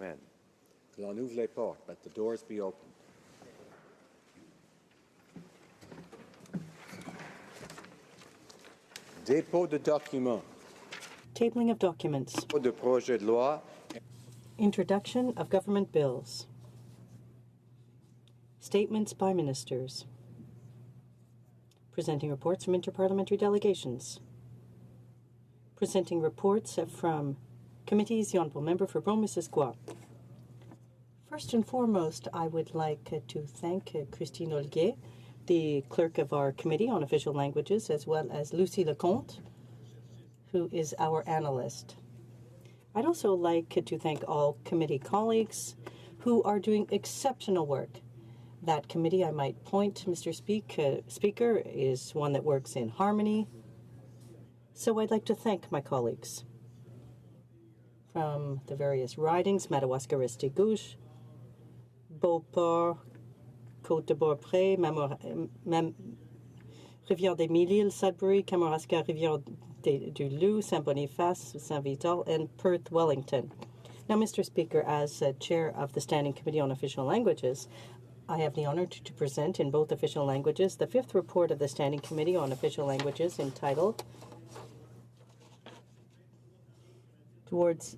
Amen. Que l'on ouvre les portes. Let the doors be open. Dépôt de documents. Tabling of documents. Dépôt de projet de loi. Introduction of government bills. Statements by ministers. Presenting reports from interparliamentary delegations. Presenting reports from committees. The Honourable Member for Brome-Missisquoi. First and foremost, I would like to thank Christine Olguet, the clerk of our Committee on Official Languages, as well as Lucie Lecomte, who is our analyst. I'd also like to thank all committee colleagues who are doing exceptional work. That committee, I might point, Mr. Speaker, is one that works in harmony. So I'd like to thank my colleagues from the various ridings, Madawaska-Restigouche, Beauport, Côte-de-Beaupré, Rivière-des-Mille-Îles, Sudbury, Kamouraska, Rivière-du-Loup, Saint-Boniface, Saint-Vital, and Perth-Wellington. Now, Mr. Speaker, as chair of the Standing Committee on Official Languages, I have the honor to present in both official languages the fifth report of the Standing Committee on Official Languages entitled Towards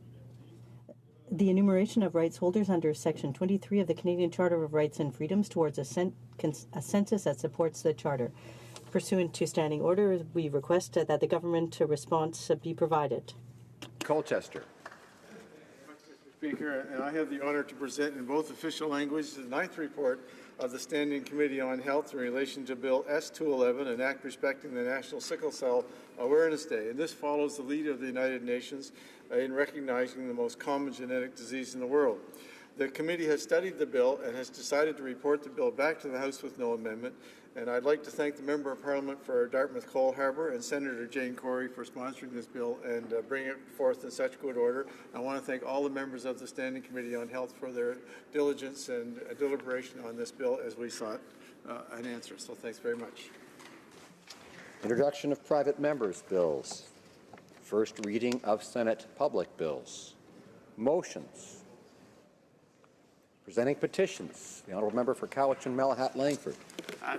the Enumeration of Rights Holders under Section 23 of the Canadian Charter of Rights and Freedoms towards a census that supports the Charter. Pursuant to standing order, we request that the government response be provided. Colchester. Mr. Speaker, and I have the honor to present in both official languages the ninth report of the Standing Committee on Health in relation to Bill S-211, an act respecting the National Sickle Cell Awareness Day. And this follows the lead of the United Nations in recognizing the most common genetic disease in the world. The committee has studied the bill and has decided to report the bill back to the House with no amendment. And I'd like to thank the Member of Parliament for Dartmouth Cole Harbour and Senator Jane Corey for sponsoring this bill and bringing it forth in such good order. I want to thank all the members of the Standing Committee on Health for their diligence and deliberation on this bill as we sought an answer. So thanks very much. Introduction of private members' bills. First reading of Senate public bills. Motions. Presenting petitions, the Honourable Member for Cowichan, Malahat, Langford.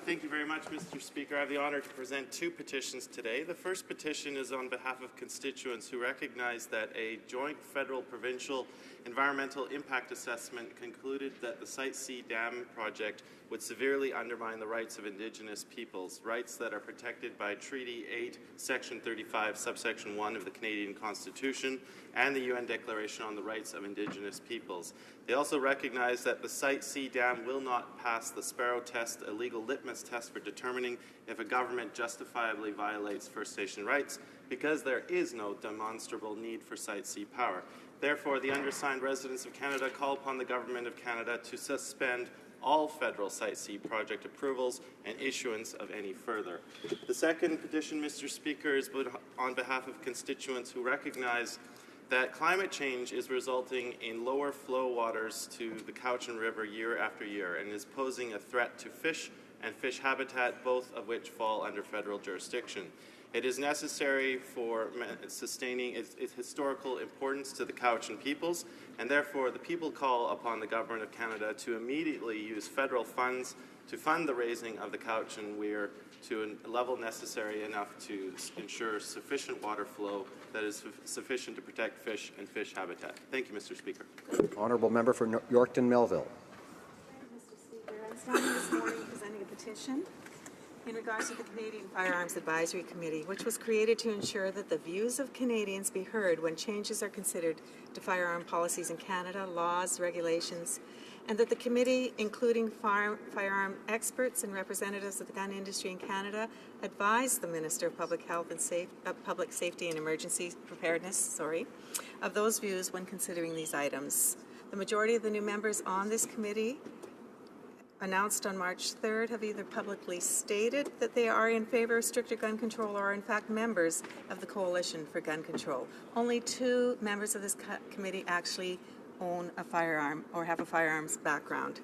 Thank you very much, Mr. Speaker. I have the honour to present two petitions today. The first petition is on behalf of constituents who recognize that a joint federal-provincial environmental impact assessment concluded that the Site C Dam project would severely undermine the rights of Indigenous peoples, rights that are protected by Treaty 8, Section 35, Subsection 1 of the Canadian Constitution and the UN Declaration on the Rights of Indigenous Peoples. They also recognize that the Site C Dam will not pass the Sparrow Test, a legal litmus test for determining if a government justifiably violates First Nation rights, because there is no demonstrable need for Site C power. Therefore, the undersigned residents of Canada call upon the Government of Canada to suspend all federal Site C project approvals and issuance of any further. The second petition, Mr. Speaker, is on behalf of constituents who recognize that climate change is resulting in lower flow waters to the Cowichan River year after year and is posing a threat to fish and fish habitat, both of which fall under federal jurisdiction. It is necessary for sustaining its historical importance to the Cowichan peoples, and therefore the people call upon the Government of Canada to immediately use federal funds to fund the raising of the Cowichan Weir to a level necessary enough to ensure sufficient water flow that is sufficient to protect fish and fish habitat. Thank you, Mr. Speaker. Honourable Member for Yorkton Melville. Mr. Speaker, I'm standing this morning presenting a petition in regards to the Canadian Firearms Advisory Committee, which was created to ensure that the views of Canadians be heard when changes are considered to firearm policies in Canada, laws, regulations, and that the committee, including firearm experts and representatives of the gun industry in Canada, advise the Minister of Public Health and Public Safety and Emergency Preparedness, of those views when considering these items. The majority of the new members on this committee, announced on March 3rd, have either publicly stated that they are in favour of stricter gun control or are in fact members of the Coalition for Gun Control. Only two members of this committee actually own a firearm or have a firearms background.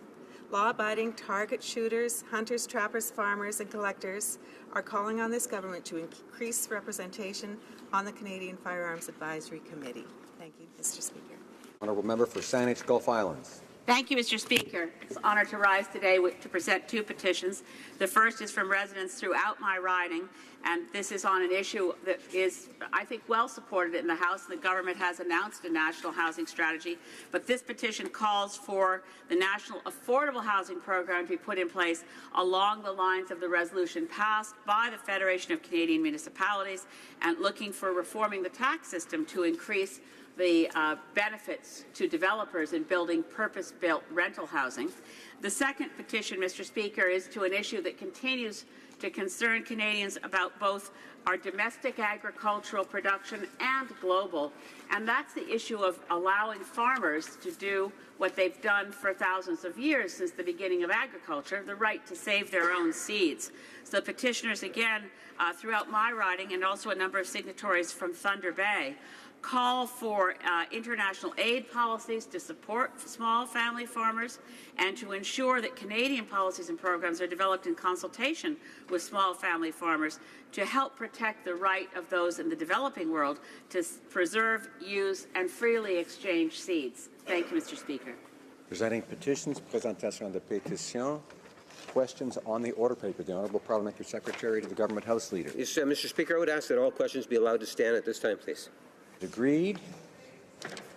Law-abiding target shooters, hunters, trappers, farmers and collectors are calling on this government to increase representation on the Canadian Firearms Advisory Committee. Thank you, Mr. Speaker. Honourable Member for Saanich Gulf Islands. Thank you, Mr. Speaker. It's an honor to rise today to present two petitions. The first is from residents throughout my riding, and this is on an issue that is, I think, well supported in the House. The government has announced a national housing strategy, but this petition calls for the National Affordable Housing Program to be put in place along the lines of the resolution passed by the Federation of Canadian Municipalities, and looking for reforming the tax system to increase the benefits to developers in building purpose-built rental housing. The second petition, Mr. Speaker, is to an issue that continues to concern Canadians about both our domestic agricultural production and global, and that's the issue of allowing farmers to do what they've done for thousands of years since the beginning of agriculture, the right to save their own seeds. So petitioners, again, throughout my riding, and also a number of signatories from Thunder Bay, call for international aid policies to support small family farmers and to ensure that Canadian policies and programs are developed in consultation with small family farmers to help protect the right of those in the developing world to preserve, use, and freely exchange seeds. Thank you, Mr. Speaker. Presenting petitions, présentation de pétitions. Questions on the order paper. The Honourable Parliamentary Secretary to the Government House Leader. Yes, Mr. Speaker, I would ask that all questions be allowed to stand at this time, please. Agreed.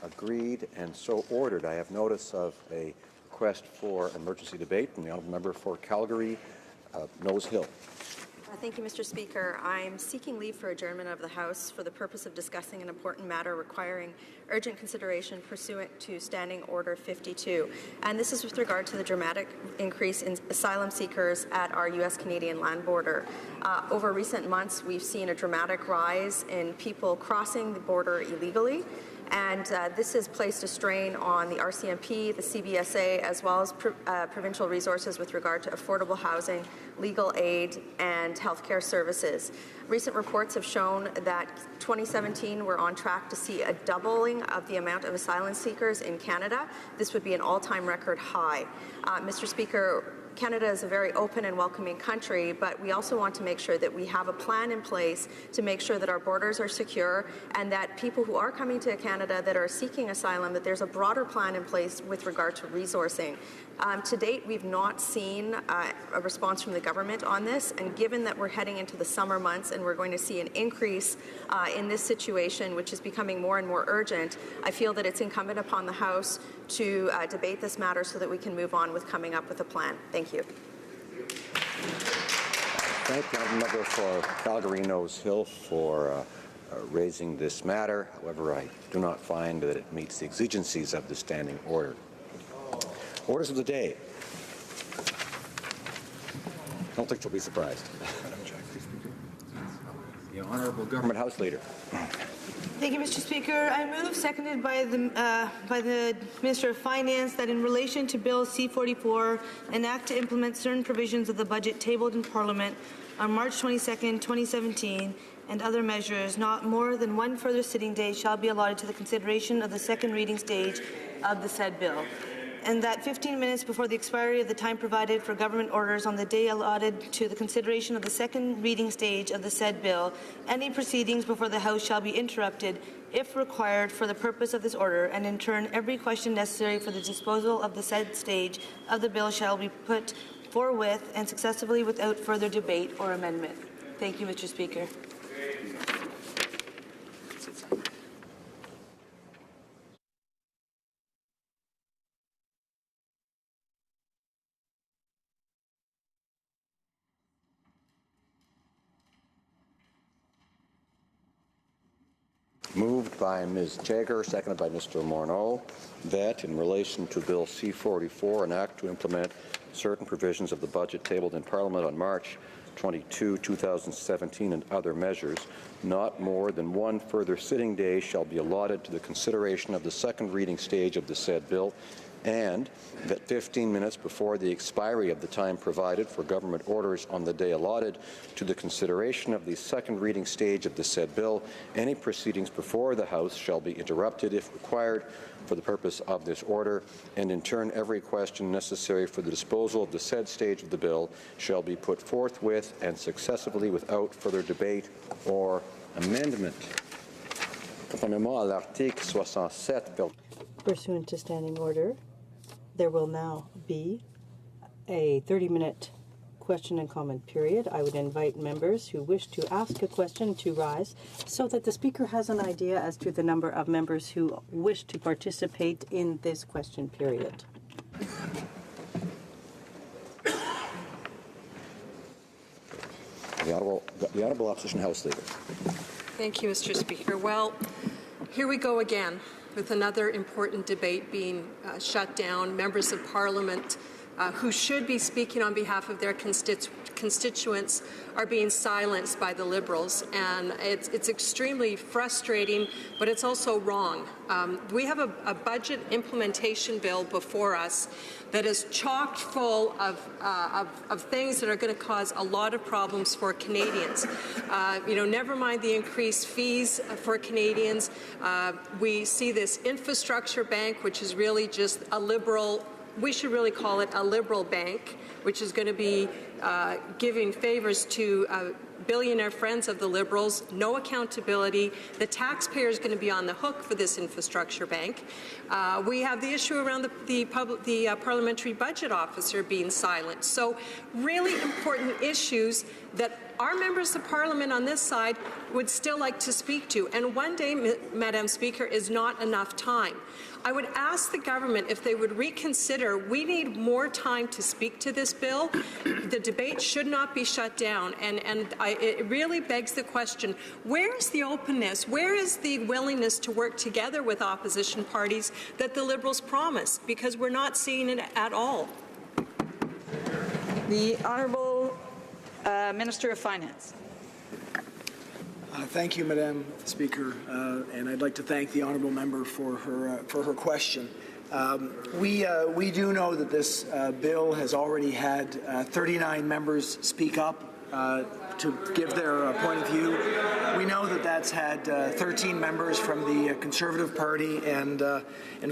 Agreed, and so ordered. I have notice of a request for emergency debate from the Honourable Member for Calgary, Nose Hill. Thank you, Mr. Speaker. I'm seeking leave for adjournment of the House for the purpose of discussing an important matter requiring urgent consideration pursuant to Standing Order 52. And this is with regard to the dramatic increase in asylum seekers at our U.S.-Canadian land border. Over recent months, we've seen a dramatic rise in people crossing the border illegally. And this has placed a strain on the RCMP, the CBSA, as well as provincial resources with regard to affordable housing, legal aid, and healthcare services. Recent reports have shown that 2017 we're on track to see a doubling of the amount of asylum seekers in Canada. This would be an all-time record high. Mr. Speaker, Canada is a very open and welcoming country, but we also want to make sure that we have a plan in place to make sure that our borders are secure and that people who are coming to Canada that are seeking asylum, that there's a broader plan in place with regard to resourcing. To date, we've not seen a response from the government on this, and given that we're heading into the summer months and we're going to see an increase in this situation, which is becoming more and more urgent, I feel that it's incumbent upon the House to debate this matter so that we can move on with coming up with a plan. Thank you. Thank the Honourable Member for Calgary, Nose Hill for raising this matter. However, I do not find that it meets the exigencies of the standing order. Orders of the day. I don't think you'll be surprised. The Honourable Government House Leader. Thank you, Mr. Speaker. I move, seconded by the Minister of Finance, that in relation to Bill C-44, an act to implement certain provisions of the budget tabled in Parliament on March 22, 2017, and other measures, not more than one further sitting day shall be allotted to the consideration of the second reading stage of the said bill, and that 15 minutes before the expiry of the time provided for government orders on the day allotted to the consideration of the second reading stage of the said bill, any proceedings before the House shall be interrupted if required for the purpose of this order, and in turn every question necessary for the disposal of the said stage of the bill shall be put forthwith and successively without further debate or amendment. Thank you, Mr. Speaker. Moved by Ms. Jagger, seconded by Mr. Morneau, that in relation to Bill C-44, an act to implement certain provisions of the budget tabled in Parliament on March 22, 2017, and other measures, not more than one further sitting day shall be allotted to the consideration of the second reading stage of the said bill, and that 15 minutes before the expiry of the time provided for government orders on the day allotted to the consideration of the second reading stage of the said bill, any proceedings before the House shall be interrupted if required for the purpose of this order, and in turn every question necessary for the disposal of the said stage of the bill shall be put forthwith and successively without further debate or amendment. Conformément à l'article 67. Pursuant to standing order, there will now be a 30-minute question and comment period. I would invite members who wish to ask a question to rise so that the Speaker has an idea as to the number of members who wish to participate in this question period. The Honourable Opposition House Leader. Thank you, Mr. Speaker. Well, here we go again with another important debate being shut down. Members of Parliament who should be speaking on behalf of their constituents are being silenced by the Liberals, and it's extremely frustrating, but it's also wrong. We have a budget implementation bill before us that is chock full of things that are going to cause a lot of problems for Canadians. Never mind the increased fees for Canadians. We see this infrastructure bank, which is really just a Liberal. We should really call it a Liberal bank, which is going to be giving favors to billionaire friends of the Liberals, no accountability. The taxpayer is going to be on the hook for this infrastructure bank. We have the issue around the parliamentary budget officer being silent. So really important issues that our members of Parliament on this side would still like to speak to. And one day, Madam Speaker, is not enough time. I would ask the government if they would reconsider. We need more time to speak to this bill. The debate should not be shut down. And it really begs the question, where is the openness? Where is the willingness to work together with opposition parties that the Liberals promised? Because we're not seeing it at all. The Honourable Minister of Finance. Thank you, Madam Speaker, and I'd like to thank the honourable member for her question. We do know that this bill has already had 39 members speak up to give their point of view. We know that that's had 13 members from the Conservative Party and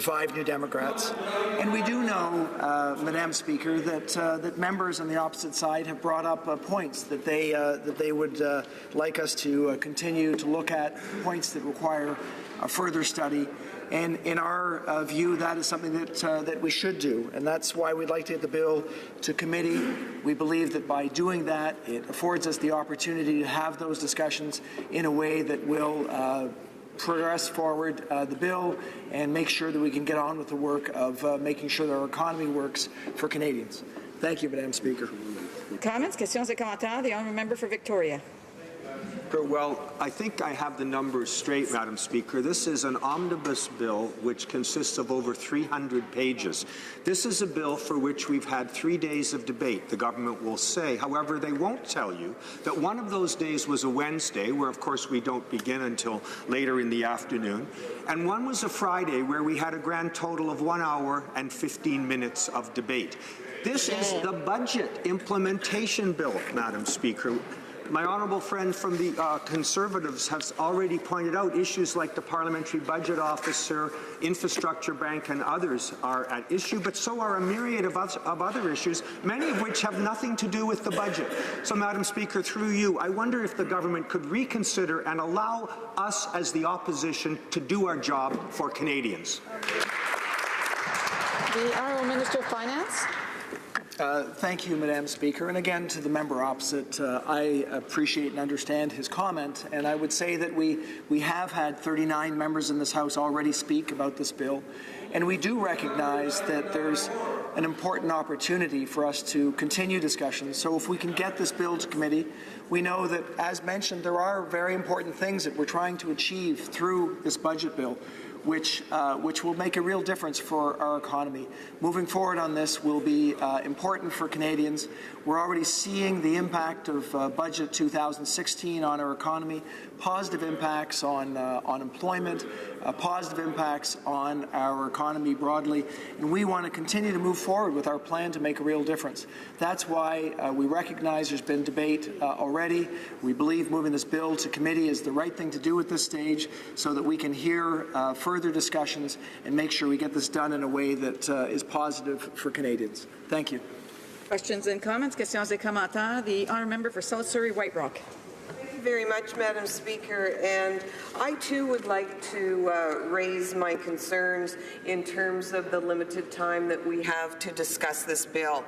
5 New Democrats. And we do know, Madam Speaker, that members on the opposite side have brought up points that they would like us to continue to look at, points that require a further study. And in our view, that is something that we should do, and that's why we'd like to get the bill to committee. We believe that by doing that, it affords us the opportunity to have those discussions in a way that will progress forward the bill and make sure that we can get on with the work of making sure that our economy works for Canadians. Thank you, Madam Speaker. Comments, questions et commentaires. The honourable member for Victoria. Well, I think I have the numbers straight, Madam Speaker. This is an omnibus bill which consists of over 300 pages. This is a bill for which we've had 3 days of debate, the government will say. However, they won't tell you that one of those days was a Wednesday, where, of course, we don't begin until later in the afternoon, and one was a Friday, where we had a grand total of 1 hour and 15 minutes of debate. This is the budget implementation bill, Madam Speaker. My honourable friend from the Conservatives has already pointed out issues like the Parliamentary Budget Officer, Infrastructure Bank and others are at issue, but so are a myriad of other issues, many of which have nothing to do with the budget. So, Madam Speaker, through you, I wonder if the government could reconsider and allow us as the opposition to do our job for Canadians. The Honourable Minister of Finance. Thank you, Madam Speaker. And again, to the member opposite, I appreciate and understand his comment. And I would say that we have had 39 members in this House already speak about this bill. And we do recognize that there's an important opportunity for us to continue discussions. So if we can get this bill to committee, we know that, as mentioned, there are very important things that we're trying to achieve through this budget bill, which will make a real difference for our economy. Moving forward on this will be important for Canadians. We're already seeing the impact of Budget 2016 on our economy, positive impacts on employment, positive impacts on our economy broadly, and we want to continue to move forward with our plan to make a real difference. That's why we recognize there's been debate already. We believe moving this bill to committee is the right thing to do at this stage so that we can hear further discussions and make sure we get this done in a way that is positive for Canadians. Thank you. Questions and comments. Questions et commentaires. The honourable member for South Surrey White Rock. you very much, Madam Speaker. And I too would like to raise my concerns in terms of the limited time that we have to discuss this bill.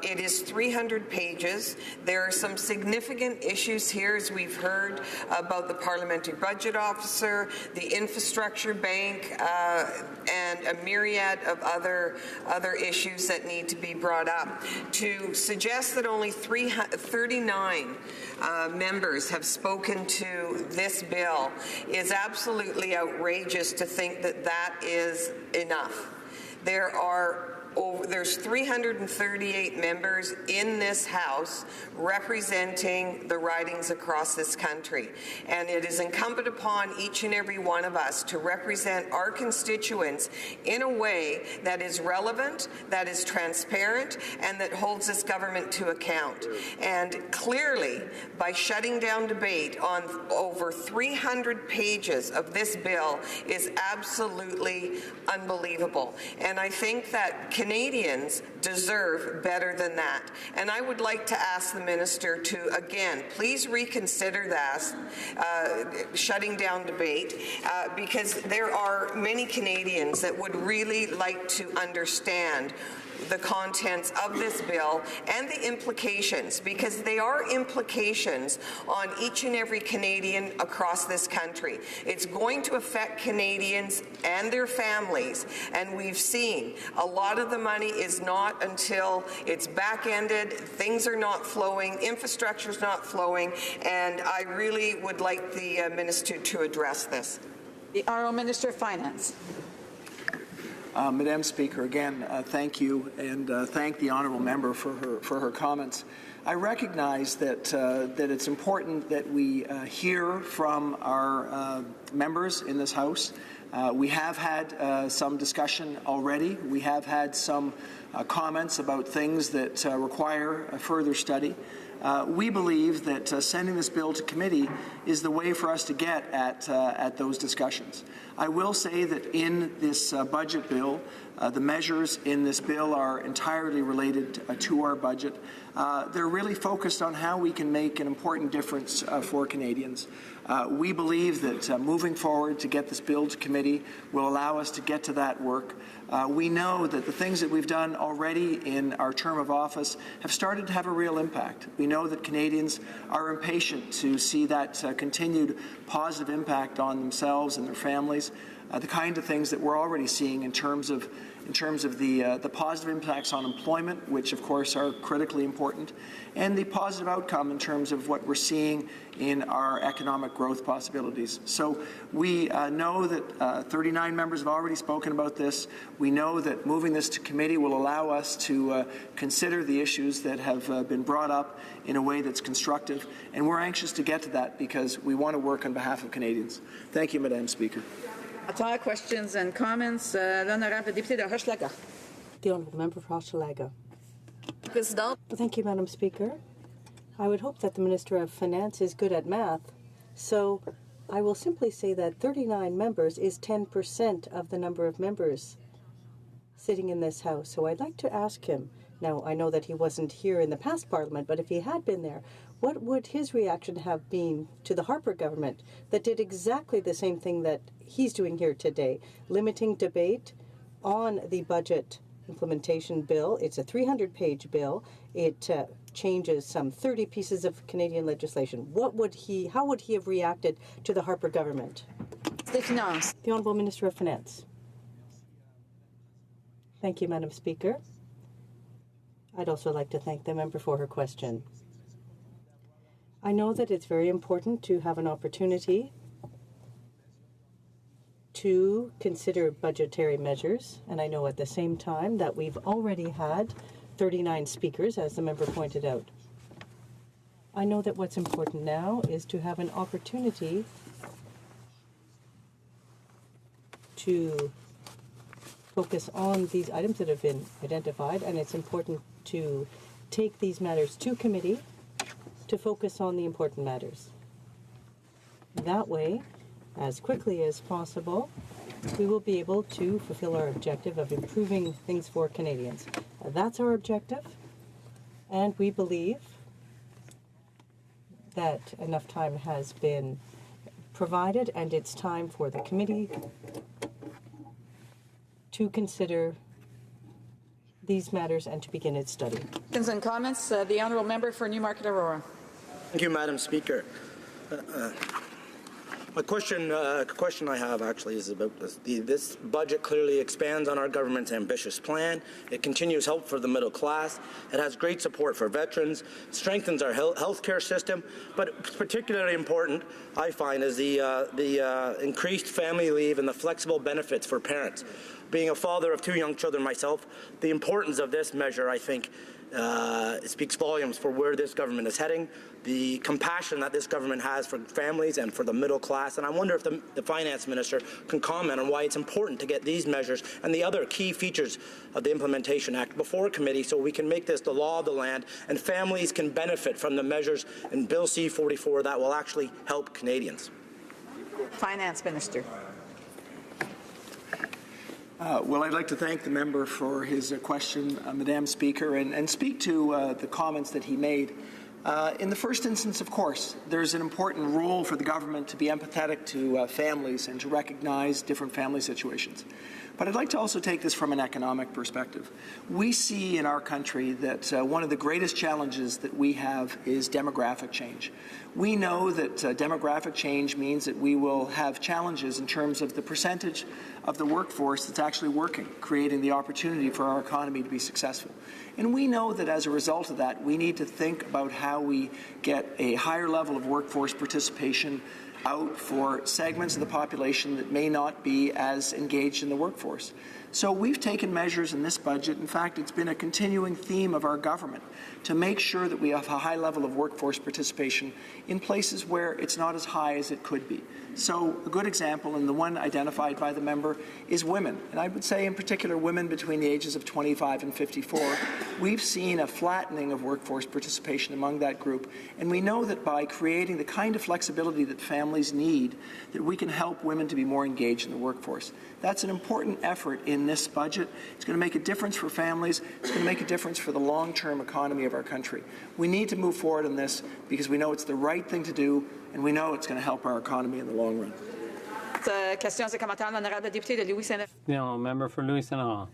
It is 300 pages. There are some significant issues here, as we've heard, about the Parliamentary Budget Officer, the Infrastructure Bank, and a myriad of other issues that need to be brought up. To suggest that only 39 members have spoken to this bill is absolutely outrageous to think that that is enough. There's 338 members in this House representing the ridings across this country, and it is incumbent upon each and every one of us to represent our constituents in a way that is relevant, that is transparent, and that holds this government to account. And clearly, by shutting down debate on over 300 pages of this bill is absolutely unbelievable. And I think that Canadians deserve better than that. And I would like to ask the Minister to, again, please reconsider that, shutting down debate, because there are many Canadians that would really like to understand the contents of this bill and the implications, because they are implications on each and every Canadian across this country. It's going to affect Canadians and their families, and we've seen a lot of the money is not until it's back-ended, things are not flowing, infrastructure's not flowing, and I really would like the Minister to address this. The Honourable Minister of Finance. Madam Speaker, again, thank you, and thank the honourable member for her comments. I recognize that that it's important that we hear from our members in this House. We have had some discussion already. We have had some comments about things that require a further study. We believe that sending this bill to committee is the way for us to get at those discussions. I will say that in this budget bill, the measures in this bill are entirely related to our budget. They're really focused on how we can make an important difference for Canadians. We believe that moving forward to get this bill to committee will allow us to get to that work. We know that the things that we've done already in our term of office have started to have a real impact. We know that Canadians are impatient to see that continued positive impact on themselves and their families. The kind of things that we're already seeing in terms of the positive impacts on employment, which of course are critically important, and the positive outcome in terms of what we're seeing in our economic growth possibilities. So we know that 39 members have already spoken about this. We know that moving this to committee will allow us to consider the issues that have been brought up in a way that's constructive, and we're anxious to get to that because we want to work on behalf of Canadians. Thank you, Madam Speaker. Questions and comments. L'honorable député de Hochelaga. The Honourable Member for Hochelaga. Thank you, Madam Speaker. I would hope that the Minister of Finance is good at math, so I will simply say that 39 members is 10% of the number of members sitting in this House. So I'd like to ask him, now I know that he wasn't here in the past Parliament, but if he had been there, what would his reaction have been to the Harper government that did exactly the same thing that he's doing here today, limiting debate on the budget implementation bill? It's a 300-page bill. It changes some 30 pieces of Canadian legislation. How would he have reacted to the Harper government? The Honourable Minister of Finance. Thank you, Madam Speaker. I'd also like to thank the member for her question. I know that it's very important to have an opportunity to consider budgetary measures, and I know at the same time that we've already had 39 speakers, as the member pointed out. I know that what's important now is to have an opportunity to focus on these items that have been identified, and it's important to take these matters to committee to focus on the important matters. That way, as quickly as possible, we will be able to fulfill our objective of improving things for Canadians. That's our objective, and we believe that enough time has been provided, and it's time for the committee to consider these matters and to begin its study. Questions and comments? The honourable member for Newmarket Aurora. Thank you, Madam Speaker. My question I have actually is about this. This budget clearly expands on our government's ambitious plan. It continues help for the middle class. It has great support for veterans, strengthens our healthcare system, but particularly important, I find, is the increased family leave and the flexible benefits for parents. Being a father of 2 young children myself, the importance of this measure, I think, it speaks volumes for where this government is heading, the compassion that this government has for families and for the middle class. And I wonder if the Finance Minister can comment on why it's important to get these measures and the other key features of the Implementation Act before committee so we can make this the law of the land and families can benefit from the measures in Bill C-44 that will actually help Canadians. Finance Minister. Well, I'd like to thank the member for his question, Madam Speaker, and speak to the comments that he made. In the first instance, of course, there's an important role for the government to be empathetic to families and to recognize different family situations. But I'd like to also take this from an economic perspective. We see in our country that one of the greatest challenges that we have is demographic change. We know that demographic change means that we will have challenges in terms of the percentage of the workforce that's actually working, creating the opportunity for our economy to be successful. And we know that as a result of that, we need to think about how we get a higher level of workforce participation out for segments of the population that may not be as engaged in the workforce. So we've taken measures in this budget. In fact, it's been a continuing theme of our government to make sure that we have a high level of workforce participation in places where it's not as high as it could be. So a good example, and the one identified by the member, is women. And I would say in particular women between the ages of 25 and 54. We've seen a flattening of workforce participation among that group. And we know that by creating the kind of flexibility that families need, that we can help women to be more engaged in the workforce. That's an important effort in this budget. It's going to make a difference for families. It's going to make a difference for the long-term economy of our country. We need to move forward on this because we know it's the right thing to do, and we know it's going to help our economy in the long run. Questions et commentaires, l'honorable député de Louis Saint-Laurent. No, member for Louis Saint-Laurent.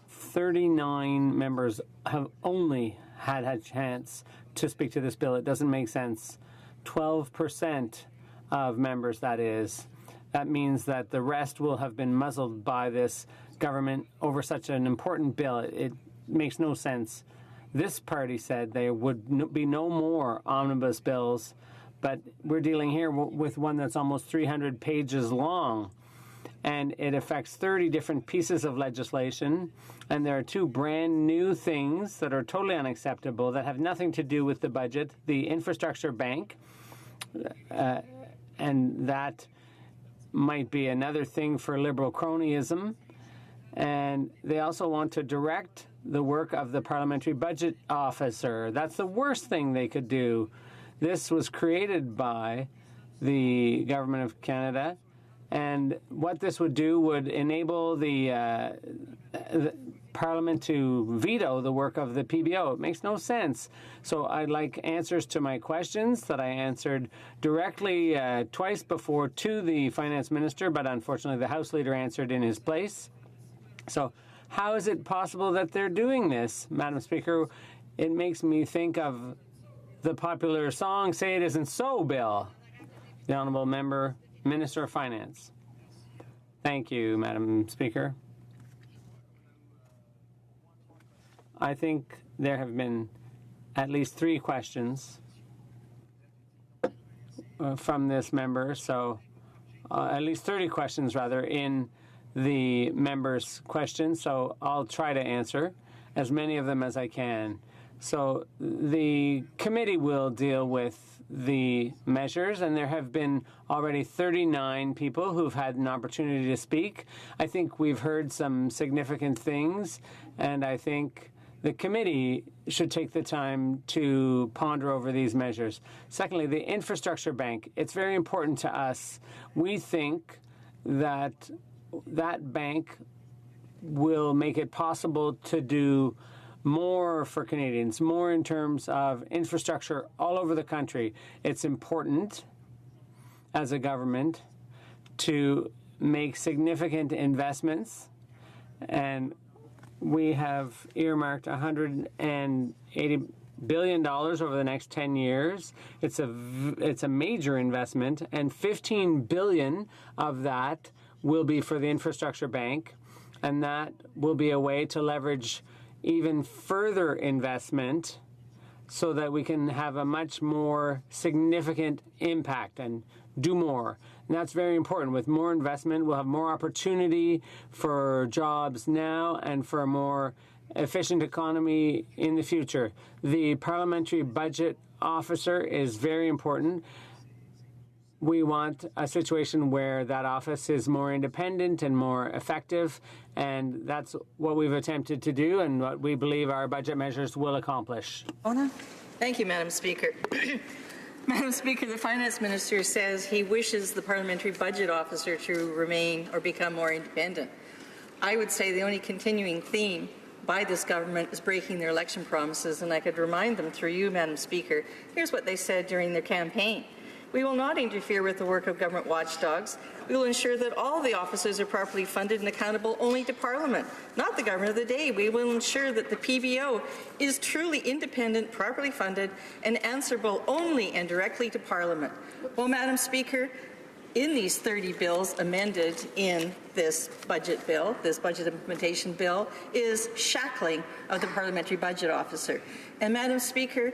39 members have only had a chance to speak to this bill. It doesn't make sense. 12% of members, that is. That means that the rest will have been muzzled by this government over such an important bill. It makes no sense. This party said there would be no more omnibus bills, but we're dealing here with one that's almost 300 pages long, and it affects 30 different pieces of legislation, and there are 2 brand new things that are totally unacceptable that have nothing to do with the budget. The infrastructure bank, and that might be another thing for Liberal cronyism. And they also want to direct the work of the parliamentary budget officer. That's the worst thing they could do. This was created by the Government of Canada, and what this would do would enable the Parliament to veto the work of the PBO. It makes no sense. So I'd like answers to my questions that I answered directly twice before to the Finance Minister, but unfortunately the House Leader answered in his place. So how is it possible that they're doing this, Madam Speaker? It makes me think of the popular song, Say It Isn't So, Bill. The Honourable Member, Minister of Finance. Thank you, Madam Speaker. I think there have been at least 3 questions from this member, so at least 30 questions, rather, in the member's questions, so I'll try to answer as many of them as I can. So the committee will deal with the measures, and there have been already 39 people who've had an opportunity to speak. I think we've heard some significant things, and I think the committee should take the time to ponder over these measures. Secondly, the infrastructure bank. It's very important to us. We think that bank will make it possible to do more for Canadians, more in terms of infrastructure all over the country. It's important as a government to make significant investments, and we have earmarked $180 billion over the next 10 years. It's a major investment, and $15 billion of that will be for the infrastructure bank, and that will be a way to leverage even further investment so that we can have a much more significant impact and do more. And that's very important. With more investment, we'll have more opportunity for jobs now and for a more efficient economy in the future. The Parliamentary Budget Officer is very important. We want a situation where that office is more independent and more effective, and that's what we've attempted to do and what we believe our budget measures will accomplish. Ona? Thank you, Madam Speaker. Madam Speaker, the Finance Minister says he wishes the Parliamentary Budget Officer to remain or become more independent. I would say the only continuing theme by this government is breaking their election promises, and I could remind them through you, Madam Speaker, here's what they said during their campaign. We will not interfere with the work of government watchdogs. We will ensure that all the officers are properly funded and accountable only to Parliament, not the government of the day. We will ensure that the PBO is truly independent, properly funded, and answerable only and directly to Parliament. Well, Madam Speaker, in these 30 bills amended in this budget bill, this budget implementation bill, is shackling of the Parliamentary Budget Officer. And Madam Speaker,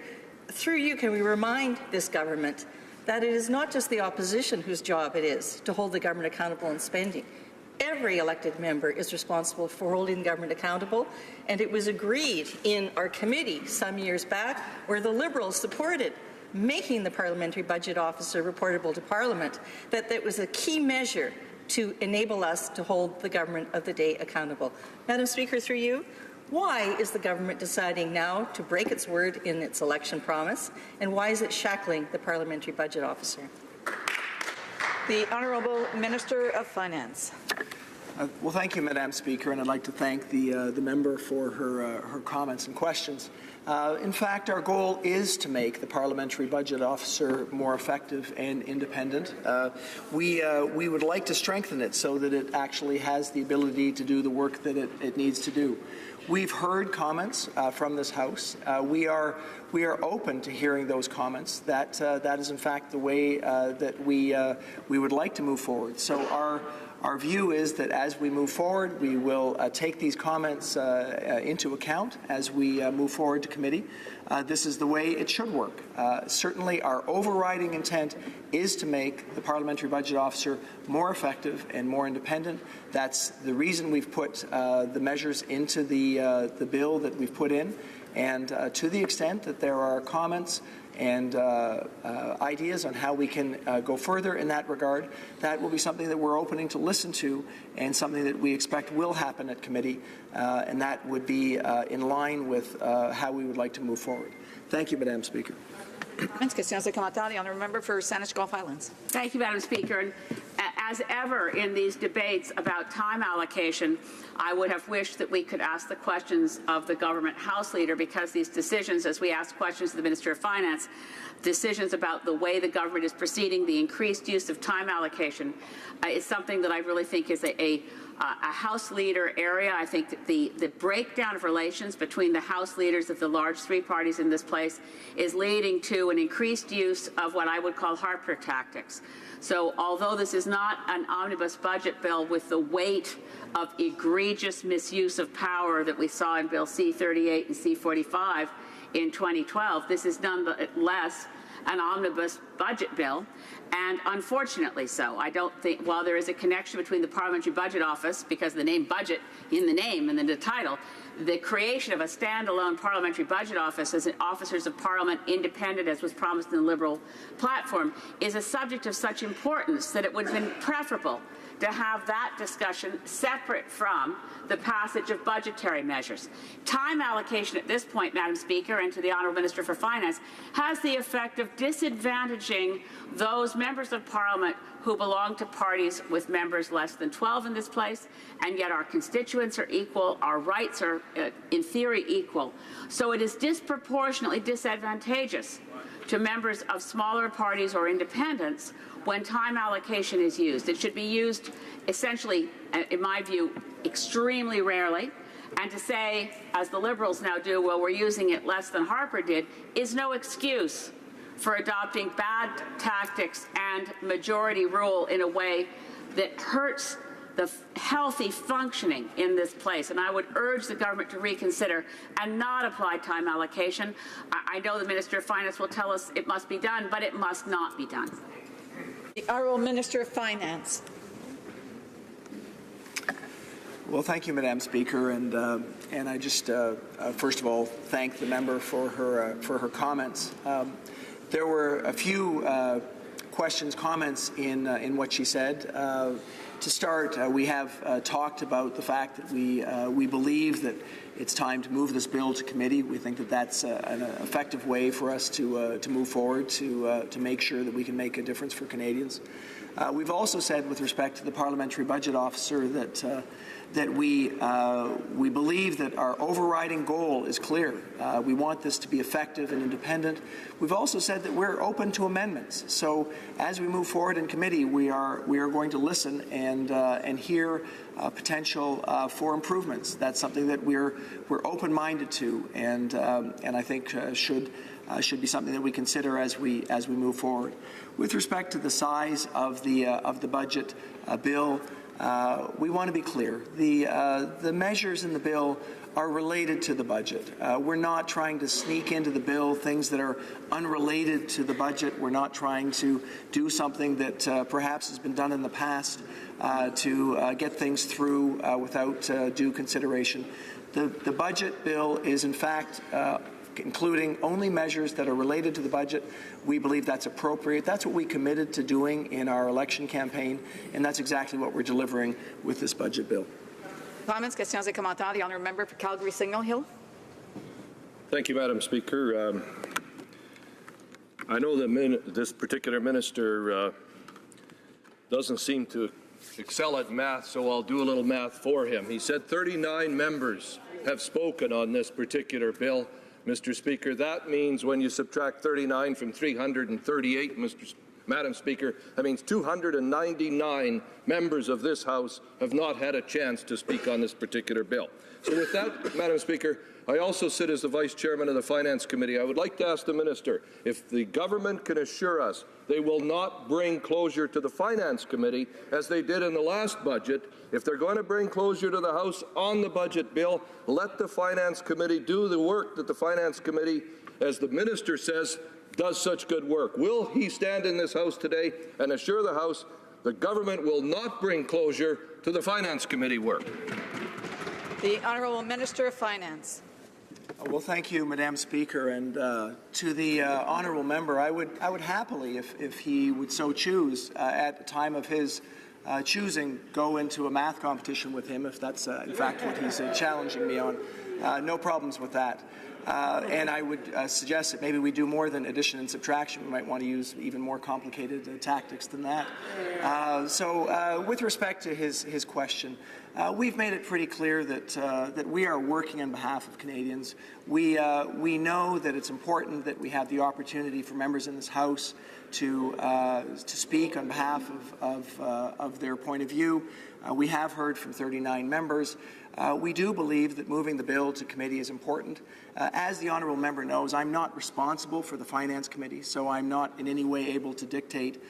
through you, can we remind this government that it is not just the opposition whose job it is to hold the government accountable in spending. Every elected member is responsible for holding the government accountable, and it was agreed in our committee some years back where the Liberals supported making the Parliamentary Budget Officer reportable to Parliament, that that was a key measure to enable us to hold the government of the day accountable. Madam Speaker, through you, why is the government deciding now to break its word in its election promise, and why is it shackling the Parliamentary Budget Officer? The Honourable Minister of Finance. Well, thank you, Madam Speaker, and I'd like to thank the member for her comments and questions. In fact, our goal is to make the Parliamentary Budget Officer more effective and independent. We would like to strengthen it so that it actually has the ability to do the work that it needs to do. We've heard comments from this House. We are open to hearing those comments. That is, in fact, the way that we would like to move forward. So our view is that as we move forward, we will take these comments into account as we move forward to committee. This is the way it should work. Certainly, our overriding intent is to make the Parliamentary Budget Officer more effective and more independent. That's the reason we've put the measures into the bill that we've put in. And to the extent that there are comments and ideas on how we can go further in that regard, that will be something that we're opening to listen to and something that we expect will happen at committee, and that would be in line with how we would like to move forward. Thank you, Madam Speaker. Questions et commentaires. The Honourable Member for Saanich Gulf Islands. Thank you, Madam Speaker. And as ever in these debates about time allocation, I would have wished that we could ask the questions of the government House Leader, because these decisions, as we ask questions of the Minister of Finance, decisions about the way the government is proceeding, the increased use of time allocation, is something that I really think is a House Leader area. I think that the breakdown of relations between the House leaders of the large three parties in this place is leading to an increased use of what I would call Harper tactics. So although this is not an omnibus budget bill with the weight of egregious misuse of power that we saw in Bill C-38 and C-45 in 2012, this is nonetheless an omnibus budget bill, and unfortunately so. I don't think, while there is a connection between the Parliamentary Budget Office, because the name budget in the name and in the title, the creation of a standalone Parliamentary Budget Office as an officers of Parliament, independent as was promised in the Liberal platform, is a subject of such importance that it would have been preferable to have that discussion separate from the passage of budgetary measures. Time allocation at this point, Madam Speaker, and to the Honourable Minister for Finance, has the effect of disadvantaging those members of Parliament who belong to parties with members less than 12 in this place, and yet our constituents are equal, our rights are, in theory, equal. So it is disproportionately disadvantageous to members of smaller parties or independents when time allocation is used. It should be used essentially, in my view, extremely rarely. And to say, as the Liberals now do, well, we're using it less than Harper did, is no excuse for adopting bad tactics and majority rule in a way that hurts the healthy functioning in this place. And I would urge the government to reconsider and not apply time allocation. I know the Minister of Finance will tell us it must be done, but it must not be done. The Honourable Minister of Finance. Well, thank you, Madam Speaker, and I just first of all thank the member for her comments. There were a few questions, comments in what she said. To start, we have talked about the fact that we believe that it's time to move this bill to committee. We think that that's an effective way for us to move forward to make sure that we can make a difference for Canadians. We've also said, with respect to the Parliamentary Budget Officer, that we believe that our overriding goal is clear. We want this to be effective and independent. We've also said that we're open to amendments. So as we move forward in committee, we are going to listen and hear potential for improvements. That's something that we're open-minded to, and I think should be something that we consider as we move forward. With respect to the size of the budget bill, we want to be clear. The measures in the bill are related to the budget. We're not trying to sneak into the bill things that are unrelated to the budget. We're not trying to do something that perhaps has been done in the past to get things through without due consideration. The budget bill is, in fact, including only measures that are related to the budget. We believe that's appropriate. That's what we committed to doing in our election campaign, and that's exactly what we're delivering with this budget bill. Comments, questions et commentaires. The honourable member for Calgary Signal Hill. Thank you, Madam Speaker. I know that this particular minister doesn't seem to excel at math, so I'll do a little math for him. He said 39 members have spoken on this particular bill. Mr. Speaker, that means when you subtract 39 from 338, Madam Speaker, that means 299 members of this House have not had a chance to speak on this particular bill. So with that, Madam Speaker, I also sit as the Vice Chairman of the Finance Committee. I would like to ask the Minister if the government can assure us they will not bring closure to the Finance Committee as they did in the last budget. If they're going to bring closure to the House on the budget bill, let the Finance Committee do the work that the Finance Committee, as the Minister says, does such good work. Will he stand in this House today and assure the House the government will not bring closure to the Finance Committee work? The Honourable Minister of Finance. Well, thank you, Madam Speaker, and to the honourable member, I would happily, if he would so choose, at the time of his choosing, go into a math competition with him, if that's in fact what he's challenging me on. No problems with that. And I would suggest that maybe we do more than addition and subtraction. We might want to use even more complicated tactics than that. So with respect to his question, we've made it pretty clear that we are working on behalf of Canadians. We know that it's important that we have the opportunity for members in this House to speak on behalf of their point of view. We have heard from 39 members. We do believe that moving the bill to committee is important. As the honourable member knows, I'm not responsible for the Finance Committee, so I'm not in any way able to dictate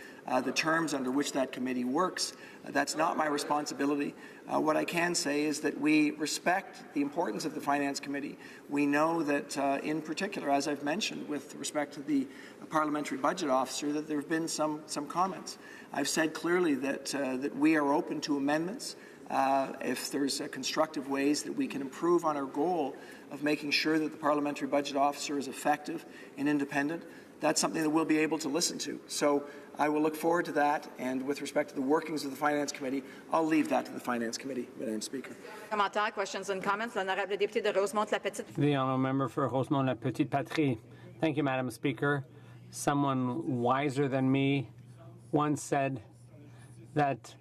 the terms under which that committee works. That's not my responsibility. What I can say is that we respect the importance of the Finance Committee. We know that, in particular, as I've mentioned, with respect to the Parliamentary Budget Officer, that there have been some comments. I've said clearly that we are open to amendments. If there's constructive ways that we can improve on our goal of making sure that the Parliamentary Budget Officer is effective and independent, that's something that we'll be able to listen to. So I will look forward to that, and with respect to the workings of the Finance Committee, I'll leave that to the Finance Committee, Madam Speaker. Commentaires, questions and comments. L'honorable député de Rosemont-la-Petite. The honourable member for Rosemont-la-Petite Patrie. Thank you, Madam Speaker. someone wiser than me once said that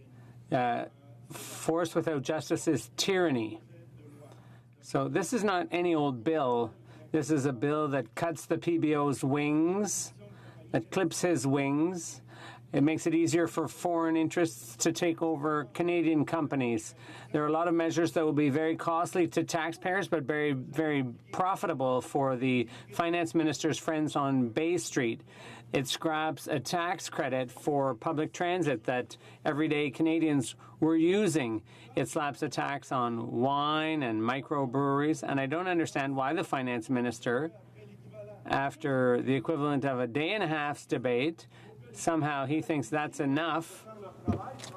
force without justice is tyranny. So this is not any old bill. This is a bill that cuts the PBO's wings, that clips his wings. It makes it easier for foreign interests to take over Canadian companies. There are a lot of measures that will be very costly to taxpayers, but very, very profitable for the finance minister's friends on Bay Street. It scraps a tax credit for public transit that everyday Canadians were using. It slaps a tax on wine and microbreweries, and I don't understand why the finance minister, after the equivalent of a day and a half's debate, somehow he thinks that's enough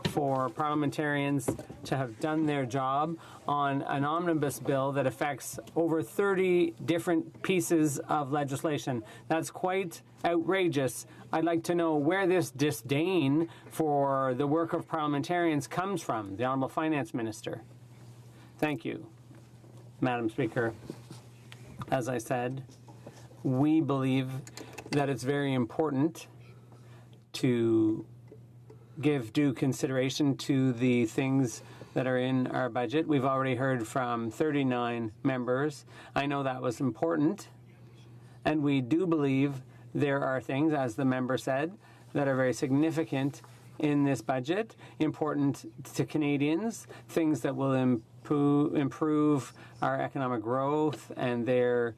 for parliamentarians to have done their job on an omnibus bill that affects over 30 different pieces of legislation. That's quite outrageous. I'd like to know where this disdain for the work of parliamentarians comes from, the Honourable Finance Minister. Thank you, Madam Speaker. As I said, we believe that it's very important to give due consideration to the things that are in our budget. We've already heard from 39 members. I know that was important. And we do believe there are things, as the member said, that are very significant in this budget, important to Canadians, things that will improve our economic growth and their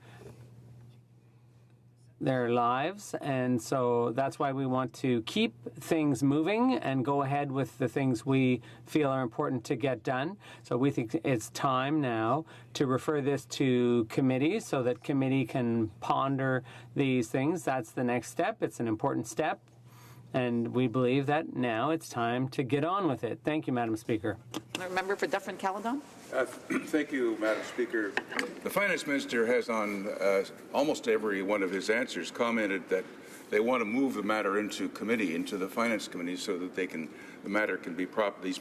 lives, and so that's why we want to keep things moving and go ahead with the things we feel are important to get done. So we think it's time now to refer this to committee so that committee can ponder these things. That's the next step. It's an important step, and we believe that now it's time to get on with it. Thank you, Madam Speaker. Member for Dufferin-Caledon. Thank you, Madam Speaker. The Finance Minister has on almost every one of his answers commented that they want to move the matter into committee, into the Finance Committee, so that these matters can be properly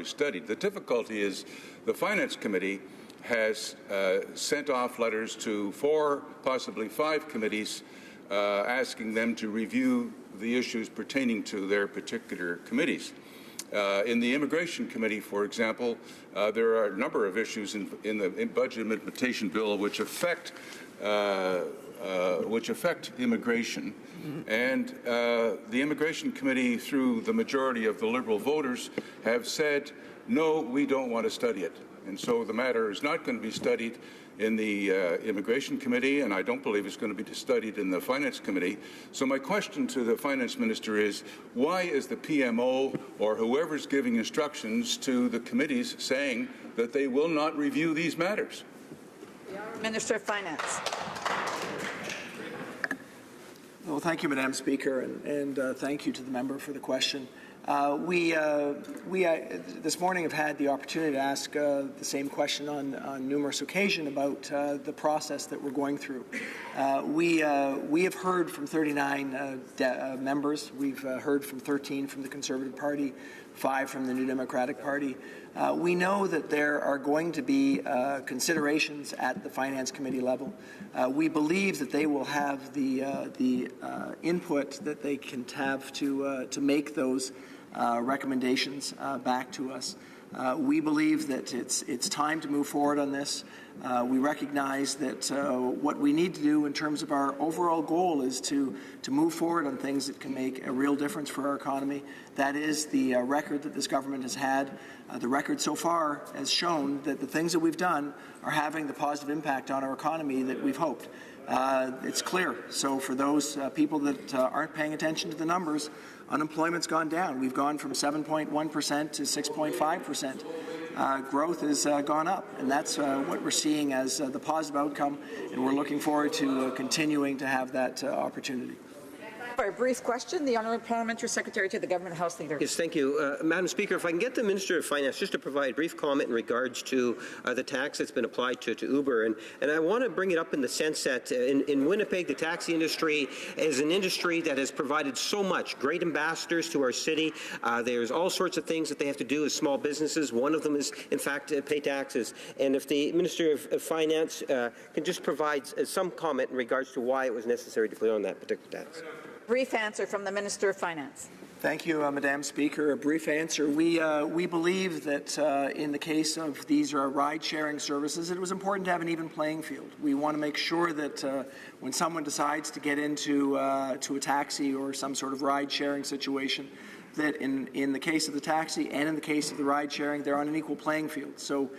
studied. The difficulty is the Finance Committee has sent off letters to 4, possibly 5 committees asking them to review the issues pertaining to their particular committees. In the Immigration Committee, for example, there are a number of issues in the budget implementation bill which affect immigration, and the Immigration Committee, through the majority of the Liberal voters, have said, no, we don't want to study it. And so the matter is not going to be studied in the Immigration Committee, and I don't believe it's going to be studied in the Finance Committee. So my question to the Finance Minister is, why is the PMO or whoever's giving instructions to the committees saying that they will not review these matters? Minister of Finance. Well, thank you, Madam Speaker, and thank you to the member for the question. We this morning have had the opportunity to ask the same question on numerous occasions about the process that we're going through. We have heard from 39 members. We've heard from 13 from the Conservative Party, 5 from the New Democratic Party. We know that there are going to be considerations at the Finance Committee level. We believe that they will have the input that they can have to make those recommendations back to us. We believe that it's time to move forward on this. We recognize that what we need to do in terms of our overall goal is to move forward on things that can make a real difference for our economy. That is the record that this government has had. The record so far has shown that the things that we've done are having the positive impact on our economy that we've hoped. It's clear. So for those people that aren't paying attention to the numbers, unemployment's gone down. We've gone from 7.1% to 6.5%. Growth has gone up, and that's what we're seeing as the positive outcome, and we're looking forward to continuing to have that opportunity. for a brief question, the Honourable Parliamentary Secretary to the Government House Leader. Yes, thank you. Madam Speaker, if I can get the Minister of Finance just to provide a brief comment in regards to the tax that's been applied to Uber. And I want to bring it up in the sense that in Winnipeg, the taxi industry is an industry that has provided so much, great ambassadors to our city. There's all sorts of things that they have to do as small businesses. One of them is, in fact, pay taxes. And if the Minister of Finance can just provide some comment in regards to why it was necessary to put on that particular tax. Brief answer from the Minister of Finance. Thank you, Madam Speaker. A brief answer. We believe that in the case of these ride-sharing services, it was important to have an even playing field. We want to make sure that when someone decides to get into to a taxi or some sort of ride-sharing situation, that in the case of the taxi and in the case of the ride-sharing, they're on an equal playing field. So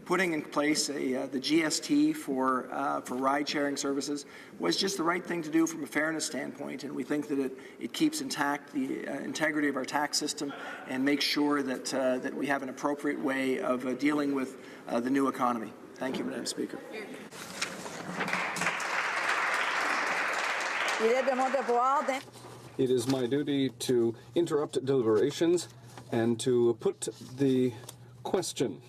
putting in place the GST for ride-sharing services was just the right thing to do from a fairness standpoint, and we think that it keeps intact the integrity of our tax system and makes sure that that we have an appropriate way of dealing with the new economy. Thank you, Madam Speaker. It is my duty to interrupt deliberations and to put the question.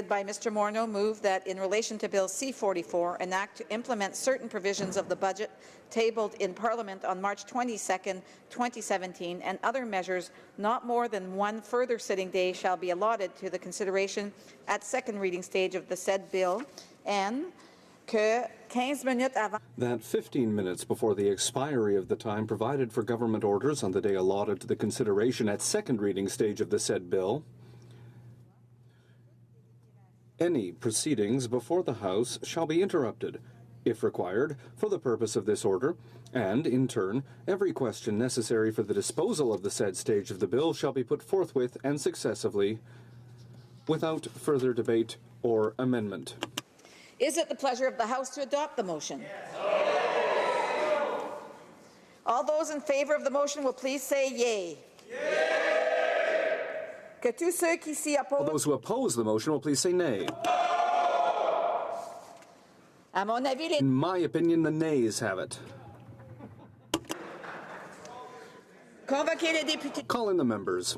By Mr. Morneau, move that in relation to Bill C-44, an act to implement certain provisions of the budget tabled in Parliament on March 22nd, 2017, and other measures not more than one further sitting day shall be allotted to the consideration at second reading stage of the said bill, and que 15 minutes avant That 15 minutes before the expiry of the time provided for government orders on the day allotted to the consideration at second reading stage of the said bill, any proceedings before the House shall be interrupted, if required, for the purpose of this order, and, in turn, every question necessary for the disposal of the said stage of the bill shall be put forthwith and successively, without further debate or amendment. Is it the pleasure of the House to adopt the motion? Yes. All those in favour of the motion will please say yea. Yay. All those who oppose the motion will please say nay. In my opinion, the nays have it. Call in the members.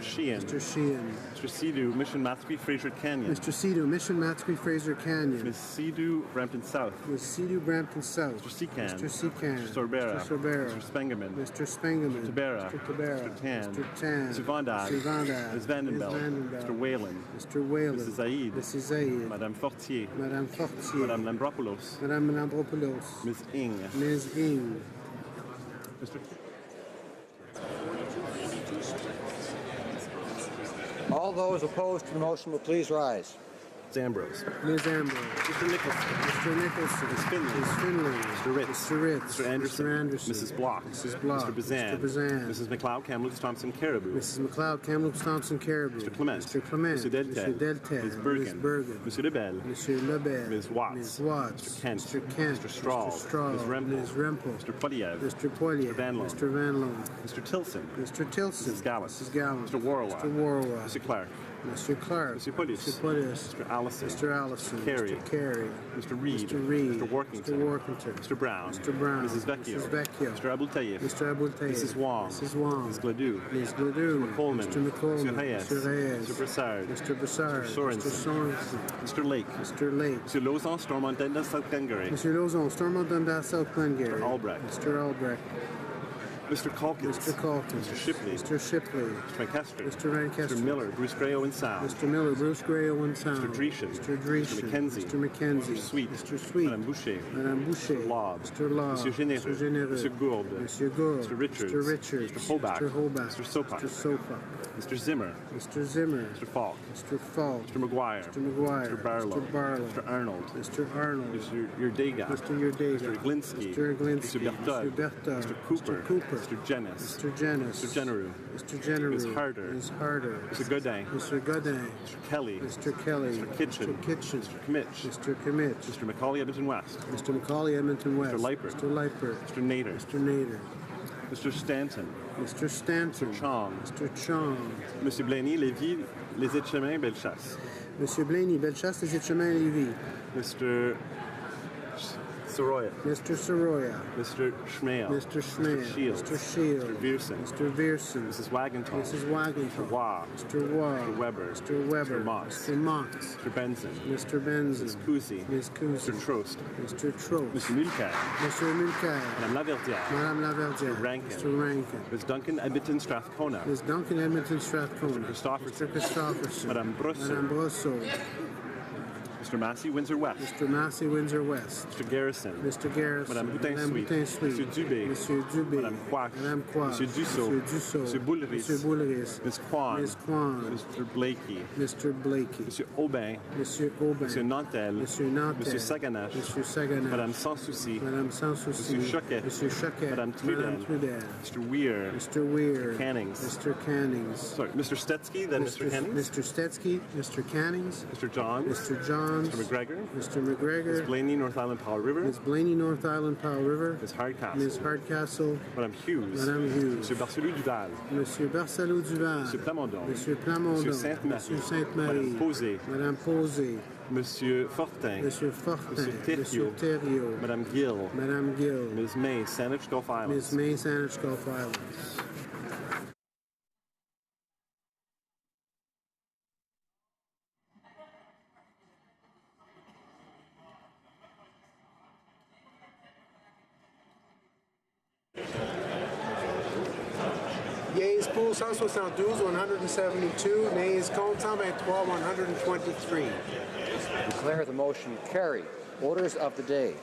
Mr. Sheehan. Mr. Sheehan. Mr. Sidhu, Mission Matsky Fraser Canyon. Mr. Sidhu, Mission Matsqui Fraser Canyon. Ms. Sidhu, Brampton South. Ms. Sidhu, Brampton South. Mr. Secan. Mr. Secan. Mr. Sorbera. Mr. Sorbera. Mr. Spengeman. Mr. Spengeman. Mr. Tabera. Mr. Tabera. Mr. Tan. Mr. Tan. Mr. Vondag. Mr. Vondag. Ms. Vandenbelt. Ms. Vandenbelt. Mr. Whalen. Mr. Whalen. Mrs. Zaid. Mrs. Zaid. Madame Fortier. Madame Fortier. Madame Lambropoulos. Madame Lambropoulos. Ms. Ing. Ms. Ing. Mr. All those opposed to the motion will please rise. Ambrose. Ms. Ambrose. Mr. Nicholson. Mr. Nicholson. Ms. Finley. Ms. Finley. Mr. Ritz. Mr. Ritz. Mr. Anderson. Mr. Anderson. Mrs. Block. Mrs. Block. Mr. Bazan. Mr. Bazan. Mrs. McLeod, Kamloops, Thompson, Caribou. Mrs. McLeod, Kamloops, Thompson, Caribou. Mr. Clement. Mr. Clement. Mr. Deltel. Mr. Deltel. Ms. Bergen. Ms. Bergen. Monsieur Lebel. Monsieur Lebel. Ms. Watts. Ms. Watts. Mr. Kent. Mr. Kent. Mr. Strahl. Mr. Strahl. Ms. Rempel. Ms. Rempel. Mr. Poliev. Mr. Poilier. Mr. Van Loan. Mr. Van Loan. Mr. Tilson. Mr. Tilson. Mrs. Gallus. Mrs. Gallus. Mr. Warwa. Mr. Warwa. Mr. Clark. Mr. Clark. Mr. Pulis. Mr. Pulis. Mr. Allison. Mr. Allison. Carey. Mr. Carey. Mr. Reed. Mr. Reed. Mr. Workington. Mr. Workington. Mr. Brown. Mr. Brown. Mrs. Vecchio. Mrs. Vecchio. Mr. Abultayev. Mr. Abultayev. Mrs. Wong. Mrs. Wong. Ms. Gladue. Ms. Gladue. Mr. McColeman. Mr. McColeman. Mr. Reyes. Mr. Reyes. Mr. Broussard. Mr. Broussard. Mr. Sorensen. Mr. Sorensen. Mr. Lake. Mr. Lake. Mr. Lauzon, Stormont, Dundas, South Glengarry. Mr. Lozon, Stormont, Dundas, South Glengarry. Mr. Albrecht. Mr. Albrecht. Mr. Calkins. Mr. Calkins. Mr. Shipley. Mr. Shipley. Mr. Lancaster. Mr. Lancaster. Mr. Miller. Bruce Gray, Owen Sound. Mr. Miller, Bruce Gray, Owen Sound. Mr. Dreeshen. Mr. Dreeshen. Mr. McKenzie. Mr. McKenzie. Mr. Sweet. Mr. Sweet. Madame Boucher. Madame Boucher. Mr. Lobb. Mr. Lobb. Monsieur Généreux. Mr. Généreux. Monsieur Gourde. Monsieur Gourde. Mr. Richards. Mr. Richards. Mr. Holbach. Mr. Holbach. Mr. Sopak. Mr. Sopak. Mr. Zimmer. Mr. Zimmer. Mr. Falk. Mr. Falk. Mr. McGuire. Mr. McGuire. Mr. Barlow. Mr. Barlow. Mr. Arnold. Mr. Arnold. Mr. Yurdega. Mr. Yurdega. Mr. Glinsky. Mr. Glinsky. Mr. Berthold. Mr. Berthold. Mr. Cooper. Mr. Cooper. Mr. Jennis. Mr. Jennis. Mr. Genereux. Mr. Genereux. Ms. Harder. Ms. Harder. Mr. Godin. Mr. Godin. Mr. Kelly. Mr. Kelly. Mr. Kitchen. Mr. Kitchen. Mr. Kimmich. Mr. Kimmich. Mr. Macaulay, Edmonton West. Mr. Macaulay, Edmonton West. Mr. Leipert. Mr. Leipert. Mr. Nader. Mr. Nader. Mr. Stanton. Mr. Stanton. Mr. Chong. Mr. Chong. Monsieur Blaney, Lévis, Les Etchemins, Bellechasse. Monsieur Blaney, Bellechasse, Les Etchemins, Lévis. Mr. Soroya. Mr. Soroya. Mr. Schmale. Mr. Schmale. Mr. Shields. Mr. Shields. Mr. Viersen. Mr. Viersen. Mrs. Wagenthal. Mrs. Wagenthal. Mr. Waugh. Mr. Waugh. Mr. Weber. Mr. Weber. Mr. Mox. Mr. Mox. Mr. Benson. Mr. Benson. Mrs. Cousy. Ms. Cousy. Mr. Trost. Mr. Trost. Mr. Mulcair. Mr. Mulcair. Madame Laverdière. Madame Laverdière. Mr. Rankin. Mr. Rankin. Ms. Duncan, Edmonton, Strathcona. Ms. Duncan, Edmonton, Strathcona. Mr. Christopherson. Mr. Christopherson. Madame Brosseau. Madame Brosseau. Mr. Massey, Windsor West. Mr. Massey, Windsor West. Mr. Garrison. Mr. Garrison. Madame Boutin-Sweet. Boutin-Sweet. Monsieur Dubé. Monsieur Dubé. Madame Quack. Madame Quack. Monsieur Dussault. Monsieur Dussault. Monsieur Boulris. Monsieur Boulris. Ms. Kwan. Ms. Kwan. Mr. Blakey. Mr. Blakey. Monsieur Aubin. Monsieur Aubin. Monsieur Nantel. Monsieur Nantel. Monsieur Saganache. Monsieur Saganache. Madame Sans Souci. Madame Sans Souci. Monsieur Choquet. Monsieur Choquet. Madame Trudel. Madame Trudel. Mr. Weir. Mr. Weir. Cannings. Mr. Cannings. Sorry, Mr. Stetsky, then Mr. Cannings. Mr. Stetsky. Mr. Cannings. Mr. Johns. Mr. Johns. Mr. McGregor. Mr. McGregor. Ms. Blaney, North Island Powell River. Ms. Blaney, North Island Powell River. Ms. Hardcastle. Ms. Hardcastle. Madame Hughes. Madame Hughes. Monsieur Barcelou Duval. Monsieur Barcelou Duval. Monsieur Plamondon. Monsieur Plamondon. Monsieur Sainte-Marie. Monsieur Sainte-Marie. Madame Posé. Madame Posé. Monsieur Fortin. Monsieur Fortin. Monsieur Thériault. Monsieur Thériault. Madame Gill. Madame Gill. Ms. May, Saanich Gulf Islands. Ms. May, Saanich Gulf Islands. Yeas pour 172, 172. Nays contre 123, 123. Declare the motion carried. Orders of the day.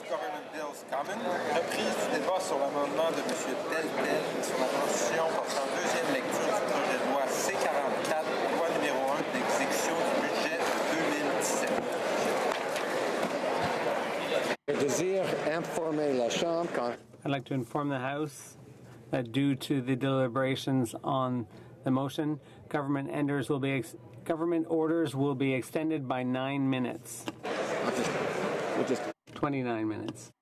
Government bills common. Reprise du débat sur l'amendement de M. Deltel sur la transition portant deuxième lecture du projet de loi C-44, loi numéro 1 d'exécution du budget 2017. Je désire informer la Chambre. I'd like to inform the House that due to the deliberations on the motion, government orders will be extended by 9 minutes. We'll just 29 minutes.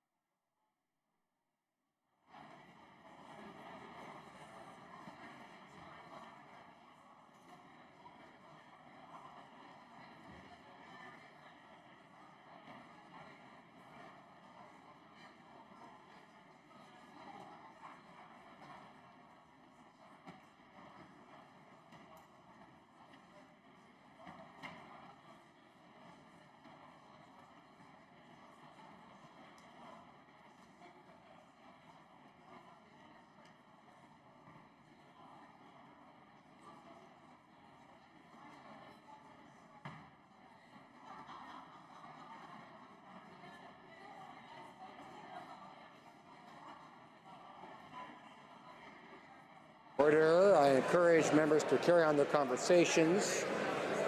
encourage members to carry on their conversations,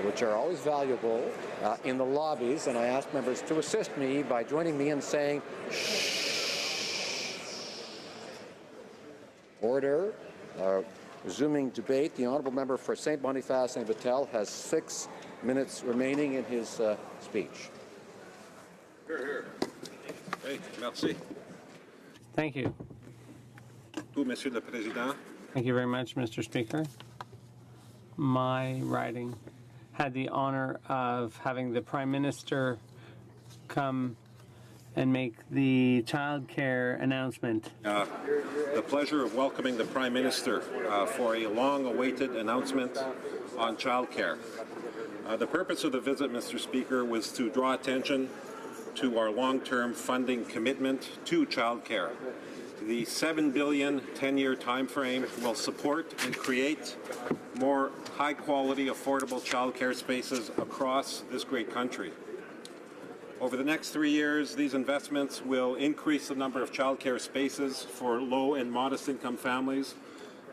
which are always valuable, in the lobbies, and I ask members to assist me by joining me in saying shh. Order. Resuming debate, the honourable member for St. Boniface and Battelle has 6 minutes remaining in his speech. Here. Hey, merci. Thank you. Monsieur le Président. Thank you very much, Mr. Speaker. My riding had the honor of having the Prime Minister come and make the child care announcement. The pleasure of welcoming the Prime Minister for a long-awaited announcement on child care. The purpose of the visit, Mr. Speaker, was to draw attention to our long-term funding commitment to child care. The $7 billion 10-year time frame will support and create more high-quality, affordable child care spaces across this great country. Over the next 3 years, these investments will increase the number of child care spaces for low and modest income families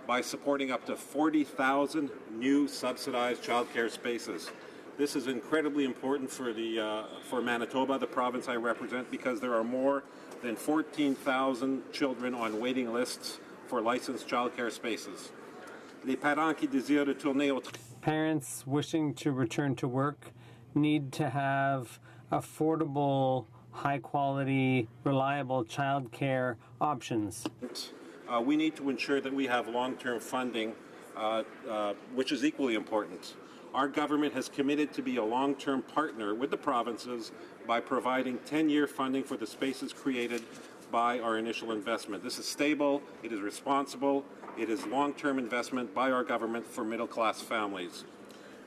by supporting up to 40,000 new subsidized child care spaces. This is incredibly important for Manitoba, the province I represent, because there are more than 14,000 children on waiting lists for licensed child care spaces. Parents wishing to return to work need to have affordable, high-quality, reliable child care options. We need to ensure that we have long-term funding, which is equally important. Our government has committed to be a long-term partner with the provinces by providing 10-year funding for the spaces created by our initial investment. This is stable, it is responsible, it is long-term investment by our government for middle-class families.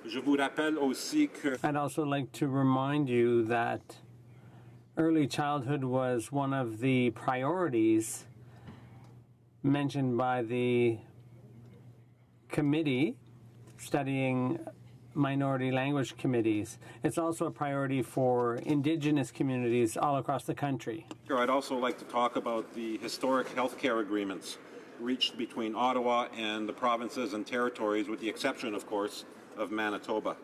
I'd also like to remind you that early childhood was one of the priorities mentioned by the committee studying minority language committees. It's also a priority for Indigenous communities all across the country. I'd also like to talk about the historic healthcare agreements reached between Ottawa and the provinces and territories, with the exception, of course, of Manitoba.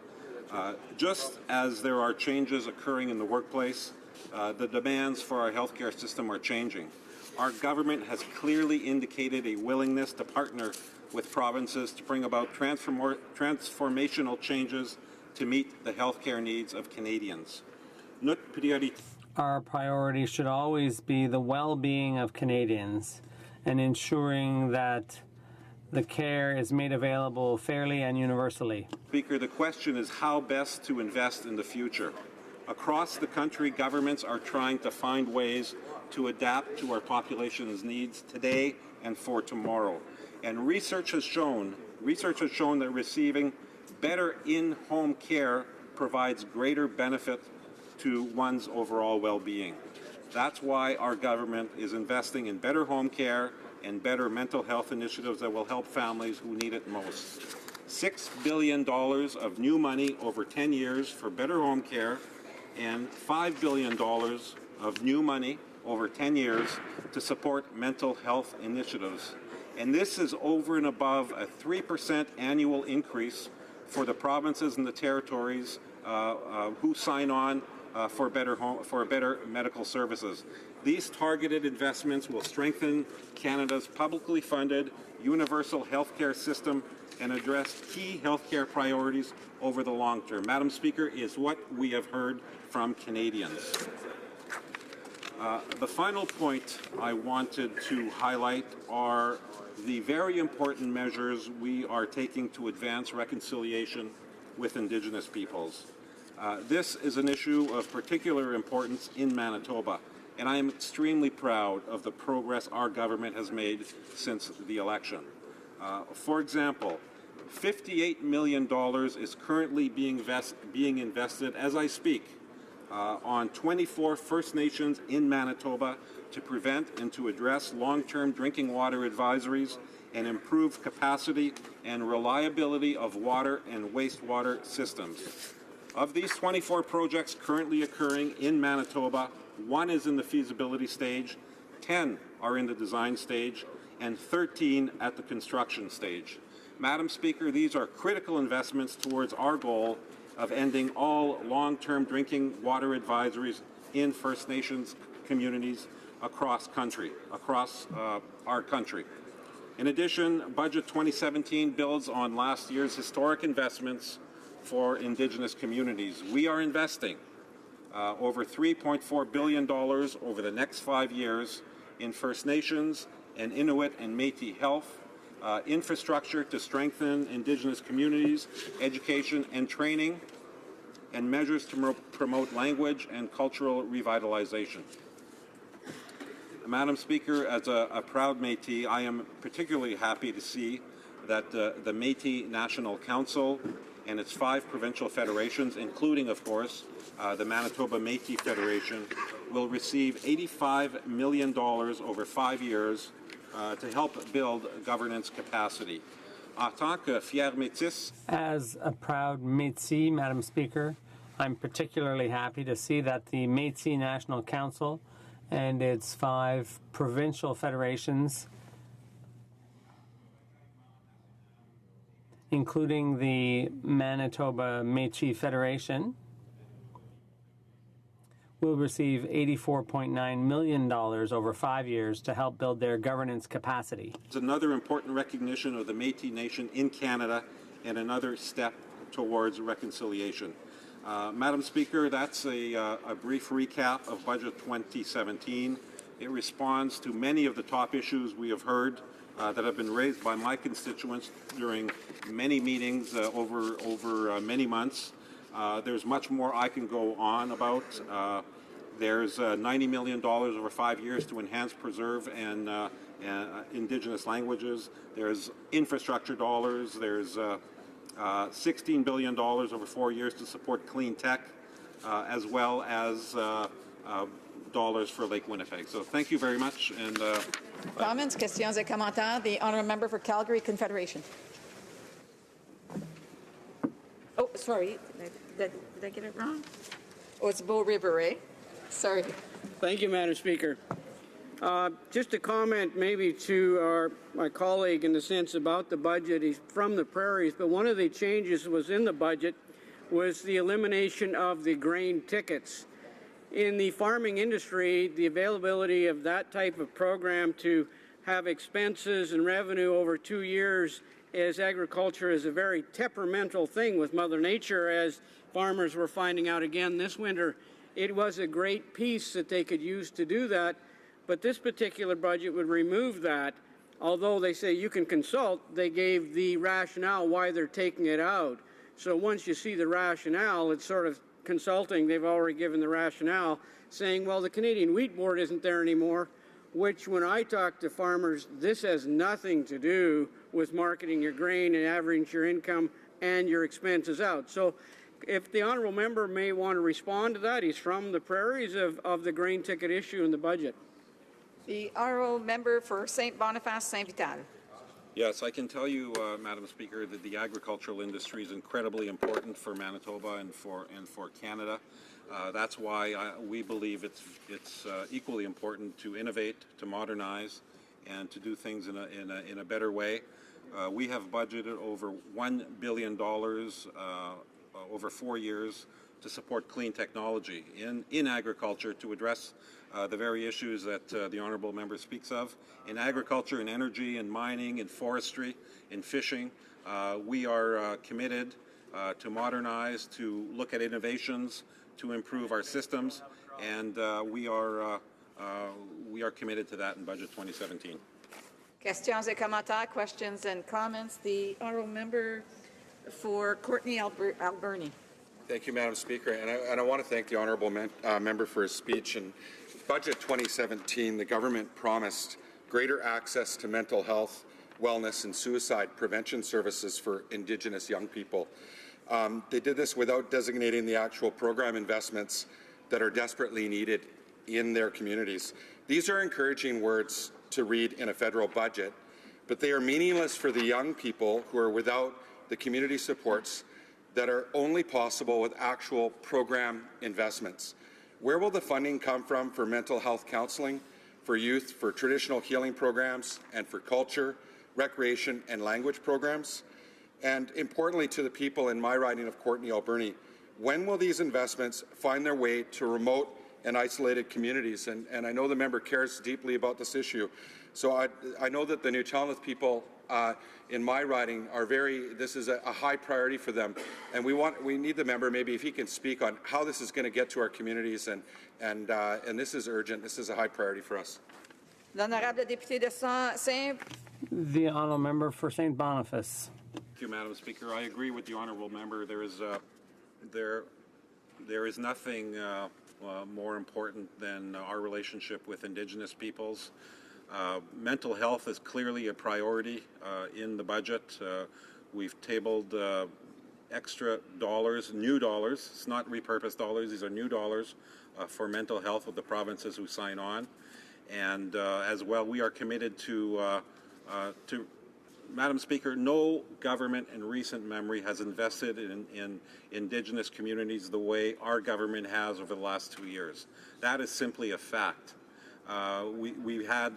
Just as there are changes occurring in the workplace, the demands for our healthcare system are changing. Our government has clearly indicated a willingness to partner with provinces to bring about transformational changes to meet the healthcare needs of Canadians. Our priority should always be the well-being of Canadians and ensuring that the care is made available fairly and universally. Speaker, the question is how best to invest in the future. Across the country, governments are trying to find ways to adapt to our population's needs today and for tomorrow. And research has shown that receiving better in-home care provides greater benefit to one's overall well-being. That's why our government is investing in better home care and better mental health initiatives that will help families who need it most. $6 billion of new money over 10 years for better home care and $5 billion of new money over 10 years to support mental health initiatives. And this is over and above a 3% annual increase for the provinces and the territories who sign on for better medical services. These targeted investments will strengthen Canada's publicly funded universal healthcare system and address key healthcare priorities over the long term. Madam Speaker, is what we have heard from Canadians. The final point I wanted to highlight are the very important measures we are taking to advance reconciliation with Indigenous peoples. This is an issue of particular importance in Manitoba, and I am extremely proud of the progress our government has made since the election. For example, $58 million is currently being invested as I speak on 24 First Nations in Manitoba to prevent and to address long-term drinking water advisories and improve capacity and reliability of water and wastewater systems. Of these 24 projects currently occurring in Manitoba, 1 is in the feasibility stage, 10 are in the design stage, and 13 at the construction stage. Madam Speaker, these are critical investments towards our goal of ending all long-term drinking water advisories in First Nations communities across our country. In addition, Budget 2017 builds on last year's historic investments for Indigenous communities. We are investing over $3.4 billion over the next 5 years in First Nations and Inuit and Métis health, infrastructure to strengthen Indigenous communities, education and training, and measures to promote language and cultural revitalization. Madam Speaker, as a proud Métis, I am particularly happy to see that the Métis National Council and its 5 provincial federations, including, of course, the Manitoba Métis Federation, will receive $85 million over 5 years to help build governance capacity. As a proud Métis, Madam Speaker, I'm particularly happy to see that the Métis National Council and its 5 provincial federations, including the Manitoba Métis Federation, will receive $84.9 million over 5 years to help build their governance capacity. It's another important recognition of the Métis Nation in Canada and another step towards reconciliation. Madam Speaker, that's a brief recap of Budget 2017. It responds to many of the top issues we have heard that have been raised by my constituents during many meetings over many months. There's much more I can go on about. There's $90 million over 5 years to enhance, preserve, and Indigenous languages. There's infrastructure dollars. There's $16 billion over 4 years to support clean tech, as well as dollars for Lake Winnipeg. So thank you very much. And comments, questions et commentaires. The honourable member for Calgary Confederation. Oh, sorry. Did I get it wrong? Oh, it's Bow River, eh? Sorry. Thank you, Madam Speaker. Just a comment maybe to my colleague in the sense about the budget. He's from the prairies, but one of the changes was in the budget was the elimination of the grain tickets. In the farming industry, the availability of that type of program to have expenses and revenue over 2 years as agriculture is a very temperamental thing with Mother Nature, as farmers were finding out again this winter. It was a great piece that they could use to do that. But this particular budget would remove that. Although they say you can consult, they gave the rationale why they're taking it out. So once you see the rationale, it's sort of consulting. They've already given the rationale, saying, well, the Canadian Wheat Board isn't there anymore, which when I talk to farmers, this has nothing to do with marketing your grain and averaging your income and your expenses out. So if the honourable member may want to respond to that, he's from the prairies of the grain ticket issue in the budget. The honourable member for St. Boniface, St. Vital. yes, I can tell you, Madam Speaker, that the agricultural industry is incredibly important for Manitoba and for Canada. That's why we believe it's equally important to innovate, to modernize, and to do things in a better way. We have budgeted over $1 billion over 4 years to support clean technology in agriculture to address the very issues that the honourable member speaks of. In agriculture, in energy, in mining, in forestry, in fishing, we are committed to modernize, to look at innovations, to improve our systems, and we are committed to that in Budget 2017. Questions et commentaires, questions and comments. The honourable member for Courtenay Alberni. Thank you, Madam Speaker, and I want to thank the honourable member for his speech. In Budget 2017, the government promised greater access to mental health, wellness, and suicide prevention services for Indigenous young people. They did this without designating the actual program investments that are desperately needed in their communities. These are encouraging words to read in a federal budget, but they are meaningless for the young people who are without the community supports that are only possible with actual program investments. Where will the funding come from for mental health counseling, for youth, for traditional healing programs, and for culture, recreation, and language programs. And importantly to the people in my riding of Courtenay Alberni, when will these investments find their way to remote and isolated communities? And I know the member cares deeply about this issue. So I know that the Newtownland people in my riding are this is a high priority for them. And we need the member, maybe if he can speak on how this is going to get to our communities. And this is urgent. This is a high priority for us. L'honorable député de Saint. The honourable member for St. Boniface. Thank you, Madam Speaker. I agree with the honourable member. There is nothing more important than our relationship with Indigenous peoples. Mental health is clearly a priority in the budget. We've tabled extra dollars, new dollars. It's not repurposed dollars. These are new dollars for mental health of the provinces who sign on. And as well, we are committed to Madam Speaker, no government in recent memory has invested in Indigenous communities the way our government has over the last 2 years. That is simply a fact. We had,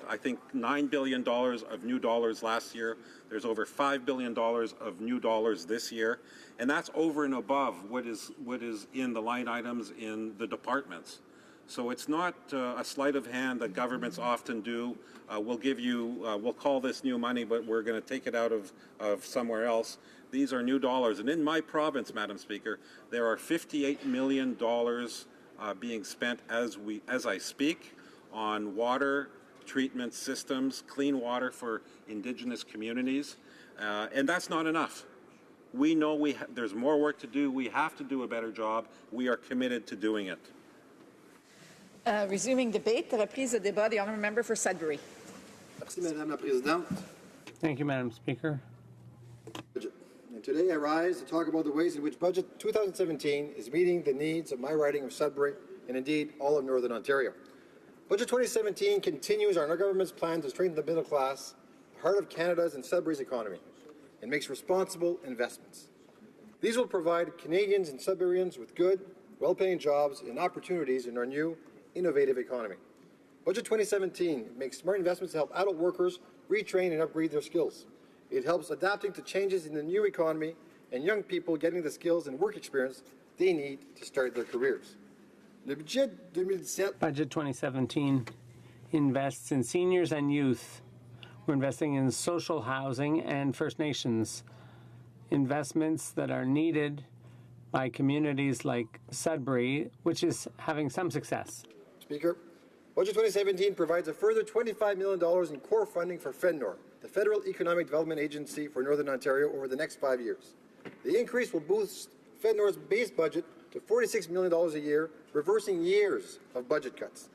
I think, $9 billion of new dollars last year. There's over $5 billion of new dollars this year, and that's over and above what is in the line items in the departments. So it's not a sleight of hand that governments often do. We'll call this new money, but we're going to take it out of somewhere else. These are new dollars. And in my province, Madam Speaker, there are $58 million being spent as I speak on water treatment systems, clean water for Indigenous communities. And that's not enough. We know there's more work to do. We have to do a better job. We are committed to doing it. Resuming debate, reprise de débat, the honourable member for Sudbury. Merci, Madame la Présidente. Thank you, Madam Speaker. And today I rise to talk about the ways in which Budget 2017 is meeting the needs of my riding of Sudbury and indeed all of Northern Ontario. Budget 2017 continues our government's plan to strengthen the middle class, the heart of Canada's and Sudbury's economy, and makes responsible investments. These will provide Canadians and Sudburyans with good, well-paying jobs and opportunities in our new, innovative economy. Budget 2017 makes smart investments to help adult workers retrain and upgrade their skills. It helps adapting to changes in the new economy and young people getting the skills and work experience they need to start their careers. Budget 2017 invests in seniors and youth. We're investing in social housing and First Nations, investments that are needed by communities like Sudbury, which is having some success. Speaker, Budget 2017 provides a further $25 million in core funding for FedNor, the Federal Economic Development Agency for Northern Ontario, over the next 5 years. The increase will boost FedNor's base budget to $46 million a year, reversing years of budget cuts.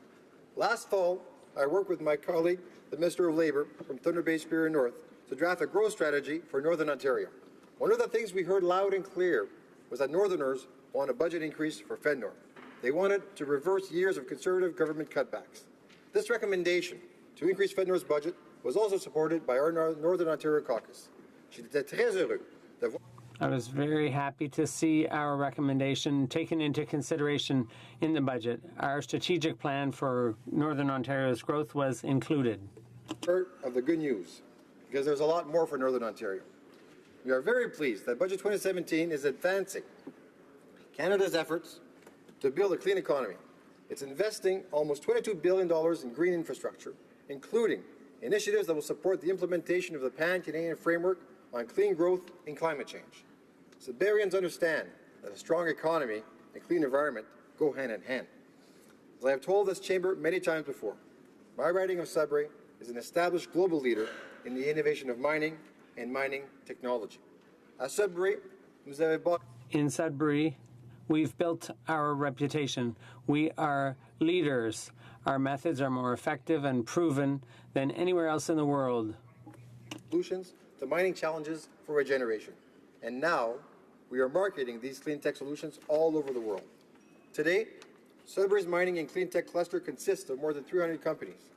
Last fall, I worked with my colleague, the Minister of Labour from Thunder Bay Superior North, to draft a growth strategy for Northern Ontario. One of the things we heard loud and clear was that Northerners want a budget increase for FedNor. They wanted to reverse years of Conservative government cutbacks. This recommendation to increase FedNor's budget was also supported by our Northern Ontario caucus. I was very happy to see our recommendation taken into consideration in the budget. Our strategic plan for Northern Ontario's growth was included. Part of the good news, because there's a lot more for Northern Ontario. We are very pleased that Budget 2017 is advancing Canada's efforts to build a clean economy. It's investing almost $22 billion in green infrastructure, including initiatives that will support the implementation of the Pan-Canadian Framework on Clean Growth and Climate Change. Sudburyans understand that a strong economy and clean environment go hand in hand. As I have told this chamber many times before, my riding of Sudbury is an established global leader in the innovation of mining and mining technology. At Sudbury, in Sudbury, we've built our reputation. We are leaders. Our methods are more effective and proven than anywhere else in the world. Solutions to mining challenges for a generation. And now, we are marketing these clean tech solutions all over the world. Today, Sudbury's mining and clean tech cluster consists of more than 300 companies.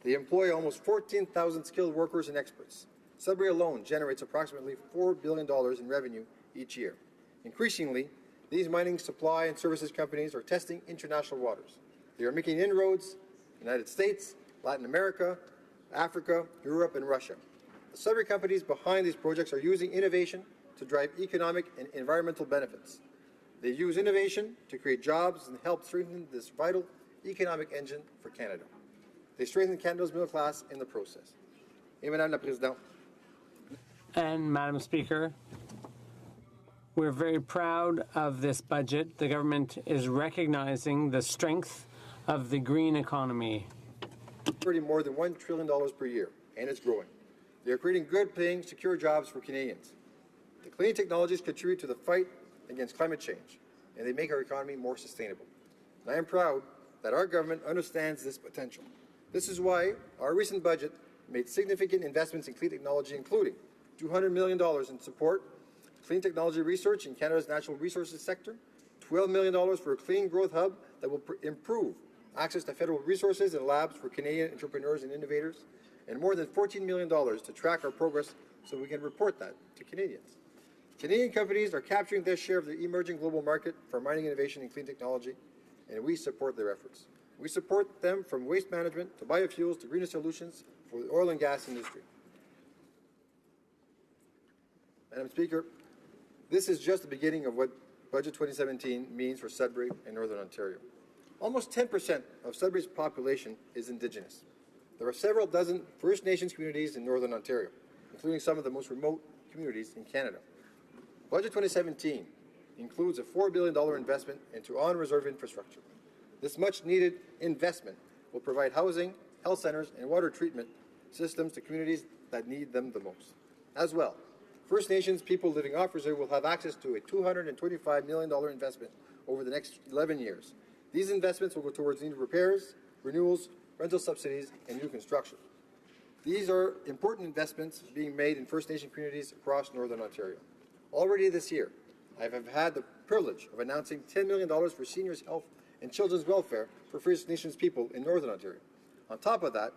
They employ almost 14,000 skilled workers and experts. Sudbury alone generates approximately $4 billion in revenue each year. Increasingly, these mining supply and services companies are testing international waters. They are making inroads in the United States, Latin America, Africa, Europe, and Russia. The Sudbury companies behind these projects are using innovation to drive economic and environmental benefits. They use innovation to create jobs and help strengthen this vital economic engine for Canada. They strengthen Canada's middle class in the process. Et Madame la Présidente. And Madam Speaker, we're very proud of this budget. The government is recognizing the strength of the green economy. Already more than $1 trillion per year, and it's growing. They are creating good paying, secure jobs for Canadians. The clean technologies contribute to the fight against climate change, and they make our economy more sustainable. And I am proud that our government understands this potential. This is why our recent budget made significant investments in clean technology, including $200 million in support clean technology research in Canada's natural resources sector, $12 million for a clean growth hub that will improve access to federal resources and labs for Canadian entrepreneurs and innovators, and more than $14 million to track our progress so we can report that to Canadians. Canadian companies are capturing their share of the emerging global market for mining innovation and clean technology, and we support their efforts. We support them from waste management to biofuels to greener solutions for the oil and gas industry. Madam Speaker, this is just the beginning of what Budget 2017 means for Sudbury and Northern Ontario. Almost 10% of Sudbury's population is Indigenous. There are several dozen First Nations communities in Northern Ontario, including some of the most remote communities in Canada. Budget 2017 includes a $4 billion investment into on-reserve infrastructure. This much-needed investment will provide housing, health centers, and water treatment systems to communities that need them the most. As well, First Nations people living off reserve will have access to a $225 million investment over the next 11 years. These investments will go towards needed repairs, renewals, rental subsidies, and new construction. These are important investments being made in First Nation communities across Northern Ontario. Already this year, I have had the privilege of announcing $10 million for seniors' health and children's welfare for First Nations people in Northern Ontario. On top of that,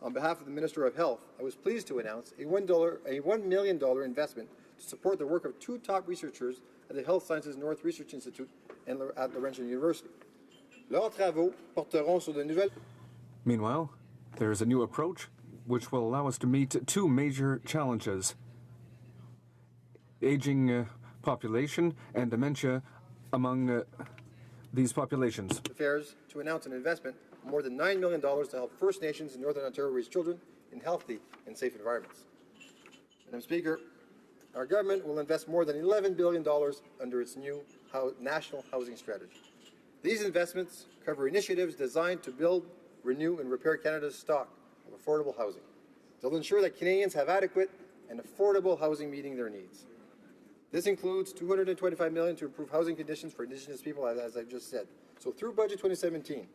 on behalf of the Minister of Health, I was pleased to announce a $1 million investment to support the work of two top researchers at the Health Sciences North Research Institute and at Laurentian University. Leurs travaux porteront sur de nouvelles. Meanwhile, there is a new approach which will allow us to meet two major challenges: aging population and dementia among these populations. Affairs to announce an investment of more than $9 million to help First Nations in Northern Ontario raise children in healthy and safe environments. Madam Speaker, our government will invest more than $11 billion under its new national housing strategy. These investments cover initiatives designed to build, renew, and repair Canada's stock of affordable housing. They'll ensure that Canadians have adequate and affordable housing meeting their needs. This includes $225 million to improve housing conditions for Indigenous people, as I've just said. So through Budget 2017,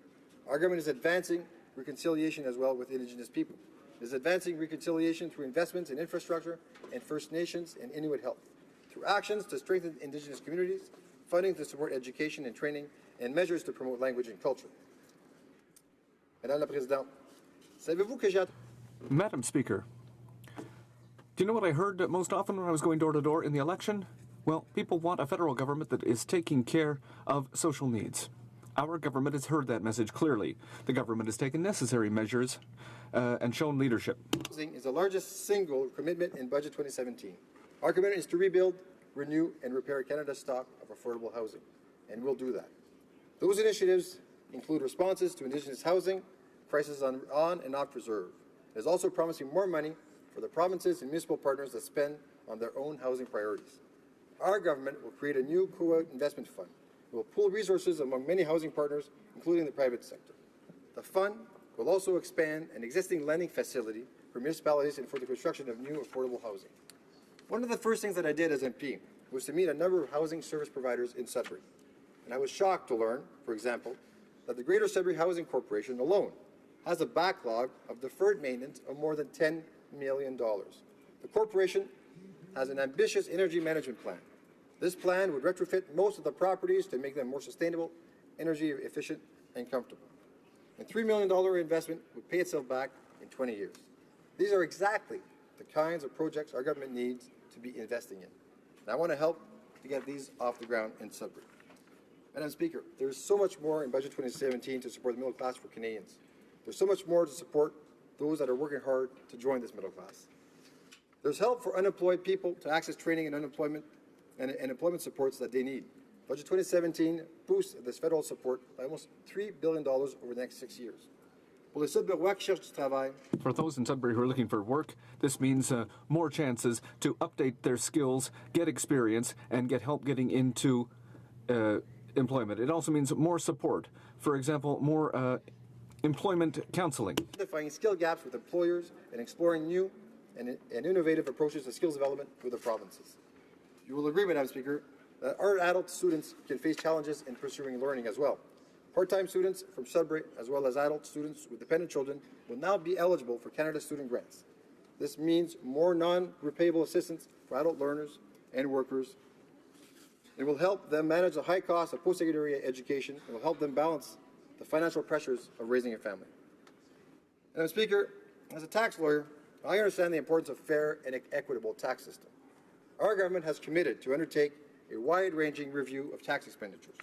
our government is advancing reconciliation as well with Indigenous people. It is advancing reconciliation through investments in infrastructure and First Nations and Inuit health, through actions to strengthen Indigenous communities, funding to support education and training, and measures to promote language and culture. Madame la Présidente, savez-vous que j'ai... Madam Speaker, do you know what I heard most often when I was going door to door in the election? Well, people want a federal government that is taking care of social needs. Our government has heard that message clearly. The government has taken necessary measures and shown leadership. Housing is the largest single commitment in Budget 2017. Our commitment is to rebuild, renew, and repair Canada's stock of affordable housing, and we'll do that. Those initiatives include responses to Indigenous housing, crisis on and off reserve. It is also promising more money for the provinces and municipal partners that spend on their own housing priorities. Our government will create a new co-out investment fund. It will pool resources among many housing partners, including the private sector. The fund will also expand an existing lending facility for municipalities and for the construction of new affordable housing. One of the first things that I did as MP was to meet a number of housing service providers in Sudbury. And I was shocked to learn, for example, that the Greater Sudbury Housing Corporation alone has a backlog of deferred maintenance of more than $10 million. The corporation has an ambitious energy management plan. This plan would retrofit most of the properties to make them more sustainable, energy efficient, and comfortable. A $3 million investment would pay itself back in 20 years. These are exactly the kinds of projects our government needs to be investing in. And I want to help to get these off the ground in Sudbury. Madam Speaker, there is so much more in Budget 2017 to support the middle class for Canadians. There's so much more to support those that are working hard to join this middle class. There's help for unemployed people to access training and unemployment and employment supports that they need. Budget 2017 boosts this federal support by almost $3 billion over the next 6 years. Pour les Sudburois qui cherchent du travail, For those in Sudbury who are looking for work, this means more chances to update their skills, get experience, and get help getting into employment. It also means more support. For example, more employment counseling. identifying skill gaps with employers and exploring new and innovative approaches to skills development with the provinces. You will agree, Madam Speaker, that our adult students can face challenges in pursuing learning as well. Part-time students from Sudbury, as well as adult students with dependent children, will now be eligible for Canada Student Grants. This means more non-repayable assistance for adult learners and workers. It will help them manage the high cost of post-secondary education and will help them balance the financial pressures of raising a family. Madam Speaker, as a tax lawyer, I understand the importance of fair and equitable tax system. Our government has committed to undertake a wide-ranging review of tax expenditures.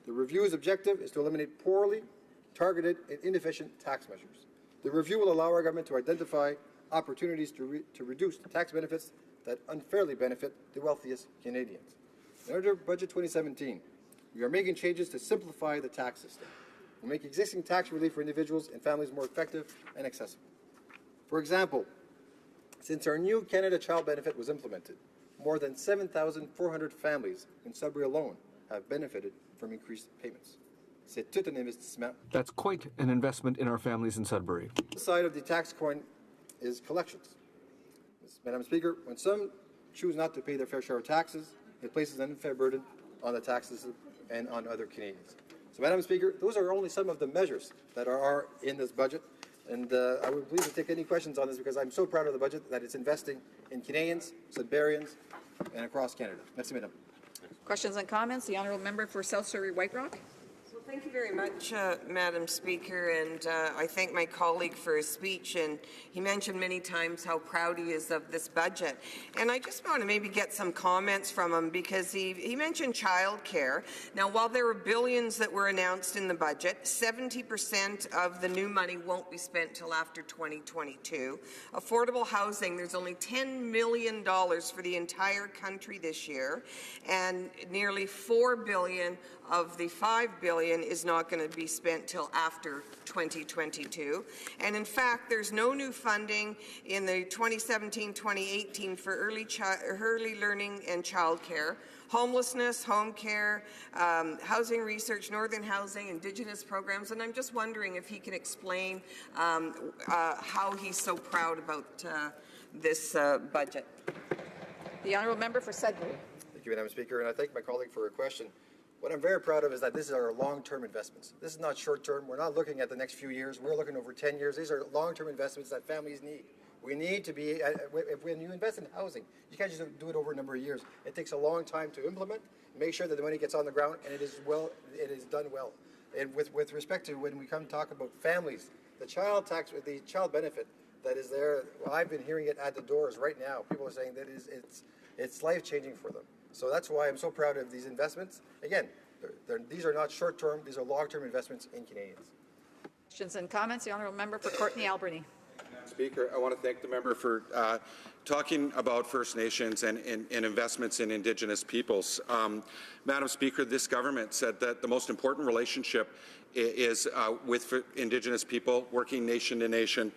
The review's objective is to eliminate poorly targeted and inefficient tax measures. The review will allow our government to identify opportunities to reduce tax benefits that unfairly benefit the wealthiest Canadians. Under Budget 2017, we are making changes to simplify the tax system. We make existing tax relief for individuals and families more effective and accessible. For example, since our new Canada Child Benefit was implemented, more than 7,400 families in Sudbury alone have benefited from increased payments. C'est tout un investissement. That's quite an investment in our families in Sudbury. The side of the tax coin is collections. Madam Speaker, when some choose not to pay their fair share of taxes, it places an unfair burden on the taxes and on other Canadians. So, Madam Speaker, those are only some of the measures that are in this budget. And I would be pleased to take any questions on this because I'm so proud of the budget that it's investing in Canadians, Sudburyans, and across Canada. Merci, Madam. Questions and comments? The Honourable Member for South Surrey White Rock. Well, thank you very much, Madam Speaker, and I thank my colleague for his speech. And he mentioned many times how proud he is of this budget. And I just want to maybe get some comments from him because he mentioned childcare. Now, while there were billions that were announced in the budget, 70% of the new money won't be spent till after 2022. Affordable housing, there's only $10 million for the entire country this year, and nearly $4 billion of the $5 billion is not going to be spent till after 2022. And in fact, there's no new funding in the 2017-2018 for early learning and childcare, homelessness, home care, housing research, Northern Housing, Indigenous programs. And I'm just wondering if he can explain how he's so proud about this budget. The Honourable Member for Sudbury. Thank you, Madam Speaker, and I thank my colleague for her question. What I'm very proud of is that this is our long-term investments. This is not short-term. We're not looking at the next few years. We're looking over 10 years. These are long-term investments that families need. We need to be, when you invest in housing, you can't just do it over a number of years. It takes a long time to implement, make sure that the money gets on the ground, and it is done well. And with respect to when we come talk about families, the child tax, the child benefit that is there, well, I've been hearing it at the doors right now. People are saying that it's life-changing for them. So that's why I'm so proud of these investments. Again, these are not short-term, these are long-term investments in Canadians. Questions and comments? The Honourable Member for Courtenay Alberni. Speaker, I want to thank the member for talking about First Nations and investments in Indigenous peoples. Madam Speaker, this government said that the most important relationship is with Indigenous people, working nation to nation,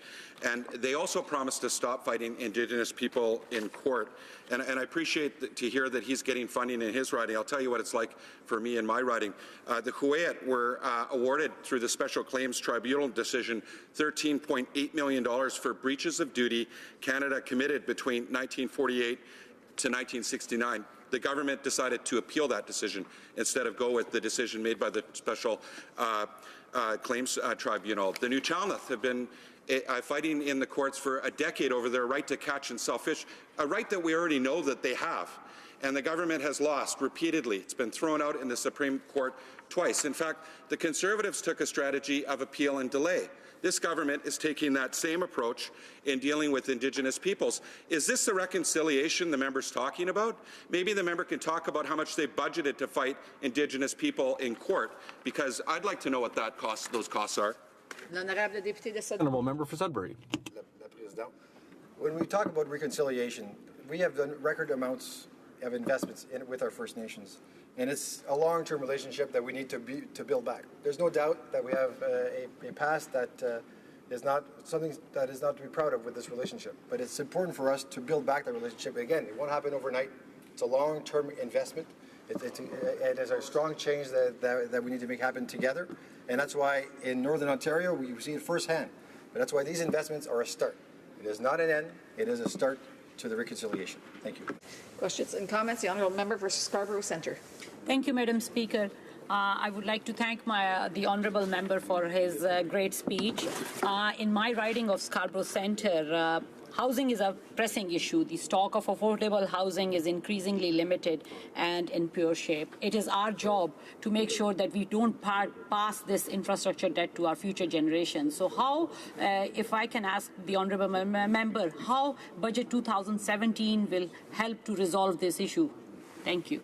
and they also promised to stop fighting Indigenous people in court. And I appreciate to hear that he's getting funding in his riding. I'll tell you what it's like for me in my riding. The Huu-ay-aht were awarded through the Special Claims Tribunal decision $13.8 million for breaches of duty Canada committed between 1948 to 1969. The government decided to appeal that decision instead of go with the decision made by the Special Claims Tribunal. The Nuu-chah-nulth have been fighting in the courts for a decade over their right to catch and sell fish, a right that we already know that they have. And the government has lost repeatedly. It's been thrown out in the Supreme Court twice. In fact, the Conservatives took a strategy of appeal and delay. This government is taking that same approach in dealing with Indigenous peoples. Is this the reconciliation the member's talking about? Maybe the member can talk about how much they budgeted to fight Indigenous people in court, because I'd like to know what those costs are. L'honorable député de Sudbury. Honourable Member for Sudbury. When we talk about reconciliation, we have done record amounts of investments with our First Nations, and it's a long-term relationship that we need to build back. There's no doubt that we have a past that is not something that is not to be proud of with this relationship, but it's important for us to build back that relationship. Again, it won't happen overnight. It's a long-term investment. It is a strong change that we need to make happen together, and that's why in Northern Ontario we see it firsthand. But that's why these investments are a start. It is not an end. It is a start to the reconciliation. Thank you. Questions and comments? The Honourable Member for Scarborough Centre. Thank you, Madam Speaker. I would like to thank the Honourable Member for his great speech. In my riding of Scarborough Centre, housing is a pressing issue. The stock of affordable housing is increasingly limited and in poor shape. It is our job to make sure that we don't pass this infrastructure debt to our future generations. So how, if I can ask the Honourable Member, how Budget 2017 will help to resolve this issue? Thank you.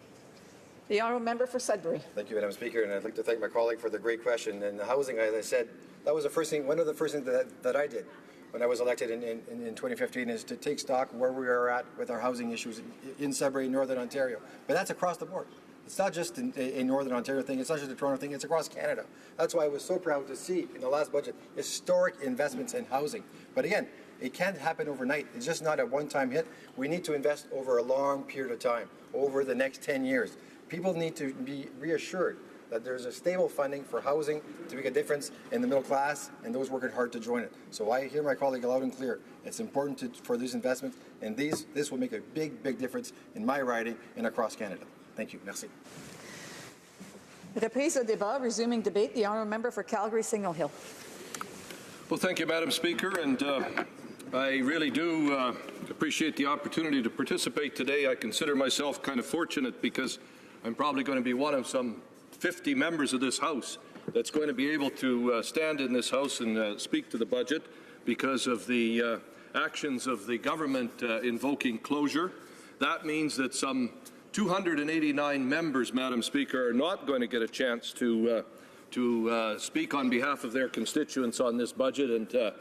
The Honourable Member for Sudbury. Thank you, Madam Speaker, and I'd like to thank my colleague for the great question. And the housing, as I said, that was the first thing, one of the first things that I did when I was elected in 2015 is to take stock where we are at with our housing issues in Sudbury, Northern Ontario. But that's across the board. It's not just a Northern Ontario thing, it's not just a Toronto thing, it's across Canada. That's why I was so proud to see in the last budget historic investments in housing. But again, it can't happen overnight. It's just not a one-time hit. We need to invest over a long period of time, over the next 10 years. People need to be reassured that there's a stable funding for housing to make a difference in the middle class and those working hard to join it. So I hear my colleague loud and clear. It's important for these investments, and this will make a big, big difference in my riding and across Canada. Thank you. Merci. Reprise au débat, resuming debate. The Honourable Member for Calgary Signal Hill. Well, thank you, Madam Speaker, and I really do appreciate the opportunity to participate today. I consider myself kind of fortunate because I'm probably going to be one of some 50 members of this House that's going to be able to stand in this House and speak to the budget because of the actions of the government invoking closure. That means that some 289 members, Madam Speaker, are not going to get a chance to speak on behalf of their constituents on this budget, and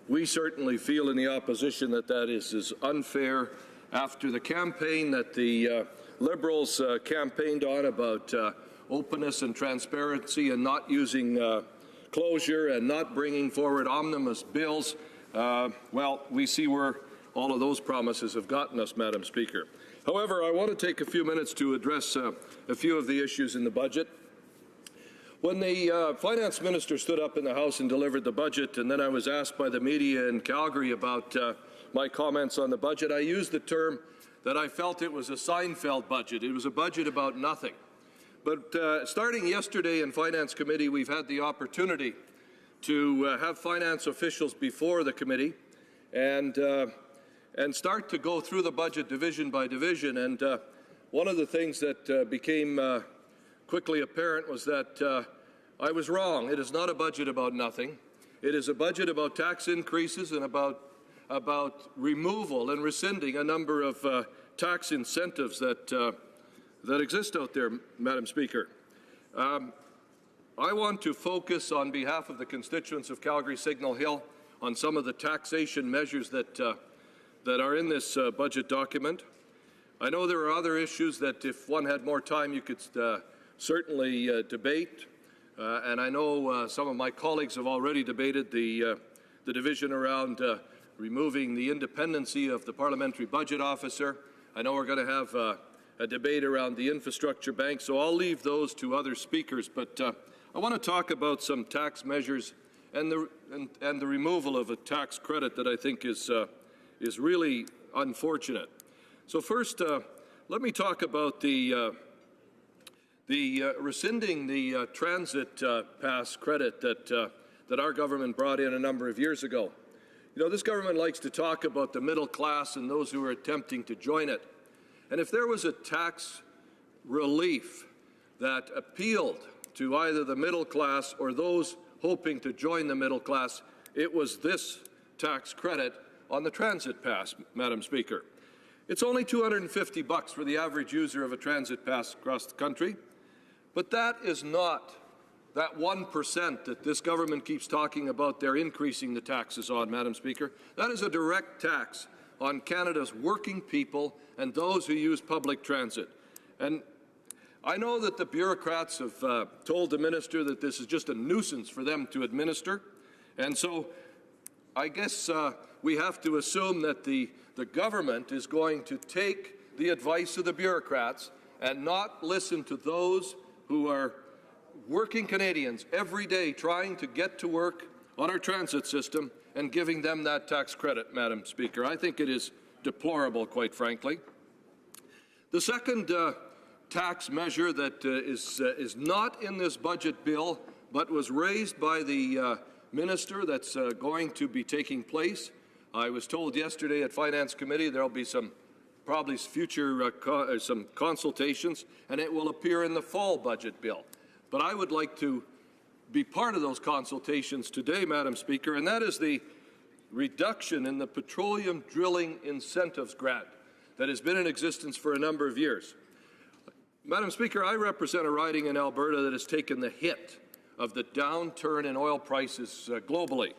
we certainly feel in the opposition that that is unfair. After the campaign that the Liberals campaigned on about openness and transparency and not using closure and not bringing forward omnibus bills, well, we see where all of those promises have gotten us, Madam Speaker. However, I want to take a few minutes to address a few of the issues in the budget. When the finance minister stood up in the House and delivered the budget, and then I was asked by the media in Calgary about my comments on the budget, I used the term that I felt it was a Seinfeld budget. It was a budget about nothing. But starting yesterday in Finance Committee, we've had the opportunity to have finance officials before the committee and start to go through the budget division by division. And one of the things that became quickly apparent was that I was wrong. It is not a budget about nothing. It is a budget about tax increases and about removal and rescinding a number of tax incentives that exist out there, Madam Speaker. I want to focus on behalf of the constituents of Calgary Signal Hill on some of the taxation measures that are in this budget document. I know there are other issues that if one had more time you could certainly debate, and I know some of my colleagues have already debated the division around removing the independency of the Parliamentary Budget Officer. I know we're going to have a debate around the infrastructure bank, so I'll leave those to other speakers. But I want to talk about some tax measures and the removal of a tax credit that I think is really unfortunate. So first, let me talk about the rescinding the transit pass credit that our government brought in a number of years ago. You know, this government likes to talk about the middle class and those who are attempting to join it. And if there was a tax relief that appealed to either the middle class or those hoping to join the middle class, it was this tax credit on the transit pass, Madam Speaker. It's only $250 for the average user of a transit pass across the country, but that is not that 1% that this government keeps talking about they're increasing the taxes on, Madam Speaker, that is a direct tax on Canada's working people and those who use public transit. And I know that the bureaucrats have told the minister that this is just a nuisance for them to administer, and so I guess we have to assume that the government is going to take the advice of the bureaucrats and not listen to those who are working Canadians every day trying to get to work on our transit system and giving them that tax credit, Madam Speaker. I think it is deplorable, quite frankly. The second tax measure that is not in this budget bill but was raised by the minister that's going to be taking place. I was told yesterday at Finance Committee there will be some probably future some consultations, and it will appear in the fall budget bill. But I would like to be part of those consultations today, Madam Speaker, and that is the reduction in the petroleum drilling incentives grant that has been in existence for a number of years. Madam Speaker, I represent a riding in Alberta that has taken the hit of the downturn in oil prices globally.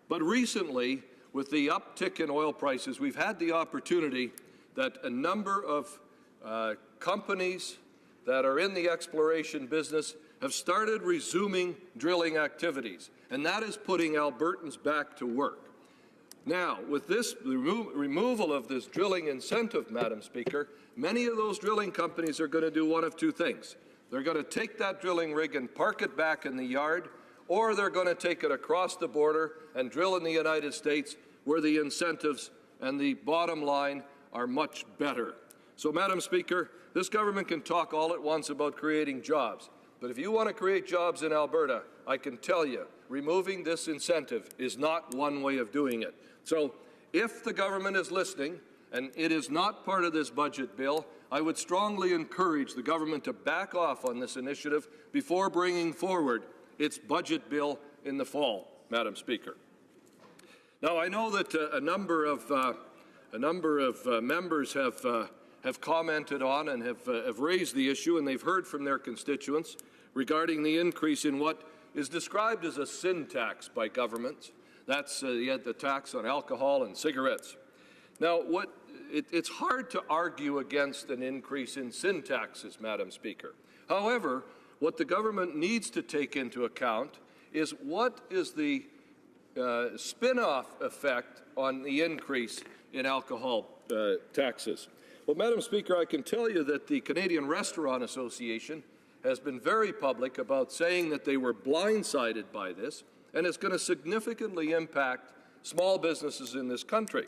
But recently, with the uptick in oil prices, we've had the opportunity that a number of companies that are in the exploration business have started resuming drilling activities, and that is putting Albertans back to work. Now, with this removal of this drilling incentive, Madam Speaker, many of those drilling companies are going to do one of two things. They're going to take that drilling rig and park it back in the yard, or they're going to take it across the border and drill in the United States, where the incentives and the bottom line are much better. So, Madam Speaker, this government can talk all at once about creating jobs, but if you want to create jobs in Alberta, I can tell you, removing this incentive is not one way of doing it. So, if the government is listening, and it is not part of this budget bill, I would strongly encourage the government to back off on this initiative before bringing forward its budget bill in the fall, Madam Speaker. Now, I know that a number of members have commented on and have raised the issue, and they've heard from their constituents regarding the increase in what is described as a sin tax by governments. That's the tax on alcohol and cigarettes. Now, it's hard to argue against an increase in sin taxes, Madam Speaker. However, what the government needs to take into account is what is the spin-off effect on the increase in alcohol taxes. Well, Madam Speaker, I can tell you that the Canadian Restaurant Association has been very public about saying that they were blindsided by this, and it's going to significantly impact small businesses in this country.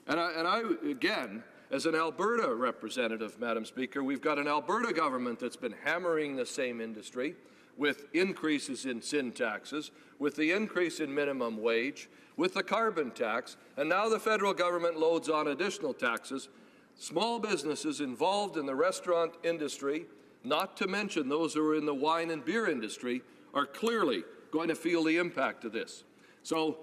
And I, again, as an Alberta representative, Madam Speaker, we've got an Alberta government that's been hammering the same industry with increases in sin taxes, with the increase in minimum wage, with the carbon tax, and now the federal government loads on additional taxes. Small businesses involved in the restaurant industry, not to mention those who are in the wine and beer industry, are clearly going to feel the impact of this. So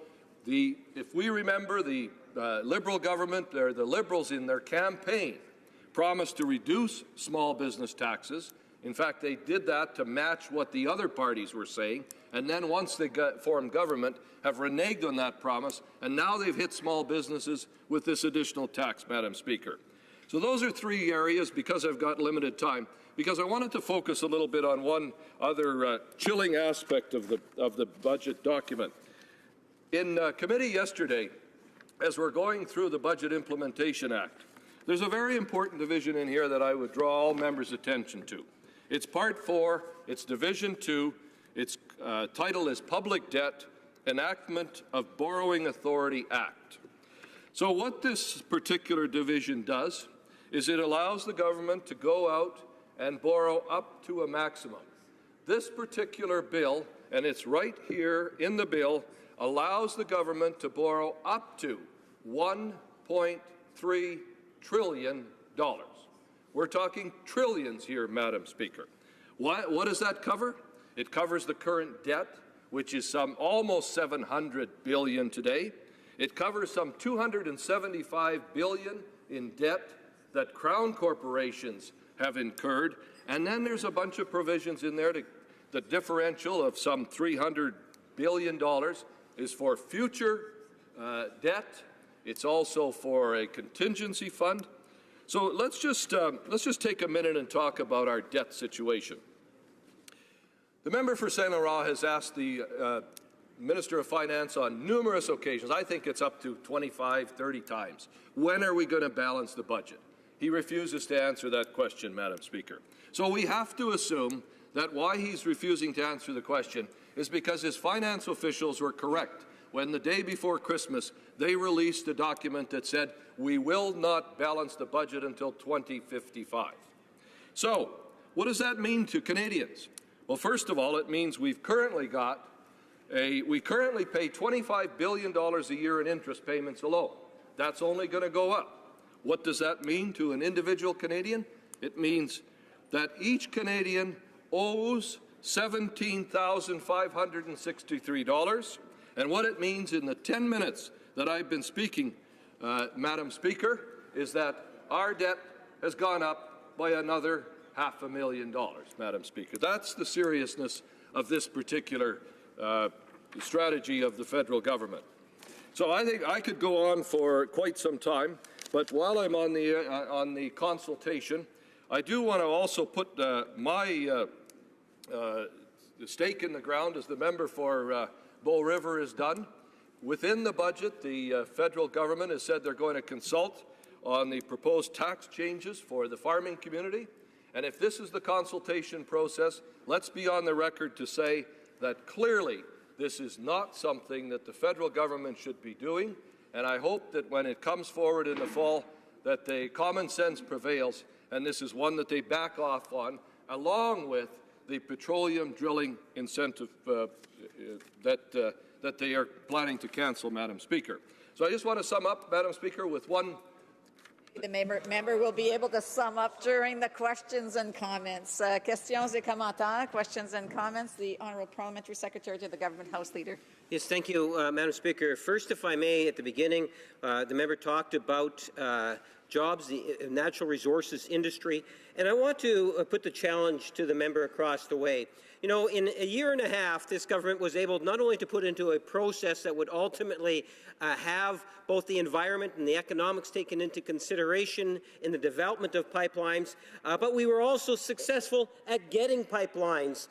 if we remember the Liberal government, or the Liberals in their campaign, promised to reduce small business taxes. In fact, they did that to match what the other parties were saying, and then once they formed government, have reneged on that promise, and now they've hit small businesses with this additional tax, Madam Speaker. So those are three areas, because I've got limited time, because I wanted to focus a little bit on one other chilling aspect of the budget document. In committee yesterday, as we're going through the Budget Implementation Act, there's a very important division in here that I would draw all members' attention to. It's Part 4, it's Division 2, its title is Public Debt, Enactment of Borrowing Authority Act. So what this particular division does is it allows the government to go out and borrow up to a maximum. This particular bill, and it's right here in the bill, allows the government to borrow up to $1.3 trillion. We're talking trillions here, Madam Speaker. What does that cover? It covers the current debt, which is almost $700 billion today. It covers some $275 billion in debt that Crown corporations have incurred. And then there's a bunch of provisions in there The differential of some $300 billion is for future debt. It's also for a contingency fund. So let's just take a minute and talk about our debt situation. The member for St. Laurent has asked the Minister of Finance on numerous occasions, I think it's up to 25, 30 times, when are we going to balance the budget? He refuses to answer that question, Madam Speaker. So we have to assume that why he's refusing to answer the question is because his finance officials were correct when the day before Christmas they released a document that said we will not balance the budget until 2055. So what does that mean to Canadians? Well, first of all, it means we currently pay $25 billion a year in interest payments alone. That's only going to go up. What does that mean to an individual Canadian? It means that each Canadian owes $17,563. And what it means in the 10 minutes that I've been speaking, Madam Speaker, is that our debt has gone up by another $500,000, Madam Speaker. That's the seriousness of this particular strategy of the federal government. So I think I could go on for quite some time, but while I'm on the consultation, I do want to also put my stake in the ground, as the member for Bow River has done. Within the budget, the federal government has said they're going to consult on the proposed tax changes for the farming community. And if this is the consultation process, let's be on the record to say that clearly this is not something that the federal government should be doing. And I hope that when it comes forward in the fall, that the common sense prevails, and this is one that they back off on, along with the petroleum drilling incentive that they are planning to cancel, Madam Speaker. So I just want to sum up, Madam Speaker, with one. The member will be able to sum up during the questions and comments. Questions et commentaires, questions and comments. The Honourable Parliamentary Secretary to the Government House Leader. Yes, thank you, Madam Speaker. First, if I may, at the beginning, the member talked about jobs, the natural resources industry, and I want to put the challenge to the member across the way. You know, in a year and a half, this government was able not only to put into a process that would ultimately have both the environment and the economics taken into consideration in the development of pipelines, but we were also successful at getting pipelines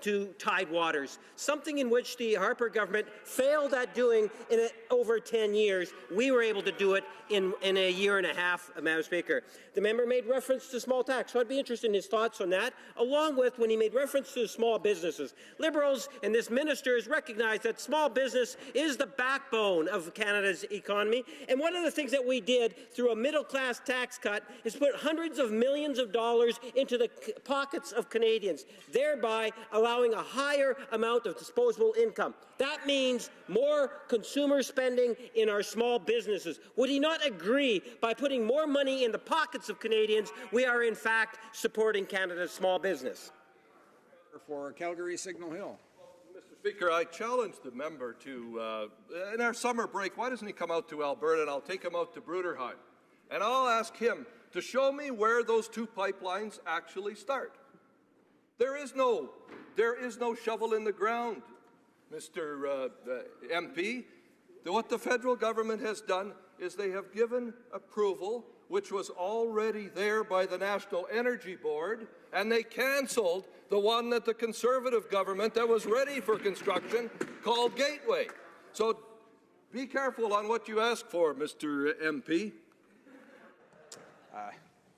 to Tidewaters, something in which the Harper government failed at doing in over 10 years. We were able to do it in a year and a half, Madam Speaker. The member made reference to small tax, so I'd be interested in his thoughts on that, along with when he made reference to small businesses. Liberals and this minister has recognized that small business is the backbone of Canada's economy, and one of the things that we did through a middle-class tax cut is put hundreds of millions of dollars into the pockets of Canadians, thereby allowing a higher amount of disposable income. That means more consumer spending in our small businesses. Would he not agree, by putting more money in the pockets of Canadians, we are in fact supporting Canada's small business? For Calgary Signal Hill. Mr. Speaker, I challenge the member to, in our summer break, why doesn't he come out to Alberta, and I'll take him out to Bruderheim, and I'll ask him to show me where those two pipelines actually start. There is no shovel in the ground, Mr. MP. What the federal government has done is they have given approval, which was already there by the National Energy Board, and they cancelled the one that the Conservative government that was ready for construction called Gateway. So be careful on what you ask for, Mr. MP.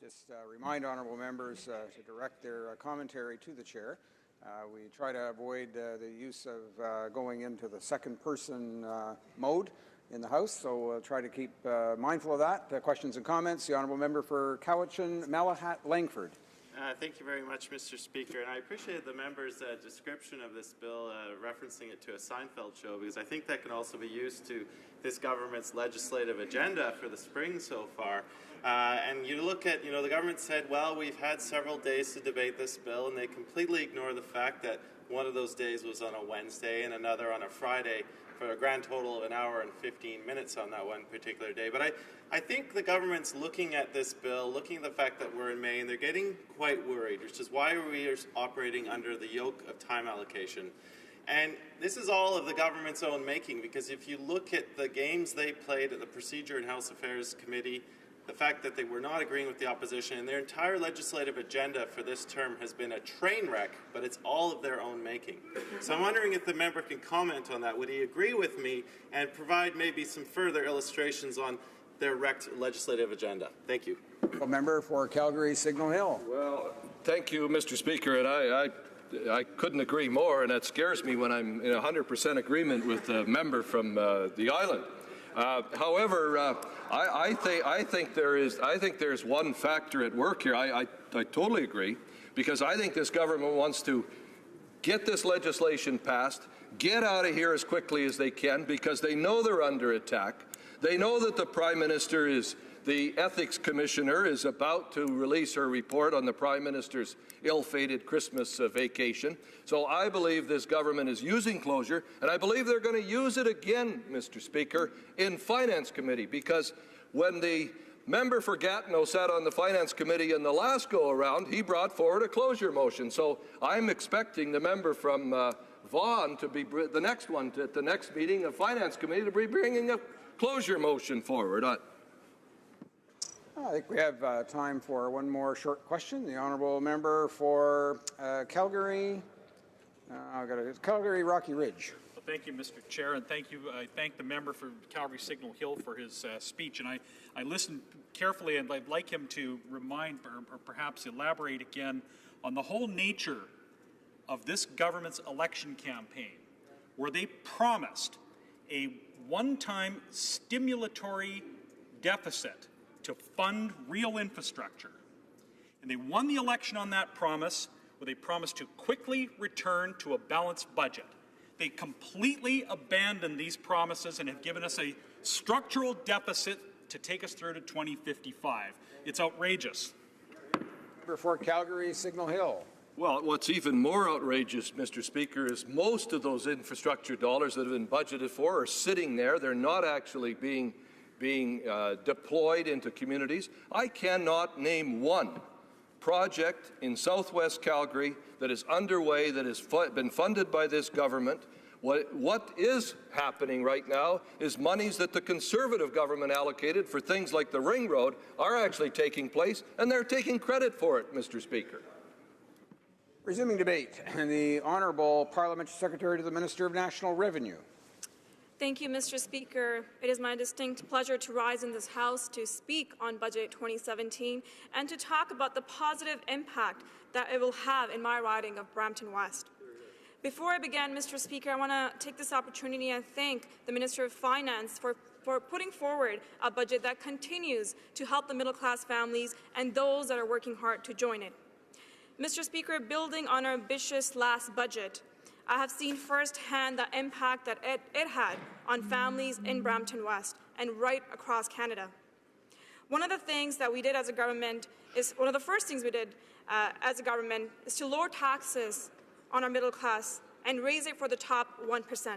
Just remind honourable members to direct their commentary to the chair. We try to avoid the use of going into the second-person mode in the House, so we'll try to keep mindful of that. Questions and comments. The honourable member for Cowichan, Malahat, Langford. Thank you very much, Mr. Speaker, and I appreciate the member's description of this bill, referencing it to a Seinfeld show, because I think that can also be used to this government's legislative agenda for the spring so far. And you look at, the government said, well, we've had several days to debate this bill, and they completely ignore the fact that one of those days was on a Wednesday and another on a Friday, for a grand total of an hour and 15 minutes on that one particular day. But I think the government's looking at this bill, looking at the fact that we're in May, and they're getting quite worried, which is why we are operating under the yoke of time allocation. And this is all of the government's own making, because if you look at the games they played at the Procedure and House Affairs Committee, the fact that they were not agreeing with the opposition, and their entire legislative agenda for this term has been a train wreck, but it's all of their own making. So I'm wondering if the member can comment on that. Would he agree with me and provide maybe some further illustrations on their wrecked legislative agenda? Thank you. A member for Calgary Signal Hill. Well, thank you, Mr. Speaker, and I couldn't agree more, and that scares me when I'm in 100% agreement with the member from the island. However, I think there's one factor at work here. I totally agree, because I think this government wants to get this legislation passed, get out of here as quickly as they can, because they know they're under attack. They know that the Prime Minister the Ethics Commissioner is about to release her report on the Prime Minister's ill-fated Christmas vacation. So I believe this government is using closure, and I believe they're going to use it again, Mr. Speaker, in Finance Committee, because when the member for Gatineau sat on the Finance Committee in the last go-around, he brought forward a closure motion. So I'm expecting the member from Vaughan to be the next one at the next meeting of Finance Committee to be bringing a closure motion forward. I think we have time for one more short question. The honourable member for Calgary, Calgary Rocky Ridge. Well, thank you, Mr. Chair, and thank you. I thank the member for Calgary Signal Hill for his speech, and I listened carefully, and I'd like him to remind or perhaps elaborate again on the whole nature of this government's election campaign, where they promised a one-time stimulatory deficit to fund real infrastructure. And they won the election on that promise, where they promised to quickly return to a balanced budget. They completely abandoned these promises and have given us a structural deficit to take us through to 2055. It's outrageous. Member for Calgary Signal Hill. Well, what's even more outrageous, Mr. Speaker, is most of those infrastructure dollars that have been budgeted for are sitting there. They're not actually being deployed into communities. I cannot name one project in southwest Calgary that is underway, that has been funded by this government. What is happening right now is monies that the Conservative government allocated for things like the Ring Road are actually taking place, and they're taking credit for it, Mr. Speaker. Resuming debate, and the Honourable Parliamentary Secretary to the Minister of National Revenue. Thank you, Mr. Speaker. It is my distinct pleasure to rise in this House to speak on Budget 2017 and to talk about the positive impact that it will have in my riding of Brampton West. Before I begin, Mr. Speaker, I want to take this opportunity and thank the Minister of Finance for putting forward a budget that continues to help the middle-class families and those that are working hard to join it. Mr. Speaker, building on our ambitious last budget, I have seen firsthand the impact that it had on families in Brampton West and right across Canada. One of the things that we did as a government is to lower taxes on our middle class and raise it for the top 1%.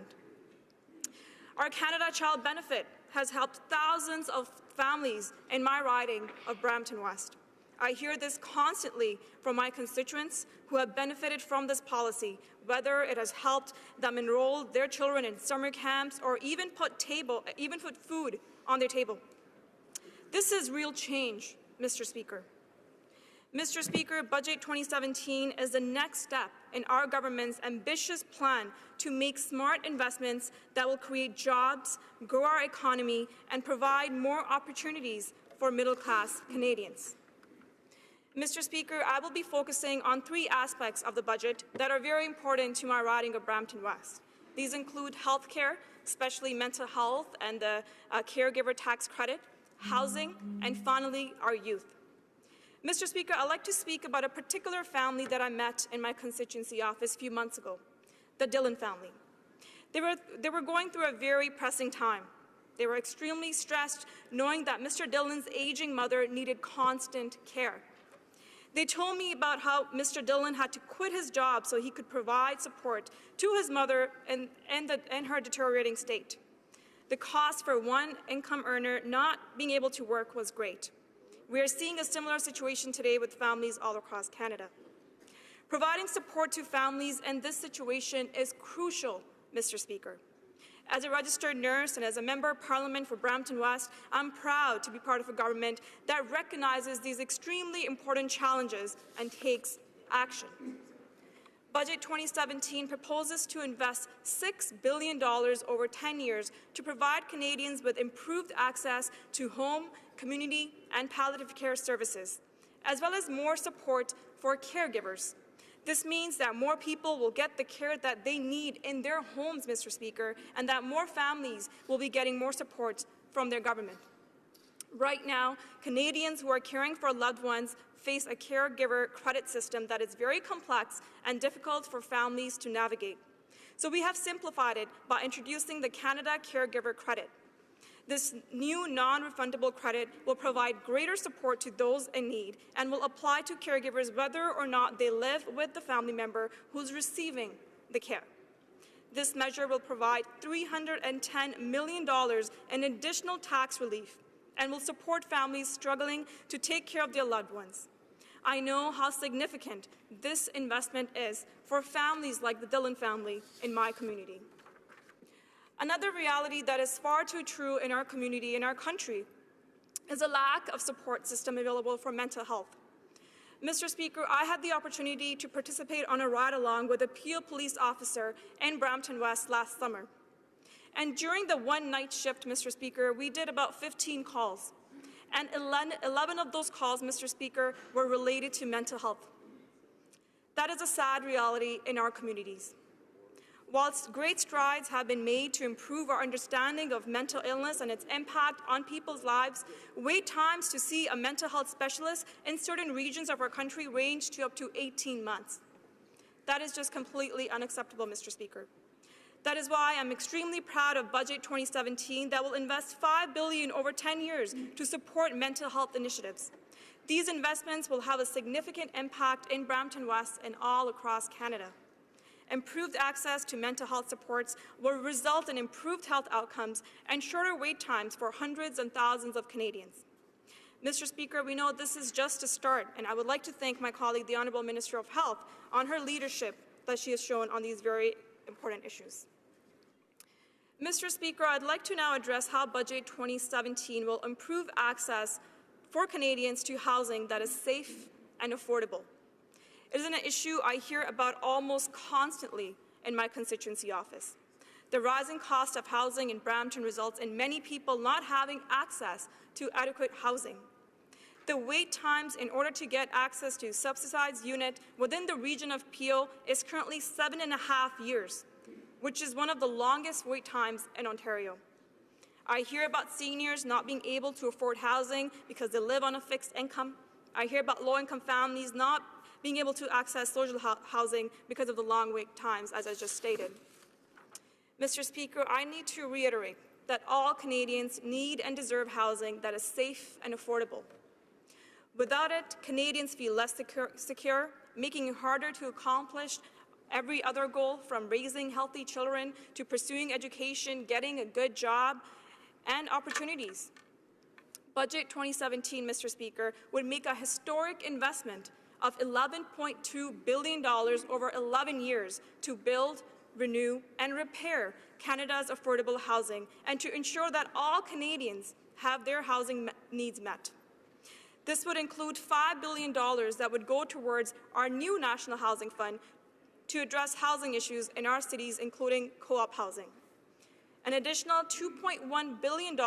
Our Canada Child Benefit has helped thousands of families in my riding of Brampton West. I hear this constantly from my constituents who have benefited from this policy, whether it has helped them enroll their children in summer camps or even put food on their table. This is real change, Mr. Speaker. Mr. Speaker, Budget 2017 is the next step in our government's ambitious plan to make smart investments that will create jobs, grow our economy, and provide more opportunities for middle-class Canadians. Mr. Speaker, I will be focusing on three aspects of the budget that are very important to my riding of Brampton West. These include health care, especially mental health and the caregiver tax credit, housing, and finally, our youth. Mr. Speaker, I'd like to speak about a particular family that I met in my constituency office a few months ago, the Dillon family. They were going through a very pressing time. They were extremely stressed, knowing that Mr. Dillon's aging mother needed constant care. They told me about how Mr. Dillon had to quit his job so he could provide support to his mother and her deteriorating state. The cost for one income earner not being able to work was great. We are seeing a similar situation today with families all across Canada. Providing support to families in this situation is crucial, Mr. Speaker. As a registered nurse and as a member of Parliament for Brampton West, I'm proud to be part of a government that recognizes these extremely important challenges and takes action. Budget 2017 proposes to invest $6 billion over 10 years to provide Canadians with improved access to home, community, and palliative care services, as well as more support for caregivers. This means that more people will get the care that they need in their homes, Mr. Speaker, and that more families will be getting more support from their government. Right now, Canadians who are caring for loved ones face a caregiver credit system that is very complex and difficult for families to navigate. So we have simplified it by introducing the Canada Caregiver Credit. This new non-refundable credit will provide greater support to those in need and will apply to caregivers whether or not they live with the family member who's receiving the care. This measure will provide $310 million in additional tax relief and will support families struggling to take care of their loved ones. I know how significant this investment is for families like the Dillon family in my community. Another reality that is far too true in our community, in our country, is a lack of support system available for mental health. Mr. Speaker, I had the opportunity to participate on a ride-along with a Peel police officer in Brampton West last summer. And during the one night shift, Mr. Speaker, we did about 15 calls. And 11 of those calls, Mr. Speaker, were related to mental health. That is a sad reality in our communities. Whilst great strides have been made to improve our understanding of mental illness and its impact on people's lives, wait times to see a mental health specialist in certain regions of our country range to up to 18 months. That is just completely unacceptable, Mr. Speaker. That is why I'm extremely proud of Budget 2017 that will invest $5 billion over 10 years to support mental health initiatives. These investments will have a significant impact in Brampton West and all across Canada. Improved access to mental health supports will result in improved health outcomes and shorter wait times for hundreds and thousands of Canadians. Mr. Speaker, we know this is just a start, and I would like to thank my colleague, the Honourable Minister of Health, on her leadership that she has shown on these very important issues. Mr. Speaker, I'd like to now address how Budget 2017 will improve access for Canadians to housing that is safe and affordable. It is an issue I hear about almost constantly in my constituency office. The rising cost of housing in Brampton results in many people not having access to adequate housing. The wait times in order to get access to subsidized unit within the region of Peel is currently 7.5 years, which is one of the longest wait times in Ontario. I hear about seniors not being able to afford housing because they live on a fixed income. I hear about low-income families not being able to access social housing because of the long wait times, as I just stated. Mr. Speaker, I need to reiterate that all Canadians need and deserve housing that is safe and affordable. Without it, Canadians feel less secure, making it harder to accomplish every other goal, from raising healthy children to pursuing education, getting a good job, and opportunities. Budget 2017, Mr. Speaker, would make a historic investment of $11.2 billion over 11 years to build, renew, and repair Canada's affordable housing and to ensure that all Canadians have their housing needs met. This would include $5 billion that would go towards our new National Housing Fund to address housing issues in our cities, including co-op housing. An additional $2.1 billion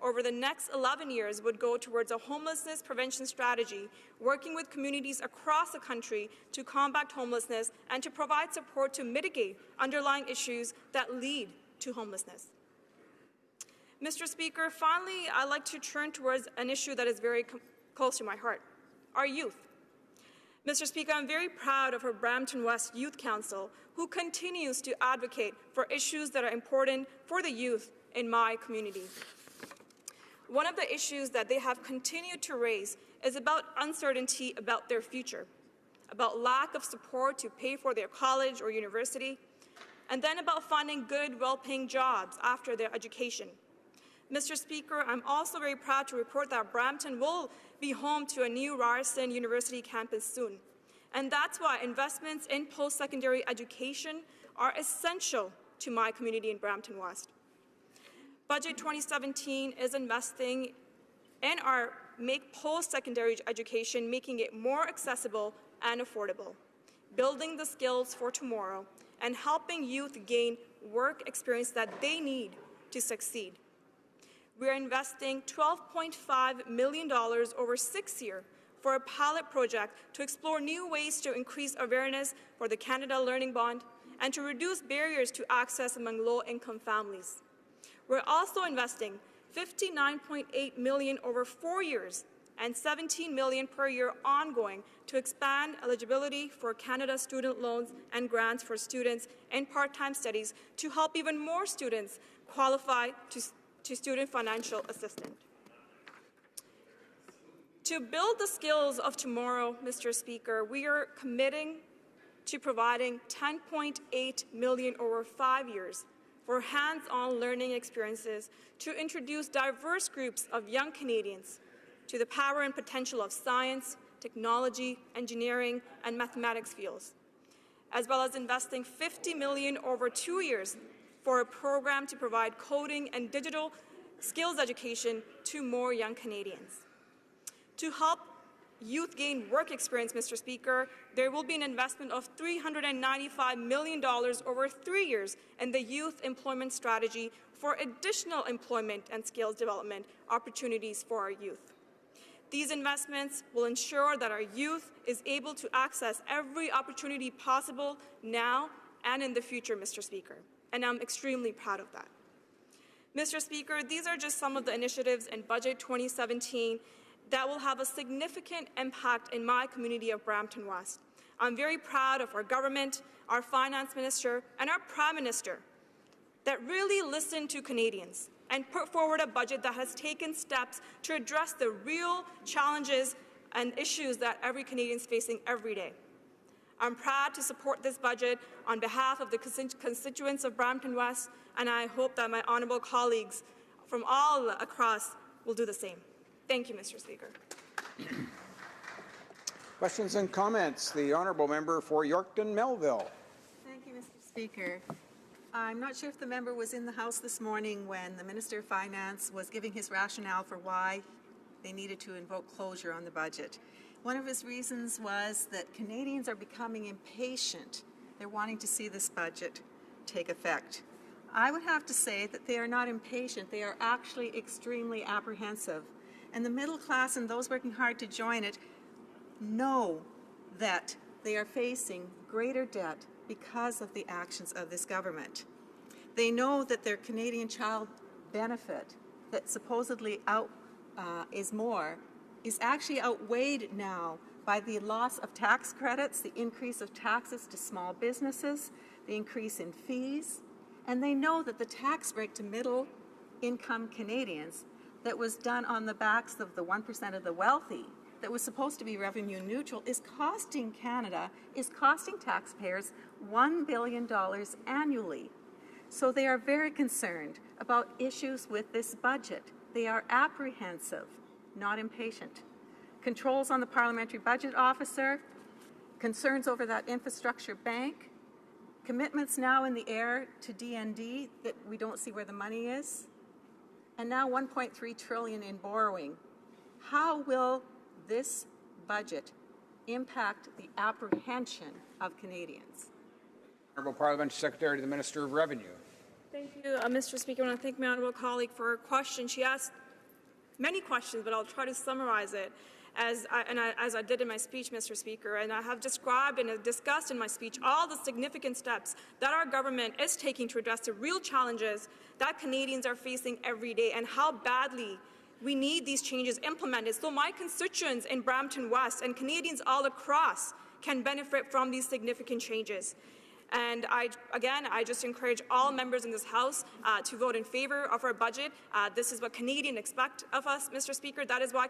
over the next 11 years would go towards a homelessness prevention strategy, working with communities across the country to combat homelessness and to provide support to mitigate underlying issues that lead to homelessness. Mr. Speaker, finally, I'd like to turn towards an issue that is very close to my heart, our youth. Mr. Speaker, I'm very proud of our Brampton West Youth Council, who continues to advocate for issues that are important for the youth in my community. one of the issues that they have continued to raise is about uncertainty about their future, about lack of support to pay for their college or university, and then about finding good, well-paying jobs after their education. Mr. Speaker, I'm also very proud to report that Brampton will be home to a new Ryerson University campus soon. And that's why investments in post-secondary education are essential to my community in Brampton West. Budget 2017 is investing in our post-secondary education, making it more accessible and affordable, building the skills for tomorrow, and helping youth gain work experience that they need to succeed. We are investing $12.5 million over 6 years for a pilot project to explore new ways to increase awareness for the Canada Learning Bond and to reduce barriers to access among low-income families. We're also investing $59.8 million over 4 years and $17 million per year ongoing to expand eligibility for Canada student loans and grants for students in part-time studies to help even more students qualify to student financial assistance. To build the skills of tomorrow, Mr. Speaker, we are committing to providing $10.8 million over 5 years for hands-on learning experiences to introduce diverse groups of young Canadians to the power and potential of science, technology, engineering, and mathematics fields, as well as investing $50 million over 2 years for a program to provide coding and digital skills education to more young Canadians. To help youth gain work experience, Mr. Speaker, there will be an investment of $395 million over 3 years in the Youth Employment Strategy for additional employment and skills development opportunities for our youth. These investments will ensure that our youth is able to access every opportunity possible now and in the future, Mr. Speaker, and I'm extremely proud of that. Mr. Speaker, these are just some of the initiatives in Budget 2017 that will have a significant impact in my community of Brampton West. I'm very proud of our government, our finance minister, and our prime minister that really listened to Canadians and put forward a budget that has taken steps to address the real challenges and issues that every Canadian is facing every day. I'm proud to support this budget on behalf of the constituents of Brampton West, and I hope that my honourable colleagues from all across will do the same. Thank you, Mr. Speaker. Questions and comments. The honourable member for Yorkton Melville. Thank you, Mr. Speaker. I'm not sure if the member was in the House this morning when the Minister of Finance was giving his rationale for why they needed to invoke closure on the budget. One of his reasons was that Canadians are becoming impatient. They're wanting to see this budget take effect. I would have to say that they are not impatient. They are actually extremely apprehensive. And the middle class and those working hard to join it know that they are facing greater debt because of the actions of this government. They know that their Canadian Child benefit that supposedly is actually outweighed now by the loss of tax credits, the increase of taxes to small businesses, the increase in fees, and they know that the tax break to middle-income Canadians that was done on the backs of the 1% of the wealthy, that was supposed to be revenue neutral, is costing Canada, is costing taxpayers $1 billion annually. So they are very concerned about issues with this budget. They are apprehensive, not impatient. Controls on the Parliamentary Budget Officer, concerns over that infrastructure bank, commitments now in the air to DND that we don't see where the money is, and now $1.3 trillion in borrowing. How will this budget impact the apprehension of Canadians? Honourable Parliamentary Secretary to the Minister of Revenue. Thank you, Mr. Speaker. I want to thank my honourable colleague for her question. She asked many questions, but I'll try to summarize it as I did in my speech, Mr. Speaker. And I have described and discussed in my speech all the significant steps that our government is taking to address the real challenges that Canadians are facing every day and how badly we need these changes implemented so my constituents in Brampton West and Canadians all across can benefit from these significant changes. And I just encourage all members in this House to vote in favor of our budget. This is what Canadians expect of us, Mr. Speaker. That is why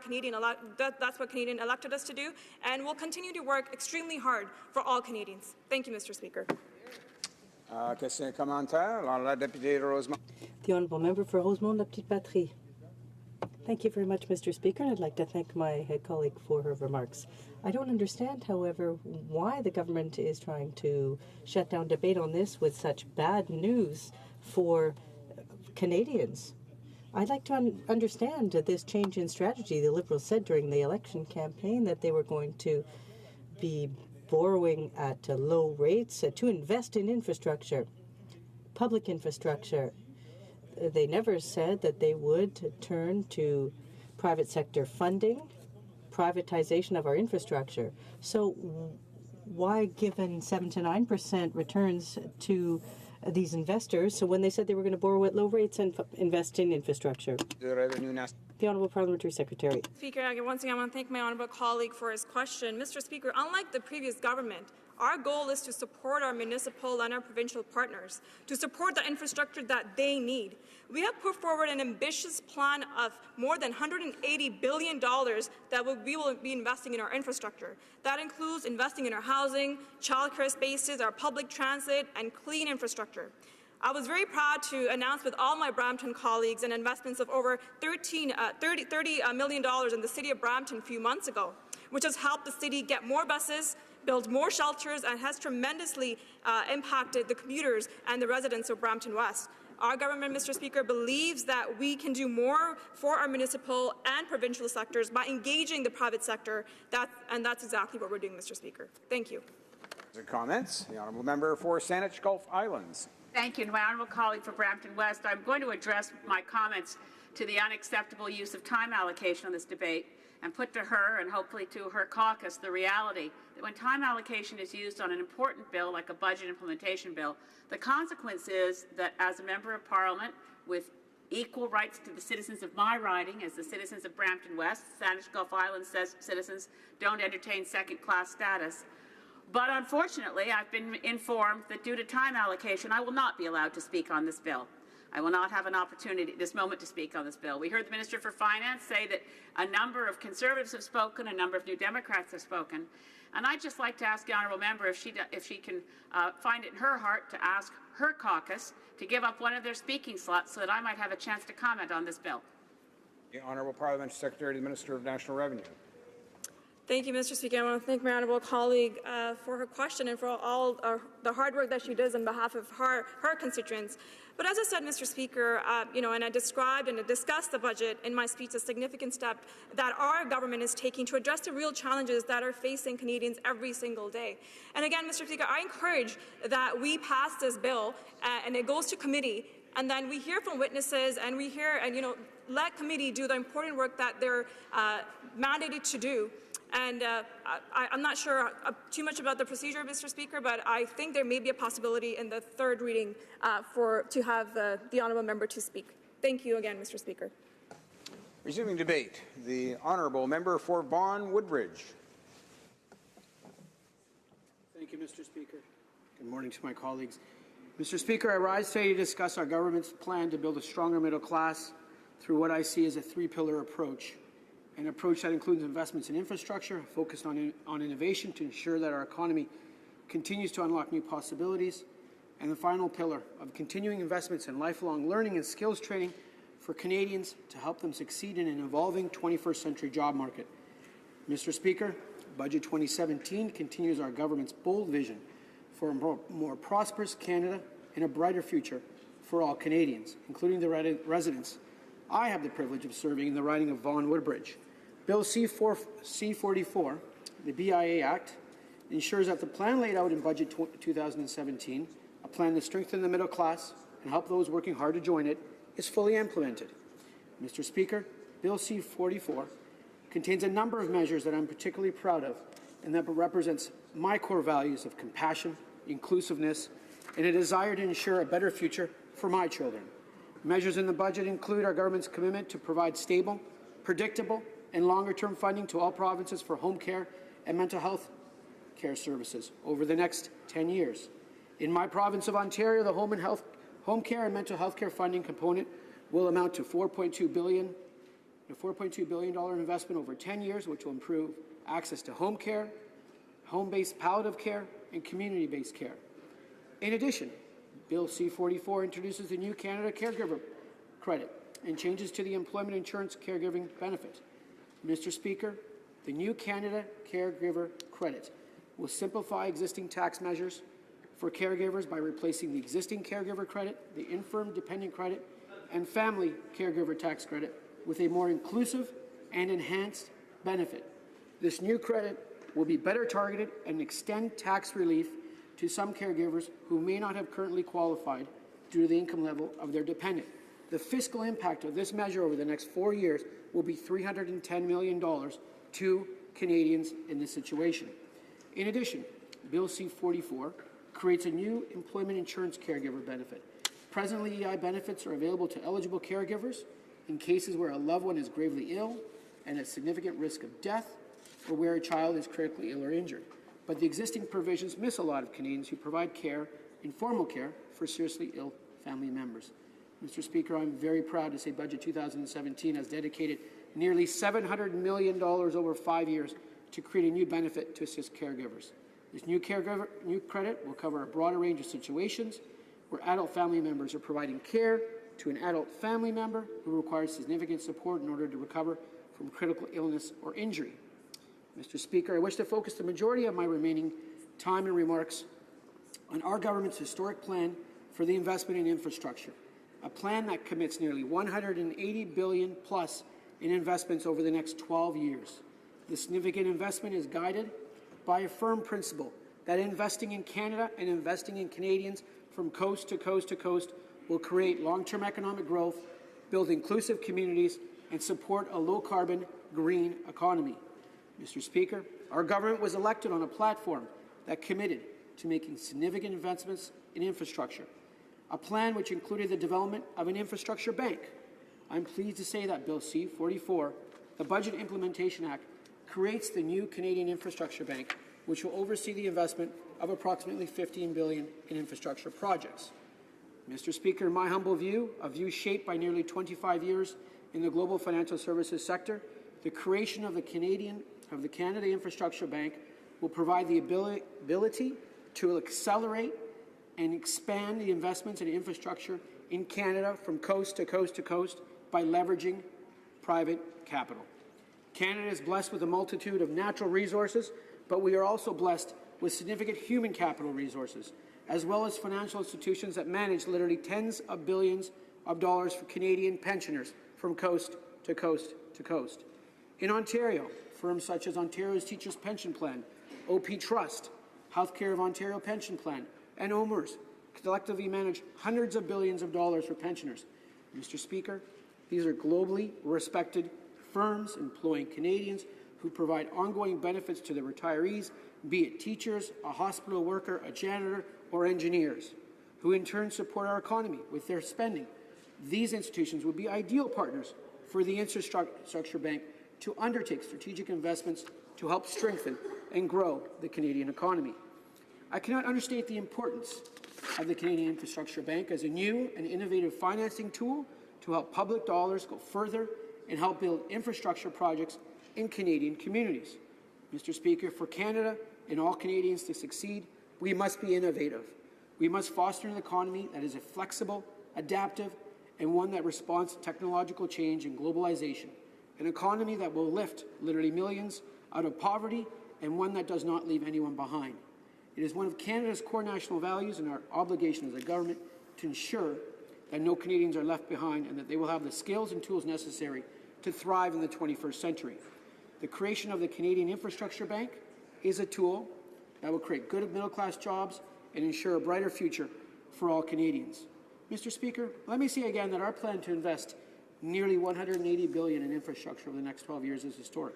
that's what Canadians elected us to do, and we'll continue to work extremely hard for all Canadians. Thank you, Mr. Speaker. Question commentaire. La députée Rosemont. The Honourable Member for Rosemont La Petite Patrie. Thank you very much, Mr. Speaker, and I'd like to thank my colleague for her remarks. I don't understand, however, why the government is trying to shut down debate on this with such bad news for Canadians. I'd like to understand this change in strategy. The Liberals said during the election campaign that they were going to be borrowing at low rates to invest in infrastructure, public infrastructure. They never said that they would turn to private sector funding, privatization of our infrastructure. So why given 7 to 9% returns to these investors? So when they said they were going to borrow at low rates and invest in infrastructure. The Honourable Parliamentary Secretary. Speaker, once again, I want to thank my honourable colleague for his question. Mr. Speaker, unlike the previous government, our goal is to support our municipal and our provincial partners, to support the infrastructure that they need. We have put forward an ambitious plan of more than $180 billion that we will be investing in our infrastructure. That includes investing in our housing, childcare spaces, our public transit, and clean infrastructure. I was very proud to announce with all my Brampton colleagues an investments of over $30 million in the city of Brampton a few months ago, which has helped the city get more buses, build more shelters, and has tremendously impacted the commuters and the residents of Brampton West. Our government, Mr. Speaker, believes that we can do more for our municipal and provincial sectors by engaging the private sector, and that's exactly what we're doing, Mr. Speaker. Thank you. Comments? The Honourable Member for Saanich Gulf Islands. Thank you. To my honourable colleague for Brampton West, I'm going to address my comments to the unacceptable use of time allocation on this debate and put to her and hopefully to her caucus the reality that when time allocation is used on an important bill like a budget implementation bill, the consequence is that as a member of Parliament with equal rights to the citizens of my riding as the citizens of Brampton West, Saanich Gulf Islands citizens don't entertain second-class status. But unfortunately, I've been informed that due to time allocation, I will not be allowed to speak on this bill. I will not have an opportunity at this moment to speak on this bill. We heard the Minister for Finance say that a number of Conservatives have spoken, a number of New Democrats have spoken, and I'd just like to ask the honourable member if she can find it in her heart to ask her caucus to give up one of their speaking slots so that I might have a chance to comment on this bill. The Honourable Parliamentary Secretary to the Minister of National Revenue. Thank you, Mr. Speaker. I want to thank my honourable colleague for her question and for all the hard work that she does on behalf of her constituents. But as I said, Mr. Speaker, and I described and I discussed the budget in my speech, a significant step that our government is taking to address the real challenges that are facing Canadians every single day. And again, Mr. Speaker, I encourage that we pass this bill and it goes to committee, and then we hear from witnesses and we hear let committee do the important work that they're mandated to do. And I'm not sure too much about the procedure, Mr. Speaker, but I think there may be a possibility in the third reading to have the honourable member to speak. Thank you again, Mr. Speaker. Resuming debate, the honourable member for Vaughan Woodbridge. Thank you, Mr. Speaker. Good morning to my colleagues. Mr. Speaker, I rise today to discuss our government's plan to build a stronger middle class through what I see as a three-pillar approach. An approach that includes investments in infrastructure, focused on innovation to ensure that our economy continues to unlock new possibilities, and the final pillar of continuing investments in lifelong learning and skills training for Canadians to help them succeed in an evolving 21st century job market. Mr. Speaker, Budget 2017 continues our government's bold vision for a more prosperous Canada and a brighter future for all Canadians, including the residents. I have the privilege of serving in the riding of Vaughan Woodbridge. Bill C-44, the BIA Act, ensures that the plan laid out in Budget 2017, a plan to strengthen the middle class and help those working hard to join it, is fully implemented. Mr. Speaker, Bill C-44 contains a number of measures that I'm particularly proud of and that represents my core values of compassion, inclusiveness, and a desire to ensure a better future for my children. Measures in the budget include our government's commitment to provide stable, predictable, and longer-term funding to all provinces for home care and mental health care services over the next 10 years. In my province of Ontario, the home care and mental health care funding component will amount to $4.2 billion, a $4.2 billion investment over 10 years, which will improve access to home care, home-based palliative care, and community-based care. In addition, Bill C-44 introduces the new Canada Caregiver Credit and changes to the Employment Insurance Caregiving Benefit. Mr. Speaker, the new Canada Caregiver Credit will simplify existing tax measures for caregivers by replacing the existing caregiver credit, the infirm dependent credit, and family caregiver tax credit with a more inclusive and enhanced benefit. This new credit will be better targeted and extend tax relief to some caregivers who may not have currently qualified due to the income level of their dependent. The fiscal impact of this measure over the next 4 years will be $310 million to Canadians in this situation. In addition, Bill C-44 creates a new employment insurance caregiver benefit. Presently, EI benefits are available to eligible caregivers in cases where a loved one is gravely ill and at significant risk of death, or where a child is critically ill or injured. But the existing provisions miss a lot of Canadians who provide care, informal care, for seriously ill family members. Mr. Speaker, I'm very proud to say Budget 2017 has dedicated nearly $700 million over 5 years to create a new benefit to assist caregivers. This new credit will cover a broader range of situations where adult family members are providing care to an adult family member who requires significant support in order to recover from critical illness or injury. Mr. Speaker, I wish to focus the majority of my remaining time and remarks on our government's historic plan for the investment in infrastructure, a plan that commits nearly $180 billion plus in investments over the next 12 years. This significant investment is guided by a firm principle that investing in Canada and investing in Canadians from coast to coast to coast will create long-term economic growth, build inclusive communities, and support a low-carbon, green economy. Mr. Speaker, our government was elected on a platform that committed to making significant investments in infrastructure, a plan which included the development of an infrastructure bank. I'm pleased to say that Bill C-44, the Budget Implementation Act, creates the new Canadian Infrastructure Bank, which will oversee the investment of approximately $15 billion in infrastructure projects. Mr. Speaker, in my humble view, a view shaped by nearly 25 years in the global financial services sector, the creation of the Canada Infrastructure Bank will provide the ability to accelerate and expand the investments in infrastructure in Canada from coast to coast to coast by leveraging private capital. Canada is blessed with a multitude of natural resources, but we are also blessed with significant human capital resources, as well as financial institutions that manage literally tens of billions of dollars for Canadian pensioners from coast to coast to coast. In Ontario, firms such as Ontario's Teachers' Pension Plan, OP Trust, Healthcare of Ontario Pension Plan, and OMERS collectively manage hundreds of billions of dollars for pensioners. Mr. Speaker, these are globally respected firms employing Canadians who provide ongoing benefits to their retirees, be it teachers, a hospital worker, a janitor, or engineers, who in turn support our economy with their spending. These institutions would be ideal partners for the Infrastructure Bank to undertake strategic investments to help strengthen and grow the Canadian economy. I cannot understate the importance of the Canadian Infrastructure Bank as a new and innovative financing tool to help public dollars go further and help build infrastructure projects in Canadian communities. Mr. Speaker, for Canada and all Canadians to succeed, we must be innovative. We must foster an economy that is flexible, adaptive, and one that responds to technological change and globalization. An economy that will lift literally millions out of poverty and one that does not leave anyone behind. It is one of Canada's core national values and our obligation as a government to ensure that no Canadians are left behind and that they will have the skills and tools necessary to thrive in the 21st century. The creation of the Canadian Infrastructure Bank is a tool that will create good middle-class jobs and ensure a brighter future for all Canadians. Mr. Speaker, let me say again that our plan to invest nearly $180 billion in infrastructure over the next 12 years is historic.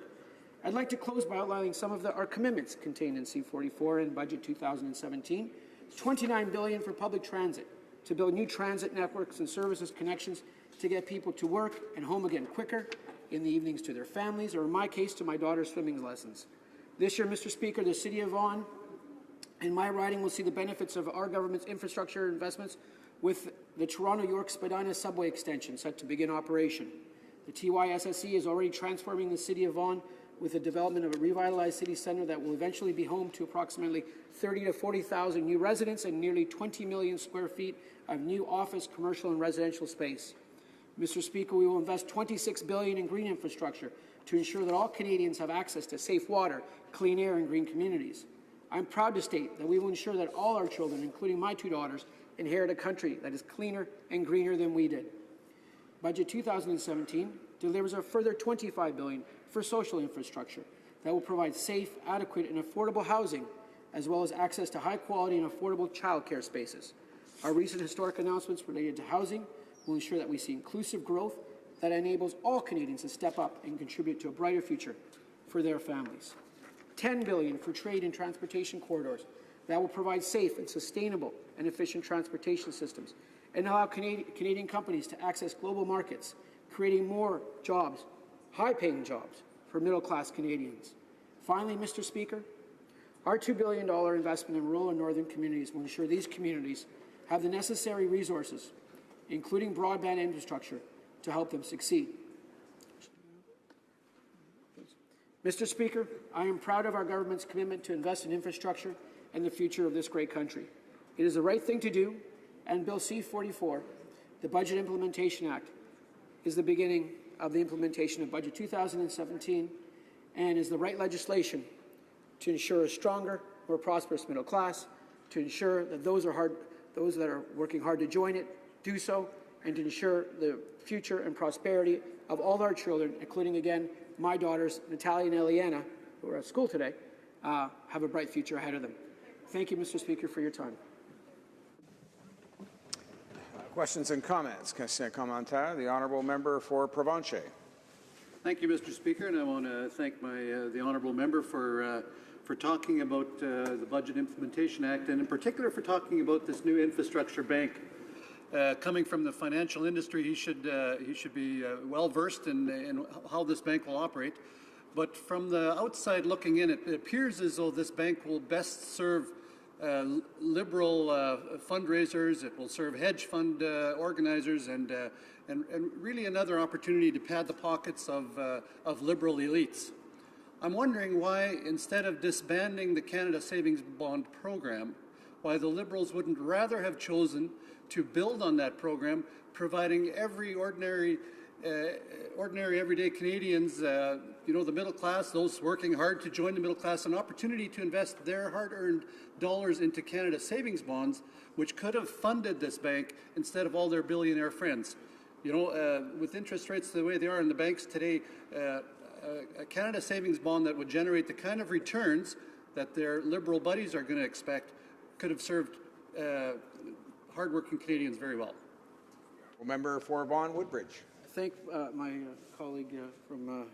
I'd like to close by outlining some of our commitments contained in C-44 and Budget 2017. It's $29 billion for public transit, to build new transit networks and services connections to get people to work and home again quicker, in the evenings to their families, or in my case, to my daughter's swimming lessons. This year, Mr. Speaker, the City of Vaughan and my riding will see the benefits of our government's infrastructure investments with the Toronto-York Spadina subway extension set to begin operation. The TYSSE is already transforming the City of Vaughan with the development of a revitalized city centre that will eventually be home to approximately 30 to 40,000 new residents and nearly 20 million square feet of new office, commercial and residential space. Mr. Speaker, we will invest $26 billion in green infrastructure to ensure that all Canadians have access to safe water, clean air and green communities. I'm proud to state that we will ensure that all our children, including my two daughters, inherit a country that is cleaner and greener than we did. Budget 2017 delivers a further $25 billion for social infrastructure that will provide safe, adequate and affordable housing, as well as access to high-quality and affordable childcare spaces. Our recent historic announcements related to housing will ensure that we see inclusive growth that enables all Canadians to step up and contribute to a brighter future for their families. $10 billion for trade and transportation corridors that will provide safe and sustainable and efficient transportation systems and allow Canadian companies to access global markets, creating more jobs, high-paying jobs for middle-class Canadians. Finally, Mr. Speaker, our $2 billion investment in rural and northern communities will ensure these communities have the necessary resources, including broadband infrastructure, to help them succeed. Mr. Speaker, I am proud of our government's commitment to invest in infrastructure and the future of this great country. It is the right thing to do, and Bill C-44, the Budget Implementation Act, is the beginning of the implementation of Budget 2017 and is the right legislation to ensure a stronger, more prosperous middle class, to ensure that those that are working hard to join it do so, and to ensure the future and prosperity of all our children, including, again, my daughters, Natalia and Eliana, who are at school today, have a bright future ahead of them. Thank you, Mr. Speaker, for your time. Questions and comments? Commentaire, the honourable member for Provencher. Thank you, Mr. Speaker, and I want to thank the honourable member for talking about the Budget Implementation Act, and in particular for talking about this new infrastructure bank. Coming from the financial industry, he should be well versed in how this bank will operate. But from the outside looking in, it appears as though this bank will best serve liberal fundraisers. It will serve hedge fund organizers and really another opportunity to pad the pockets of liberal elites. I'm wondering why, instead of disbanding the Canada Savings Bond program, why the Liberals wouldn't rather have chosen to build on that program, providing every ordinary everyday Canadians, the middle class, those working hard to join the middle class, an opportunity to invest their hard-earned dollars into Canada Savings Bonds, which could have funded this bank instead of all their billionaire friends. With interest rates the way they are in the banks today, a Canada Savings Bond that would generate the kind of returns that their Liberal buddies are going to expect could have served hardworking Canadians very well. Member for Vaughan Woodbridge. I thank my colleague from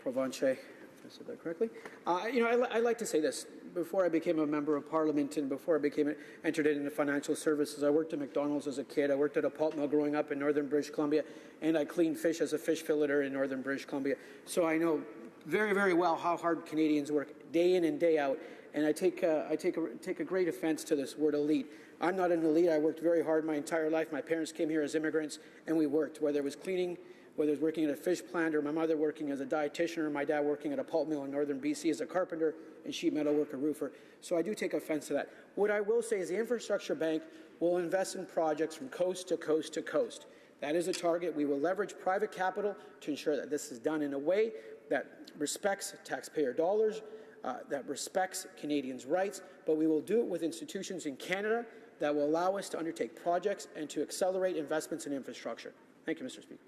Provencher, if I said that correctly. I like to say this. Before I became a member of Parliament and before I entered into financial services, I worked at McDonald's as a kid. I worked at a pulp mill growing up in northern British Columbia, and I cleaned fish as a fish filleter in northern British Columbia. So I know very, very well how hard Canadians work day in and day out. And I take a great offense to this word elite. I'm not an elite. I worked very hard my entire life. My parents came here as immigrants, and we worked, whether it was cleaning, whether it was working at a fish plant, or my mother working as a dietitian, or my dad working at a pulp mill in northern BC as a carpenter and sheet metal worker roofer. So I do take offense to that. What I will say is the infrastructure bank will invest in projects from coast to coast to coast. That is a target. We will leverage private capital to ensure that this is done in a way that respects taxpayer dollars, that respects Canadians' rights, but we will do it with institutions in Canada that will allow us to undertake projects and to accelerate investments in infrastructure. Thank you, Mr. Speaker.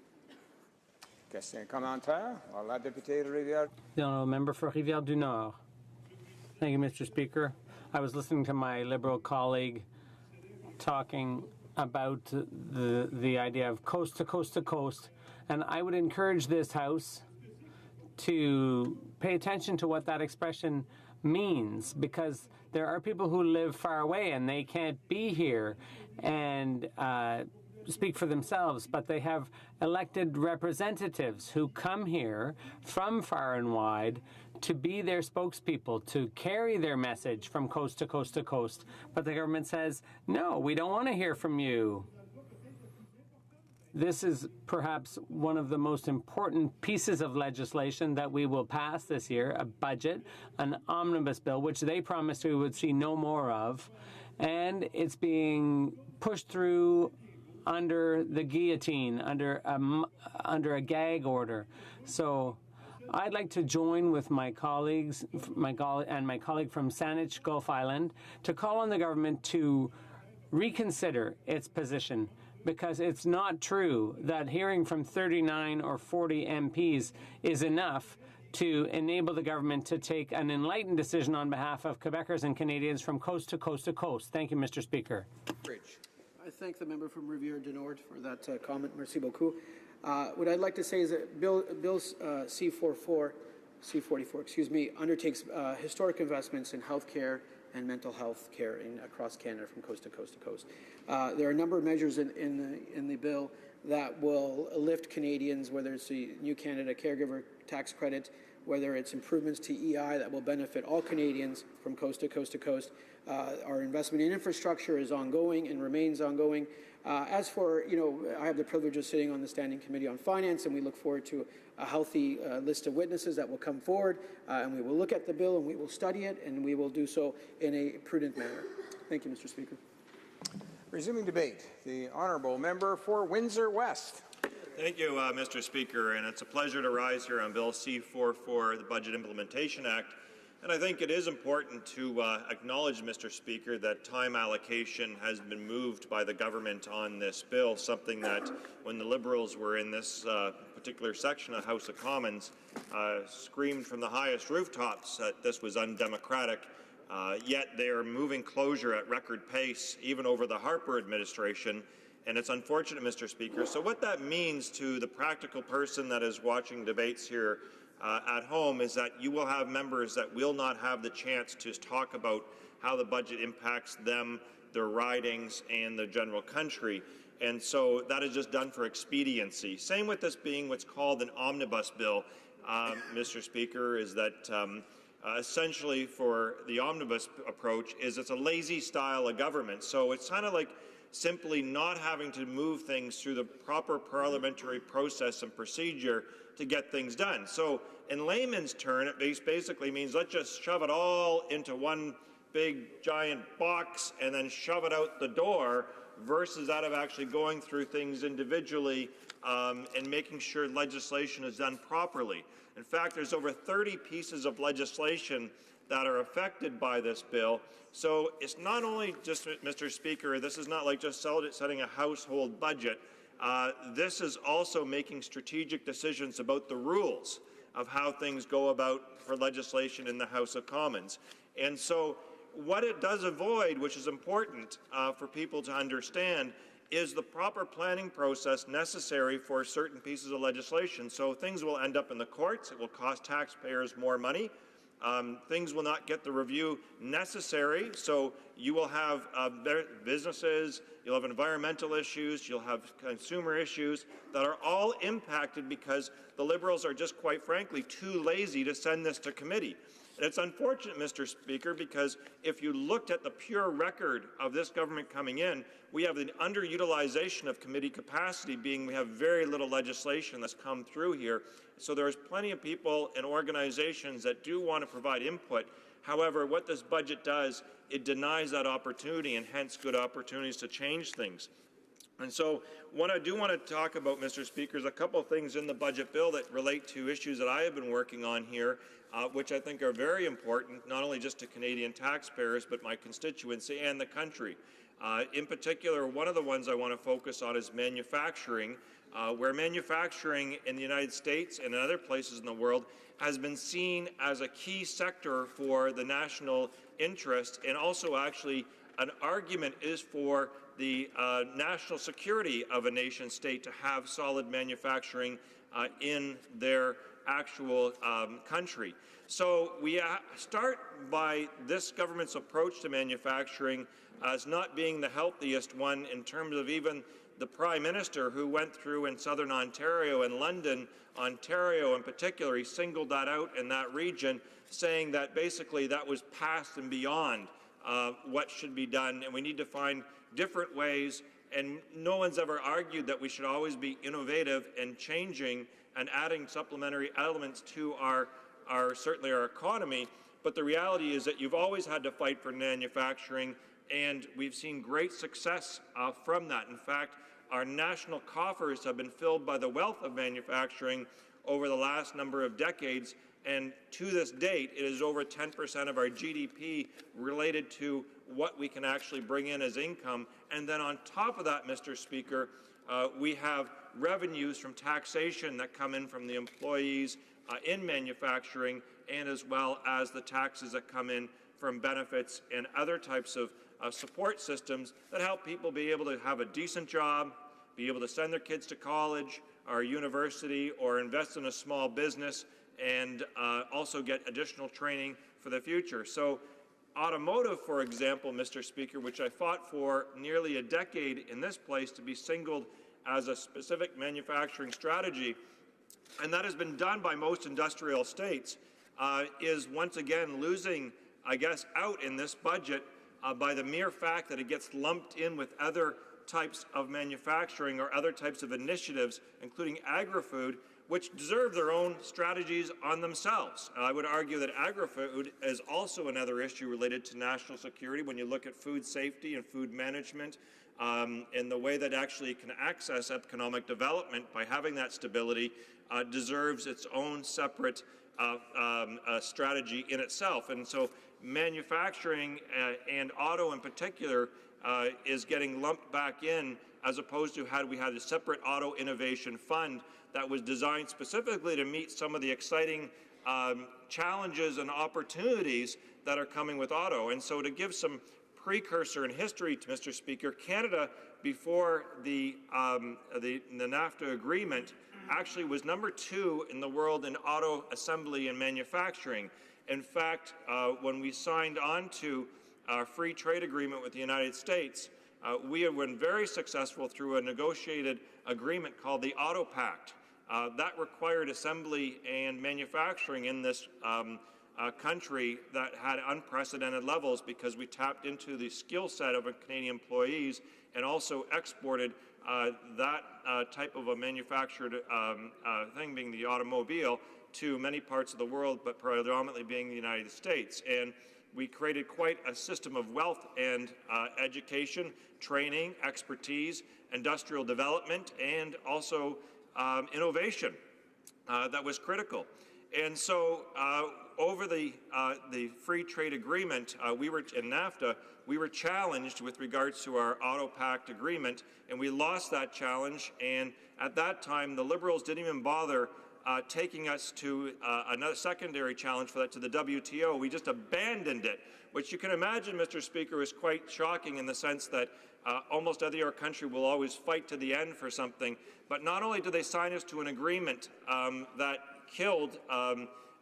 Question commentaire, la députée de Rivière. The honourable member for Rivière-du-Nord. Thank you, Mr. Speaker. I was listening to my Liberal colleague talking about the idea of coast to coast to coast, and I would encourage this House to pay attention to what that expression means, because there are people who live far away and they can't be here, and speak for themselves, but they have elected representatives who come here from far and wide to be their spokespeople, to carry their message from coast to coast to coast. But the government says, no, we don't want to hear from you. This is perhaps one of the most important pieces of legislation that we will pass this year, a budget, an omnibus bill, which they promised we would see no more of. And it's being pushed through under the guillotine, under a gag order. So I'd like to join with my colleagues, my colleague from Saanich Gulf Island, to call on the government to reconsider its position, because it's not true that hearing from 39 or 40 MPs is enough to enable the government to take an enlightened decision on behalf of Quebecers and Canadians from coast to coast to coast. Thank you, Mr. Speaker. I thank the member from Rivière-du-Nord for that comment. Merci beaucoup. What I'd like to say is that Bill C-44, undertakes historic investments in healthcare and mental health care across Canada from coast to coast to coast. There are a number of measures in the bill that will lift Canadians, whether it's the New Canada Caregiver Tax Credit, whether it's improvements to EI that will benefit all Canadians from coast to coast to coast. Our investment in infrastructure is ongoing and remains ongoing. As for, I have the privilege of sitting on the Standing Committee on Finance, and we look forward to a healthy list of witnesses that will come forward, and we will look at the bill and we will study it, and we will do so in a prudent manner. Thank you, Mr. Speaker. Resuming debate, the honourable member for Windsor West. Thank you, Mr. Speaker, and it's a pleasure to rise here on Bill C-44, the Budget Implementation Act. And I think it is important to acknowledge, Mr. Speaker, that time allocation has been moved by the government on this bill, something that when the Liberals were in this particular section of House of Commons screamed from the highest rooftops that this was undemocratic. Yet they are moving closure at record pace, even over the Harper administration. And it's unfortunate, Mr. Speaker. So what that means to the practical person that is watching debates here at home is that you will have members that will not have the chance to talk about how the budget impacts them, their ridings, and the general country. And so that is just done for expediency. Same with this being what's called an omnibus bill, Mr. Speaker, is that essentially for the omnibus approach is it's a lazy style of government. So it's kind of like simply not having to move things through the proper parliamentary process and procedure to get things done. So in layman's term, it basically means let's just shove it all into one big giant box and then shove it out the door, versus that of actually going through things individually and making sure legislation is done properly. In fact, there's over 30 pieces of legislation that are affected by this bill. So it's not only just, Mr. Speaker, this is not like just setting a household budget. This is also making strategic decisions about the rules of how things go about for legislation in the House of Commons. And so what it does avoid, which is important for people to understand, is the proper planning process necessary for certain pieces of legislation. So things will end up in the courts. It will cost taxpayers more money. Things will not get the review necessary. So you will have businesses, you'll have environmental issues, you'll have consumer issues that are all impacted because the Liberals are just, quite frankly, too lazy to send this to committee. And it's unfortunate, Mr. Speaker, because if you looked at the pure record of this government coming in, we have the underutilization of committee capacity, being we have very little legislation that's come through here. So there's plenty of people and organizations that do want to provide input. However, what this budget does, it denies that opportunity, and hence good opportunities to change things. And so what I do want to talk about, Mr. Speaker, is a couple of things in the budget bill that relate to issues that I have been working on here, which I think are very important, not only just to Canadian taxpayers, but my constituency and the country. In particular, one of the ones I want to focus on is manufacturing, where manufacturing in the United States and in other places in the world has been seen as a key sector for the national interest, and also actually an argument is for the national security of a nation state to have solid manufacturing in their actual country. So we start by this government's approach to manufacturing as not being the healthiest one in terms of even the Prime Minister, who went through in Southern Ontario and London, Ontario in particular, he singled that out in that region, saying that basically that was past and beyond what should be done, and we need to find different ways. And no one's ever argued that we should always be innovative and changing and adding supplementary elements to certainly our economy. But the reality is that you've always had to fight for manufacturing, and we've seen great success from that. In fact, our national coffers have been filled by the wealth of manufacturing over the last number of decades, and to this date, it is over 10% of our GDP related to what we can actually bring in as income. And then on top of that, Mr. Speaker, we have revenues from taxation that come in from the employees in manufacturing, and as well as the taxes that come in from benefits and other types of support systems that help people be able to have a decent job, be able to send their kids to college or university, or invest in a small business, and also get additional training for the future. So automotive, for example, Mr. Speaker, which I fought for nearly a decade in this place to be singled as a specific manufacturing strategy, and that has been done by most industrial states, is once again losing, I guess, out in this budget by the mere fact that it gets lumped in with other types of manufacturing or other types of initiatives, including agri-food, which deserve their own strategies on themselves. I would argue that agri-food is also another issue related to national security when you look at food safety and food management, and the way that actually can access economic development by having that stability deserves its own separate strategy in itself. And so manufacturing and auto in particular is getting lumped back in, as opposed to had we had a separate auto innovation fund that was designed specifically to meet some of the exciting challenges and opportunities that are coming with auto. And so to give some precursor and history to Mr. Speaker, Canada, before the NAFTA agreement, actually was #2 in the world in auto assembly and manufacturing. In fact, when we signed on to our free trade agreement with the United States, we have been very successful through a negotiated agreement called the Auto Pact. That required assembly and manufacturing in this country that had unprecedented levels, because we tapped into the skill set of Canadian employees and also exported that type of a manufactured thing, being the automobile, to many parts of the world, but predominantly being the United States. And we created quite a system of wealth and education, training, expertise, industrial development, and also innovation that was critical. And so over the free trade agreement, we were in NAFTA, we were challenged with regards to our Auto Pact agreement, and we lost that challenge. And at that time, the Liberals didn't even bother taking us to another secondary challenge for that, to the WTO. We just abandoned it, which you can imagine, Mr. Speaker, is quite shocking in the sense that almost every other country will always fight to the end for something. But not only did they sign us to an agreement that killed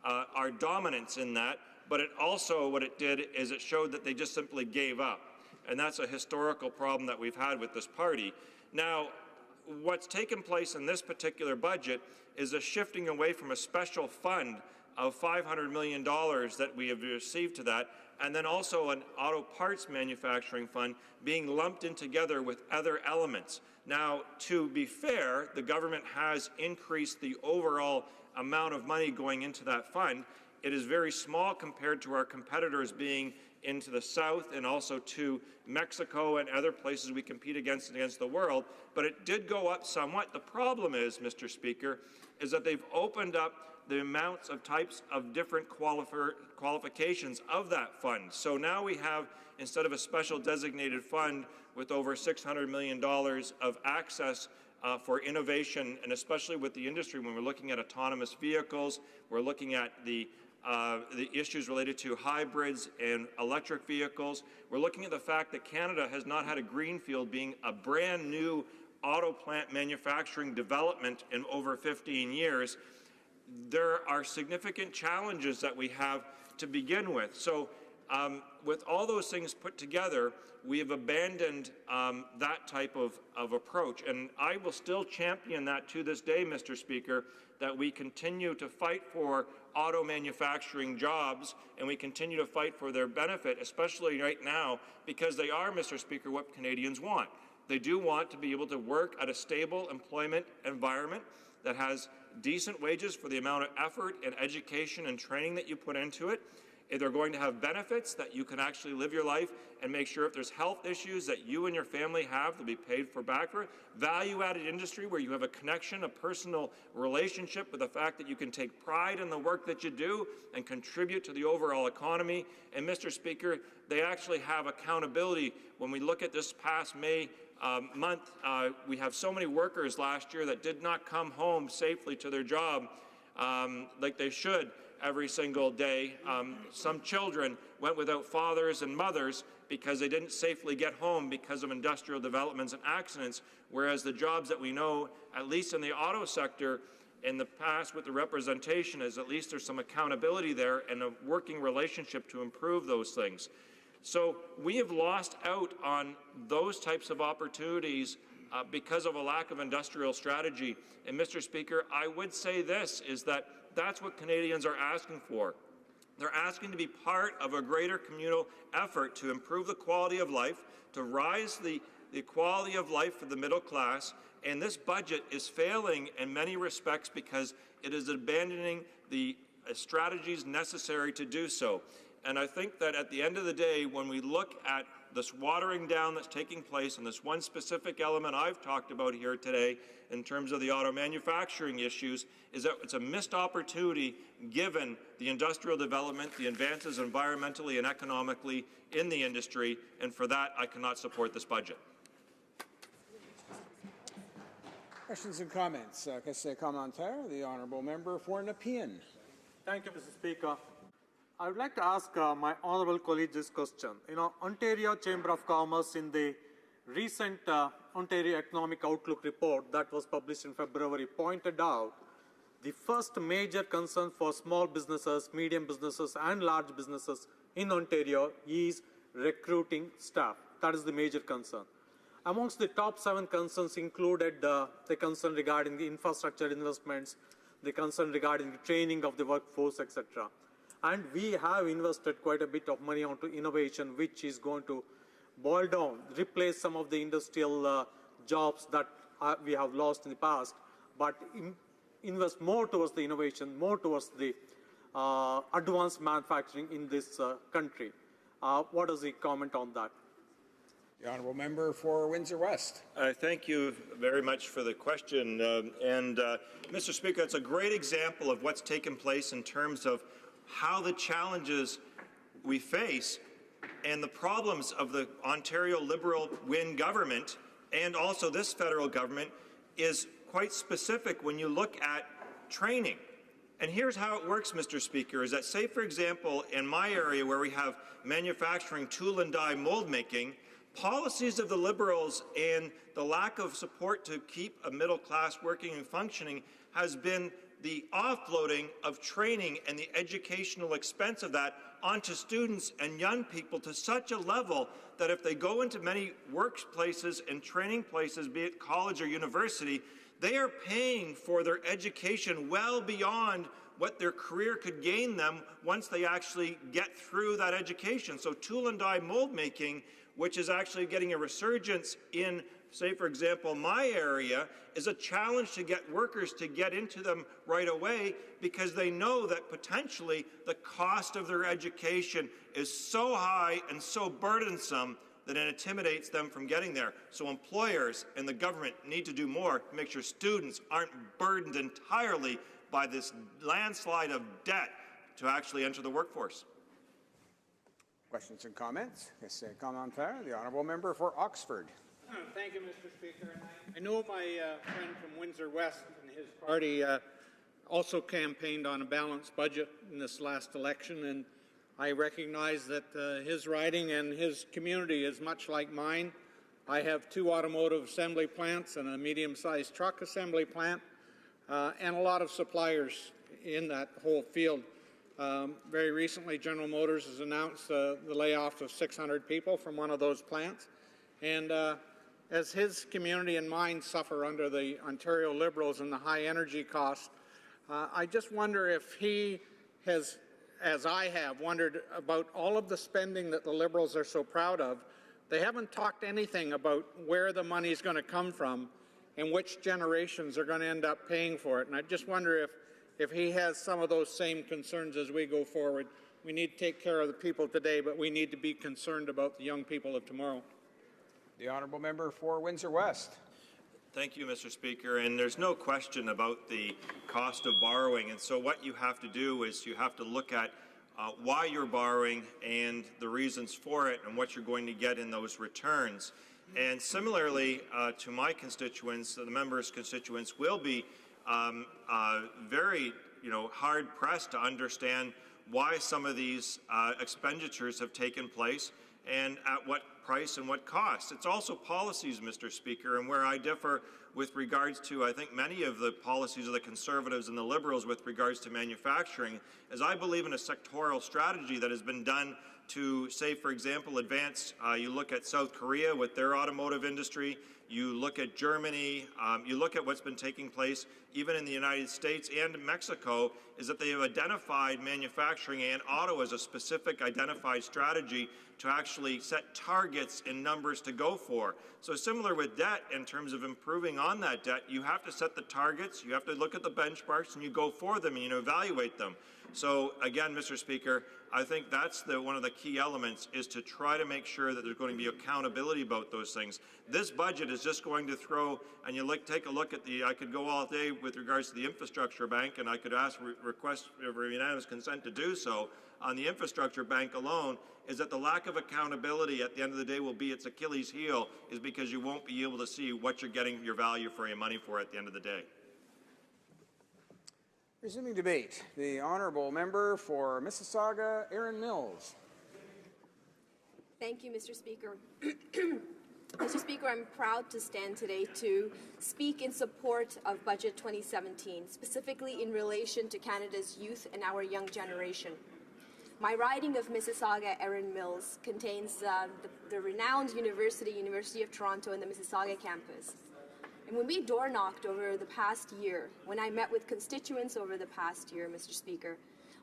our dominance in that, but it also, what it did is it showed that they just simply gave up. And that's a historical problem that we've had with this party. Now, what's taken place in this particular budget is a shifting away from a special fund of $500 million that we have received to that, and then also an auto parts manufacturing fund being lumped in together with other elements. Now, to be fair, the government has increased the overall amount of money going into that fund. It is very small compared to our competitors being into the south and also to Mexico and other places we compete against the world, but it did go up somewhat. The problem is, Mr. Speaker, is that they've opened up the amounts of types of different qualifications of that fund. So now we have, instead of a special designated fund with over $600 million of access for innovation, and especially with the industry, when we're looking at autonomous vehicles, we're looking at the issues related to hybrids and electric vehicles. We're looking at the fact that Canada has not had a greenfield, being a brand new auto plant manufacturing development in over 15 years. There are significant challenges that we have to begin with. So With all those things put together, we have abandoned that type of approach. And I will still champion that to this day, Mr. Speaker, that we continue to fight for auto manufacturing jobs and we continue to fight for their benefit, especially right now, because they are, Mr. Speaker, what Canadians want. They do want to be able to work at a stable employment environment that has decent wages for the amount of effort and education and training that you put into it. They're going to have benefits that you can actually live your life and make sure if there's health issues that you and your family have, they'll be paid for back for. Value-added industry where you have a connection, a personal relationship with the fact that you can take pride in the work that you do and contribute to the overall economy. And, Mr. Speaker, they actually have accountability. When we look at this past May month, we have so many workers last year that did not come home safely to their job like they should every single day. Some children went without fathers and mothers because they didn't safely get home because of industrial developments and accidents, whereas the jobs that we know, at least in the auto sector, in the past with the representation is at least there's some accountability there and a working relationship to improve those things. So we have lost out on those types of opportunities because of a lack of industrial strategy. And, Mr. Speaker, I would say this, is that that's what Canadians are asking for. They're asking to be part of a greater communal effort to improve the quality of life, to rise the quality of life for the middle class, and this budget is failing in many respects because it is abandoning the strategies necessary to do so. And I think that at the end of the day, when we look at this watering down that's taking place and this one specific element I've talked about here today in terms of the auto manufacturing issues, is that it's a missed opportunity given the industrial development, the advances environmentally and economically in the industry, and for that I cannot support this budget. Questions and comments. Question commentaire, the honourable member for Nepean. Thank you, Mr. Speaker. I would like to ask my honourable colleague this question. Ontario Chamber of Commerce in the recent Ontario Economic Outlook report that was published in February pointed out the first major concern for small businesses, medium businesses and large businesses in Ontario is recruiting staff. That is the major concern. Amongst the top 7 concerns included the concern regarding the infrastructure investments, the concern regarding the training of the workforce, etc. And we have invested quite a bit of money onto innovation, which is going to boil down, replace some of the industrial jobs that we have lost in the past, but invest more towards the innovation, more towards the advanced manufacturing in this country. What is the comment on that? The honourable member for Windsor West. Thank you very much for the question. Mr. Speaker, it's a great example of what's taken place in terms of how the challenges we face and the problems of the Ontario Liberal Win government and also this federal government is quite specific when you look at training. And here's how it works, Mr. Speaker, is that, say, for example, in my area where we have manufacturing, tool and die mold making, policies of the Liberals and the lack of support to keep a middle class working and functioning has been the offloading of training and the educational expense of that onto students and young people to such a level that if they go into many workplaces and training places, be it college or university, they are paying for their education well beyond what their career could gain them once they actually get through that education. So tool and die mold making, which is actually getting a resurgence in, say, for example, my area, is a challenge to get workers to get into them right away because they know that potentially the cost of their education is so high and so burdensome that it intimidates them from getting there. So employers and the government need to do more to make sure students aren't burdened entirely by this landslide of debt to actually enter the workforce. Questions and comments. Question commentaire, the honourable member for Oxford. Thank you, Mr. Speaker. I know my friend from Windsor West and his party also campaigned on a balanced budget in this last election, and I recognize that his riding and his community is much like mine. I have 2 automotive assembly plants and a medium-sized truck assembly plant, and a lot of suppliers in that whole field. Very recently, General Motors has announced the layoff of 600 people from one of those plants. And as his community and mine suffer under the Ontario Liberals and the high energy costs, I just wonder if he has, as I have, wondered about all of the spending that the Liberals are so proud of. They haven't talked anything about where the money is going to come from and which generations are going to end up paying for it. And I just wonder if he has some of those same concerns as we go forward. We need to take care of the people today, but we need to be concerned about the young people of tomorrow. The honourable member for Windsor West. Thank you, Mr. Speaker. And there's no question about the cost of borrowing. And so what you have to do is you have to look at why you're borrowing and the reasons for it and what you're going to get in those returns. And similarly to my constituents, the members' constituents will be very hard-pressed to understand why some of these expenditures have taken place and at what price and what cost. It's also policies, Mr. Speaker, and where I differ with regards to, I think, many of the policies of the Conservatives and the Liberals with regards to manufacturing, is I believe in a sectoral strategy that has been done to, say, for example, advance. You look at South Korea with their automotive industry, you look at Germany, you look at what's been taking place even in the United States and Mexico, is that they have identified manufacturing and auto as a specific identified strategy to actually set targets and numbers to go for. So similar with debt, in terms of improving on that debt, you have to set the targets, you have to look at the benchmarks, and you go for them and you evaluate them. So again, Mr. Speaker, I think that's one of the key elements, is to try to make sure that there's going to be accountability about those things. This budget is just going to throw, and you take a look at I could go all day with regards to the infrastructure bank, and I could request unanimous consent to do so. On the infrastructure bank alone, is that the lack of accountability at the end of the day will be its Achilles heel, is because you won't be able to see what you're getting your value for your money for at the end of the day. Resuming debate, the honourable member for Mississauga, Erin Mills. Thank you, Mr. Speaker. Mr. Speaker, I'm proud to stand today to speak in support of Budget 2017, specifically in relation to Canada's youth and our young generation. My riding of Mississauga, Erin Mills, contains the renowned University of Toronto and the Mississauga campus. And when we door knocked over the past year, when I met with constituents over the past year, Mr. Speaker,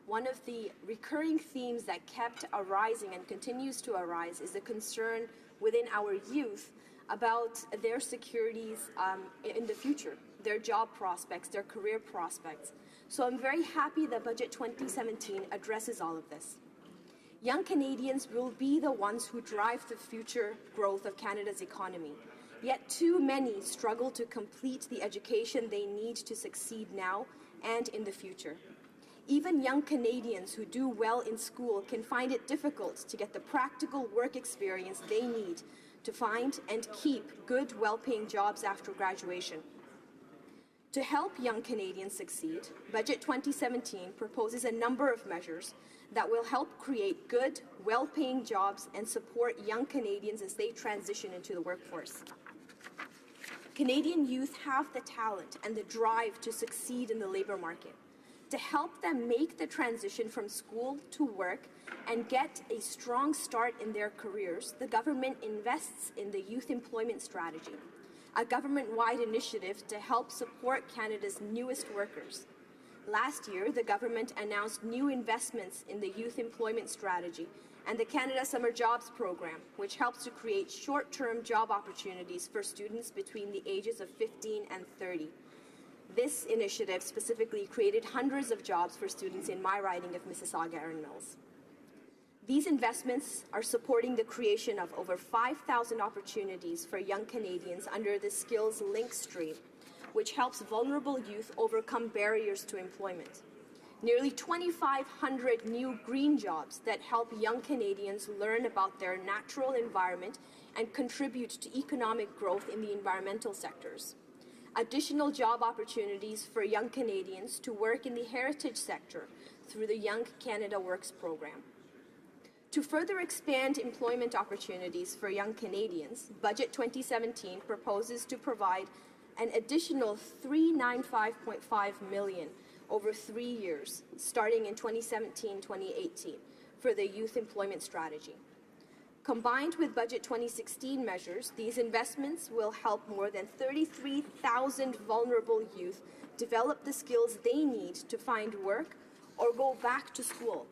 one of the recurring themes that kept arising and continues to arise is the concern within our youth about their securities in the future, their job prospects, their career prospects. So I'm very happy that Budget 2017 addresses all of this. Young Canadians will be the ones who drive the future growth of Canada's economy. Yet too many struggle to complete the education they need to succeed now and in the future. Even young Canadians who do well in school can find it difficult to get the practical work experience they need to find and keep good, well-paying jobs after graduation. To help young Canadians succeed, Budget 2017 proposes a number of measures that will help create good, well-paying jobs and support young Canadians as they transition into the workforce. Canadian youth have the talent and the drive to succeed in the labour market. To help them make the transition from school to work and get a strong start in their careers, the government invests in the Youth Employment Strategy, a government-wide initiative to help support Canada's newest workers. Last year, the government announced new investments in the Youth Employment Strategy and the Canada Summer Jobs Program, which helps to create short-term job opportunities for students between the ages of 15 and 30. This initiative specifically created hundreds of jobs for students in my riding of Mississauga, Erin Mills. These investments are supporting the creation of over 5,000 opportunities for young Canadians under the Skills Link stream, which helps vulnerable youth overcome barriers to employment. Nearly 2,500 new green jobs that help young Canadians learn about their natural environment and contribute to economic growth in the environmental sectors. Additional job opportunities for young Canadians to work in the heritage sector through the Young Canada Works program. To further expand employment opportunities for young Canadians, Budget 2017 proposes to provide an additional $395.5 million over 3 years, starting in 2017-2018, for the Youth Employment Strategy. Combined with Budget 2016 measures, these investments will help more than 33,000 vulnerable youth develop the skills they need to find work or go back to school,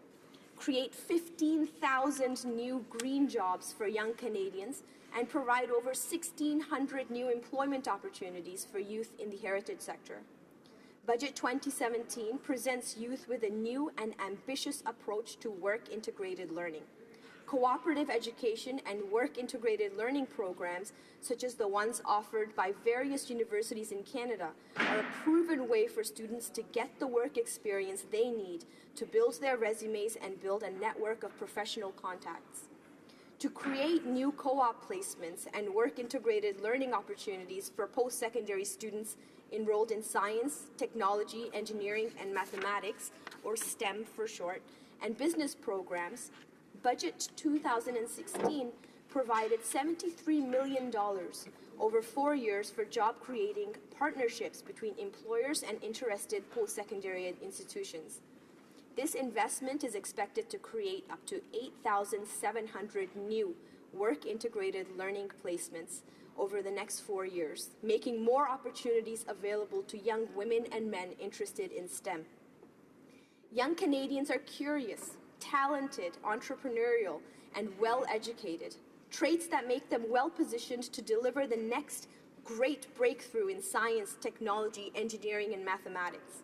create 15,000 new green jobs for young Canadians, and provide over 1,600 new employment opportunities for youth in the heritage sector. Budget 2017 presents youth with a new and ambitious approach to work-integrated learning. Cooperative education and work-integrated learning programs, such as the ones offered by various universities in Canada, are a proven way for students to get the work experience they need to build their resumes and build a network of professional contacts. To create new co-op placements and work-integrated learning opportunities for post-secondary students enrolled in science, technology, engineering, and mathematics, or STEM for short, and business programs, Budget 2016 provided $73 million over 4 years for job-creating partnerships between employers and interested post-secondary institutions. This investment is expected to create up to 8,700 new work-integrated learning placements over the next 4 years, making more opportunities available to young women and men interested in STEM. Young Canadians are curious, talented, entrepreneurial, and well-educated, traits that make them well-positioned to deliver the next great breakthrough in science, technology, engineering, and mathematics.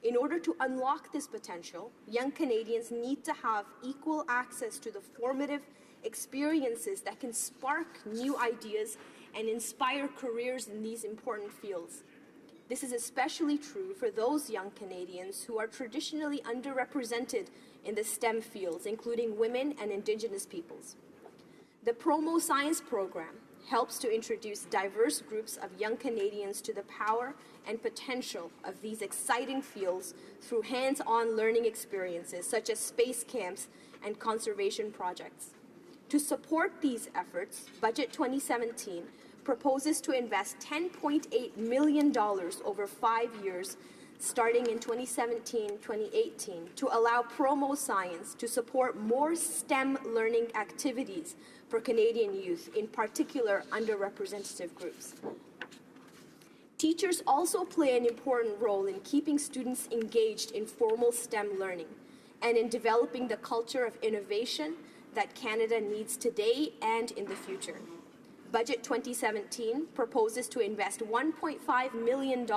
In order to unlock this potential, young Canadians need to have equal access to the formative experiences that can spark new ideas and inspire careers in these important fields. This is especially true for those young Canadians who are traditionally underrepresented in the STEM fields, including women and Indigenous peoples. The Promo Science program helps to introduce diverse groups of young Canadians to the power and potential of these exciting fields through hands-on learning experiences such as space camps and conservation projects. To support these efforts, Budget 2017 proposes to invest $10.8 million over 5 years, starting in 2017-2018, to allow Promo Science to support more STEM learning activities for Canadian youth, in particular underrepresented groups. Teachers also play an important role in keeping students engaged in formal STEM learning and in developing the culture of innovation that Canada needs today and in the future. Budget 2017 proposes to invest $1.5 million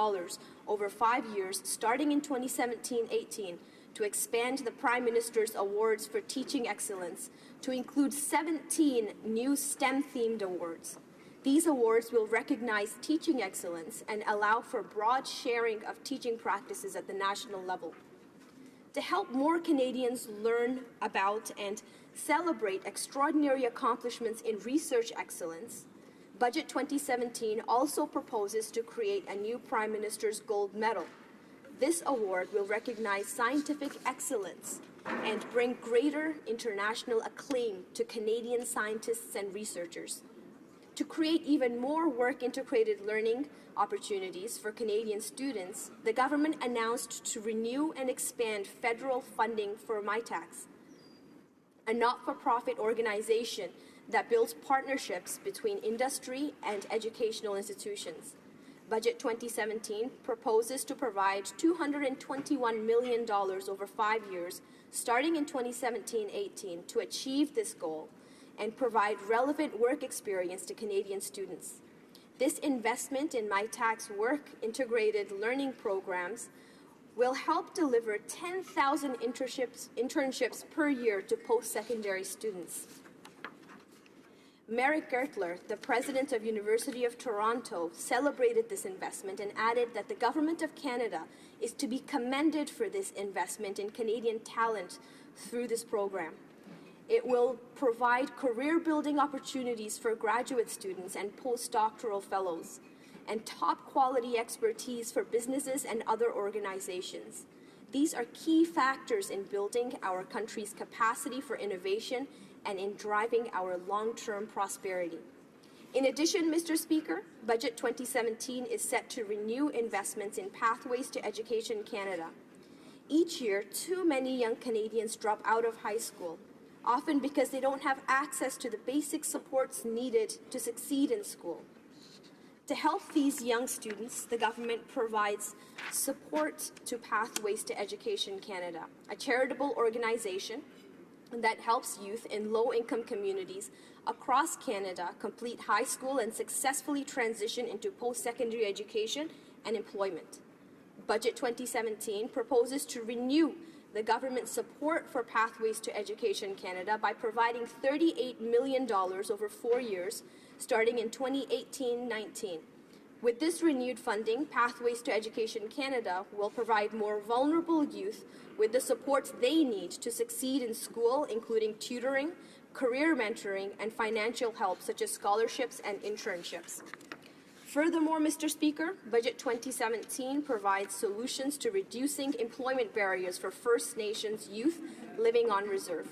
over 5 years, starting in 2017-18, to expand the Prime Minister's Awards for Teaching Excellence to include 17 new STEM-themed awards. These awards will recognize teaching excellence and allow for broad sharing of teaching practices at the national level. To help more Canadians learn about and celebrate extraordinary accomplishments in research excellence, Budget 2017 also proposes to create a new Prime Minister's Gold Medal. This award will recognize scientific excellence and bring greater international acclaim to Canadian scientists and researchers. To create even more work-integrated learning opportunities for Canadian students, the government announced to renew and expand federal funding for MyTax, a not-for-profit organization that builds partnerships between industry and educational institutions. Budget 2017 proposes to provide $221 million over 5 years, starting in 2017-18, to achieve this goal and provide relevant work experience to Canadian students. This investment in MyTax work-integrated learning programs will help deliver 10,000 internships per year to post-secondary students. Merrick Gertler, the president of University of Toronto, celebrated this investment and added that the Government of Canada is to be commended for this investment in Canadian talent through this program. It will provide career-building opportunities for graduate students and postdoctoral fellows, and top-quality expertise for businesses and other organizations. These are key factors in building our country's capacity for innovation and in driving our long-term prosperity. In addition, Mr. Speaker, Budget 2017 is set to renew investments in Pathways to Education Canada. Each year, too many young Canadians drop out of high school, often because they don't have access to the basic supports needed to succeed in school. To help these young students, the government provides support to Pathways to Education Canada, a charitable organization that helps youth in low-income communities across Canada complete high school and successfully transition into post-secondary education and employment. Budget 2017 proposes to renew the government's support for Pathways to Education Canada by providing $38 million over 4 years, starting in 2018-19. With this renewed funding, Pathways to Education Canada will provide more vulnerable youth with the supports they need to succeed in school, including tutoring, career mentoring, and financial help such as scholarships and internships. Furthermore, Mr. Speaker, Budget 2017 provides solutions to reducing employment barriers for First Nations youth living on reserve.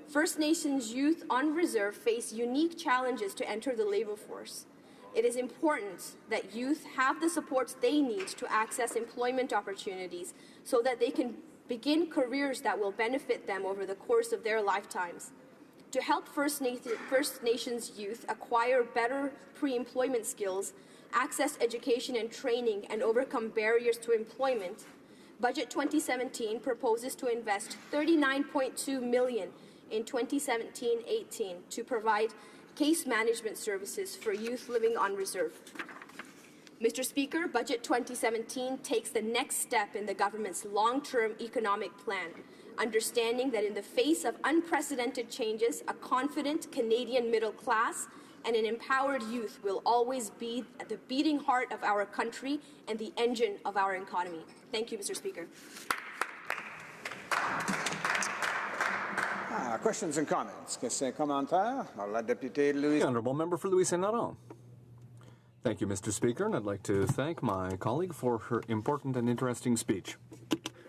First Nations youth on reserve face unique challenges to enter the labor force. It is important that youth have the supports they need to access employment opportunities so that they can begin careers that will benefit them over the course of their lifetimes. To help First Nations youth acquire better pre-employment skills, access education and training, and overcome barriers to employment, Budget 2017 proposes to invest $39.2 million in 2017-18 to provide case management services for youth living on reserve. Mr. Speaker, Budget 2017 takes the next step in the government's long-term economic plan, understanding that in the face of unprecedented changes, a confident Canadian middle class and an empowered youth will always be at the beating heart of our country and the engine of our economy. Thank you, Mr. Speaker. Questions and comments. Questions et commentaires. La députée Louise. The Honourable Member for Louis Saint-Laurent. Thank you, Mr. Speaker, and I'd like to thank my colleague for her important and interesting speech.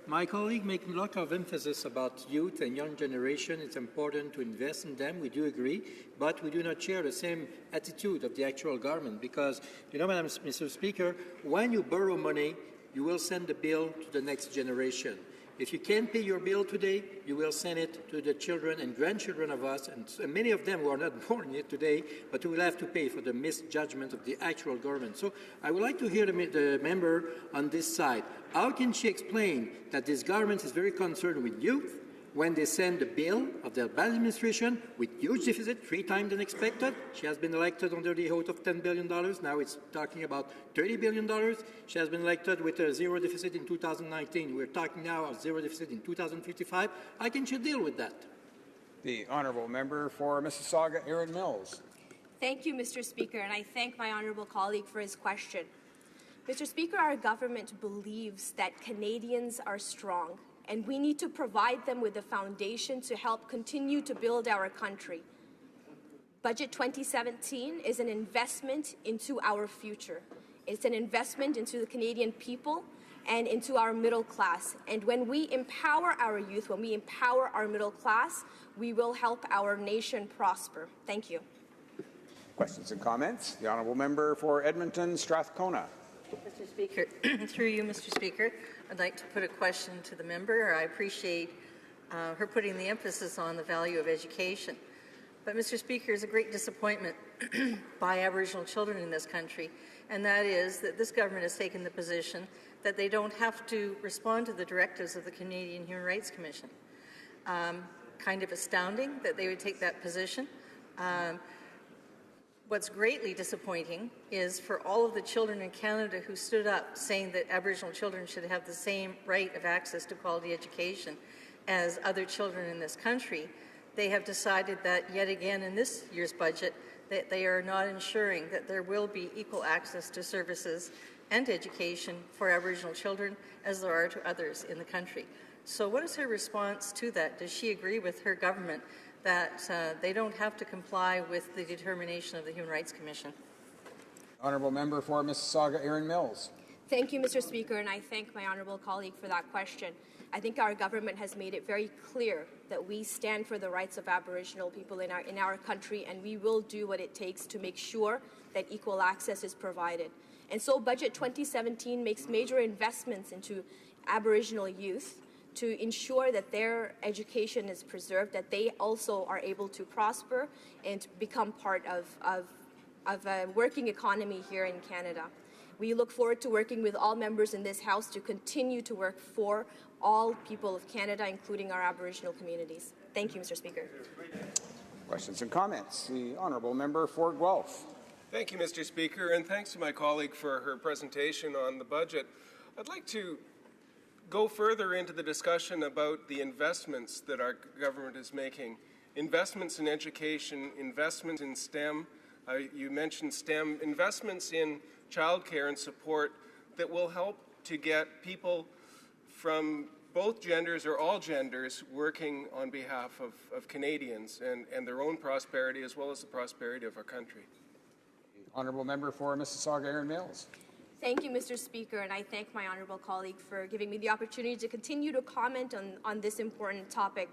My colleague making a lot of emphasis about youth and young generation. It's important to invest in them. We do agree, but we do not share the same attitude of the actual government because, you know, Madam Mr. Speaker, when you borrow money, you will send the bill to the next generation. If you can't pay your bill today, you will send it to the children and grandchildren of us, and many of them who are not born yet today, but who will have to pay for the misjudgment of the actual government. So I would like to hear the member on this side. How can she explain that this government is very concerned with youth when they send the bill of the bad administration with huge deficit, 3 times than expected? She has been elected under the oath of $10 billion. Now it's talking about $30 billion. She has been elected with a zero deficit in 2019. We're talking now of zero deficit in 2055. How can she deal with that? The honourable member for Mississauga, Erin Mills. Thank you, Mr. Speaker, and I thank my honourable colleague for his question. Mr. Speaker, our government believes that Canadians are strong, and we need to provide them with the foundation to help continue to build our country. Budget 2017 is an investment into our future. It's an investment into the Canadian people and into our middle class. And when we empower our youth, when we empower our middle class, we will help our nation prosper. Thank you. Questions and comments? The honourable member for Edmonton, Strathcona. Mr. Speaker, through you, Mr. Speaker, I'd like to put a question to the member. I appreciate her putting the emphasis on the value of education. But, Mr. Speaker, there's a great disappointment by Aboriginal children in this country, and that is that this government has taken the position that they don't have to respond to the directives of the Canadian Human Rights Commission. Kind of astounding that they would take that position. What's greatly disappointing is for all of the children in Canada who stood up saying that Aboriginal children should have the same right of access to quality education as other children in this country, they have decided that yet again in this year's budget that they are not ensuring that there will be equal access to services and education for Aboriginal children as there are to others in the country. So what is her response to that? Does she agree with her government that they don't have to comply with the determination of the Human Rights Commission? Honourable member for Mississauga, Erin Mills. Thank you, Mr. Speaker, and I thank my honourable colleague for that question. I think our government has made it very clear that we stand for the rights of Aboriginal people in our country, and we will do what it takes to make sure that equal access is provided. And so Budget 2017 makes major investments into Aboriginal youth to ensure that their education is preserved, that they also are able to prosper and become part of a working economy here in Canada. We look forward to working with all members in this House to continue to work for all people of Canada, including our Aboriginal communities. Thank you, Mr. Speaker. Questions and comments? The Honourable Member for Guelph. Thank you, Mr. Speaker, and thanks to my colleague for her presentation on the budget. I'd like to go further into the discussion about the investments that our government is making. Investments in education, investments in STEM, you mentioned STEM, investments in childcare and support that will help to get people from both genders or all genders working on behalf of Canadians and their own prosperity as well as the prosperity of our country. Honourable Member for Mississauga Erin Mills. Thank you, Mr. Speaker, and I thank my honourable colleague for giving me the opportunity to continue to comment on this important topic.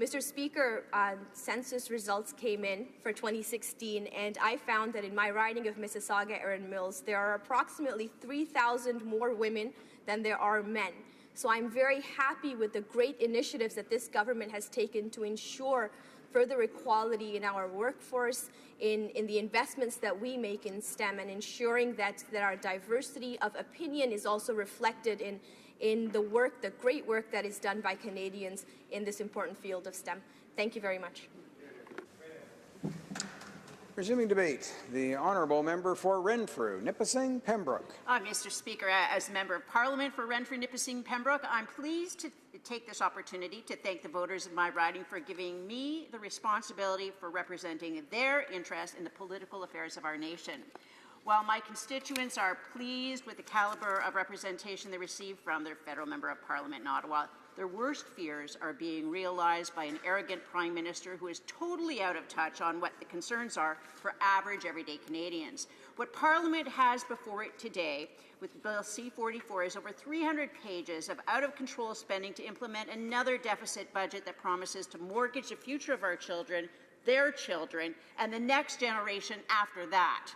Mr. Speaker, census results came in for 2016, and I found that in my riding of Mississauga Erin Mills, there are approximately 3,000 more women than there are men. So I'm very happy with the great initiatives that this government has taken to ensure further equality in our workforce, in the investments that we make in STEM, and ensuring that our diversity of opinion is also reflected in the work, the great work that is done by Canadians in this important field of STEM. Thank you very much. Resuming debate, the Honourable Member for Renfrew, Nipissing, Pembroke. Mr. Speaker, as a Member of Parliament for Renfrew, Nipissing, Pembroke, I'm pleased to take this opportunity to thank the voters of my riding for giving me the responsibility for representing their interest in the political affairs of our nation. While my constituents are pleased with the caliber of representation they receive from their federal Member of Parliament in Ottawa, their worst fears are being realized by an arrogant Prime Minister who is totally out of touch on what the concerns are for average, everyday Canadians. What Parliament has before it today with Bill C-44 is over 300 pages of out-of-control spending to implement another deficit budget that promises to mortgage the future of our children, their children, and the next generation after that.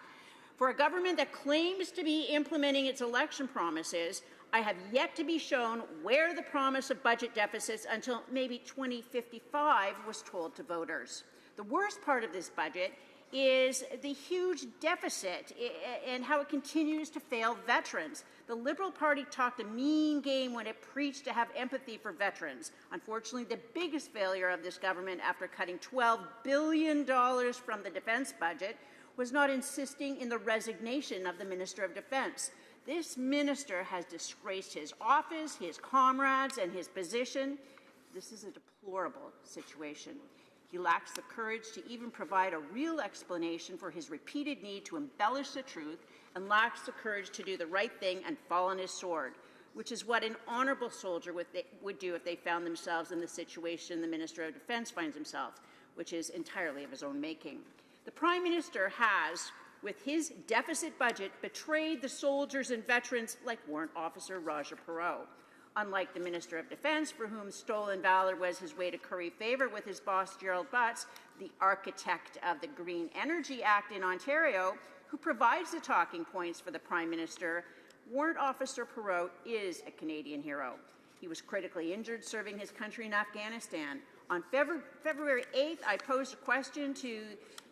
For a government that claims to be implementing its election promises, I have yet to be shown where the promise of budget deficits until maybe 2055 was told to voters. The worst part of this budget is the huge deficit and how it continues to fail veterans. The Liberal Party talked a mean game when it preached to have empathy for veterans. Unfortunately, the biggest failure of this government after cutting $12 billion from the defence budget was not insisting in the resignation of the Minister of Defence. This minister has disgraced his office, his comrades, and his position. This is a deplorable situation. He lacks the courage to even provide a real explanation for his repeated need to embellish the truth, and lacks the courage to do the right thing and fall on his sword, which is what an honourable soldier would do if they found themselves in the situation the Minister of Defence finds himself, which is entirely of his own making. The Prime Minister has, with his deficit budget, betrayed the soldiers and veterans like Warrant Officer Raja Perot. Unlike the Minister of Defence, for whom stolen valour was his way to curry favour with his boss Gerald Butts, the architect of the Green Energy Act in Ontario, who provides the talking points for the Prime Minister, Warrant Officer Perot is a Canadian hero. He was critically injured serving his country in Afghanistan. On February 8th, I posed a question to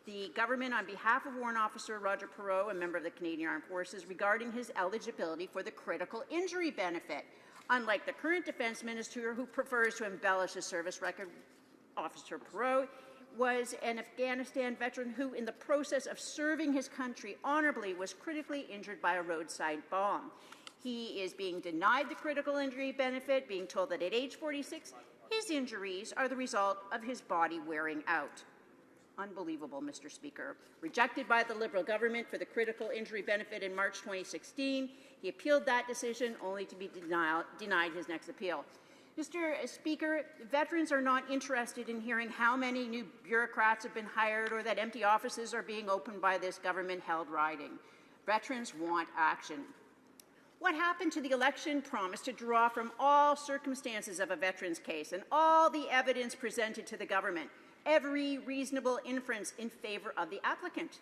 the government on behalf of Warrant Officer Roger Perot, a member of the Canadian Armed Forces, regarding his eligibility for the critical injury benefit. Unlike the current Defence Minister, who prefers to embellish his service record, Officer Perot was an Afghanistan veteran who, in the process of serving his country honourably, was critically injured by a roadside bomb. He is being denied the critical injury benefit, being told that at age 46, his injuries are the result of his body wearing out. Unbelievable, Mr. Speaker. Rejected by the Liberal government for the critical injury benefit in March 2016, he appealed that decision only to be denied his next appeal. Mr. Speaker, veterans are not interested in hearing how many new bureaucrats have been hired or that empty offices are being opened by this government-held riding. Veterans want action. What happened to the election promise to draw from all circumstances of a veteran's case and all the evidence presented to the government, every reasonable inference in favor of the applicant?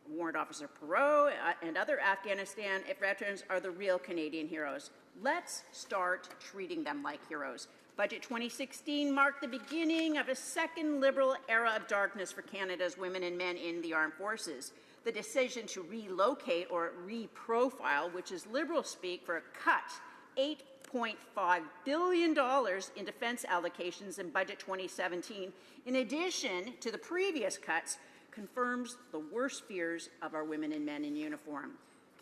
Warrant Officer Perot and other Afghanistan veterans are the real Canadian heroes. Let's start treating them like heroes. Budget 2016 marked the beginning of a second Liberal era of darkness for Canada's women and men in the armed forces. The decision to relocate or reprofile, which is Liberal speak for cut $8.5 billion in defence allocations in Budget 2017, in addition to the previous cuts, confirms the worst fears of our women and men in uniform.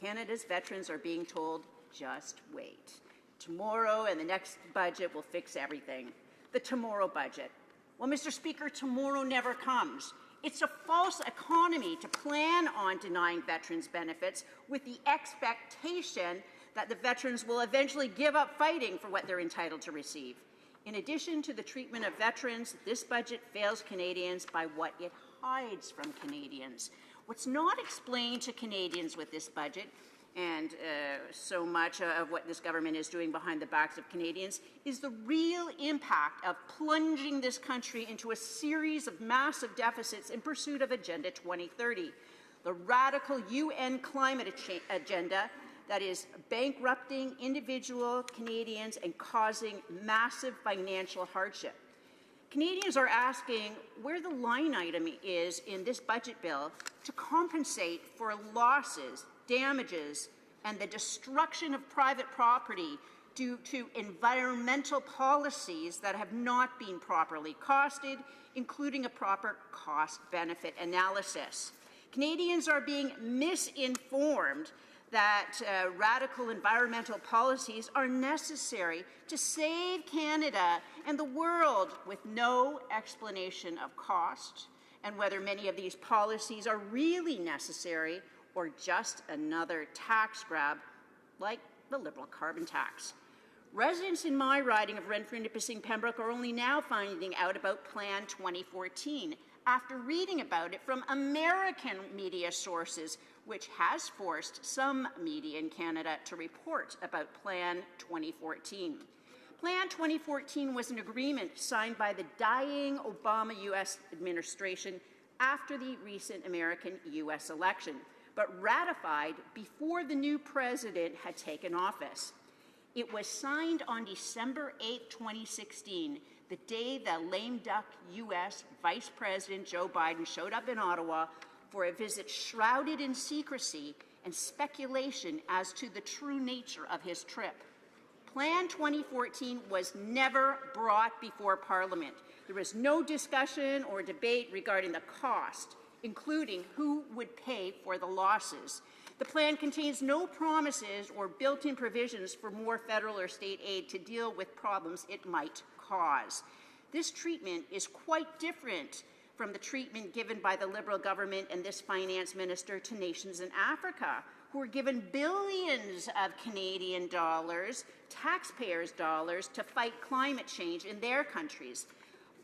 Canada's veterans are being told, just wait. Tomorrow and the next budget will fix everything. The tomorrow budget. Well, Mr. Speaker, tomorrow never comes. It's a false economy to plan on denying veterans benefits with the expectation that the veterans will eventually give up fighting for what they're entitled to receive. In addition to the treatment of veterans, this budget fails Canadians by what it hides from Canadians. What's not explained to Canadians with this budget, and so much of what this government is doing behind the backs of Canadians, is the real impact of plunging this country into a series of massive deficits in pursuit of Agenda 2030, the radical UN climate agenda that is bankrupting individual Canadians and causing massive financial hardship. Canadians are asking where the line item is in this budget bill to compensate for losses, damages, and the destruction of private property due to environmental policies that have not been properly costed, including a proper cost-benefit analysis. Canadians are being misinformed that radical environmental policies are necessary to save Canada and the world, with no explanation of cost and whether many of these policies are really necessary or just another tax grab like the Liberal carbon tax. Residents in my riding of Renfrew, Nipissing, Pembroke are only now finding out about Plan 2014 after reading about it from American media sources, which has forced some media in Canada to report about Plan 2014. Plan 2014 was an agreement signed by the dying Obama U.S. administration after the recent American-U.S. election, but ratified before the new president had taken office. It was signed on December 8, 2016, the day the lame duck U.S. Vice President Joe Biden showed up in Ottawa for a visit shrouded in secrecy and speculation as to the true nature of his trip. Plan 2014 was never brought before Parliament. There was no discussion or debate regarding the cost, including who would pay for the losses. The plan contains no promises or built-in provisions for more federal or state aid to deal with problems it might cause. This treatment is quite different from the treatment given by the Liberal government and this finance minister to nations in Africa, who are given billions of Canadian dollars, taxpayers' dollars, to fight climate change in their countries.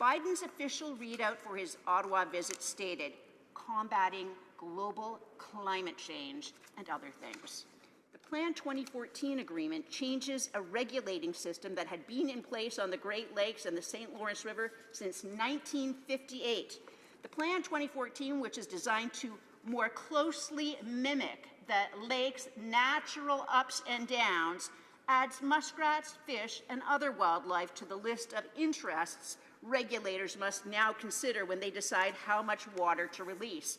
Biden's official readout for his Ottawa visit stated, combating global climate change and other things. The Plan 2014 agreement changes a regulating system that had been in place on the Great Lakes and the St. Lawrence River since 1958. The Plan 2014, which is designed to more closely mimic the lake's natural ups and downs, adds muskrats, fish, and other wildlife to the list of interests regulators must now consider when they decide how much water to release.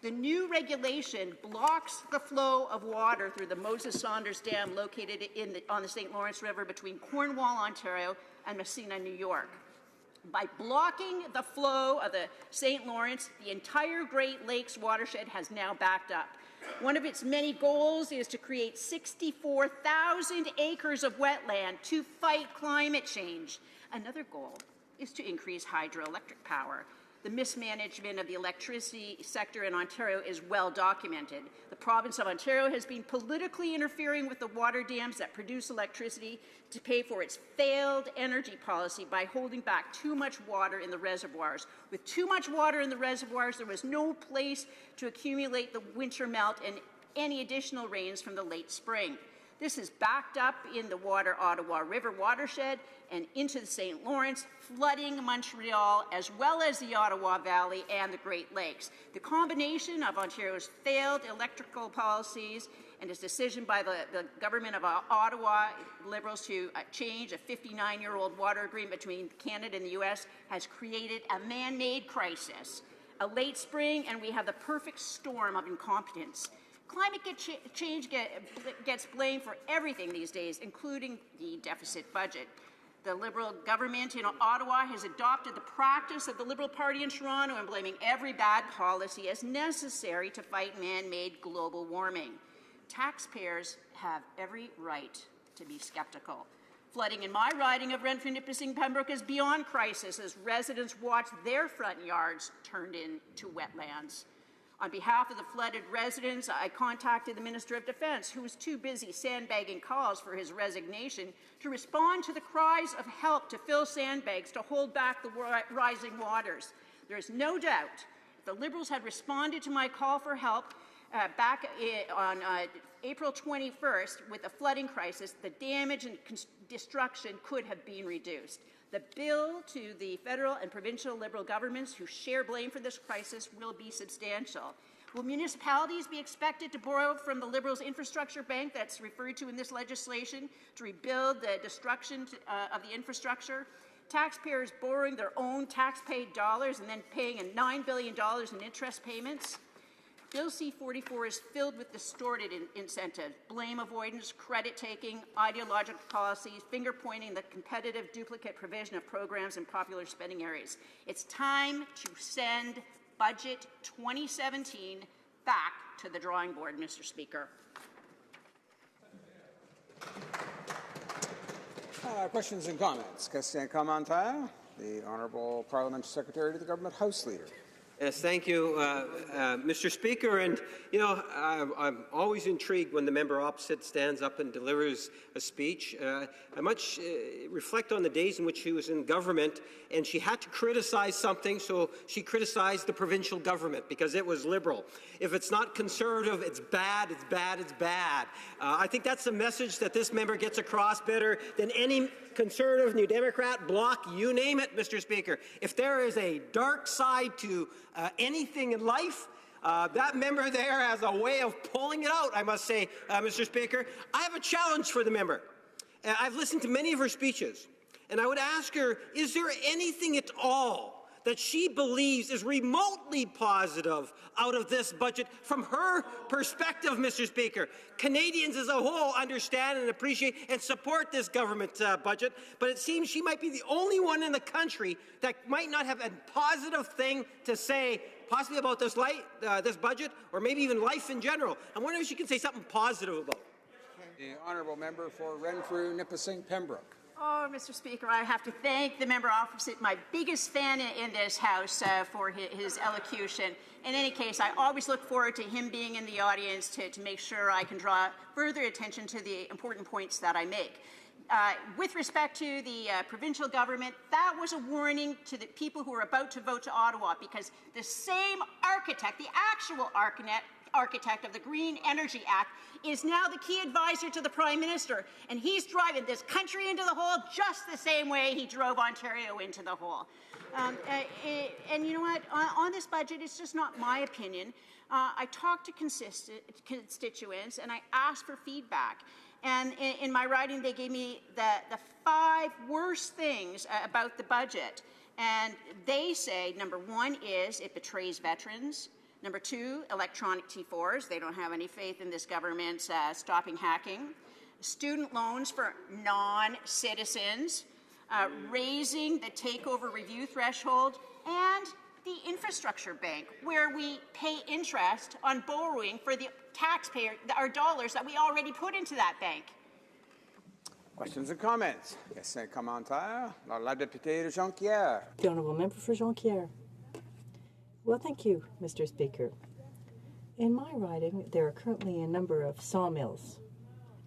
The new regulation blocks the flow of water through the Moses Saunders Dam located on the St. Lawrence River between Cornwall, Ontario, and Messina, New York. By blocking the flow of the St. Lawrence, the entire Great Lakes watershed has now backed up. One of its many goals is to create 64,000 acres of wetland to fight climate change. Another goal is to increase hydroelectric power. The mismanagement of the electricity sector in Ontario is well documented. The province of Ontario has been politically interfering with the water dams that produce electricity to pay for its failed energy policy by holding back too much water in the reservoirs. With too much water in the reservoirs, there was no place to accumulate the winter melt and any additional rains from the late spring. This is backed up in the Ottawa River watershed and into the St. Lawrence, flooding Montreal as well as the Ottawa Valley and the Great Lakes. The combination of Ontario's failed electrical policies and its decision by the government of Ottawa Liberals to change a 59-year-old water agreement between Canada and the U.S. has created a man-made crisis. A late spring, and we have the perfect storm of incompetence. Climate change gets blamed for everything these days, including the deficit budget. The Liberal government in Ottawa has adopted the practice of the Liberal Party in Toronto and blaming every bad policy as necessary to fight man-made global warming. Taxpayers have every right to be skeptical. Flooding in my riding of Renfrew, Nipissing, Pembroke is beyond crisis as residents watch their front yards turned into wetlands. On behalf of the flooded residents, I contacted the Minister of Defence, who was too busy sandbagging calls for his resignation to respond to the cries of help to fill sandbags to hold back the rising waters. There is no doubt if the Liberals had responded to my call for help back on April 21st with the flooding crisis, the damage and destruction could have been reduced. The bill to the federal and provincial Liberal governments who share blame for this crisis will be substantial. Will municipalities be expected to borrow from the Liberals' infrastructure bank that's referred to in this legislation to rebuild the destruction of the infrastructure? Taxpayers borrowing their own tax-paid dollars and then paying $9 billion in interest payments? Bill C-44 is filled with distorted incentives, blame avoidance, credit-taking, ideological policies, finger-pointing the competitive duplicate provision of programs in popular spending areas. It's time to send Budget 2017 back to the drawing board, Mr. Speaker. Questions and comments. Question commentaire. The Honourable Parliamentary Secretary to the Government House Leader. Yes, thank you, Mr. Speaker. And, you know, I'm always intrigued when the member opposite stands up and delivers a speech. I much reflect on the days in which she was in government and she had to criticize something, so she criticized the provincial government because it was Liberal. If it's not Conservative, it's bad, it's bad, it's bad. I think that's the message that this member gets across better than any Conservative, New Democrat, Bloc, you name it, Mr. Speaker. If there is a dark side to anything in life, that member there has a way of pulling it out, I must say, Mr. Speaker. I have a challenge for the member. I've listened to many of her speeches, and I would ask her, is there anything at all that she believes is remotely positive out of this budget from her perspective, Mr. Speaker? Canadians as a whole understand and appreciate and support this government budget, but it seems she might be the only one in the country that might not have a positive thing to say, possibly about this budget, or maybe even life in general. I'm wondering if she can say something positive about it. The Honourable Member for Renfrew, Nipissing, Pembroke. Oh, Mr. Speaker, I have to thank the member opposite, my biggest fan in this House, for his elocution. In any case, I always look forward to him being in the audience to make sure I can draw further attention to the important points that I make. With respect to the provincial government, that was a warning to the people who are about to vote to Ottawa, because the same architect, the actual architect of the Green Energy Act, is now the key advisor to the Prime Minister, and he's driving this country into the hole just the same way he drove Ontario into the hole. And you know what? On this budget, it's just not my opinion. I talked to constituents and I asked for feedback. And in my writing, they gave me the 5 worst things about the budget. And they say, number 1 is it betrays veterans. Number 2, electronic T4s. They don't have any faith in this government stopping hacking. Student loans for non-citizens. Raising the takeover review threshold. And the infrastructure bank, where we pay interest on borrowing for the taxpayer, our dollars that we already put into that bank. Questions and comments. Question commentaire. La députée de Jonquière. The Honourable Member for Jonquière. Well, thank you, Mr. Speaker. In my riding, there are currently a number of sawmills,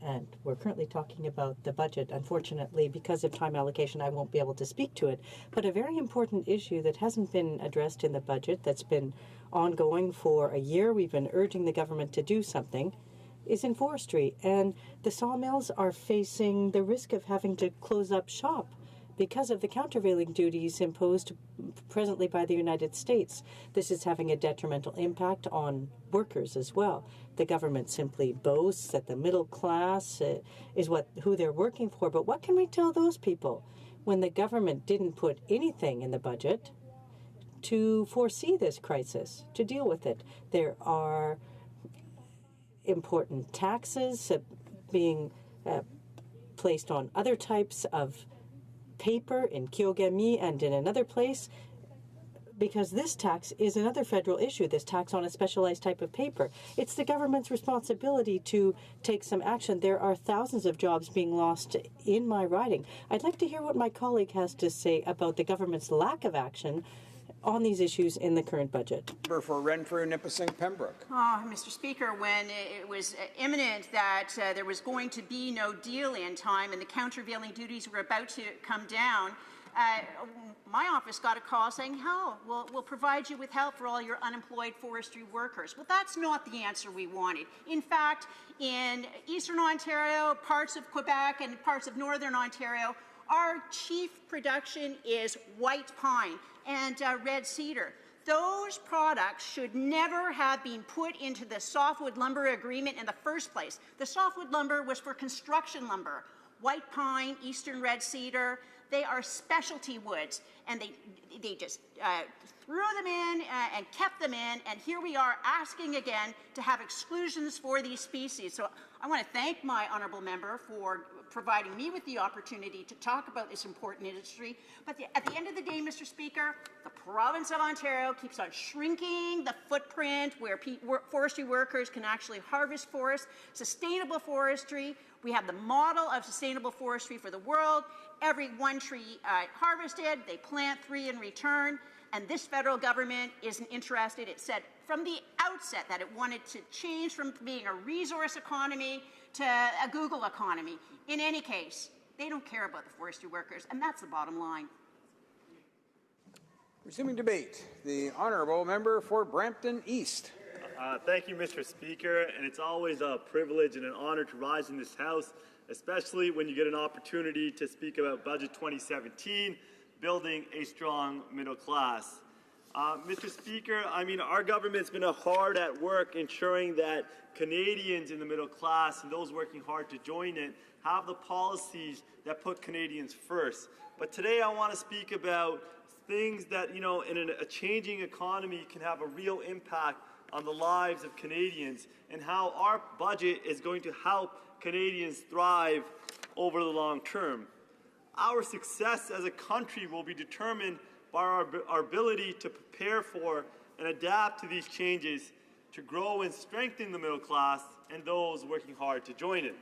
and we're currently talking about the budget. Unfortunately, because of time allocation, I won't be able to speak to it. But a very important issue that hasn't been addressed in the budget, that's been ongoing for a year, we've been urging the government to do something, is in forestry, and the sawmills are facing the risk of having to close up shop because of the countervailing duties imposed presently by the United States. This is having a detrimental impact on workers as well. The government simply boasts that the middle class is who they're working for, but what can we tell those people when the government didn't put anything in the budget to foresee this crisis, to deal with it? There are important taxes being placed on other types of paper in Kyogami and in another place, because this tax is another federal issue, this tax on a specialized type of paper. It's the government's responsibility to take some action. There are thousands of jobs being lost in my riding. I'd like to hear what my colleague has to say about the government's lack of action on these issues in the current budget. For Renfrew, Nipissing, Pembroke. Mr. Speaker, when it was imminent that there was going to be no deal in time and the countervailing duties were about to come down, my office got a call saying, hell, we'll provide you with help for all your unemployed forestry workers. Well, that's not the answer we wanted. In fact, in Eastern Ontario, parts of Quebec, and parts of Northern Ontario, our chief production is white pine and red cedar. Those products should never have been put into the softwood lumber agreement in the first place. The softwood lumber was for construction lumber. White pine, eastern red cedar, they are specialty woods, and they just threw them in and kept them in, and here we are asking again to have exclusions for these species. So I want to thank my honourable member for providing me with the opportunity to talk about this important industry. But at the end of the day, Mr. Speaker, the province of Ontario keeps on shrinking the footprint where forestry workers can actually harvest forests. Sustainable forestry, we have the model of sustainable forestry for the world. Every one tree harvested, they plant 3 in return. And this federal government isn't interested. It said from the outset that it wanted to change from being a resource economy to a Google economy. In any case, they don't care about the forestry workers, and that's the bottom line. Resuming debate, the honourable member for Brampton East. Thank you, Mr. Speaker, and it's always a privilege and an honour to rise in this House, especially when you get an opportunity to speak about Budget 2017, building a strong middle class. Mr. Speaker, I mean, our government's been hard at work ensuring that Canadians in the middle class and those working hard to join it have the policies that put Canadians first. But today I want to speak about things that, you know, in a changing economy can have a real impact on the lives of Canadians, and how our budget is going to help Canadians thrive over the long term. Our success as a country will be determined by our ability to prepare for and adapt to these changes, to grow and strengthen the middle class and those working hard to join it.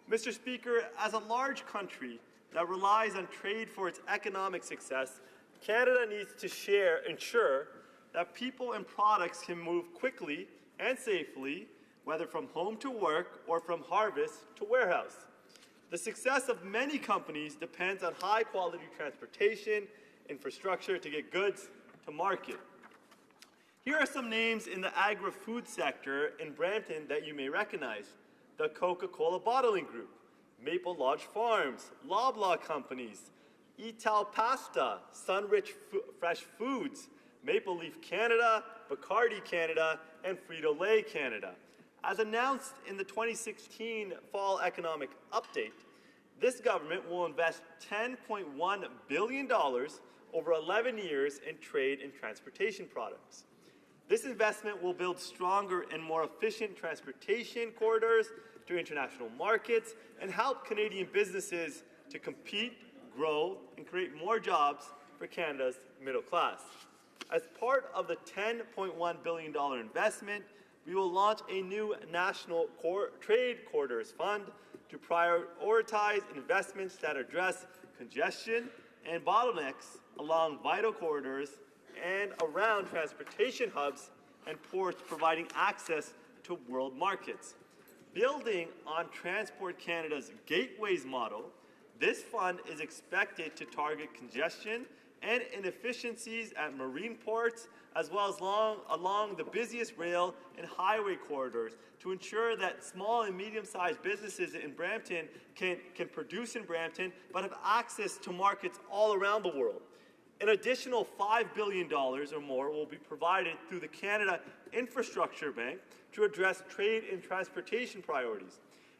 Mr. Speaker, as a large country that relies on trade for its economic success, Canada needs to ensure that people and products can move quickly and safely, whether from home to work or from harvest to warehouse. The success of many companies depends on high-quality transportation, infrastructure to get goods to market. Here are some names in the agri-food sector in Brampton that you may recognize. The Coca-Cola Bottling Group, Maple Lodge Farms, Loblaw Companies, Ital Pasta, Sunrich Fresh Foods, Maple Leaf Canada, Bacardi Canada, and Frito-Lay Canada. As announced in the 2016 Fall Economic Update, this government will invest $10.1 billion over 11 years in trade and transportation products. This investment will build stronger and more efficient transportation corridors to international markets and help Canadian businesses to compete, grow, and create more jobs for Canada's middle class. As part of the $10.1 billion investment, we will launch a new National Trade Corridors Fund to prioritize investments that address congestion and bottlenecks along vital corridors and around transportation hubs and ports, providing access to world markets. Building on Transport Canada's Gateways model, this fund is expected to target congestion and inefficiencies at marine ports, as well as along the busiest rail and highway corridors to ensure that small and medium-sized businesses in Brampton can produce in Brampton but have access to markets all around the world. An additional $5 billion or more will be provided through the Canada Infrastructure Bank to address trade and transportation priorities.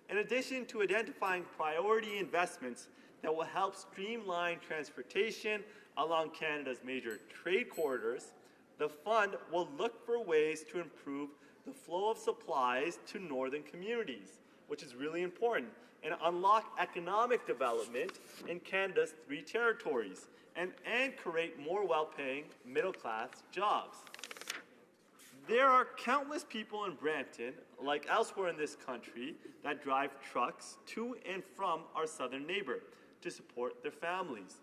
In addition to identifying priority investments that will help streamline transportation along Canada's major trade corridors, the fund will look for ways to improve the flow of supplies to northern communities, which is really important, and unlock economic development in Canada's 3 territories, and create more well-paying middle-class jobs. There are countless people in Brampton, like elsewhere in this country, that drive trucks to and from our southern neighbor to support their families.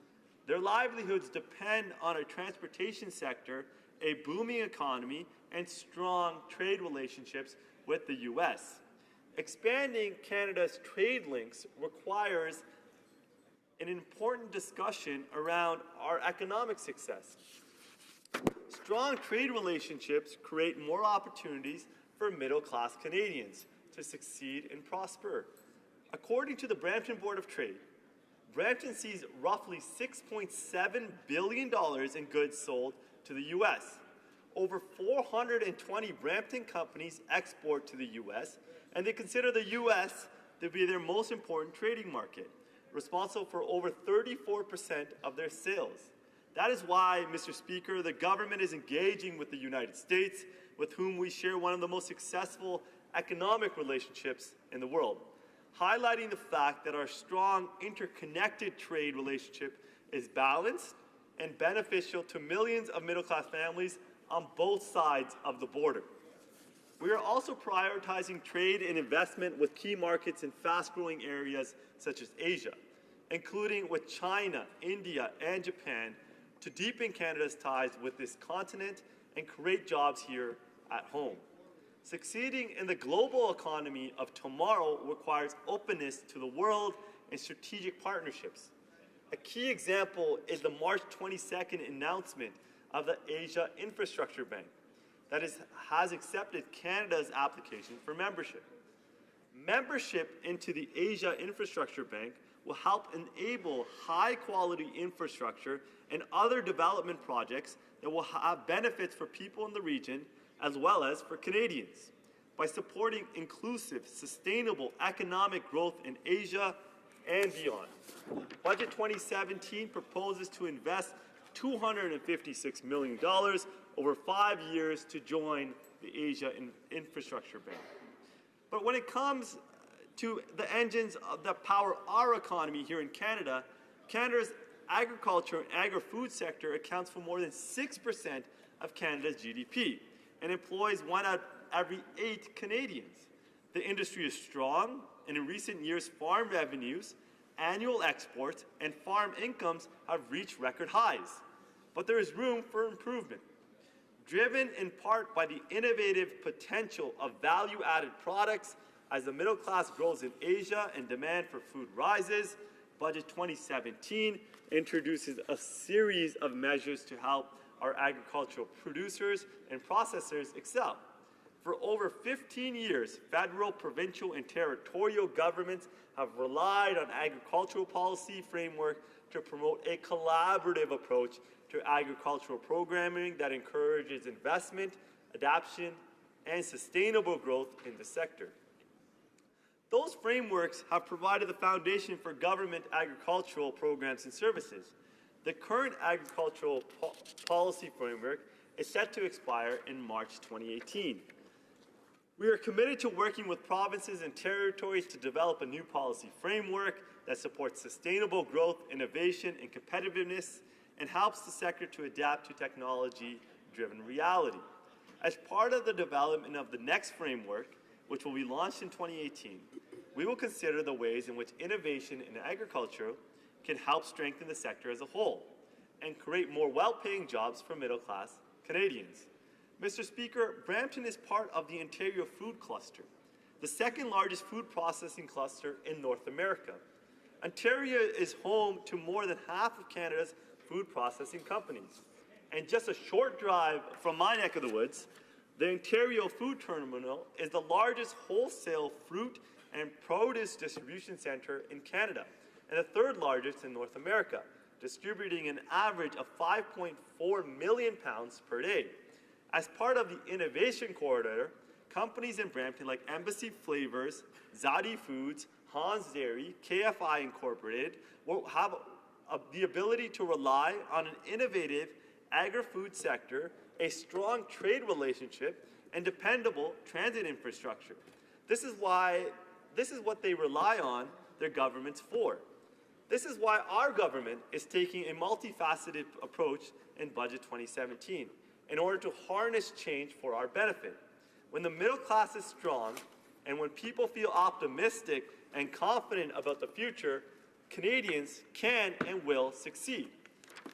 Their livelihoods depend on a transportation sector, a booming economy, and strong trade relationships with the U.S. Expanding Canada's trade links requires an important discussion around our economic success. Strong trade relationships create more opportunities for middle-class Canadians to succeed and prosper. According to the Brampton Board of Trade, Brampton sees roughly $6.7 billion in goods sold to the U.S. Over 420 Brampton companies export to the U.S., and they consider the U.S. to be their most important trading market, responsible for over 34% of their sales. That is why, Mr. Speaker, the government is engaging with the United States, with whom we share one of the most successful economic relationships in the world, highlighting the fact that our strong interconnected trade relationship is balanced and beneficial to millions of middle-class families on both sides of the border. We are also prioritizing trade and investment with key markets in fast-growing areas such as Asia, including with China, India, and Japan, to deepen Canada's ties with this continent and create jobs here at home. Succeeding in the global economy of tomorrow requires openness to the world and strategic partnerships. A key example is the March 22nd announcement of the Asia Infrastructure Bank that has accepted Canada's application for membership. Membership into the Asia Infrastructure Bank will help enable high-quality infrastructure and other development projects that will have benefits for people in the region as well as for Canadians. By supporting inclusive, sustainable economic growth in Asia and beyond, Budget 2017 proposes to invest $256 million over 5 years to join the Asia Infrastructure Bank. But when it comes to the engines that power our economy here in Canada, Canada's agriculture and agri-food sector accounts for more than 6% of Canada's GDP and employs 1 out of every 8 Canadians. The industry is strong, and in recent years, farm revenues, annual exports, and farm incomes have reached record highs. But there is room for improvement. Driven in part by the innovative potential of value-added products as the middle class grows in Asia and demand for food rises, Budget 2017 introduces a series of measures to help our agricultural producers and processors excel. For over 15 years, federal, provincial, and territorial governments have relied on agricultural policy framework to promote a collaborative approach to agricultural programming that encourages investment, adaptation, and sustainable growth in the sector. Those frameworks have provided the foundation for government agricultural programs and services. The current agricultural policy framework is set to expire in March 2018. We are committed to working with provinces and territories to develop a new policy framework that supports sustainable growth, innovation, and competitiveness, and helps the sector to adapt to technology-driven reality. As part of the development of the next framework, which will be launched in 2018, we will consider the ways in which innovation in agriculture can help strengthen the sector as a whole and create more well-paying jobs for middle-class Canadians. Mr. Speaker, Brampton is part of the Ontario Food Cluster, the second largest food processing cluster in North America. Ontario is home to more than half of Canada's food processing companies. And just a short drive from my neck of the woods, the Ontario Food Terminal is the largest wholesale fruit and produce distribution center in Canada, and the third largest in North America, distributing an average of 5.4 million pounds per day. As part of the Innovation Corridor, companies in Brampton like Embassy Flavors, Zadi Foods, Hans Dairy, KFI Incorporated will have the ability to rely on an innovative agri-food sector, a strong trade relationship, and dependable transit infrastructure. This is what they rely on their governments for. This is why our government is taking a multifaceted approach in Budget 2017 in order to harness change for our benefit. When the middle class is strong and when people feel optimistic and confident about the future, Canadians can and will succeed.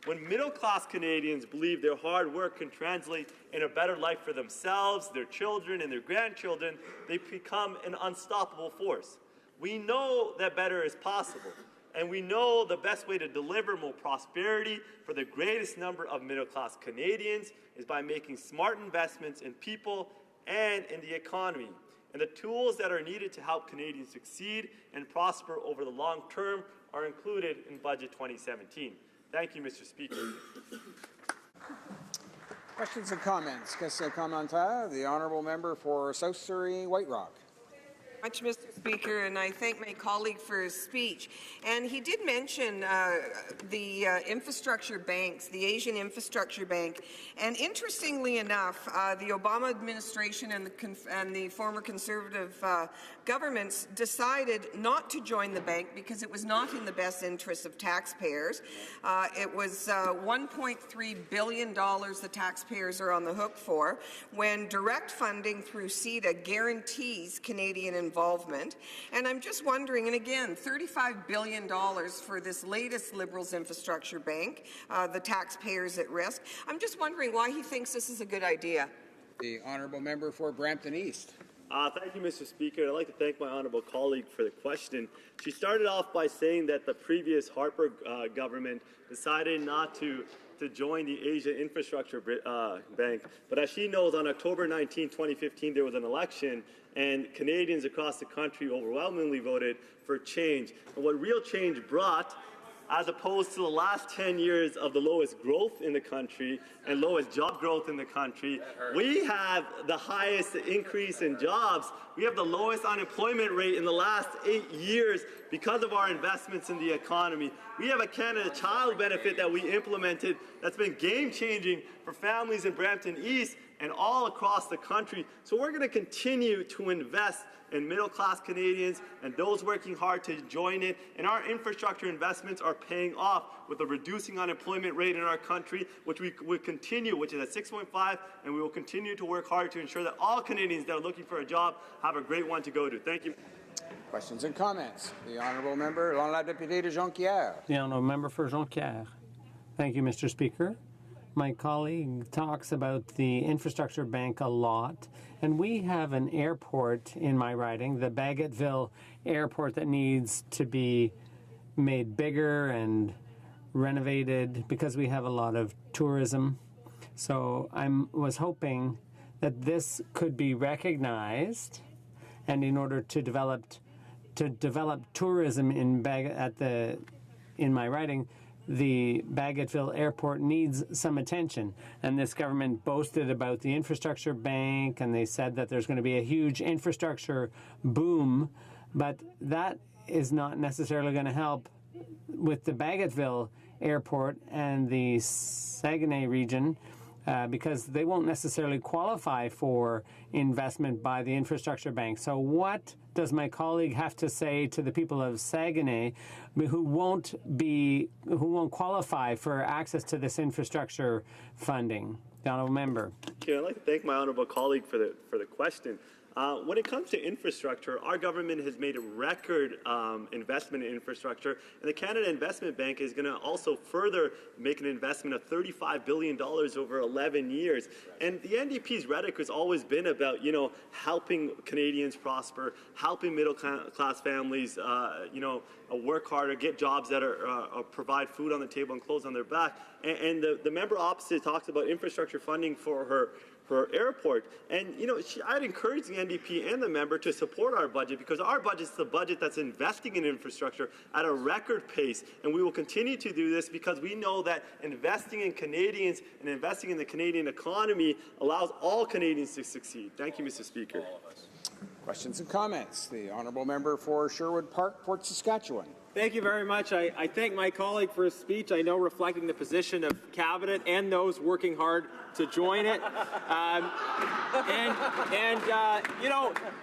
When middle-class Canadians believe their hard work can translate in a better life for themselves, their children, and their grandchildren, they become an unstoppable force. We know that better is possible, and we know the best way to deliver more prosperity for the greatest number of middle-class Canadians is by making smart investments in people and in the economy. And the tools that are needed to help Canadians succeed and prosper over the long term are included in Budget 2017. Thank you, Mr. Speaker. Questions and comments? Question commentaire. The honourable member for South Surrey, White Rock. Much, Mr. Speaker, and I thank my colleague for his speech. And he did mention the infrastructure banks, the Asian Infrastructure Bank. And interestingly enough, the Obama administration and the former Conservative governments decided not to join the bank because it was not in the best interest of taxpayers. It was $1.3 billion the taxpayers are on the hook for, when direct funding through CETA guarantees Canadian involvement. And I'm just wondering, and again, $35 billion for this latest Liberals infrastructure bank, the taxpayers at risk. I'm just wondering why he thinks this is a good idea. The honourable member for Brampton East. Thank you, Mr. Speaker. I'd like to thank my honourable colleague for the question. She started off by saying that the previous Harper government decided not to join the Asia Infrastructure Bank. But as she knows, on October 19, 2015, there was an election, and Canadians across the country overwhelmingly voted for change. And what real change brought, as opposed to the last 10 years of the lowest growth in the country and lowest job growth in the country, we have the highest increase in jobs. We have the lowest unemployment rate in the last 8 years because of our investments in the economy. We have a Canada Child benefit that we implemented that's been game-changing for families in Brampton East and all across the country. So we're going to continue to invest in middle-class Canadians and those working hard to join it. And our infrastructure investments are paying off with a reducing unemployment rate in our country, which we will continue, which is at 6.5, and we will continue to work hard to ensure that all Canadians that are looking for a job have a great one to go to. Thank you. Questions and comments. The honourable member, l'honorable député de Jonquière. The honourable member for Jonquière. Thank you, Mr. Speaker. My colleague talks about the infrastructure bank a lot, and we have an airport in my riding, the Bagotville Airport, that needs to be made bigger and renovated because we have a lot of tourism. So I was hoping that this could be recognized, and in order to develop tourism in my riding, the Bagotville Airport needs some attention. And this government boasted about the infrastructure bank, and they said that there's going to be a huge infrastructure boom, but that is not necessarily going to help with the Bagotville Airport and the Saguenay region, because they won't necessarily qualify for investment by the infrastructure bank. So what does my colleague have to say to the people of Saguenay who won't qualify for access to this infrastructure funding? The honourable member. I'd like to thank my honourable colleague for the question. When it comes to infrastructure, our government has made a record investment in infrastructure, and the Canada Investment Bank is going to also further make an investment of $35 billion over 11 years. And the NDP's rhetoric has always been about, helping Canadians prosper, helping middle-class families, work harder, get jobs that are provide food on the table and clothes on their back. And the member opposite talks about infrastructure funding for her airport. And, I'd encourage the NDP and the member to support our budget, because our budget is the budget that's investing in infrastructure at a record pace. And we will continue to do this because we know that investing in Canadians and investing in the Canadian economy allows all Canadians to succeed. Thank you, Mr. Speaker. Questions and comments. The honourable member for Sherwood Park, Fort Saskatchewan. Thank you very much. I thank my colleague for his speech. I know reflecting the position of Cabinet and those working hard to join it.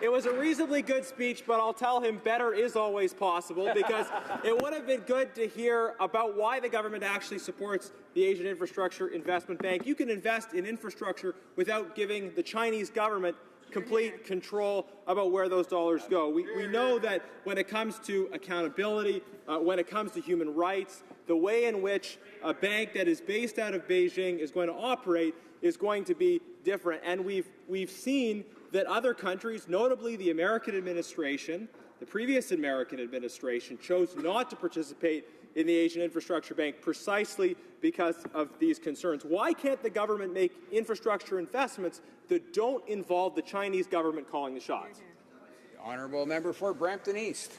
It was a reasonably good speech, but I'll tell him better is always possible, because it would have been good to hear about why the government actually supports the Asian Infrastructure Investment Bank. You can invest in infrastructure without giving the Chinese government complete control about where those dollars go. We know that when it comes to accountability, when it comes to human rights, the way in which a bank that is based out of Beijing is going to operate is going to be different. And we've seen that other countries, notably the American administration, the previous American administration, chose not to participate in the Asian Infrastructure Bank precisely because of these concerns. Why can't the government make infrastructure investments that don't involve the Chinese government calling the shots? The honourable member for Brampton East.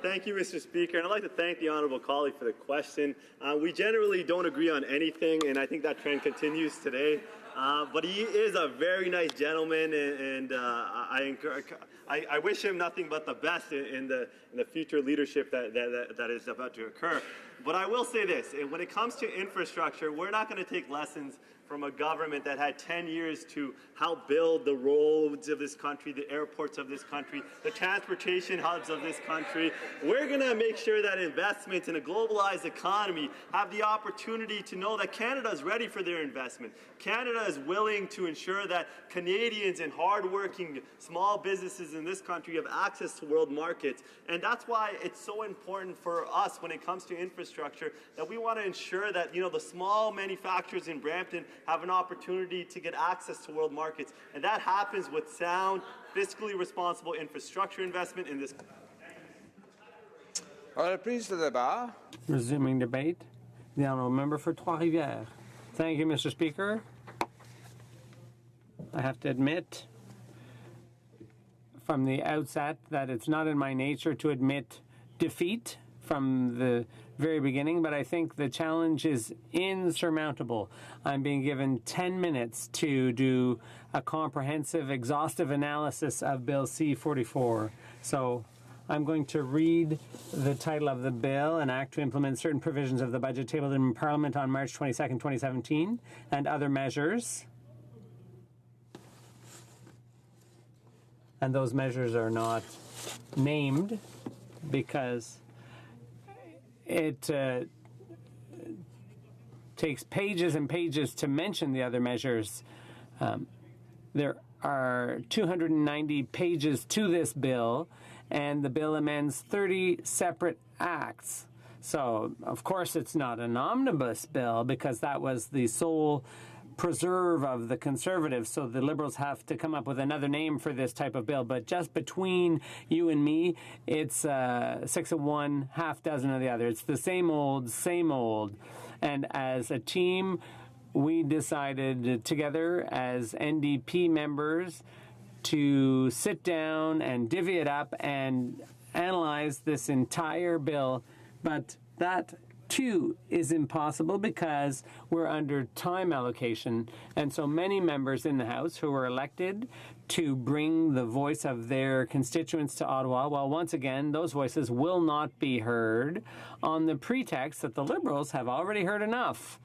Thank you, Mr. Speaker, and I'd like to thank the honourable colleague for the question. We generally don't agree on anything, and I think that trend continues today. But he is a very nice gentleman, and I wish him nothing but the best in the future leadership that is about to occur. But I will say this, when it comes to infrastructure, we're not going to take lessons from a government that had 10 years to help build the roads of this country, the airports of this country, the transportation hubs of this country. We're going to make sure that investments in a globalized economy have the opportunity to know that Canada is ready for their investment. Canada is willing to ensure that Canadians and hardworking small businesses in this country have access to world markets. And that's why it's so important for us when it comes to infrastructure that we want to ensure that, the small manufacturers in Brampton have an opportunity to get access to world markets. And that happens with sound, fiscally responsible infrastructure investment in this. Resuming debate. The honourable member for Trois-Rivières. Thank you, Mr. Speaker. I have to admit from the outset that it's not in my nature to admit defeat from the very beginning, but I think the challenge is insurmountable. I'm being given 10 minutes to do a comprehensive, exhaustive analysis of Bill C-44. So I'm going to read the title of the bill, an act to implement certain provisions of the budget tabled in Parliament on March 22nd, 2017, and other measures. And those measures are not named because it takes pages and pages to mention the other measures. There are 290 pages to this bill, and the bill amends 30 separate acts. So, of course, it's not an omnibus bill because that was the sole preserve of the Conservatives, so the Liberals have to come up with another name for this type of bill. But just between you and me, it's 6 of one, half dozen of the other. It's the same old, same old. And as a team, we decided together as NDP members to sit down and divvy it up and analyze this entire bill. But that too is impossible because we're under time allocation, and so many members in the House who were elected to bring the voice of their constituents to Ottawa, well, once again, those voices will not be heard on the pretext that the Liberals have already heard enough.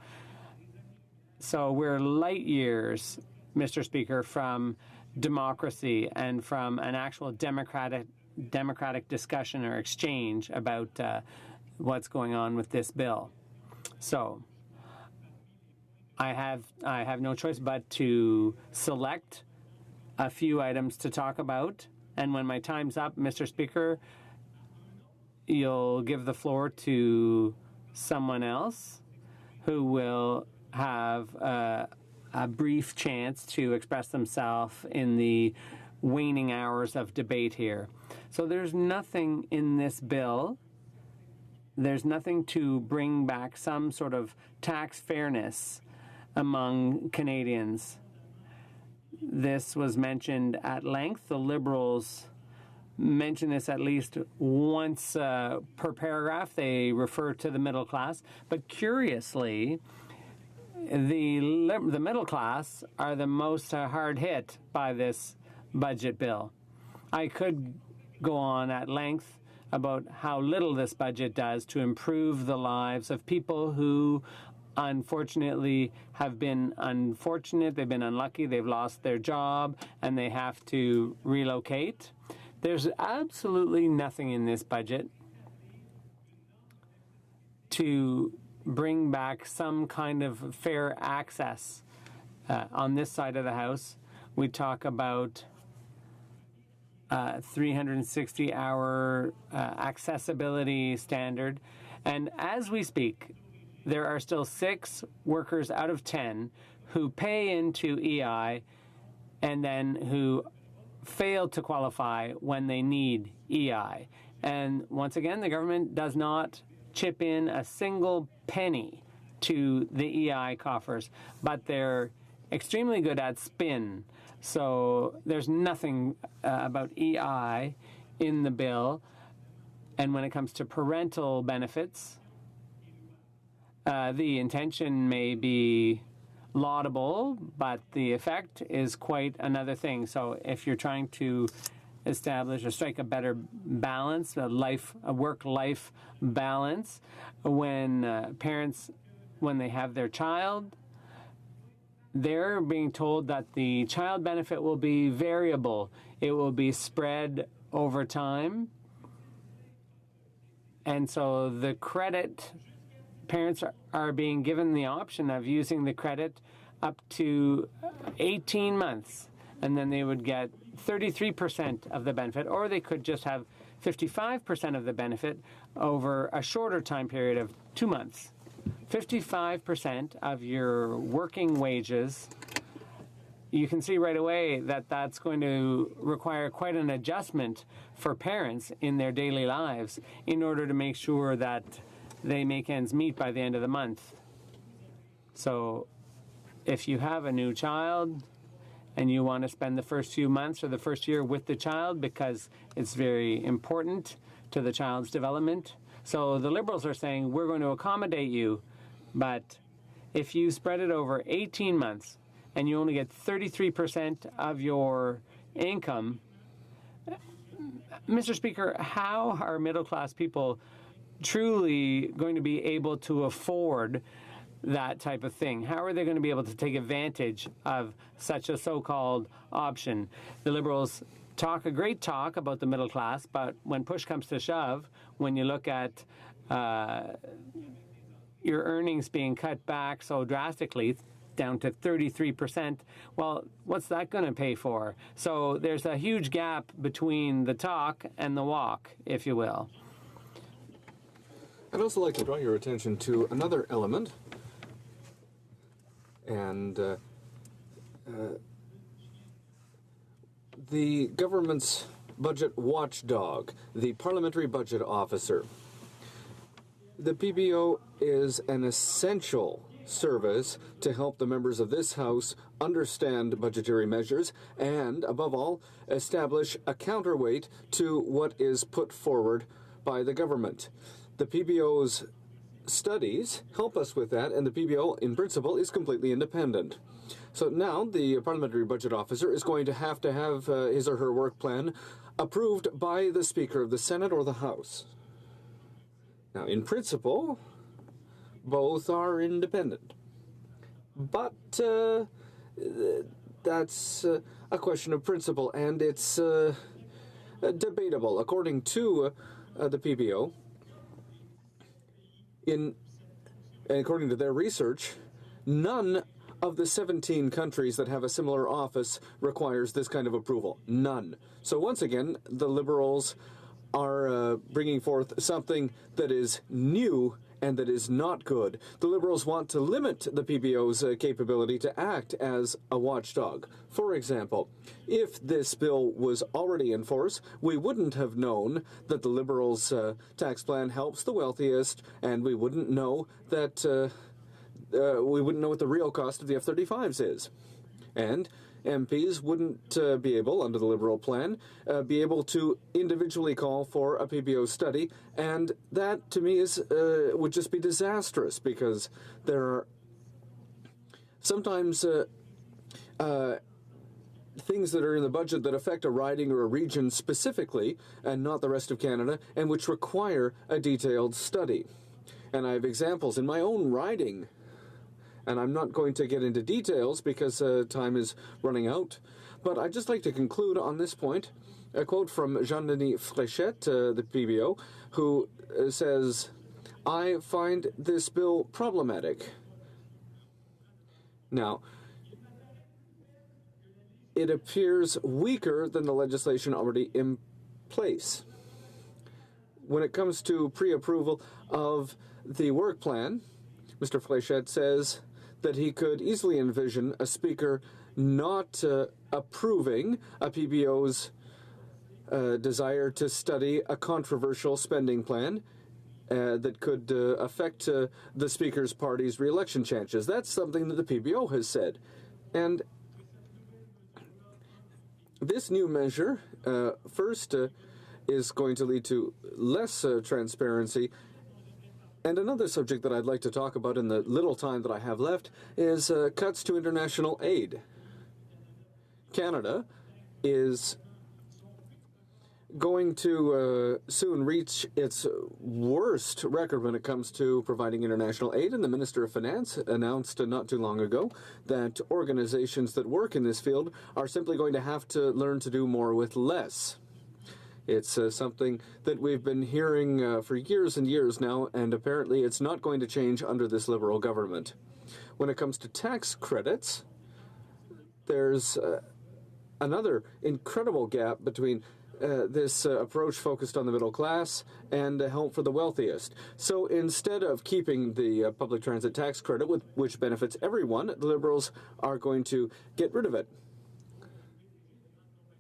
So we're light years, Mr. Speaker, from democracy and from an actual democratic discussion or exchange about what's going on with this bill. So I have no choice but to select a few items to talk about, and when my time's up, Mr. Speaker, you'll give the floor to someone else who will have a brief chance to express themselves in the waning hours of debate here. So there's nothing in this bill there's nothing to bring back some sort of tax fairness among Canadians. This was mentioned at length. The Liberals mention this at least once per paragraph. They refer to the middle class. But curiously, the middle class are the most hard hit by this budget bill. I could go on at length about how little this budget does to improve the lives of people who unfortunately have been unfortunate, they've been unlucky, they've lost their job, and they have to relocate. There's absolutely nothing in this budget to bring back some kind of fair access. On this side of the house, we talk about 360-hour accessibility standard. And as we speak, there are still 6 workers out of 10 who pay into EI and then who fail to qualify when they need EI. And once again, the government does not chip in a single penny to the EI coffers, but they're extremely good at spin. So there's nothing about EI in the bill. And when it comes to parental benefits, the intention may be laudable, but the effect is quite another thing. So if you're trying to establish or strike a better balance, a work-life balance, when parents, when they have their child, they're being told that the child benefit will be variable. It will be spread over time. And so the credit, parents are being given the option of using the credit up to 18 months, and then they would get 33% of the benefit, or they could just have 55% of the benefit over a shorter time period of 2 months. 55% of your working wages, you can see right away that that's going to require quite an adjustment for parents in their daily lives in order to make sure that they make ends meet by the end of the month. So if you have a new child and you want to spend the first few months or the first year with the child because it's very important to the child's development, so the Liberals are saying, we're going to accommodate you, but if you spread it over 18 months and you only get 33% of your income, Mr. Speaker, how are middle-class people truly going to be able to afford that type of thing? How are they going to be able to take advantage of such a so-called option? The Liberals talk a great talk about the middle class, but when push comes to shove, when you look at your earnings being cut back so drastically, down to 33%, well, what's that going to pay for? So there's a huge gap between the talk and the walk, if you will. I'd also like to draw your attention to another element, and the government's budget watchdog, the Parliamentary Budget Officer. The PBO is an essential service to help the members of this House understand budgetary measures and, above all, establish a counterweight to what is put forward by the government. The PBO's studies help us with that, and the PBO, in principle, is completely independent. So now the Parliamentary Budget Officer is going to have his or her work plan approved by the Speaker of the Senate or the House. Now, in principle, both are independent. But that's a question of principle, and it's debatable. According to the PBO, according to their research, none of the 17 countries that have a similar office requires this kind of approval. None. So once again, the Liberals are bringing forth something that is new and that is not good. The Liberals want to limit the PBO's capability to act as a watchdog. For example, if this bill was already in force, we wouldn't have known that the Liberals' tax plan helps the wealthiest, and we wouldn't know that what the real cost of the F-35s is. And MPs wouldn't be able, under the Liberal plan, be able to individually call for a PBO study, and that, to me, would just be disastrous, because there are sometimes things that are in the budget that affect a riding or a region specifically, and not the rest of Canada, and which require a detailed study. And I have examples in my own riding. And I'm not going to get into details because time is running out. But I'd just like to conclude on this point. A quote from Jean-Denis Fréchette, the PBO, who says, "I find this bill problematic." Now, it appears weaker than the legislation already in place. When it comes to pre-approval of the work plan, Mr. Fréchette says that he could easily envision a speaker not approving a PBO's desire to study a controversial spending plan that could affect the speaker's party's re-election chances. That's something that the PBO has said. And this new measure, first, is going to lead to less transparency. And another subject that I'd like to talk about in the little time that I have left is cuts to international aid. Canada is going to soon reach its worst record when it comes to providing international aid, and the Minister of Finance announced not too long ago that organizations that work in this field are simply going to have to learn to do more with less. It's something that we've been hearing for years and years now, and apparently it's not going to change under this Liberal government. When it comes to tax credits, there's another incredible gap between this approach focused on the middle class and help for the wealthiest. So instead of keeping the public transit tax credit, which benefits everyone, the Liberals are going to get rid of it.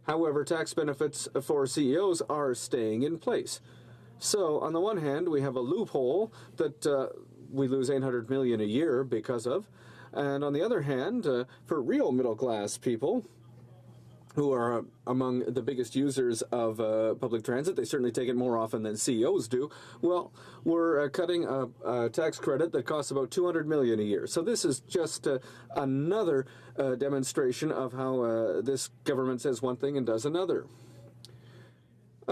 However, tax benefits for CEOs are staying in place. So, on the one hand, we have a loophole that we lose $800 million a year because of, and on the other hand, for real middle-class people who are among the biggest users of public transit, they certainly take it more often than CEOs do. Well, we're cutting a tax credit that costs about $200 million a year. So this is just another demonstration of how this government says one thing and does another.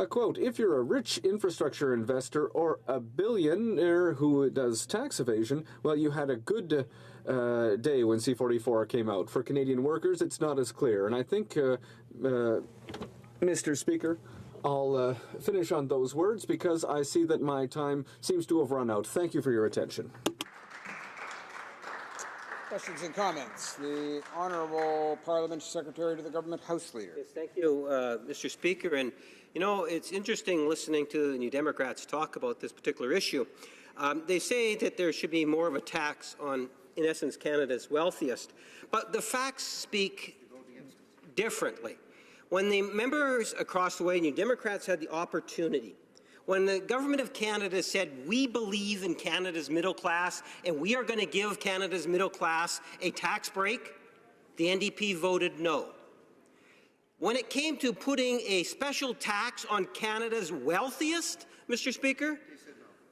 Quote, if you're a rich infrastructure investor or a billionaire who does tax evasion, well, you had a good day when C-44 came out. For Canadian workers, it's not as clear. And I think, Mr. Speaker, I'll finish on those words because I see that my time seems to have run out. Thank you for your attention. Questions and comments. The Honourable Parliamentary Secretary to the Government House Leader. Yes, thank you, Mr. Speaker. And, you know, it's interesting listening to the New Democrats talk about this particular issue. They say that there should be more of a tax on, in essence, Canada's wealthiest. But the facts speak differently. When the members across the way, New Democrats, had the opportunity, when the Government of Canada said, we believe in Canada's middle class and we are going to give Canada's middle class a tax break, the NDP voted no. When it came to putting a special tax on Canada's wealthiest, Mr. Speaker,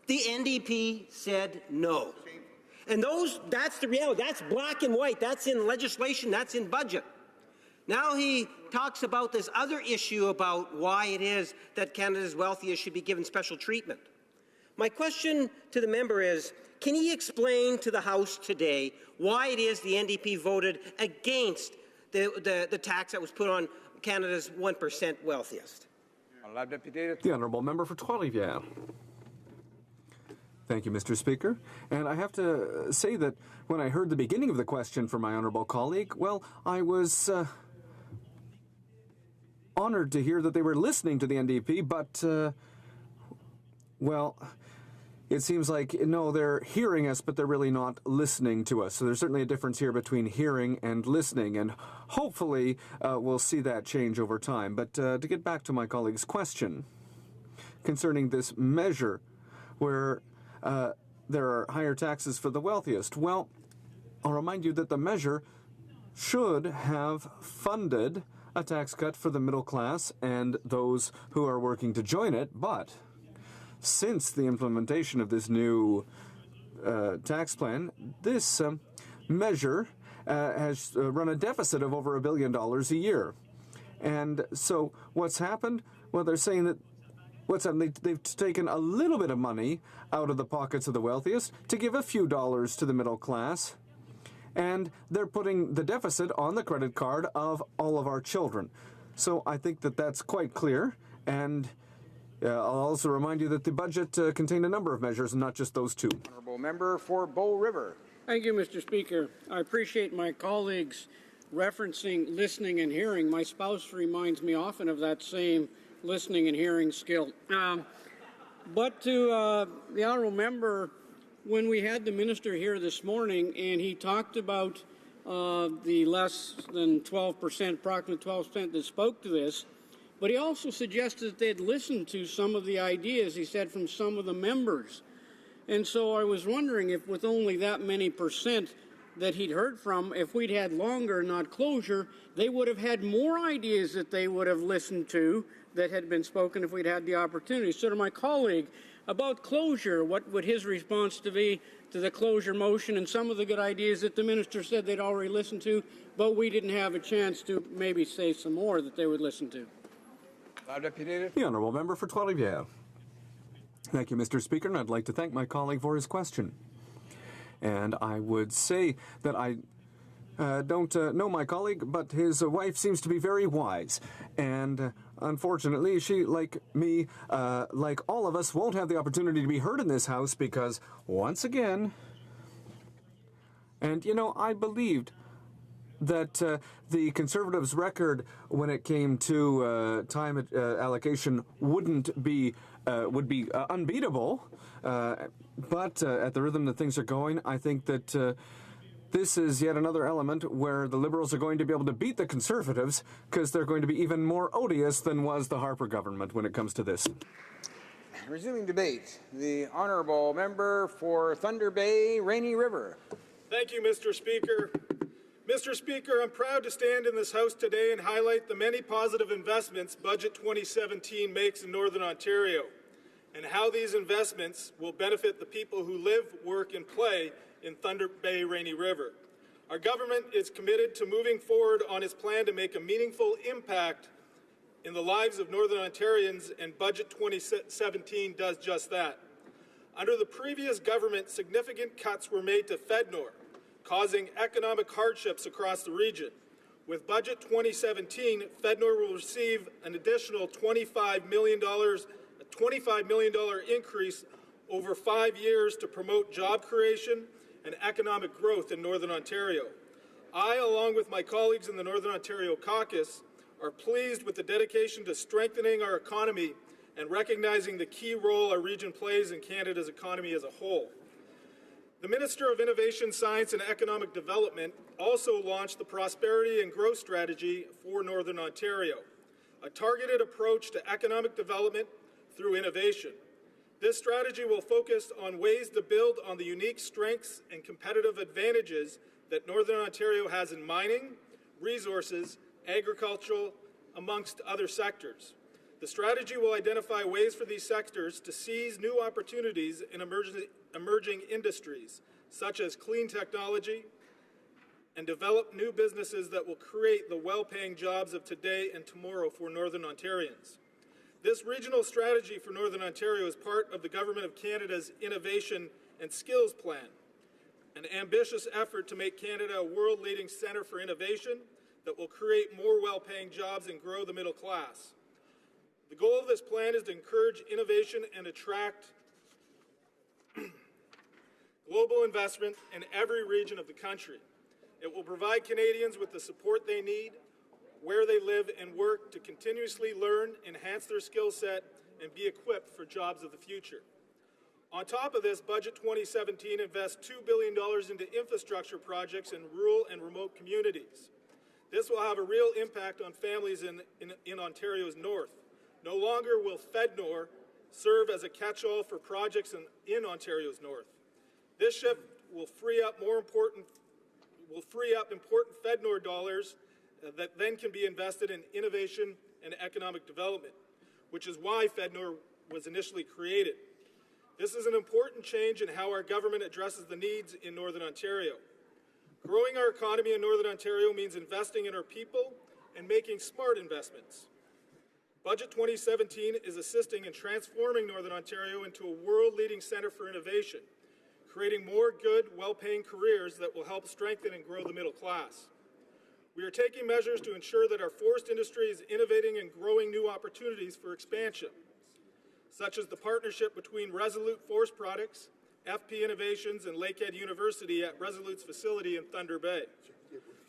the NDP said no. And that's the reality. That's black and white. That's in legislation. That's in budget. Now he talks about this other issue about why it is that Canada's wealthiest should be given special treatment. My question to the member is, can he explain to the House today why it is the NDP voted against the tax that was put on Canada's 1% wealthiest? The Honourable Member for Trois-Rivières. Thank you, Mr. Speaker. And I have to say that when I heard the beginning of the question from my honourable colleague, well, I was honored to hear that they were listening to the NDP, but, well, it seems like, no, they're hearing us, but they're really not listening to us. So there's certainly a difference here between hearing and listening, and hopefully we'll see that change over time. But to get back to my colleague's question concerning this measure where there are higher taxes for the wealthiest, well, I'll remind you that the measure should have funded a tax cut for the middle class and those who are working to join it, but since the implementation of this new tax plan, this measure has run a deficit of over $1 billion a year. And so what's happened? Well, they're saying that they've taken a little bit of money out of the pockets of the wealthiest to give a few dollars to the middle class, and they're putting the deficit on the credit card of all of our children. So I think that that's quite clear, and I'll also remind you that the budget contained a number of measures, and not just those two. Honourable member for Bow River. Thank you, Mr. Speaker. I appreciate my colleagues referencing listening and hearing. My spouse reminds me often of that same listening and hearing skill. But to the honourable member, when we had the minister here this morning and he talked about the less than 12%, approximately 12% that spoke to this, but he also suggested that they'd listened to some of the ideas, he said, from some of the members. And so I was wondering if with only that many percent that he'd heard from, if we'd had longer, not closure, they would have had more ideas that they would have listened to that had been spoken if we'd had the opportunity. So to my colleague, about closure, what would his response to be to the closure motion and some of the good ideas that the minister said they'd already listened to, but we didn't have a chance to maybe say some more that they would listen to? The Honourable Member for Trois-Rivières. Thank you, Mr. Speaker, and I'd like to thank my colleague for his question. And I would say that I don't know my colleague, but his wife seems to be very wise. And unfortunately, she, like me, like all of us, won't have the opportunity to be heard in this House because, once again, and, you know, I believed that the Conservatives' record when it came to time allocation would be unbeatable. But at the rhythm that things are going, I think that this is yet another element where the Liberals are going to be able to beat the Conservatives because they're going to be even more odious than was the Harper government when it comes to this. Resuming debate, the Honourable Member for Thunder Bay, Rainy River. Thank you, Mr. Speaker. Mr. Speaker, I'm proud to stand in this House today and highlight the many positive investments Budget 2017 makes in Northern Ontario and how these investments will benefit the people who live, work, and play in Thunder Bay, Rainy River. Our government is committed to moving forward on its plan to make a meaningful impact in the lives of Northern Ontarians, and Budget 2017 does just that. Under the previous government, significant cuts were made to FedNor, causing economic hardships across the region. With Budget 2017, FedNor will receive an additional $25 million increase over 5 years to promote job creation and economic growth in Northern Ontario. I, along with my colleagues in the Northern Ontario Caucus, are pleased with the dedication to strengthening our economy and recognizing the key role our region plays in Canada's economy as a whole. The Minister of Innovation, Science and Economic Development also launched the Prosperity and Growth Strategy for Northern Ontario, a targeted approach to economic development through innovation. This strategy will focus on ways to build on the unique strengths and competitive advantages that Northern Ontario has in mining, resources, agricultural, amongst other sectors. The strategy will identify ways for these sectors to seize new opportunities in emerging industries, such as clean technology, and develop new businesses that will create the well-paying jobs of today and tomorrow for Northern Ontarians. This regional strategy for Northern Ontario is part of the Government of Canada's Innovation and Skills Plan, an ambitious effort to make Canada a world-leading centre for innovation that will create more well-paying jobs and grow the middle class. The goal of this plan is to encourage innovation and attract global investment in every region of the country. It will provide Canadians with the support they need, where they live and work, to continuously learn, enhance their skill set, and be equipped for jobs of the future. On top of this, Budget 2017 invests $2 billion into infrastructure projects in rural and remote communities. This will have a real impact on families in Ontario's north. No longer will FedNor serve as a catch-all for projects in Ontario's north. This shift will free up important FedNor dollars that then can be invested in innovation and economic development, which is why FedNor was initially created. This is an important change in how our government addresses the needs in Northern Ontario. Growing our economy in Northern Ontario means investing in our people and making smart investments. Budget 2017 is assisting in transforming Northern Ontario into a world-leading centre for innovation, creating more good, well-paying careers that will help strengthen and grow the middle class. We are taking measures to ensure that our forest industry is innovating and growing new opportunities for expansion, such as the partnership between Resolute Forest Products, FP Innovations, and Lakehead University at Resolute's facility in Thunder Bay.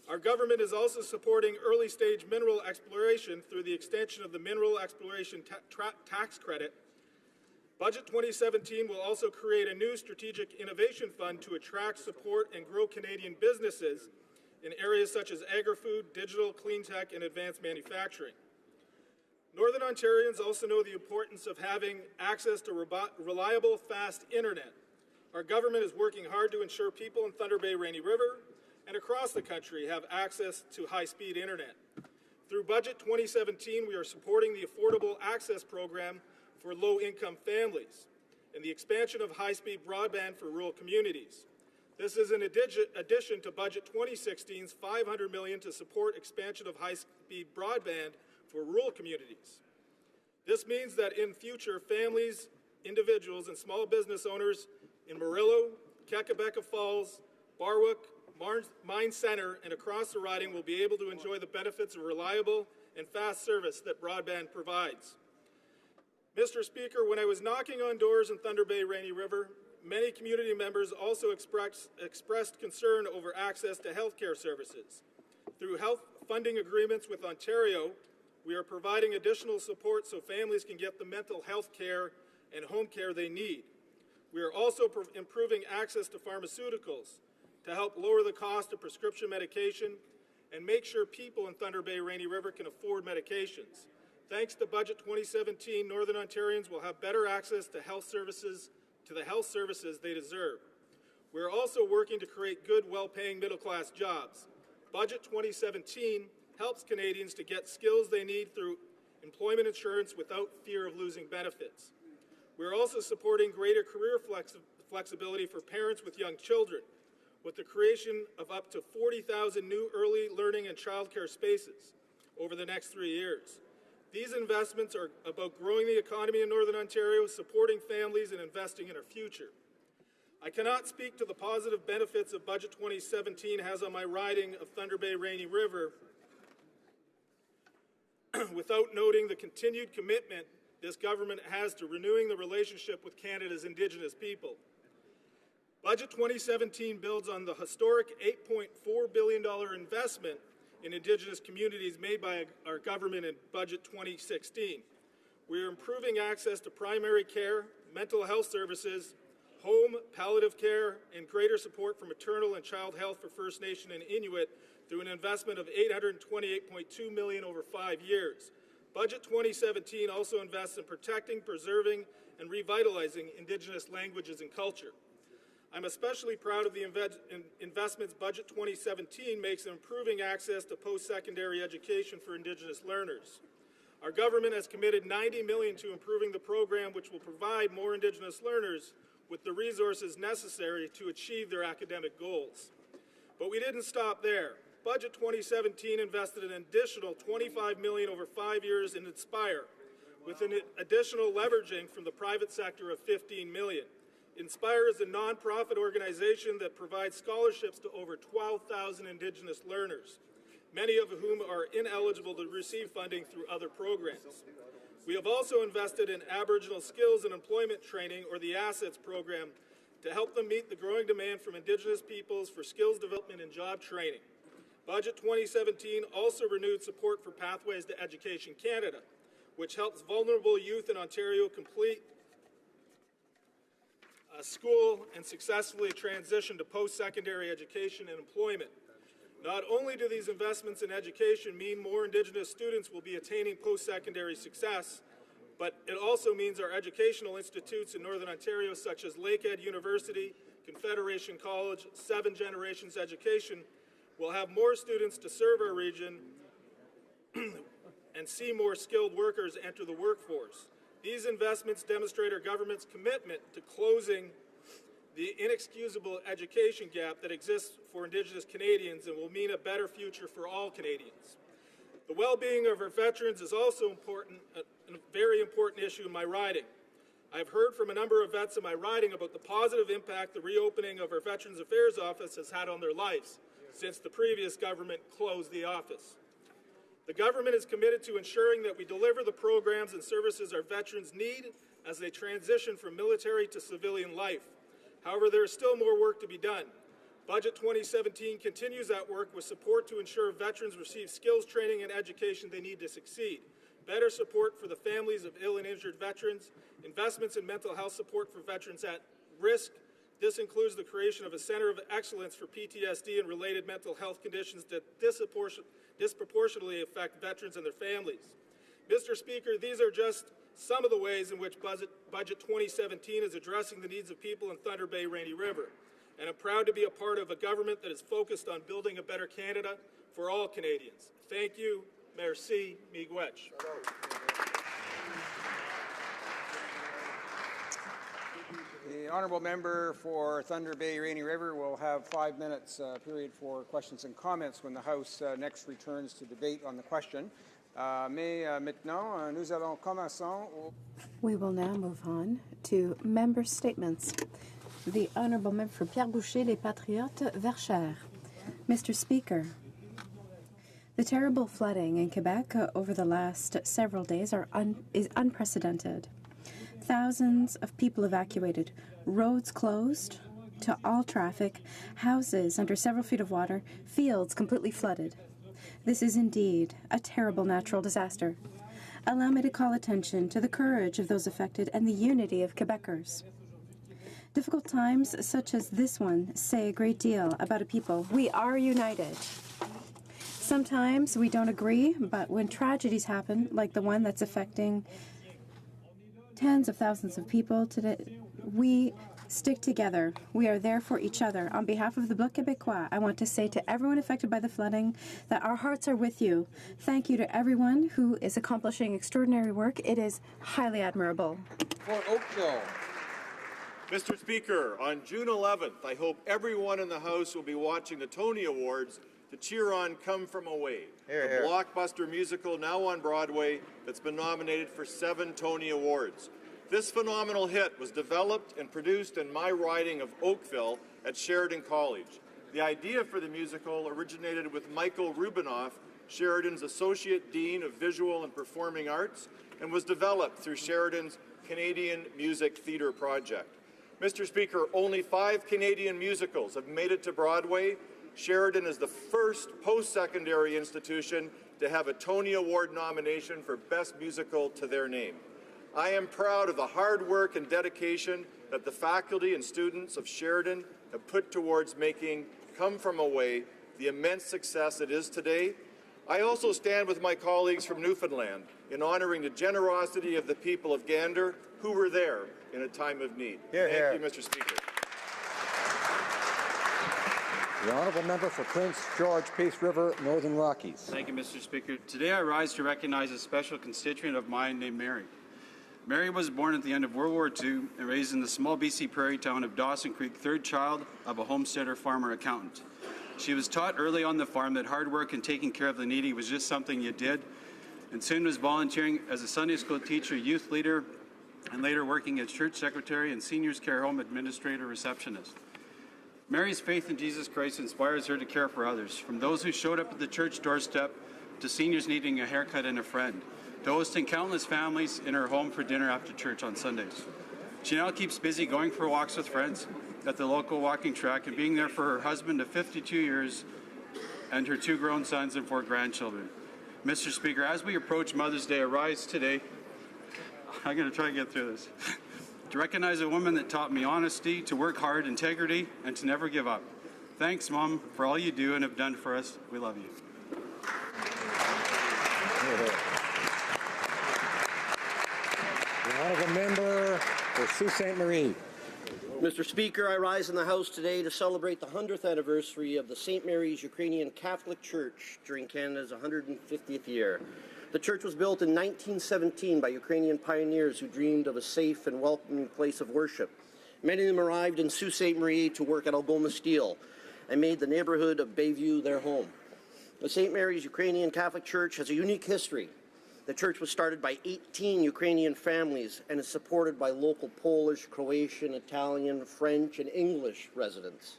Our government is also supporting early-stage mineral exploration through the extension of the Mineral Exploration Tax Credit. Budget 2017 will also create a new strategic innovation fund to attract, support, and grow Canadian businesses in areas such as agri-food, digital, clean tech, and advanced manufacturing. Northern Ontarians also know the importance of having access to reliable, fast internet. Our government is working hard to ensure people in Thunder Bay, Rainy River, and across the country have access to high-speed internet. Through Budget 2017, we are supporting the Affordable Access Program for low-income families and the expansion of high-speed broadband for rural communities. This is in addition to Budget 2016's $500 million to support expansion of high-speed broadband for rural communities. This means that in future, families, individuals, and small business owners in Murillo, Kakabeka Falls, Barwick, Mine Centre, and across the riding will be able to enjoy the benefits of reliable and fast service that broadband provides. Mr. Speaker, when I was knocking on doors in Thunder Bay, Rainy River, many community members also expressed concern over access to health care services. Through health funding agreements with Ontario, we are providing additional support so families can get the mental health care and home care they need. We are also improving access to pharmaceuticals to help lower the cost of prescription medication and make sure people in Thunder Bay, Rainy River can afford medications. Thanks to Budget 2017, Northern Ontarians will have better access to the health services they deserve. We are also working to create good, well-paying middle-class jobs. Budget 2017 helps Canadians to get skills they need through employment insurance without fear of losing benefits. We are also supporting greater career flexibility for parents with young children, with the creation of up to 40,000 new early learning and childcare spaces over the next 3 years. These investments are about growing the economy in Northern Ontario, supporting families, and investing in our future. I cannot speak to the positive benefits of Budget 2017 has on my riding of Thunder Bay, Rainy River without noting the continued commitment this government has to renewing the relationship with Canada's Indigenous people. Budget 2017 builds on the historic $8.4 billion investment in Indigenous communities made by our government in Budget 2016. We are improving access to primary care, mental health services, home, palliative care, and greater support for maternal and child health for First Nation and Inuit through an investment of $828.2 million over 5 years. Budget 2017 also invests in protecting, preserving, and revitalizing Indigenous languages and culture. I'm especially proud of the investments Budget 2017 makes in improving access to post-secondary education for Indigenous learners. Our government has committed $90 million to improving the program, which will provide more Indigenous learners with the resources necessary to achieve their academic goals. But we didn't stop there. Budget 2017 invested an additional $25 million over 5 years in Inspire, with an additional leveraging from the private sector of $15 million. Inspire is a nonprofit organization that provides scholarships to over 12,000 Indigenous learners, many of whom are ineligible to receive funding through other programs. We have also invested in Aboriginal Skills and Employment Training, or the ASSETS program, to help them meet the growing demand from Indigenous peoples for skills development and job training. Budget 2017 also renewed support for Pathways to Education Canada, which helps vulnerable youth in Ontario complete school and successfully transition to post-secondary education and employment. Not only do these investments in education mean more Indigenous students will be attaining post-secondary success, but it also means our educational institutes in Northern Ontario, such as Lakehead University, Confederation College, Seven Generations Education, will have more students to serve our region and see more skilled workers enter the workforce. These investments demonstrate our government's commitment to closing the inexcusable education gap that exists for Indigenous Canadians and will mean a better future for all Canadians. The well-being of our veterans is also important, a very important issue in my riding. I've heard from a number of vets in my riding about the positive impact the reopening of our Veterans Affairs Office has had on their lives since the previous government closed the office. The government is committed to ensuring that we deliver the programs and services our veterans need as they transition from military to civilian life. However, there is still more work to be done. Budget 2017 continues that work with support to ensure veterans receive skills training and education they need to succeed, better support for the families of ill and injured veterans, investments in mental health support for veterans at risk. This includes the creation of a Center of Excellence for PTSD and related mental health conditions that disproportionately affect veterans and their families. Mr. Speaker, these are just some of the ways in which Budget 2017 is addressing the needs of people in Thunder Bay, Rainy River. And I'm proud to be a part of a government that is focused on building a better Canada for all Canadians. Thank you. Merci. Miigwech. The honourable member for Thunder Bay, Rainy River will have 5 minutes period for questions and comments when the House next returns to debate on the question. Maintenant, nous allons commencer. We will now move on to member statements. The honourable member for Pierre Boucher, Les Patriotes, Verchères. Mr. Speaker, the terrible flooding in Quebec over the last several days is unprecedented. Thousands of people evacuated, roads closed to all traffic, houses under several feet of water, fields completely flooded. This is indeed a terrible natural disaster. Allow me to call attention to the courage of those affected and the unity of Quebecers. Difficult times such as this one say a great deal about a people. We are united. Sometimes we don't agree, but when tragedies happen, like the one that's affecting tens of thousands of people today, we stick together. We are there for each other. On behalf of the Bloc Québécois, I want to say to everyone affected by the flooding that our hearts are with you. Thank you to everyone who is accomplishing extraordinary work. It is highly admirable. For Oakville. Mr. Speaker, on June 11th, I hope everyone in the House will be watching the Tony Awards to cheer on Come From Away, the blockbuster musical now on Broadway that's been nominated for 7 Tony Awards. This phenomenal hit was developed and produced in my riding of Oakville at Sheridan College. The idea for the musical originated with Michael Rubinoff, Sheridan's Associate Dean of Visual and Performing Arts, and was developed through Sheridan's Canadian Music Theatre Project. Mr. Speaker, only 5 Canadian musicals have made it to Broadway. Sheridan is the first post-secondary institution to have a Tony Award nomination for Best Musical to their name. I am proud of the hard work and dedication that the faculty and students of Sheridan have put towards making Come From Away the immense success it is today. I also stand with my colleagues from Newfoundland in honoring the generosity of the people of Gander who were there in a time of need. Thank you, Mr. Speaker. The honourable member for Prince George Peace River, Northern Rockies. Thank you, Mr. Speaker. Today I rise to recognize a special constituent of mine named Mary. Mary was born at the end of World War II and raised in the small BC prairie town of Dawson Creek, third child of a homesteader farmer accountant. She was taught early on the farm that hard work and taking care of the needy was just something you did, and soon was volunteering as a Sunday school teacher, youth leader, and later working as church secretary and seniors care home administrator receptionist. Mary's faith in Jesus Christ inspires her to care for others, from those who showed up at the church doorstep to seniors needing a haircut and a friend, to hosting countless families in her home for dinner after church on Sundays. She now keeps busy going for walks with friends at the local walking track and being there for her husband of 52 years and her 2 grown sons and 4 grandchildren. Mr. Speaker, as we approach Mother's Day, I rise today. I'm going to try to get through this. to recognize a woman that taught me honesty, to work hard, integrity, and to never give up. Thanks, Mom, for all you do and have done for us. We love you. The honourable member for Sault Ste. Marie. Mr. Speaker, I rise in the House today to celebrate the 100th anniversary of the St. Mary's Ukrainian Catholic Church during Canada's 150th year. The church was built in 1917 by Ukrainian pioneers who dreamed of a safe and welcoming place of worship. Many of them arrived in Sault Ste. Marie to work at Algoma Steel and made the neighborhood of Bayview their home. The St. Mary's Ukrainian Catholic Church has a unique history. The church was started by 18 Ukrainian families and is supported by local Polish, Croatian, Italian, French, and English residents.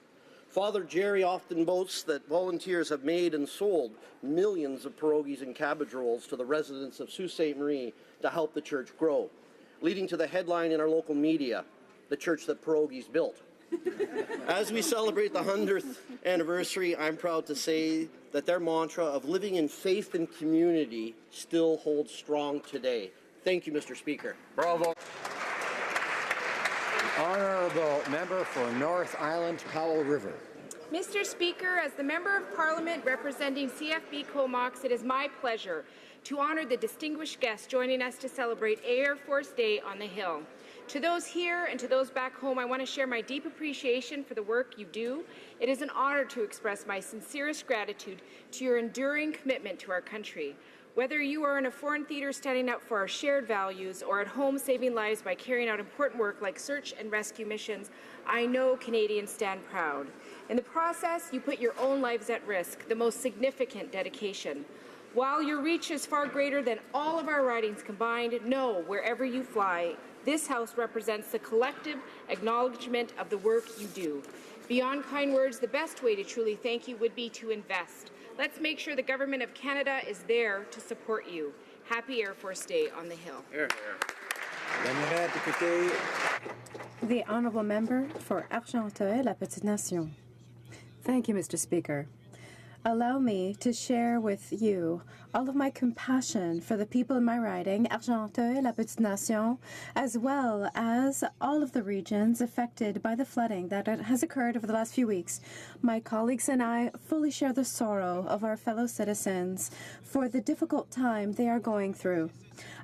Father Jerry often boasts that volunteers have made and sold millions of pierogies and cabbage rolls to the residents of Sault Ste. Marie to help the church grow, leading to the headline in our local media, "The Church That Pierogies Built." As we celebrate the 100th anniversary, I'm proud to say that their mantra of living in faith and community still holds strong today. Thank you, Mr. Speaker. Bravo. The honourable member for North Island, Powell River. Mr. Speaker, as the Member of Parliament representing CFB Comox, it is my pleasure to honour the distinguished guests joining us to celebrate Air Force Day on the Hill. To those here and to those back home, I want to share my deep appreciation for the work you do. It is an honor to express my sincerest gratitude to your enduring commitment to our country. Whether you are in a foreign theatre standing up for our shared values or at home saving lives by carrying out important work like search and rescue missions, I know Canadians stand proud. In the process, you put your own lives at risk, the most significant dedication. While your reach is far greater than all of our ridings combined, know wherever you fly, this House represents the collective acknowledgement of the work you do. Beyond kind words, the best way to truly thank you would be to invest. Let's make sure the Government of Canada is there to support you. Happy Air Force Day on the Hill. Here, The honourable member for Argenteuil-La Petite Nation. Thank you, Mr. Speaker. Allow me to share with you all of my compassion for the people in my riding, Argenteuil-La Petite Nation, as well as all of the regions affected by the flooding that has occurred over the last few weeks. My colleagues and I fully share the sorrow of our fellow citizens for the difficult time they are going through.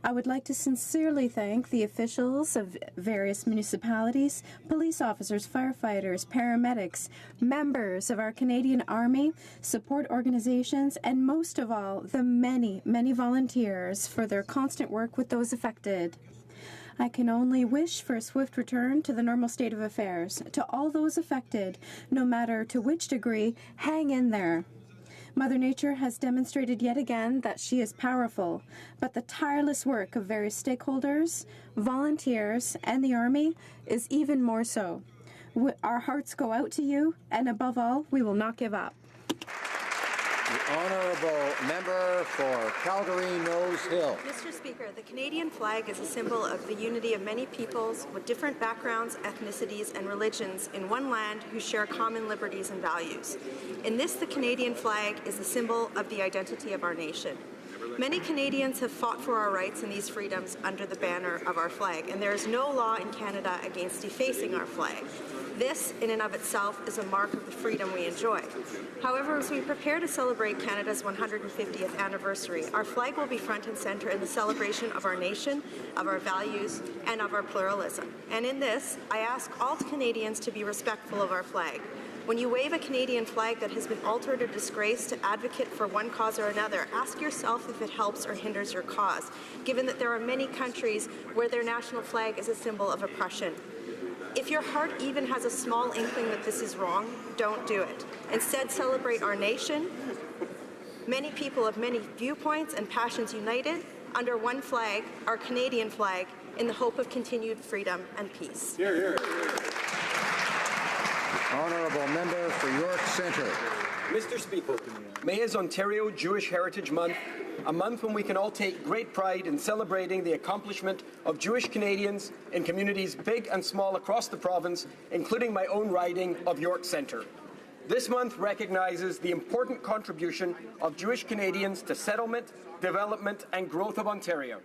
I would like to sincerely thank the officials of various municipalities, police officers, firefighters, paramedics, members of our Canadian Army, support organizations, and most of all, the many, many volunteers for their constant work with those affected. I can only wish for a swift return to the normal state of affairs. To all those affected, no matter to which degree, hang in there. Mother Nature has demonstrated yet again that she is powerful, but the tireless work of various stakeholders, volunteers, and the Army is even more so. Our hearts go out to you, and above all, we will not give up. The honourable member for Calgary-Nose Hill. Mr. Speaker, the Canadian flag is a symbol of the unity of many peoples with different backgrounds, ethnicities, and religions in one land who share common liberties and values. In this, the Canadian flag is a symbol of the identity of our nation. Many Canadians have fought for our rights and these freedoms under the banner of our flag, and there is no law in Canada against defacing our flag. This, in and of itself, is a mark of the freedom we enjoy. However, as we prepare to celebrate Canada's 150th anniversary, our flag will be front and center in the celebration of our nation, of our values, and of our pluralism. And in this, I ask all Canadians to be respectful of our flag. When you wave a Canadian flag that has been altered or disgraced to advocate for one cause or another, ask yourself if it helps or hinders your cause, given that there are many countries where their national flag is a symbol of oppression. If your heart even has a small inkling that this is wrong, don't do it. Instead, celebrate our nation, many people of many viewpoints and passions united under one flag, our Canadian flag, in the hope of continued freedom and peace. Hear, hear. Honourable member for York Centre. Mr. Speaker, May is Ontario Jewish Heritage Month, a month when we can all take great pride in celebrating the accomplishment of Jewish Canadians in communities big and small across the province, including my own riding of York Centre. This month recognizes the important contribution of Jewish Canadians to settlement, development and growth of Ontario.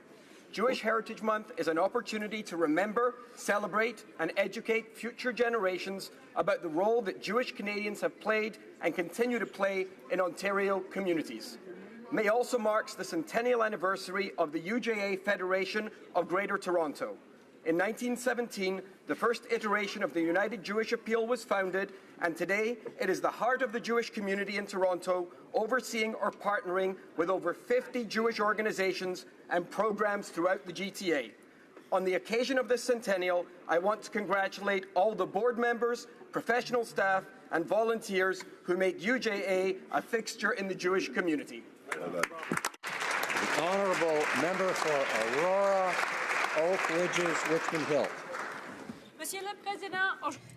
Jewish Heritage Month is an opportunity to remember, celebrate, and educate future generations about the role that Jewish Canadians have played and continue to play in Ontario communities. May also marks the centennial anniversary of the UJA Federation of Greater Toronto. In 1917, the first iteration of the United Jewish Appeal was founded, and today it is the heart of the Jewish community in Toronto, overseeing or partnering with over 50 Jewish organizations and programs throughout the GTA. On the occasion of this centennial, I want to congratulate all the board members, professional staff, and volunteers who make UJA a fixture in the Jewish community. The honourable member for Aurora, Oak Ridges, Richmond Hill.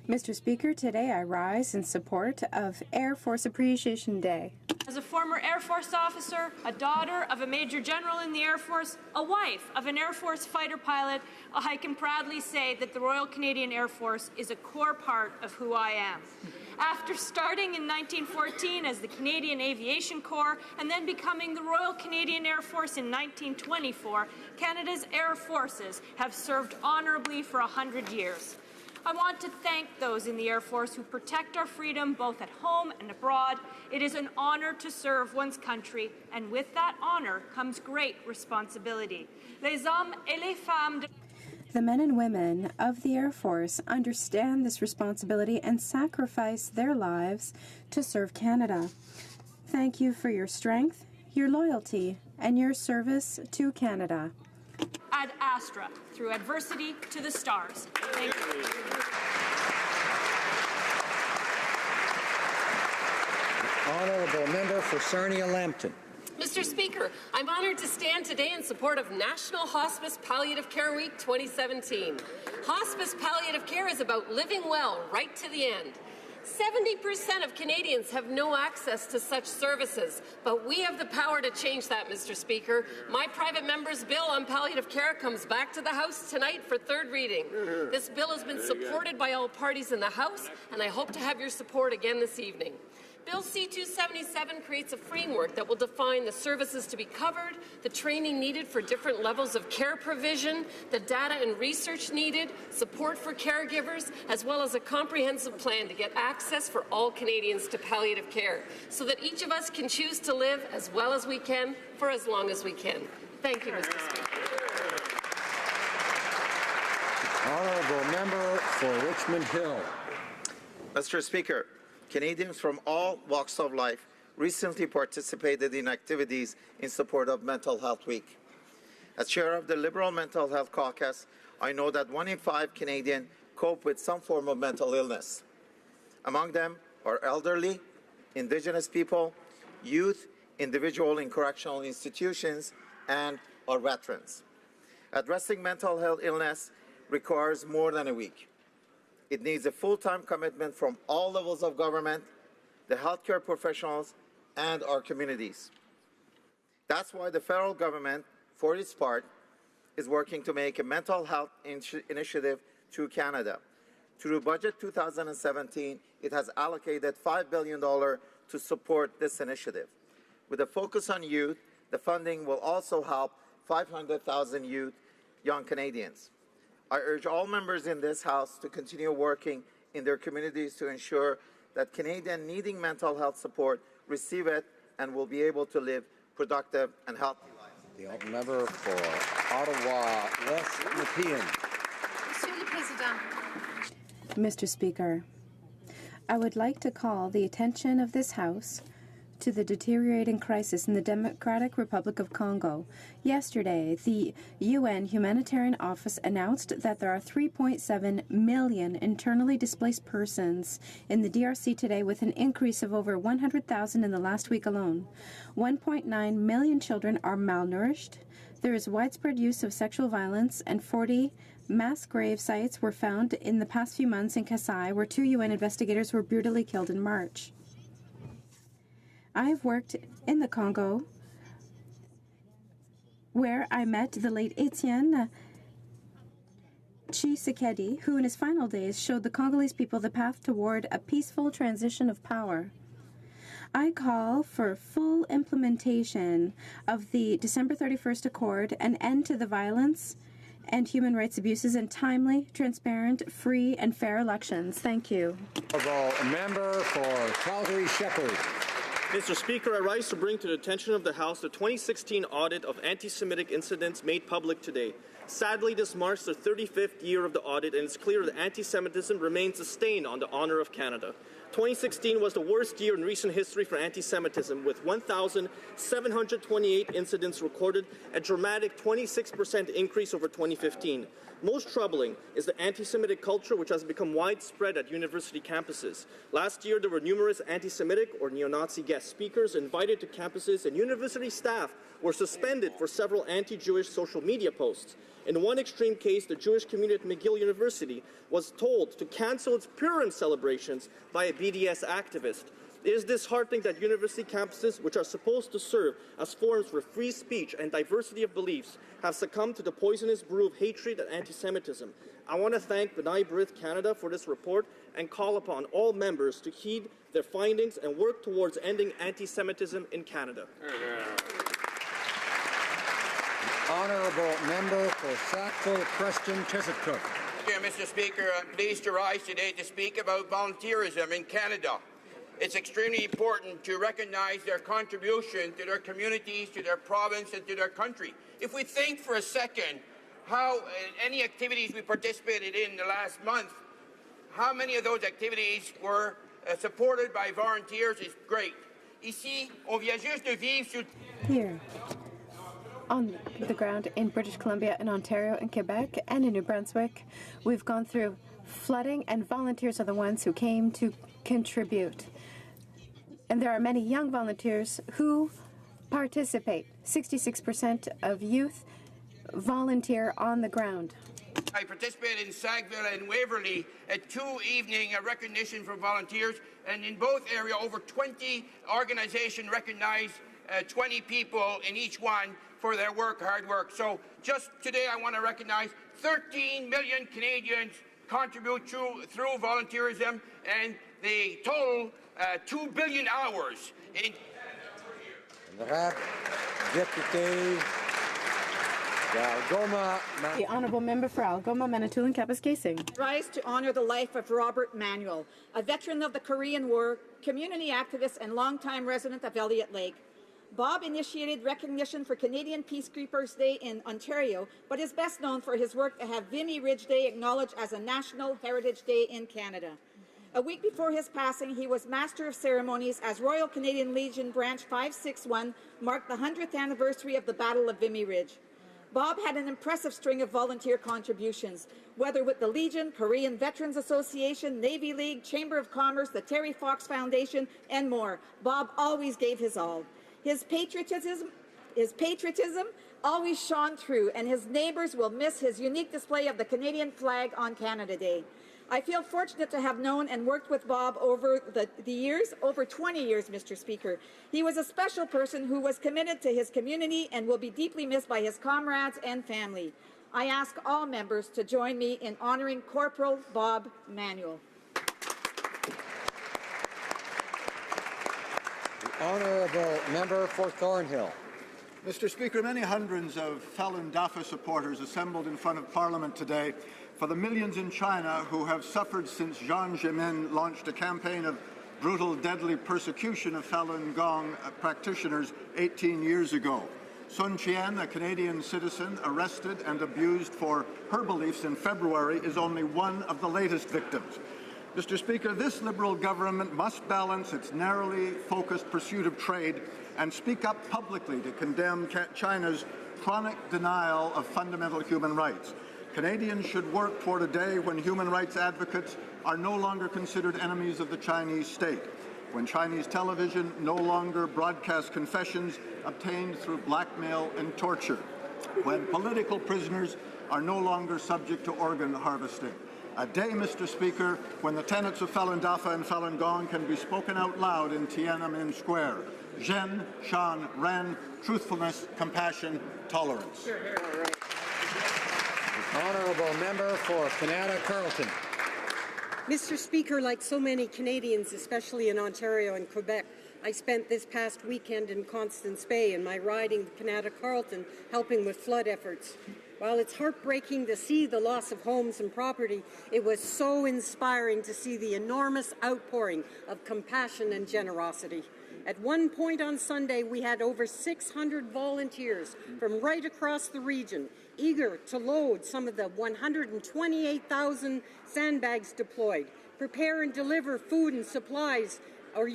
Mr. Speaker, today I rise in support of Air Force Appreciation Day. As a former Air Force officer, a daughter of a Major General in the Air Force, a wife of an Air Force fighter pilot, I can proudly say that the Royal Canadian Air Force is a core part of who I am. After starting in 1914 as the Canadian Aviation Corps and then becoming the Royal Canadian Air Force in 1924, Canada's Air Forces have served honorably for 100 years. I want to thank those in the Air Force who protect our freedom both at home and abroad. It is an honor to serve one's country, and with that honor comes great responsibility. Les hommes et les femmes de The men and women of the Air Force understand this responsibility and sacrifice their lives to serve Canada. Thank you for your strength, your loyalty, and your service to Canada. Ad Astra, through adversity to the stars. Thank you. Honourable member for Sarnia-Lambton. Mr. Speaker, I'm honored to stand today in support of National Hospice Palliative Care Week 2017. Hospice palliative care is about living well right to the end. 70% of Canadians have no access to such services, but we have the power to change that, Mr. Speaker. My private member's bill on palliative care comes back to the House tonight for third reading. This bill has been supported by all parties in the House, and I hope to have your support again this evening. Bill C-277 creates a framework that will define the services to be covered, the training needed for different levels of care provision, the data and research needed, support for caregivers, as well as a comprehensive plan to get access for all Canadians to palliative care, so that each of us can choose to live as well as we can for as long as we can. Thank you, Mr. Speaker. Honourable member for Richmond Hill. Mr. Speaker, Canadians from all walks of life recently participated in activities in support of Mental Health Week. As chair of the Liberal Mental Health Caucus, I know that 1 in 5 Canadians cope with some form of mental illness. Among them are elderly, Indigenous people, youth, individuals in correctional institutions, and our veterans. Addressing mental health illness requires more than a week. It needs a full-time commitment from all levels of government, the healthcare professionals, and our communities. That's why the federal government, for its part, is working to make a mental health initiative through Canada. Through Budget 2017, it has allocated $5 billion to support this initiative. With a focus on youth, the funding will also help 500,000 young Canadians. I urge all members in this House to continue working in their communities to ensure that Canadians needing mental health support receive it and will be able to live productive and healthy lives. The honourable member for Ottawa West Nepean. Monsieur le Président. Mr. Speaker, I would like to call the attention of this House to the deteriorating crisis in the Democratic Republic of Congo. Yesterday, the UN Humanitarian Office announced that there are 3.7 million internally displaced persons in the DRC today, with an increase of over 100,000 in the last week alone. 1.9 million children are malnourished. There is widespread use of sexual violence, and 40 mass grave sites were found in the past few months in Kasai, where 2 UN investigators were brutally killed in March. I've worked in the Congo, where I met the late Etienne Tshisekedi, who in his final days showed the Congolese people the path toward a peaceful transition of power. I call for full implementation of the December 31st Accord, an end to the violence and human rights abuses, and timely, transparent, free, and fair elections. Thank you. Member for Calgary Shepherd. Mr. Speaker, I rise to bring to the attention of the House the 2016 audit of anti-Semitic incidents made public today. Sadly, this marks the 35th year of the audit, and it's clear that anti-Semitism remains a stain on the honor of Canada. 2016 was the worst year in recent history for anti-Semitism, with 1,728 incidents recorded, a dramatic 26% increase over 2015. Most troubling is the anti-Semitic culture, which has become widespread at university campuses. Last year, there were numerous anti-Semitic or neo-Nazi guest speakers invited to campuses, and university staff were suspended for several anti-Jewish social media posts. In one extreme case, the Jewish community at McGill University was told to cancel its Purim celebrations by a BDS activist. It is disheartening that university campuses, which are supposed to serve as forums for free speech and diversity of beliefs, have succumbed to the poisonous brew of hatred and anti-Semitism. I want to thank B'nai B'rith Canada for this report and call upon all members to heed their findings and work towards ending anti-Semitism in Canada. Honourable Member for Sackville Preston Chesapeake. Thank you, Mr. Speaker. I'm pleased to rise today to speak about volunteerism in Canada. It's extremely important to recognize their contribution to their communities, to their province, and to their country. If we think for a second how any activities we participated in the last month, how many of those activities were supported by volunteers is great. Ici, on vient juste de vivre sur... Here, on the ground in British Columbia, in Ontario, in Quebec, and in New Brunswick, we've gone through flooding, and volunteers are the ones who came to contribute. And there are many young volunteers who participate. 66% of youth volunteer on the ground. I participated in Sackville and Waverley at 2 evening recognition for volunteers, and in both areas, over 20 organizations recognized 20 people in each one for their work, hard work. So just today I want to recognize 13 million Canadians contribute through volunteerism, and the total 2 billion hours in... The Honourable Member for Algoma, Manitoulin, Kapuskasing. Rise to honour the life of Robert Manuel, a veteran of the Korean War, community activist and longtime resident of Elliott Lake. Bob initiated recognition for Canadian Peacekeepers Day in Ontario, but is best known for his work to have Vimy Ridge Day acknowledged as a National Heritage Day in Canada. A week before his passing, he was Master of Ceremonies as Royal Canadian Legion Branch 561 marked the 100th anniversary of the Battle of Vimy Ridge. Bob had an impressive string of volunteer contributions, whether with the Legion, Korean Veterans Association, Navy League, Chamber of Commerce, the Terry Fox Foundation, and more. Bob always gave his all. His patriotism always shone through, and his neighbours will miss his unique display of the Canadian flag on Canada Day. I feel fortunate to have known and worked with Bob over the years, over 20 years, Mr. Speaker. He was a special person who was committed to his community and will be deeply missed by his comrades and family. I ask all members to join me in honouring Corporal Bob Manuel. The Honourable Member for Thornhill. Mr. Speaker, many hundreds of Falun Dafa supporters assembled in front of Parliament today for the millions in China who have suffered since Jiang Zemin launched a campaign of brutal, deadly persecution of Falun Gong practitioners 18 years ago. Sun Qian, a Canadian citizen arrested and abused for her beliefs in February, is only one of the latest victims. Mr. Speaker, this Liberal government must balance its narrowly focused pursuit of trade and speak up publicly to condemn China's chronic denial of fundamental human rights. Canadians should work toward a day when human rights advocates are no longer considered enemies of the Chinese state, when Chinese television no longer broadcasts confessions obtained through blackmail and torture, when political prisoners are no longer subject to organ harvesting. A day, Mr. Speaker, when the tenets of Falun Dafa and Falun Gong can be spoken out loud in Tiananmen Square. Zhen, Shan, Ren, truthfulness, compassion, tolerance. Honourable Member for Canada Carleton. Mr. Speaker, like so many Canadians, especially in Ontario and Quebec, I spent this past weekend in Constance Bay in my riding Canada Carleton helping with flood efforts. While it's heartbreaking to see the loss of homes and property, it was so inspiring to see the enormous outpouring of compassion and generosity. At one point on Sunday, we had over 600 volunteers from right across the region, eager to load some of the 128,000 sandbags deployed, prepare and deliver food and supplies, or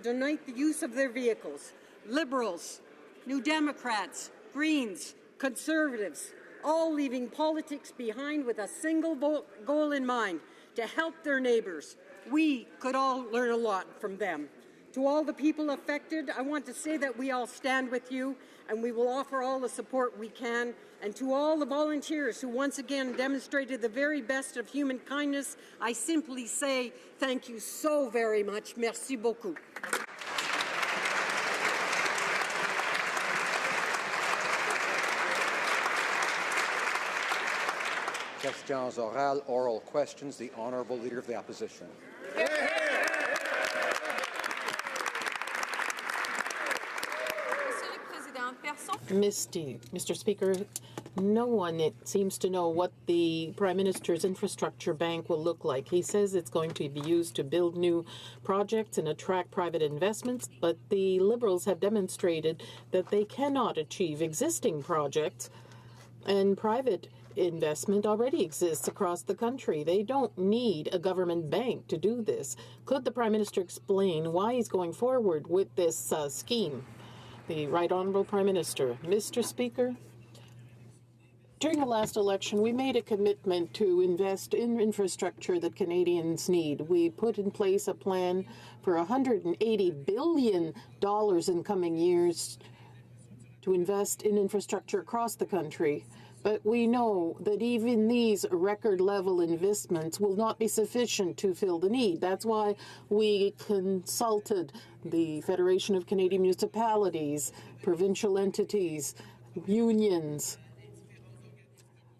donate the use of their vehicles. Liberals, New Democrats, Greens, Conservatives, all leaving politics behind with a single goal in mind, to help their neighbours. We could all learn a lot from them. To all the people affected, I want to say that we all stand with you and we will offer all the support we can. And to all the volunteers who once again demonstrated the very best of human kindness, I simply say thank you so very much. Merci beaucoup. Questions orales, oral questions. The Honourable Leader of the Opposition. Mr. Speaker, no one seems to know what the Prime Minister's infrastructure bank will look like. He says it's going to be used to build new projects and attract private investments, but the Liberals have demonstrated that they cannot achieve existing projects, and private investment already exists across the country. They don't need a government bank to do this. Could the Prime Minister explain why he's going forward with this scheme? The Right Honourable Prime Minister. Mr. Speaker, during the last election, we made a commitment to invest in infrastructure that Canadians need. We put in place a plan for $180 billion in coming years to invest in infrastructure across the country. But we know that even these record-level investments will not be sufficient to fill the need. That's why we consulted the Federation of Canadian Municipalities, provincial entities, unions,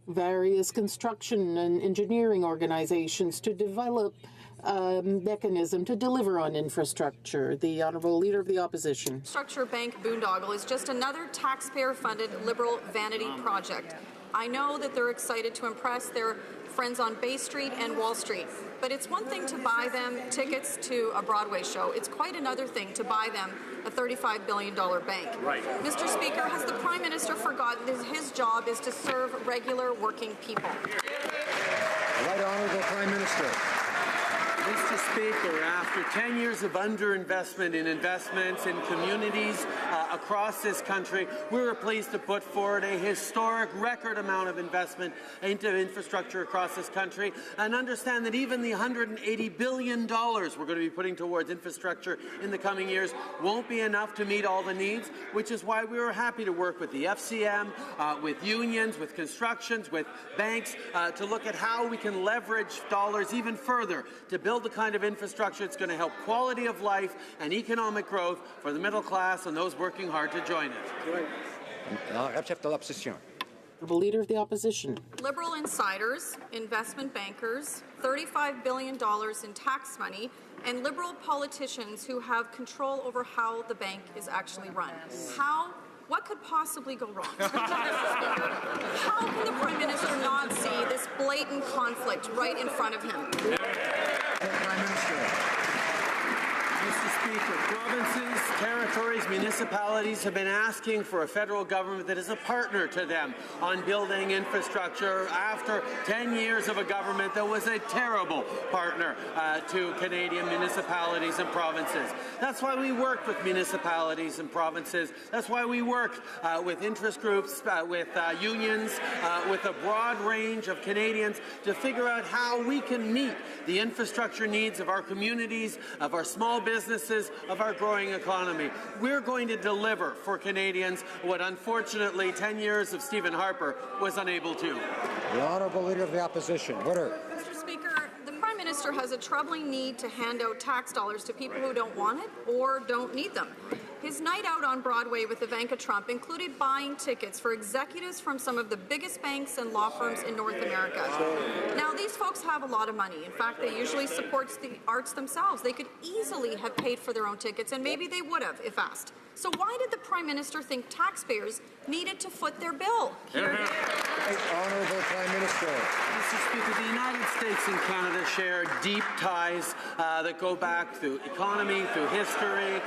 various construction and engineering organizations to develop a mechanism to deliver on infrastructure. The Honourable Leader of the Opposition. Infrastructure Bank boondoggle is just another taxpayer-funded Liberal vanity project. I know that they're excited to impress their friends on Bay Street and Wall Street, but it's one thing to buy them tickets to a Broadway show. It's quite another thing to buy them a $35 billion bank. Right. Mr. Speaker, has the Prime Minister forgotten that his job is to serve regular working people? Right Honourable Prime Minister. Mr. Speaker, after 10 years of underinvestment in investments in communities across this country, we were pleased to put forward a historic record amount of investment into infrastructure across this country, and understand that even the $180 billion we're going to be putting towards infrastructure in the coming years won't be enough to meet all the needs, which is why we were happy to work with the FCM, with unions, with constructions, with banks, to look at how we can leverage dollars even further to build the kind of infrastructure that's going to help quality of life and economic growth for the middle class and those working hard to join it. The Leader of the Opposition. Liberal insiders, investment bankers, $35 billion in tax money, and Liberal politicians who have control over how the bank is actually run. What could possibly go wrong? How can the Prime Minister not see this blatant conflict right in front of him? Prime Minister. Mr. Speaker, provinces, territories, municipalities have been asking for a federal government that is a partner to them on building infrastructure after 10 years of a government that was a terrible partner to Canadian municipalities and provinces. That's why we work with municipalities and provinces. That's why we work with interest groups, with unions, with a broad range of Canadians to figure out how we can meet the infrastructure needs of our communities, of our small businesses, of our growing economy. We're going to deliver for Canadians what, unfortunately, 10 years of Stephen Harper was unable to. The Honourable Leader of the Opposition. Order. Mr. Speaker, the Prime Minister has a troubling need to hand out tax dollars to people who don't want it or don't need them. His night out on Broadway with Ivanka Trump included buying tickets for executives from some of the biggest banks and law firms in North America. Now, these folks have a lot of money. In fact, they usually support the arts themselves. They could easily have paid for their own tickets, and maybe they would have if asked. So why did the Prime Minister think taxpayers needed to foot their bill? Honourable Prime Minister. Mr. Speaker, the United States and Canada share deep ties that go back through economy, through history,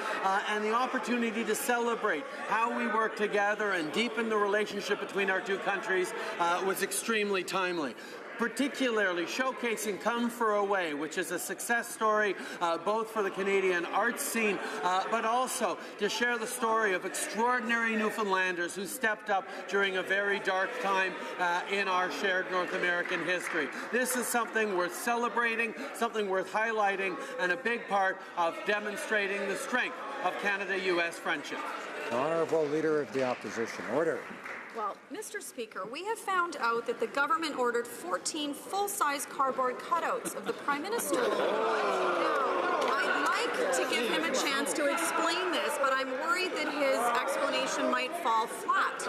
and the opportunity to celebrate how we work together and deepen the relationship between our two countries was extremely timely. Particularly showcasing Come For Away, which is a success story both for the Canadian arts scene, but also to share the story of extraordinary Newfoundlanders who stepped up during a very dark time in our shared North American history. This is something worth celebrating, something worth highlighting, and a big part of demonstrating the strength of Canada-U.S. friendship. Honourable Leader of the Opposition. Order. Well, Mr. Speaker, we have found out that the government ordered 14 full-size cardboard cutouts of the Prime Minister. Now, I'd like to give him a chance to explain this, but I'm worried that his explanation might fall flat.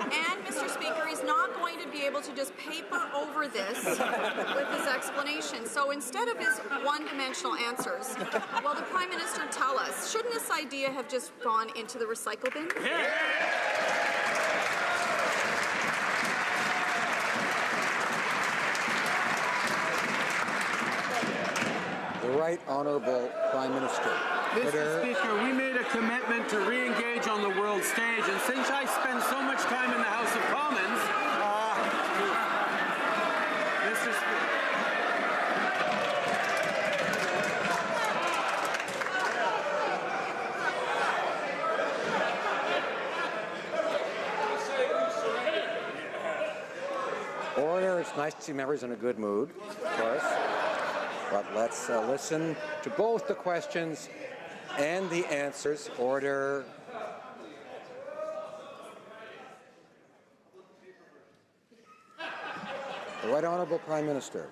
And, Mr. Speaker, he's not going to be able to just paper over this with his explanation. So instead of his one-dimensional answers, will the Prime Minister tell us, shouldn't this idea have just gone into the recycle bin? The Right Honourable Prime Minister. Mr. Speaker, we made a commitment to re-engage on the world stage, and since I spend so much time in the House of Commons, Mr. Order. It's nice to see members in a good mood, of course. But let's listen to both the questions and the answers. Order. The Right Honourable Prime Minister.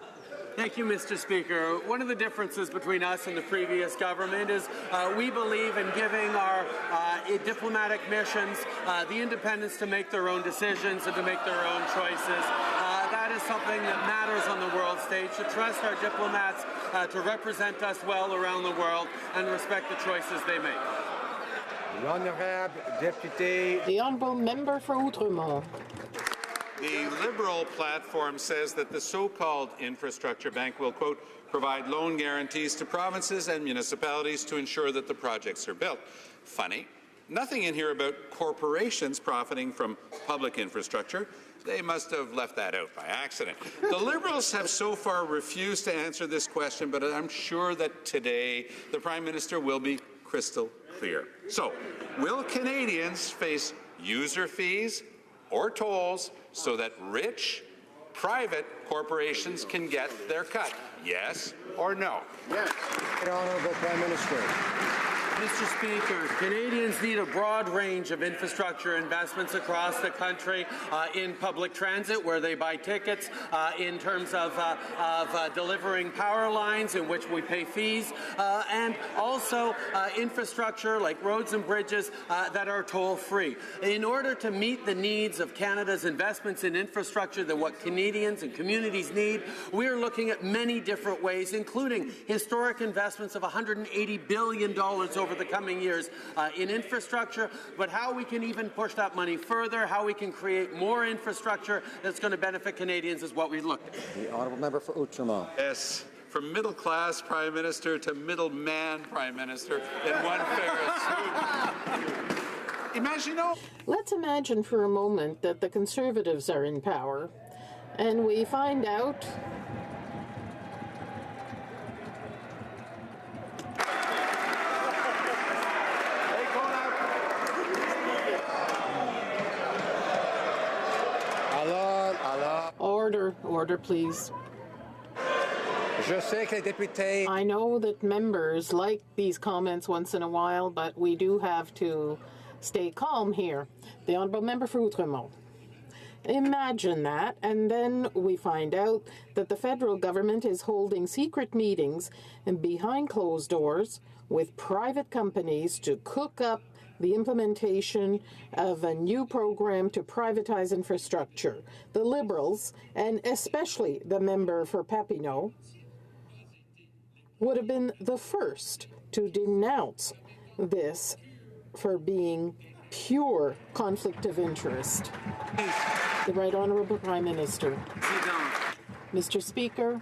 Thank you, Mr. Speaker. One of the differences between us and the previous government is we believe in giving our diplomatic missions the independence to make their own decisions and to make their own choices. That is something that matters on the world stage, to trust our diplomats to represent us well around the world and respect the choices they make. The Honourable Deputy. The Honourable Member for Outremont. The Liberal platform says that the so-called infrastructure bank will, quote, provide loan guarantees to provinces and municipalities to ensure that the projects are built. Funny. Nothing in here about corporations profiting from public infrastructure. They must have left that out by accident. The Liberals have so far refused to answer this question, but I'm sure that today the Prime Minister will be crystal clear. So, will Canadians face user fees or tolls so that rich, private corporations can get their cut? Yes or no? Yes. Honourable Prime Minister. Mr. Speaker, Canadians need a broad range of infrastructure investments across the country in public transit, where they buy tickets, in terms of delivering power lines in which we pay fees, and also infrastructure like roads and bridges that are toll-free. In order to meet the needs of Canada's investments in infrastructure, that what Canadians and communities need, we're looking at many different ways, including historic investments of $180 billion over the coming years in infrastructure, but how we can even push that money further, how we can create more infrastructure that's going to benefit Canadians is what we look at. The Honourable Member for Outremont. Yes. From middle-class Prime Minister to middle-man Prime Minister in one fair swoop. Imagine. Let's imagine for a moment that the Conservatives are in power, and we find out Order, please. I know that members like these comments once in a while, but we do have to stay calm here. The Honourable Member for Outremont. Imagine that, and then we find out that the federal government is holding secret meetings and behind closed doors with private companies to cook up the implementation of a new program to privatize infrastructure. The Liberals, and especially the member for Papineau, would have been the first to denounce this for being pure conflict of interest. The Right Honourable Prime Minister. Mr. Speaker,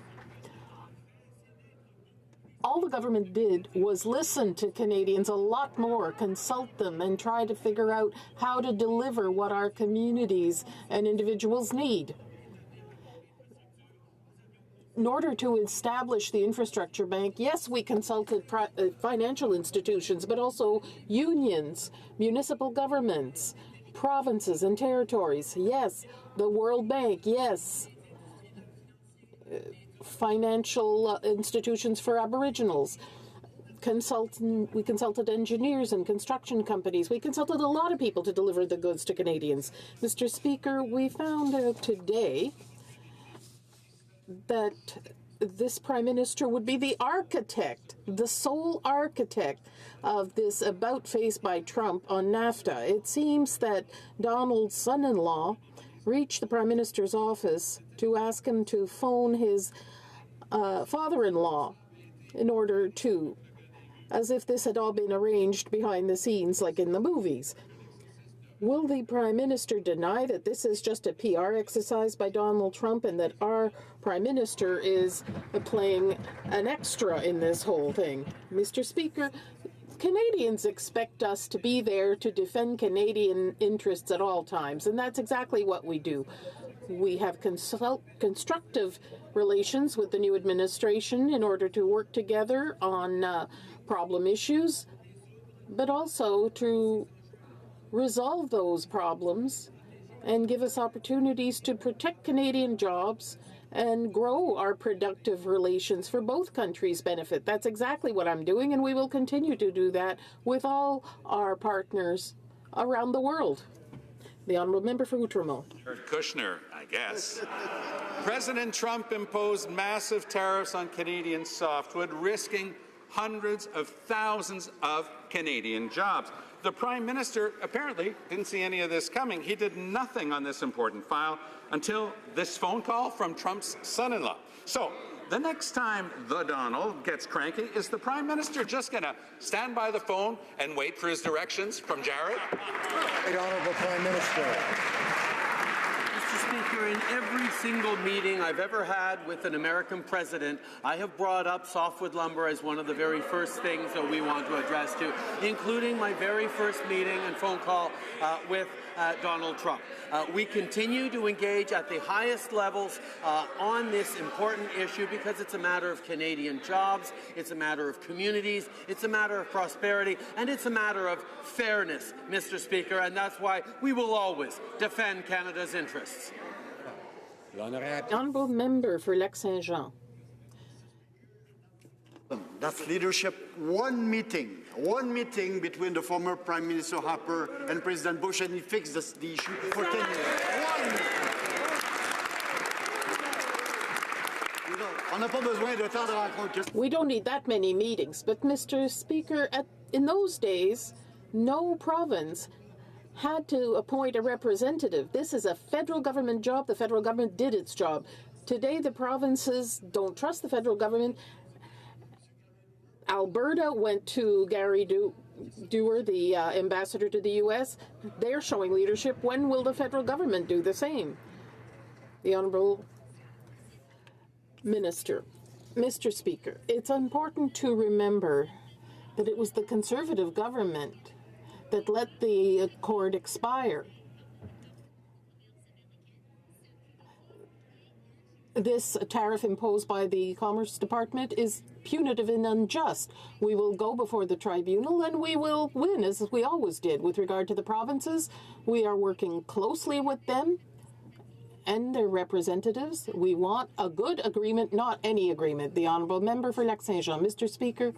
all the government did was listen to Canadians a lot more, consult them, and try to figure out how to deliver what our communities and individuals need. In order to establish the infrastructure bank, yes, we consulted financial institutions, but also unions, municipal governments, provinces and territories. Yes, the World Bank. Yes, financial institutions for Aboriginals. We consulted engineers and construction companies. We consulted a lot of people to deliver the goods to Canadians. Mr. Speaker, we found out today that this Prime Minister would be the architect, the sole architect of this about-face by Trump on NAFTA. It seems that Donald's son-in-law reached the Prime Minister's office to ask him to phone his father-in-law in order to, as if this had all been arranged behind the scenes like in the movies. Will the Prime Minister deny that this is just a PR exercise by Donald Trump and that our Prime Minister is playing an extra in this whole thing? Mr. Speaker, Canadians expect us to be there to defend Canadian interests at all times, and that's exactly what we do. We have constructive relations with the new administration in order to work together on problem issues, but also to resolve those problems and give us opportunities to protect Canadian jobs and grow our productive relations for both countries' benefit. That's exactly what I'm doing, and we will continue to do that with all our partners around the world. The Honourable Member for Outremont. Kushner, I guess. President Trump imposed massive tariffs on Canadian softwood, risking hundreds of thousands of Canadian jobs. The Prime Minister apparently didn't see any of this coming. He did nothing on this important file until this phone call from Trump's son-in-law. So, the next time the Donald gets cranky, is the Prime Minister just going to stand by the phone and wait for his directions from Jared? Right Honourable Prime Minister. Mr. Speaker, in every single meeting I've ever had with an American president, I have brought up softwood lumber as one of the very first things that we want to address to, including my very first meeting and phone call with Donald Trump. We continue to engage at the highest levels on this important issue because it's a matter of Canadian jobs, it's a matter of communities, it's a matter of prosperity, and it's a matter of fairness, Mr. Speaker, and that's why we will always defend Canada's interests. Honourable Member for Lac-Saint-Jean. That's leadership. One meeting between the former Prime Minister Harper and President Bush, and he fixed the issue for 10 years. We don't need that many meetings, but Mr. Speaker, in those days, no province had to appoint a representative. This is a federal government job. The federal government did its job. Today, the provinces don't trust the federal government. Alberta went to Gary Dewar, the ambassador to the U.S. They're showing leadership. When will the federal government do the same? The Honourable Minister. Mr. Speaker, it's important to remember that it was the Conservative government that let the accord expire. This tariff imposed by the Commerce Department is punitive and unjust. We will go before the tribunal and we will win, as we always did. With regard to the provinces, we are working closely with them and their representatives. We want a good agreement, not any agreement. The Honourable Member for Lac-Saint-Jean. Mr. Speaker,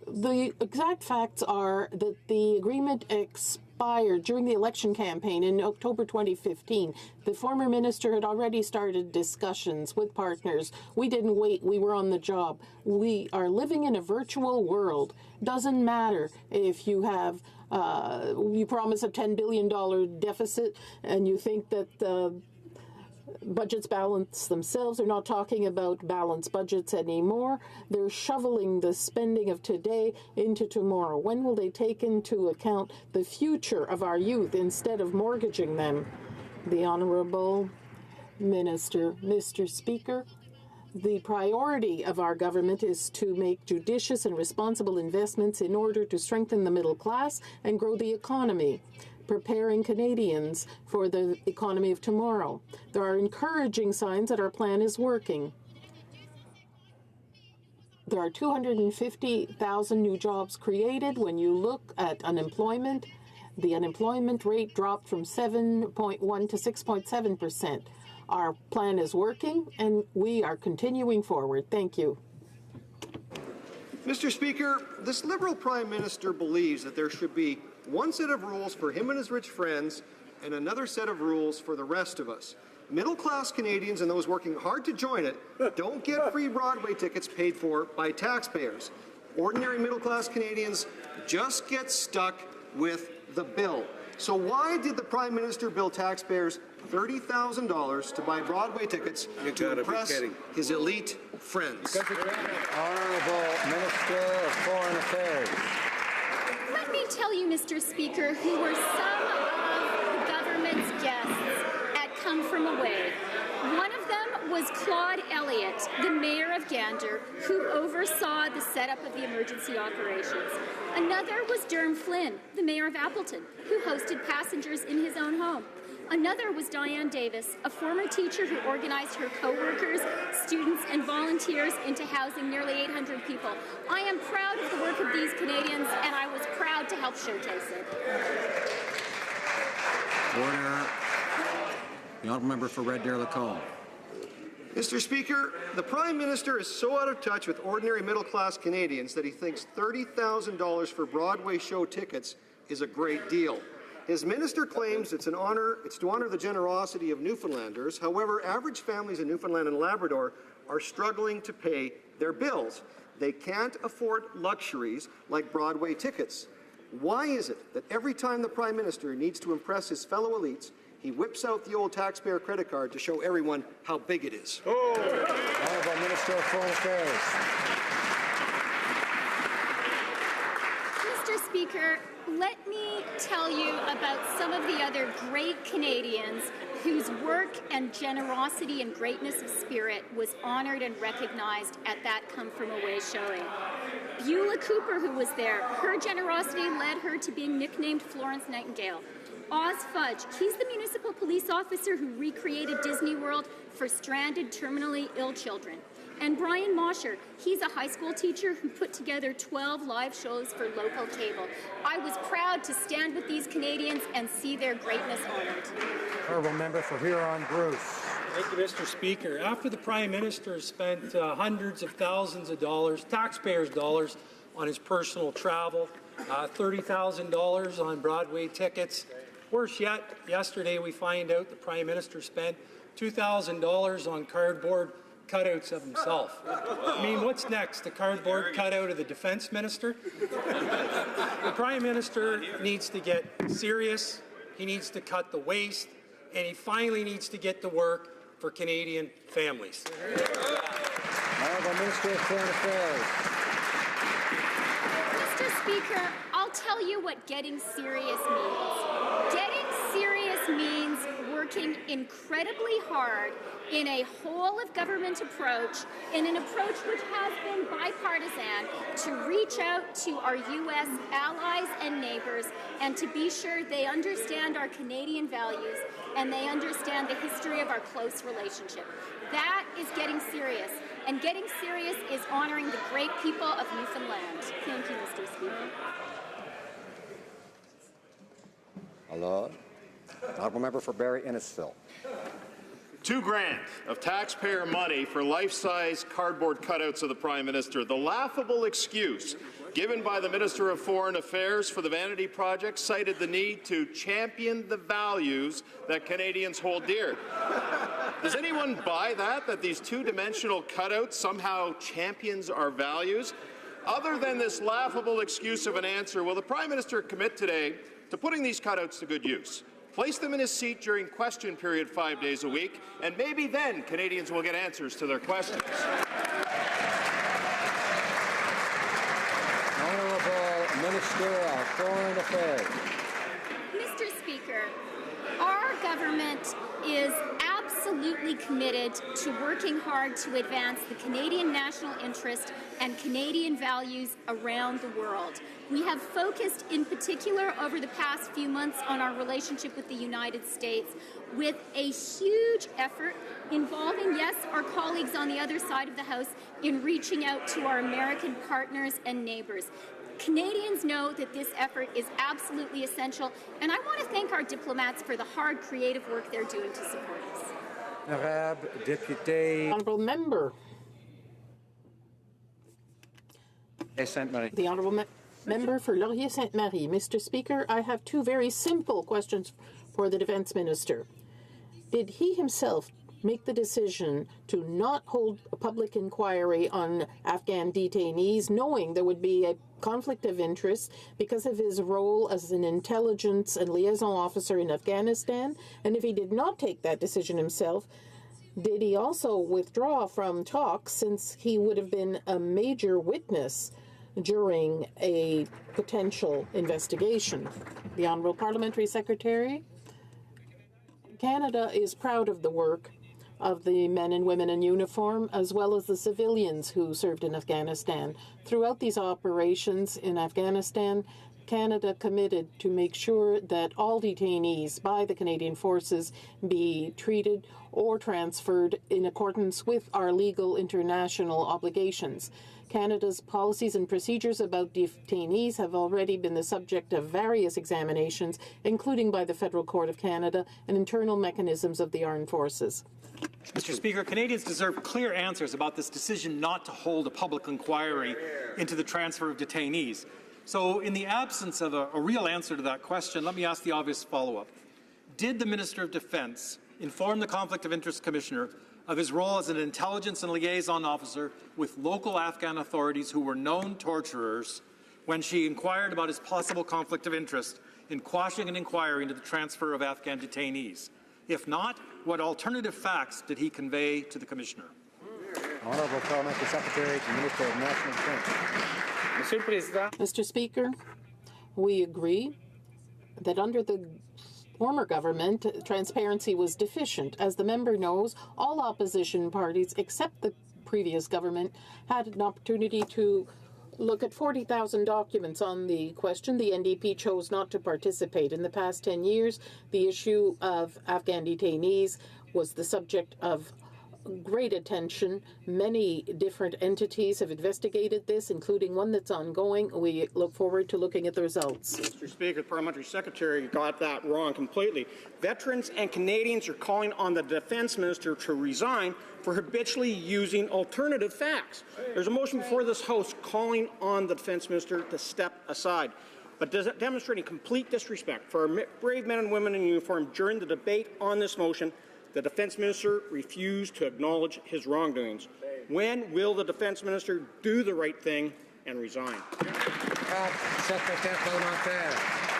the exact facts are that the agreement transpired during the election campaign in October 2015. The former minister had already started discussions with partners. We didn't wait. We were on the job. We are living in a virtual world. Doesn't matter if you have you promise a $10 billion deficit and you think that budgets balance themselves. They're not talking about balanced budgets anymore. They're shoveling the spending of today into tomorrow. When will they take into account the future of our youth instead of mortgaging them? The Honourable Minister. Mr. Speaker, the priority of our government is to make judicious and responsible investments in order to strengthen the middle class and grow the economy, preparing Canadians for the economy of tomorrow. There are encouraging signs that our plan is working. There are 250,000 new jobs created. When you look at unemployment, the unemployment rate dropped from 7.1 to 6.7%. Our plan is working, and we are continuing forward. Thank you. Mr. Speaker, this Liberal Prime Minister believes that there should be one set of rules for him and his rich friends and another set of rules for the rest of us. Middle-class Canadians and those working hard to join it don't get free Broadway tickets paid for by taxpayers. Ordinary middle-class Canadians just get stuck with the bill. So why did the Prime Minister bill taxpayers $30,000 to buy Broadway tickets to impress his elite friends? Honourable Minister of Foreign Affairs. Let me tell you, Mr. Speaker, who were some of the government's guests at Come From Away. One of them was Claude Elliott, the mayor of Gander, who oversaw the setup of the emergency operations. Another was Durham Flynn, the mayor of Appleton, who hosted passengers in his own home. Another was Diane Davis, a former teacher who organized her co-workers, students, and volunteers into housing nearly 800 people. I am proud of the work of these Canadians, and I was proud to help showcase it. Order. The honourable member for Red Deer Lacombe. Mr. Speaker, the Prime Minister is so out of touch with ordinary middle-class Canadians that he thinks $30,000 for Broadway show tickets is a great deal. His minister claims it's to honor the generosity of Newfoundlanders. However, average families in Newfoundland and Labrador are struggling to pay their bills. They can't afford luxuries like Broadway tickets. Why is it that every time the Prime Minister needs to impress his fellow elites, he whips out the old taxpayer credit card to show everyone how big it is? Honourable Minister of Foreign Affairs. Mr. Speaker, let me tell you about some of the other great Canadians whose work and generosity and greatness of spirit was honored and recognized at that Come From Away showing. Beulah Cooper, who was there, her generosity led her to being nicknamed Florence Nightingale. Oz Fudge, he's the municipal police officer who recreated Disney World for stranded, terminally ill children. And Brian Mosher, he's a high school teacher who put together 12 live shows for local cable. I was proud to stand with these Canadians and see their greatness honored. Honourable member for Huron-Bruce. Thank you, Mr. Speaker. After the Prime Minister spent hundreds of thousands of dollars, taxpayers' dollars, on his personal travel, $30,000 on Broadway tickets. Worse yet, yesterday we find out the Prime Minister spent $2,000 on cardboard cutouts of himself. I mean, what's next? The cardboard cutout of the Defence Minister? The Prime Minister needs to get serious, he needs to cut the waste, and he finally needs to get to work for Canadian families. Honourable Minister of Foreign Affairs. Mr. Speaker, I'll tell you what getting serious means. Getting serious means working incredibly hard in a whole-of-government approach, in an approach which has been bipartisan, to reach out to our U.S. allies and neighbours and to be sure they understand our Canadian values and they understand the history of our close relationship. That is getting serious, and getting serious is honouring the great people of Newfoundland. Thank you, Mr. Speaker. Hello. Honourable member for Barrie Innisfil. $2,000 of taxpayer money for life-size cardboard cutouts of the Prime Minister. The laughable excuse given by the Minister of Foreign Affairs for the Vanity Project, cited the need to champion the values that Canadians hold dear. Does anyone buy that these two-dimensional cutouts somehow champions our values? Other than this laughable excuse of an answer, will the Prime Minister commit today to putting these cutouts to good use? Place them in his seat during question period 5 days a week, and maybe then Canadians will get answers to their questions. Honourable Minister of Foreign Affairs. Mr. Speaker, our government is absolutely committed to working hard to advance the Canadian national interest and Canadian values around the world. We have focused in particular over the past few months on our relationship with the United States with a huge effort involving, yes, our colleagues on the other side of the House in reaching out to our American partners and neighbours. Canadians know that this effort is absolutely essential, and I want to thank our diplomats for the hard, creative work they're doing to support us. Honourable member. Sainte-Marie. The Honourable Member for Laurier-Sainte-Marie. Mr. Speaker, I have two very simple questions for the Defence Minister. Did he himself make the decision to not hold a public inquiry on Afghan detainees, knowing there would be a conflict of interest because of his role as an intelligence and liaison officer in Afghanistan? And if he did not take that decision himself, did he also withdraw from talks, since he would have been a major witness during a potential investigation? The Honourable Parliamentary Secretary. Canada is proud of the work of the men and women in uniform, as well as the civilians who served in Afghanistan. Throughout these operations in Afghanistan, Canada committed to make sure that all detainees by the Canadian Forces be treated or transferred in accordance with our legal international obligations. Canada's policies and procedures about detainees have already been the subject of various examinations, including by the Federal Court of Canada and internal mechanisms of the armed forces. Mr. Speaker, Canadians deserve clear answers about this decision not to hold a public inquiry into the transfer of detainees. So, in the absence of a real answer to that question, let me ask the obvious follow-up. Did the Minister of Defence inform the Conflict of Interest Commissioner of his role as an intelligence and liaison officer with local Afghan authorities who were known torturers when she inquired about his possible conflict of interest in quashing an inquiry into the transfer of Afghan detainees? If not, what alternative facts did he convey to the Commissioner? Honourable Parliamentary Secretary to the Minister of National Defence. Mr. Speaker, we agree that under the former government, transparency was deficient. As the member knows, all opposition parties, except the previous government, had an opportunity to look at 40,000 documents on the question. The NDP chose not to participate. In the past 10 years, the issue of Afghan detainees was the subject of great attention. Many different entities have investigated this, including one that's ongoing. We look forward to looking at the results. Mr. Speaker, the Parliamentary Secretary got that wrong completely. Veterans and Canadians are calling on the Defence Minister to resign for habitually using alternative facts. There's a motion before this House calling on the Defence Minister to step aside. But demonstrating complete disrespect for our brave men and women in uniform during the debate on this motion, the Defence Minister refused to acknowledge his wrongdoings. When will the Defence Minister do the right thing and resign?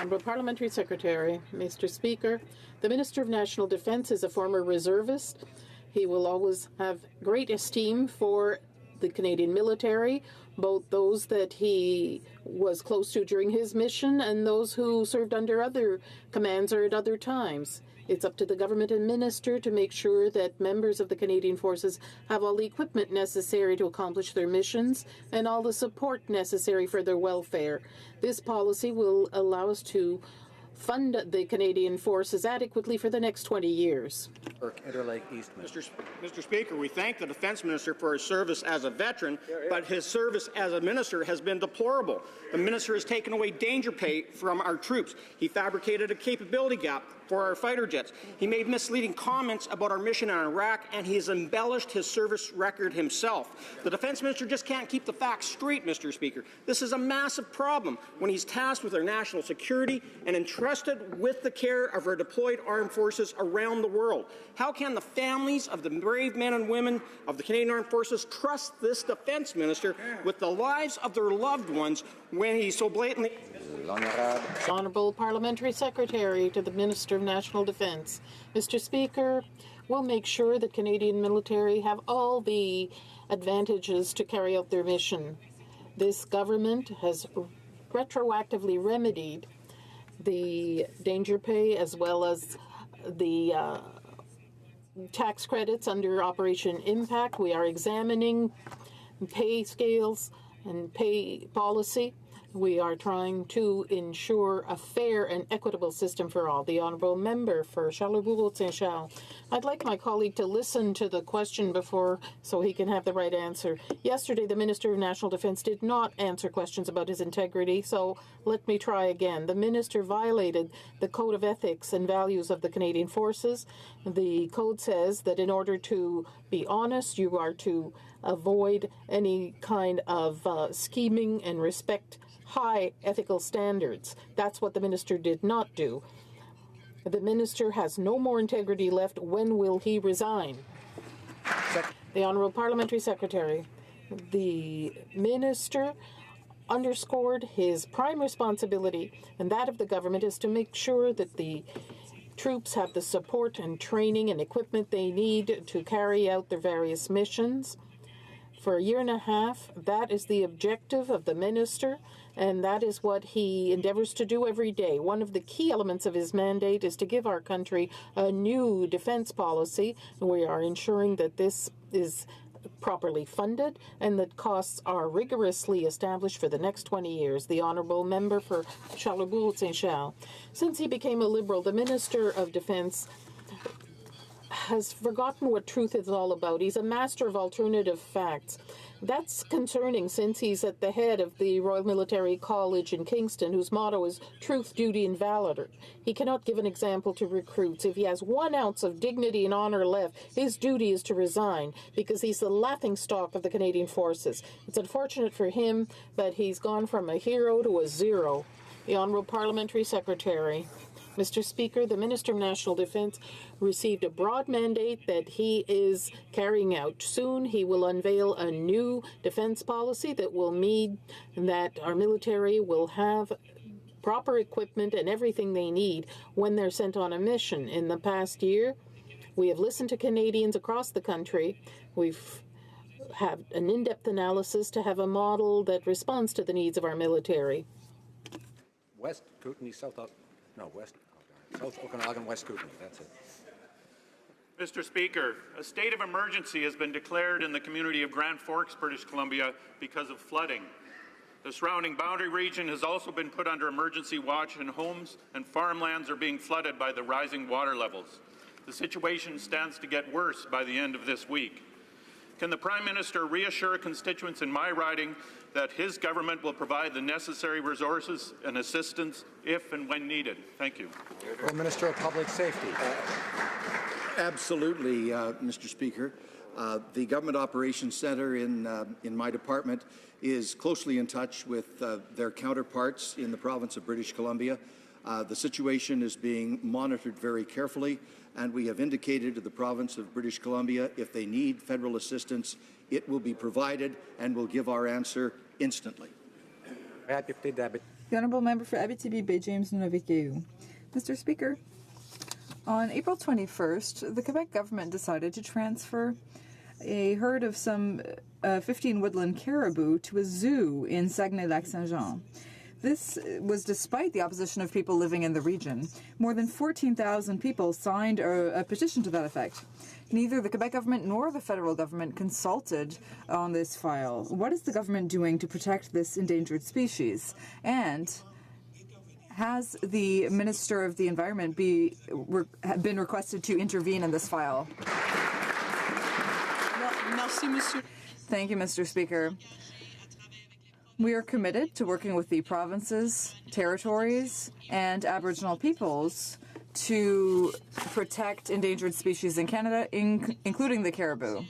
Honourable Parliamentary Secretary, Mr. Speaker, the Minister of National Defence is a former reservist. He will always have great esteem for the Canadian military, both those that he was close to during his mission and those who served under other commands or at other times. It's up to the government and minister to make sure that members of the Canadian Forces have all the equipment necessary to accomplish their missions and all the support necessary for their welfare. This policy will allow us to fund the Canadian Forces adequately for the next 20 years. Interlake Eastman. Mr. Speaker, we thank the Defence Minister for his service as a veteran, but his service as a minister has been deplorable. The minister has taken away danger pay from our troops. He fabricated a capability gap for our fighter jets. He made misleading comments about our mission in Iraq, and he has embellished his service record himself. The Defence Minister just can't keep the facts straight, Mr. Speaker. This is a massive problem when he's tasked with our national security and entrusted with the care of our deployed armed forces around the world. How can the families of the brave men and women of the Canadian Armed Forces trust this Defence Minister with the lives of their loved ones when he so blatantly... Honourable Parliamentary Secretary to the Minister of National Defence. Mr. Speaker, we'll make sure that Canadian military have all the advantages to carry out their mission. This government has retroactively remedied the danger pay as well as the tax credits under Operation Impact. We are examining pay scales and pay policy. We are trying to ensure a fair and equitable system for all. The Honourable Member for Charlebourg-Saint-Charles. I'd like my colleague to listen to the question before so he can have the right answer. Yesterday, the Minister of National Defence did not answer questions about his integrity, so let me try again. The Minister violated the Code of Ethics and Values of the Canadian Forces. The code says that in order to be honest, you are to avoid any kind of scheming and respect high ethical standards. That's what the minister did not do. The minister has no more integrity left. When will he resign? The Honourable Parliamentary Secretary. The minister underscored his prime responsibility, and that of the government is to make sure that the troops have the support and training and equipment they need to carry out their various missions. For a year and a half, that is the objective of the minister, and that is what he endeavors to do every day. One of the key elements of his mandate is to give our country a new defense policy. We are ensuring that this is properly funded and that costs are rigorously established for the next 20 years. The Honourable Member for Charlebourg-Saint-Charles. Since he became a Liberal, the Minister of Defence has forgotten what truth is all about. He's a master of alternative facts. That's concerning since he's at the head of the Royal Military College in Kingston, whose motto is truth, duty, and valor. He cannot give an example to recruits. If he has 1 ounce of dignity and honour left, his duty is to resign, because he's the laughingstock of the Canadian Forces. It's unfortunate for him, but he's gone from a hero to a zero. The Honourable Parliamentary Secretary. Mr. Speaker, the Minister of National Defence received a broad mandate that he is carrying out. Soon he will unveil a new defence policy that will mean that our military will have proper equipment and everything they need when they're sent on a mission. In the past year, we have listened to Canadians across the country. We've had an in-depth analysis to have a model that responds to the needs of our military. West Kootenay, South Okanagan, West Kootenay, that's it. Mr. Speaker, a state of emergency has been declared in the community of Grand Forks, British Columbia, because of flooding. The surrounding boundary region has also been put under emergency watch, and homes and farmlands are being flooded by the rising water levels. The situation stands to get worse by the end of this week. Can the Prime Minister reassure constituents in my riding that his government will provide the necessary resources and assistance if and when needed? Thank you. The Minister of Public Safety. Absolutely, Mr. Speaker. The Government Operations Centre in my department is closely in touch with their counterparts in the province of British Columbia. The situation is being monitored very carefully, and we have indicated to the province of British Columbia if they need federal assistance, it will be provided, and we'll give our answer instantly. The Honourable Member for Abitibi-Bay James Nunavik. Mr. Speaker, on April 21st, the Quebec government decided to transfer a herd of some 15 woodland caribou to a zoo in Saguenay-Lac-Saint-Jean. This was despite the opposition of people living in the region. More than 14,000 people signed a petition to that effect. Neither the Quebec government nor the federal government consulted on this file. What is the government doing to protect this endangered species? And has the Minister of the Environment been requested to intervene in this file? Thank you, Mr. Speaker. We are committed to working with the provinces, territories, and Aboriginal peoples to protect endangered species in Canada, including the caribou.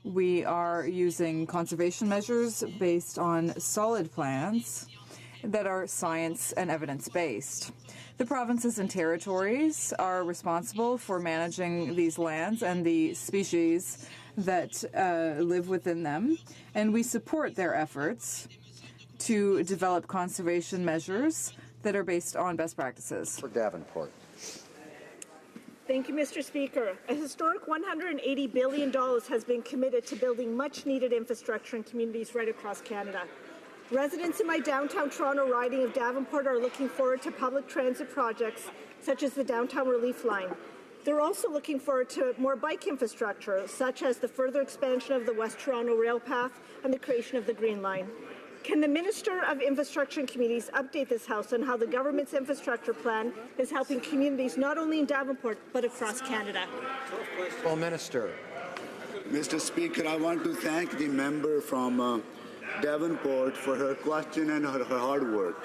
We are using conservation measures based on solid plans that are science and evidence-based. The provinces and territories are responsible for managing these lands and the species that live within them, and we support their efforts to develop conservation measures that are based on best practices. For Davenport. Thank you, Mr. Speaker. A historic $180 billion has been committed to building much-needed infrastructure in communities right across Canada. Residents in my downtown Toronto riding of Davenport are looking forward to public transit projects such as the Downtown Relief Line. They're also looking forward to more bike infrastructure, such as the further expansion of the West Toronto Rail Path and the creation of the Green Line. Can the Minister of Infrastructure and Communities update this House on how the government's infrastructure plan is helping communities not only in Davenport but across Canada? Well, Minister. Mr. Speaker, I want to thank the member from Davenport for her question and her hard work.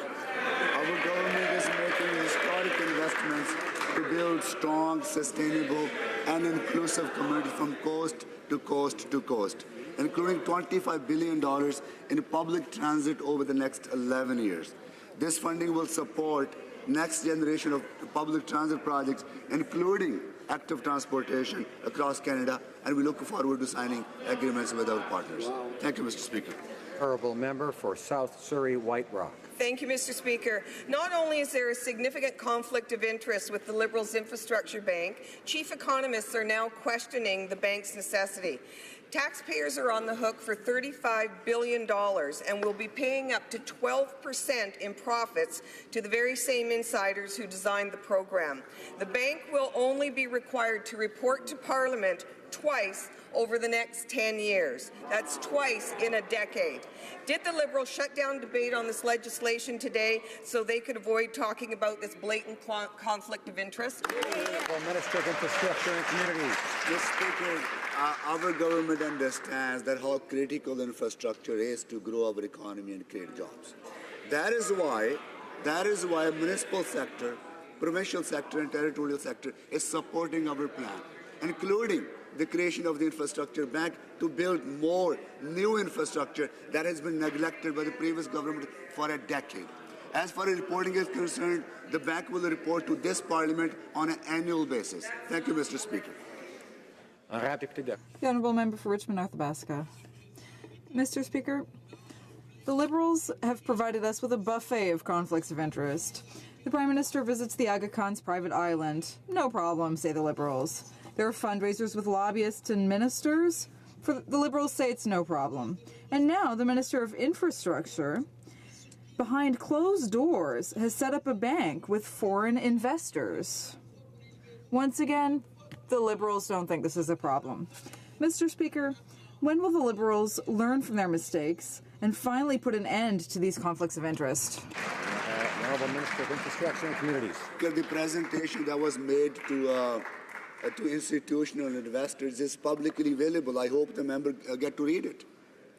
Our government is making historic investments to build strong, sustainable, and inclusive communities from coast to coast to coast, including $25 billion in public transit over the next 11 years. This funding will support next generation of public transit projects, including active transportation across Canada, and we look forward to signing agreements with our partners. Thank you, Mr. Speaker. Honourable Member for South Surrey White Rock. Thank you, Mr. Speaker. Not only is there a significant conflict of interest with the Liberals' Infrastructure Bank, chief economists are now questioning the bank's necessity. Taxpayers are on the hook for $35 billion and will be paying up to 12% in profits to the very same insiders who designed the program. The bank will only be required to report to Parliament twice over the next 10 years. That's twice in a decade. Did the Liberals shut down debate on this legislation today so they could avoid talking about this blatant conflict of interest? Minister of Infrastructure and Communities. Mr. Speaker, our government understands that how critical infrastructure is to grow our economy and create jobs. That is why municipal sector, provincial sector, and territorial sector is supporting our plan, including the creation of the infrastructure bank to build more new infrastructure that has been neglected by the previous government for a decade. As far as reporting is concerned, the bank will report to this Parliament on an annual basis. Thank you, Mr. Speaker. The Honourable Member for Richmond North Athabasca. Mr. Speaker, the Liberals have provided us with a buffet of conflicts of interest. The Prime Minister visits the Aga Khan's private island. No problem, say the Liberals. There are fundraisers with lobbyists and ministers. The Liberals say it's no problem. And now the Minister of Infrastructure, behind closed doors, has set up a bank with foreign investors. Once again, the Liberals don't think this is a problem. Mr. Speaker, when will the Liberals learn from their mistakes and finally put an end to these conflicts of interest? Honourable Minister of Infrastructure and Communities. The presentation that was made to institutional investors is publicly available. I hope the member get to read it.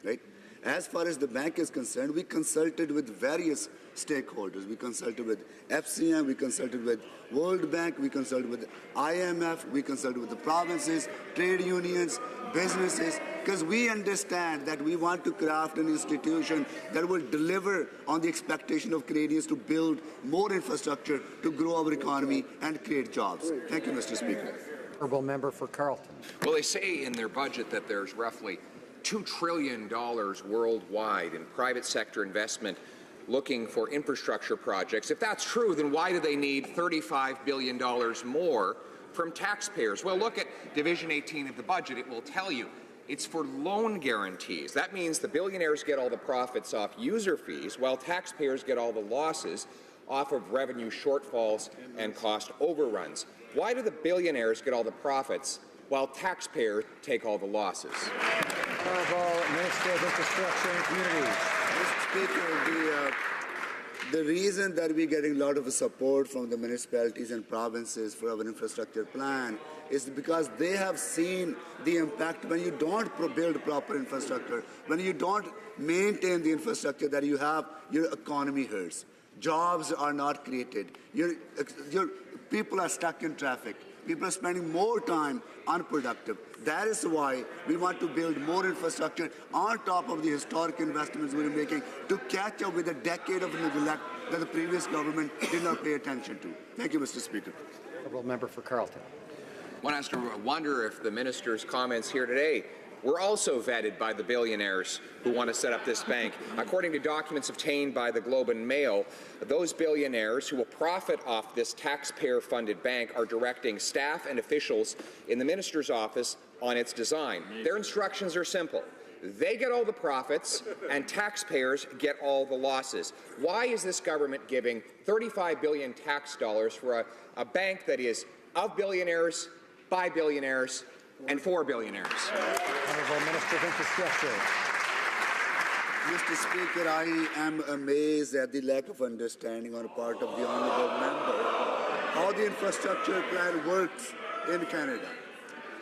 Right? As far as the bank is concerned, we consulted with various stakeholders. We consulted with FCM, we consulted with World Bank, we consulted with IMF, we consulted with the provinces, trade unions, businesses, because we understand that we want to craft an institution that will deliver on the expectation of Canadians to build more infrastructure to grow our economy and create jobs. Thank you, Mr. Speaker. Honourable Member for Carleton. Well, they say in their budget that there's roughly $2 trillion worldwide in private sector investment looking for infrastructure projects. If that's true, then why do they need $35 billion more from taxpayers? Well, look at Division 18 of the budget. It will tell you it's for loan guarantees. That means the billionaires get all the profits off user fees, while taxpayers get all the losses off of revenue shortfalls and cost overruns. Why do the billionaires get all the profits while taxpayers take all the losses? Honourable Minister of Infrastructure and Communities. Mr. Speaker, the reason that we're getting a lot of support from the municipalities and provinces for our infrastructure plan is because they have seen the impact when you don't build proper infrastructure, when you don't maintain the infrastructure that you have, your economy hurts. Jobs are not created. Your people are stuck in traffic. People are spending more time unproductive. That is why we want to build more infrastructure on top of the historic investments we're making to catch up with a decade of neglect that the previous government did not pay attention to. Thank you, Mr. Speaker. Honourable member for Carleton. One has to wonder if the minister's comments here today were also vetted by the billionaires who want to set up this bank. According to documents obtained by the Globe and Mail, those billionaires who will profit off this taxpayer-funded bank are directing staff and officials in the minister's office on its design. Their instructions are simple. They get all the profits, and taxpayers get all the losses. Why is this government giving $35 billion tax dollars for a bank that is of billionaires, by billionaires, and for billionaires? Honourable Minister of Infrastructure. Mr. Speaker, I am amazed at the lack of understanding on the part of the honourable member how the infrastructure plan works in Canada.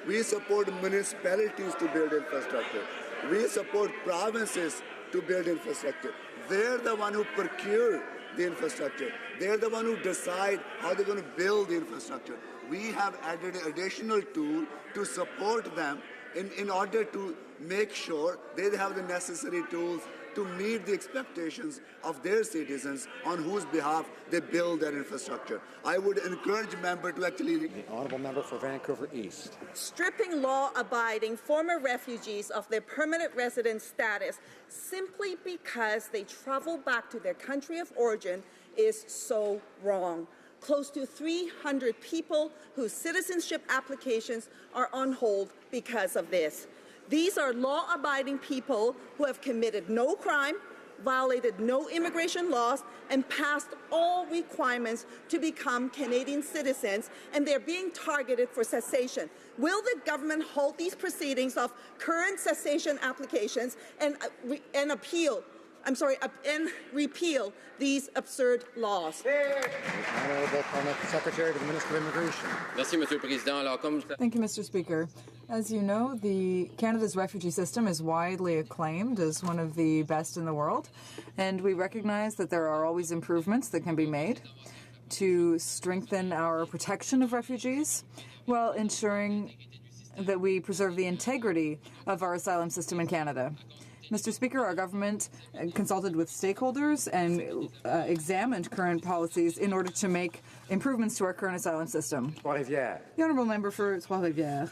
We support municipalities to build infrastructure. We support provinces to build infrastructure. They're the one who procure the infrastructure. They're the one who decide how they're going to build the infrastructure. We have added an additional tool to support them in order to make sure they have the necessary tools to meet the expectations of their citizens on whose behalf they build their infrastructure. I would encourage members to actually... The honourable member for Vancouver East. Stripping law-abiding former refugees of their permanent resident status simply because they travel back to their country of origin is so wrong. Close to 300 people whose citizenship applications are on hold because of this. These are law-abiding people who have committed no crime, violated no immigration laws, and passed all requirements to become Canadian citizens, and they're being targeted for cessation. Will the government halt these proceedings of current cessation applications and repeal these absurd laws? Honourable Secretary to the Minister of Immigration. Thank you, Mr. Speaker. As you know, Canada's refugee system is widely acclaimed as one of the best in the world, and we recognize that there are always improvements that can be made to strengthen our protection of refugees while ensuring that we preserve the integrity of our asylum system in Canada. Mr. Speaker, our government consulted with stakeholders and examined current policies in order to make improvements to our current asylum system. The honourable member for Trois-Rivières.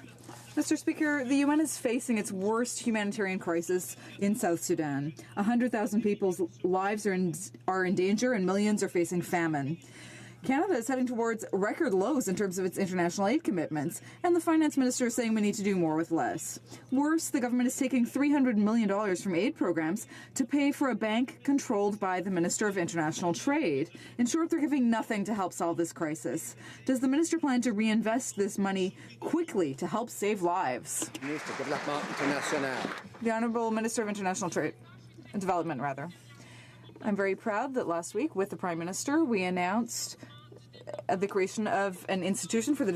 Mr. Speaker, the UN is facing its worst humanitarian crisis in South Sudan. 100,000 people's lives are in danger and millions are facing famine. Canada is heading towards record lows in terms of its international aid commitments, and the finance minister is saying we need to do more with less. Worse, the government is taking $300 million from aid programs to pay for a bank controlled by the Minister of International Trade. In short, they're giving nothing to help solve this crisis. Does the minister plan to reinvest this money quickly to help save lives? The Honourable Minister of International Development. I'm very proud that last week, with the Prime Minister, we announced the creation of an institution for the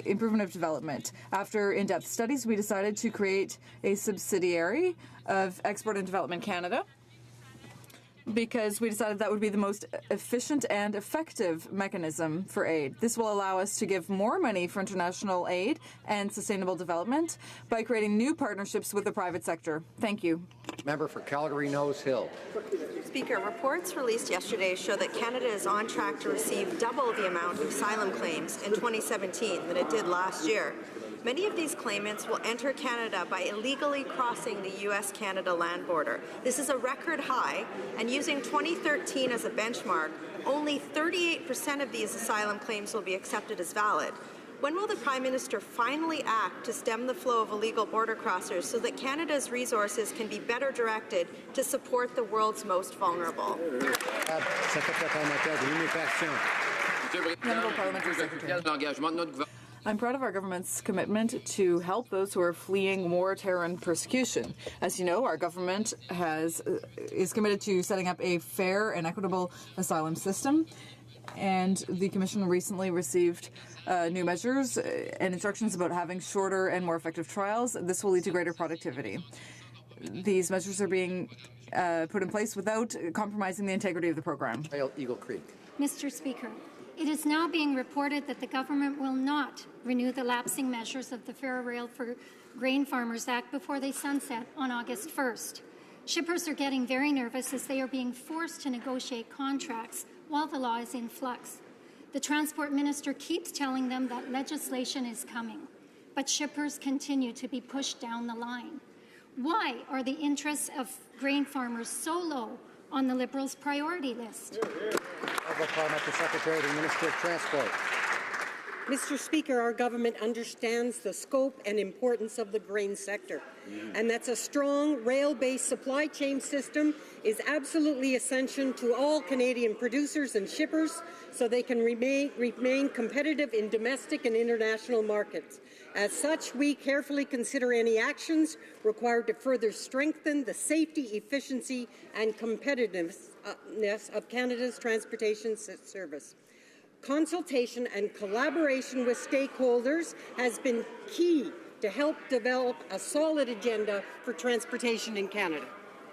improvement of development. After in-depth studies, we decided to create a subsidiary of Export and Development Canada, because we decided that would be the most efficient and effective mechanism for aid. This will allow us to give more money for international aid and sustainable development by creating new partnerships with the private sector. Thank you. Member for Calgary Nose Hill. Speaker, reports released yesterday show that Canada is on track to receive double the amount of asylum claims in 2017 than it did last year. Many of these claimants will enter Canada by illegally crossing the U.S.-Canada land border. This is a record high, and using 2013 as a benchmark, only 38% of these asylum claims will be accepted as valid. When will the Prime Minister finally act to stem the flow of illegal border crossers so that Canada's resources can be better directed to support the world's most vulnerable? I'm proud of our government's commitment to help those who are fleeing war, terror, and persecution. As you know, our government is committed to setting up a fair and equitable asylum system, and the Commission recently received new measures and instructions about having shorter and more effective trials. This will lead to greater productivity. These measures are being put in place without compromising the integrity of the program. Eagle Creek. Mr. Speaker, it is now being reported that the government will not renew the lapsing measures of the Fair Rail for Grain Farmers Act before they sunset on August 1st. Shippers are getting very nervous as they are being forced to negotiate contracts while the law is in flux. The Transport Minister keeps telling them that legislation is coming, but shippers continue to be pushed down the line. Why are the interests of grain farmers so low on the Liberals' priority list? Parliamentary Secretary to the Minister of Transport. Mr. Speaker, our government understands the scope and importance of the grain sector, and that's a strong rail-based supply chain system is absolutely essential to all Canadian producers and shippers so they can remain competitive in domestic and international markets. As such, we carefully consider any actions required to further strengthen the safety, efficiency and competitiveness of Canada's transportation service. Consultation and collaboration with stakeholders has been key to help develop a solid agenda for transportation in Canada.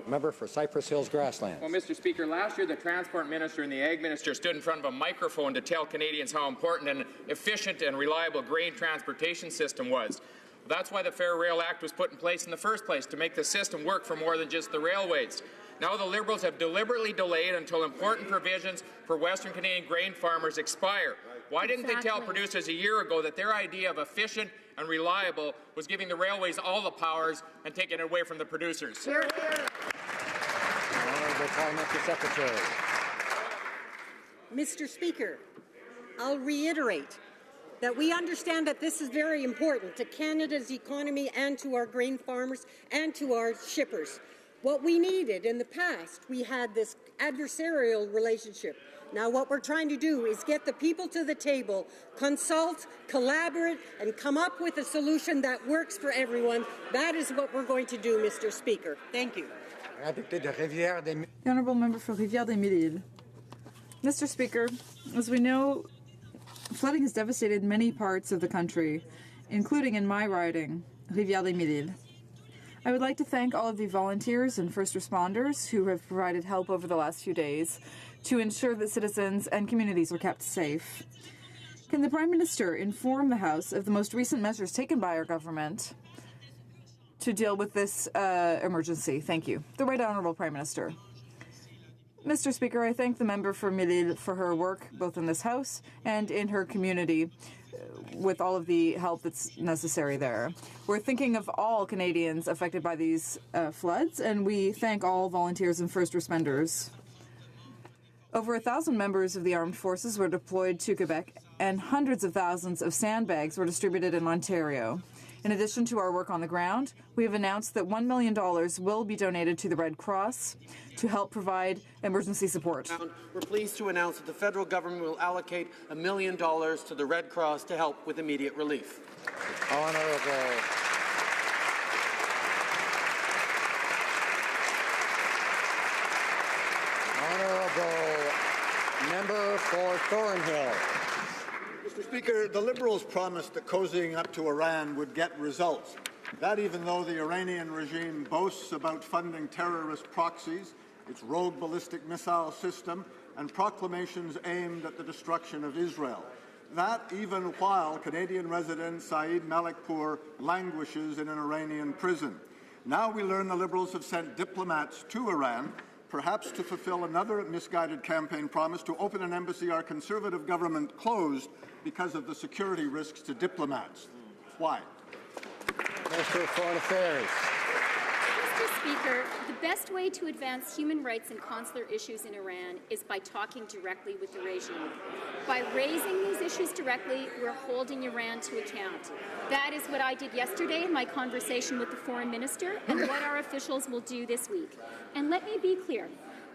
Member for Cypress Hills Grasslands. Well, Mr. Speaker, last year the Transport Minister and the Ag Minister stood in front of a microphone to tell Canadians how important an efficient and reliable grain transportation system was. That's why the Fair Rail Act was put in place in the first place, to make the system work for more than just the railways. Now the Liberals have deliberately delayed until important provisions for Western Canadian grain farmers expire. Why didn't they tell producers a year ago that their idea of efficient and reliable was giving the railways all the powers and taking it away from the producers? Honourable Parliamentary Secretary. Mr. Speaker, I'll reiterate that we understand that this is very important to Canada's economy and to our grain farmers and to our shippers. What we needed in the past, we had this adversarial relationship. Now what we're trying to do is get the people to the table, consult, collaborate, and come up with a solution that works for everyone. That is what we're going to do, Mr. Speaker. Thank you. The Honourable Member for Rivière-des-Mille-Îles. Mr. Speaker, as we know, flooding has devastated many parts of the country, including in my riding, Rivière-des-Mille-Îles. I would like to thank all of the volunteers and first responders who have provided help over the last few days to ensure that citizens and communities were kept safe. Can the Prime Minister inform the House of the most recent measures taken by our government to deal with this emergency? Thank you. The Right Honourable Prime Minister. Mr. Speaker, I thank the member for Mille-Îles for her work both in this House and in her community with all of the help that's necessary there. We're thinking of all Canadians affected by these floods, and we thank all volunteers and first responders. Over 1,000 members of the armed forces were deployed to Quebec, and hundreds of thousands of sandbags were distributed in Ontario. In addition to our work on the ground, we have announced that $1 million will be donated to the Red Cross to help provide emergency support. We're pleased to announce that the federal government will allocate $1 million to the Red Cross to help with immediate relief. Honourable Member for Thornhill. Mr. Speaker, the Liberals promised that cozying up to Iran would get results. That even though the Iranian regime boasts about funding terrorist proxies, its rogue ballistic missile system, and proclamations aimed at the destruction of Israel. That even while Canadian resident Saeed Malikpour languishes in an Iranian prison. Now we learn the Liberals have sent diplomats to Iran, perhaps to fulfill another misguided campaign promise to open an embassy our Conservative government closed because of the security risks to diplomats. Why? Minister of Foreign Affairs. Mr. Speaker, the best way to advance human rights and consular issues in Iran is by talking directly with the regime. By raising these issues directly, we're holding Iran to account. That is what I did yesterday in my conversation with the foreign minister and what our officials will do this week. And let me be clear.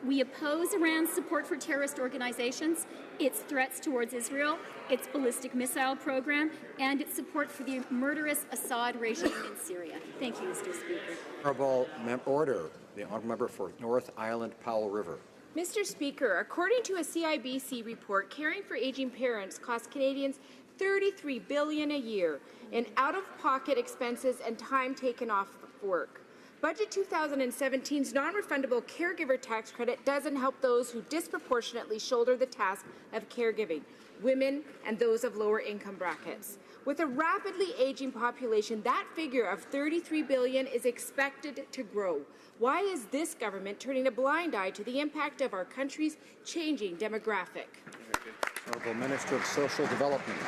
We oppose Iran's support for terrorist organizations, its threats towards Israel, its ballistic missile program, and its support for the murderous Assad regime in Syria. Thank you, Mr. Speaker. Honourable Order. The Honourable Member for North Island Powell River. Mr. Speaker, according to a CIBC report, caring for aging parents costs Canadians $33 billion a year in out-of-pocket expenses and time taken off work. Budget 2017's non-refundable caregiver tax credit doesn't help those who disproportionately shoulder the task of caregiving, women and those of lower income brackets. With a rapidly aging population, that figure of $33 billion is expected to grow. Why is this government turning a blind eye to the impact of our country's changing demographic? Honourable Minister of Social Development.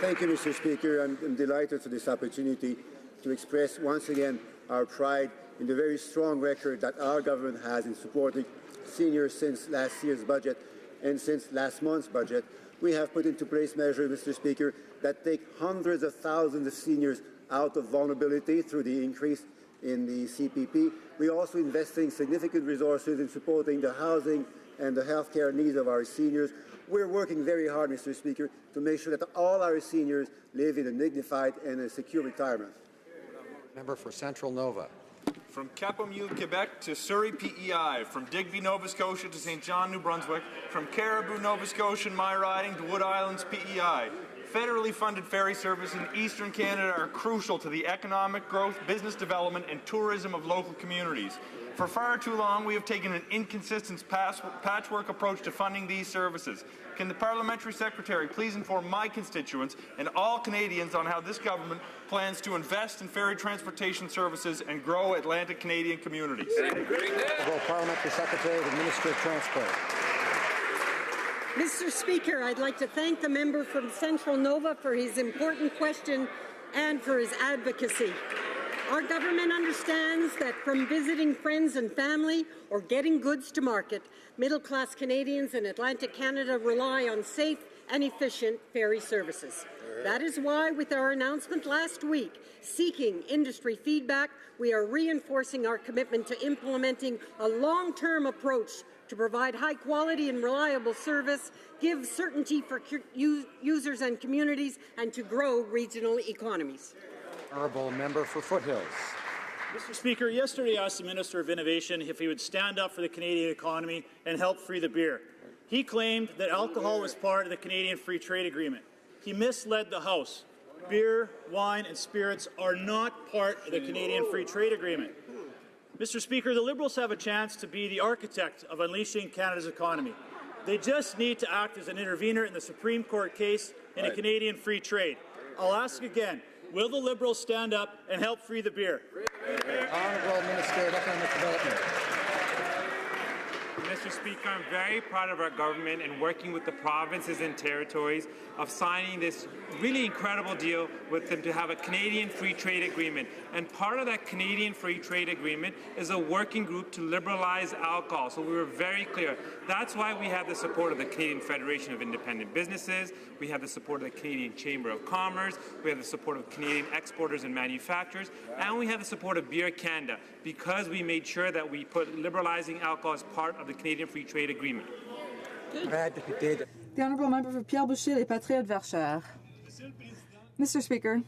Thank you, Mr. Speaker. I'm delighted for this opportunity to express once again our pride in the very strong record that our government has in supporting seniors since last year's budget and since last month's budget. We have put into place measures, Mr. Speaker, that take hundreds of thousands of seniors out of vulnerability through the increase in the CPP. We are also investing significant resources in supporting the housing and the health care needs of our seniors. We're working very hard, Mr. Speaker, to make sure that all our seniors live in a dignified and a secure retirement. Member for Central Nova. From Capomule, Quebec to Surrey, PEI, from Digby, Nova Scotia to St. John, New Brunswick, from Caribou, Nova Scotia, and my riding to Wood Islands, PEI. Federally funded ferry service in Eastern Canada are crucial to the economic growth, business development, and tourism of local communities. For far too long, we have taken an inconsistent patchwork approach to funding these services. Can the Parliamentary Secretary please inform my constituents and all Canadians on how this government plans to invest in ferry transportation services and grow Atlantic Canadian communities? Parliamentary Secretary to the Minister of Transport. Mr. Speaker, I'd like to thank the member from Central Nova for his important question and for his advocacy. Our government understands that from visiting friends and family or getting goods to market, middle-class Canadians in Atlantic Canada rely on safe and efficient ferry services. That is why, with our announcement last week, seeking industry feedback, we are reinforcing our commitment to implementing a long-term approach to provide high-quality and reliable service, give certainty for users and communities, and to grow regional economies. Honourable Member for Foothills. Mr. Speaker, yesterday I asked the Minister of Innovation if he would stand up for the Canadian economy and help free the beer. He claimed that alcohol was part of the Canadian Free Trade Agreement. He misled the House. Beer, wine and spirits are not part of the Canadian Free Trade Agreement. Mr. Speaker, the Liberals have a chance to be the architect of unleashing Canada's economy. They just need to act as an intervener in the Supreme Court case in a Canadian free trade. I'll ask again, will the Liberals stand up and help free the beer? Honourable Minister of Economic Development. Mr. Speaker, I'm very proud of our government in working with the provinces and territories of signing this really incredible deal with them to have a Canadian Free Trade Agreement. And part of that Canadian Free Trade Agreement is a working group to liberalize alcohol. So we were very clear. That's why we have the support of the Canadian Federation of Independent Businesses. We have the support of the Canadian Chamber of Commerce. We have the support of Canadian exporters and manufacturers. And we have the support of Beer Canada, because we made sure that we put liberalizing alcohol as part of the Canadian Free Trade Agreement. The Honourable Member for Pierre Boucher Les Patriotes Verchères. Mr. Speaker,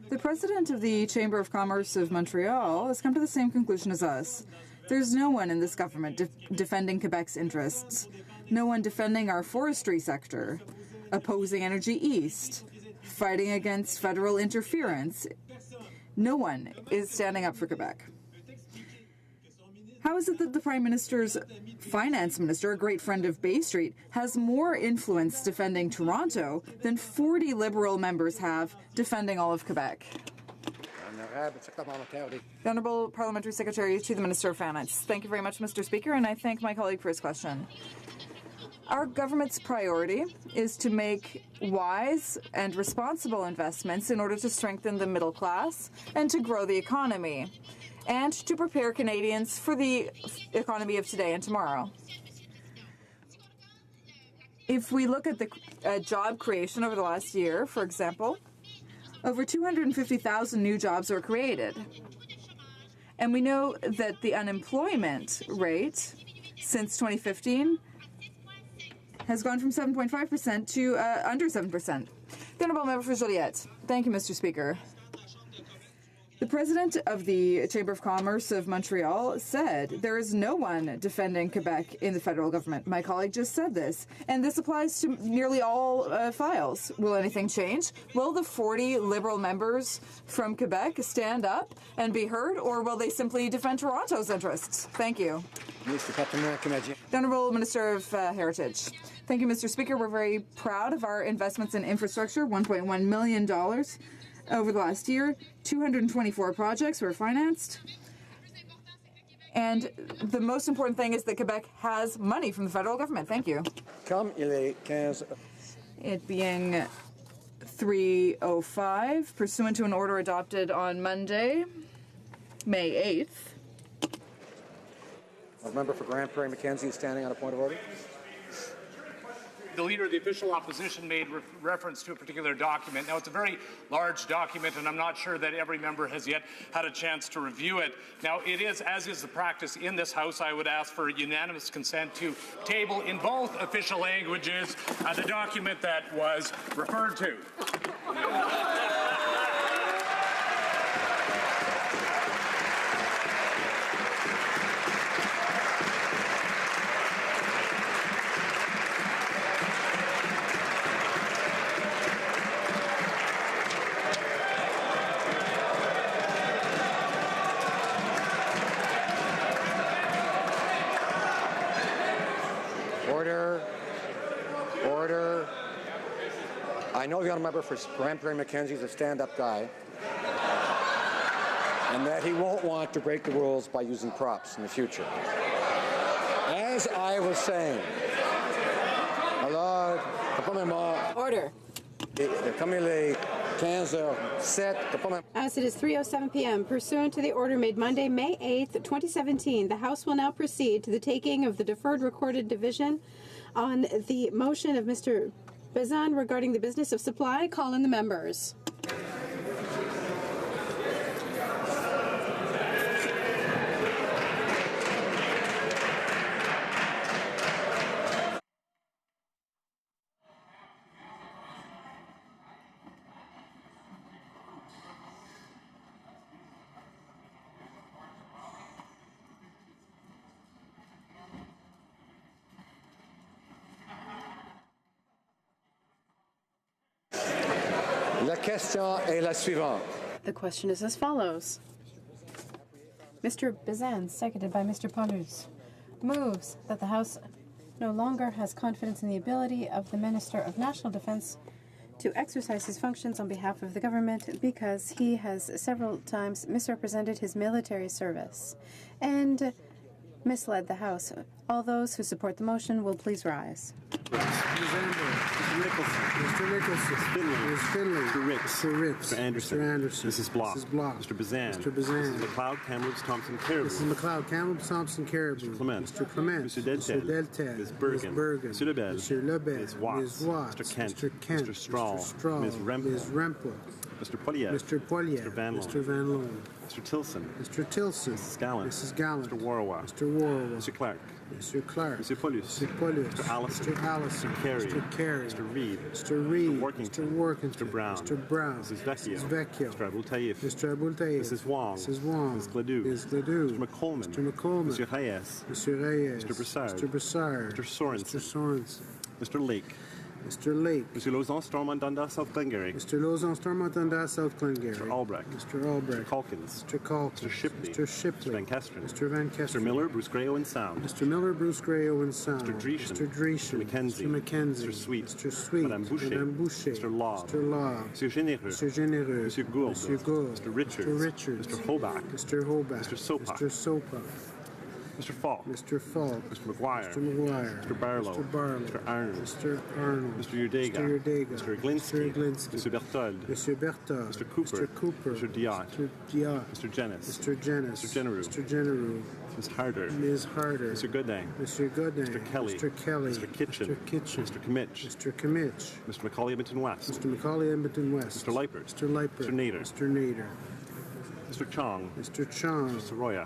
the President of the Chamber of Commerce of Montreal has come to the same conclusion as us. There's no one in this government defending Quebec's interests, no one defending our forestry sector, opposing Energy East, fighting against federal interference. No one is standing up for Quebec. How is it that the Prime Minister's Finance Minister, a great friend of Bay Street, has more influence defending Toronto than 40 Liberal members have defending all of Quebec? The Honourable Parliamentary Secretary to the Minister of Finance. Thank you very much, Mr. Speaker, and I thank my colleague for his question. Our government's priority is to make wise and responsible investments in order to strengthen the middle class and to grow the economy, and to prepare Canadians for the economy of today and tomorrow. If we look at the job creation over the last year, for example, over 250,000 new jobs were created. And we know that the unemployment rate since 2015 has gone from 7.5% to under 7%. The Honourable Member for Joliette. Thank you, Mr. Speaker. The president of the Chamber of Commerce of Montreal said there is no one defending Quebec in the federal government. My colleague just said this, and this applies to nearly all files. Will anything change? Will the 40 Liberal members from Quebec stand up and be heard, or will they simply defend Toronto's interests? Thank you. The Honourable Minister of Heritage. Thank you, Mr. Speaker. We're very proud of our investments in infrastructure, $1.1 million over the last year. 224 projects were financed. And the most important thing is that Quebec has money from the federal government. Thank you. It being 3:05, pursuant to an order adopted on Monday, May 8th. The member for Grand Prairie Mackenzie is standing on a point of order. The Leader of the Official Opposition made reference to a particular document. Now, it's a very large document, and I'm not sure that every member has yet had a chance to review it. Now, it is, as is the practice in this House, I would ask for unanimous consent to table in both official languages the document that was referred to. Order. I know the honourable member for Grand Prairie Mackenzie is a stand-up guy, and that he won't want to break the rules by using props in the future. As I was saying, Order. As it is 3:07 p.m., pursuant to the order made Monday, May 8th, 2017, the House will now proceed to the taking of the deferred recorded division on the motion of Mr. Bazin regarding the business of supply. Call in the members. The question is as follows. Mr. Bazin, seconded by Mr. Paulus, moves that the House no longer has confidence in the ability of the Minister of National Defense to exercise his functions on behalf of the government because he has several times misrepresented his military service and misled the House. All those who support the motion will please rise. Mr. Nicholson. Mr. Nicholson. Ms. Finley. Mr. Ricks. Mr. Ricks. Mr. Anderson. Mr. Anderson. Mrs. Block. Mrs. Block. Mr. Bazin. Mr. Bazin. Mrs. McLeod, Kamloops, Thompson, Caribou. Mrs. McLeod, Kamloops, Thompson, Caribou. Mr. Clement. Mr. Clement. Mr. Deltel. Mr. Deltel. Ms. Bergen. Ms. Bergen. Mr. Lebel. Mr. Lebel. Ms. Watts. Ms. Watts. Mr. Kent. Mr. Kent. Mr. Strahl. Mr. Strahl. Ms. Rempel. Ms. Rempel. Mr. Poilievre. Mr. Poilievre. Mr. Van Loon. Mr. Van Loon. Mr. Tilson. Mr. Tilson. Mrs. Gallant. Mrs. Gallant. Mr. Warwa. Mr. Warwa. Mr. Clark. Mr. Clark. Mr. Paulus. Mr. Paulus. Mr. Allison. Mr. Allison. Mr. Carey. Mr. Carey. Mr. Reid. Mr. Reid. Mr. Workington. Mr. Workington. Mr. Brown. Mr. Brown. Mrs. Vecchio. Mrs. Vecchio. Mr. Abul-Taif. Mr. Abul-Taif. Mrs. Wong. Mrs. Wong. Ms. Gladue. Ms. Gladue. Mr. McColman. Mr. McColman. Mr. Reyes. Mr. Reyes. Mr. Broussard. Mr. Broussard. Mr. Sorensen. Mr. Sorensen. Mr. Lake. Mr. Lake. Mr. Lauzon, Stormont, Dundas, South Glengarry. Mr. Lauzon, Stormont, Dundas, South Glengarry. Mr. Albrecht. Mr. Albrecht. Mr. Calkins. Mr. Calkins. Mr. Shipley. Mr. Shipley. Mr. Van Kesteren. Mr. Van Kesteren. Mr. Miller, Bruce Gray, Owen Sound. Mr. Miller, Bruce Gray, Owen Sound. Mr. Dreeshen. Mr. Dreeshen. Mr. McKenzie. Mr. McKenzie. Mr. Sweet. Mr. Sweet. Madame Boucher. Madame Boucher. Mr. Law. Mr. Law. Mr. Généreux. Mr. Généreux. Mr. Gould. Mr. Gould. Mr. Richards. Mr. Richards. Mr. Hobach. Mr. Hobach. Mr. Sopa. Mr. Sopa. Mr. Falk. Mr. Falk. Mr. McGuire. Mr. McGuire. Mr. Barlow. Mr. Barlow. Mr. Arnold. Mr. Arnold. Mr. Udega. Mr. Udega. Mr. Glinsky. Mr. Glinsky. Mr. Berthold. Mr. Berthold. Mr. Cooper. Mr. Cooper. Mr. Diot. Mr. Diot. Mr. Jennis. Mr. Jennis. Mr. Genereux. Mr. Genereux. Ms. Harder. Ms. Harder. Mr. Godin. Mr. Godin. Mr. Kelly. Mr. Kelly. Mr. Kitchen. Mr. Kitchen. Mr. Kimmich. Mr. Kimmich. Mr. Macaulay Edmonton West. Mr. Macaulay Edmonton West. Mr. Leipert. Mr. Leipert. Mr. Nader. Mr. Nader. Mr. Chong. Mr. Chong. Mr. Soroya.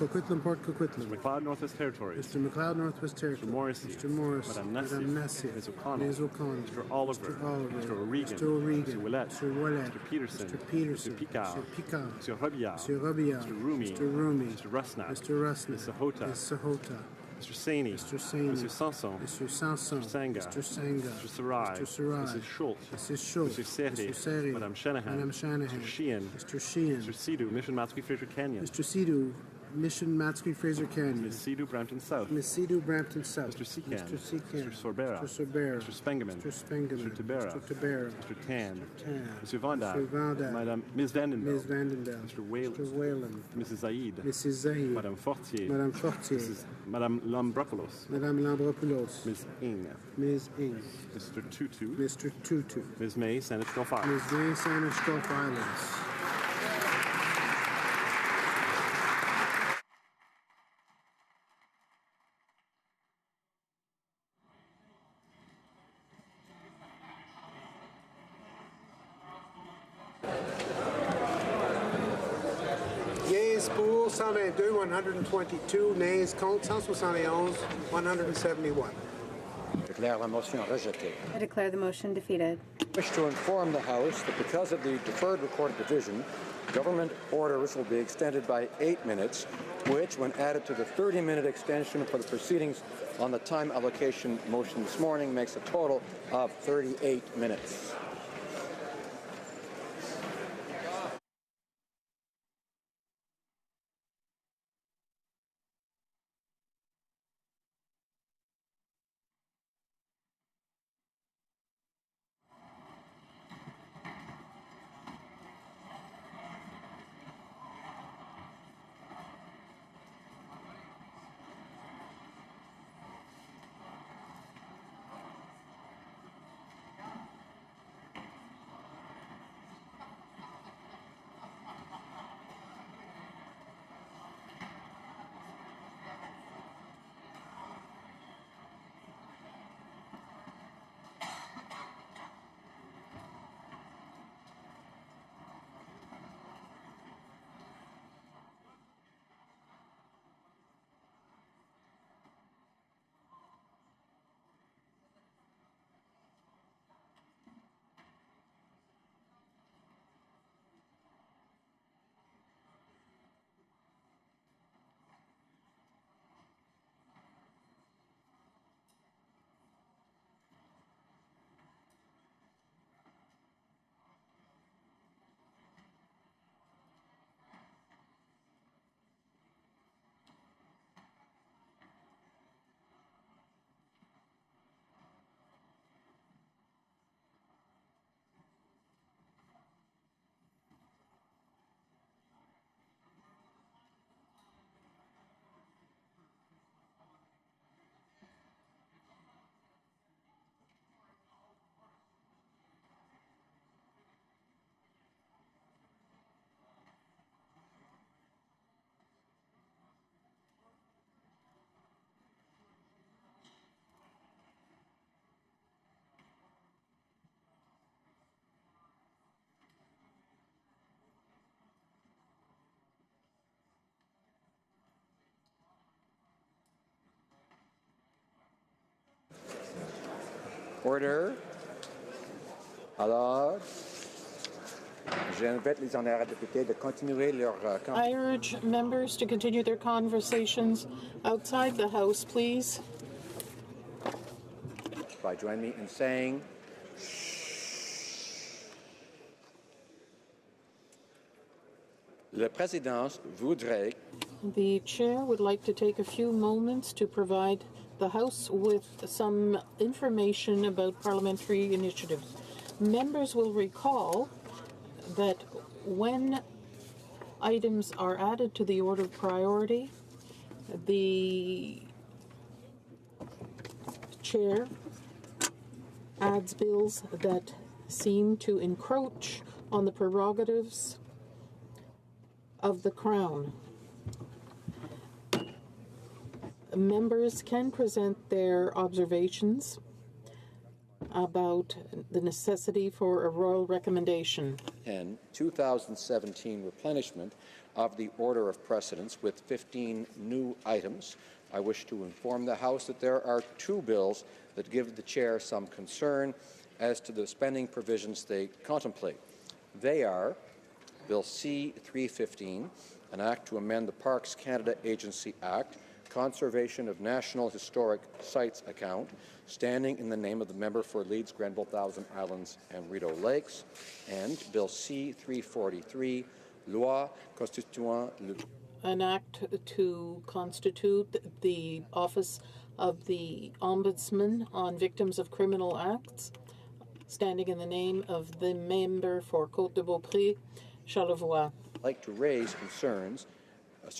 Coquitlam, Port Coquitlam. Mr. McLeod, Northwest Territories. Mr. McLeod, Northwest Territories. Mr. Morrissey. Mr. Morrissey. Madame Nessier. Madame Nessier. Ms. O'Connell. Ms. O'Connell. Mr. Oliver. Mr. Oliver. Mr. O'Regan. Mr. O'Regan. Mr. Willett. Mr. Willett. Mr. Peterson. Mr. Peterson. Mr. Picard. Mr. Picard. Mr. Robillard. Mr. Robillard. Mr. Rumi. Mr. Rumi. Mr. Rusnak. Mr. Rusnak. Ms. Sahota. Ms. Sahota. Mr. Saini. Mr. Saini. Mr. Sanson. Mr. Sanson. Mr. Sanga. Mr. Sanga. Mr. Sarai. Mr. Sarai. Mrs. Schultz. Mrs. Schultz. Mr. Serri. Mr. Serri. Madame Shanahan. Madame Shanahan. Mr. Sheehan. Mr. Sheehan. Mr. Sidhu, Mission Matsui Fraser Canyon. Mr. Sidhu, Mission Matsui Fraser Canyon. Ms. Sidhu, Brampton South. Ms. Sidhu, Brampton South. Mr. Secan. Mr. Secan. Mr. Sorbera. Mr. Sorbera. Mr. Spengeman. Mr. Spengeman. Mr. Tabera. Mr. Tabera. Mr. Tan. Tan. Mr. Van Dyke. Mr. Van Dyke. Madame Ms. Vandendale. Ms. Vandendale. Mr. Whalen. Mr. Whalen. Mrs. Zaid. Mrs. Zaid. Madame Fortier. Madame Fortier. Madame Lambropoulos. Madame Lambropoulos. Ms. Ing. Ms. Ing. Mr. Tutu. Mr. Tutu. Ms. May, Saanich Gulf Islands. Ms. May, Saanich Gulf Islands. Yeas pour 122, 122. Nays contre 171, 171. Declare la motion rejetée. I declare the motion defeated. I wish to inform the House that because of the deferred recorded division, government orders will be extended by 8 minutes, which, when added to the 30-minute extension for the proceedings on the time allocation motion this morning, makes a total of 38 minutes. Order. Alors, j'invite les honorables députés de continuer leur I urge members to continue their conversations outside the House, please. by join me in saying, La présidence voudrait The chair would like to take a few moments to provide the House with some information about parliamentary initiatives. Members will recall that when items are added to the order of priority, the chair adds bills that seem to encroach on the prerogatives of the Crown. Members can present their observations about the necessity for a royal recommendation. 2017 replenishment of the order of precedence with 15 new items. I wish to inform the House that there are two bills that give the Chair some concern as to the spending provisions they contemplate. They are Bill C-315, an act to amend the Parks Canada Agency Act, Conservation of National Historic Sites account, standing in the name of the member for Leeds, Grenville, Thousand Islands, and Rideau Lakes, and Bill C-343, Loi constituant le... An act to constitute the Office of the Ombudsman on Victims of Criminal Acts, standing in the name of the member for Côte-de-Beaupré, Charlevoix. I'd like to raise concerns,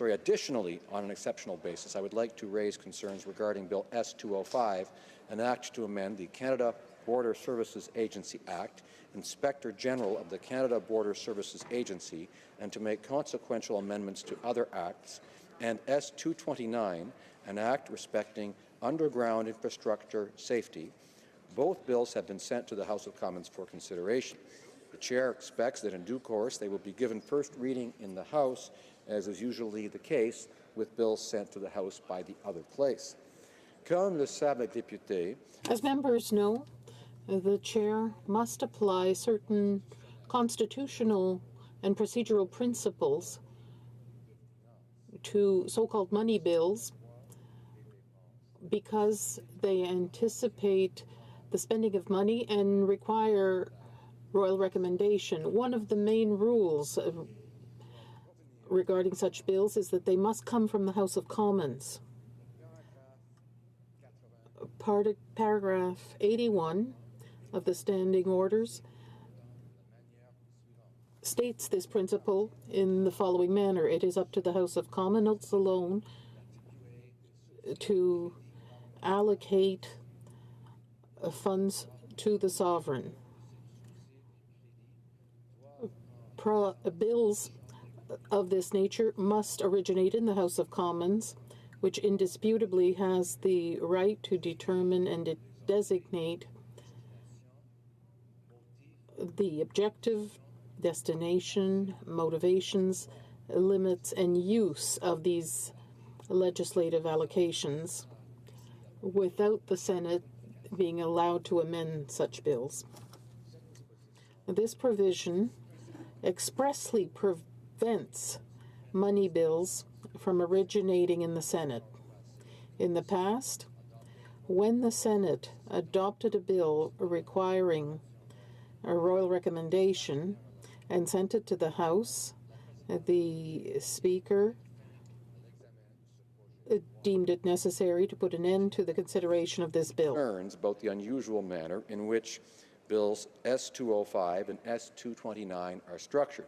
additionally, on an exceptional basis, I would like to raise concerns regarding Bill S-205, an act to amend the Canada Border Services Agency Act, Inspector General of the Canada Border Services Agency, and to make consequential amendments to other acts, and S-229, an act respecting underground infrastructure safety. Both bills have been sent to the House of Commons for consideration. The Chair expects that in due course they will be given first reading in the House, as is usually the case with bills sent to the House by the other place. Comme le savent les députés, as members know, the Chair must apply certain constitutional and procedural principles to so-called money bills because they anticipate the spending of money and require royal recommendation. One of the main rules regarding such bills is that they must come from the House of Commons. Paragraph 81 of the Standing Orders states this principle in the following manner. It is up to the House of Commons alone to allocate funds to the sovereign. Bills of this nature must originate in the House of Commons, which indisputably has the right to determine and designate the objective, destination, motivations, limits, and use of these legislative allocations without the Senate being allowed to amend such bills. This provision expressly prevents money bills from originating in the Senate. In the past, when the Senate adopted a bill requiring a royal recommendation and sent it to the House, the Speaker deemed it necessary to put an end to the consideration of this bill. Concerns about the unusual manner in which Bills S-205 and S-229 are structured.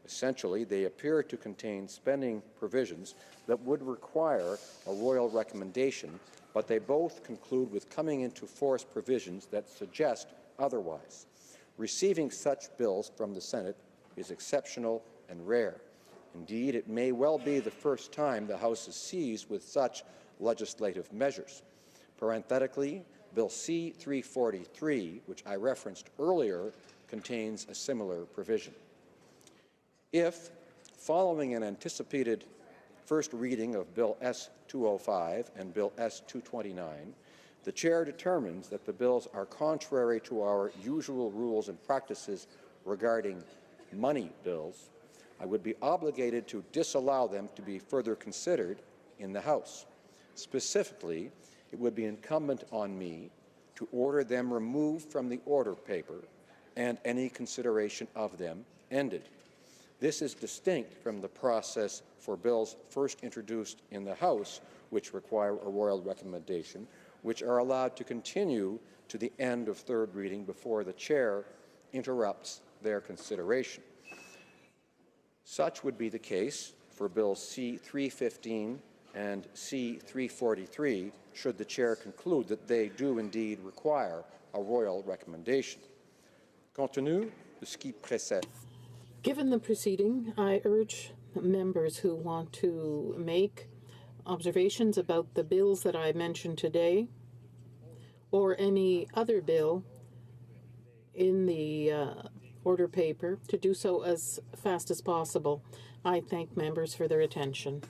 Essentially, they appear to contain spending provisions that would require a royal recommendation, but they both conclude with coming into force provisions that suggest otherwise. Receiving such bills from the Senate is exceptional and rare. Indeed, it may well be the first time the House is seized with such legislative measures. Parenthetically, Bill C-343, which I referenced earlier, contains a similar provision. If, following an anticipated first reading of Bill S-205 and Bill S-229, the Chair determines that the bills are contrary to our usual rules and practices regarding money bills, I would be obligated to disallow them to be further considered in the House. Specifically, it would be incumbent on me to order them removed from the order paper and any consideration of them ended. This is distinct from the process for bills first introduced in the House, which require a royal recommendation, which are allowed to continue to the end of third reading before the Chair interrupts their consideration. Such would be the case for Bills C-315 and C-343 should the Chair conclude that they do indeed require a royal recommendation. Compte tenu de ce qui précède. Given the proceeding, I urge members who want to make observations about the bills that I mentioned today or any other bill in the order paper to do so as fast as possible. I thank members for their attention.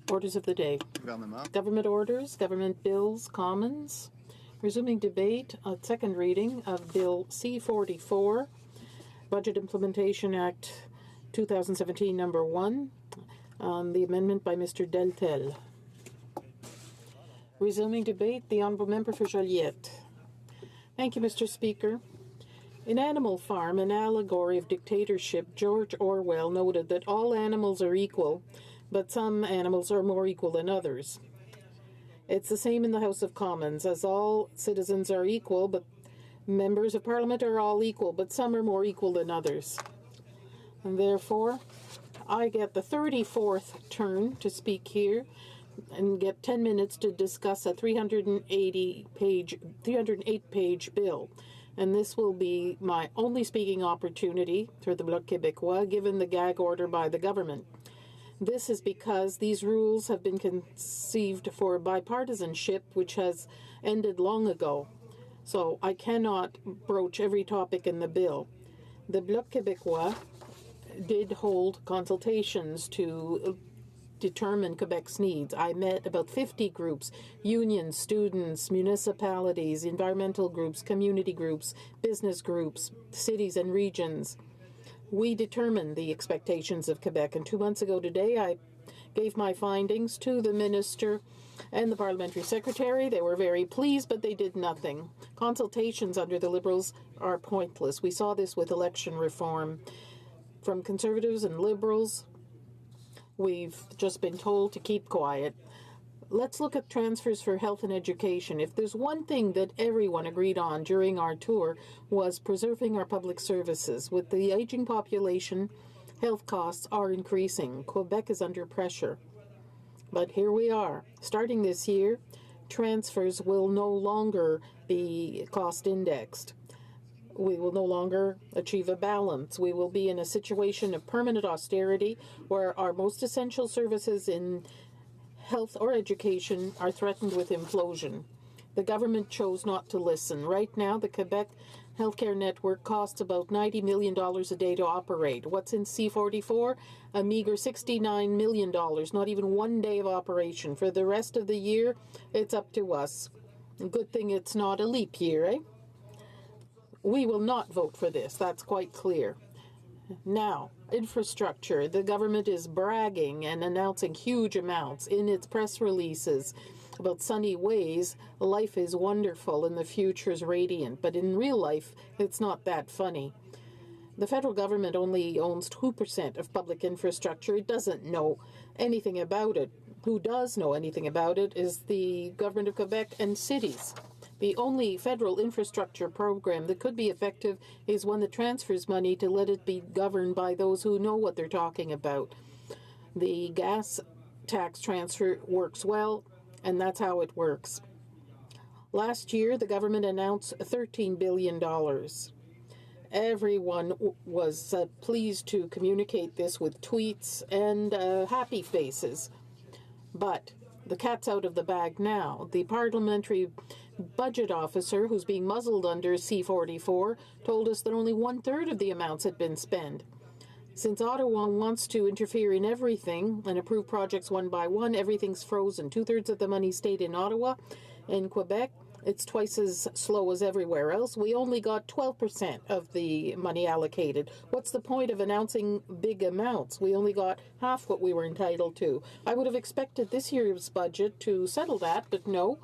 Orders of the day. Government orders, government bills, commons. Resuming debate on second reading of Bill C-44, Budget Implementation Act 2017 number 1. The amendment by Mr. Deltel. Resuming debate, the Honourable Member for Joliette. Thank you, Mr. Speaker. In Animal Farm, an allegory of dictatorship, George Orwell noted that all animals are equal, but some animals are more equal than others. It's the same in the House of Commons, as all citizens are equal, but members of Parliament are all equal, but some are more equal than others. And therefore, I get the 34th turn to speak here and get 10 minutes to discuss a 308-page bill. And this will be my only speaking opportunity for the Bloc Québécois, given the gag order by the government. This is because these rules have been conceived for bipartisanship, which has ended long ago. So I cannot broach every topic in the bill. The Bloc Québécois did hold consultations to determine Quebec's needs. I met about 50 groups, unions, students, municipalities, environmental groups, community groups, business groups, cities and regions. We determined the expectations of Quebec, and 2 months ago today I gave my findings to the Minister and the Parliamentary Secretary. They were very pleased, but they did nothing. Consultations under the Liberals are pointless. We saw this with election reform. From Conservatives and Liberals, we've just been told to keep quiet. Let's look at transfers for health and education. If there's one thing that everyone agreed on during our tour was preserving our public services. With the aging population, health costs are increasing. Quebec is under pressure. But here we are. Starting this year, transfers will no longer be cost indexed. We will no longer achieve a balance. We will be in a situation of permanent austerity where our most essential services in health or education are threatened with implosion. The government chose not to listen. Right now, the Quebec healthcare network costs about $90 million a day to operate. What's in C-44? A meager $69 million, not even 1 day of operation. For the rest of the year, it's up to us. Good thing it's not a leap year, eh? We will not vote for this, that's quite clear. Now, infrastructure. The government is bragging and announcing huge amounts in its press releases about sunny ways. Life is wonderful and the future is radiant, but in real life, it's not that funny. The federal government only owns 2% of public infrastructure. It doesn't know anything about it. Who does know anything about it is the government of Quebec and cities. The only federal infrastructure program that could be effective is one that transfers money to let it be governed by those who know what they're talking about. The gas tax transfer works well, and that's how it works. Last year, the government announced $13 billion. Everyone was pleased to communicate this with tweets and happy faces. But the cat's out of the bag now. The parliamentary budget officer, who's being muzzled under C-44, told us that only 1/3 of the amounts had been spent. Since Ottawa wants to interfere in everything and approve projects one by one, everything's frozen. 2/3 of the money stayed in Ottawa. In Quebec, it's twice as slow as everywhere else. We only got 12% of the money allocated. What's the point of announcing big amounts? We only got half what we were entitled to. I would have expected this year's budget to settle that, but no.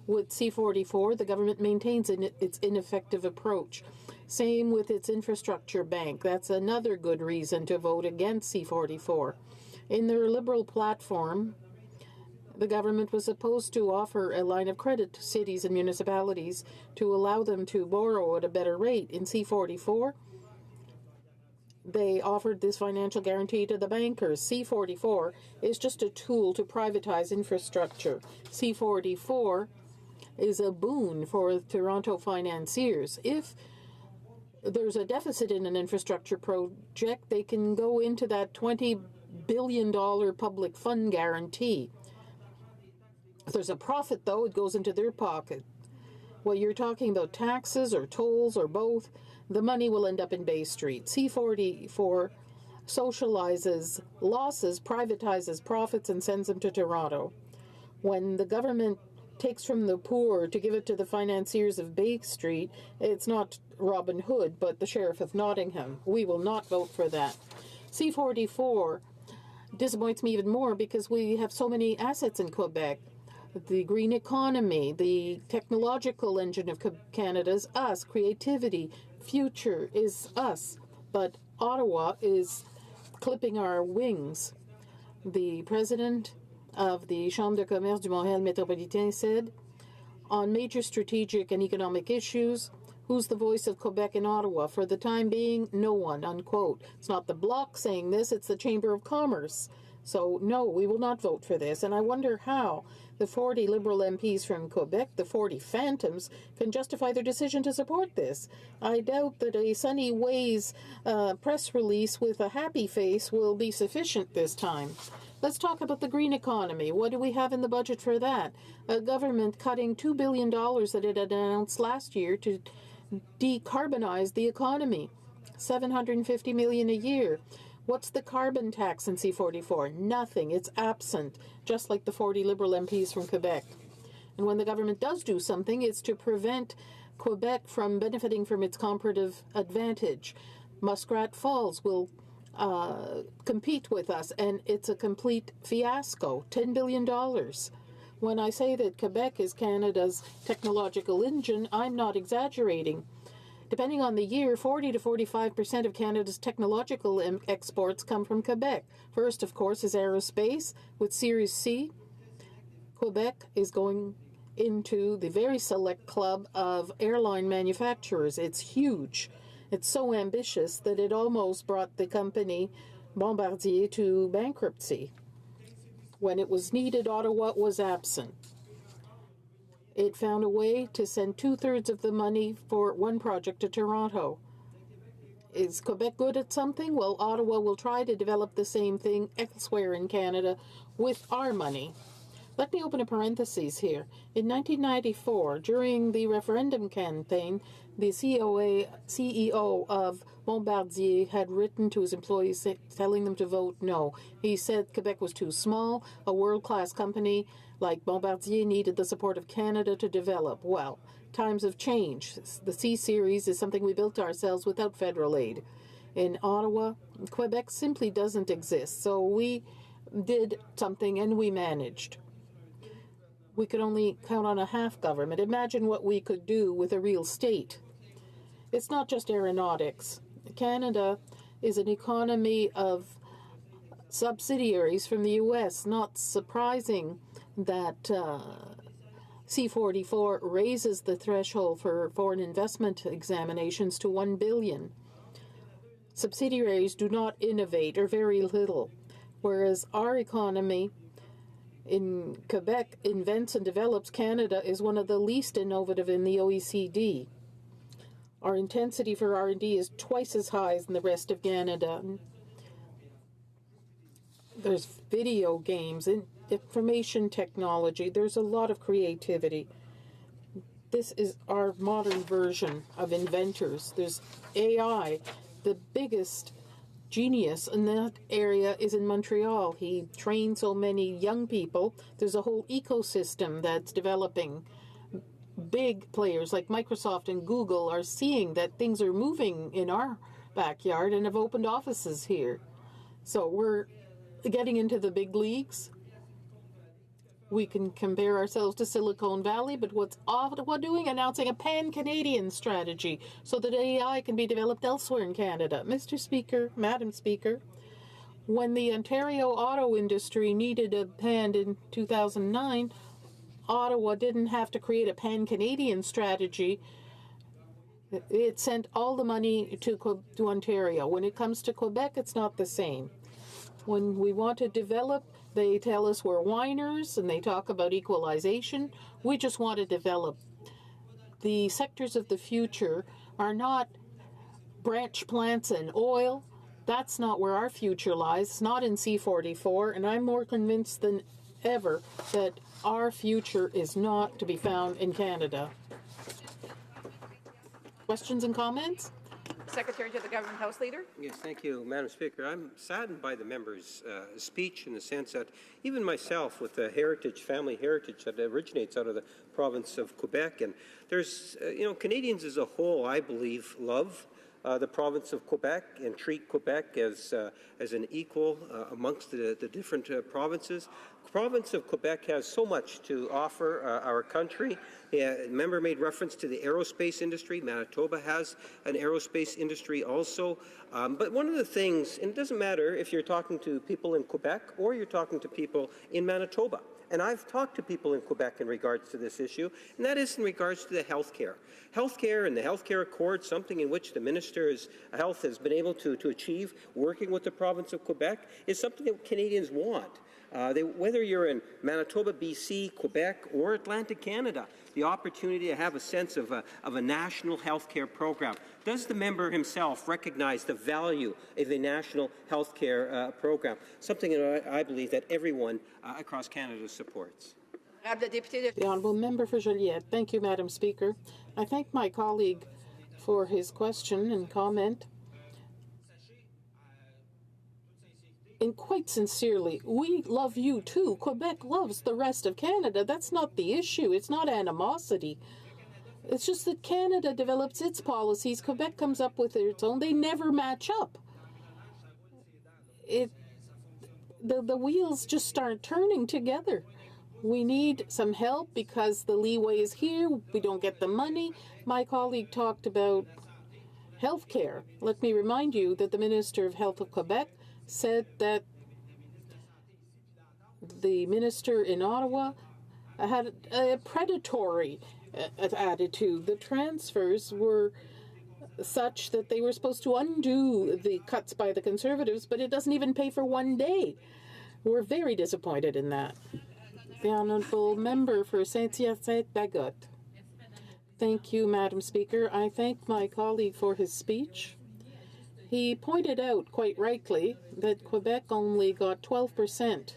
With C-44, the government maintains its ineffective approach. Same with its infrastructure bank. That's another good reason to vote against C-44. In their Liberal platform, the government was supposed to offer a line of credit to cities and municipalities to allow them to borrow at a better rate. In C-44, they offered this financial guarantee to the bankers. C-44 is just a tool to privatize infrastructure. C-44 is a boon for Toronto financiers. If there's a deficit in an infrastructure project, they can go into that $20 billion public fund guarantee. If there's a profit, though, it goes into their pocket. Whether you're talking about taxes or tolls or both, the money will end up in Bay Street. C-44 socializes losses, privatizes profits, and sends them to Toronto. When the government takes from the poor to give it to the financiers of Bay Street, it's not Robin Hood, but the Sheriff of Nottingham. We will not vote for that. C-44 disappoints me even more because we have so many assets in Quebec. The green economy, the technological engine of Canada is us. Creativity, future is us. But Ottawa is clipping our wings. The president of the Chambre de commerce du Montréal métropolitain said, on major strategic and economic issues, who's the voice of Quebec in Ottawa? For the time being, no one, unquote. It's not the Bloc saying this, it's the Chamber of Commerce. So, no, we will not vote for this. And I wonder how the 40 Liberal MPs from Quebec, the 40 phantoms, can justify their decision to support this. I doubt that a Sunny Ways press release with a happy face will be sufficient this time. Let's talk about the green economy. What do we have in the budget for that? A government cutting $2 billion that it had announced last year to decarbonize the economy. $750 million a year. What's the carbon tax in C-44? Nothing. It's absent, just like the 40 Liberal MPs from Quebec. And when the government does do something, it's to prevent Quebec from benefiting from its comparative advantage. Muskrat Falls will compete with us, and it's a complete fiasco. $10 billion. When I say that Quebec is Canada's technological engine, I'm not exaggerating. Depending on the year, 40 to 45% of Canada's technological exports come from Quebec. First, of course, is aerospace with Series C. Quebec is going into the very select club of airline manufacturers. It's huge. It's so ambitious that it almost brought the company Bombardier to bankruptcy. When it was needed, Ottawa was absent. It found a way to send 2/3 of the money for one project to Toronto. Is Quebec good at something? Well, Ottawa will try to develop the same thing elsewhere in Canada with our money. Let me open a parenthesis here. In 1994, during the referendum campaign, the CEO of Bombardier had written to his employees telling them to vote no. He said Quebec was too small. A world-class company like Bombardier needed the support of Canada to develop. Well, times have changed. The C-Series is something we built ourselves without federal aid. In Ottawa, Quebec simply doesn't exist. So we did something and we managed. We could only count on a half government. Imagine what we could do with a real state. It's not just aeronautics. Canada is an economy of subsidiaries from the U.S. Not surprising that C-44 raises the threshold for foreign investment examinations to $1 billion. Subsidiaries do not innovate, or very little, whereas our economy in Quebec invents and develops. Canada is one of the least innovative in the OECD. Our intensity for R&D is twice as high as in the rest of Canada. There's video games, information technology. There's a lot of creativity. This is our modern version of inventors. There's AI. The biggest genius in that area is in Montreal. He trained so many young people. There's a whole ecosystem that's developing. Big players like Microsoft and Google are seeing that things are moving in our backyard and have opened offices here. So we're getting into the big leagues. We can compare ourselves to Silicon Valley, but what's Ottawa doing? Announcing a pan-Canadian strategy so that AI can be developed elsewhere in Canada. Mr. Speaker, Madam Speaker, when the Ontario auto industry needed a hand in 2009, Ottawa didn't have to create a pan-Canadian strategy. It sent all the money to Ontario. When it comes to Quebec, it's not the same. When we want to develop, they tell us we're whiners and they talk about equalization. We just want to develop. The sectors of the future are not branch plants and oil. That's not where our future lies. It's not in C-44, and I'm more convinced than ever that our future is not to be found in Canada. Questions and comments? Secretary to the Government House Leader. Yes, thank you, Madam Speaker. I'm saddened by the member's speech in the sense that even myself, with the family heritage that originates out of the province of Quebec, and there's, Canadians as a whole, I believe, love the province of Quebec and treat Quebec as an equal amongst the different provinces. The province of Quebec has so much to offer our country. A member made reference to the aerospace industry. Manitoba has an aerospace industry also. But one of the things, and it doesn't matter if you're talking to people in Quebec or you're talking to people in Manitoba, and I've talked to people in Quebec in regards to this issue, and that is in regards to the health care. Health care and the health care accord, something in which the Minister of Health has been able to achieve, working with the province of Quebec, is something that Canadians want. Whether you're in Manitoba, BC, Quebec, or Atlantic Canada, the opportunity to have a sense of a national health care program. Does the member himself recognize the value of a national health care program, something that I believe that everyone across Canada supports? The Honourable Member for Joliette. Thank you, Madam Speaker. I thank my colleague for his question and comment. And quite sincerely, we love you too. Quebec loves the rest of Canada. That's not the issue. It's not animosity. It's just that Canada develops its policies. Quebec comes up with its own. They never match up. The wheels just start turning together. We need some help because the leeway is here. We don't get the money. My colleague talked about health care. Let me remind you that the Minister of Health of Quebec said that the minister in Ottawa had a predatory attitude. The transfers were such that they were supposed to undo the cuts by the Conservatives, but it doesn't even pay for one day. We're very disappointed in that. The Honourable Member for Saint-Hyacinthe-Bagotte. Thank you, Madam Speaker. I thank my colleague for his speech. He pointed out, quite rightly, that Quebec only got 12%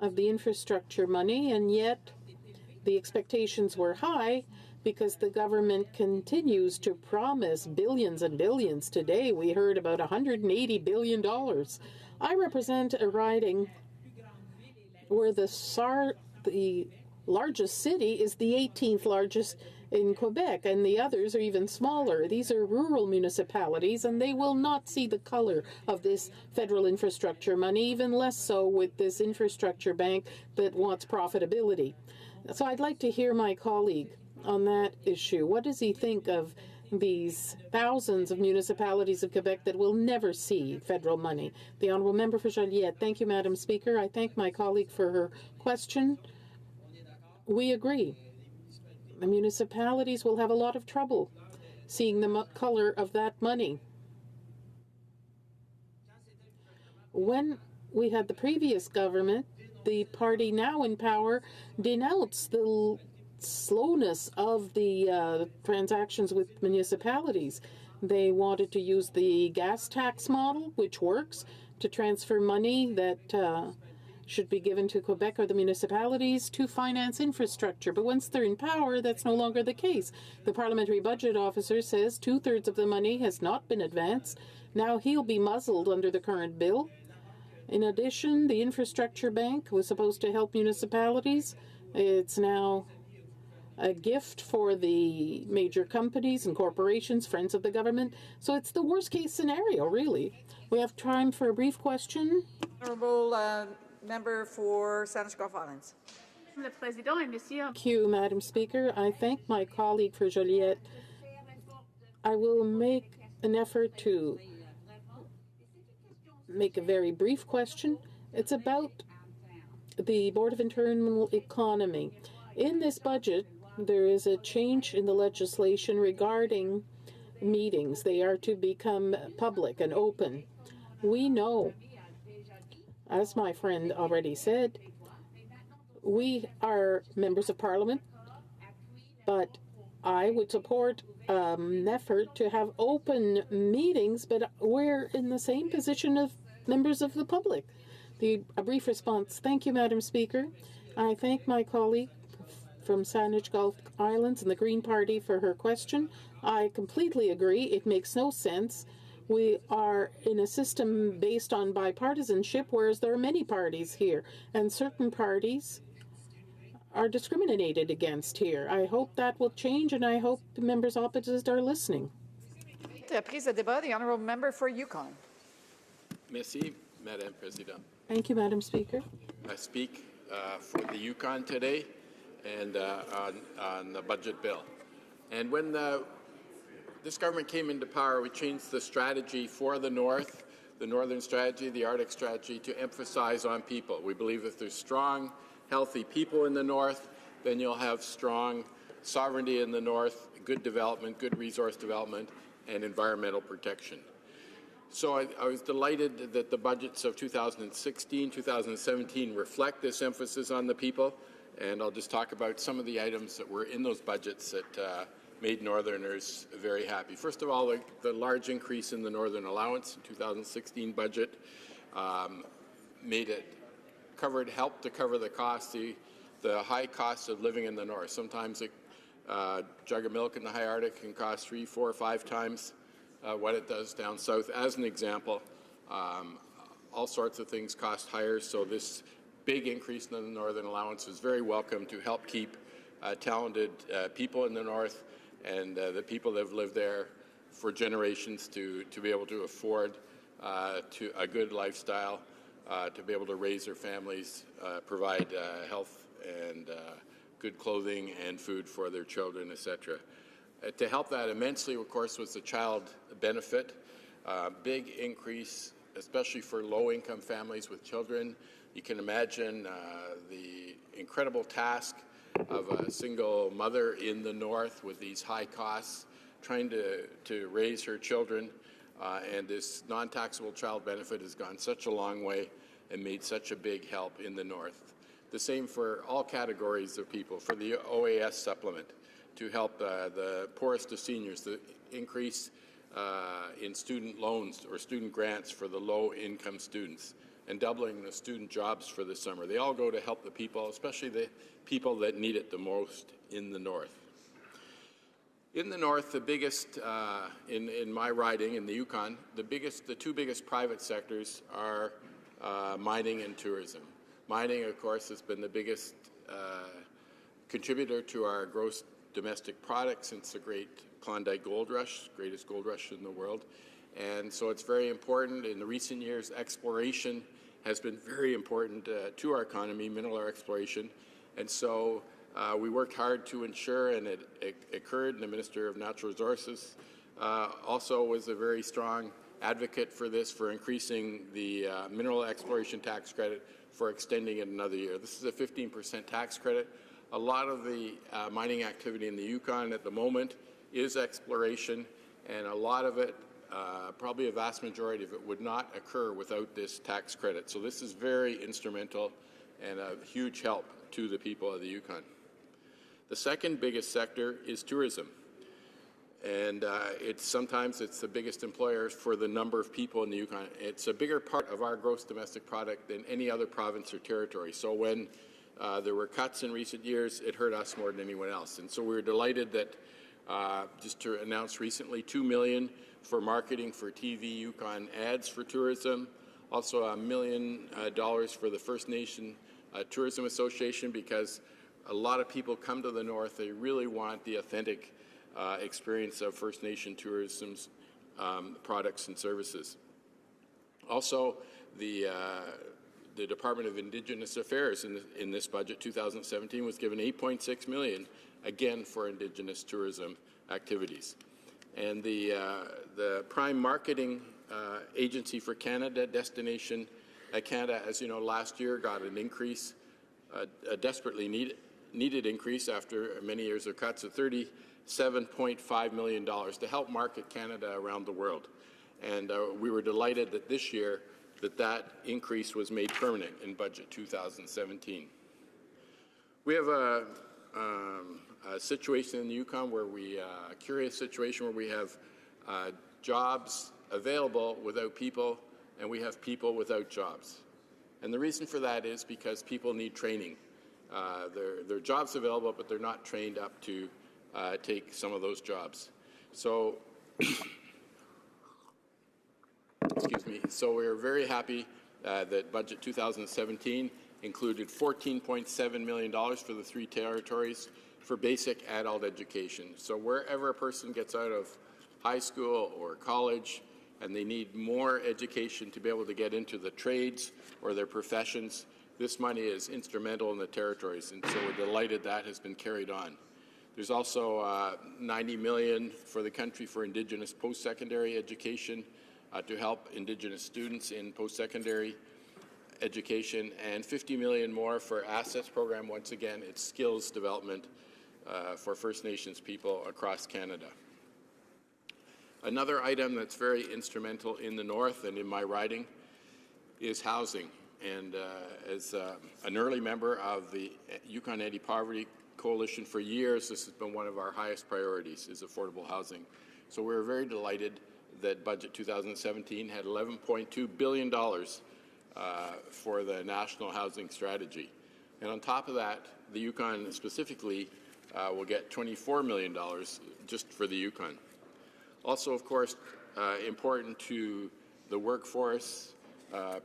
of the infrastructure money, and yet the expectations were high because the government continues to promise billions and billions. Today we heard about $180 billion. I represent a riding where the largest city is the 18th largest in Quebec, and the others are even smaller. These are rural municipalities, and they will not see the color of this federal infrastructure money, even less so with this infrastructure bank that wants profitability. So I'd like to hear my colleague on that issue. What does he think of these thousands of municipalities of Quebec that will never see federal money? The Honourable Member for Joliette. Thank you, Madam Speaker. I thank my colleague for her question. We agree. The municipalities will have a lot of trouble seeing the color of that money. When we had the previous government, the party now in power denounced the slowness of the transactions with municipalities. They wanted to use the gas tax model, which works, to transfer money that should be given to Quebec or the municipalities to finance infrastructure. But once they're in power, that's no longer the case. The Parliamentary Budget Officer says 2/3 of the money has not been advanced. Now he'll be muzzled under the current bill. In addition, the Infrastructure Bank was supposed to help municipalities. It's now a gift for the major companies and corporations, friends of the government. So it's the worst case scenario, really. We have time for a brief question. Honourable Member for Saint-Scoff Islands. Thank you, Madam Speaker. I thank my colleague for Joliette. I will make an effort to make a very brief question. It's about the Board of Internal Economy. In this budget, there is a change in the legislation regarding meetings. They are to become public and open. We know, as my friend already said, we are members of Parliament, but I would support an effort to have open meetings, but we're in the same position of members of the public. A brief response. Thank you, Madam Speaker. I thank my colleague from Saanich Gulf Islands and the Green Party for her question. I completely agree. It makes no sense. We are in a system based on bipartisanship, whereas there are many parties here, and certain parties are discriminated against here. I hope that will change, and I hope the members opposite are listening. Prise de débat, the honourable member for Yukon. Merci, Madame President. Thank you, Madam Speaker. I speak for the Yukon today and on the budget bill. And when this government came into power, we changed the strategy for the North, the Northern strategy, the Arctic strategy, to emphasize on people. We believe if there's strong, healthy people in the North, then you'll have strong sovereignty in the North, good development, good resource development, and environmental protection. So I was delighted that the budgets of 2016, 2017 reflect this emphasis on the people, and I'll just talk about some of the items that were in those budgets that made Northerners very happy. First of all, the large increase in the Northern Allowance in 2016 budget helped to cover the cost, the high cost of living in the North. Sometimes a jug of milk in the high Arctic can cost 3, 4, 5 times what it does down south. As an example, all sorts of things cost higher, so this big increase in the Northern Allowance is very welcome to help keep talented people in the North and the people that have lived there for generations to be able to afford to a good lifestyle, to be able to raise their families, provide health and good clothing and food for their children, etc. To help that immensely, of course, was the child benefit. Big increase, especially for low-income families with children. You can imagine the incredible task of a single mother in the North with these high costs, trying to raise her children. And this non-taxable child benefit has gone such a long way and made such a big help in the North. The same for all categories of people, for the OAS supplement, to help the poorest of seniors, the increase in student loans or student grants for the low-income students, and doubling the student jobs for the summer. They all go to help the people, especially the people that need it the most in the North. In the North, the biggest, in my riding, in the Yukon, the two biggest private sectors are mining and tourism. Mining, of course, has been the biggest contributor to our gross domestic product since the great Klondike Gold Rush, greatest gold rush in the world. And so it's very important. In the recent years, exploration has been very important to our economy, mineral exploration. And so we worked hard to ensure, and it occurred, and the Minister of Natural Resources also was a very strong advocate for this, for increasing the mineral exploration tax credit, for extending it another year. This is a 15% tax credit. A lot of the mining activity in the Yukon at the moment is exploration, and a lot of it, probably a vast majority of it, would not occur without this tax credit. So this is very instrumental and a huge help to the people of the Yukon. The second biggest sector is tourism. And sometimes it's the biggest employer for the number of people in the Yukon. It's a bigger part of our gross domestic product than any other province or territory. So when there were cuts in recent years, it hurt us more than anyone else. And so we were delighted that, just to announce recently, $2 million for marketing for TV Yukon ads for tourism. Also $1 million for the First Nation Tourism Association, because a lot of people come to the North. They really want the authentic experience of First Nation tourism's products and services. Also, the Department of Indigenous Affairs in this budget, 2017, was given $8.6 million, again for Indigenous tourism activities. And the Prime Marketing Agency for Canada, Destination Canada, as you know, last year got an increase, a desperately needed increase after many years of cuts of $37.5 million to help market Canada around the world. And we were delighted that this year that increase was made permanent in budget 2017. We have a situation in the Yukon where a curious situation where we have jobs available without people, and we have people without jobs. And the reason for that is because people need training. There are jobs available, but they're not trained up to take some of those jobs. So, excuse me. So we're very happy that Budget 2017 included $14.7 million for the 3 territories for basic adult education. So wherever a person gets out of high school or college and they need more education to be able to get into the trades or their professions, this money is instrumental in the territories, and so we're delighted that has been carried on. There's also $90 million for the country for Indigenous post-secondary education to help Indigenous students in post-secondary education, and $50 million more for Assets program. Once again, it's skills development for First Nations people across Canada. Another item that's very instrumental in the North and in my riding is housing. And as an early member of the Yukon Anti-Poverty Coalition for years, this has been one of our highest priorities, is affordable housing. So we're very delighted that Budget 2017 had $11.2 billion for the National Housing Strategy. And on top of that, the Yukon specifically will get $24 million just for the Yukon. Also, of course, important to the workforce,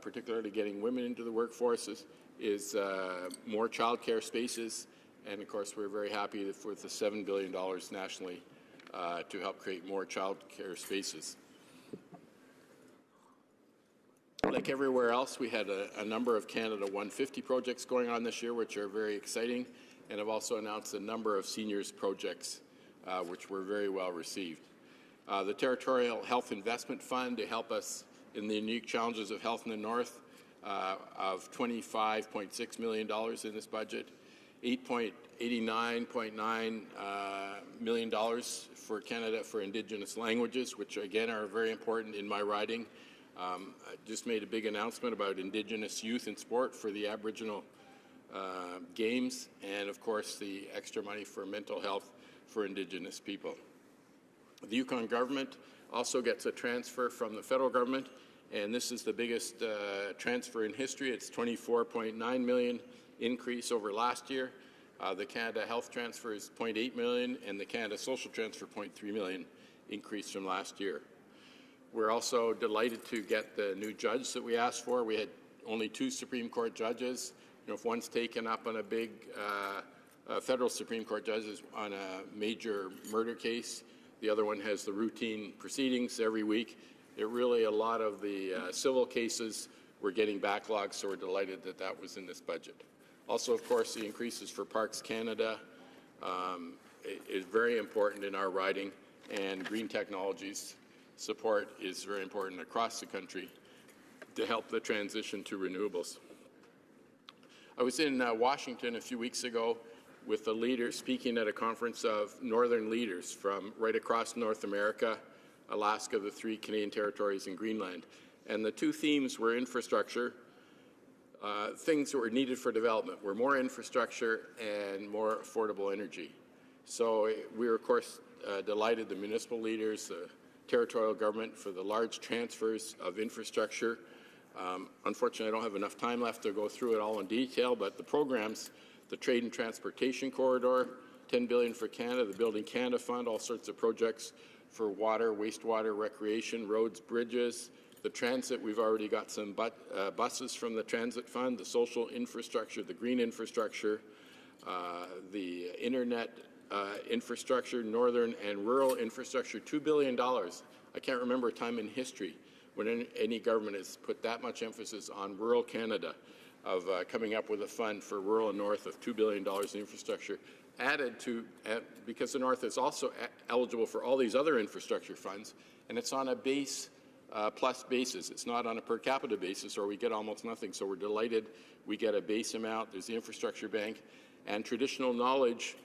particularly getting women into the workforces, is more childcare spaces. And of course, we're very happy with the $7 billion nationally to help create more childcare spaces. Like everywhere else, we had a number of Canada 150 projects going on this year, which are very exciting, and have also announced a number of seniors projects, which were very well received. The Territorial Health Investment Fund to help us in the unique challenges of health in the North of $25.6 million in this budget, $89.9 million for Canada for Indigenous languages, which again are very important in my riding. I just made a big announcement about Indigenous youth in sport for the Aboriginal Games, and of course the extra money for mental health for Indigenous people. The Yukon government also gets a transfer from the federal government, and this is the biggest transfer in history. It's $24.9 million increase over last year. The Canada Health transfer is $0.8 million, and the Canada Social transfer $0.3 million increase from last year. We're also delighted to get the new judge that we asked for. We had only 2 Supreme Court judges. You know, if one's taken up on a big federal Supreme Court judge on a major murder case, the other one has the routine proceedings every week. A lot of the civil cases were getting backlogged, so we're delighted that that was in this budget. Also, of course, the increases for Parks Canada is very important in our riding, and green technologies support is very important across the country to help the transition to renewables. I was in Washington a few weeks ago with the leaders speaking at a conference of northern leaders from right across North America, Alaska, the 3 Canadian territories, and Greenland. And the 2 themes were infrastructure. Things that were needed for development were more infrastructure and more affordable energy. So we were, of course, delighted, the municipal leaders, the territorial government, for the large transfers of infrastructure. Unfortunately, I don't have enough time left to go through it all in detail, but the programs, the Trade and Transportation Corridor, $10 billion for Canada, the Building Canada Fund, all sorts of projects for water, wastewater, recreation, roads, bridges. The transit, we've already got some buses from the Transit Fund, the social infrastructure, the green infrastructure, the internet infrastructure, northern and rural infrastructure, $2 billion. I can't remember a time in history when any government has put that much emphasis on rural Canada, of coming up with a fund for rural and north of $2 billion in infrastructure, added to, because the North is also eligible for all these other infrastructure funds, and it's on a base plus basis. It's not on a per capita basis, or we get almost nothing. So we're delighted we get a base amount. There's the Infrastructure Bank and traditional knowledge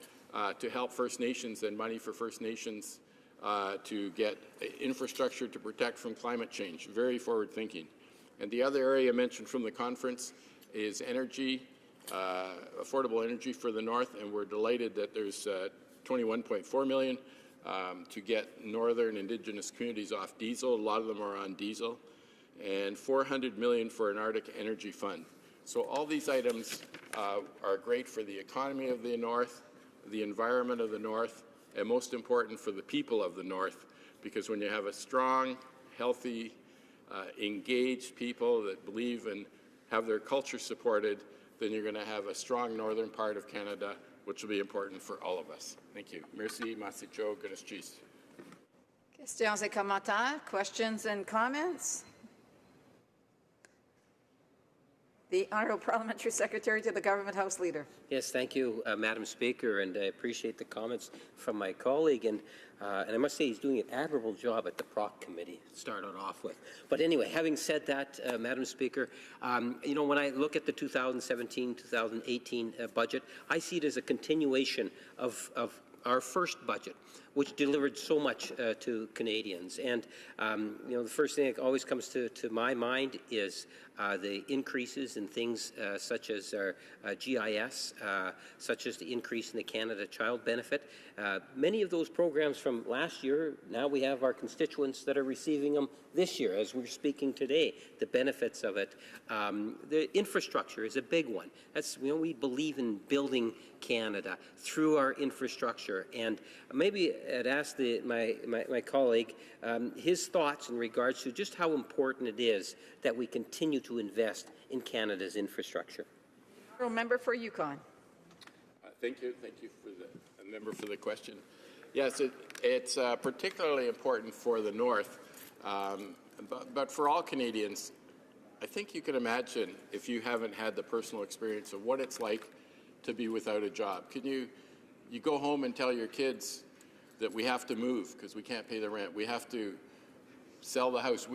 to help First Nations, and money for First Nations to get infrastructure to protect from climate change. Very forward thinking. And the other area mentioned from the conference is energy, affordable energy for the North, and we're delighted that there's $21.4 million to get northern Indigenous communities off diesel. A lot of them are on diesel, and $400 million for an Arctic Energy Fund. So all these items are great for the economy of the North, the environment of the North, and most important for the people of the North, because when you have a strong, healthy, engaged people that believe and have their culture supported, then you're going to have a strong northern part of Canada, which will be important for all of us. Thank you. Merci, Masicho, Gunaschis. Questions et commentaires, questions and comments? The Honourable Parliamentary Secretary to the Government House Leader. Yes, thank you, Madam Speaker, and I appreciate the comments from my colleague. And I must say he's doing an admirable job at the Proc Committee to start it off with. But anyway, having said that, Madam Speaker, you know, when I look at the 2017-2018 budget, I see it as a continuation of our first budget, which delivered so much to Canadians. And, you know, the first thing that always comes to my mind is the increases in things such as our GIS, such as the increase in the Canada Child Benefit. Many of those programs from last year, now we have our constituents that are receiving them this year, as we're speaking today, the benefits of it. The infrastructure is a big one. That's, you know, we believe in building Canada through our infrastructure. And maybe I'd ask my colleague his thoughts in regards to just how important it is that we continue to invest in Canada's infrastructure. Honourable Member for Yukon. Thank you. Thank you for the member for the question. Yes, it's particularly important for the North, but for all Canadians. I think you can imagine, if you haven't had the personal experience of what it's like to be without a job. Can you go home and tell your kids that we have to move because we can't pay the rent, we have to sell the house,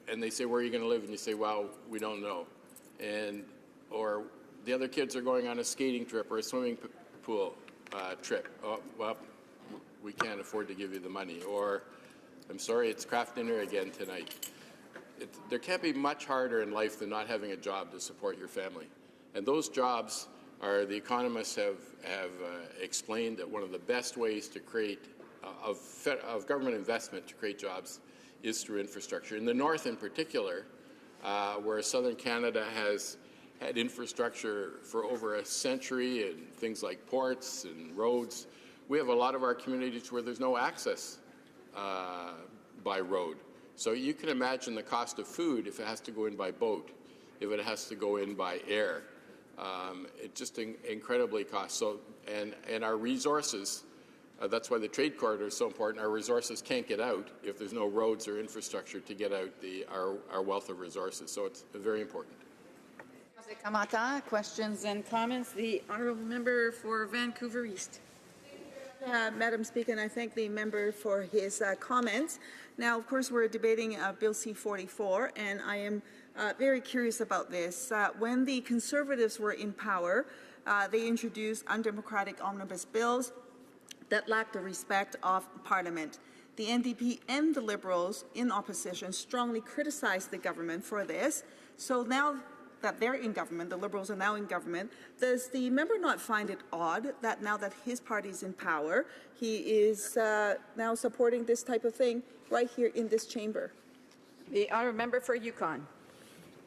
and they say, where are you going to live? And you say, well, we don't know. Or the other kids are going on a skating trip or a swimming pool trip. Oh, well, we can't afford to give you the money. Or, I'm sorry, it's craft dinner again tonight. There can't be much harder in life than not having a job to support your family. And those jobs are, the economists have explained that one of the best ways to create, of government investment to create jobs is through infrastructure. In the North in particular, where southern Canada has had infrastructure for over a century and things like ports and roads, we have a lot of our communities where there's no access by road. So you can imagine the cost of food if it has to go in by boat, if it has to go in by air. It's just incredibly costly. So, and our resources, that's why the trade corridor is so important. Our resources can't get out if there's no roads or infrastructure to get out our wealth of resources. So it's very important. Questions and comments. The Honourable Member for Vancouver East. Madam Speaker, and I thank the member for his comments. Now, of course, we're debating Bill C-44, and I am very curious about this. When the Conservatives were in power, they introduced undemocratic omnibus bills that lacked the respect of Parliament. The NDP and the Liberals in opposition strongly criticized the government for this. So now that they're in government, the Liberals are now in government, does the member not find it odd that now that his party is in power, he is now supporting this type of thing right here in this chamber? The Honourable Member for Yukon.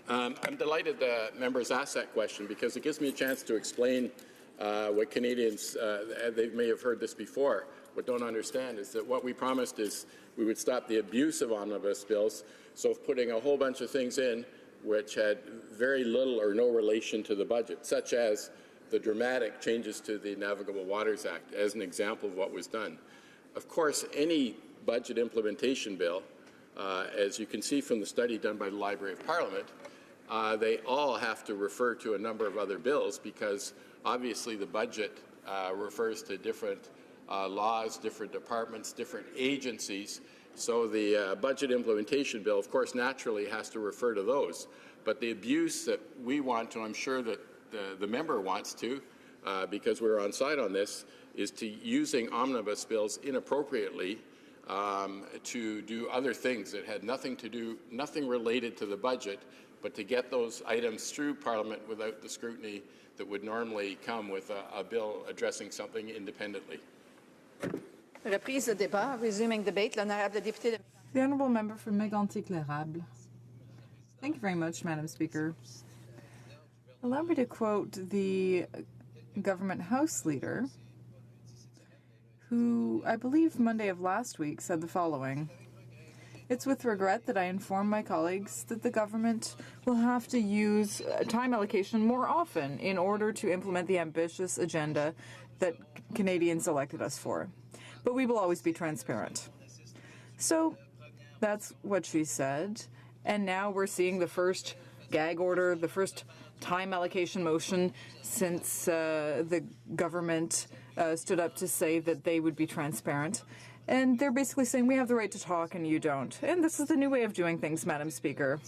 I'm delighted the members asked that question because it gives me a chance to explain what Canadians, they may have heard this before, but don't understand is that what we promised is we would stop the abuse of omnibus bills, so putting a whole bunch of things in which had very little or no relation to the budget, such as the dramatic changes to the Navigable Waters Act, as an example of what was done. Of course, any budget implementation bill, as you can see from the study done by the Library of Parliament, they all have to refer to a number of other bills because obviously the budget refers to different laws, different departments, different agencies. So the budget implementation bill, of course, naturally has to refer to those. But the abuse that we want to, I'm sure that the member wants to, because we're on side on this, is to using omnibus bills inappropriately to do other things that had nothing related to the budget, but to get those items through Parliament without the scrutiny that would normally come with a bill addressing something independently. Reprise de débat, resuming debate, l'honorable député de... The Honourable Member for Mégantic-L'Érable. Thank you very much, Madam Speaker. Allow me to quote the government House leader, who I believe Monday of last week said the following: "It's with regret that I inform my colleagues that the government will have to use time allocation more often in order to implement the ambitious agenda that Canadians elected us for. But we will always be transparent." So that's what she said. And now we're seeing the first gag order, the first time allocation motion since the government stood up to say that they would be transparent. And they're basically saying we have the right to talk and you don't. And this is the new way of doing things, Madam Speaker.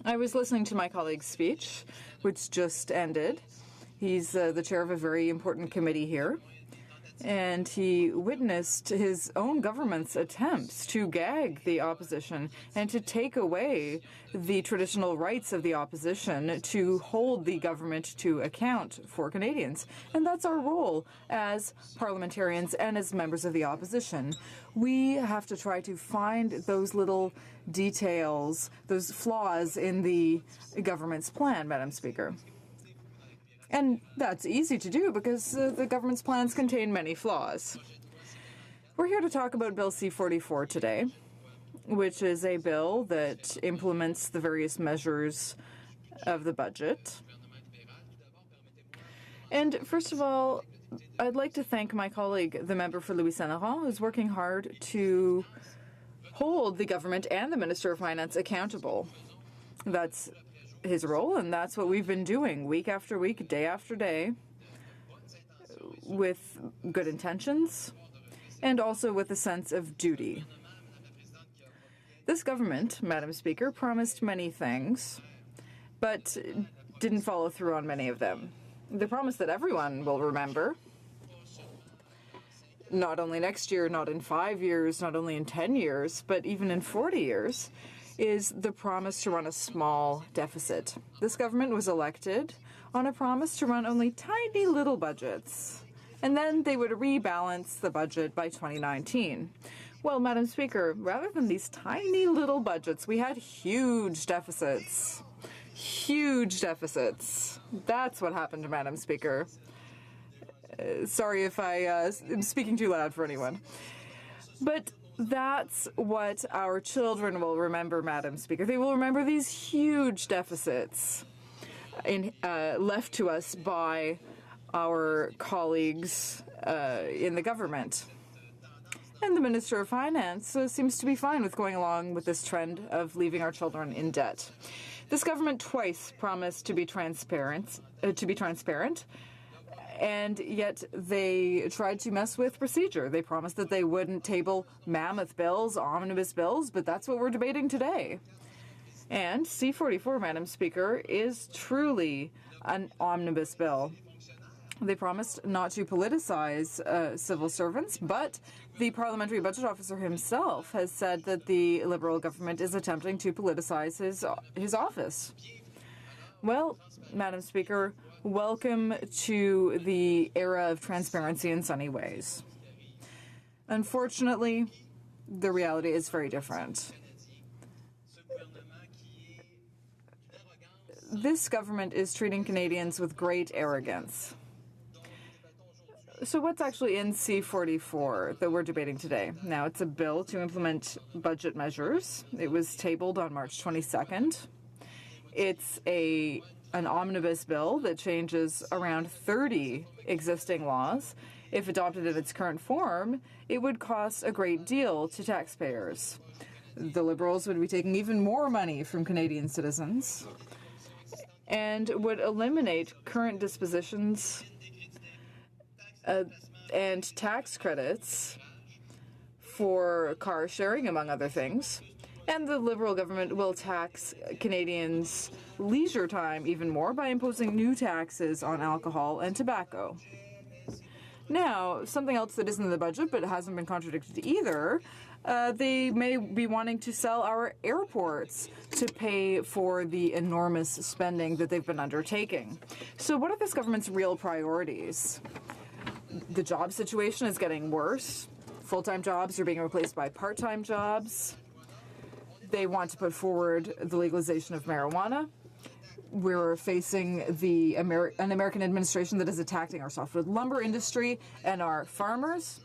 I was listening to my colleague's speech, which just ended. He's the chair of a very important committee here. And he witnessed his own government's attempts to gag the opposition and to take away the traditional rights of the opposition to hold the government to account for Canadians. And that's our role as parliamentarians and as members of the opposition. We have to try to find those little details, those flaws in the government's plan, Madam Speaker. And that's easy to do because the government's plans contain many flaws. We're here to talk about Bill C-44 today, which is a bill that implements the various measures of the budget. And first of all, I'd like to thank my colleague, the member for Louis-Saint-Laurent, who's working hard to hold the government and the Minister of Finance accountable. That's his role, and that's what we've been doing week after week, day after day, with good intentions and also with a sense of duty. This government, Madam Speaker, promised many things, but didn't follow through on many of them. The promise that everyone will remember, not only next year, not in 5 years, not only in 10 years, but even in 40 years, is the promise to run a small deficit. This government was elected on a promise to run only tiny little budgets, and then they would rebalance the budget by 2019. Well, Madam Speaker, rather than these tiny little budgets, we had huge deficits. Huge deficits. That's what happened, Madam Speaker. Sorry if I am speaking too loud for anyone. But that's what our children will remember, Madam Speaker. They will remember these huge deficits left to us by our colleagues in the government. And the Minister of Finance seems to be fine with going along with this trend of leaving our children in debt. This government twice promised to be transparent, and yet they tried to mess with procedure. They promised that they wouldn't table mammoth bills, omnibus bills, but that's what we're debating today. And C-44, Madam Speaker, is truly an omnibus bill. They promised not to politicize civil servants, but the Parliamentary Budget Officer himself has said that the Liberal government is attempting to politicize his office. Well, Madam Speaker, welcome to the era of transparency in sunny ways. Unfortunately, the reality is very different. This government is treating Canadians with great arrogance. So what's actually in C-44 that we're debating today? Now, it's a bill to implement budget measures. It was tabled on March 22nd. It's an omnibus bill that changes around 30 existing laws. If adopted in its current form, it would cost a great deal to taxpayers. The Liberals would be taking even more money from Canadian citizens and would eliminate current dispositions and tax credits for car sharing, among other things. And the Liberal government will tax Canadians' leisure time even more by imposing new taxes on alcohol and tobacco. Now, something else that isn't in the budget but hasn't been contradicted either, they may be wanting to sell our airports to pay for the enormous spending that they've been undertaking. So what are this government's real priorities? The job situation is getting worse. Full-time jobs are being replaced by part-time jobs. They want to put forward the legalization of marijuana. we're facing an American administration that is attacking our softwood lumber industry and our farmers.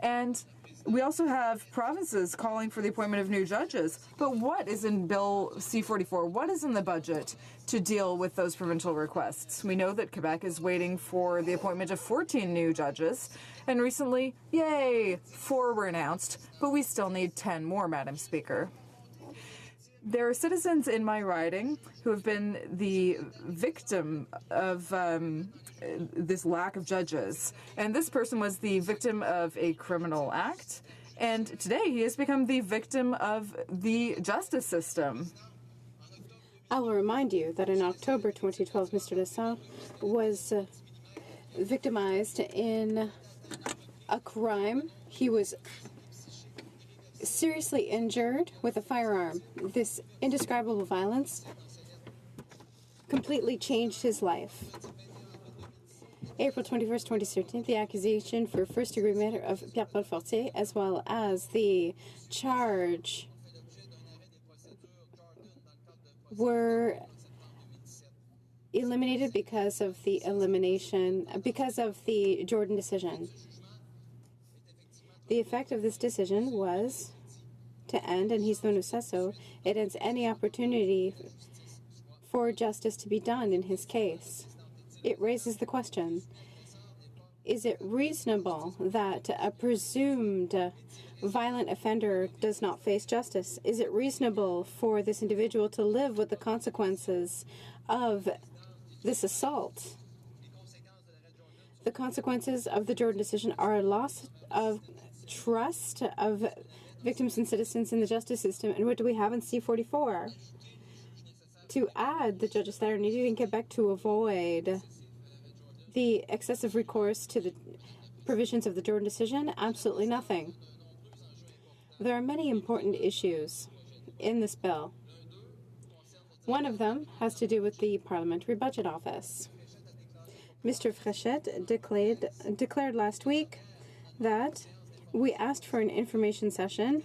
And we also have provinces calling for the appointment of new judges. But what is in Bill C-44? What is in the budget to deal with those provincial requests? We know that Quebec is waiting for the appointment of 14 new judges. And recently, yay, 4 were announced. But we still need 10 more, Madam Speaker. There are citizens in my riding who have been the victim of this lack of judges. And this person was the victim of a criminal act. And today he has become the victim of the justice system. I will remind you that in October 2012, Mr. Lassalle was victimized in a crime. He was seriously injured with a firearm. This indescribable violence completely changed his life. April 21st, 2013, the accusation for first-degree murder of Pierre-Paul Fortier, as well as the charge, were eliminated because of the Jordan decision. The effect of this decision was to end, and he's known as Sesso, it ends any opportunity for justice to be done in his case. It raises the question, is it reasonable that a presumed violent offender does not face justice? Is it reasonable for this individual to live with the consequences of this assault? The consequences of the Jordan decision are a loss of trust of victims and citizens in the justice system. And what do we have in C-44? To add the judges that are needed in Quebec to avoid the excessive recourse to the provisions of the Jordan decision? Absolutely nothing. There are many important issues in this bill. One of them has to do with the Parliamentary Budget Office. Mr. Fréchette declared last week that we asked for an information session,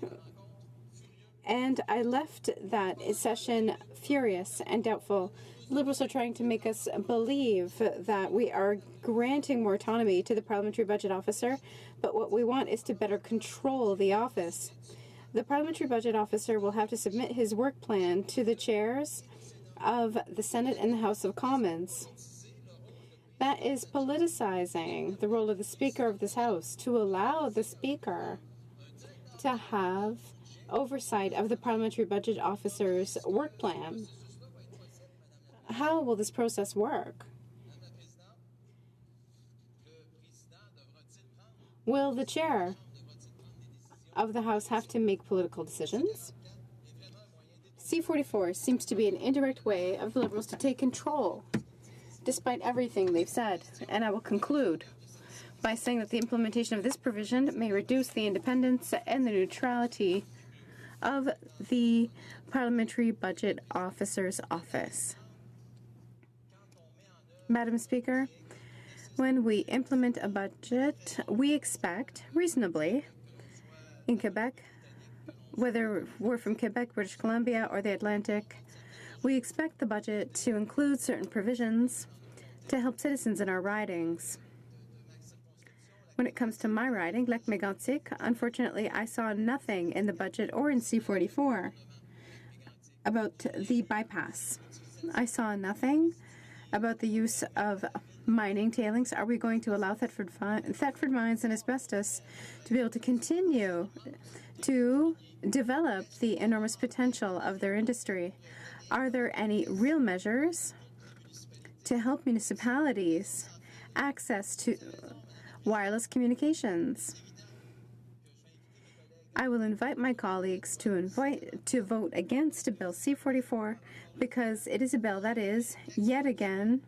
and I left that session furious and doubtful. Liberals are trying to make us believe that we are granting more autonomy to the Parliamentary Budget Officer, but what we want is to better control the office. The Parliamentary Budget Officer will have to submit his work plan to the chairs of the Senate and the House of Commons. That is politicizing the role of the Speaker of this House, to allow the Speaker to have oversight of the Parliamentary Budget Officer's work plan. How will this process work? Will the chair of the House have to make political decisions? C-44 seems to be an indirect way of the Liberals to take control, despite everything they've said. And I will conclude by saying that the implementation of this provision may reduce the independence and the neutrality of the Parliamentary Budget Officer's office. Madam Speaker, when we implement a budget, we expect, reasonably, in Quebec, whether we're from Quebec, British Columbia, or the Atlantic, we expect the budget to include certain provisions to help citizens in our ridings. When it comes to my riding, Lac-Mégantic, unfortunately, I saw nothing in the budget or in C-44 about the bypass. I saw nothing about the use of mining tailings. Are we going to allow Thetford Mines and Asbestos to be able to continue to develop the enormous potential of their industry? Are there any real measures to help municipalities access to wireless communications? I will invite my colleagues to vote against Bill C-44 because it is a bill that is, yet again,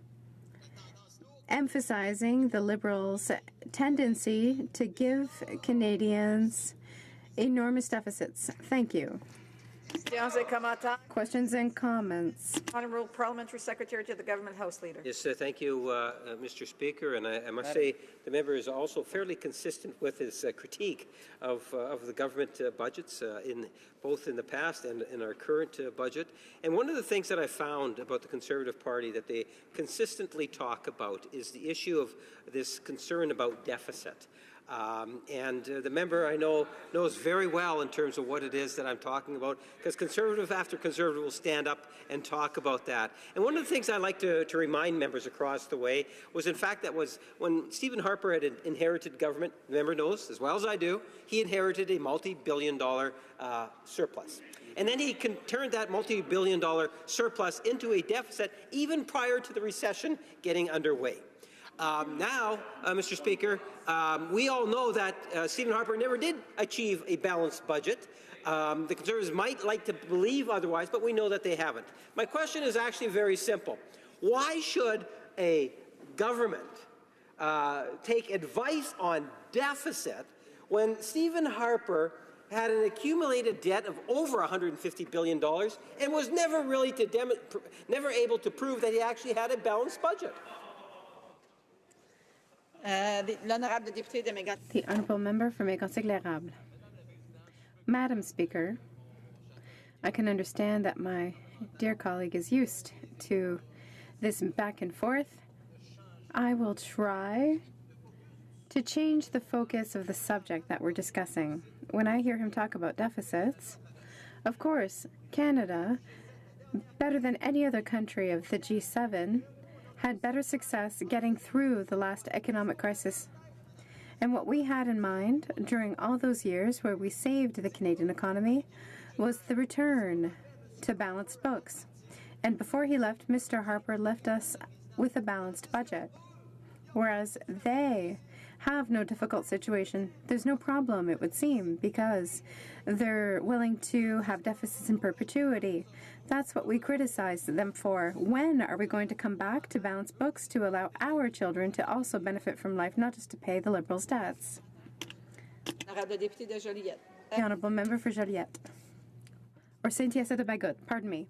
emphasizing the Liberals' tendency to give Canadians enormous deficits. Thank you. Questions and comments. Honourable Parliamentary Secretary to the Government House Leader. Yes, thank you, Mr. Speaker. And I must say the member is also fairly consistent with his critique of the government budgets both in the past and in our current budget. And one of the things that I found about the Conservative Party that they consistently talk about is the issue of this concern about deficit. The member, I know, knows very well in terms of what it is that I'm talking about, because Conservative after Conservative will stand up and talk about that. And one of the things I like to remind members across the way was, in fact, that was when Stephen Harper had inherited government, the member knows as well as I do, he inherited a multi-billion-dollar surplus. And then he turned that multi-billion-dollar surplus into a deficit even prior to the recession getting underway. Now, Mr. Speaker, we all know that Stephen Harper never did achieve a balanced budget. The Conservatives might like to believe otherwise, but we know that they haven't. My question is actually very simple. Why should a government take advice on deficit when Stephen Harper had an accumulated debt of over $150 billion and was never really never able to prove that he actually had a balanced budget? The Honourable Member for Mégantic-L'Érable. Madam Speaker, I can understand that my dear colleague is used to this back and forth. I will try to change the focus of the subject that we're discussing. When I hear him talk about deficits, of course, Canada, better than any other country of the G7, had better success getting through the last economic crisis. And what we had in mind during all those years where we saved the Canadian economy was the return to balanced books. And before he left, Mr. Harper left us with a balanced budget. Whereas they have no difficult situation. There's no problem, it would seem, because they're willing to have deficits in perpetuity. That's what we criticize them for. When are we going to come back to balanced books to allow our children to also benefit from life, not just to pay the Liberals' debts? The Honourable Member for Joliette. Or Saint-Hyacinthe-de-Bagot, pardon me.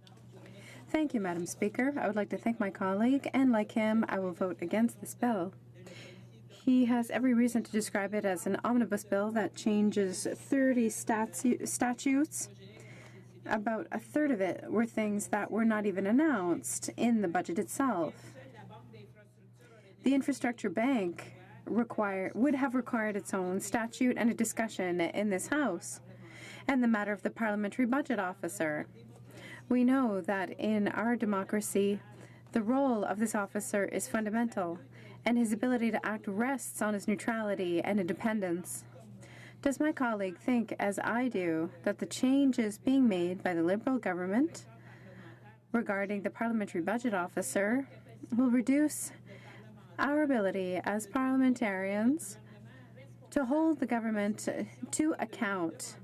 Thank you, Madam Speaker. I would like to thank my colleague, and like him, I will vote against this bill. He has every reason to describe it as an omnibus bill that changes 30 statutes. About a third of it were things that were not even announced in the budget itself. The Infrastructure Bank would have required its own statute and a discussion in this House, and the matter of the Parliamentary Budget Officer. We know that in our democracy, the role of this officer is fundamental, and his ability to act rests on his neutrality and independence. Does my colleague think, as I do, that the changes being made by the Liberal government regarding the Parliamentary Budget Officer will reduce our ability as parliamentarians to hold the government to account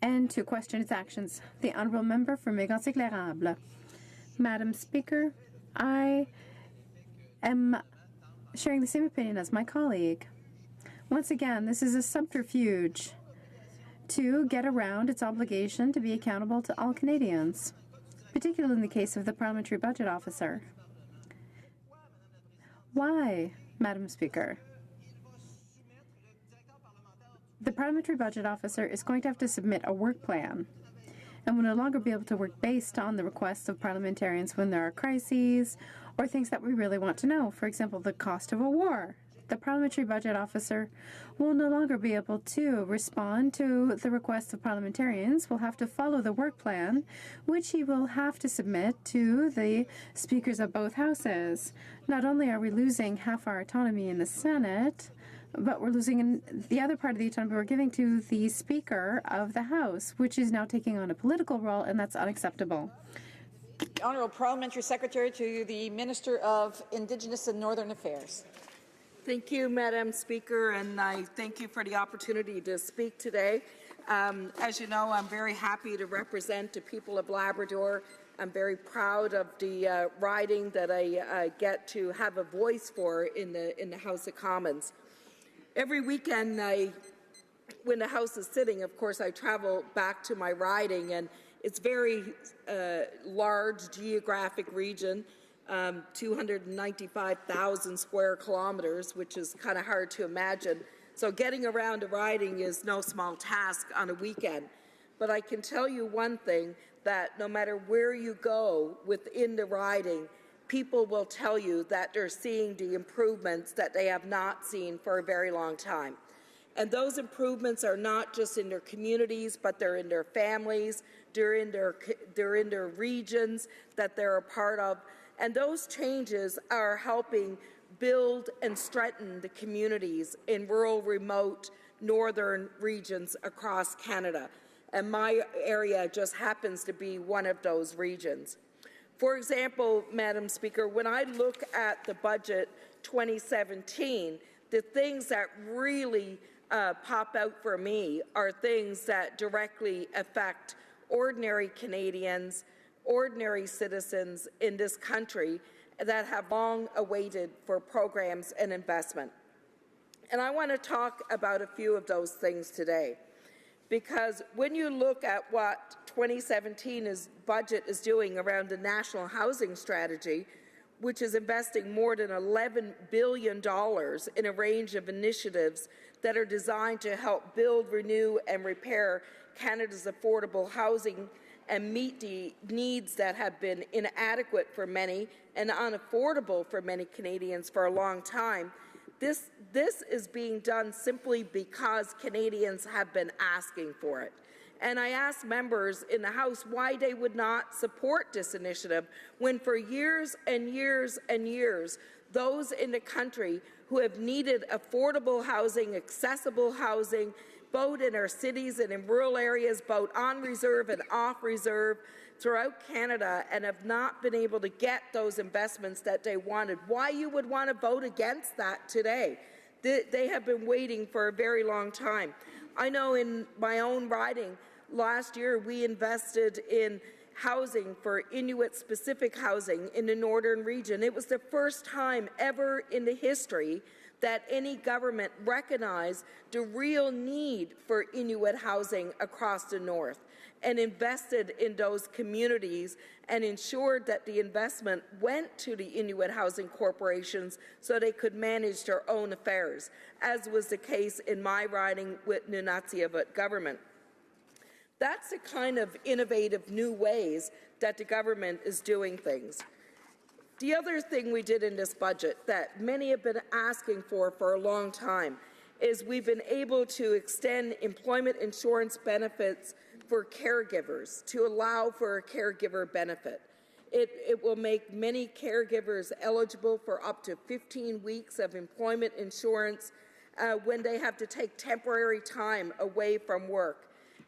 and to question its actions? The Honourable Member for Mégantic-L'Érable. Madam Speaker, I am sharing the same opinion as my colleague. Once again, this is a subterfuge to get around its obligation to be accountable to all Canadians, particularly in the case of the Parliamentary Budget Officer. Why, Madam Speaker? The Parliamentary Budget Officer is going to have to submit a work plan and will no longer be able to work based on the requests of parliamentarians when there are crises or things that we really want to know. For example, the cost of a war. The Parliamentary Budget Officer will no longer be able to respond to the requests of parliamentarians. Will have to follow the work plan, which he will have to submit to the speakers of both houses. Not only are we losing half our autonomy in the Senate, but we're losing in the other part of the autonomy we're giving to the Speaker of the House, which is now taking on a political role, and that's unacceptable. The Honourable Parliamentary Secretary to the Minister of Indigenous and Northern Affairs. Thank you, Madam Speaker, and I thank you for the opportunity to speak today. As you know, I'm very happy to represent the people of Labrador. I'm very proud of the riding that I get to have a voice for in the House of Commons. Every weekend, when the House is sitting, of course, I travel back to my riding, and it's very large geographic region, 295,000 square kilometers, which is kind of hard to imagine. So getting around a riding is no small task on a weekend. But I can tell you one thing, that no matter where you go within the riding, people will tell you that they're seeing the improvements that they have not seen for a very long time. And those improvements are not just in their communities, but they're in their families, they're in their regions that they're a part of. And those changes are helping build and strengthen the communities in rural, remote, northern regions across Canada. And my area just happens to be one of those regions. For example, Madam Speaker, when I look at the budget 2017, the things that really pop out for me are things that directly affect ordinary Canadians, ordinary citizens in this country that have long awaited for programs and investment. And I want to talk about a few of those things today. Because when you look at what 2017's budget is doing around the National Housing Strategy, which is investing more than $11 billion in a range of initiatives that are designed to help build, renew, and repair Canada's affordable housing and meet the needs that have been inadequate for many and unaffordable for many Canadians for a long time, this is being done simply because Canadians have been asking for it. And I asked members in the House why they would not support this initiative when for years and years and years, those in the country who have needed affordable housing, accessible housing, both in our cities and in rural areas, both on reserve and off reserve, throughout Canada, and have not been able to get those investments that they wanted. Why you would want to vote against that today? They have been waiting for a very long time. I know in my own riding, last year we invested in housing for Inuit-specific housing in the northern region. It was the first time ever in the history that any government recognized the real need for Inuit housing across the north and invested in those communities and ensured that the investment went to the Inuit housing corporations so they could manage their own affairs, as was the case in my riding with Nunatsiavut government. That's the kind of innovative new ways that the government is doing things. The other thing we did in this budget that many have been asking for a long time is we've been able to extend employment insurance benefits for caregivers, to allow for a caregiver benefit. It will make many caregivers eligible for up to 15 weeks of employment insurance when they have to take temporary time away from work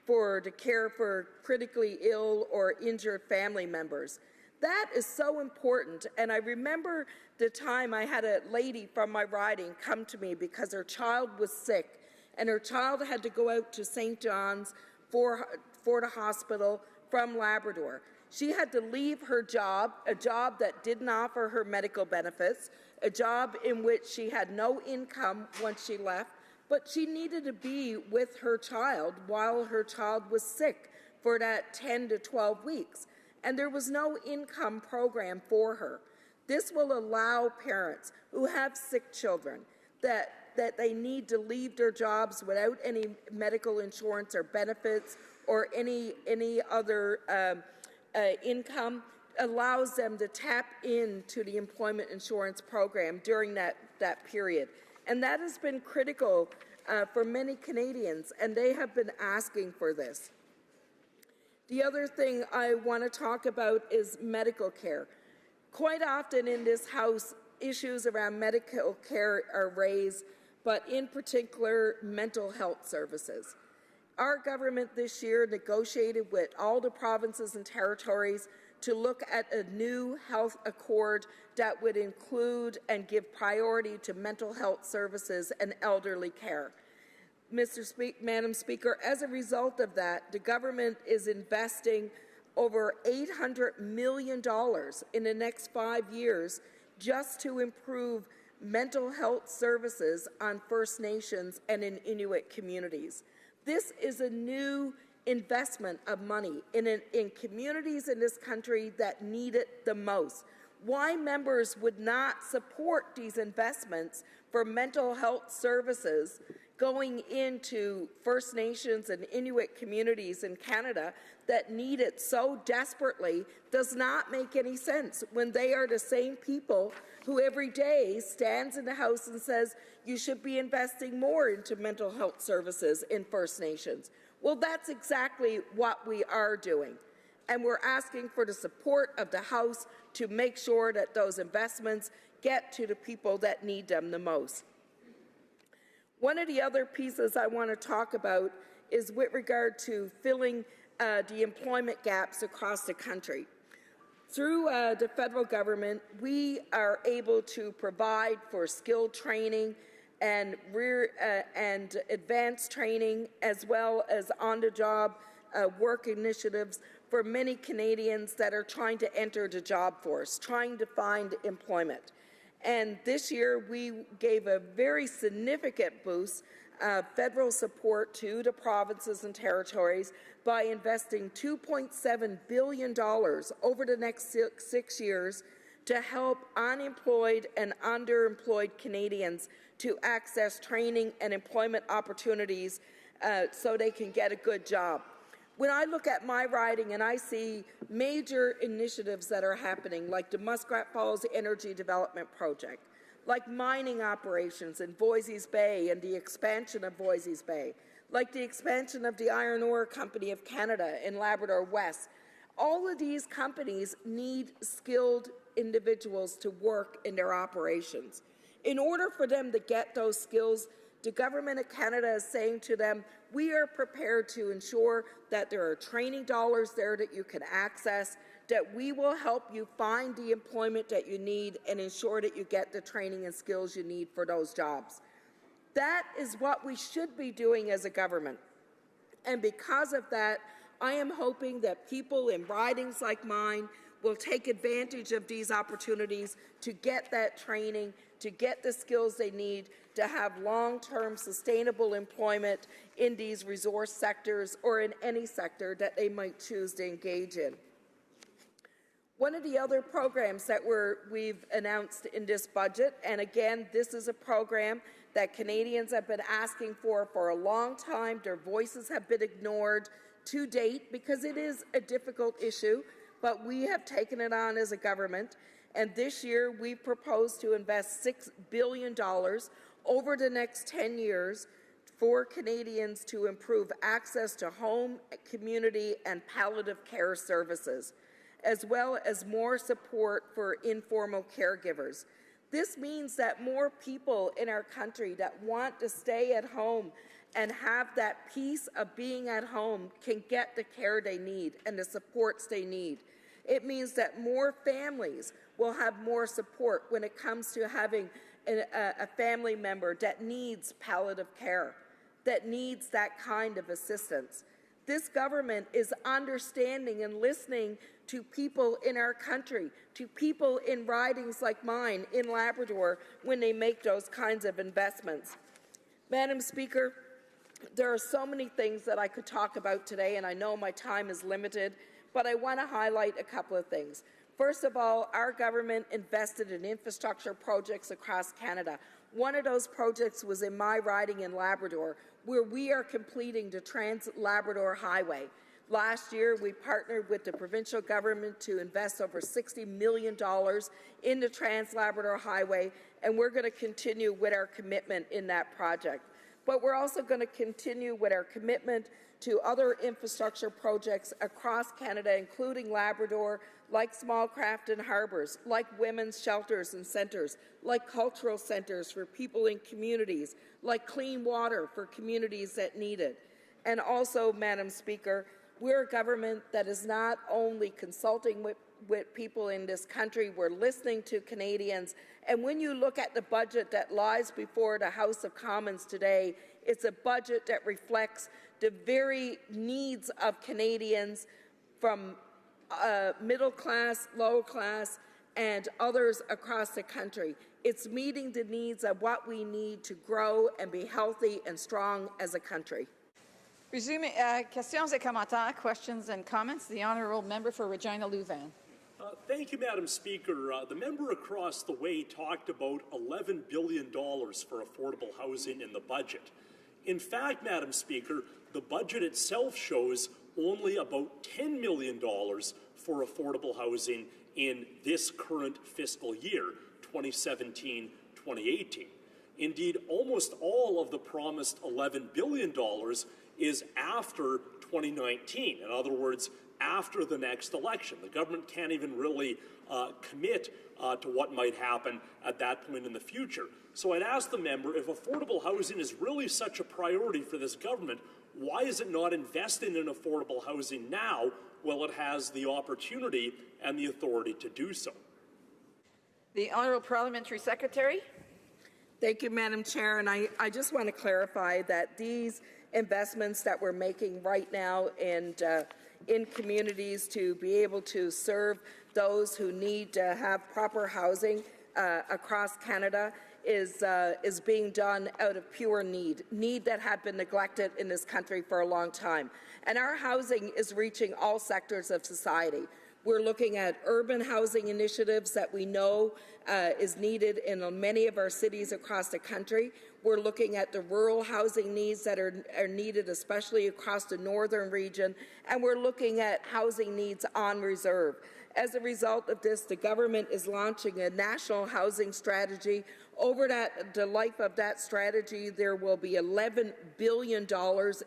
to care for critically ill or injured family members. That is so important, and I remember the time I had a lady from my riding come to me because her child was sick, and her child had to go out to St. John's for the hospital from Labrador. She had to leave her job, a job that didn't offer her medical benefits, a job in which she had no income once she left, but she needed to be with her child while her child was sick for that 10 to 12 weeks. And there was no income program for her. This will allow parents who have sick children that they need to leave their jobs without any medical insurance or benefits or any other income, allows them to tap into the employment insurance program during that period. And that has been critical for many Canadians, and they have been asking for this. The other thing I want to talk about is medical care. Quite often in this House, issues around medical care are raised, but in particular, mental health services. Our government this year negotiated with all the provinces and territories to look at a new health accord that would include and give priority to mental health services and elderly care. Madam Speaker, as a result of that, the government is investing over $800 million in the next 5 years just to improve mental health services on First Nations and in Inuit communities. This is a new investment of money in communities in this country that need it the most. Why members would not support these investments for mental health services going into First Nations and Inuit communities in Canada that need it so desperately does not make any sense when they are the same people who every day stands in the House and says you should be investing more into mental health services in First Nations. Well, that's exactly what we are doing. And we're asking for the support of the House to make sure that those investments get to the people that need them the most. One of the other pieces I want to talk about is with regard to filling the employment gaps across the country. Through the federal government, we are able to provide for skilled training and advanced training, as well as on-the-job work initiatives for many Canadians that are trying to enter the job force, trying to find employment. And this year, we gave a very significant boost federal support to the provinces and territories by investing $2.7 billion over the next 6 years to help unemployed and underemployed Canadians to access training and employment opportunities so they can get a good job. When I look at my riding and I see major initiatives that are happening, like the Muskrat Falls Energy Development Project, like mining operations in Voisey's Bay and the expansion of Voisey's Bay, like the expansion of the Iron Ore Company of Canada in Labrador West, all of these companies need skilled individuals to work in their operations. In order for them to get those skills, the Government of Canada is saying to them, we are prepared to ensure that there are training dollars there that you can access, that we will help you find the employment that you need and ensure that you get the training and skills you need for those jobs. That is what we should be doing as a government. And because of that, I am hoping that people in ridings like mine will take advantage of these opportunities to get that training, to get the skills they need to have long-term sustainable employment in these resource sectors or in any sector that they might choose to engage in. One of the other programs that we've announced in this budget, and again, this is a program that Canadians have been asking for a long time. Their voices have been ignored to date because it is a difficult issue, but we have taken it on as a government. And this year, we propose to invest $6 billion over the next 10 years for Canadians to improve access to home, community, and palliative care services, as well as more support for informal caregivers. This means that more people in our country that want to stay at home and have that peace of being at home can get the care they need and the supports they need. It means that more families will have more support when it comes to having a family member that needs palliative care, that needs that kind of assistance. This government is understanding and listening to people in our country, to people in ridings like mine in Labrador when they make those kinds of investments. Madam Speaker, there are so many things that I could talk about today, and I know my time is limited, but I want to highlight a couple of things. First of all, our government invested in infrastructure projects across Canada. One of those projects was in my riding in Labrador, where we are completing the Trans-Labrador Highway. Last year, we partnered with the provincial government to invest over $60 million in the Trans-Labrador Highway, and we're going to continue with our commitment in that project. But we're also going to continue with our commitment to other infrastructure projects across Canada, including Labrador, like small craft and harbours, like women's shelters and centres, like cultural centres for people in communities, like clean water for communities that need it. And also, Madam Speaker, we're a government that is not only consulting with people in this country, we're listening to Canadians. And when you look at the budget that lies before the House of Commons today, it's a budget that reflects the very needs of Canadians from middle class, lower class, and others across the country. It's meeting the needs of what we need to grow and be healthy and strong as a country. Resuming, questions et commentaires, questions and comments. The honourable member for Regina Louvain. Thank you, Madam Speaker. The member across the way talked about $11 billion for affordable housing in the budget. In fact, Madam Speaker, the budget itself shows only about $10 million for affordable housing in this current fiscal year, 2017-2018. Indeed, almost all of the promised $11 billion is after 2019. In other words, after the next election. The government can't even really commit to what might happen at that point in the future. So I'd ask the member, if affordable housing is really such a priority for this government, why is it not investing in affordable housing now while it has the opportunity and the authority to do so? The Honourable Parliamentary Secretary. Thank you, Madam Chair. And I just want to clarify that these investments that we're making right now and in communities to be able to serve those who need to have proper housing across Canada is being done out of pure need that had been neglected in this country for a long time. And our housing is reaching all sectors of society. We're looking at urban housing initiatives that we know is needed in many of our cities across the country. We're looking at the rural housing needs that are needed, especially across the northern region, and we're looking at housing needs on reserve. As a result of this, the government is launching a national housing strategy. Over the life of that strategy, there will be $11 billion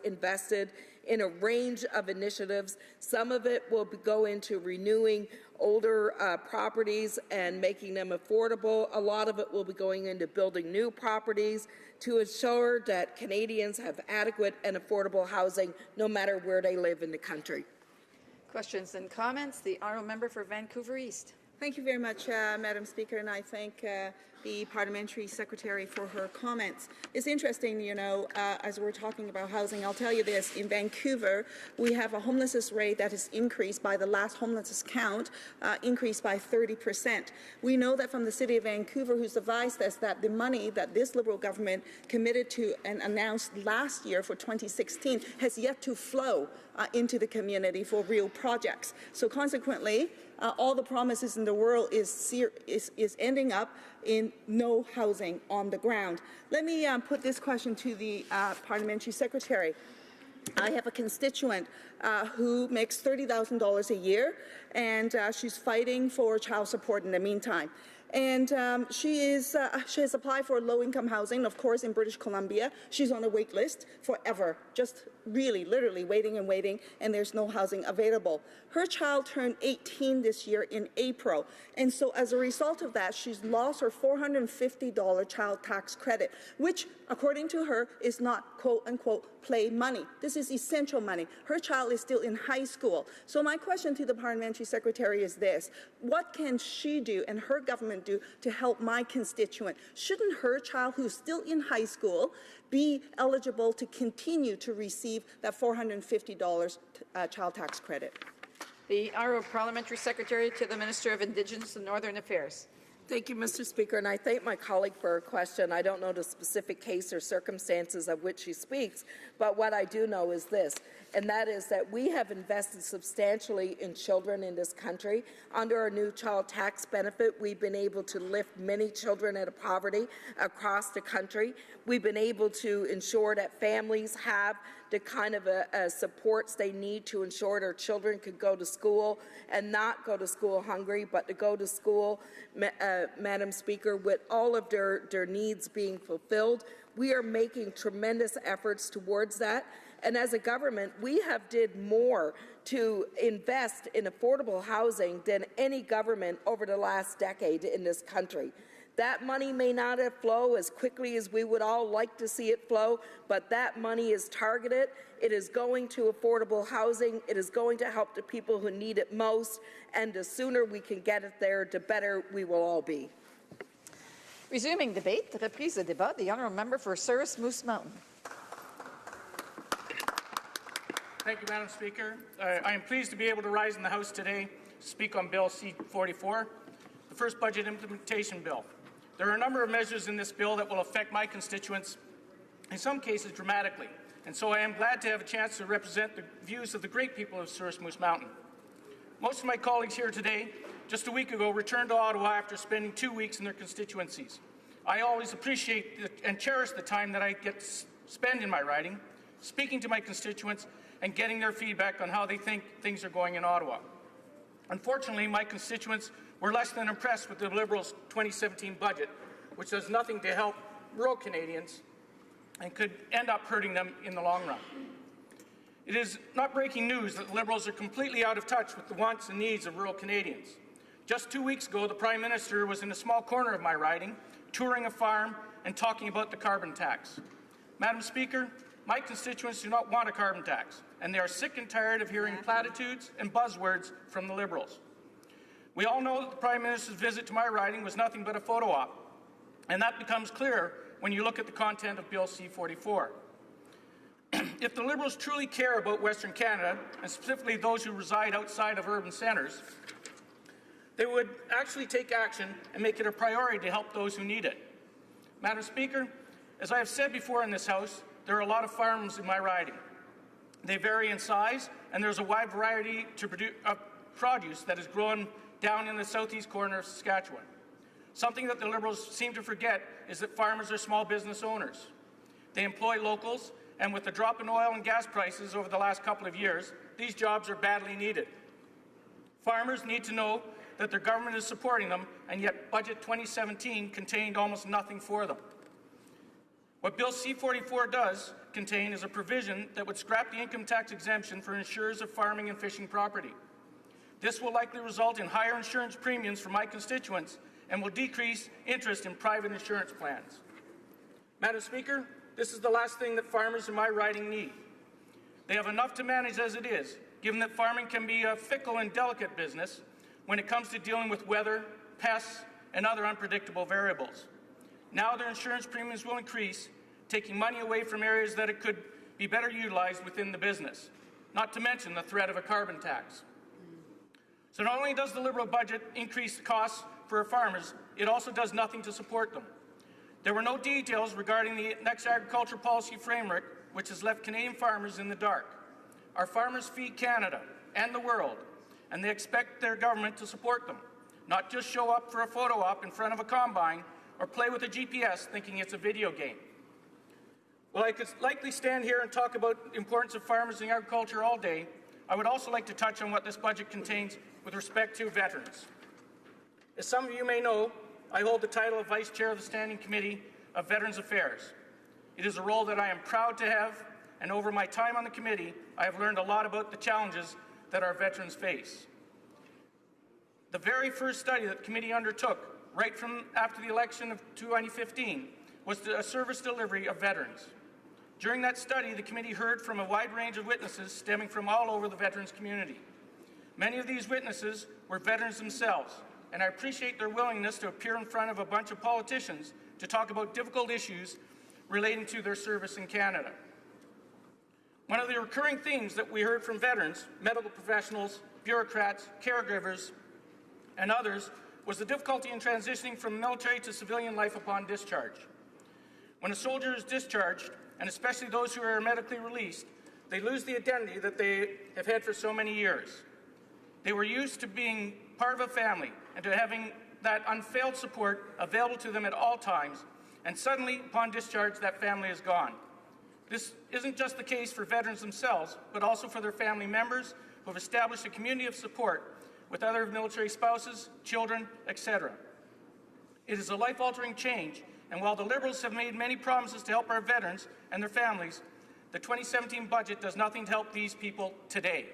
invested in a range of initiatives. Some of it will go into renewing older properties and making them affordable. A lot of it will be going into building new properties to ensure that Canadians have adequate and affordable housing no matter where they live in the country. Questions and comments. The honourable member for Vancouver East. Thank you very much, Madam Speaker, and I thank the Parliamentary Secretary for her comments. It's interesting, you know, as we're talking about housing, I'll tell you this. In Vancouver, we have a homelessness rate that has increased by the last homelessness count, increased by 30%. We know that from the City of Vancouver, who's advised us that the money that this Liberal government committed to and announced last year for 2016 has yet to flow into the community for real projects. So consequently, all the promises in the world is ending up in no housing on the ground. Let me put this question to the Parliamentary Secretary. I have a constituent who makes $30,000 a year, and she's fighting for child support in the meantime. And she has applied for low-income housing, of course, in British Columbia. She's on a wait list forever, just really, literally waiting and waiting, and there's no housing available. Her child turned 18 this year in April, and so as a result of that, she's lost her $450 child tax credit, which, according to her, is not quote-unquote play money. This is essential money. Her child is still in high school. So my question to the Parliamentary Secretary is this: what can she do and her government do to help my constituent? Shouldn't her child, who's still in high school, be eligible to continue to receive that $450 child tax credit? The Honourable Parliamentary Secretary to the Minister of Indigenous and Northern Affairs. Thank you, Mr. Speaker, and I thank my colleague for her question. I don't know the specific case or circumstances of which she speaks, but what I do know is this, and that is that we have invested substantially in children in this country. Under our new child tax benefit, we've been able to lift many children out of poverty across the country. We've been able to ensure that families have the kind of supports they need to ensure their children could go to school and not go to school hungry, but to go to school, Madam Speaker, with all of their needs being fulfilled. We are making tremendous efforts towards that. And as a government, we have did more to invest in affordable housing than any government over the last decade in this country. That money may not have flowed as quickly as we would all like to see it flow, but that money is targeted. It is going to affordable housing. It is going to help the people who need it most, and the sooner we can get it there, the better we will all be. Resuming debate, reprise de débat, the honourable member for Souris Moose Mountain. Thank you, Madam Speaker. I am pleased to be able to rise in the House today to speak on Bill C-44, the first budget implementation bill. There are a number of measures in this bill that will affect my constituents, in some cases dramatically. and so I am glad to have a chance to represent the views of the great people of Souris Moose Mountain. Most of my colleagues here today, just a week ago, returned to Ottawa after spending 2 weeks in their constituencies. I always appreciate and cherish the time that I get to spend in my riding, speaking to my constituents and getting their feedback on how they think things are going in Ottawa. Unfortunately, my constituents were less than impressed with the Liberals' 2017 budget, which does nothing to help rural Canadians and could end up hurting them in the long run. It is not breaking news that the Liberals are completely out of touch with the wants and needs of rural Canadians. Just 2 weeks ago, the Prime Minister was in a small corner of my riding, touring a farm and talking about the carbon tax. Madam Speaker, my constituents do not want a carbon tax, and they are sick and tired of hearing platitudes and buzzwords from the Liberals. We all know that the Prime Minister's visit to my riding was nothing but a photo op, and that becomes clear when you look at the content of Bill C-44. If the Liberals truly care about Western Canada, and specifically those who reside outside of urban centres, they would actually take action and make it a priority to help those who need it. Madam Speaker, as I have said before in this House, there are a lot of farms in my riding. They vary in size, and there's a wide variety of produce that is grown down in the southeast corner of Saskatchewan. Something that the Liberals seem to forget is that farmers are small business owners. They employ locals, and with the drop in oil and gas prices over the last couple of years, these jobs are badly needed. Farmers need to know that their government is supporting them, and yet Budget 2017 contained almost nothing for them. What Bill C-44 does contain is a provision that would scrap the income tax exemption for insurers of farming and fishing property. This will likely result in higher insurance premiums for my constituents and will decrease interest in private insurance plans. Madam Speaker, this is the last thing that farmers in my riding need. They have enough to manage as it is, given that farming can be a fickle and delicate business when it comes to dealing with weather, pests, and other unpredictable variables. Now their insurance premiums will increase, taking money away from areas that it could be better utilized within the business, not to mention the threat of a carbon tax. So not only does the Liberal budget increase the costs for our farmers, it also does nothing to support them. There were no details regarding the next agriculture policy framework, which has left Canadian farmers in the dark. Our farmers feed Canada and the world, and they expect their government to support them, not just show up for a photo op in front of a combine or play with a GPS thinking it's a video game. While I could likely stand here and talk about the importance of farmers and agriculture all day, I would also like to touch on what this budget contains with respect to veterans. As some of you may know, I hold the title of Vice Chair of the Standing Committee of Veterans Affairs. It is a role that I am proud to have, and over my time on the committee, I have learned a lot about the challenges that our veterans face. The very first study that the committee undertook, right from after the election of 2015, was a service delivery of veterans. During that study, the committee heard from a wide range of witnesses stemming from all over the veterans community. Many of these witnesses were veterans themselves, and I appreciate their willingness to appear in front of a bunch of politicians to talk about difficult issues relating to their service in Canada. One of the recurring themes that we heard from veterans, medical professionals, bureaucrats, caregivers, and others was the difficulty in transitioning from military to civilian life upon discharge. When a soldier is discharged, and especially those who are medically released, they lose the identity that they have had for so many years. They were used to being part of a family and to having that unfailed support available to them at all times, and suddenly, upon discharge, that family is gone. This isn't just the case for veterans themselves, but also for their family members who have established a community of support with other military spouses, children, etc. It is a life-altering change, and while the Liberals have made many promises to help our veterans and their families, the 2017 budget does nothing to help these people today.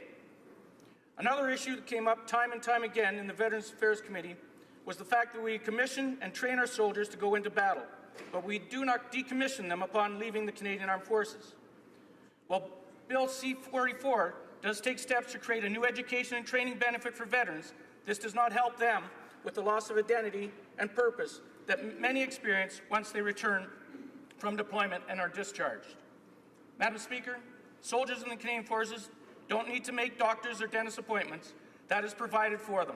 Another issue that came up time and time again in the Veterans Affairs Committee was the fact that we commission and train our soldiers to go into battle, but we do not decommission them upon leaving the Canadian Armed Forces. While Bill C-44 does take steps to create a new education and training benefit for veterans, this does not help them with the loss of identity and purpose that many experience once they return from deployment and are discharged. Madam Speaker, soldiers in the Canadian Forces don't need to make doctors or dentist appointments. That is provided for them.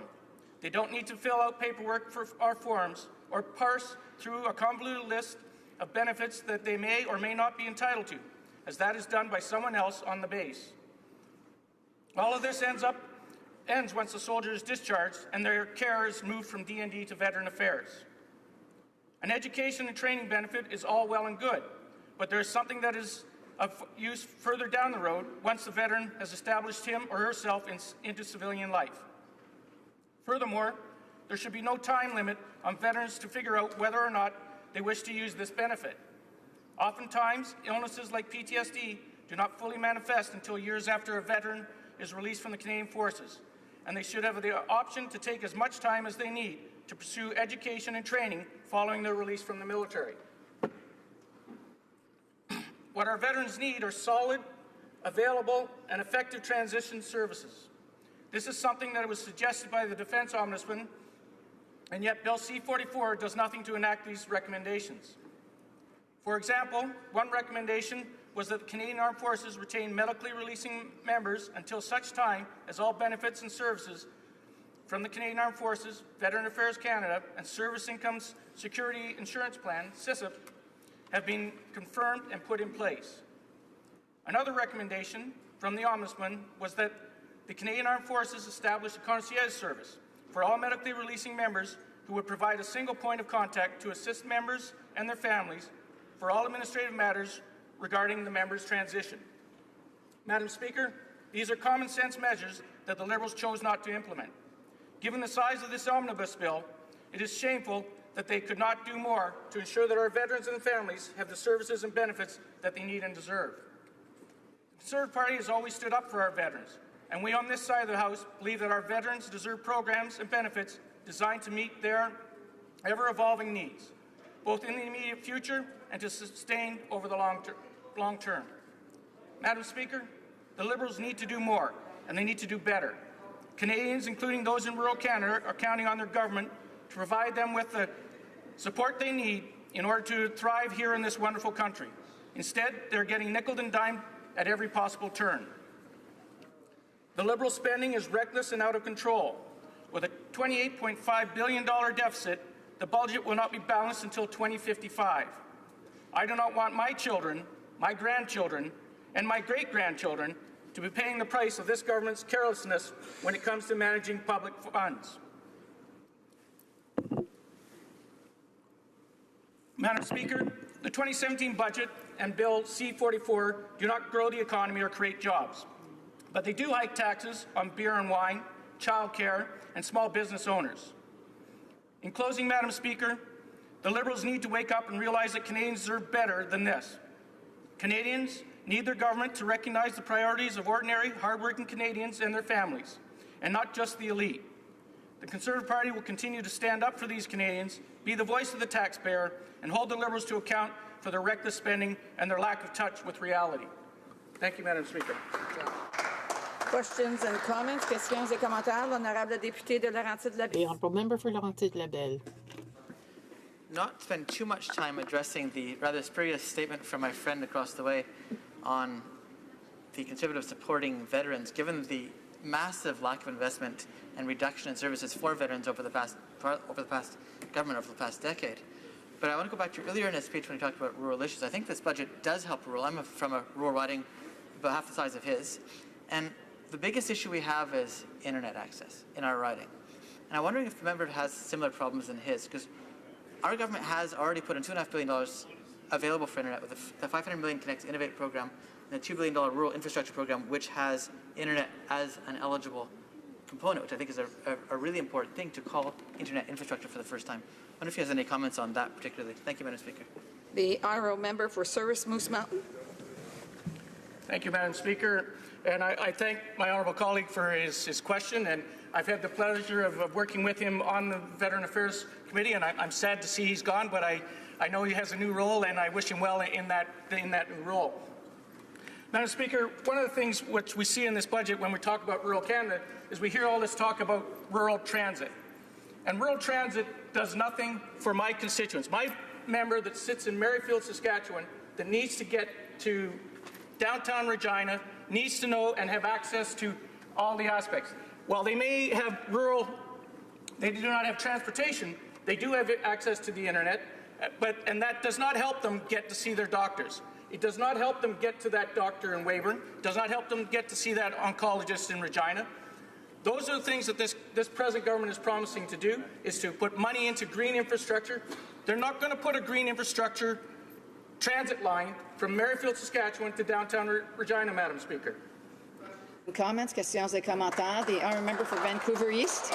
They don't need to fill out paperwork for our forms or parse through a convoluted list of benefits that they may or may not be entitled to. as that is done by someone else on the base. All of this ends once the soldier is discharged and their care is moved from DND to Veteran Affairs. An education and training benefit is all well and good, but there is something that is of use further down the road once the veteran has established him or herself into civilian life. Furthermore, there should be no time limit on veterans to figure out whether or not they wish to use this benefit. Oftentimes, illnesses like PTSD do not fully manifest until years after a veteran is released from the Canadian Forces, and they should have the option to take as much time as they need to pursue education and training following their release from the military. What our veterans need are solid, available, and effective transition services. This is something that was suggested by the Defense Ombudsman, and yet Bill C-44 does nothing to enact these recommendations. For example, one recommendation was that the Canadian Armed Forces retain medically releasing members until such time as all benefits and services from the Canadian Armed Forces, Veteran Affairs Canada, and Service Income Security Insurance Plan, SISIP, have been confirmed and put in place. Another recommendation from the Ombudsman was that the Canadian Armed Forces establish a concierge service for all medically releasing members who would provide a single point of contact to assist members and their families for all administrative matters regarding the member's transition. Madam Speaker, these are common sense measures that the Liberals chose not to implement. Given the size of this omnibus bill, it is shameful that they could not do more to ensure that our veterans and families have the services and benefits that they need and deserve. The Conservative Party has always stood up for our veterans, and we on this side of the House believe that our veterans deserve programs and benefits designed to meet their ever-evolving needs, both in the immediate future and to sustain over the long term. Madam Speaker, the Liberals need to do more, and they need to do better. Canadians, including those in rural Canada, are counting on their government to provide them with the support they need in order to thrive here in this wonderful country. Instead, they're getting nickeled and dimed at every possible turn. The Liberal spending is reckless and out of control. With a $28.5 billion deficit, the budget will not be balanced until 2055. I do not want my children, my grandchildren, and my great-grandchildren to be paying the price of this government's carelessness when it comes to managing public funds. Madam Speaker, the 2017 budget and Bill C-44 do not grow the economy or create jobs, but they do hike taxes on beer and wine, childcare, and small business owners. In closing, Madam Speaker, the Liberals need to wake up and realize that Canadians deserve better than this. Canadians need their government to recognize the priorities of ordinary, hardworking Canadians and their families, and not just the elite. The Conservative Party will continue to stand up for these Canadians, be the voice of the taxpayer, and hold the Liberals to account for their reckless spending and their lack of touch with reality. Thank you, Madam Speaker. Questions and comments? Questions et commentaires. L'honorable député de Laurentides-Labelle. The honourable member for Laurentides-Labelle. Not spend too much time addressing the rather spurious statement from my friend across the way on the Conservatives supporting veterans, given the massive lack of investment and reduction in services for veterans over the past decade. But I want to go back to earlier in his speech when he talked about rural issues. I think this budget does help rural. I'm from a rural riding about half the size of his. And the biggest issue we have is internet access in our riding. And I'm wondering if the member has similar problems than his, because our government has already put in $2.5 billion available for internet with the $500 million Connect Innovate program and the $2 billion rural infrastructure program, which has internet as an eligible component, which I think is a really important thing to call internet infrastructure for the first time. I wonder if he has any comments on that particularly. Thank you, Madam Speaker. The honourable member for Service Moose Mountain. Thank you, Madam Speaker. And I thank my honourable colleague for his question. And I've had the pleasure of working with him on the Veteran Affairs Committee, and I'm sad to see he's gone, but I know he has a new role, and I wish him well in that new role. Madam Speaker, one of the things which we see in this budget when we talk about rural Canada is we hear all this talk about rural transit. And rural transit does nothing for my constituents. My member that sits in Merrifield, Saskatchewan, that needs to get to downtown Regina, needs to know and have access to all the aspects. While they may have they do not have transportation, they do have access to the internet, and that does not help them get to see their doctors. It does not help them get to that doctor in Weyburn. It does not help them get to see that oncologist in Regina. Those are the things that this present government is promising to do, is to put money into green infrastructure. They're not going to put a green infrastructure transit line from Merrifield, Saskatchewan to downtown Regina, Madam Speaker. Comments, questions et commentaires. The honourable member for Vancouver East.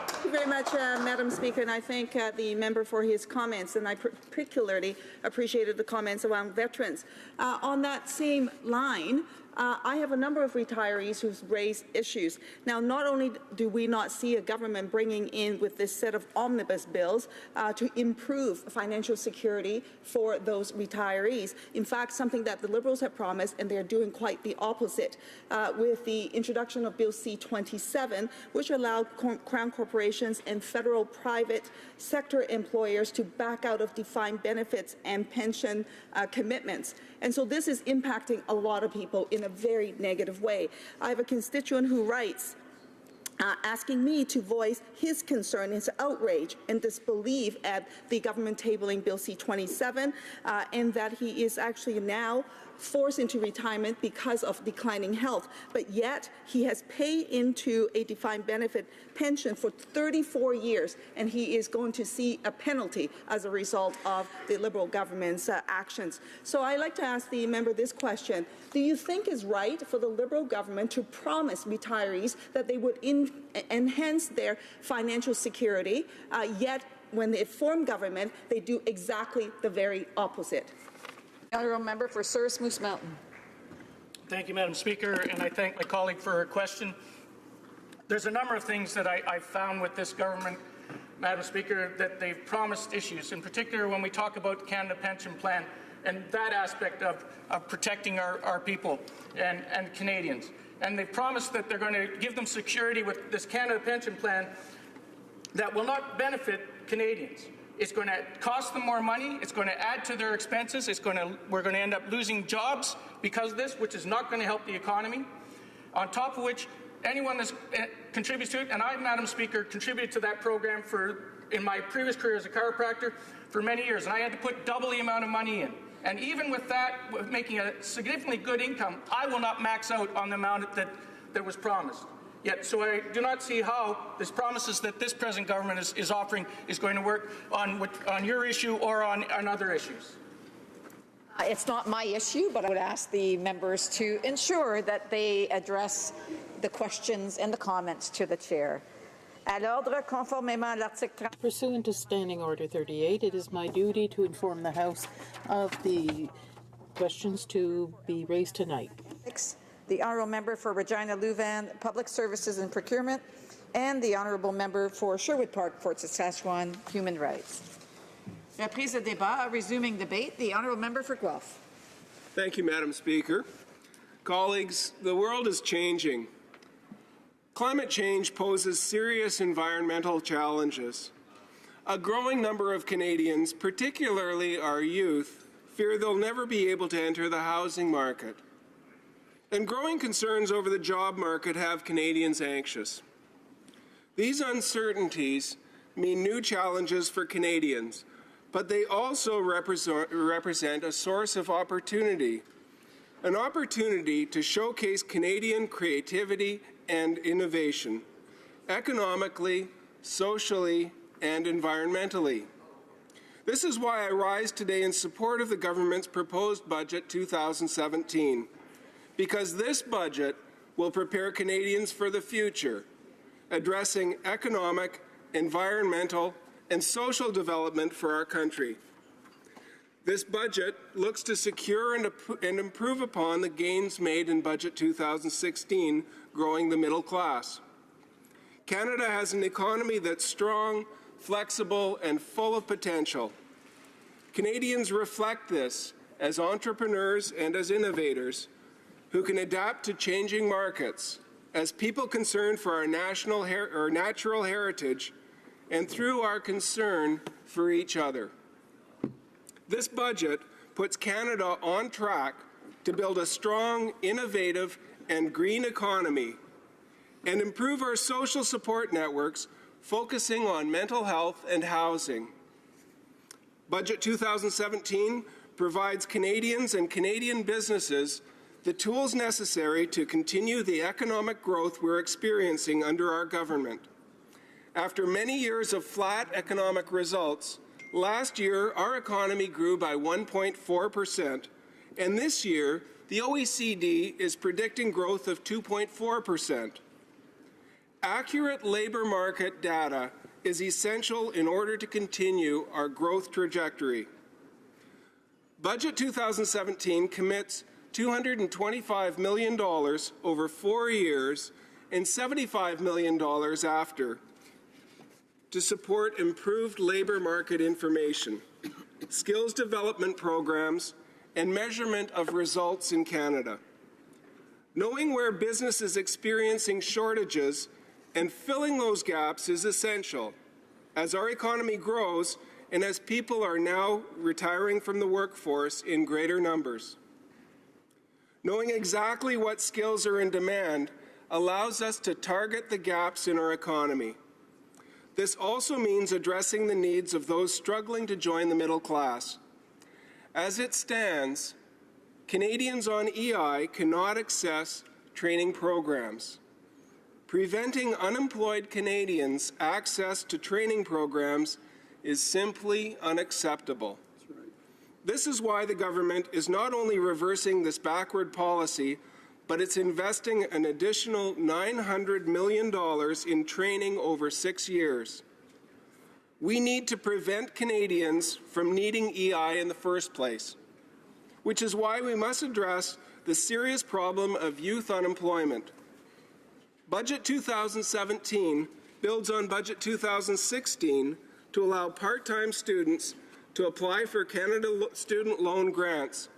Thank you very much, Madam Speaker, and I thank the member for his comments, and I particularly appreciated the comments around veterans. On that same line, I have a number of retirees who've raised issues. Now, not only do we not see a government bringing in with this set of omnibus bills to improve financial security for those retirees, in fact, something that the Liberals have promised, and they're doing quite the opposite with the introduction of Bill C-27, which allowed Crown corporations and federal private sector employers to back out of defined benefits and pension commitments. And so this is impacting a lot of people in a very negative way. I have a constituent who writes, asking me to voice his concern, his outrage and disbelief at the government tabling Bill C-27, and that he is actually now forced into retirement because of declining health, but yet he has paid into a defined benefit pension for 34 years, and he is going to see a penalty as a result of the Liberal government's actions. So I'd like to ask the member this question. Do you think it's right for the Liberal government to promise retirees that they would enhance their financial security, yet when they form government, they do exactly the very opposite? Honourable member for Souris Moose Mountain. Thank you, Madam Speaker, and I thank my colleague for her question. There's a number of things that I've found with this government, Madam Speaker, that they've promised issues, in particular when we talk about the Canada Pension Plan and that aspect of protecting our people and Canadians. And they've promised that they're going to give them security with this Canada Pension Plan that will not benefit Canadians. It's going to cost them more money. It's going to add to their expenses. We're going to end up losing jobs because of this, which is not going to help the economy. On top of which, anyone that contributes to it, and I, Madam Speaker, contributed to that program in my previous career as a chiropractor for many years, and I had to put double the amount of money in. And even with that, with making a significantly good income, I will not max out on the amount that was promised. Yet, so I do not see how this promises that this present government is offering is going to work on your issue or on other issues. It's not my issue, but I would ask the members to ensure that they address the questions and the comments to the chair. Pursuant to Standing Order 38, it is my duty to inform the House of the questions to be raised tonight. The honourable member for Regina Louvain, Public Services and Procurement, and the honourable member for Sherwood Park, Fort Saskatchewan, Human Rights. Reprise de débat, resuming debate. The honourable member for Guelph. Thank you, Madam Speaker. Colleagues, the world is changing. Climate change poses serious environmental challenges. A growing number of Canadians, particularly our youth, fear they'll never be able to enter the housing market. And growing concerns over the job market have Canadians anxious. These uncertainties mean new challenges for Canadians, but they also represent a source of opportunity, an opportunity to showcase Canadian creativity and innovation, economically, socially, and environmentally. This is why I rise today in support of the government's proposed budget 2017. Because this budget will prepare Canadians for the future, addressing economic, environmental, and social development for our country. This budget looks to secure and improve upon the gains made in Budget 2016, growing the middle class. Canada has an economy that's strong, flexible, and full of potential. Canadians reflect this as entrepreneurs and as innovators who can adapt to changing markets, as people concerned for our natural heritage, and through our concern for each other. This budget puts Canada on track to build a strong, innovative, and green economy, and improve our social support networks, focusing on mental health and housing. Budget 2017 provides Canadians and Canadian businesses the tools necessary to continue the economic growth we're experiencing under our government. After many years of flat economic results, last year our economy grew by 1.4%, and this year the OECD is predicting growth of 2.4%. Accurate labour market data is essential in order to continue our growth trajectory. Budget 2017 commits $225 million over 4 years and $75 million after to support improved labour market information, skills development programs, and measurement of results in Canada. Knowing where business is experiencing shortages and filling those gaps is essential as our economy grows and as people are now retiring from the workforce in greater numbers. Knowing exactly what skills are in demand allows us to target the gaps in our economy. This also means addressing the needs of those struggling to join the middle class. As it stands, Canadians on EI cannot access training programs. Preventing unemployed Canadians access to training programs is simply unacceptable. This is why the government is not only reversing this backward policy, but it's investing an additional $900 million in training over 6 years. We need to prevent Canadians from needing EI in the first place, which is why we must address the serious problem of youth unemployment. Budget 2017 builds on Budget 2016 to allow part-time students to apply for Canada Student Loan Grants,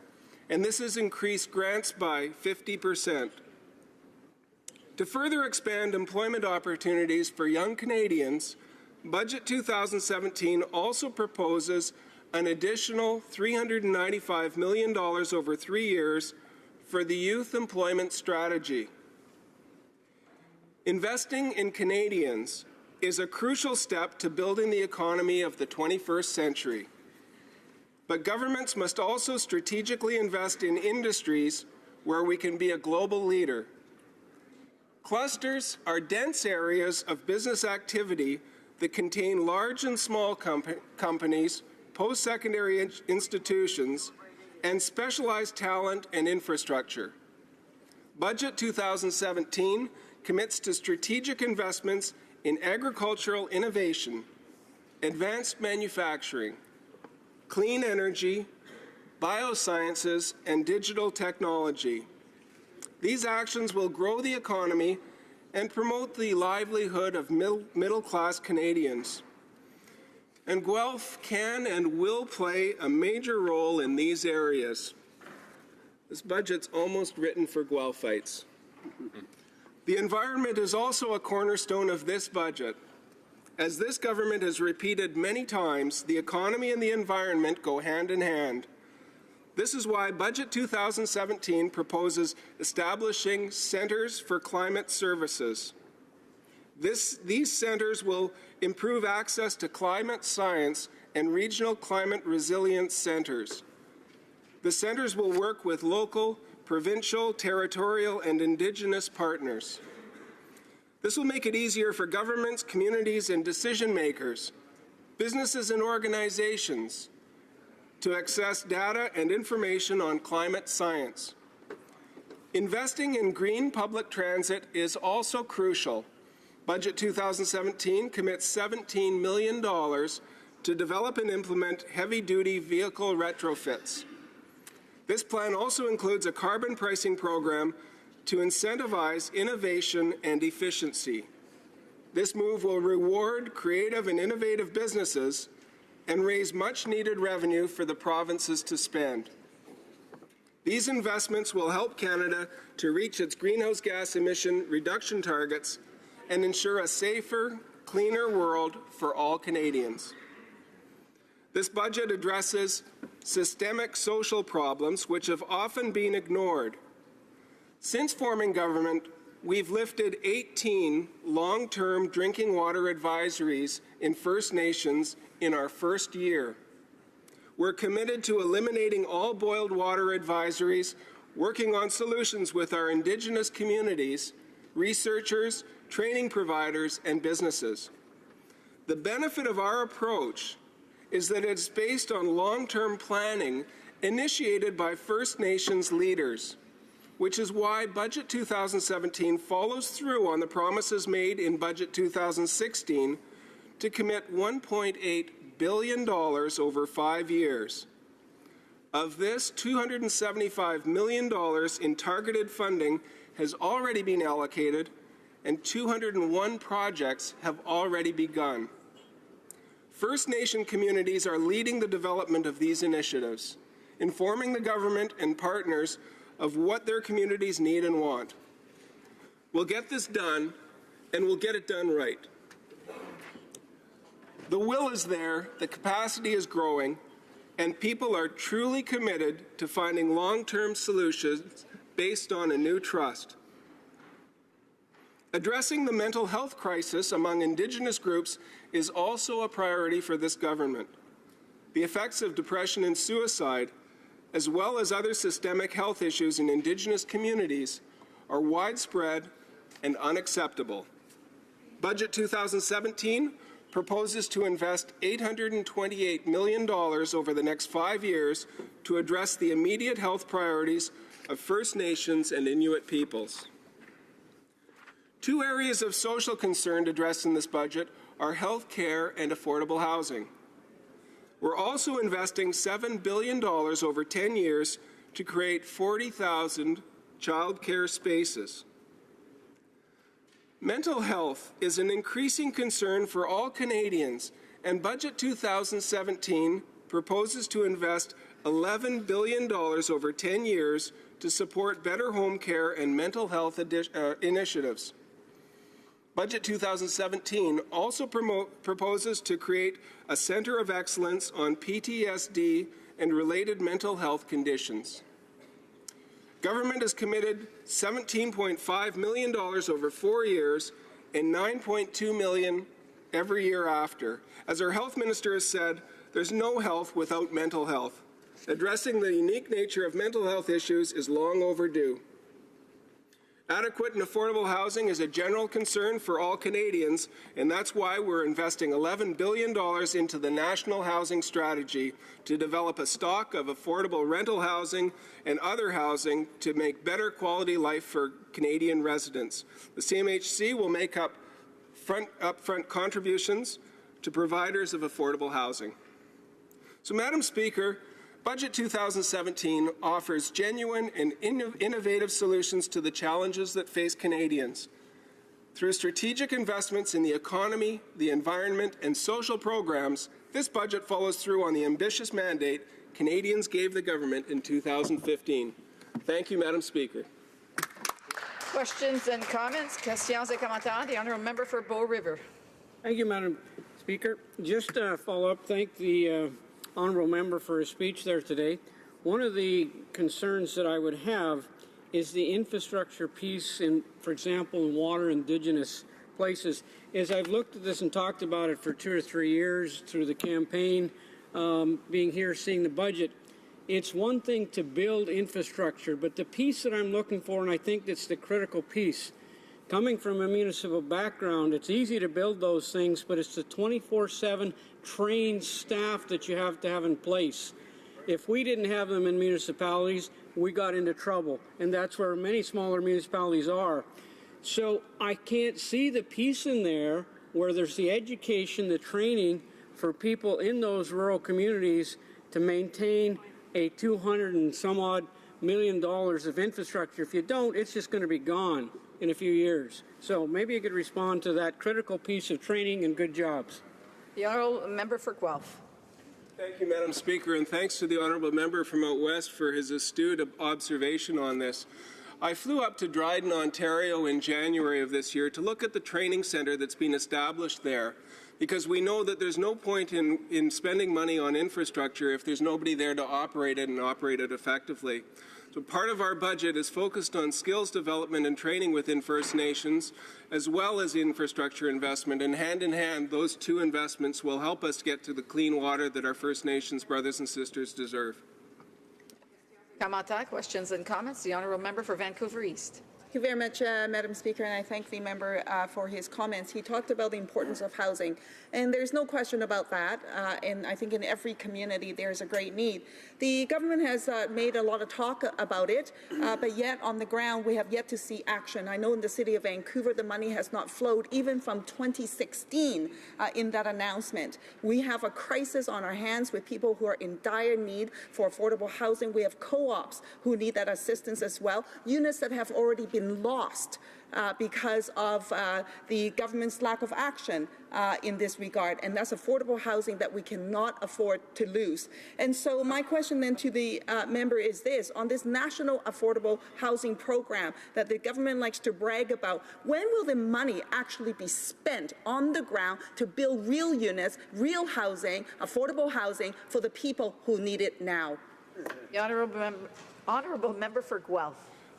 and this has increased grants by 50%. To further expand employment opportunities for young Canadians, Budget 2017 also proposes an additional $395 million over 3 years for the Youth Employment Strategy. Investing in Canadians is a crucial step to building the economy of the 21st century. But governments must also strategically invest in industries where we can be a global leader. Clusters are dense areas of business activity that contain large and small companies, post-secondary institutions, and specialized talent and infrastructure. Budget 2017 commits to strategic investments in agricultural innovation, advanced manufacturing, clean energy, biosciences, and digital technology. These actions will grow the economy and promote the livelihood of middle-class Canadians. And Guelph can and will play a major role in these areas. This budget's almost written for Guelphites. The environment is also a cornerstone of this budget. As this government has repeated many times, the economy and the environment go hand in hand. This is why Budget 2017 proposes establishing Centres for Climate Services. These centres will improve access to climate science and regional climate resilience centres. The centres will work with local, provincial, territorial, and Indigenous partners. This will make it easier for governments, communities, and decision-makers, businesses and organizations to access data and information on climate science. Investing in green public transit is also crucial. Budget 2017 commits $17 million to develop and implement heavy-duty vehicle retrofits. This plan also includes a carbon pricing program to incentivize innovation and efficiency. This move will reward creative and innovative businesses and raise much-needed revenue for the provinces to spend. These investments will help Canada to reach its greenhouse gas emission reduction targets and ensure a safer, cleaner world for all Canadians. This budget addresses systemic social problems which have often been ignored. Since forming government, we've lifted 18 long-term drinking water advisories in First Nations in our first year. We're committed to eliminating all boiled water advisories, working on solutions with our Indigenous communities, researchers, training providers, and businesses. The benefit of our approach is that it's based on long-term planning initiated by First Nations leaders, which is why Budget 2017 follows through on the promises made in Budget 2016 to commit $1.8 billion over 5 years. Of this, $275 million in targeted funding has already been allocated, and 201 projects have already begun. First Nation communities are leading the development of these initiatives, informing the government and partners of what their communities need and want. We'll get this done, and we'll get it done right. The will is there, the capacity is growing, and people are truly committed to finding long-term solutions based on a new trust. Addressing the mental health crisis among Indigenous groups is also a priority for this government. The effects of depression and suicide, as well as other systemic health issues in Indigenous communities, are widespread and unacceptable. Budget 2017 proposes to invest $828 million over the next 5 years to address the immediate health priorities of First Nations and Inuit peoples. Two areas of social concern addressed in this budget are health care and affordable housing. We're also investing $7 billion over 10 years to create 40,000 child care spaces. Mental health is an increasing concern for all Canadians, and Budget 2017 proposes to invest $11 billion over 10 years to support better home care and mental health initiatives. Budget 2017 also proposes to create a Centre of Excellence on PTSD and related mental health conditions. Government has committed $17.5 million over 4 years and $9.2 million every year after. As our health minister has said, there's no health without mental health. Addressing the unique nature of mental health issues is long overdue. Adequate and affordable housing is a general concern for all Canadians, and that's why we're investing $11 billion into the National Housing Strategy to develop a stock of affordable rental housing and other housing to make better quality life for Canadian residents. The CMHC will make upfront contributions to providers of affordable housing. So, Madam Speaker, Budget 2017 offers genuine and innovative solutions to the challenges that face Canadians. Through strategic investments in the economy, the environment, and social programs, this budget follows through on the ambitious mandate Canadians gave the government in 2015. Thank you, Madam Speaker. Questions and comments? Questions et commentaires. The honourable member for Bow River. Thank you, Madam Speaker. Just to follow up, thank the honourable member for his speech there today. One of the concerns that I would have is the infrastructure piece in, for example, in water Indigenous places. As I've looked at this and talked about it for 2 or 3 years through the campaign, being here, seeing the budget, it's one thing to build infrastructure, but the piece that I'm looking for, and I think that's the critical piece, coming from a municipal background, it's easy to build those things, but it's the 24/7 trained staff that you have to have in place. If we didn't have them in municipalities, we got into trouble, and that's where many smaller municipalities are. So I can't see the piece in there where there's the education, the training for people in those rural communities to maintain a $200 and some odd million of infrastructure. If you don't, it's just going to be gone in a few years. So maybe you could respond to that critical piece of training and good jobs. The honourable member for Guelph. Thank you, Madam Speaker, and thanks to the honourable member from out west for his astute observation on this. I flew up to Dryden, Ontario in January of this year to look at the training centre that's been established there, because we know that there's no point in spending money on infrastructure if there's nobody there to operate it and operate it effectively. So part of our budget is focused on skills development and training within First Nations, as well as infrastructure investment. And hand in hand, those two investments will help us get to the clean water that our First Nations brothers and sisters deserve. Kamata, questions and comments? The Honourable Member for Vancouver East. Thank you very much, Madam Speaker, and I thank the member for his comments. He talked about the importance of housing, and there's no question about that. And I think in every community there's a great need. The government has made a lot of talk about it, but yet on the ground we have yet to see action. I know in the city of Vancouver the money has not flowed even from 2016 in that announcement. We have a crisis on our hands with people who are in dire need for affordable housing. We have co-ops who need that assistance as well. Units that have already been lost because of the government's lack of action in this regard, and that's affordable housing that we cannot afford to lose. And so my question then to the member is this: on this national affordable housing program that the government likes to brag about, when will the money actually be spent on the ground to build real units, real housing, affordable housing for the people who need it now? The Honourable Member for Guelph.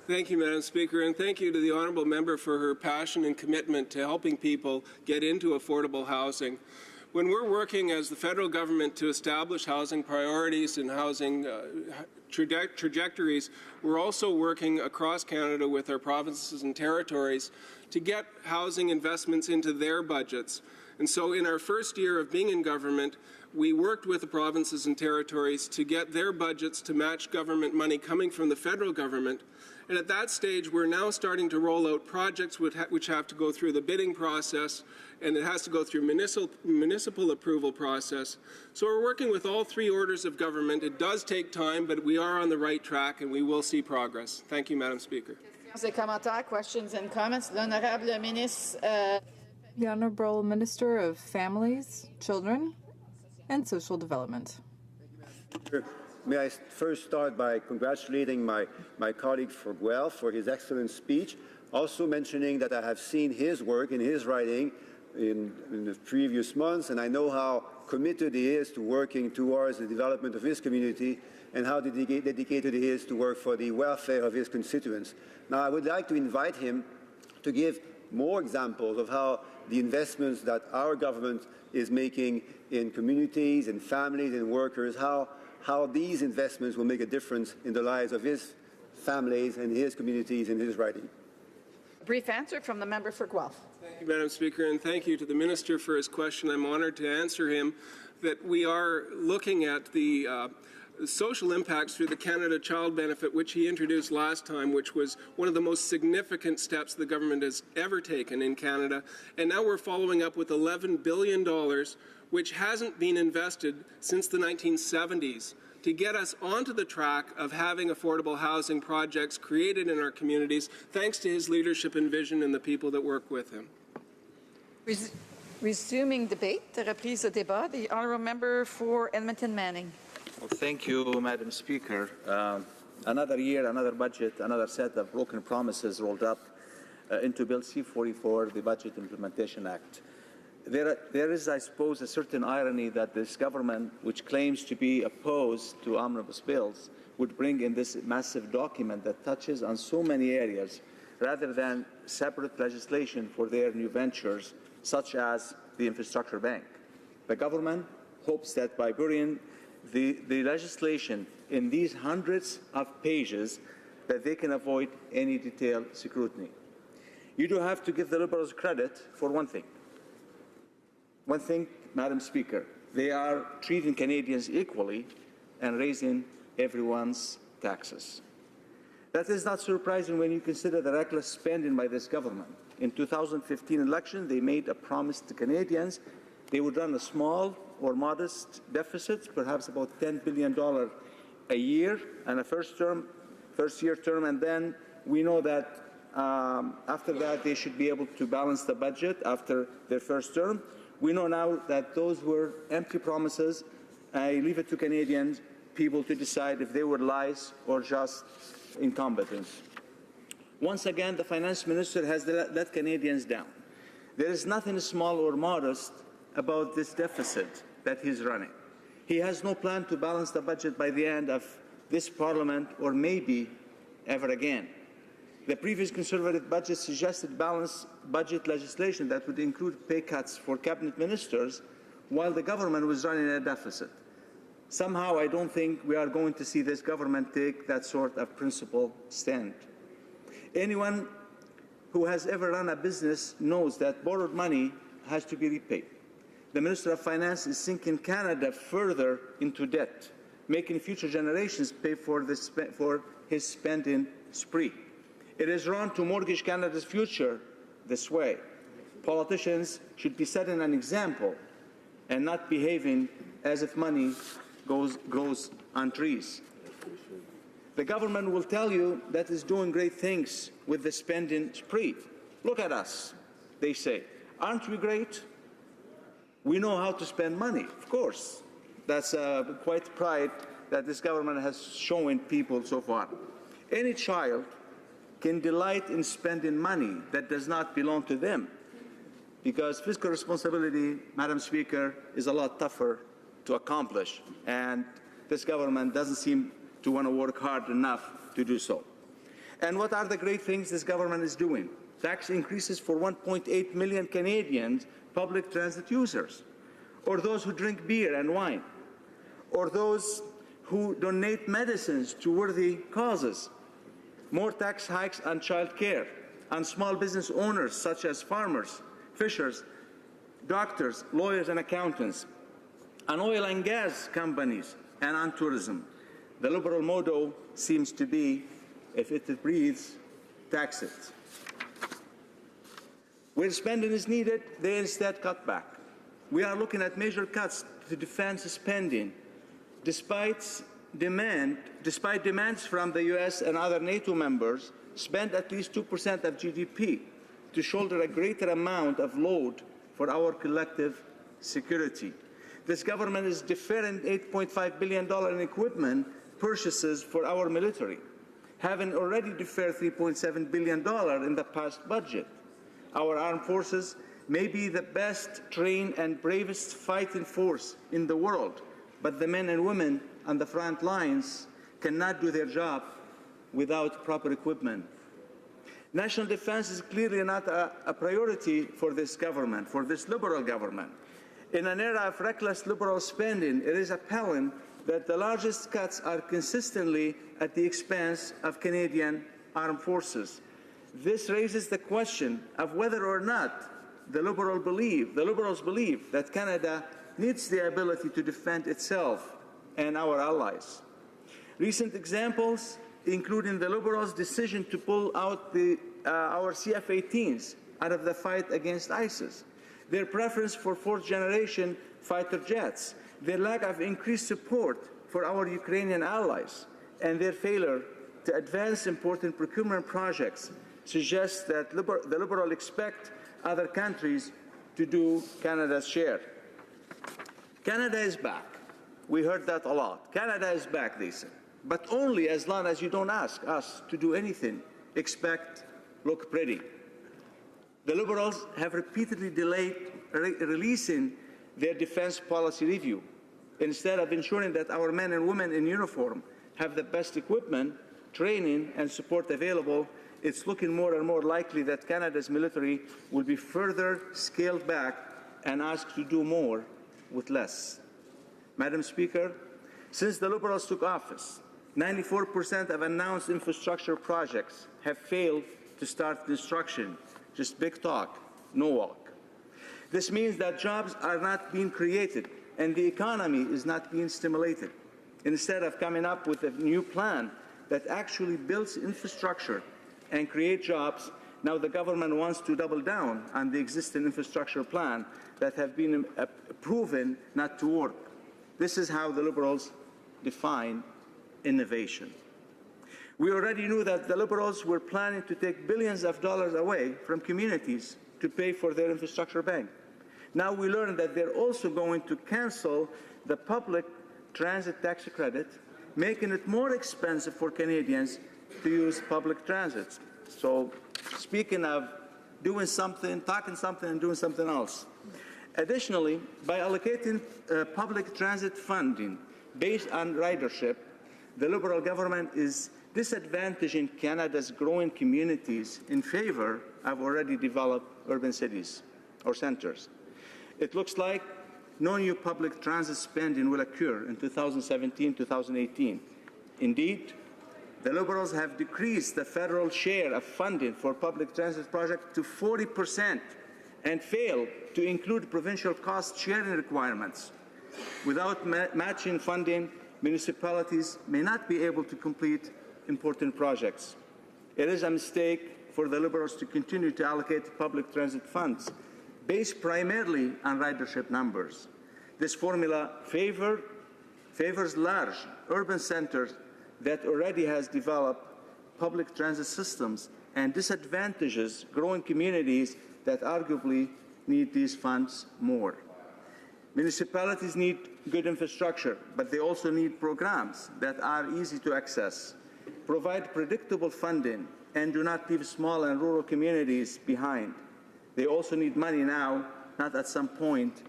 Thank you, Madam Speaker, and thank you to the Honourable Member for her passion and commitment to helping people get into affordable housing. When we're working as the federal government to establish housing priorities and housing trajectories, we're also working across Canada with our provinces and territories to get housing investments into their budgets. And so in our first year of being in government, we worked with the provinces and territories to get their budgets to match government money coming from the federal government. And at that stage, we're now starting to roll out projects which have to go through the bidding process, and it has to go through municipal approval process. So we're working with all three orders of government. It does take time, but we are on the right track, and we will see progress. Thank you, Madam Speaker. Questions and comments? L'Honorable Ministre. The Honourable Minister of Families, Children and Social Development. May I first start by congratulating my colleague for Guelph for his excellent speech, also mentioning that I have seen his work and his writing in the previous months, and I know how committed he is to working towards the development of his community and how dedicated he is to work for the welfare of his constituents. Now, I would like to invite him to give more examples of how the investments that our government is making in communities and families and workers, how these investments will make a difference in the lives of his families and his communities in his writing. A brief answer from the member for Guelph. Thank you, Madam Speaker, and thank you to the Minister for his question. I'm honoured to answer him that we are looking at the social impacts through the Canada Child Benefit, which he introduced last time, which was one of the most significant steps the government has ever taken in Canada. And now we're following up with $11 billion, which hasn't been invested since the 1970s, to get us onto the track of having affordable housing projects created in our communities, thanks to his leadership and vision and the people that work with him. Resuming debate, the reprise au débat, the Honourable Member for Edmonton Manning. Well, thank you, Madam Speaker. Another year, another budget, another set of broken promises rolled up into Bill C-44, the Budget Implementation Act. There is, I suppose, a certain irony that this government, which claims to be opposed to omnibus bills, would bring in this massive document that touches on so many areas, rather than separate legislation for their new ventures, such as the Infrastructure Bank. The government hopes that by burying the legislation in these hundreds of pages, that they can avoid any detailed scrutiny. You do have to give the Liberals credit for one thing. One thing, Madam Speaker, they are treating Canadians equally and raising everyone's taxes. That is not surprising when you consider the reckless spending by this government. In 2015 election, they made a promise to Canadians. They would run a small or modest deficit, perhaps about $10 billion a year, and a first-year term, and then we know that after that they should be able to balance the budget after their first term. We know now that those were empty promises. I leave it to Canadian people to decide if they were lies or just incompetence. Once again, the Finance Minister has let Canadians down. There is nothing small or modest about this deficit that he's running. He has no plan to balance the budget by the end of this Parliament or maybe ever again. The previous Conservative budget suggested balanced budget legislation that would include pay cuts for cabinet ministers while the government was running a deficit. Somehow, I don't think we are going to see this government take that sort of principled stand. Anyone who has ever run a business knows that borrowed money has to be repaid. The Minister of Finance is sinking Canada further into debt, making future generations pay for his spending spree. It is wrong to mortgage Canada's future this way. Politicians should be setting an example and not behaving as if money grows on trees. The government will tell you that it's doing great things with the spending spree. Look at us, they say. Aren't we great? We know how to spend money, of course. That's quite pride that this government has shown people so far. Any child can delight in spending money that does not belong to them, because fiscal responsibility, Madam Speaker, is a lot tougher to accomplish, and this government doesn't seem to want to work hard enough to do so. And what are the great things this government is doing? Tax increases for 1.8 million Canadians, public transit users, or those who drink beer and wine, or those who donate medicines to worthy causes. More tax hikes on child care, on small business owners such as farmers, fishers, doctors, lawyers and accountants, on oil and gas companies, and on tourism. The Liberal motto seems to be, if it breathes, tax it. Where spending is needed, they instead cut back. We are looking at major cuts to defense spending, despite demands from the US and other NATO members. Spend at least 2% of GDP to shoulder a greater amount of load for our collective security. This government is deferring $8.5 billion in equipment purchases for our military, having already deferred $3.7 billion in the past budget. Our armed forces may be the best trained and bravest fighting force in the world, but the men and women on the front lines cannot do their job without proper equipment. National defense is clearly not a priority for this government, for this Liberal government. In an era of reckless Liberal spending, it is appalling that the largest cuts are consistently at the expense of Canadian armed forces. This raises the question of whether or not the Liberals believe that Canada needs the ability to defend itself and our allies. Recent examples, including the Liberals' decision to pull out our CF-18s out of the fight against ISIS, their preference for fourth-generation fighter jets, their lack of increased support for our Ukrainian allies, and their failure to advance important procurement projects suggests that the Liberals expect other countries to do Canada's share. Canada is back. We heard that a lot. Canada is back, they say. But only as long as you don't ask us to do anything, expect look pretty. The Liberals have repeatedly delayed releasing their defense policy review. Instead of ensuring that our men and women in uniform have the best equipment, training, and support available, it's looking more and more likely that Canada's military will be further scaled back and asked to do more with less. Madam Speaker, since the Liberals took office, 94% of announced infrastructure projects have failed to start construction. Just big talk, no walk. This means that jobs are not being created and the economy is not being stimulated. Instead of coming up with a new plan that actually builds infrastructure and create jobs, now the government wants to double down on the existing infrastructure plan that have been proven not to work. This is how the Liberals define innovation. We already knew that the Liberals were planning to take billions of dollars away from communities to pay for their infrastructure bank. Now we learn that they're also going to cancel the public transit tax credit, making it more expensive for Canadians to use public transit. So speaking of doing something, talking something and doing something else. Additionally, by allocating public transit funding based on ridership, the Liberal government is disadvantaging Canada's growing communities in favor of already developed urban cities or centres. It looks like no new public transit spending will occur in 2017-2018. Indeed, the Liberals have decreased the federal share of funding for public transit projects to 40% and failed to include provincial cost-sharing requirements. Without matching funding, municipalities may not be able to complete important projects. It is a mistake for the Liberals to continue to allocate public transit funds based primarily on ridership numbers. This formula favors large urban centres that already has developed public transit systems and disadvantages growing communities that arguably need these funds more. Municipalities need good infrastructure, but they also need programs that are easy to access, provide predictable funding, and do not leave small and rural communities behind. They also need money now, not at some point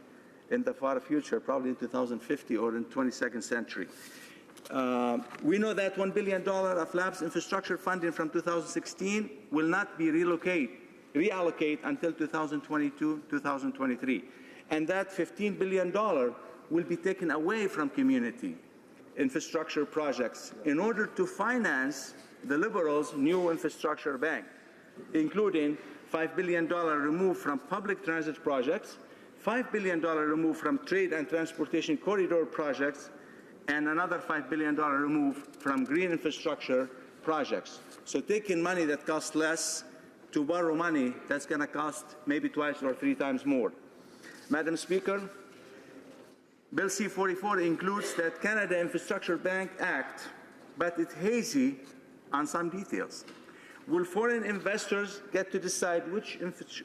in the far future, probably in 2050 or in the 22nd century. We know that $1 billion of LAPS infrastructure funding from 2016 will not be reallocated until 2022-2023. And that $15 billion will be taken away from community infrastructure projects in order to finance the Liberals' new infrastructure bank, including $5 billion removed from public transit projects, $5 billion removed from trade and transportation corridor projects, and another $5 billion removed from green infrastructure projects. So taking money that costs less to borrow money that's going to cost maybe twice or three times more. Madam Speaker, Bill C-44 includes that Canada Infrastructure Bank Act, but it's hazy on some details. Will foreign investors get to decide which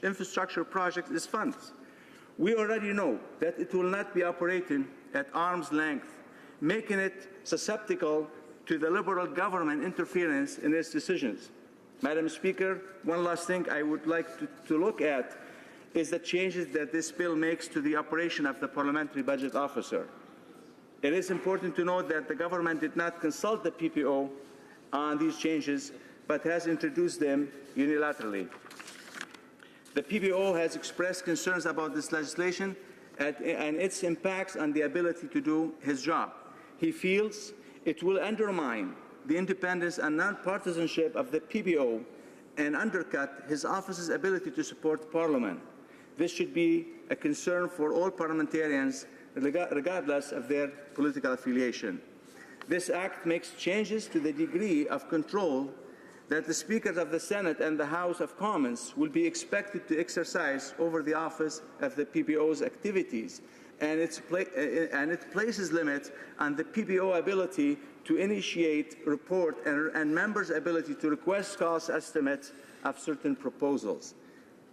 infrastructure project is funded? We already know that it will not be operating at arm's length, making it susceptible to the Liberal government interference in its decisions. Madam Speaker, one last thing I would like to look at is the changes that this bill makes to the operation of the Parliamentary Budget Officer. It is important to note that the government did not consult the PPO on these changes, but has introduced them unilaterally. The PPO has expressed concerns about this legislation and its impacts on the ability to do his job. He feels it will undermine the independence and nonpartisanship of the PPO and undercut his office's ability to support Parliament. This should be a concern for all parliamentarians, regardless of their political affiliation. This act makes changes to the degree of control that the speakers of the Senate and the House of Commons will be expected to exercise over the office of the PPO's activities, and it places limits on the PPO ability to initiate, report, and members' ability to request cost estimates of certain proposals.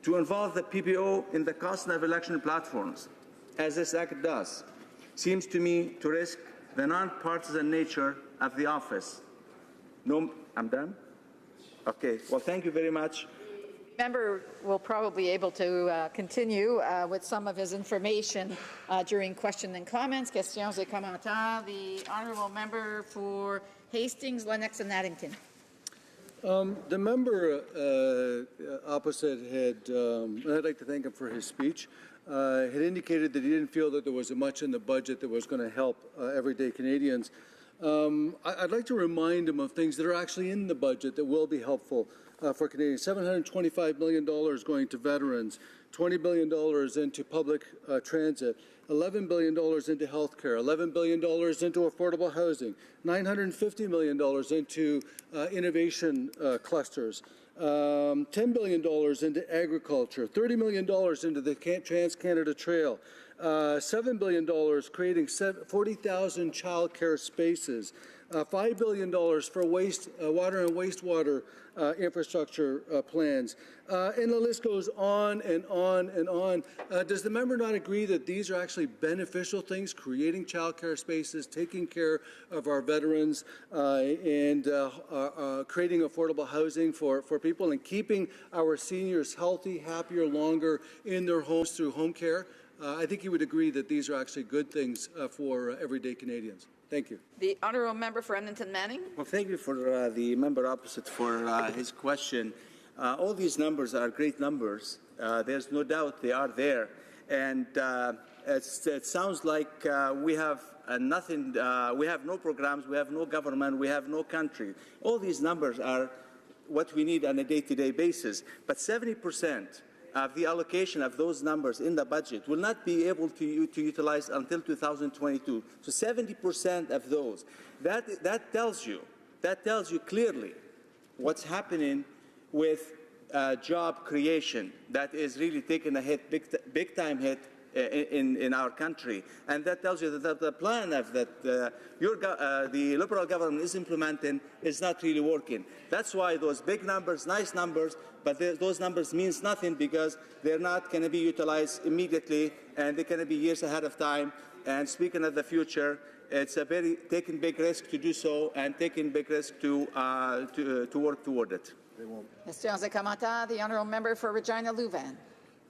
To involve the PPO in the cost of election platforms, as this act does, seems to me to risk the nonpartisan nature of the office. No, I'm done? Okay, well, thank you very much. Member will probably be able to continue with some of his information during questions and comments. Questions et commentaires. The honourable member for Hastings, Lennox and Addington. The member opposite had, and I'd like to thank him for his speech, had indicated that he didn't feel that there was much in the budget that was going to help everyday Canadians. I'd like to remind him of things that are actually in the budget that will be helpful for Canadians. $725 million going to veterans, $20 billion into public transit, $11 billion into health care, $11 billion into affordable housing, $950 million into innovation clusters, $10 billion into agriculture, $30 million into the Trans-Canada Trail, $7 billion creating 40,000 child care spaces, $5 billion for water and wastewater infrastructure plans. And the list goes on and on and on. Does the member not agree that these are actually beneficial things, creating child care spaces, taking care of our veterans, and creating affordable housing for people, and keeping our seniors healthy, happier, longer in their homes through home care? I think you would agree that these are actually good things for everyday Canadians. Thank you. The honourable member for Edmonton Manning. Well, thank you for the member opposite for his question. All these numbers are great numbers. There's no doubt they are there. And it sounds like we have nothing, we have no programs, we have no government, we have no country. All these numbers are what we need on a day-to-day basis. But 70% of the allocation of those numbers in the budget will not be able to utilize until 2022. So 70% of those. That tells you clearly what's happening with job creation that is really taking a hit, big time hit in our country. And that tells you that the plan of that the Liberal government is implementing is not really working. That's why those big numbers, nice numbers, but those numbers means nothing because they're not going to be utilized immediately and they're going to be years ahead of time. And speaking of the future, it's a very taking big risk to do so and taking big risk to work toward it. Questions et commentaires. The honourable member for Regina Louvain.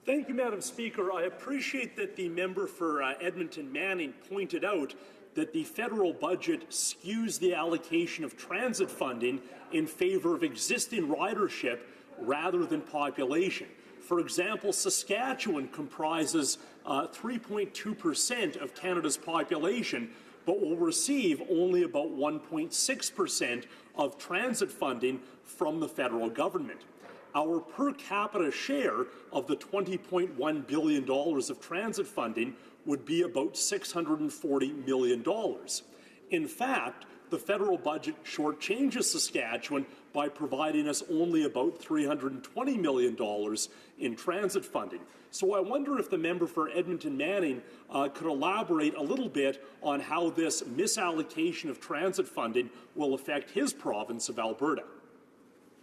Thank you, Madam Speaker. I appreciate that the member for Edmonton Manning pointed out that the federal budget skews the allocation of transit funding in favor of existing ridership rather than population. For example, Saskatchewan comprises 3.2% of Canada's population, but will receive only about 1.6% of transit funding from the federal government. Our per capita share of the $20.1 billion of transit funding would be about $640 million. In fact, the federal budget shortchanges Saskatchewan by providing us only about $320 million in transit funding. So I wonder if the member for Edmonton Manning could elaborate a little bit on how this misallocation of transit funding will affect his province of Alberta.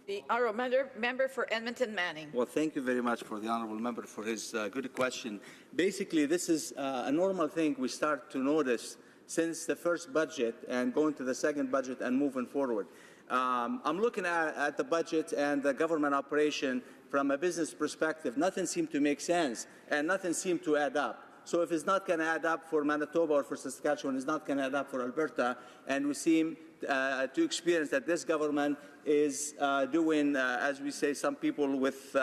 The honourable member for Edmonton Manning. Well, thank you very much for the honourable member for his good question. Basically, this is a normal thing we start to notice since the first budget and going to the second budget and moving forward. I'm looking at the budget and the government operation from a business perspective. Nothing seemed to make sense and nothing seemed to add up. So if it's not going to add up for Manitoba or for Saskatchewan, it's not going to add up for Alberta, and we seem to experience that this government is doing, as we say, some people with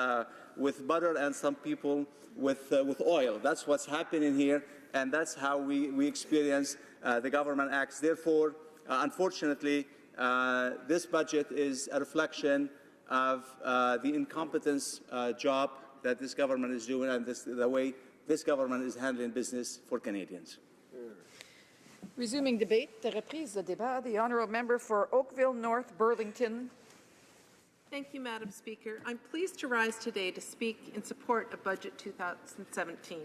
butter and some people with oil. That's what's happening here, and that's how we experience the government acts. Therefore, unfortunately, this budget is a reflection of the incompetence job that this government is doing and the way this government is handling business for Canadians. Resuming debate, the reprise de débat, the honourable member for Oakville North Burlington. Thank you, Madam Speaker. I'm pleased to rise today to speak in support of Budget 2017.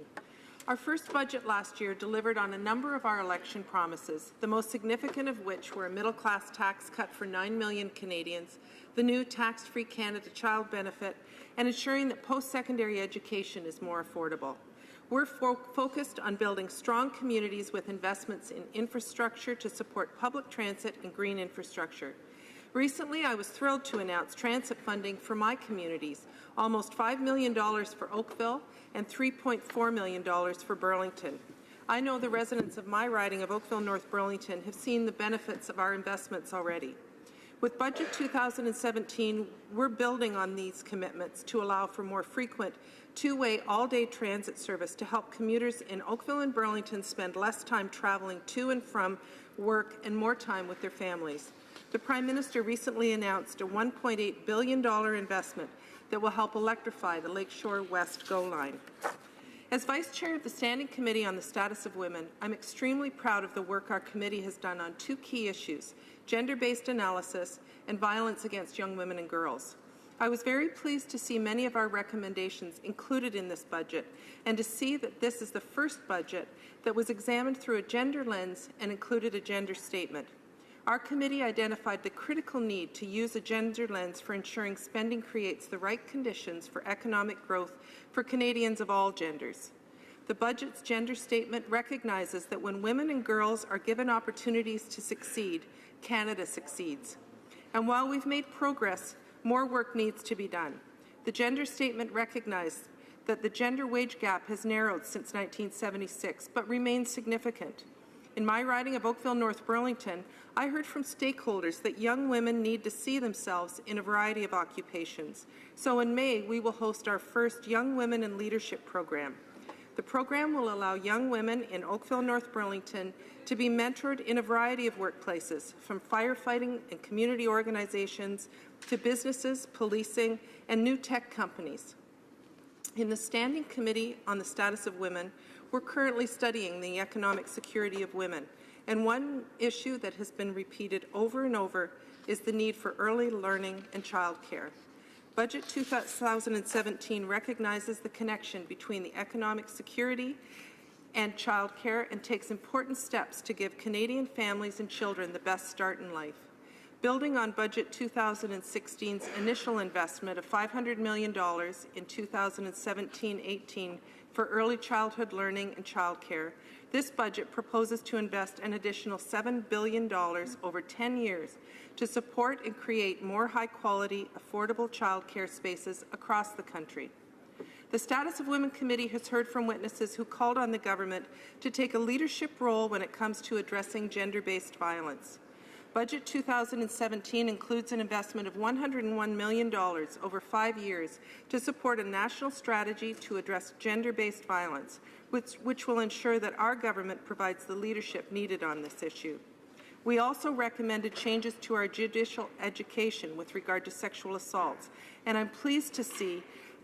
Our first budget last year delivered on a number of our election promises, the most significant of which were a middle-class tax cut for 9 million Canadians, the new tax-free Canada Child Benefit, and ensuring that post-secondary education is more affordable. We're focused on building strong communities with investments in infrastructure to support public transit and green infrastructure. Recently, I was thrilled to announce transit funding for my communities, almost $5 million for Oakville and $3.4 million for Burlington. I know the residents of my riding of Oakville North Burlington have seen the benefits of our investments already. With Budget 2017, we're building on these commitments to allow for more frequent two-way all-day transit service to help commuters in Oakville and Burlington spend less time travelling to and from work and more time with their families. The Prime Minister recently announced a $1.8 billion investment that will help electrify the Lakeshore West GO line. As Vice Chair of the Standing Committee on the Status of Women, I'm extremely proud of the work our committee has done on two key issues: gender-based analysis and violence against young women and girls. I was very pleased to see many of our recommendations included in this budget and to see that this is the first budget that was examined through a gender lens and included a gender statement. Our committee identified the critical need to use a gender lens for ensuring spending creates the right conditions for economic growth for Canadians of all genders. The budget's gender statement recognizes that when women and girls are given opportunities to succeed, Canada succeeds. And while we've made progress, more work needs to be done. The gender statement recognized that the gender wage gap has narrowed since 1976, but remains significant. In my riding of Oakville North Burlington, I heard from stakeholders that young women need to see themselves in a variety of occupations. So in May, we will host our first Young Women in Leadership program. The program will allow young women in Oakville North Burlington to be mentored in a variety of workplaces, from firefighting and community organizations to businesses, policing, and new tech companies. In the Standing Committee on the Status of Women, we're currently studying the economic security of women, and one issue that has been repeated over and over is the need for early learning and childcare. Budget 2017 recognizes the connection between the economic security and childcare and takes important steps to give Canadian families and children the best start in life. Building on Budget 2016's initial investment of $500 million in 2017-18 for early childhood learning and childcare, this budget proposes to invest an additional $7 billion over 10 years to support and create more high-quality, affordable childcare spaces across the country. The Status of Women Committee has heard from witnesses who called on the government to take a leadership role when it comes to addressing gender-based violence. Budget 2017 includes an investment of $101 million over 5 years to support a national strategy to address gender-based violence, which will ensure that our government provides the leadership needed on this issue. We also recommended changes to our judicial education with regard to sexual assaults, and I'm pleased to see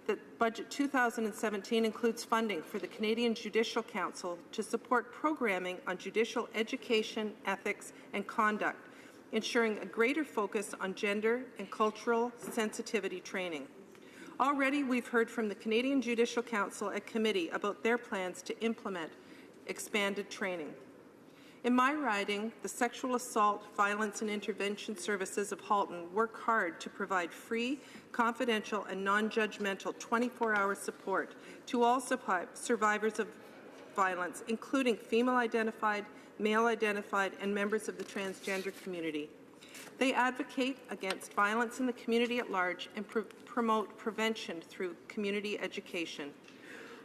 that Budget 2017 includes funding for the Canadian Judicial Council to support programming on judicial education, ethics, and conduct, ensuring a greater focus on gender and cultural sensitivity training. Already, we've heard from the Canadian Judicial Council at committee about their plans to implement expanded training. In my riding, the Sexual Assault, Violence and Intervention Services of Halton work hard to provide free, confidential and non-judgmental 24-hour support to all survivors of violence, including female-identified, male-identified and members of the transgender community. They advocate against violence in the community at large and promote prevention through community education.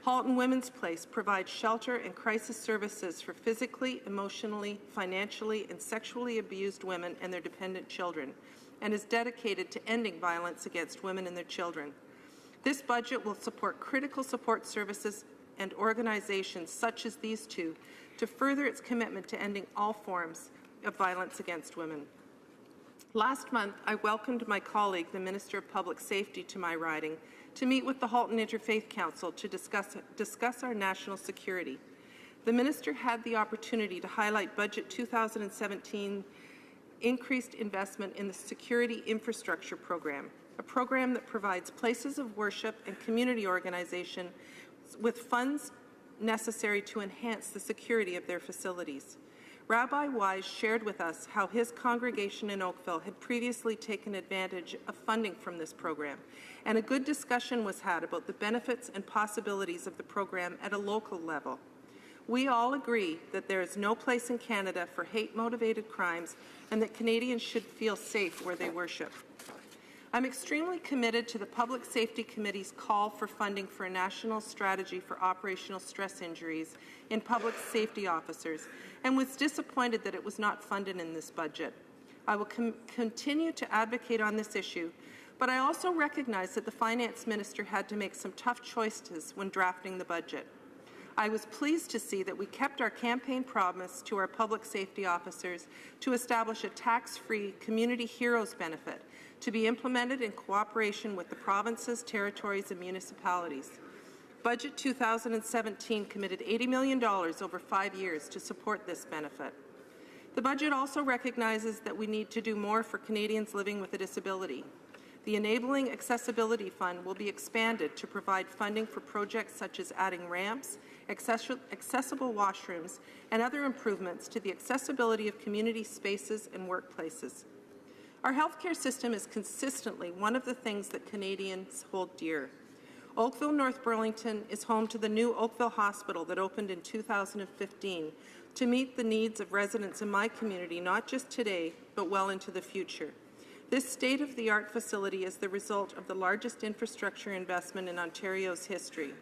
Halton Women's Place provides shelter and crisis services for physically, emotionally, financially, and sexually abused women and their dependent children, and is dedicated to ending violence against women and their children. This budget will support critical support services and organizations such as these two to further its commitment to ending all forms of violence against women. Last month, I welcomed my colleague, the Minister of Public Safety, to my riding to meet with the Halton Interfaith Council to discuss our national security. The Minister had the opportunity to highlight Budget 2017 increased investment in the Security Infrastructure Program, a program that provides places of worship and community organization with funds necessary to enhance the security of their facilities. Rabbi Wise shared with us how his congregation in Oakville had previously taken advantage of funding from this program, and a good discussion was had about the benefits and possibilities of the program at a local level. We all agree that there is no place in Canada for hate-motivated crimes and that Canadians should feel safe where they worship. I'm extremely committed to the Public Safety Committee's call for funding for a national strategy for operational stress injuries in public safety officers, and was disappointed that it was not funded in this budget. I will continue to advocate on this issue, but I also recognize that the Finance Minister had to make some tough choices when drafting the budget. I was pleased to see that we kept our campaign promise to our public safety officers to establish a tax-free Community Heroes benefit to be implemented in cooperation with the provinces, territories and municipalities. Budget 2017 committed $80 million over 5 years to support this benefit. The budget also recognizes that we need to do more for Canadians living with a disability. The Enabling Accessibility Fund will be expanded to provide funding for projects such as adding ramps, accessible washrooms, and other improvements to the accessibility of community spaces and workplaces. Our healthcare system is consistently one of the things that Canadians hold dear. Oakville North Burlington is home to the new Oakville Hospital that opened in 2015 to meet the needs of residents in my community, not just today, but well into the future. This state-of-the-art facility is the result of the largest infrastructure investment in Ontario's history.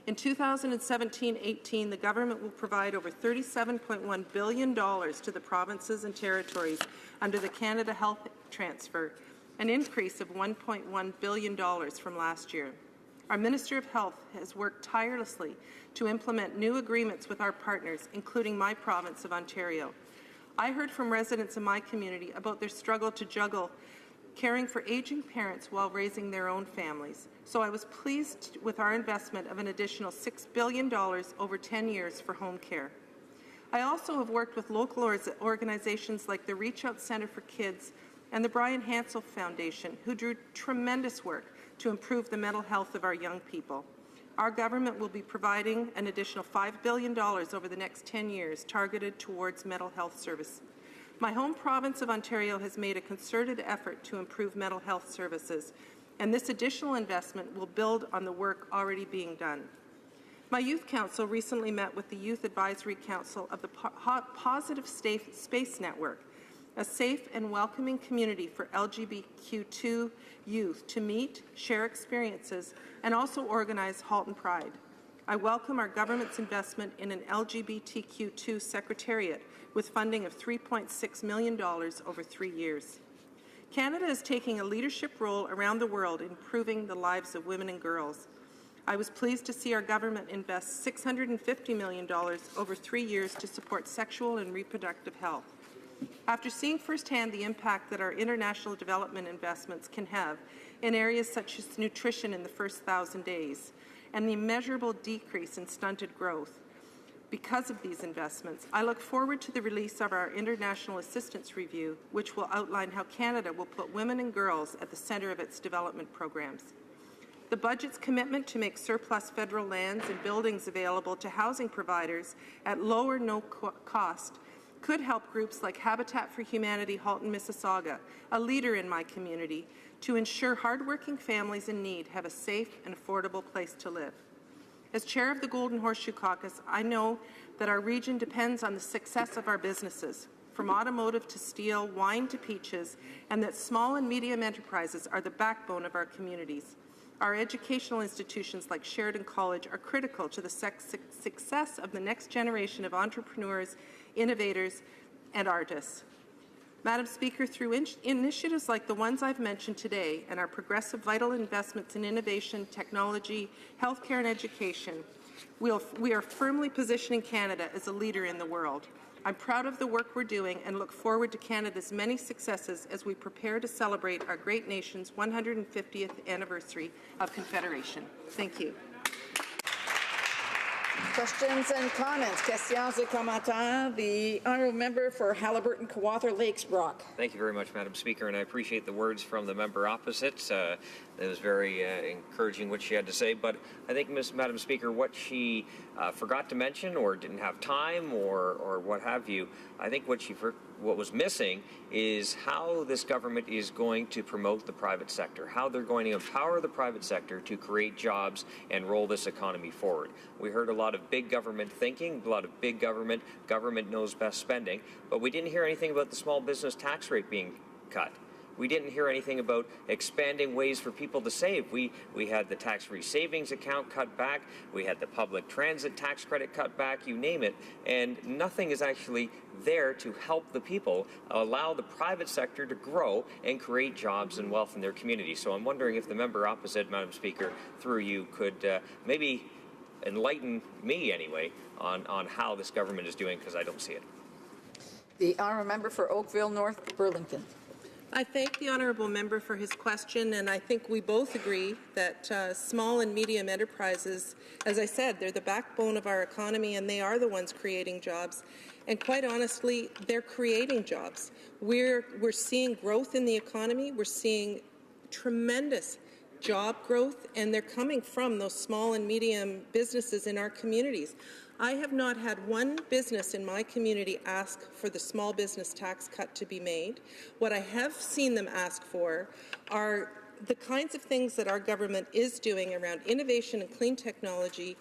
In 2017-18, the government will provide over $37.1 billion to the provinces and territories under the Canada Health Transfer, an increase of $1.1 billion from last year. Our Minister of Health has worked tirelessly to implement new agreements with our partners, including my province of Ontario. I heard from residents in my community about their struggle to juggle caring for aging parents while raising their own families. So I was pleased with our investment of an additional $6 billion over 10 years for home care. I also have worked with local organizations like the Reach Out Centre for Kids and the Brian Hansel Foundation, who do tremendous work to improve the mental health of our young people. Our government will be providing an additional $5 billion over the next 10 years targeted towards mental health service. My home province of Ontario has made a concerted effort to improve mental health services, and this additional investment will build on the work already being done. My youth council recently met with the Youth Advisory Council of the Positive Space Network, a safe and welcoming community for LGBTQ2 youth to meet, share experiences, and also organize Halton Pride. I welcome our government's investment in an LGBTQ2 secretariat with funding of $3.6 million over 3 years. Canada is taking a leadership role around the world in improving the lives of women and girls. I was pleased to see our government invest $650 million over 3 years to support sexual and reproductive health. After seeing firsthand the impact that our international development investments can have in areas such as nutrition in the first 1,000 days, and the immeasurable decrease in stunted growth because of these investments, I look forward to the release of our International Assistance Review, which will outline how Canada will put women and girls at the centre of its development programs. The budget's commitment to make surplus federal lands and buildings available to housing providers at low or no cost could help groups like Habitat for Humanity Halton Mississauga, a leader in my community, to ensure hardworking families in need have a safe and affordable place to live. As chair of the Golden Horseshoe Caucus, I know that our region depends on the success of our businesses, from automotive to steel, wine to peaches, and that small and medium enterprises are the backbone of our communities. Our educational institutions like Sheridan College are critical to the success of the next generation of entrepreneurs, innovators, and artists. Madam Speaker, through initiatives like the ones I've mentioned today and our progressive vital investments in innovation, technology, healthcare and education, we are firmly positioning Canada as a leader in the world. I'm proud of the work we're doing and look forward to Canada's many successes as we prepare to celebrate our great nation's 150th anniversary of Confederation. Thank you. Questions and comments. Questions et commentaires. The honourable member for Haliburton, Kawartha Lakes, Brock. Thank you very much, Madam Speaker, and I appreciate the words from the member opposite. It was very encouraging what she had to say, but I think, Madam Speaker, what she forgot to mention or didn't have time or what have you, I think what was missing is how this government is going to promote the private sector, how they're going to empower the private sector to create jobs and roll this economy forward. We heard a lot of big government thinking, a lot of big government knows best spending, but we didn't hear anything about the small business tax rate being cut. We didn't hear anything about expanding ways for people to save. We had the tax-free savings account cut back. We had the public transit tax credit cut back, you name it. And nothing is actually there to help the people, allow the private sector to grow and create jobs and wealth in their community. So I'm wondering if the member opposite, Madam Speaker, through you, could maybe enlighten me anyway on how this government is doing, because I don't see it. The honourable member for Oakville North Burlington. I thank the honourable member for his question, and I think we both agree that small and medium enterprises, as I said, they're the backbone of our economy, and they are the ones creating jobs. And quite honestly, they're creating jobs. We're seeing growth in the economy. We're seeing tremendous job growth, and they're coming from those small and medium businesses in our communities. I have not had one business in my community ask for the small business tax cut to be made. What I have seen them ask for are the kinds of things that our government is doing around innovation and clean technology,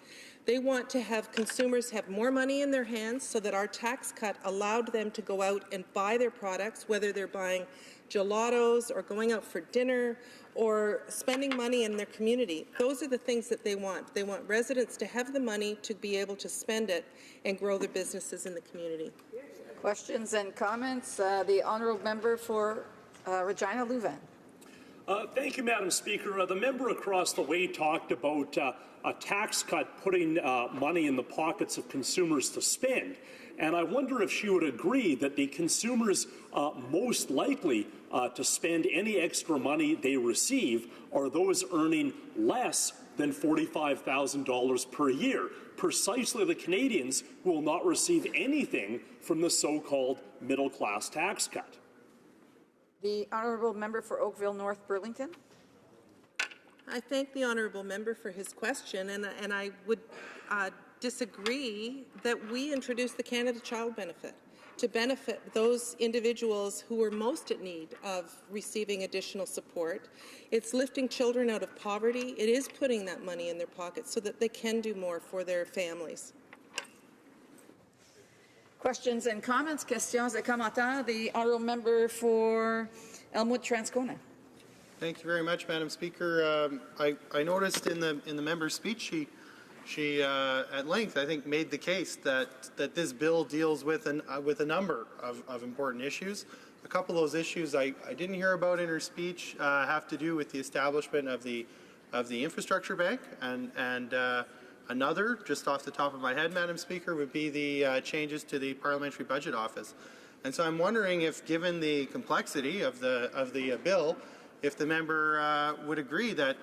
They want to have consumers have more money in their hands so that our tax cut allowed them to go out and buy their products, whether they're buying gelatos or going out for dinner or spending money in their community. Those are the things that they want. They want residents to have the money to be able to spend it and grow their businesses in the community. Questions and comments? The honourable member for Regina Louvain. Thank you, Madam Speaker. The member across the way talked about a tax cut putting money in the pockets of consumers to spend. And I wonder if she would agree that the consumers most likely to spend any extra money they receive are those earning less than $45,000 per year, precisely the Canadians who will not receive anything from the so-called middle-class tax cut. The honourable member for Oakville North Burlington. I thank the honourable member for his question, and I would disagree that we introduced the Canada Child Benefit to benefit those individuals who are most at need of receiving additional support. It's lifting children out of poverty. It is putting that money in their pockets so that they can do more for their families. Questions and comments? Questions et commentaires? The honourable member for Elmwood-Transcona. Thank you very much, Madam Speaker. I noticed in the member's speech she at length, I think, made the case that this bill deals with a number of important issues. A couple of those issues I didn't hear about in her speech have to do with the establishment of the infrastructure bank, and another, just off the top of my head, Madam Speaker, would be the changes to the Parliamentary Budget Office. And so I'm wondering if, given the complexity of the bill, if the member would agree that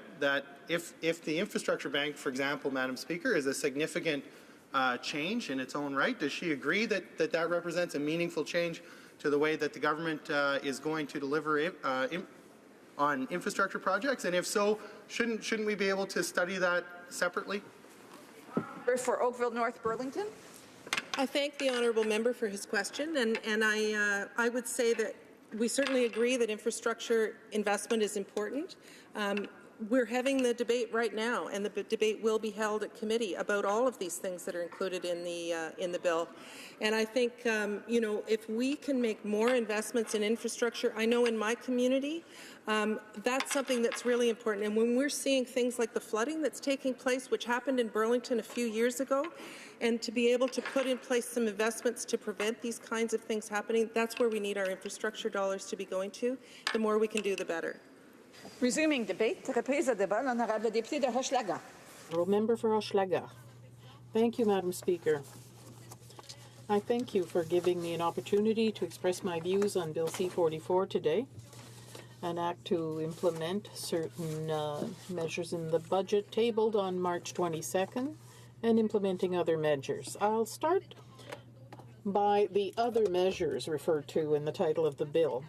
if the infrastructure bank, for example, Madam Speaker, is a significant change in its own right, does she agree that represents a meaningful change to the way that the government is going to deliver on infrastructure projects? And if so, shouldn't we be able to study that separately? For Oakville North Burlington. I thank the honourable member for his question, and I would say that we certainly agree that infrastructure investment is important. We're having the debate right now, and the debate will be held at committee about all of these things that are included in the bill. And I think, if we can make more investments in infrastructure, I know in my community, that's something that's really important. And when we're seeing things like the flooding that's taking place, which happened in Burlington a few years ago, and to be able to put in place some investments to prevent these kinds of things happening, that's where we need our infrastructure dollars to be going to. The more we can do, the better. Resuming debate, reprise de débat, l'honorable député de Hochelaga. Honourable member for Hochelaga. Thank you, Madam Speaker. I thank you for giving me an opportunity to express my views on Bill C-44 today, an act to implement certain measures in the budget tabled on March 22nd and implementing other measures. I'll start by the other measures referred to in the title of the bill.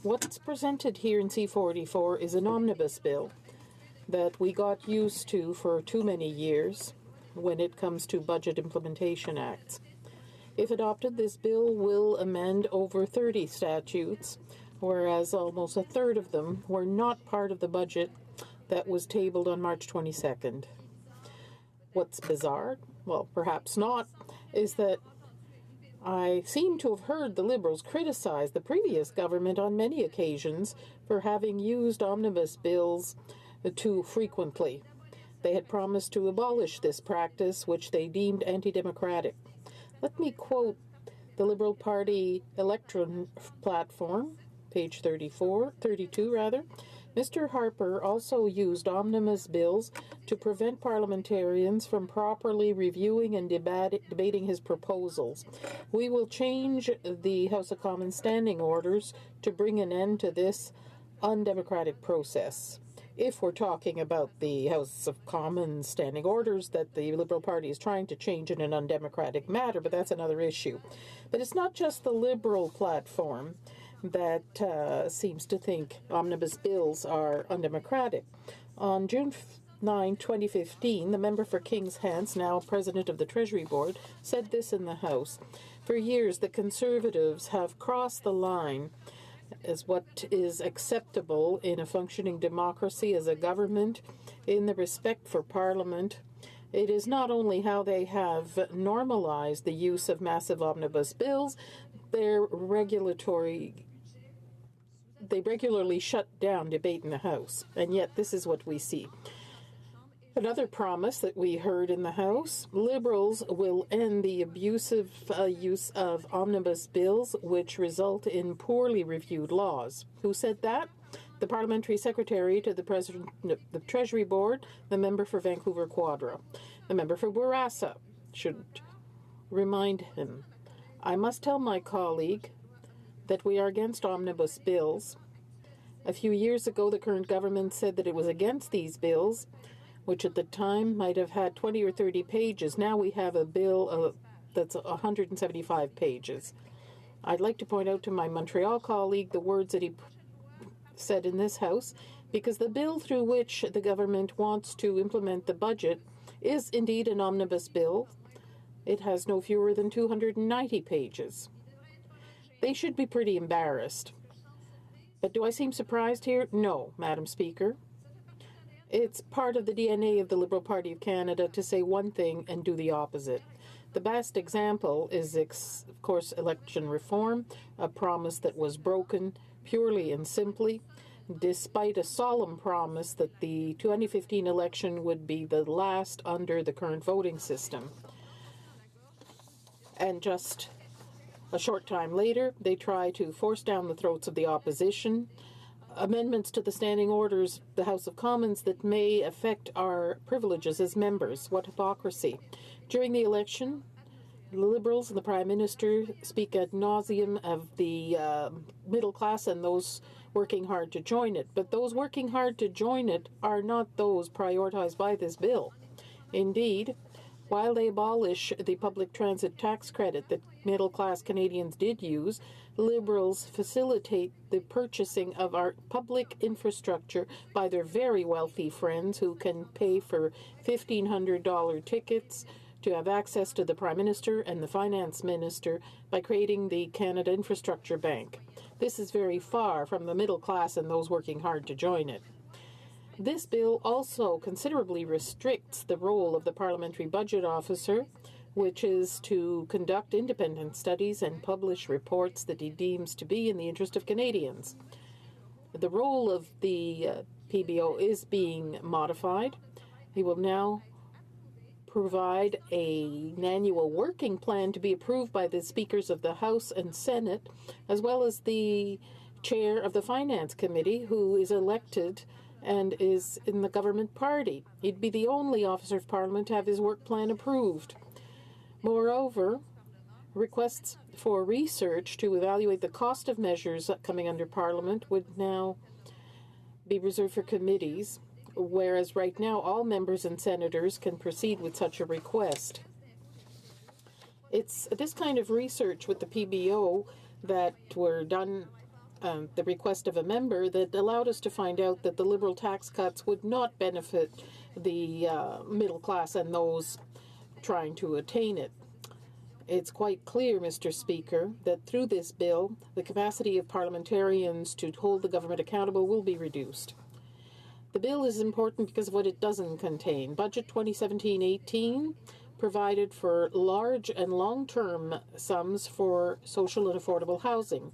What's presented here in C-44 is an omnibus bill that we got used to for too many years when it comes to budget implementation acts. If adopted, this bill will amend over 30 statutes, whereas almost a third of them were not part of the budget that was tabled on March 22nd. What's bizarre, well, perhaps not, is that I seem to have heard the Liberals criticize the previous government on many occasions for having used omnibus bills too frequently. They had promised to abolish this practice, which they deemed anti-democratic. Let me quote the Liberal Party Electron platform, page 32. Mr. Harper also used omnibus bills to prevent parliamentarians from properly reviewing and debating his proposals. We will change the House of Commons standing orders to bring an end to this undemocratic process. If we're talking about the House of Commons standing orders that the Liberal Party is trying to change in an undemocratic manner, but that's another issue. But it's not just the Liberal platform that seems to think omnibus bills are undemocratic. On June 9, 2015, the member for Kings Hants, now president of the Treasury Board, said this in the House. For years, the Conservatives have crossed the line as what is acceptable in a functioning democracy as a government, in the respect for Parliament, It is not only how they have normalized the use of massive omnibus bills, they regularly shut down debate in the House, and yet this is what we see. Another promise that we heard in the House, Liberals will end the abusive use of omnibus bills which result in poorly reviewed laws. Who said that? The Parliamentary Secretary to the President of the Treasury Board, the member for Vancouver Quadra. The member for Bourassa should remind him. I must tell my colleague that we are against omnibus bills. A few years ago, the current government said that it was against these bills, which at the time might have had 20 or 30 pages. Now we have a bill that's 175 pages. I'd like to point out to my Montreal colleague the words that he said in this House, because the bill through which the government wants to implement the budget is indeed an omnibus bill. It has no fewer than 290 pages. They should be pretty embarrassed. But do I seem surprised here? No, Madam Speaker. It's part of the DNA of the Liberal Party of Canada to say one thing and do the opposite. The best example is, of course, election reform, a promise that was broken purely and simply, despite a solemn promise that the 2015 election would be the last under the current voting system. And just a short time later, they try to force down the throats of the opposition amendments to the standing orders of the House of Commons that may affect our privileges as members. What hypocrisy. During the election, the Liberals and the Prime Minister speak ad nauseum of the middle class and those working hard to join it. But those working hard to join it are not those prioritized by this bill. Indeed, while they abolish the public transit tax credit that middle-class Canadians did use, Liberals facilitate the purchasing of our public infrastructure by their very wealthy friends who can pay for $1,500 tickets to have access to the Prime Minister and the Finance Minister by creating the Canada Infrastructure Bank. This is very far from the middle class and those working hard to join it. This bill also considerably restricts the role of the Parliamentary Budget Officer, which is to conduct independent studies and publish reports that he deems to be in the interest of Canadians. The role of the PBO is being modified. He will now provide an annual working plan to be approved by the Speakers of the House and Senate, as well as the Chair of the Finance Committee, who is elected and is in the government party. He'd be the only officer of Parliament to have his work plan approved. Moreover, requests for research to evaluate the cost of measures coming under Parliament would now be reserved for committees, whereas right now all members and senators can proceed with such a request. It's this kind of research with the PBO that were done the request of a member that allowed us to find out that the Liberal tax cuts would not benefit the middle class and those trying to attain it. It's quite clear, Mr. Speaker, that through this bill, the capacity of parliamentarians to hold the government accountable will be reduced. The bill is important because of what it doesn't contain. Budget 2017-18 provided for large and long-term sums for social and affordable housing.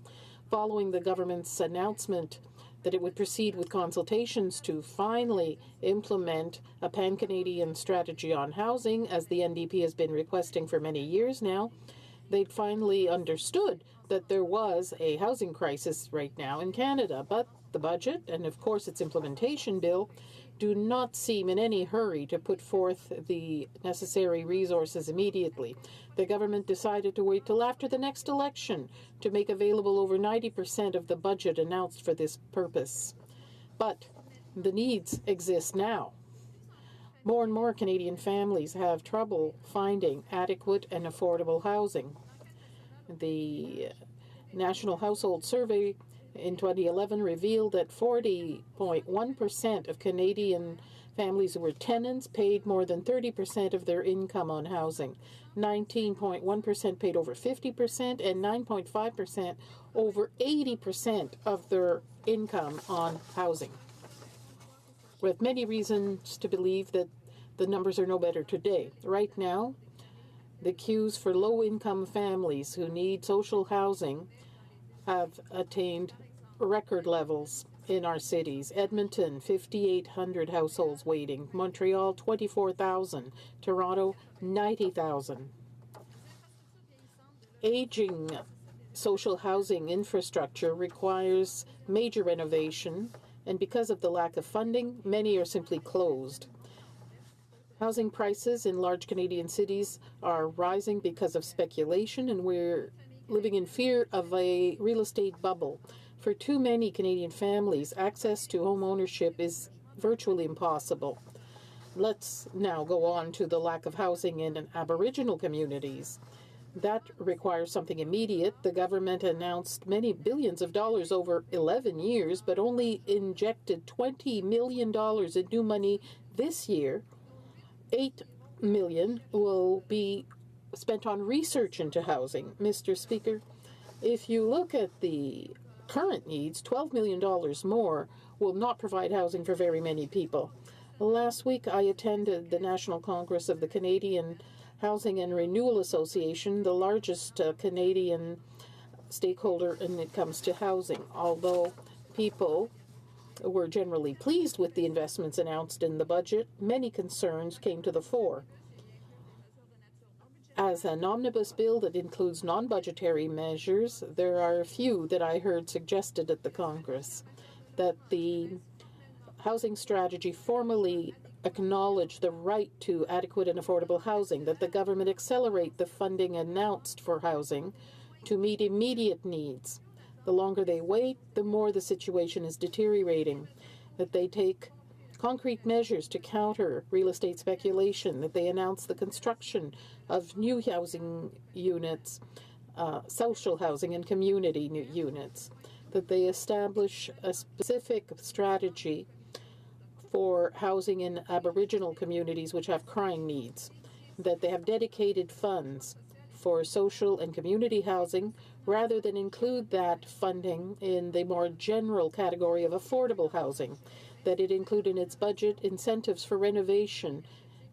Following the government's announcement that it would proceed with consultations to finally implement a pan-Canadian strategy on housing, as the NDP has been requesting for many years now, they'd finally understood that there was a housing crisis right now in Canada. But the budget, and of course its implementation bill, do not seem in any hurry to put forth the necessary resources immediately. The government decided to wait till after the next election to make available over 90% of the budget announced for this purpose. But the needs exist now. More and more Canadian families have trouble finding adequate and affordable housing. The National Household Survey in 2011 revealed that 40.1% of Canadian families who were tenants paid more than 30% of their income on housing. 19.1% paid over 50%, and 9.5% over 80% of their income on housing. We have many reasons to believe that the numbers are no better today. Right now, the queues for low-income families who need social housing have attained record levels in our cities. Edmonton, 5,800 households waiting. Montreal, 24,000. Toronto, 90,000. Aging social housing infrastructure requires major renovation, and because of the lack of funding, many are simply closed. Housing prices in large Canadian cities are rising because of speculation, and we're living in fear of a real estate bubble. For too many Canadian families, access to home ownership is virtually impossible. Let's now go on to the lack of housing in Aboriginal communities. That requires something immediate. The government announced many billions of dollars over 11 years, but only injected $20 million in new money this year. $8 million will be spent on research into housing. Mr. Speaker, if you look at the current needs, $12 million more will not provide housing for very many people. Last week, I attended the National Congress of the Canadian Housing and Renewal Association, the largest Canadian stakeholder when it comes to housing. Although people were generally pleased with the investments announced in the budget, many concerns came to the fore. As an omnibus bill that includes non-budgetary measures, there are a few that I heard suggested at the Congress. That the housing strategy formally acknowledge the right to adequate and affordable housing, that the government accelerate the funding announced for housing to meet immediate needs. The longer they wait, the more the situation is deteriorating, that they take concrete measures to counter real estate speculation, that they announce the construction of new housing units, social housing and community units, that they establish a specific strategy for housing in Aboriginal communities which have crying needs, that they have dedicated funds for social and community housing rather than include that funding in the more general category of affordable housing, that it include in its budget incentives for renovation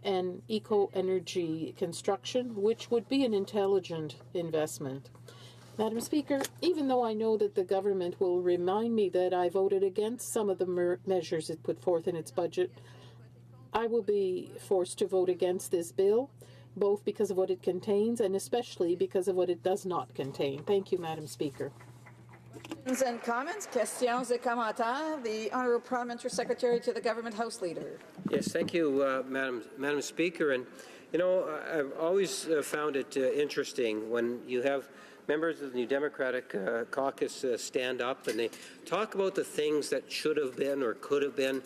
and eco-energy construction, which would be an intelligent investment. Madam Speaker, even though I know that the government will remind me that I voted against some of the measures it put forth in its budget, I will be forced to vote against this bill, both because of what it contains and especially because of what it does not contain. Thank you, Madam Speaker. Questions and comments, questions et commentaires. The Honourable Parliamentary Secretary to the Government House Leader. Yes, thank you, Madam Speaker. And, you know, I've always found it interesting when you have members of the New Democratic Caucus stand up and they talk about the things that should have been or could have been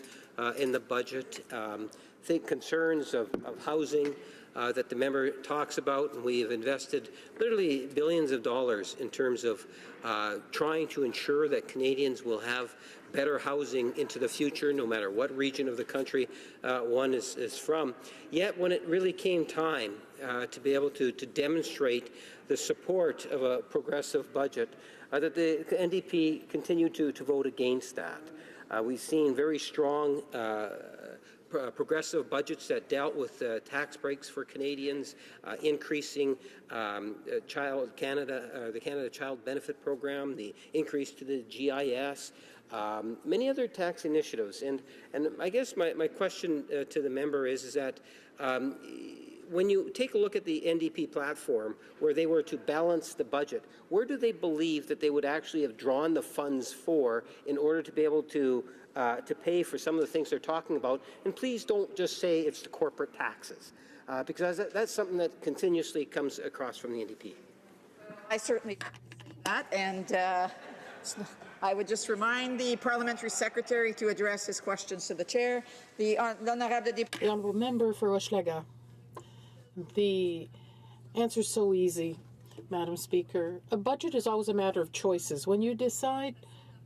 in the budget. Think concerns of housing that the member talks about, and we have invested literally billions of dollars in terms of trying to ensure that Canadians will have better housing into the future, no matter what region of the country one is from. Yet when it really came time to be able to demonstrate the support of a progressive budget, that the NDP continued to vote against that. We've seen very strong progressive budgets that dealt with tax breaks for Canadians, increasing the Canada Child Benefit Program, the increase to the GIS, many other tax initiatives. And I guess my question to the member is that when you take a look at the NDP platform, where they were to balance the budget, where do they believe that they would actually have drawn the funds for in order to be able to pay for some of the things they're talking about? And please don't just say it's the corporate taxes, because that's something that continuously comes across from the NDP. I certainly that, and I would just remind the Parliamentary Secretary to address his questions to the Chair. The Honourable Member for Hochelaga. The answer is so easy, Madam Speaker. A budget is always a matter of choices. When you decide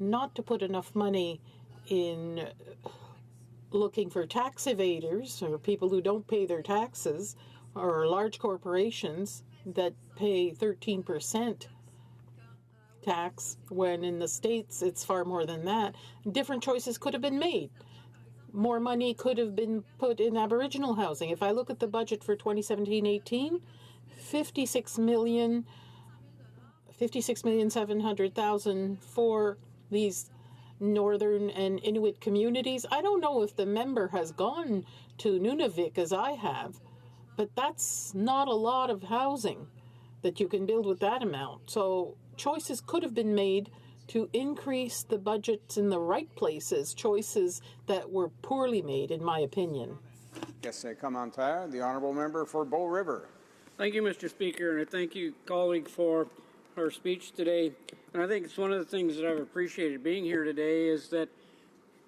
not to put enough money in looking for tax evaders or people who don't pay their taxes or large corporations that pay 13% tax, when in the States it's far more than that, different choices could have been made. more money could have been put in Aboriginal housing. If I look at the budget for 2017-18, 56,700,000 for these Northern and Inuit communities. I don't know if the member has gone to Nunavik as I have, but that's not a lot of housing that you can build with that amount. So choices could have been made to increase the budgets in the right places, choices that were poorly made, in my opinion. Yes, commentaire. The honourable member for Bow River. Thank you, Mr. Speaker, and I thank you, colleague, for her speech today. And I think it's one of the things that I've appreciated being here today is that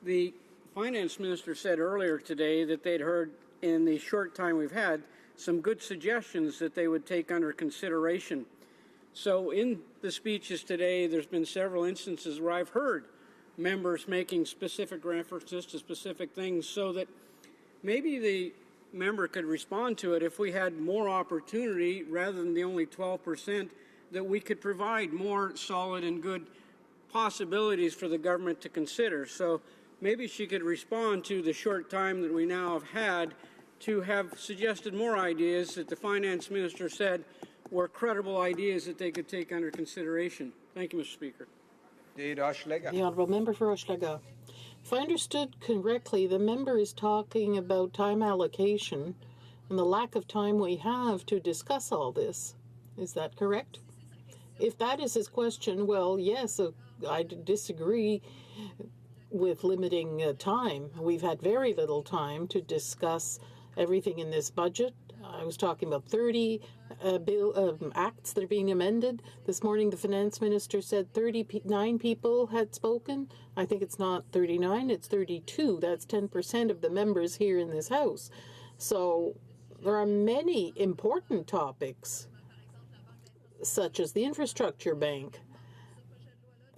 the finance minister said earlier today that they'd heard in the short time we've had some good suggestions that they would take under consideration. So in the speeches today, there's been several instances where I've heard members making specific references to specific things so that maybe the member could respond to it if we had more opportunity rather than the only 12%, that we could provide more solid and good possibilities for the government to consider. So maybe she could respond to the short time that we now have had to have suggested more ideas that the finance minister said were credible ideas that they could take under consideration. Thank you, Mr. Speaker. The honourable member for Hochelaga. If I understood correctly, the member is talking about time allocation and the lack of time we have to discuss all this. Is that correct? If that is his question, well, yes, I disagree with limiting time. We've had very little time to discuss everything in this budget. I was talking about 30 acts that are being amended. This morning, the finance minister said 39 people had spoken. I think it's not 39, it's 32. That's 10% of the members here in this House. So there are many important topics, such as the infrastructure bank.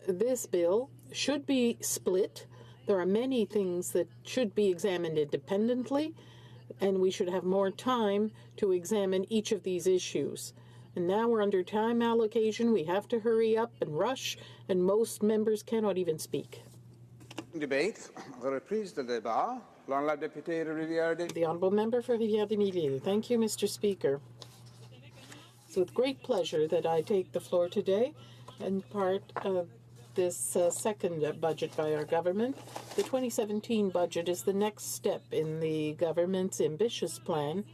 This bill should be split. There are many things that should be examined independently, and we should have more time to examine each of these issues. And now we're under time allocation. We have to hurry up and rush, and most members cannot even speak. Debate. Reprise de débat. L'honorable député de Rivière-des-Mille. The honourable member for Rivière-des-Mille. Thank you, Mr. Speaker. It's with great pleasure that I take the floor today and part of this second budget by our government. The 2017 budget is the next step in the government's ambitious plan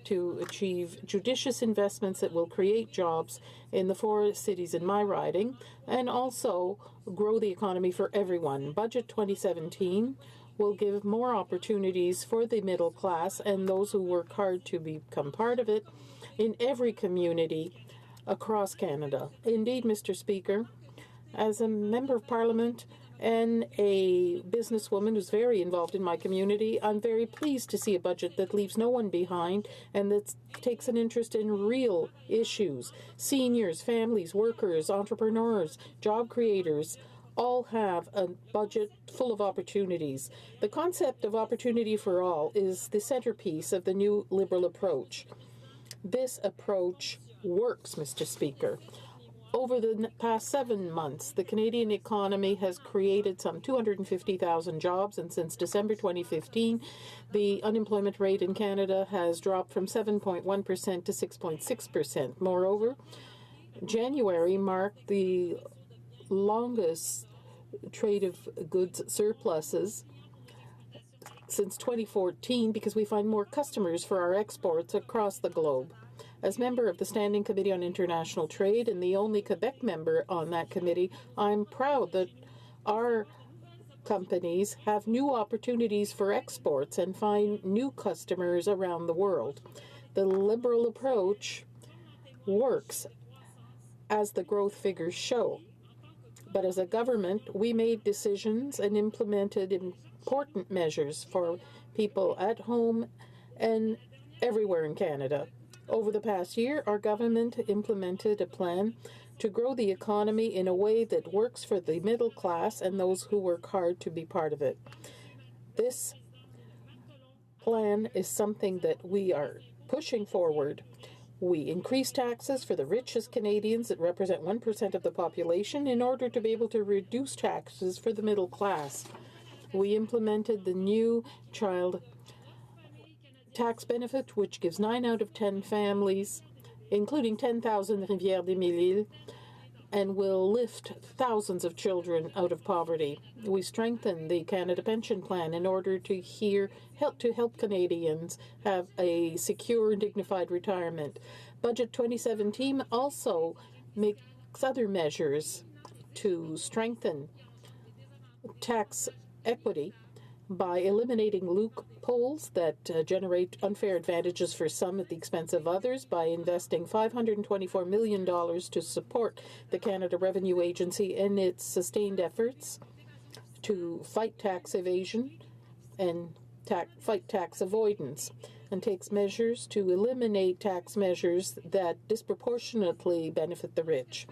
to achieve judicious investments that will create jobs in the 4 cities in my riding and also grow the economy for everyone. Budget 2017 will give more opportunities for the middle class and those who work hard to become part of it in every community across Canada. Indeed, Mr. Speaker, as a member of Parliament and a businesswoman who's very involved in my community, I'm very pleased to see a budget that leaves no one behind and that takes an interest in real issues. Seniors, families, workers, entrepreneurs, job creators all have a budget full of opportunities. The concept of opportunity for all is the centerpiece of the new Liberal approach. This approach works, Mr. Speaker. Over the past 7 months, the Canadian economy has created some 250,000 jobs, and since December 2015, the unemployment rate in Canada has dropped from 7.1% to 6.6%. Moreover, January marked the longest trade of goods surpluses since 2014 because we find more customers for our exports across the globe. As member of the Standing Committee on International Trade and the only Quebec member on that committee, I'm proud that our companies have new opportunities for exports and find new customers around the world. The Liberal approach works, as the growth figures show. But as a government, we made decisions and implemented important measures for people at home and everywhere in Canada. Over the past year, our government implemented a plan to grow the economy in a way that works for the middle class and those who work hard to be part of it. This plan is something that we are pushing forward. We increase taxes for the richest Canadians that represent 1% of the population in order to be able to reduce taxes for the middle class. we implemented the new child tax benefit, which gives 9 out of 10 families, including 10,000 Rivière-des-Mille-Îles, and will lift thousands of children out of poverty. We strengthen the Canada Pension Plan in order to help Canadians have a secure and dignified retirement. Budget 2017 also makes other measures to strengthen tax equity by eliminating loopholes that generate unfair advantages for some at the expense of others, by investing $524 million to support the Canada Revenue Agency in its sustained efforts to fight tax evasion and fight tax avoidance, and takes measures to eliminate tax measures that disproportionately benefit the rich.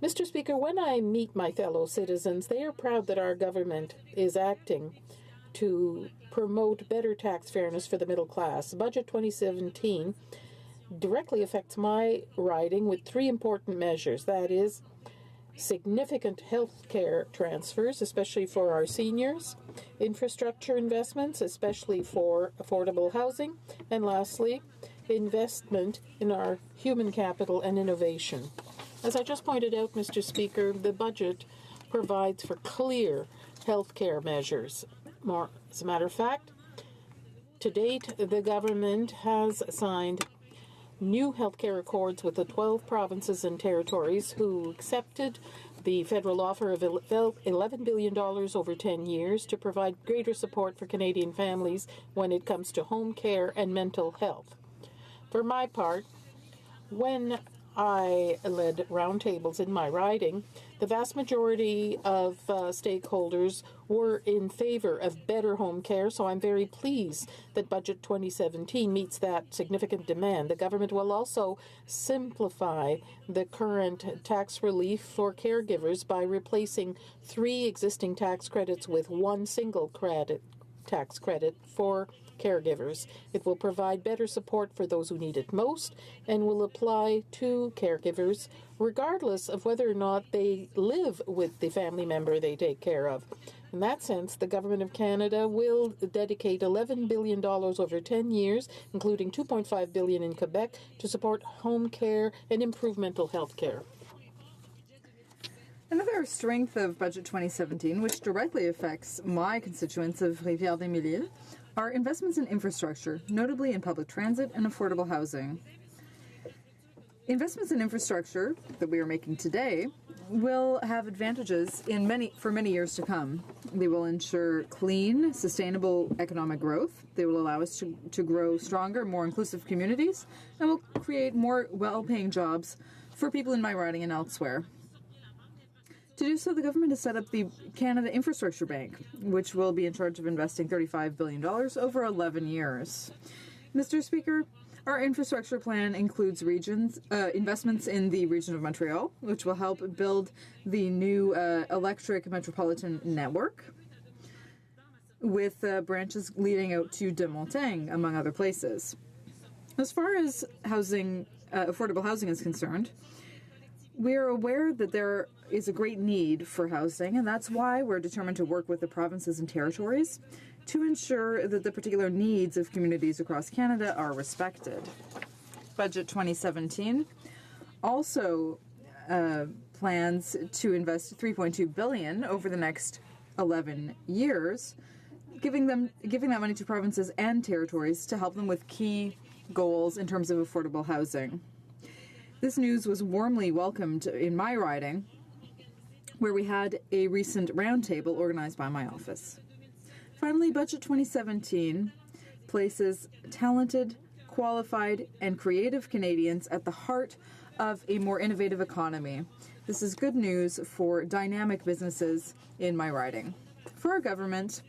Mr. Speaker, when I meet my fellow citizens, they are proud that our government is acting to promote better tax fairness for the middle class. Budget 2017 directly affects my riding with 3 important measures. That is, significant health care transfers, especially for our seniors, infrastructure investments, especially for affordable housing, and lastly, investment in our human capital and innovation. As I just pointed out, Mr. Speaker, the budget provides for clear health care measures. As a matter of fact, to date, the government has signed new healthcare accords with the 12 provinces and territories who accepted the federal offer of $11 billion over 10 years to provide greater support for Canadian families when it comes to home care and mental health. For my part, when I led roundtables in my riding, the vast majority of stakeholders were in favor of better home care, so I'm very pleased that Budget 2017 meets that significant demand. The government will also simplify the current tax relief for caregivers by replacing 3 existing tax credits with 1 single tax credit for caregivers. It will provide better support for those who need it most and will apply to caregivers regardless of whether or not they live with the family member they take care of. In that sense, the Government of Canada will dedicate $11 billion over 10 years, including $2.5 billion in Quebec, to support home care and improve mental health care. Another strength of Budget 2017, which directly affects my constituents of Rivière-des-Mille-Îles, are investments in infrastructure, notably in public transit and affordable housing. Investments in infrastructure that we are making today will have advantages for many years to come. They will ensure clean, sustainable economic growth. They will allow us to grow stronger, more inclusive communities, and will create more well-paying jobs for people in my riding and elsewhere. To do so, the government has set up the Canada Infrastructure Bank, which will be in charge of investing $35 billion over 11 years. Mr. Speaker, our infrastructure plan includes investments in the region of Montreal, which will help build the new electric metropolitan network, with branches leading out to de Montaigne, among other places. As far as affordable housing is concerned, we are aware that there is a great need for housing, and that's why we're determined to work with the provinces and territories to ensure that the particular needs of communities across Canada are respected. Budget 2017 also plans to invest $3.2 billion over the next 11 years, giving that money to provinces and territories to help them with key goals in terms of affordable housing. This news was warmly welcomed in my riding, where we had a recent roundtable organized by my office. Finally, Budget 2017 places talented, qualified, and creative Canadians at the heart of a more innovative economy. This is good news for dynamic businesses in my riding. For our government,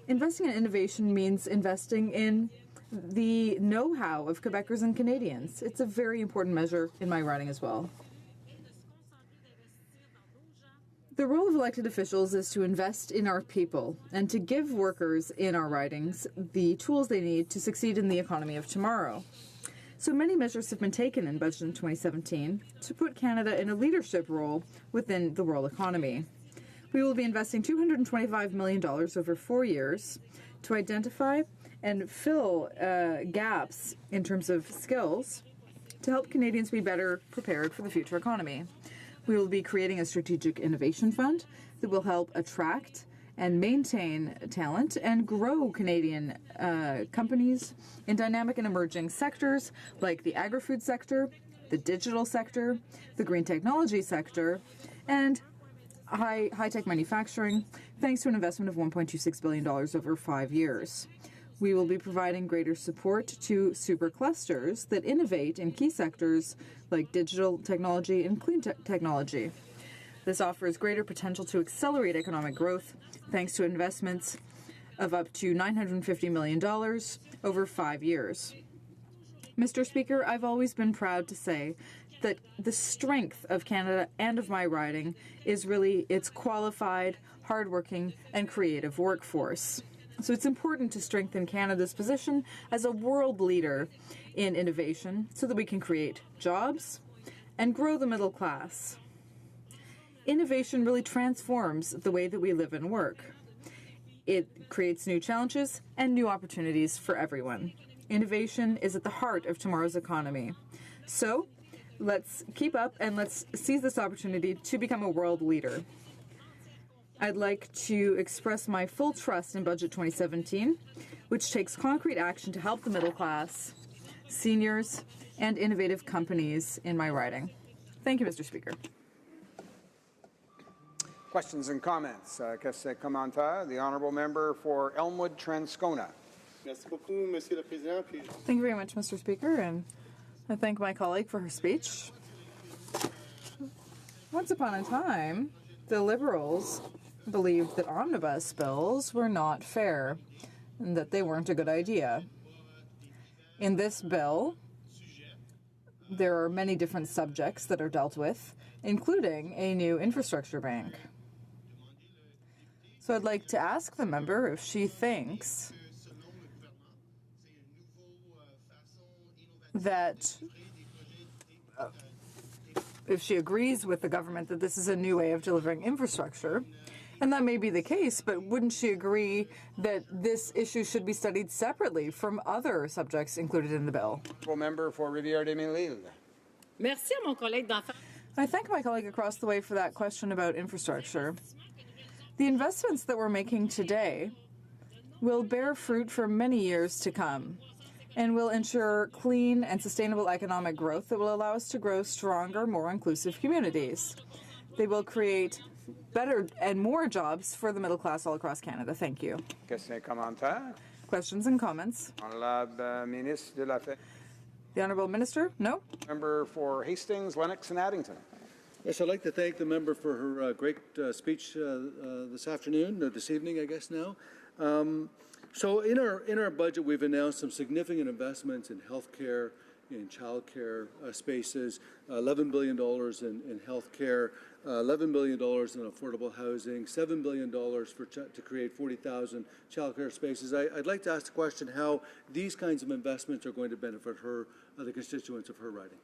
investing in innovation means investing in the know-how of Quebecers and Canadians. It's a very important measure in my riding as well. The role of elected officials is to invest in our people and to give workers in our ridings the tools they need to succeed in the economy of tomorrow. So many measures have been taken in Budget 2017 to put Canada in a leadership role within the world economy. We will be investing $225 million over 4 years to identify and fill gaps in terms of skills to help Canadians be better prepared for the future economy. We will be creating a strategic innovation fund that will help attract and maintain talent and grow Canadian companies in dynamic and emerging sectors like the agri-food sector, the digital sector, the green technology sector, and high-tech manufacturing, thanks to an investment of $1.26 billion over 5 years. We will be providing greater support to superclusters that innovate in key sectors like digital technology and clean technology. This offers greater potential to accelerate economic growth thanks to investments of up to $950 million over 5 years. Mr. Speaker, I've always been proud to say that the strength of Canada and of my riding is really its qualified, hardworking, and creative workforce. So it's important to strengthen Canada's position as a world leader in innovation so that we can create jobs and grow the middle class. Innovation really transforms the way that we live and work. It creates new challenges and new opportunities for everyone. Innovation is at the heart of tomorrow's economy. So let's keep up and let's seize this opportunity to become a world leader. I'd like to express my full trust in Budget 2017, which takes concrete action to help the middle class, seniors, and innovative companies in my riding. Thank you, Mr. Speaker. Questions and comments. Commentaire. The honourable member for Elmwood Transcona. Thank you very much, Mr. Speaker, and I thank my colleague for her speech. Once upon a time, the Liberals believed that omnibus bills were not fair and that they weren't a good idea. In this bill, there are many different subjects that are dealt with, including a new infrastructure bank. So I'd like to ask the member if she thinks that if she agrees with the government that this is a new way of delivering infrastructure. And that may be the case, but wouldn't she agree that this issue should be studied separately from other subjects included in the bill? Member for Rivière-des-Mille. Merci à mon collègue d'en face. I thank my colleague across the way for that question about infrastructure. The investments that we're making today will bear fruit for many years to come and will ensure clean and sustainable economic growth that will allow us to grow stronger, more inclusive communities. They will create better and more jobs for the middle class all across Canada. Thank you. Questions and comments? The Honourable Minister? No? Member for Hastings, Lennox and Addington. Yes, I'd like to thank the member for her great speech this afternoon, or this evening, I guess now. So in our budget, we've announced some significant investments in healthcare, in childcare spaces, $11 billion in healthcare, $11 billion in affordable housing, $7 billion to create 40,000 childcare spaces. I'd like to ask the question how these kinds of investments are going to benefit her, the constituents of her riding.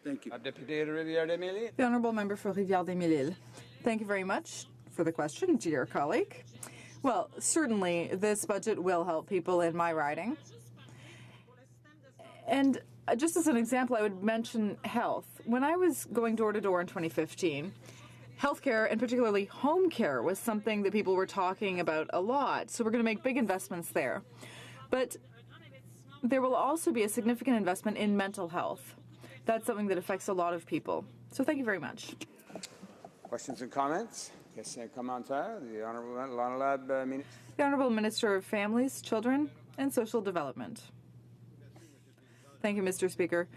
Thank you. The Honourable Member for Rivière-des-Mille. Thank you very much for the question, dear colleague. Well, certainly this budget will help people in my riding. And just as an example, I would mention health. When I was going door to door in 2015, healthcare, and particularly home care, was something that people were talking about a lot. So we're going to make big investments there. But there will also be a significant investment in mental health. That's something that affects a lot of people. So thank you very much. Questions and comments? Commentaire. The Honourable Minister of Families, Children and Social Development. Thank you, Mr. Speaker.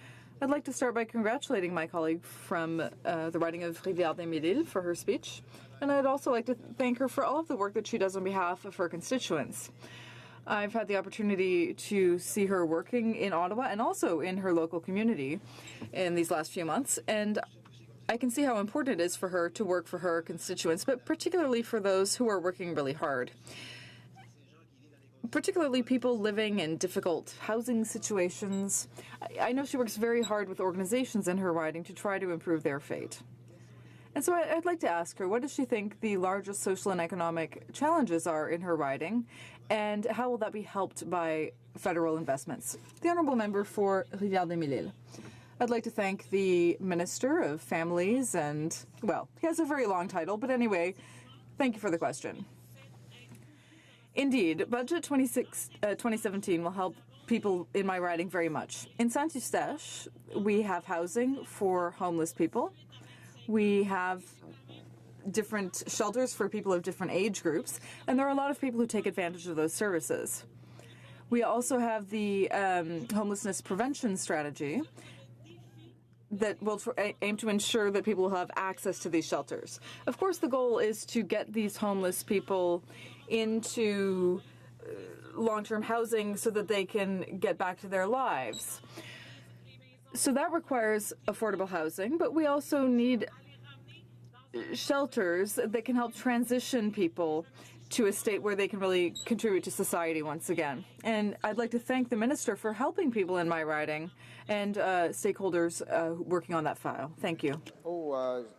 I'd like to start by congratulating my colleague from the riding of Rivière-des-Mille for her speech. And I'd also like to thank her for all of the work that she does on behalf of her constituents. I've had the opportunity to see her working in Ottawa and also in her local community in these last few months, and I can see how important it is for her to work for her constituents, but particularly for those who are working really hard. Particularly people living in difficult housing situations. I know she works very hard with organizations in her riding to try to improve their fate. And so I'd like to ask her, what does she think the largest social and economic challenges are in her riding, and how will that be helped by federal investments? The Honourable Member for Rivière-des-Mille-Îles. I'd like to thank the Minister of Families and, well, he has a very long title, but anyway, thank you for the question. Indeed, Budget 2017 will help people in my riding very much. In Saint-Eustache, we have housing for homeless people. We have different shelters for people of different age groups, and there are a lot of people who take advantage of those services. We also have the homelessness prevention strategy that will aim to ensure that people will have access to these shelters. Of course, the goal is to get these homeless people into long-term housing so that they can get back to their lives. So that requires affordable housing, but we also need shelters that can help transition people to a state where they can really contribute to society once again. And I'd like to thank the Minister for helping people in my riding and stakeholders working on that file. Thank you.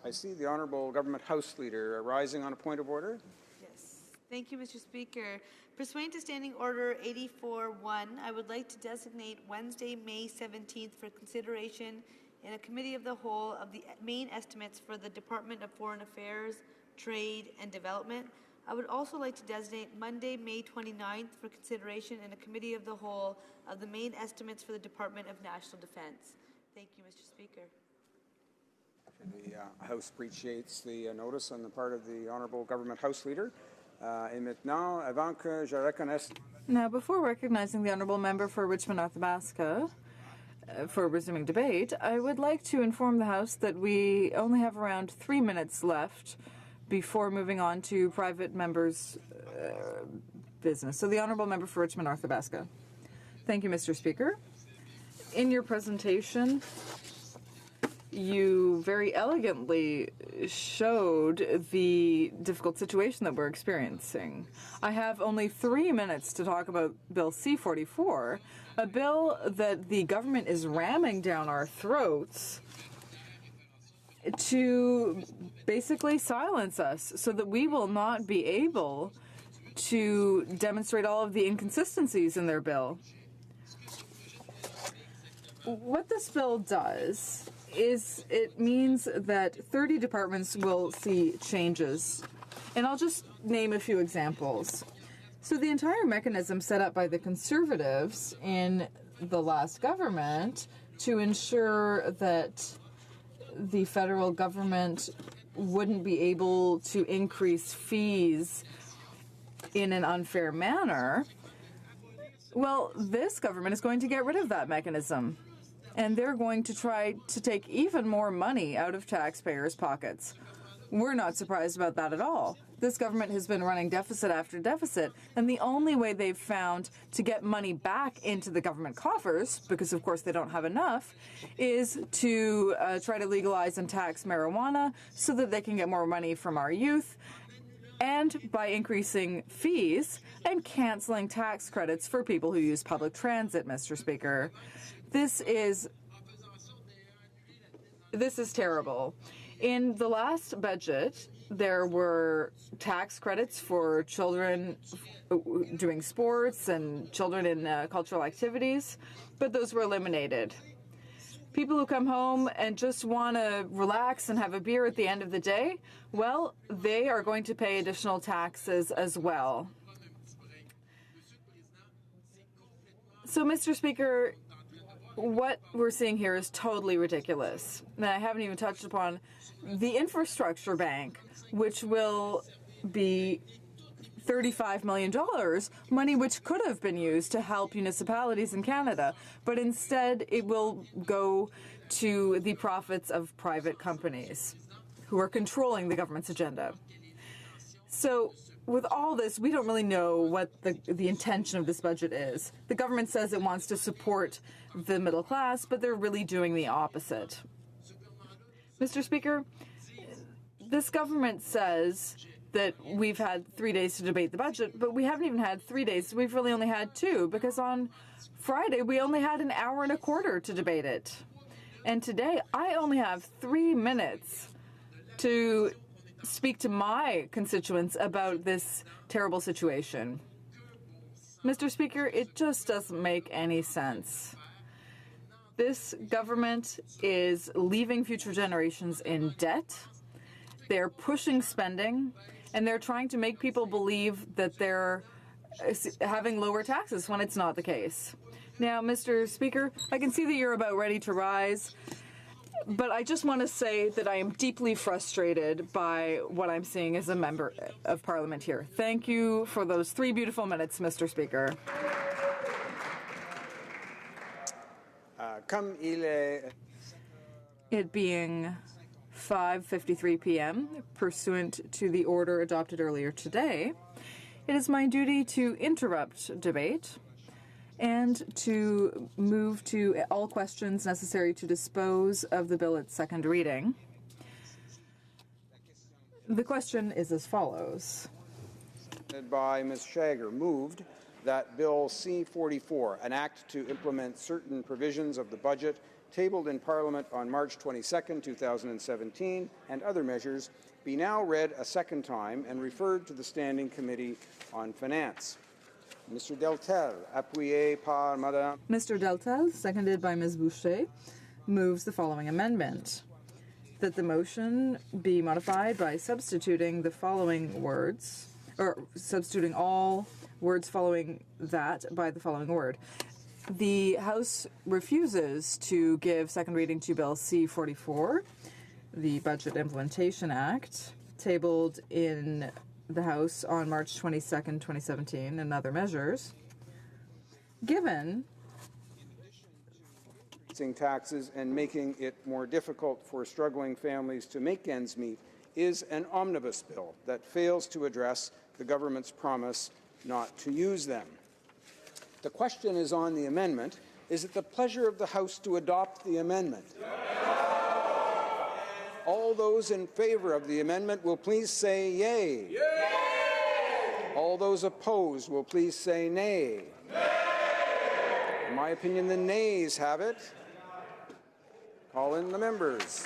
I see the Honourable Government House Leader rising on a point of order. Yes. Thank you, Mr. Speaker. Pursuant to Standing Order 84-1, I would like to designate Wednesday, May 17th for consideration in a committee of the whole of the main estimates for the Department of Foreign Affairs, Trade and Development. I would also like to designate Monday, May 29th for consideration in a committee of the whole of the main estimates for the Department of National Defense. Thank you, Mr. Speaker. The House appreciates the notice on the part of the Honourable Government House Leader. Now, before recognizing the Honourable Member for Richmond Athabasca for resuming debate, I would like to inform the House that we only have around 3 minutes left before moving on to private members' business. So the Honourable Member for Richmond Athabasca. Thank you, Mr. Speaker. In your presentation, you very elegantly showed the difficult situation that we're experiencing. I have only 3 minutes to talk about Bill C-44, a bill that the government is ramming down our throats to basically silence us so that we will not be able to demonstrate all of the inconsistencies in their bill. What this bill does is it means that 30 departments will see changes. And I'll just name a few examples. So the entire mechanism set up by the Conservatives in the last government to ensure that the federal government wouldn't be able to increase fees in an unfair manner, well, this government is going to get rid of that mechanism. And they're going to try to take even more money out of taxpayers' pockets. We're not surprised about that at all. This government has been running deficit after deficit, and the only way they've found to get money back into the government coffers, because of course they don't have enough, is to try to legalize and tax marijuana so that they can get more money from our youth, and by increasing fees and canceling tax credits for people who use public transit, Mr. Speaker. This is terrible. In the last budget, there were tax credits for children doing sports and children in cultural activities, but those were eliminated. People who come home and just want to relax and have a beer at the end of the day, well, they are going to pay additional taxes as well. So, Mr. Speaker, what we're seeing here is totally ridiculous. And I haven't even touched upon the infrastructure bank, which will be $35 million, money which could have been used to help municipalities in Canada, but instead it will go to the profits of private companies who are controlling the government's agenda. So with all this, we don't really know what the intention of this budget is. The government says it wants to support the middle class, but they're really doing the opposite. Mr. Speaker, this government says that we've had 3 days to debate the budget, but we haven't even had 3 days. We've really only had 2, because on Friday we only had an hour and a quarter to debate it. And today I only have 3 minutes to speak to my constituents about this terrible situation. Mr. Speaker, it just doesn't make any sense. This government is leaving future generations in debt. They're pushing spending, and they're trying to make people believe that they're having lower taxes when it's not the case. Now, Mr. Speaker, I can see that you're about ready to rise, but I just want to say that I am deeply frustrated by what I'm seeing as a member of Parliament here. Thank you for those 3 beautiful minutes, Mr. Speaker. It being 5:53 p.m., pursuant to the order adopted earlier today, it is my duty to interrupt debate and to move to all questions necessary to dispose of the bill at second reading. The question is as follows. By Ms. Shager, moved that Bill C-44, an act to implement certain provisions of the budget tabled in Parliament on March 22, 2017, and other measures, be now read a second time and referred to the Standing Committee on Finance. Mr. Deltel, appuyé par Madame. Mr. Deltel, seconded by Ms. Boucher, moves the following amendment. That the motion be modified by substituting the following words, or substituting all words following that by the following word. The House refuses to give second reading to Bill C-44, the Budget Implementation Act, tabled in the House on March 22, 2017, and other measures, given taxes and making it more difficult for struggling families to make ends meet is an omnibus bill that fails to address the government's promise not to use them. The question is on the amendment. Is it the pleasure of the House to adopt the amendment? All those in favor of the amendment will please say yea. Yay! All those opposed will please say nay. Nay! In my opinion, the nays have it. Call in the members.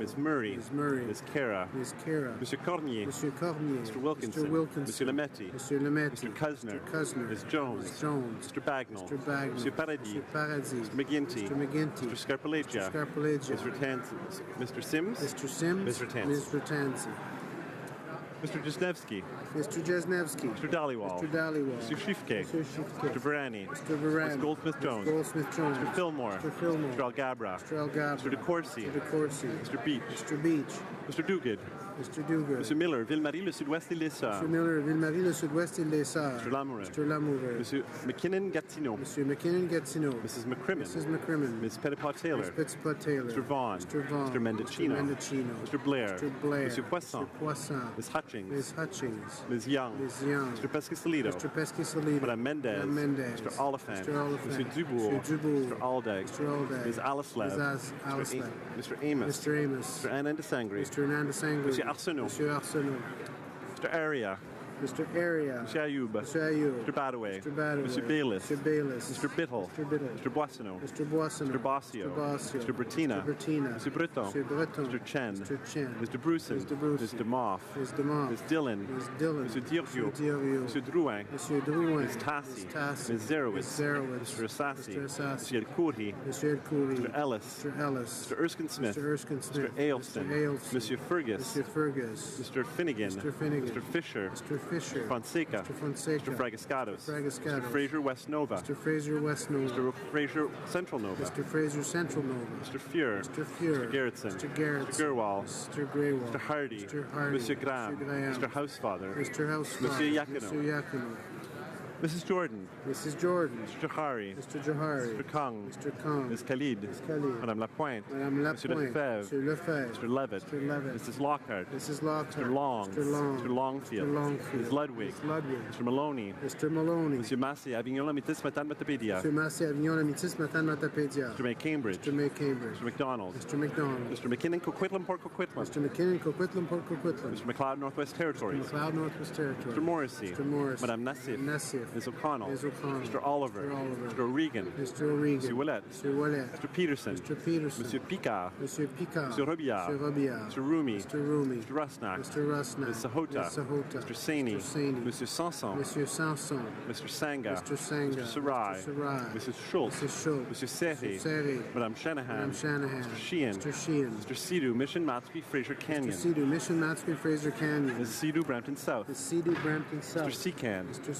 Ms. Murray. Ms. Murray. Ms. Kara. Ms. Kara. Monsieur Cormier. Monsieur Cormier. Mr. Wilkinson. Mr. Monsieur Lametti, Mr. Cuzner, Ms. Jones, Mr. Bagnall, Monsieur Paradis, Mr. McGuinty, Mr. Scarpellegia, Mr. Sims, Mr. Tansi. Mr. Jesnevsky. Mr. Dhaliwal. Mr. Shifke. Mr. Varani. Ms. Goldsmith-Jones. Mr. Fillmore. Mr. Algabra. Mr. DeCourcy. Mr. Beach. Mr. Duguid. Mr. Miller, Ville-Marie, le Sud-Ouest et l'Essor. Mr. Lamoureux. Mr. McKinnon-Gatineau. Mrs. McCrimmon. Ms. Petitpas-Taylor. Mr. Vaughan. Mr. Mendocino. Mr. Blair. Mr. Poisson. Ms. Hutchings. Ms. Young. Mr. Pescasolido. Madame Mendez. Mr. Oliphant. Mr. Dubourg. Mr. Aldag. Ms. Alislev. Mr. Amos. Mr. Anand Desangre. Mr. Arsenault. Mr. Aria. Mr. Ayoub. Mr. Badaway. Mr. Bayliss. Mr. Bittle. Mr. Boissonneau. Mr. Bossio. Mr. Brettina. Mr. Breton. Mr. Chen. Mr. Bruson. Mr. Moff. Ms. Dillon. Mr. Diorio. Mr. Drouin. Ms. Tassi. Ms. Zerowitz. Mr. Assassi. Mr. El Khoury. Mr. Ellis. Mr. Erskine Smith. Mr. Ailston. Mr. Fergus. Mr. Finnegan. Mr. Fisher. Mr. Fonseca. Mr. Fragascados. Mr. Fraser West Nova. Mr. Fraser Central Nova. Mr. Fuhr. Mr. Gerritsen. Mr. Gerwal. Mr. Hardy. Mr. Graham. Mr. Housefather. Monsieur Yakino. Mrs. Jordan. Mr. Johari. Mr. Kung. Ms. Khalid. Madame Lapointe. Monsieur Lefebvre. Mr. Levitt. Mrs. Lockhart. Mr. Long. Mr. Longfield. Ms. Ludwig. Mr. Maloney. Monsieur Massey, Avignon Lamitis Matan Matapédia. Mr. McCambridge. Mr. McDonald. Mr. McKinnon Coquitlam Port Coquitlam. Mr. McLeod Northwest Territories. Mr. Morrissey. Madame Nassif. Ms. O'Connell. Mr. Oliver. Mr. O'Regan. Mr. Willett. Mr. Peterson. Monsieur Picard. Mr. Robillard. Mr. Rumi. Mr. Rusnak. Ms. Sahota. Mr. Saini. Monsieur Sanson. Mr. Sanga. Mr. Sarai. Mrs. Schultz. Monsieur Serri. Madame Shanahan. Mr. Sheehan. Mr. Sidhu, Mission Matsby, Fraser Canyon. Mrs. Sidhu, Brampton South. Mr. Secan. Mr.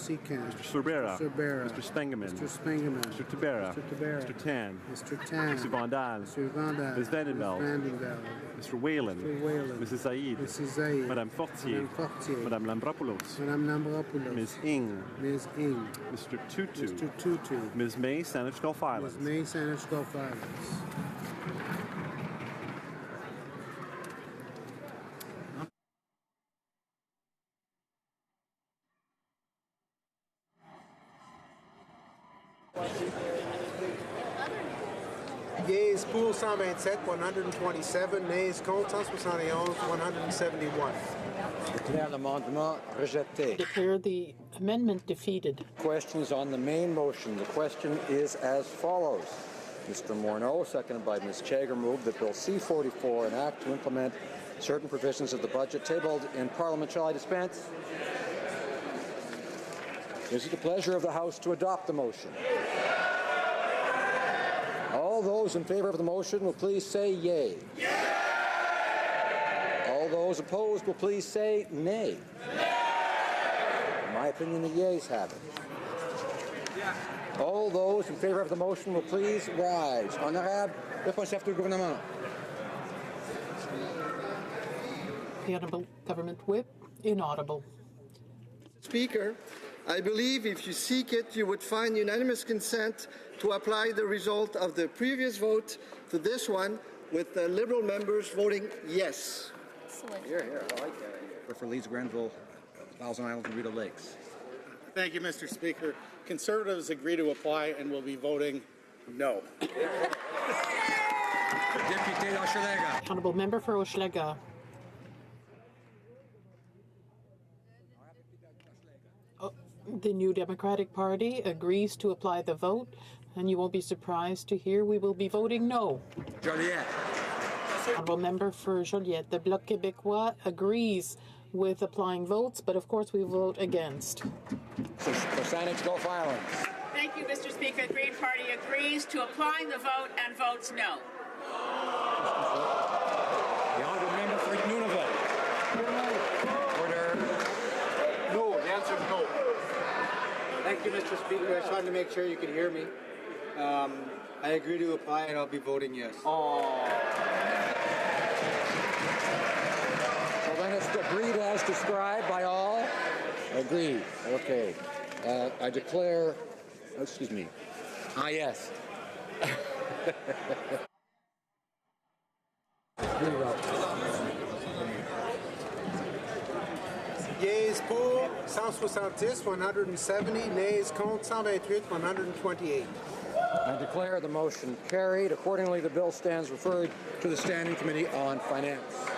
Sorbera. Mr. Spengeman. Mr. Tabera. Mr. Tan. Mr. Vandal. Ms. Vandenveld. Mr. Whalen. Mrs. Zaid. Madame Fortier. Madame Lambropoulos. Ms. Ing. Mr. Tutu. Ms. May, Saanich Gulf Islands. Yeas pour 127, 127. Nays contre 171, 171. Declare l'amendement rejeté. Declare the amendment defeated. Questions on the main motion. The question is as follows. Mr. Morneau, seconded by Ms. Chager, moved that Bill C-44, an act to implement certain provisions of the budget tabled in Parliament. Shall I dispense? Is it the pleasure of the House to adopt the motion? All those in favor of the motion will please say yea. Yea! All those opposed will please say nay. Nay! In my opinion, the yeas have it. All those in favor of the motion will please rise. Honorable, le chef du gouvernement. The Honourable Government Whip, inaudible. Speaker, I believe if you seek it, you would find unanimous consent to apply the result of the previous vote to this one, with the Liberal members voting yes. Excellent. Here, I like that. For Leeds, Grenville, Thousand Islands, and Rideau Lakes. Thank you, Mr. Speaker. Conservatives agree to apply and will be voting no. Deputy Hochelaga. Honourable Member for Hochelaga. The New Democratic Party agrees to apply the vote, and you won't be surprised to hear we will be voting no. Joliette. Honourable Member for Joliette. The Bloc Québécois agrees with applying votes, but of course we vote against. So Sanix, go Filings. Thank you, Mr. Speaker. The Green Party agrees to applying the vote and votes no. The honourable member for Nunavut. Order. No, the answer is no. Thank you, Mr. Speaker. I just wanted to make sure you could hear me. I agree to apply and I'll be voting yes. So then it's agreed as described by all? Agreed. Okay. I declare, excuse me. Yes. Yeas pour 170, 170. Nays contre 128, 128. I declare the motion carried. Accordingly, the bill stands referred to the Standing Committee on Finance.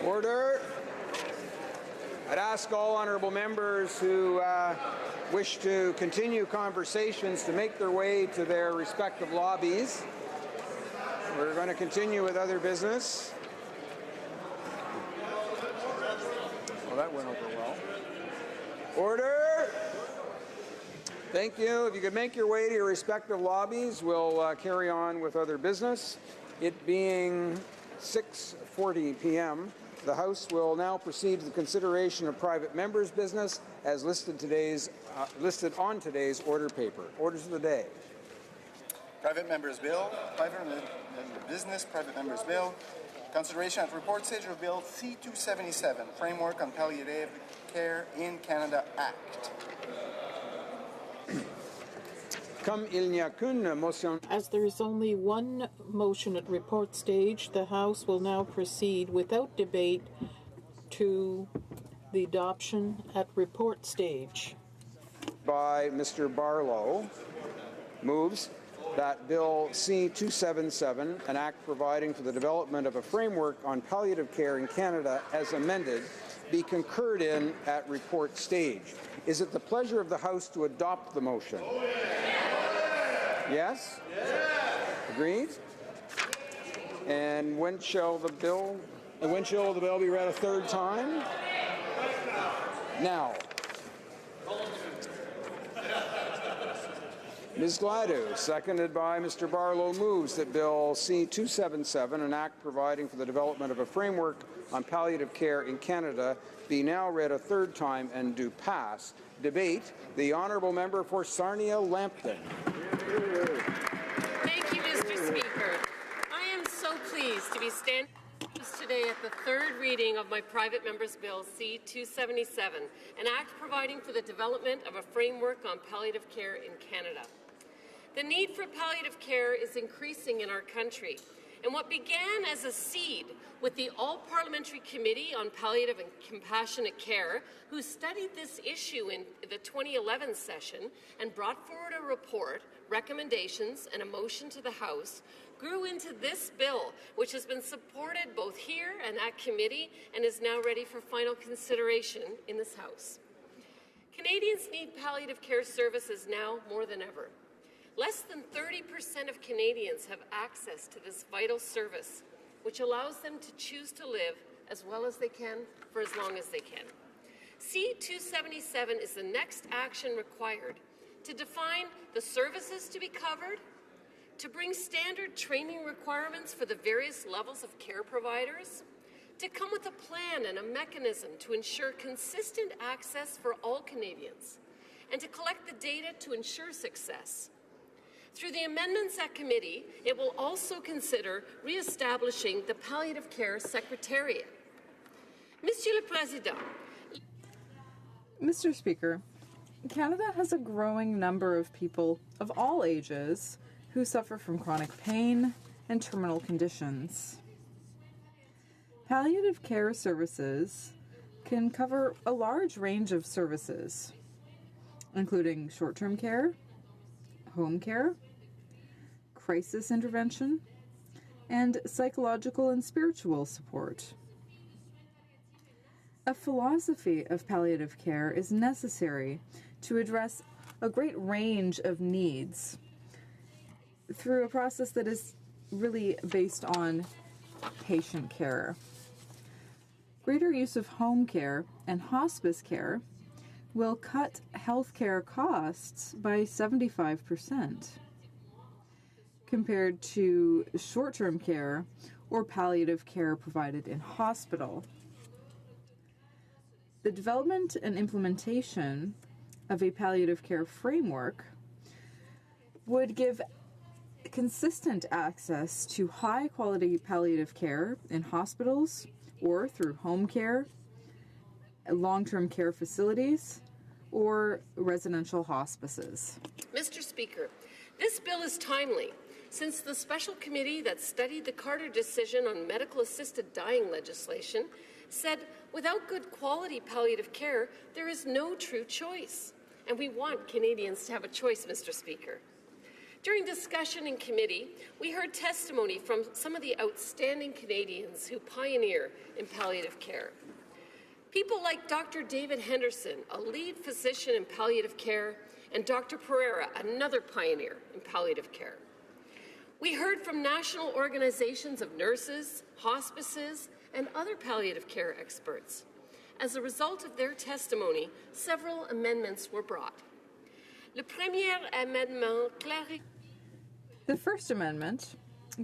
Order. I'd ask all honourable members who wish to continue conversations to make their way to their respective lobbies. We're going to continue with other business. Well, that went over well. Order. Thank you. If you could make your way to your respective lobbies, we'll carry on with other business. It being 6:40 p.m., the House will now proceed to the consideration of private members' business as listed on today's order paper. Orders of the day. Private Members Bill, Private Member Business, Private Members Bill, consideration at report stage of Bill C-277, Framework on Palliative Care in Canada Act. As there is only one motion at report stage, the House will now proceed without debate to the adoption at report stage. By Mr. Barlow, moves that Bill C-277, an act providing for the development of a framework on palliative care in Canada as amended, be concurred in at report stage. Is it the pleasure of the House to adopt the motion? Yes? Agreed? And when shall the bill be read a third time? Now. Ms. Gladue, seconded by Mr. Barlow, moves that Bill C-277, an act providing for the development of a framework on palliative care in Canada, be now read a third time and do pass. Debate. The honourable member for Sarnia-Lambton. Thank you, Mr. Speaker. I am so pleased to be standing today at the third reading of my private member's bill C-277, an act providing for the development of a framework on palliative care in Canada. The need for palliative care is increasing in our country, and what began as a seed with the All-Parliamentary Committee on Palliative and Compassionate Care, who studied this issue in the 2011 session and brought forward a report, recommendations, and a motion to the House, grew into this bill, which has been supported both here and at committee and is now ready for final consideration in this House. Canadians need palliative care services now more than ever. Less than 30% of Canadians have access to this vital service, which allows them to choose to live as well as they can for as long as they can. C-277 is the next action required to define the services to be covered, to bring standard training requirements for the various levels of care providers, to come with a plan and a mechanism to ensure consistent access for all Canadians, and to collect the data to ensure success. Through the amendments at committee, it will also consider re-establishing the Palliative Care Secretariat. Monsieur le Président. Mr. Speaker, Canada has a growing number of people of all ages who suffer from chronic pain and terminal conditions. Palliative care services can cover a large range of services, including short-term care, home care, crisis intervention, and psychological and spiritual support. A philosophy of palliative care is necessary to address a great range of needs through a process that is really based on patient care. Greater use of home care and hospice care will cut healthcare costs by 75% compared to short-term care or palliative care provided in hospital. The development and implementation of a palliative care framework would give consistent access to high-quality palliative care in hospitals or through home care, long-term care facilities, or residential hospices. Mr. Speaker, this bill is timely since the special committee that studied the Carter decision on medical-assisted dying legislation said without good quality palliative care, there is no true choice. And we want Canadians to have a choice, Mr. Speaker. During discussion in committee, we heard testimony from some of the outstanding Canadians who pioneer in palliative care. People like Dr. David Henderson, a lead physician in palliative care, and Dr. Pereira, another pioneer in palliative care. We heard from national organizations of nurses, hospices, and other palliative care experts. As a result of their testimony, several amendments were brought. Le premier amendement clarifie. The First Amendment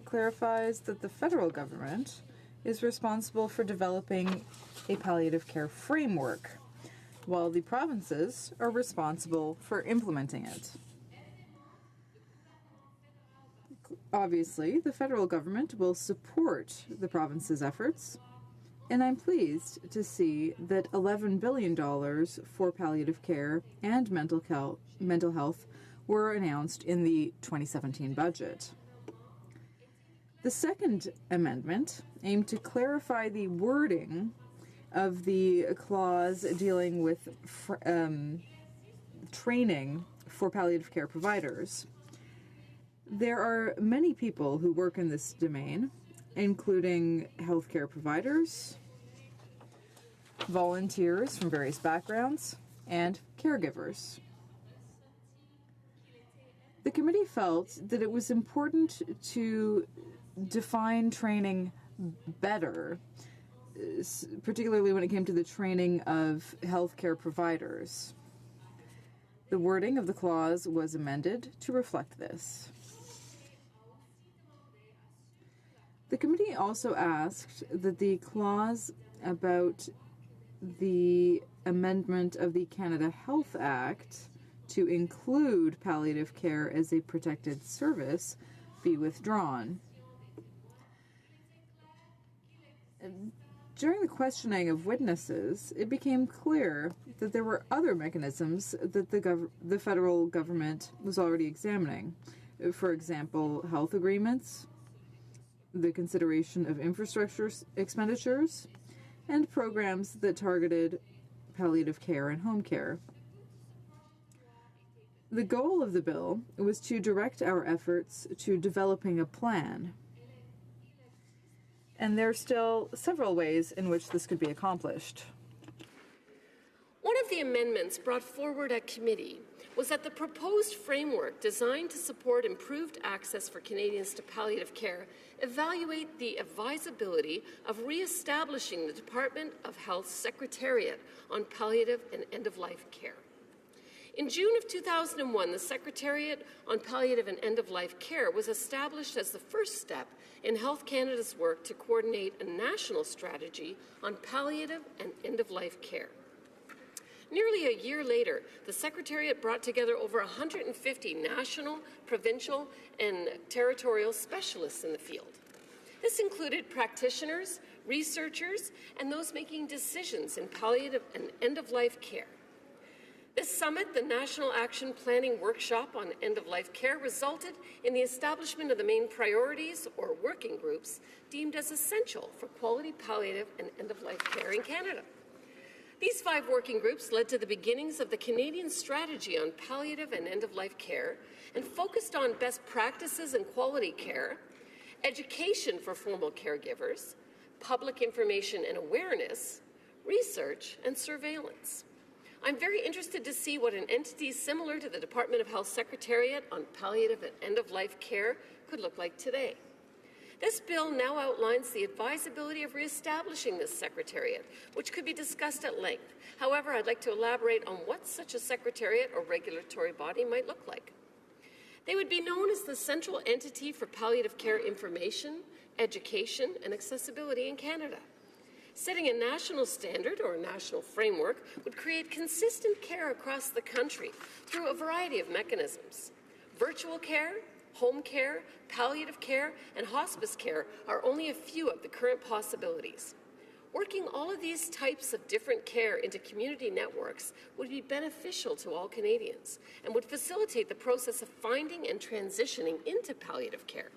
clarifies that the federal government is responsible for developing a palliative care framework, while the provinces are responsible for implementing it. Obviously, the federal government will support the province's efforts, and I'm pleased to see that $11 billion for palliative care and mental health were announced in the 2017 budget. The Second Amendment aimed to clarify the wording of the clause dealing with training for palliative care providers. There are many people who work in this domain, including healthcare providers, volunteers from various backgrounds, and caregivers. The committee felt that it was important to define training better, particularly when it came to the training of healthcare providers. The wording of the clause was amended to reflect this. The committee also asked that the clause about the amendment of the Canada Health Act to include palliative care as a protected service be withdrawn. During the questioning of witnesses, it became clear that there were other mechanisms that the federal government was already examining. For example, health agreements, the consideration of infrastructure expenditures, and programs that targeted palliative care and home care. The goal of the bill was to direct our efforts to developing a plan. And there are still several ways in which this could be accomplished. One of the amendments brought forward at committee was that the proposed framework designed to support improved access for Canadians to palliative care evaluate the advisability of re-establishing the Department of Health's Secretariat on Palliative and End-of-Life Care. In June of 2001, the Secretariat on Palliative and End-of-Life Care was established as the first step in Health Canada's work to coordinate a national strategy on palliative and end-of-life care. Nearly a year later, the Secretariat brought together over 150 national, provincial, and territorial specialists in the field. This included practitioners, researchers, and those making decisions in palliative and end-of-life care. This summit, the National Action Planning Workshop on End-of-Life Care, resulted in the establishment of the main priorities or working groups deemed as essential for quality palliative and end-of-life care in Canada. These 5 working groups led to the beginnings of the Canadian Strategy on Palliative and End-of-Life Care and focused on best practices in quality care, education for formal caregivers, public information and awareness, research, and surveillance. I'm very interested to see what an entity similar to the Department of Health Secretariat on Palliative and End-of-Life Care could look like today. This bill now outlines the advisability of reestablishing this secretariat, which could be discussed at length. However, I'd like to elaborate on what such a secretariat or regulatory body might look like. They would be known as the central entity for palliative care information, education, and accessibility in Canada. Setting a national standard or a national framework would create consistent care across the country through a variety of mechanisms. Virtual care, home care, palliative care, and hospice care are only a few of the current possibilities. Working all of these types of different care into community networks would be beneficial to all Canadians and would facilitate the process of finding and transitioning into palliative care.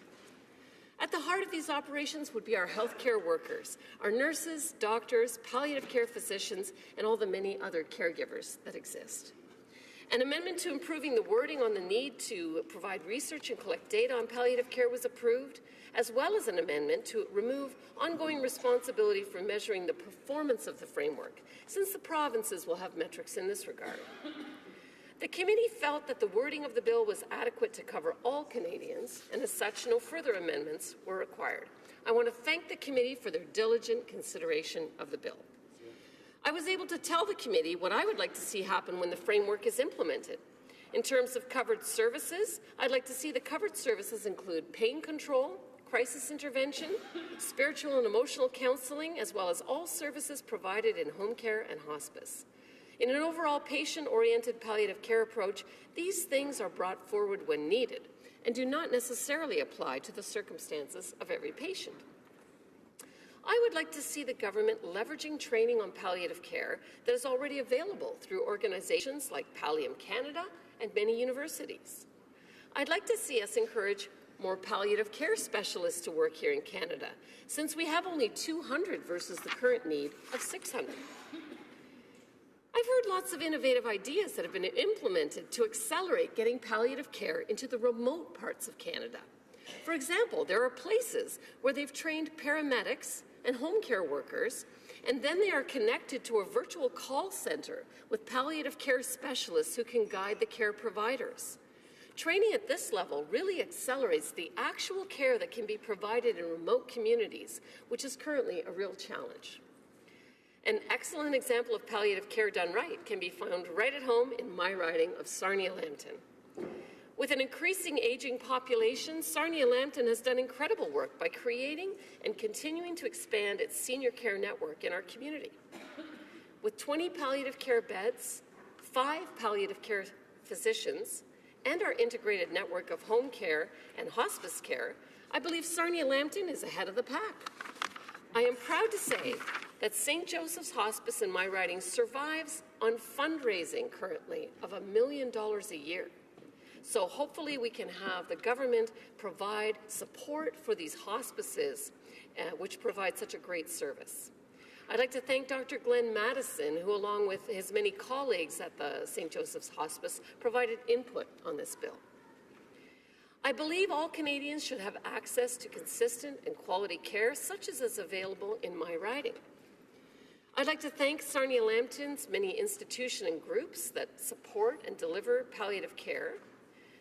At the heart of these operations would be our healthcare workers, our nurses, doctors, palliative care physicians, and all the many other caregivers that exist. An amendment to improving the wording on the need to provide research and collect data on palliative care was approved, as well as an amendment to remove ongoing responsibility for measuring the performance of the framework, since the provinces will have metrics in this regard. The committee felt that the wording of the bill was adequate to cover all Canadians, and as such, no further amendments were required. I want to thank the committee for their diligent consideration of the bill. I was able to tell the committee what I would like to see happen when the framework is implemented. In terms of covered services, I'd like to see the covered services include pain control, crisis intervention, spiritual and emotional counseling, as well as all services provided in home care and hospice. In an overall patient-oriented palliative care approach, these things are brought forward when needed and do not necessarily apply to the circumstances of every patient. I would like to see the government leveraging training on palliative care that is already available through organizations like Pallium Canada and many universities. I'd like to see us encourage more palliative care specialists to work here in Canada, since we have only 200 versus the current need of 600. I've heard lots of innovative ideas that have been implemented to accelerate getting palliative care into the remote parts of Canada. For example, there are places where they've trained paramedics and home care workers, and then they are connected to a virtual call center with palliative care specialists who can guide the care providers. Training at this level really accelerates the actual care that can be provided in remote communities, which is currently a real challenge. An excellent example of palliative care done right can be found right at home in my riding of Sarnia-Lambton. With an increasing aging population, Sarnia-Lambton has done incredible work by creating and continuing to expand its senior care network in our community. With 20 palliative care beds, 5 palliative care physicians, and our integrated network of home care and hospice care, I believe Sarnia-Lambton is ahead of the pack. I am proud to say that St. Joseph's Hospice in my riding survives on fundraising currently of $1 million a year. So hopefully we can have the government provide support for these hospices, which provide such a great service. I'd like to thank Dr. Glenn Madison, who along with his many colleagues at the St. Joseph's Hospice provided input on this bill. I believe all Canadians should have access to consistent and quality care such as is available in my riding. I'd like to thank Sarnia-Lambton's many institutions and groups that support and deliver palliative care,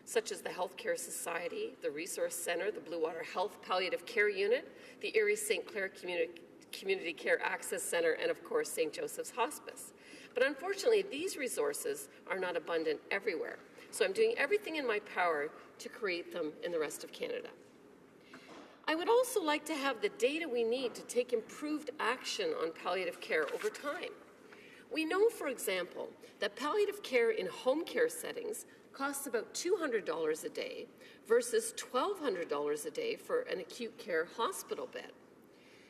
such as the Healthcare Society, the Resource Centre, the Blue Water Health Palliative Care Unit, the Erie St. Clair Community Care Access Centre, and of course St. Joseph's Hospice. But unfortunately, these resources are not abundant everywhere. So I'm doing everything in my power to create them in the rest of Canada. I would also like to have the data we need to take improved action on palliative care over time. We know, for example, that palliative care in home care settings costs about $200 a day versus $1,200 a day for an acute care hospital bed.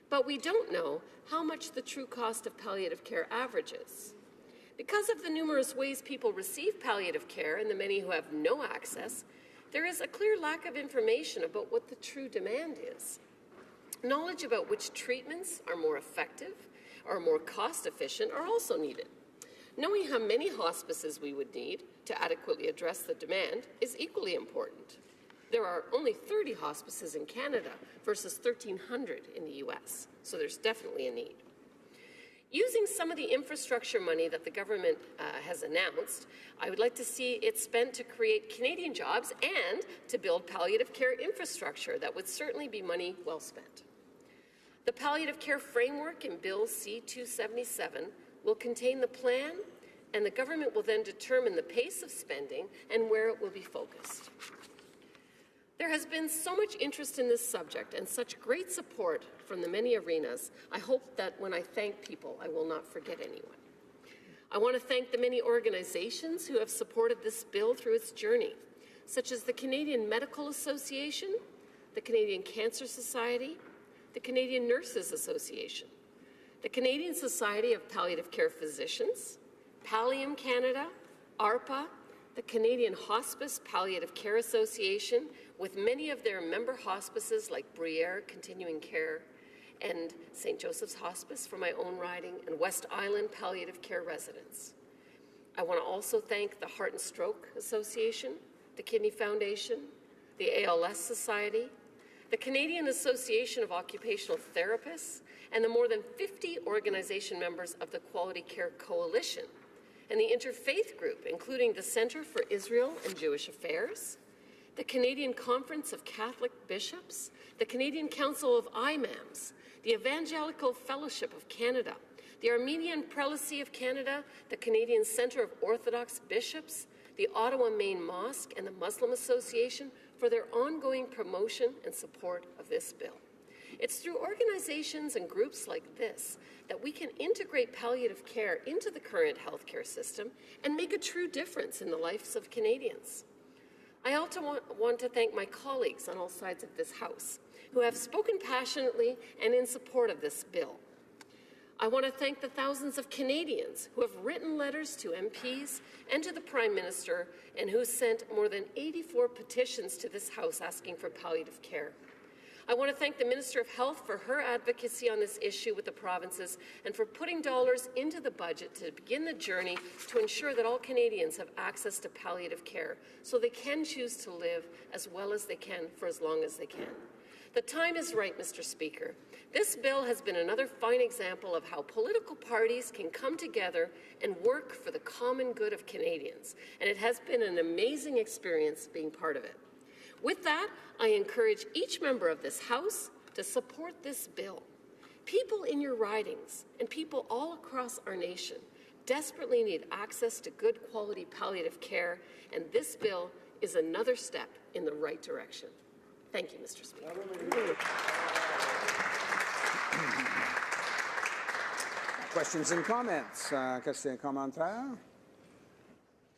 But we don't know how much the true cost of palliative care averages. Because of the numerous ways people receive palliative care and the many who have no access, there is a clear lack of information about what the true demand is. Knowledge about which treatments are more effective or more cost-efficient are also needed. Knowing how many hospices we would need to adequately address the demand is equally important. There are only 30 hospices in Canada versus 1,300 in the US, so there's definitely a need. Using some of the infrastructure money that the government has announced, I would like to see it spent to create Canadian jobs and to build palliative care infrastructure. That would certainly be money well spent. The palliative care framework in Bill C-277 will contain the plan, and the government will then determine the pace of spending and where it will be focused. There has been so much interest in this subject and such great support from the many arenas. I hope that when I thank people, I will not forget anyone. I want to thank the many organizations who have supported this bill through its journey, such as the Canadian Medical Association, the Canadian Cancer Society, the Canadian Nurses Association, the Canadian Society of Palliative Care Physicians, Pallium Canada, ARPA, the Canadian Hospice Palliative Care Association, with many of their member hospices like Bruyere Continuing Care and St. Joseph's Hospice for my own riding, and West Island Palliative Care residents. I want to also thank the Heart and Stroke Association, the Kidney Foundation, the ALS Society, the Canadian Association of Occupational Therapists, and the more than 50 organization members of the Quality Care Coalition, and the interfaith group, including the Centre for Israel and Jewish Affairs, the Canadian Conference of Catholic Bishops, the Canadian Council of Imams, the Evangelical Fellowship of Canada, the Armenian Prelacy of Canada, the Canadian Centre of Orthodox Bishops, the Ottawa Main Mosque, and the Muslim Association for their ongoing promotion and support of this bill. It's through organizations and groups like this that we can integrate palliative care into the current healthcare system and make a true difference in the lives of Canadians. I also want to thank my colleagues on all sides of this House who have spoken passionately and in support of this bill. I want to thank the thousands of Canadians who have written letters to MPs and to the Prime Minister and who sent more than 84 petitions to this House asking for palliative care. I want to thank the Minister of Health for her advocacy on this issue with the provinces and for putting dollars into the budget to begin the journey to ensure that all Canadians have access to palliative care so they can choose to live as well as they can for as long as they can. The time is right, Mr. Speaker. This bill has been another fine example of how political parties can come together and work for the common good of Canadians, and it has been an amazing experience being part of it. With that, I encourage each member of this House to support this bill. People in your ridings and people all across our nation desperately need access to good quality palliative care, and this bill is another step in the right direction. Thank you, Mr. Speaker. Questions and comments? Questions et commentaires?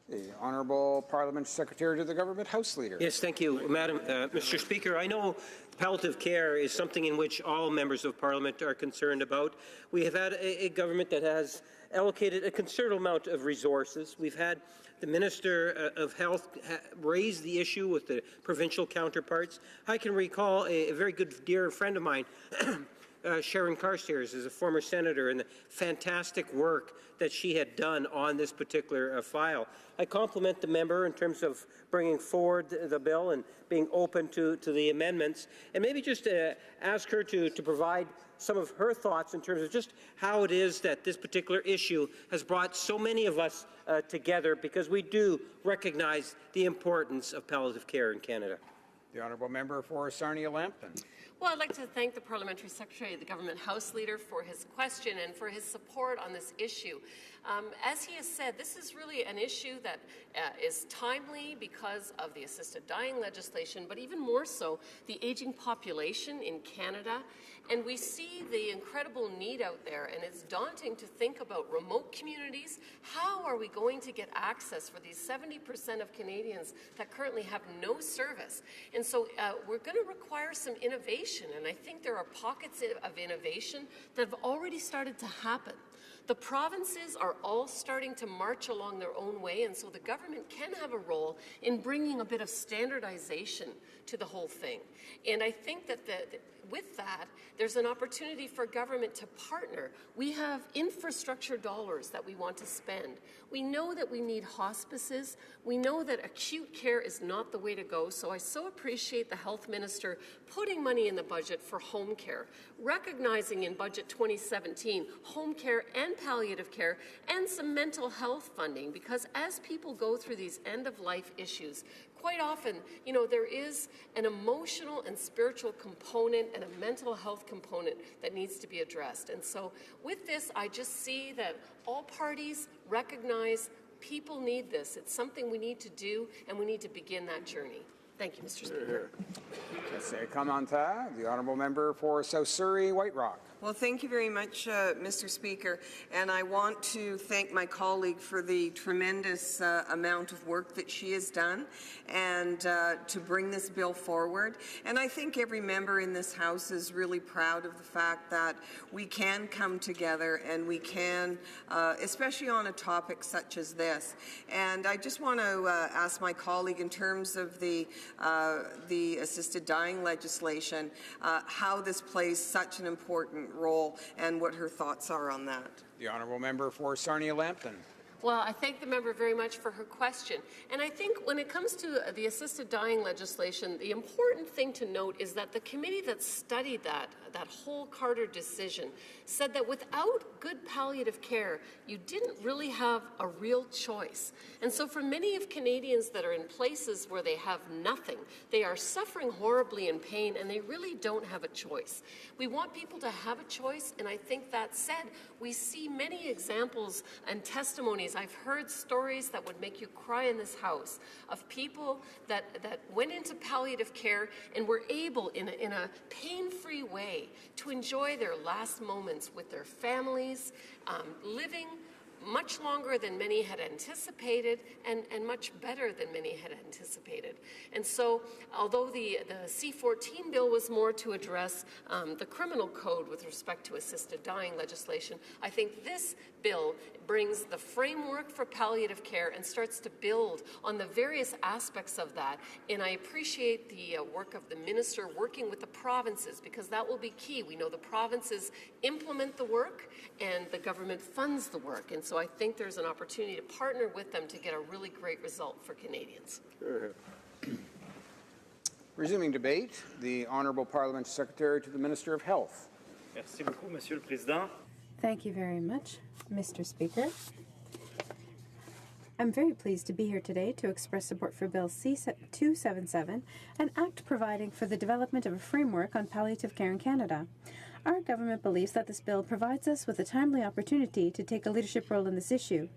The Honourable Parliamentary Secretary to the Government House Leader. Yes, thank you, Mr. Speaker. I know palliative care is something in which all members of Parliament are concerned about. We have had a government that has allocated a considerable amount of resources. We've had the Minister of Health raise the issue with the provincial counterparts. I can recall a very good dear friend of mine, Sharon Carstairs, is a former senator, and the fantastic work that she had done on this particular file. I compliment the member in terms of bringing forward the bill and being open to the amendments, and maybe just ask her to provide some of her thoughts in terms of just how it is that this particular issue has brought so many of us together, because we do recognize the importance of palliative care in Canada. The Honourable Member for Sarnia-Lambton. Well, I'd like to thank the Parliamentary Secretary, the Government House Leader, for his question and for his support on this issue. As he has said, this is really an issue that is timely because of the assisted dying legislation, but even more so, the aging population in Canada. And we see the incredible need out there, and it's daunting to think about remote communities. How are we going to get access for these 70% of Canadians that currently have no service? And so we're going to require some innovation, and I think there are pockets of innovation that have already started to happen. The provinces are all starting to march along their own way, and so the government can have a role in bringing a bit of standardization to the whole thing. And I think that with that, there's an opportunity for government to partner. We have infrastructure dollars that we want to spend. We know that we need hospices. We know that acute care is not the way to go, so I so appreciate the health minister putting money in the budget for home care, recognizing in budget 2017 home care and palliative care and some mental health funding, because as people go through these end-of-life issues, quite often, there is an emotional and spiritual component and a mental health component that needs to be addressed. And so with this, I just see that all parties recognize people need this. It's something we need to do, and we need to begin that journey. Thank you, Mr. Speaker. The Honourable Member for South Surrey, White Rock. Well, thank you very much, Mr. Speaker, and I want to thank my colleague for the tremendous amount of work that she has done and to bring this bill forward. And I think every member in this House is really proud of the fact that we can come together and we can, especially on a topic such as this. And I just want to ask my colleague, in terms of the assisted dying legislation, how this plays such an important role and what her thoughts are on that. The Honourable Member for Sarnia-Lambton. Well, I thank the member very much for her question. And I think when it comes to the assisted dying legislation, the important thing to note is that the committee that studied that whole Carter decision said that without good palliative care, you didn't really have a real choice. And so for many of Canadians that are in places where they have nothing, they are suffering horribly in pain, and they really don't have a choice. We want people to have a choice, and I think that said, we see many examples and testimonies. I've heard stories that would make you cry in this House of people that went into palliative care and were able, in a pain-free way, to enjoy their last moments with their families, living much longer than many had anticipated and much better than many had anticipated. And so, although the C-14 bill was more to address the criminal code with respect to assisted dying legislation, I think this bill brings the framework for palliative care and starts to build on the various aspects of that. And I appreciate the work of the minister working with the provinces, because that will be key. We know the provinces implement the work and the government funds the work. And so I think there's an opportunity to partner with them to get a really great result for Canadians. Resuming debate, the Honourable Parliamentary Secretary to the Minister of Health. Merci beaucoup, Monsieur le Président. Thank you very much, Mr. Speaker. I'm very pleased to be here today to express support for Bill C-277, an act providing for the development of a framework on palliative care in Canada. Our government believes that this bill provides us with a timely opportunity to take a leadership role in this issue.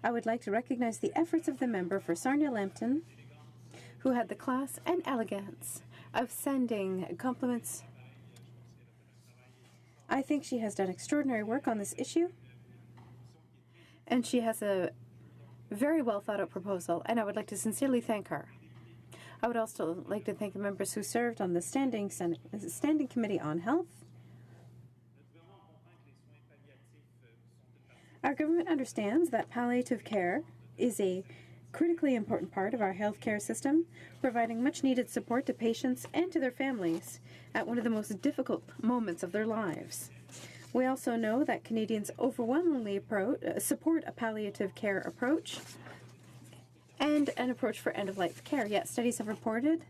I would like to recognize the efforts of the member for Sarnia-Lambton, who had the class and elegance of sending compliments. I think she has done extraordinary work on this issue, and she has a very well thought out proposal, and I would like to sincerely thank her. I would also like to thank the members who served on the Standing Committee on Health. Our government understands that palliative care is a critically important part of our healthcare system, providing much-needed support to patients and to their families at one of the most difficult moments of their lives. We also know that Canadians overwhelmingly support a palliative care approach and an approach for end-of-life care, yet studies have reported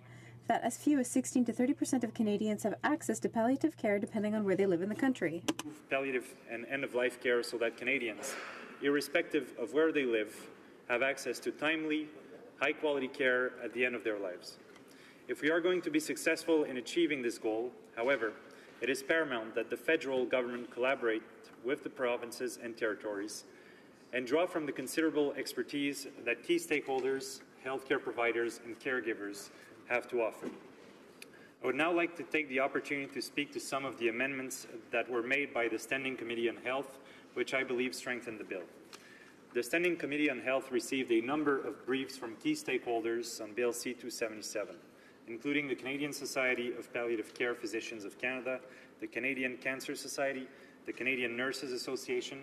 that as few as 16 to 30% of Canadians have access to palliative care depending on where they live in the country. Palliative and end-of-life care so that Canadians, irrespective of where they live, have access to timely, high-quality care at the end of their lives. If we are going to be successful in achieving this goal, however, it is paramount that the federal government collaborate with the provinces and territories and draw from the considerable expertise that key stakeholders, healthcare providers, and caregivers have to offer. I would now like to take the opportunity to speak to some of the amendments that were made by the Standing Committee on Health, which I believe strengthen the bill. The Standing Committee on Health received a number of briefs from key stakeholders on Bill C-277, including the Canadian Society of Palliative Care Physicians of Canada, the Canadian Cancer Society, the Canadian Nurses Association,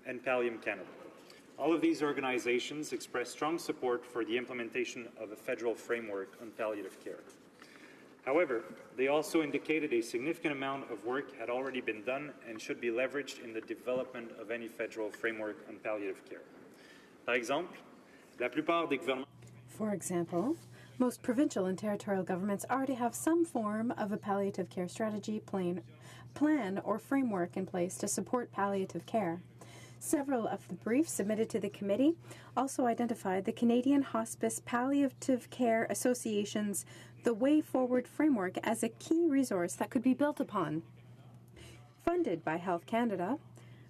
and Pallium Canada. All of these organizations expressed strong support for the implementation of a federal framework on palliative care. However, they also indicated a significant amount of work had already been done and should be leveraged in the development of any federal framework on palliative care. Par exemple, la plupart des gouvernements. For example, most provincial and territorial governments already have some form of a palliative care strategy, plan, or framework in place to support palliative care. Several of the briefs submitted to the committee also identified the Canadian Hospice Palliative Care Association's The Way Forward framework as a key resource that could be built upon. Funded by Health Canada,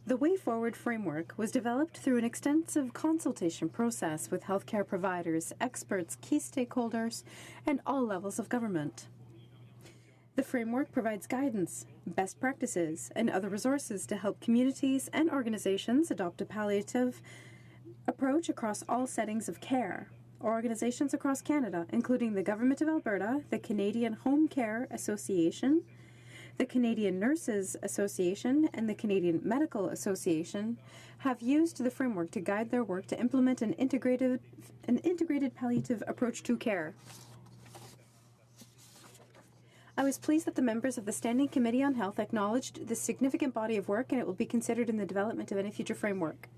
the Way Forward framework was developed through an extensive consultation process with healthcare providers, experts, key stakeholders, and all levels of government. The framework provides guidance, best practices, and other resources to help communities and organizations adopt a palliative approach across all settings of care. Organizations across Canada, including the Government of Alberta, the Canadian Home Care Association, the Canadian Nurses Association, and the Canadian Medical Association, have used the framework to guide their work to implement an integrated palliative approach to care. I was pleased that the members of the Standing Committee on Health acknowledged this significant body of work, and it will be considered in the development of any future framework.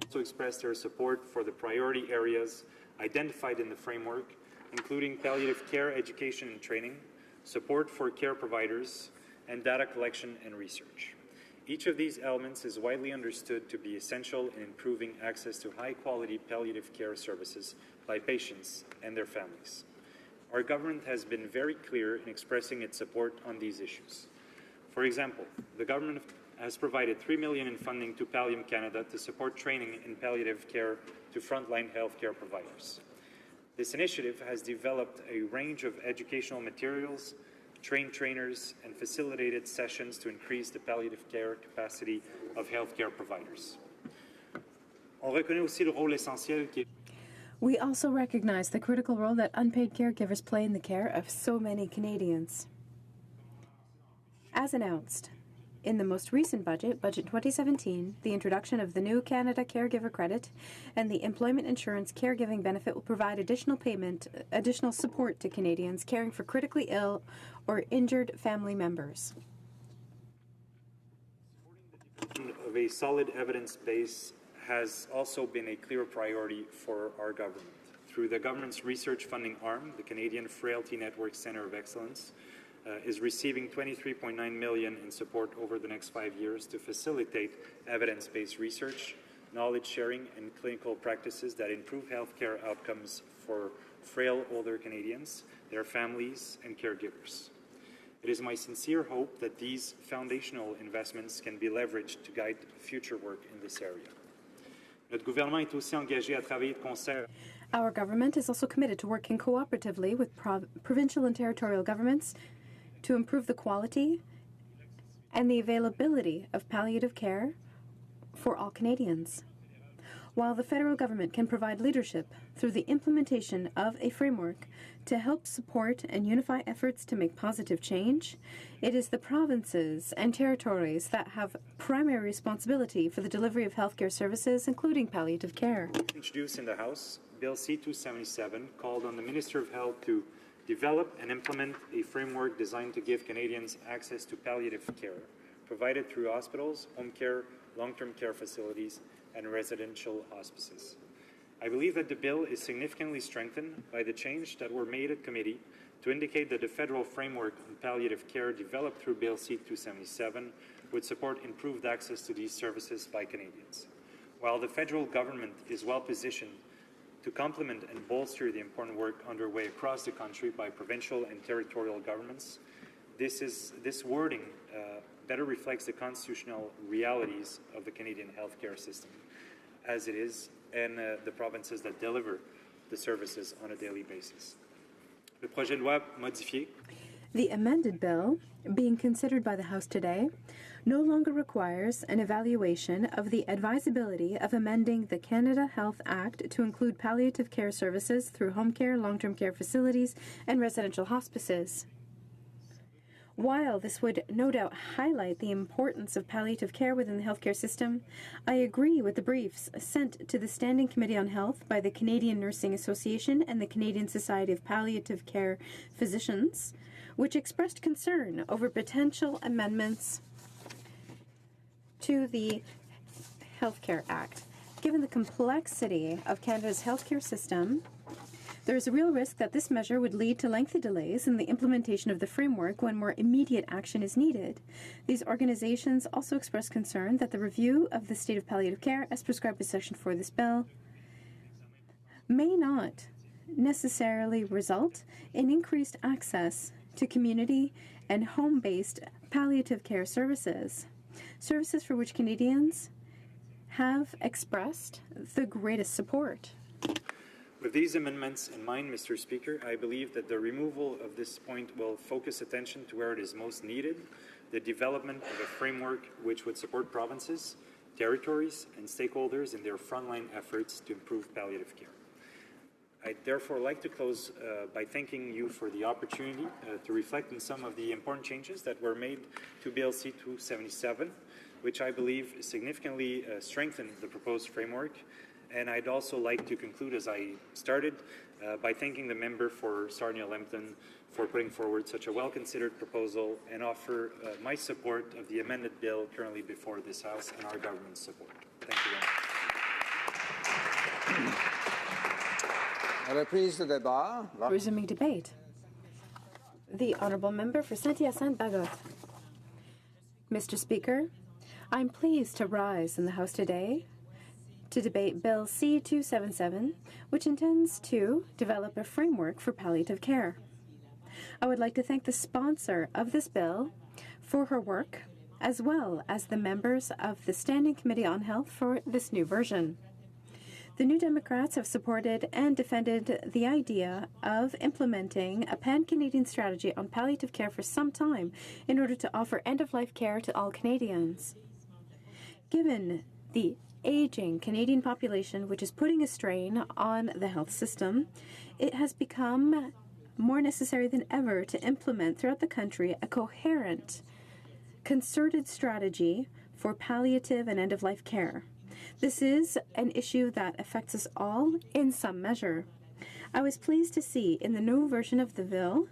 Also expressed their support for the priority areas identified in the framework, including palliative care education and training, support for care providers, and data collection and research. Each of these elements is widely understood to be essential in improving access to high-quality palliative care services by patients and their families. Our government has been very clear in expressing its support on these issues. For example, the government has provided $3 million in funding to Pallium Canada to support training in palliative care to frontline healthcare providers. This initiative has developed a range of educational materials, trained trainers, and facilitated sessions to increase the palliative care capacity of healthcare providers. On reconnaît aussi le rôle essentiel qui est. We also recognize the critical role that unpaid caregivers play in the care of so many Canadians. As announced, in the most recent budget, Budget 2017, the introduction of the new Canada Caregiver Credit and the Employment Insurance Caregiving Benefit will provide additional support to Canadians caring for critically ill or injured family members. Of a solid evidence base has also been a clear priority for our government. Through the government's research funding arm, the Canadian Frailty Network Centre of Excellence is receiving $23.9 million in support over the next 5 years to facilitate evidence-based research, knowledge sharing, and clinical practices that improve healthcare outcomes for frail older Canadians, their families, and caregivers. It is my sincere hope that these foundational investments can be leveraged to guide future work in this area. Notre gouvernement est aussi engagé à travailler de concert. Our government is also committed to working cooperatively with provincial and territorial governments to improve the quality and the availability of palliative care for all Canadians. While the federal government can provide leadership through the implementation of a framework to help support and unify efforts to make positive change, it is the provinces and territories that have primary responsibility for the delivery of healthcare services, including palliative care. Introduced in the House, Bill C-277 called on the Minister of Health to develop and implement a framework designed to give Canadians access to palliative care, provided through hospitals, home care, long-term care facilities, and residential hospices. I believe that the bill is significantly strengthened by the change that were made at committee to indicate that the federal framework on palliative care developed through Bill C-277 would support improved access to these services by Canadians. While the federal government is well positioned to complement and bolster the important work underway across the country by provincial and territorial governments, this wording better reflects the constitutional realities of the Canadian healthcare system as it is, and the provinces that deliver the services on a daily basis. Le projet de loi modifié. The amended bill, being considered by the House today, no longer requires an evaluation of the advisability of amending the Canada Health Act to include palliative care services through home care, long-term care facilities, and residential hospices. While this would no doubt highlight the importance of palliative care within the healthcare system, I agree with the briefs sent to the Standing Committee on Health by the Canadian Nursing Association and the Canadian Society of Palliative Care Physicians, which expressed concern over potential amendments to the Healthcare Act. Given the complexity of Canada's healthcare system, there is a real risk that this measure would lead to lengthy delays in the implementation of the framework when more immediate action is needed. These organizations also express concern that the review of the state of palliative care, as prescribed in Section 4 of this bill, may not necessarily result in increased access to community and home-based palliative care services, services for which Canadians have expressed the greatest support. With these amendments in mind, Mr. Speaker, I believe that the removal of this point will focus attention to where it is most needed, the development of a framework which would support provinces, territories, and stakeholders in their frontline efforts to improve palliative care. I'd therefore like to close by thanking you for the opportunity to reflect on some of the important changes that were made to Bill C-277, which I believe significantly strengthened the proposed framework. And I'd also like to conclude, as I started, by thanking the member for Sarnia-Lambton for putting forward such a well-considered proposal and offer my support of the amended bill currently before this House and our government's support. Thank you very much. Resuming debate. The Honourable Member for Saint-Hyacinthe-Bagotte. Mr. Speaker, I'm pleased to rise in the House today to debate Bill C-277, which intends to develop a framework for palliative care. I would like to thank the sponsor of this bill for her work, as well as the members of the Standing Committee on Health for this new version. The New Democrats have supported and defended the idea of implementing a pan-Canadian strategy on palliative care for some time in order to offer end-of-life care to all Canadians. Given the aging Canadian population, which is putting a strain on the health system, it has become more necessary than ever to implement throughout the country a coherent, concerted strategy for palliative and end-of-life care. This is an issue that affects us all in some measure. I was pleased to see in the new version of the bill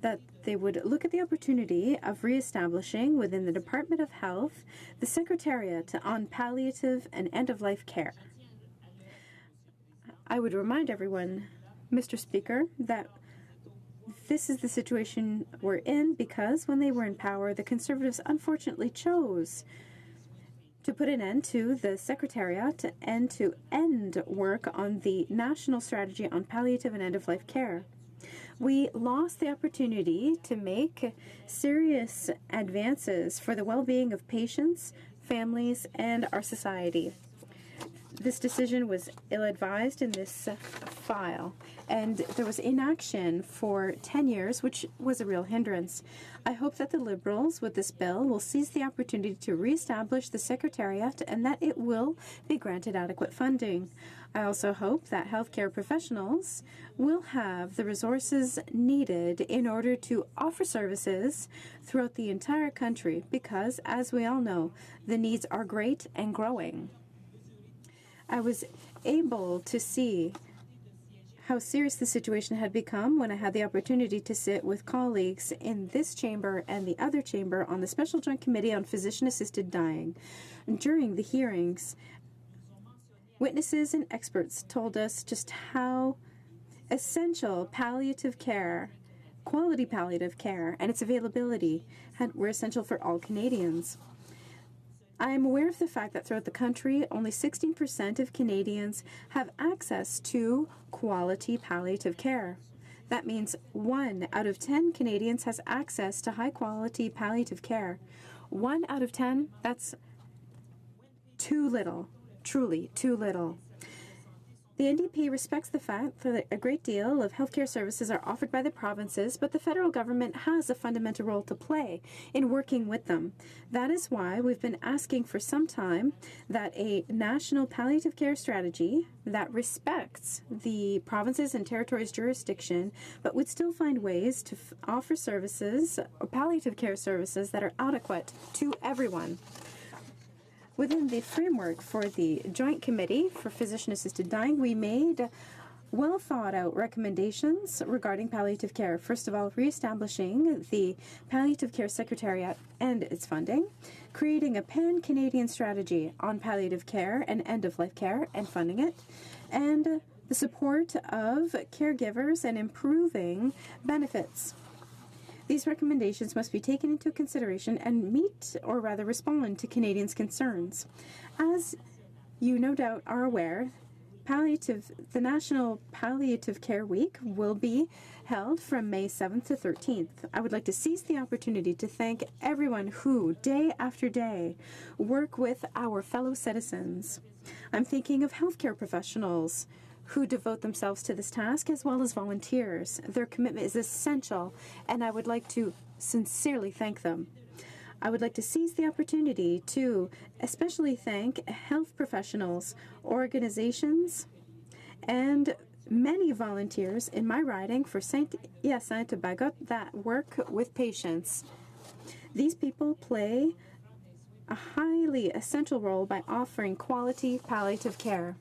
that they would look at the opportunity of reestablishing within the Department of Health the Secretariat on Palliative and End-of-Life Care. I would remind everyone, Mr. Speaker, that this is the situation we're in because when they were in power, the Conservatives unfortunately chose to put an end to the Secretariat and to end work on the National Strategy on Palliative and End-of-Life Care. we lost the opportunity to make serious advances for the well-being of patients, families, and our society. This decision was ill-advised in this file, and there was inaction for 10 years, which was a real hindrance. I hope that the Liberals, with this bill, will seize the opportunity to re-establish the Secretariat and that it will be granted adequate funding. I also hope that healthcare professionals will have the resources needed in order to offer services throughout the entire country because, as we all know, the needs are great and growing. I was able to see how serious the situation had become when I had the opportunity to sit with colleagues in this chamber and the other chamber on the Special Joint Committee on Physician-Assisted Dying. During the hearings, witnesses and experts told us just how essential palliative care, quality palliative care, and its availability were essential for all Canadians. I am aware of the fact that throughout the country, only 16% of Canadians have access to quality palliative care. That means 1 out of 10 Canadians has access to high-quality palliative care. 1 out of 10, that's too little, truly too little. The NDP respects the fact that a great deal of healthcare services are offered by the provinces, but the federal government has a fundamental role to play in working with them. That is why we've been asking for some time that a national palliative care strategy that respects the provinces and territories' jurisdiction, but would still find ways to offer services, or palliative care services, that are adequate to everyone. Within the framework for the Joint Committee for Physician-Assisted Dying, we made well-thought-out recommendations regarding palliative care. First of all, reestablishing the Palliative Care Secretariat and its funding, creating a pan-Canadian strategy on palliative care and end-of-life care and funding it, and the support of caregivers and improving benefits. These recommendations must be taken into consideration and meet, or rather respond, to Canadians' concerns. As you no doubt are aware, the National Palliative Care Week will be held from May 7th to 13th. I would like to seize the opportunity to thank everyone who, day after day, work with our fellow citizens. I'm thinking of healthcare professionals who devote themselves to this task, as well as volunteers. Their commitment is essential, and I would like to sincerely thank them. I would like to seize the opportunity to especially thank health professionals, organizations, and many volunteers in my riding for Saint-Hyacinthe-Bagotte that work with patients. These people play a highly essential role by offering quality palliative care.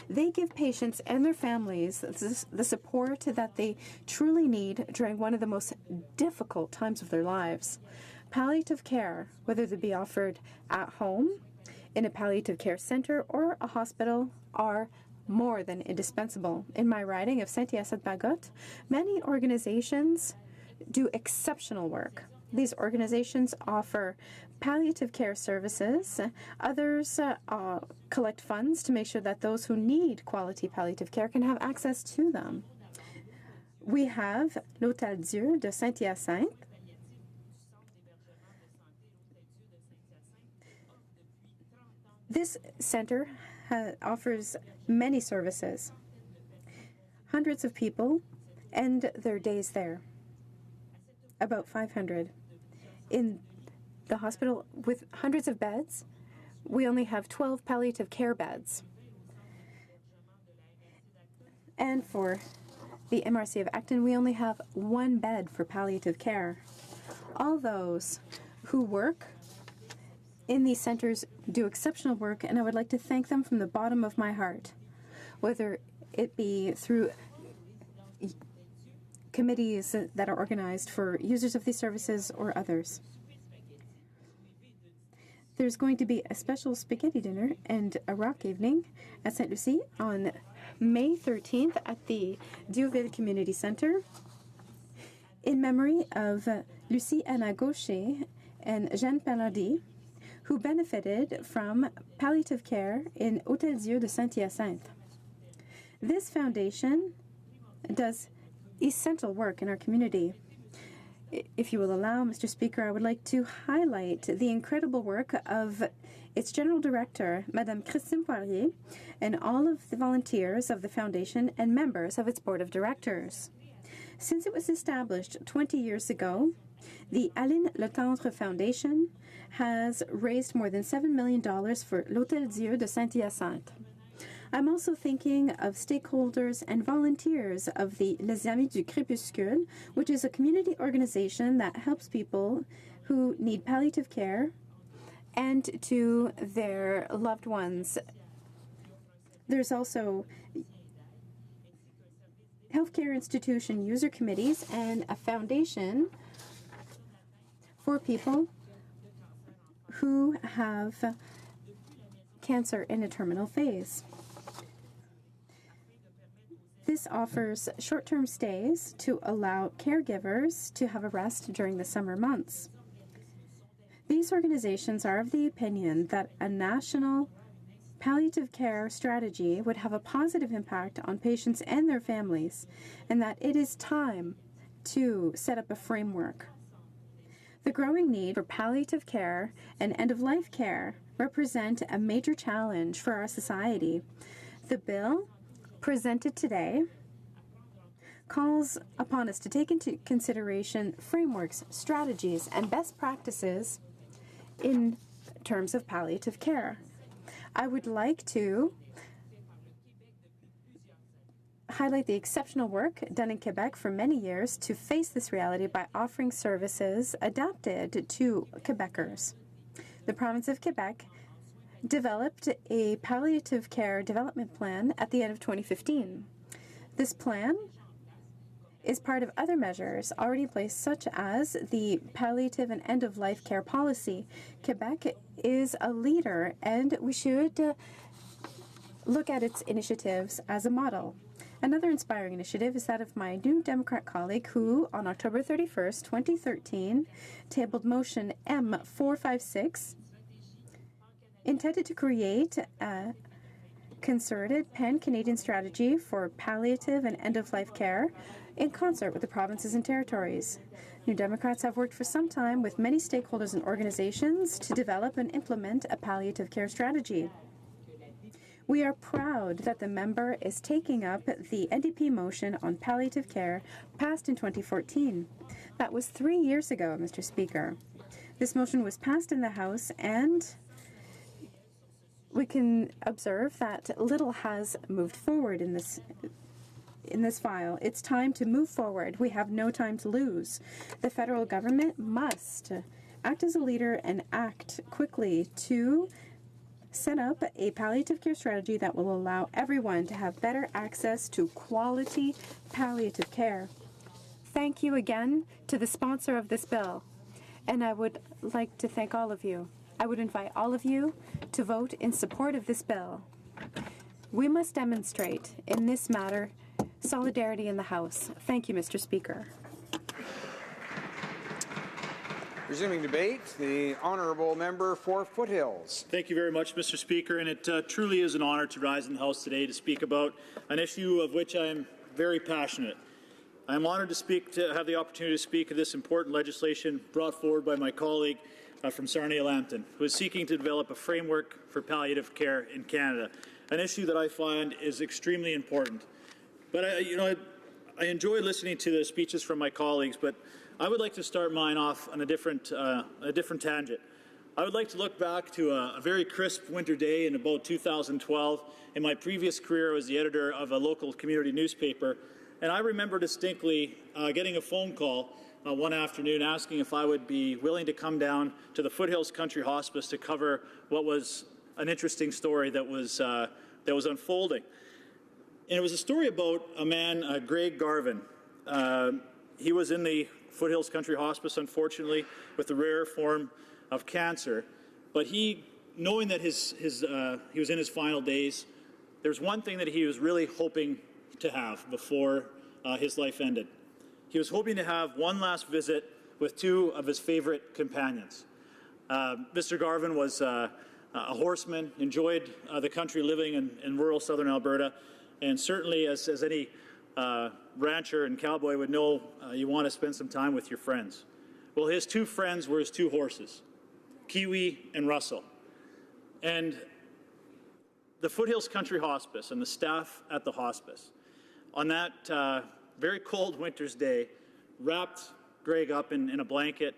They give patients and their families the support that they truly need during one of the most difficult times of their lives. Palliative care, whether they be offered at home, in a palliative care center, or a hospital, are more than indispensable. In my riding of Saint-Hyacinthe-Bagotte, many organizations do exceptional work. These organizations offer palliative care services. Others collect funds to make sure that those who need quality palliative care can have access to them. We have l'Hôtel Dieu de Saint-Hyacinthe. This center offers many services. Hundreds of people end their days there, about 500. In the hospital with hundreds of beds, we only have 12 palliative care beds. And for the MRC of Acton, we only have 1 bed for palliative care. All those who work in these centers do exceptional work, and I would like to thank them from the bottom of my heart, whether it be through committees that are organized for users of these services or others. There's going to be a special spaghetti dinner and a rock evening at St. Lucie on May 13th at the Dieuville Community Center in memory of Lucie Anna Gaucher and Jeanne Palardy, who benefited from palliative care in Hôtel Dieu de Saint-Hyacinthe. This foundation does essential work in our community. If you will allow, Mr. Speaker, I would like to highlight the incredible work of its General Director, Madame Christine Poirier, and all of the volunteers of the Foundation and members of its Board of Directors. Since it was established 20 years ago, the Aline Letendre Foundation has raised more than $7 million for l'Hôtel Dieu de Saint-Hyacinthe. I'm also thinking of stakeholders and volunteers of the Les Amis du Crépuscule, which is a community organization that helps people who need palliative care and to their loved ones. There's also healthcare institution user committees and a foundation for people who have cancer in a terminal phase. This offers short-term stays to allow caregivers to have a rest during the summer months. These organizations are of the opinion that a national palliative care strategy would have a positive impact on patients and their families, and that it is time to set up a framework. The growing need for palliative care and end-of-life care represent a major challenge for our society. The bill presented today calls upon us to take into consideration frameworks, strategies, and best practices in terms of palliative care. I would like to highlight the exceptional work done in Quebec for many years to face this reality by offering services adapted to Quebecers. The province of Quebec developed a palliative care development plan at the end of 2015. This plan is part of other measures already in place, such as the palliative and end-of-life care policy. Quebec is a leader, and we should look at its initiatives as a model. Another inspiring initiative is that of my New Democrat colleague who, on October 31st, 2013, tabled motion M456, intended to create a concerted pan-Canadian strategy for palliative and end-of-life care in concert with the provinces and territories. New Democrats have worked for some time with many stakeholders and organizations to develop and implement a palliative care strategy. We are proud that the member is taking up the NDP motion on palliative care passed in 2014. That was 3 years ago, Mr. Speaker. This motion was passed in the House, and we can observe that little has moved forward in this file. It's time to move forward. We have no time to lose. The federal government must act as a leader and act quickly to set up a palliative care strategy that will allow everyone to have better access to quality palliative care. Thank you again to the sponsor of this bill, and I would like to thank all of you. I would invite all of you to vote in support of this bill. We must demonstrate in this matter solidarity in the House. Thank you, Mr. Speaker. Resuming debate, the honourable member for Foothills. Thank you very much, Mr. Speaker, and it truly is an honour to rise in the House today to speak about an issue of which I am very passionate. I am honoured to have the opportunity to speak of this important legislation brought forward by my colleague from Sarnia-Lambton, who is seeking to develop a framework for palliative care in Canada, an issue that I find is extremely important. But I enjoy listening to the speeches from my colleagues, but I would like to start mine off on a different tangent. I would like to look back to a very crisp winter day in about 2012. In my previous career, I was the editor of a local community newspaper, and I remember distinctly getting a phone call one afternoon asking if I would be willing to come down to the Foothills Country Hospice to cover what was an interesting story that was unfolding. And it was a story about a man, Greg Garvin. He was in the Foothills Country Hospice, unfortunately, with a rare form of cancer. But knowing that he was in his final days, there's one thing that he was really hoping to have before his life ended. He was hoping to have one last visit with two of his favorite companions. Mr. Garvin was a horseman, enjoyed the country living in rural southern Alberta, and certainly, as any rancher and cowboy would know you want to spend some time with your friends. Well, his two friends were his two horses, Kiwi and Russell. And the Foothills Country Hospice and the staff at the hospice, on that very cold winter's day, wrapped Greg up in a blanket,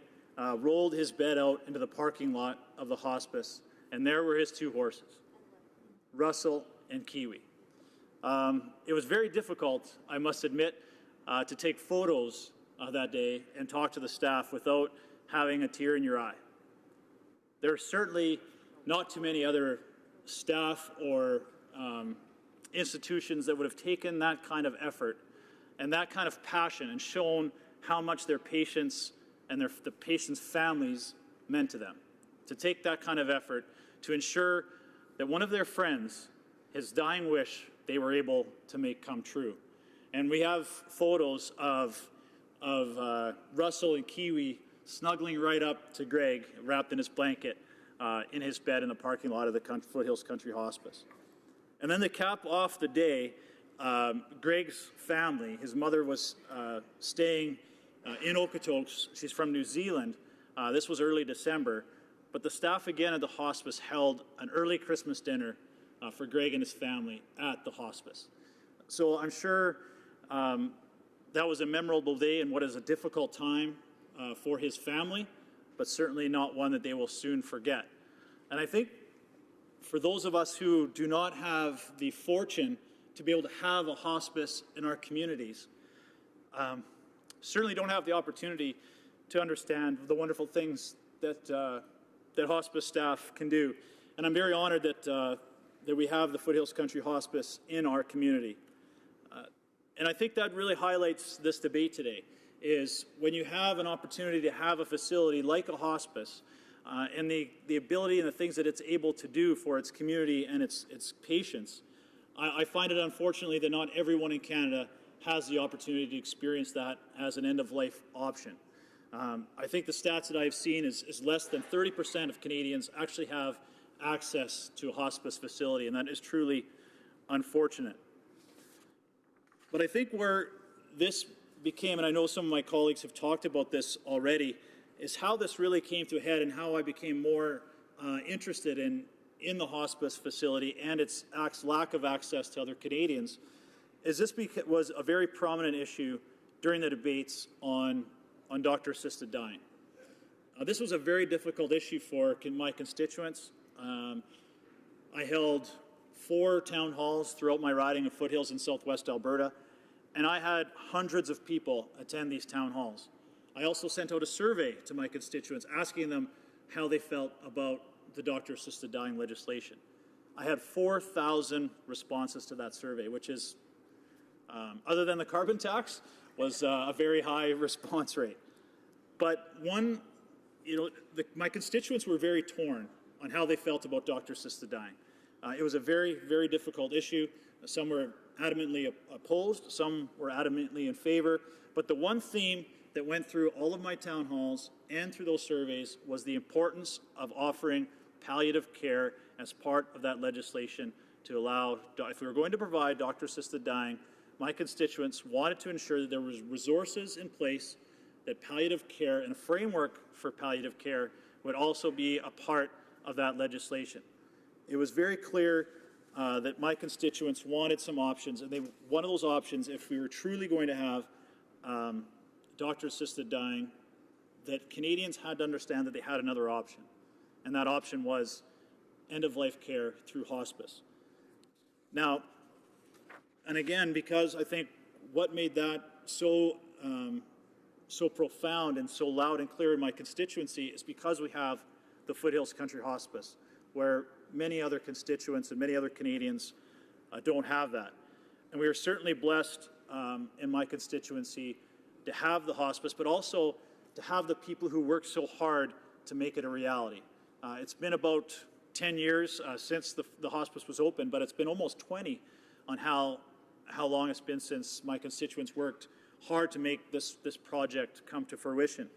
rolled his bed out into the parking lot of the hospice, and there were his two horses, Russell and Kiwi. It was very difficult, I must admit, to take photos that day and talk to the staff without having a tear in your eye. There are certainly not too many other staff or institutions that would have taken that kind of effort and that kind of passion and shown how much their patients and the patients' families meant to them. To take that kind of effort to ensure that one of their friends, his dying wish, they were able to make come true. And we have photos of Russell and Kiwi snuggling right up to Greg, wrapped in his blanket, in his bed in the parking lot of the Foothills Country Hospice. And then to cap off the day, Greg's family, his mother was staying in Okotoks. She's from New Zealand. This was early December. But the staff again at the hospice held an early Christmas dinner for Greg and his family at the hospice. So I'm sure that was a memorable day and what is a difficult time for his family, but certainly not one that they will soon forget. And I think for those of us who do not have the fortune to be able to have a hospice in our communities, certainly don't have the opportunity to understand the wonderful things that that hospice staff can do. And I'm very honored that we have the Foothills Country Hospice in our community. And I think that really highlights this debate today, is when you have an opportunity to have a facility like a hospice and the ability and the things that it's able to do for its community and its patients, I find it unfortunately that not everyone in Canada has the opportunity to experience that as an end-of-life option. I think the stats that I've seen is less than 30% of Canadians actually have access to a hospice facility, and that is truly unfortunate. But I think where this became, and I know some of my colleagues have talked about this already, is how this really came to a head and how I became more interested in the hospice facility and its lack of access to other Canadians, is this was a very prominent issue during the debates on doctor-assisted dying. This was a very difficult issue for my constituents. I held 4 town halls throughout my riding of Foothills in southwest Alberta, and I had hundreds of people attend these town halls. I also sent out a survey to my constituents asking them how they felt about the doctor-assisted dying legislation. I had 4,000 responses to that survey, which is, other than the carbon tax, was a very high response rate. But my constituents were very torn on how they felt about doctor-assisted dying. It was a very, very difficult issue. Some were adamantly opposed, some were adamantly in favor, but the one theme that went through all of my town halls and through those surveys was the importance of offering palliative care as part of that legislation to allow, if we were going to provide doctor-assisted dying, my constituents wanted to ensure that there was resources in place, that palliative care and a framework for palliative care would also be a part of that legislation. It was very clear that my constituents wanted some options, and one of those options, if we were truly going to have doctor-assisted dying, that Canadians had to understand that they had another option, and that option was end-of-life care through hospice. Now, and again, because I think what made that so profound and so loud and clear in my constituency is because we have the Foothills Country Hospice, where many other constituents and many other Canadians don't have that. And we are certainly blessed in my constituency to have the hospice, but also to have the people who work so hard to make it a reality. It's been about 10 years since the hospice was open, but it's been almost 20 on how long it's been since my constituents worked hard to make this project come to fruition.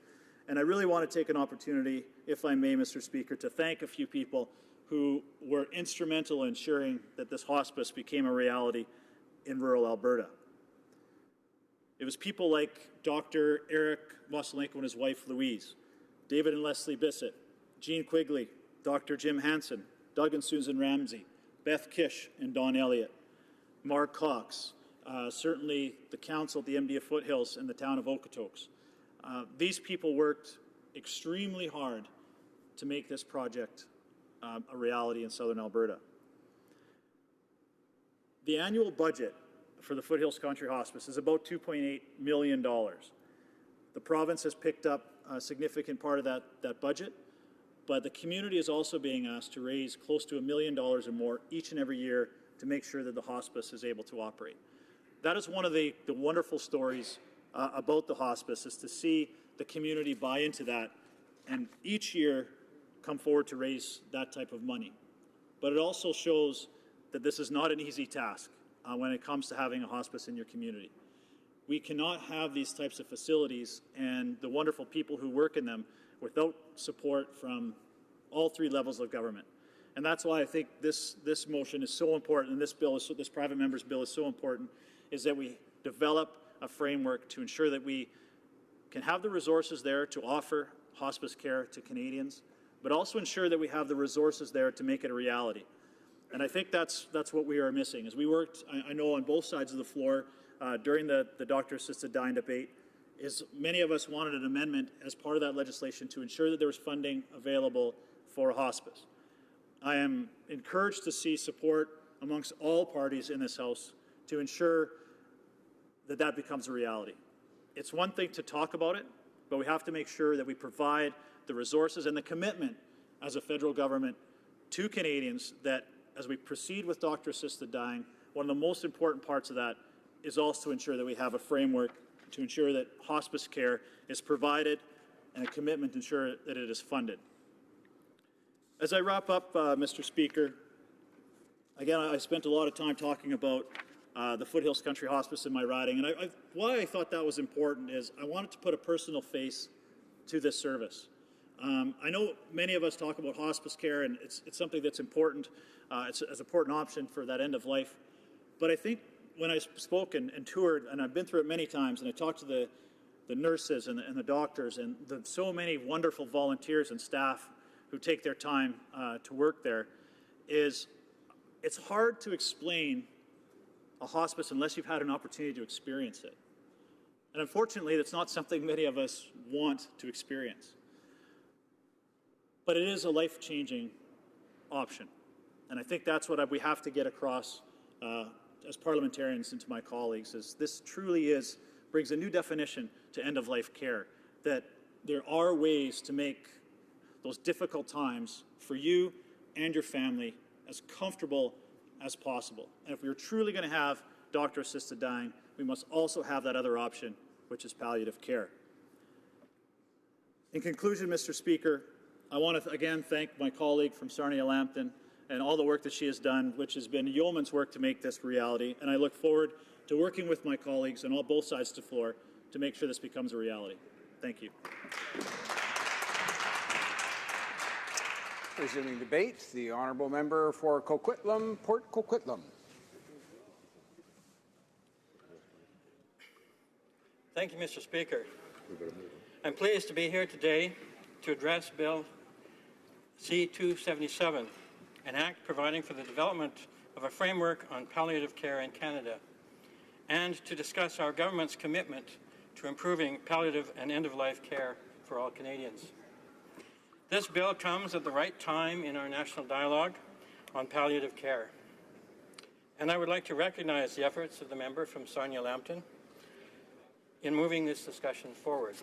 And I really want to take an opportunity, if I may, Mr. Speaker, to thank a few people who were instrumental in ensuring that this hospice became a reality in rural Alberta. It was people like Dr. Eric Moselenko and his wife Louise, David and Leslie Bissett, Jean Quigley, Dr. Jim Hansen, Doug and Susan Ramsey, Beth Kish and Don Elliott, Mark Cox, certainly the council at the MDA Foothills and the town of Okotoks. These people worked extremely hard to make this project a reality in southern Alberta. The annual budget for the Foothills Country Hospice is about $2.8 million. The province has picked up a significant part of that budget, but the community is also being asked to raise close to $1 million or more each and every year to make sure that the hospice is able to operate. That is one of the wonderful stories about the hospice, is to see the community buy into that and each year come forward to raise that type of money. But it also shows that this is not an easy task when it comes to having a hospice in your community. We cannot have these types of facilities and the wonderful people who work in them without support from all three levels of government. And that's why I think this motion is so important, and this private member's bill is so important, is that we develop a framework to ensure that we can have the resources there to offer hospice care to Canadians, but also ensure that we have the resources there to make it a reality. And I think that's what we are missing. As we worked, I know on both sides of the floor during the doctor-assisted dying debate, is many of us wanted an amendment as part of that legislation to ensure that there was funding available for a hospice. I am encouraged to see support amongst all parties in this House to ensure that that becomes a reality. It's one thing to talk about it, but we have to make sure that we provide the resources and the commitment as a federal government to Canadians that as we proceed with doctor-assisted dying, one of the most important parts of that is also to ensure that we have a framework to ensure that hospice care is provided and a commitment to ensure that it is funded. As I wrap up, Mr. Speaker, again, I spent a lot of time talking about the Foothills Country Hospice in my riding, and why I thought that was important is I wanted to put a personal face to this service. I know many of us talk about hospice care, and it's something that's important. It's an important option for that end of life. But I think when I spoke and toured, and I've been through it many times, and I talked to the nurses and the doctors and so many wonderful volunteers and staff who take their time to work there, is it's hard to explain a hospice unless you've had an opportunity to experience it. And unfortunately, that's not something many of us want to experience. But it is a life-changing option. And I think that's what we have to get across as parliamentarians and to my colleagues, is this truly brings a new definition to end-of-life care, that there are ways to make those difficult times for you and your family as comfortable as possible. And if we're truly going to have doctor-assisted dying, we must also have that other option, which is palliative care. In conclusion, Mr. Speaker, I want to again thank my colleague from Sarnia-Lambton and all the work that she has done, which has been yeoman's work to make this reality. And I look forward to working with my colleagues on both sides of the floor to make sure this becomes a reality. Thank you. Resuming debate, the honourable member for Coquitlam, Port Coquitlam. Thank you, Mr. Speaker. I'm pleased to be here today to address Bill C-277, an act providing for the development of a framework on palliative care in Canada, and to discuss our government's commitment to improving palliative and end-of-life care for all Canadians. This bill comes at the right time in our national dialogue on palliative care. And I would like to recognize the efforts of the member from Sarnia-Lambton in moving this discussion forward.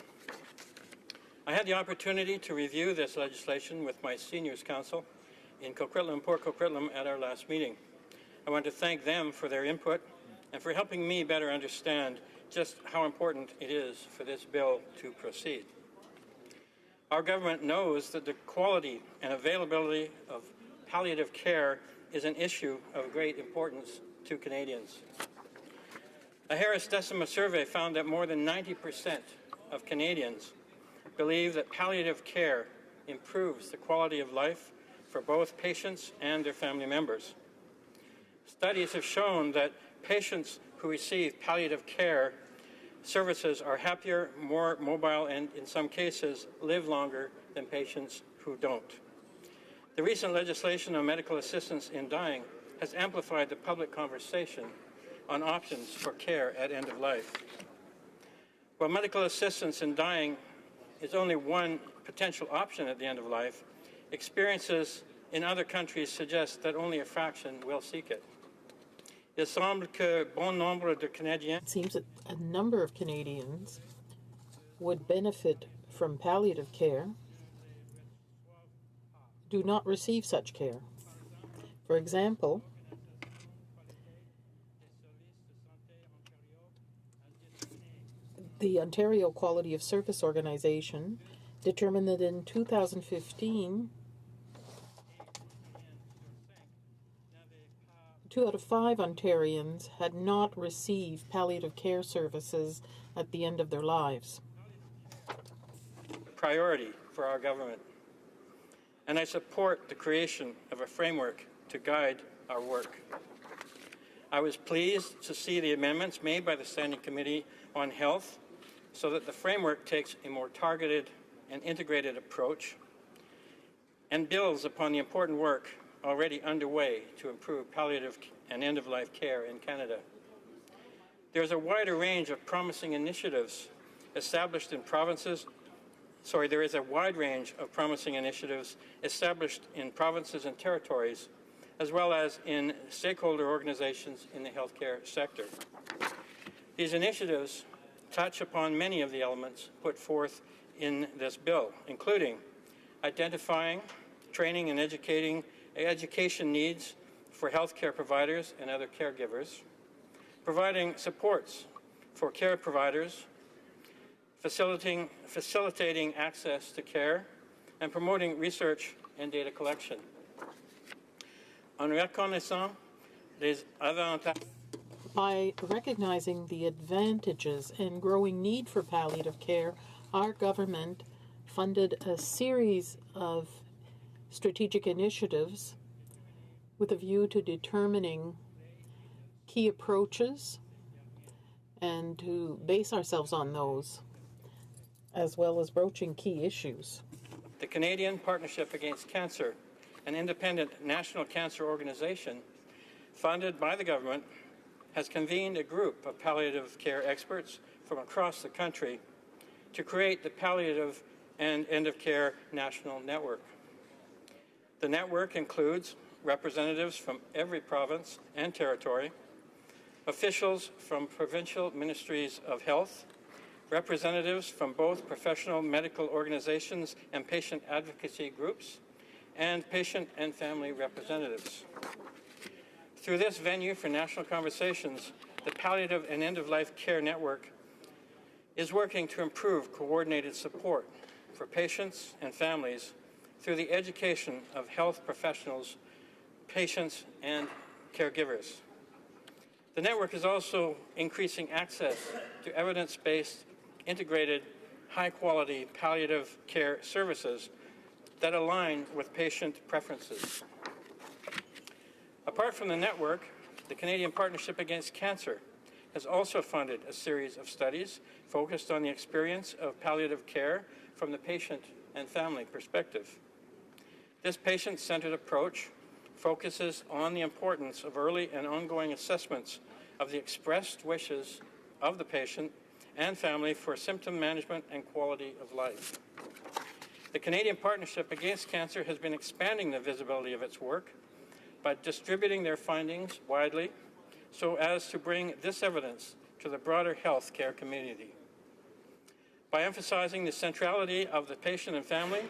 I had the opportunity to review this legislation with my seniors council in Coquitlam, Port Coquitlam, at our last meeting. I want to thank them for their input and for helping me better understand just how important it is for this bill to proceed. Our government knows that the quality and availability of palliative care is an issue of great importance to Canadians. A Harris Decima survey found that more than 90% of Canadians believe that palliative care improves the quality of life for both patients and their family members. Studies have shown that patients who receive palliative care services are happier, more mobile, and in some cases live longer than patients who don't. The recent legislation on medical assistance in dying has amplified the public conversation on options for care at end of life. While medical assistance in dying is only one potential option at the end of life, experiences in other countries suggest that only a fraction will seek it. Il semble que bon nombre de Canadiens. It seems that a number of Canadians would benefit from palliative care do not receive such care. For example, the Ontario Quality of Service Organization determined that in 2015, 2 out of 5 Ontarians had not received palliative care services at the end of their lives. Priority for our government. And I support the creation of a framework to guide our work. I was pleased to see the amendments made by the Standing Committee on Health so that the framework takes a more targeted and integrated approach and builds upon the important work already underway to improve palliative and end-of-life care in Canada. There's a wider range of promising initiatives established in provinces. There is a wide range of promising initiatives established in provinces and territories, as well as in stakeholder organizations in the healthcare sector. These initiatives touch upon many of the elements put forth in this bill, including identifying, training, and education needs for healthcare providers and other caregivers, providing supports for care providers, facilitating access to care, and promoting research and data collection. En reconnaissant les avantages. By recognizing the advantages and growing need for palliative care, our government funded a series of strategic initiatives with a view to determining key approaches and to base ourselves on those, as well as broaching key issues. The Canadian Partnership Against Cancer, an independent national cancer organization funded by the government, has convened a group of palliative care experts from across the country to create the Palliative and End of Care National Network. The network includes representatives from every province and territory, officials from provincial ministries of health, representatives from both professional medical organizations and patient advocacy groups, and patient and family representatives. Through this venue for national conversations, the Palliative and End-of-Life Care Network is working to improve coordinated support for patients and families through the education of health professionals, patients, and caregivers. The network is also increasing access to evidence-based, integrated, high-quality palliative care services that align with patient preferences. Apart from the network, the Canadian Partnership Against Cancer has also funded a series of studies focused on the experience of palliative care from the patient and family perspective. This patient-centered approach focuses on the importance of early and ongoing assessments of the expressed wishes of the patient and family for symptom management and quality of life. The Canadian Partnership Against Cancer has been expanding the visibility of its work by distributing their findings widely so as to bring this evidence to the broader health care community. By emphasizing the centrality of the patient and family,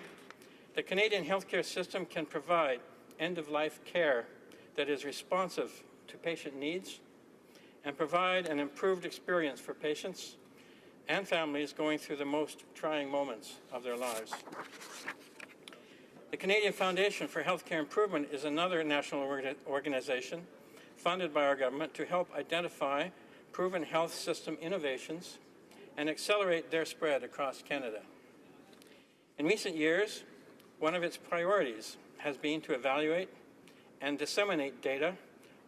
the Canadian healthcare system can provide end-of-life care that is responsive to patient needs and provide an improved experience for patients and families going through the most trying moments of their lives. The Canadian Foundation for Healthcare Improvement is another national organization funded by our government to help identify proven health system innovations and accelerate their spread across Canada. In recent years, one of its priorities has been to evaluate and disseminate data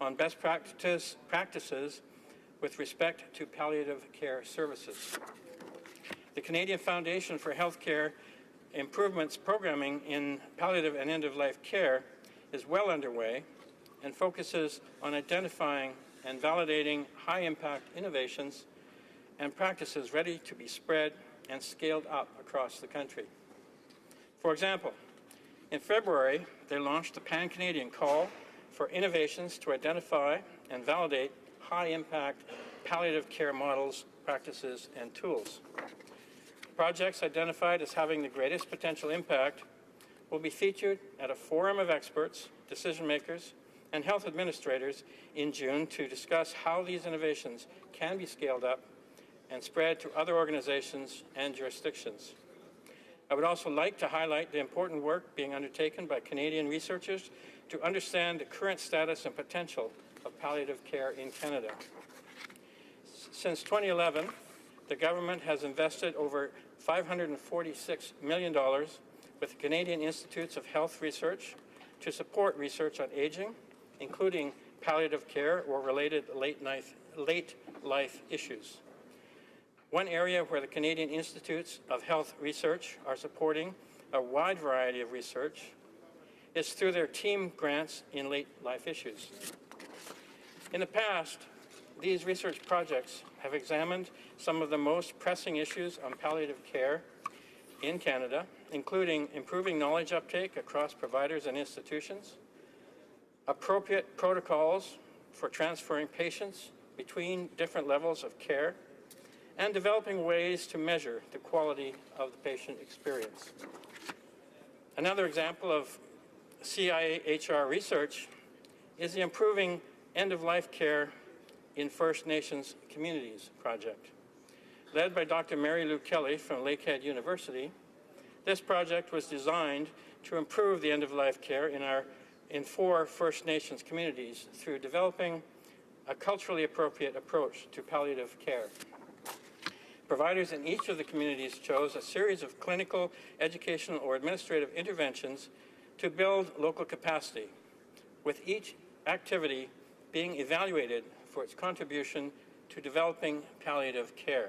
on best practices with respect to palliative care services. The Canadian Foundation for Healthcare Improvements programming in palliative and end-of-life care is well underway and focuses on identifying and validating high-impact innovations and practices ready to be spread and scaled up across the country. For example, in February, they launched a pan-Canadian call for innovations to identify and validate high-impact palliative care models, practices, and tools. Projects identified as having the greatest potential impact will be featured at a forum of experts, decision-makers, and health administrators in June to discuss how these innovations can be scaled up and spread to other organizations and jurisdictions. I would also like to highlight the important work being undertaken by Canadian researchers to understand the current status and potential of palliative care in Canada. Since 2011, the government has invested over $546 million with the Canadian Institutes of Health Research to support research on aging, including palliative care or related late life issues. One area where the Canadian Institutes of Health Research are supporting a wide variety of research is through their team grants in late life issues. In the past, these research projects have examined some of the most pressing issues on palliative care in Canada, including improving knowledge uptake across providers and institutions, appropriate protocols for transferring patients between different levels of care, and developing ways to measure the quality of the patient experience. Another example of CIHR research is the Improving End-of-Life Care in First Nations Communities project. Led by Dr. Mary Lou Kelly from Lakehead University, this project was designed to improve the end-of-life care in 4 First Nations communities through developing a culturally appropriate approach to palliative care. Providers in each of the communities chose a series of clinical, educational, or administrative interventions to build local capacity, with each activity being evaluated for its contribution to developing palliative care.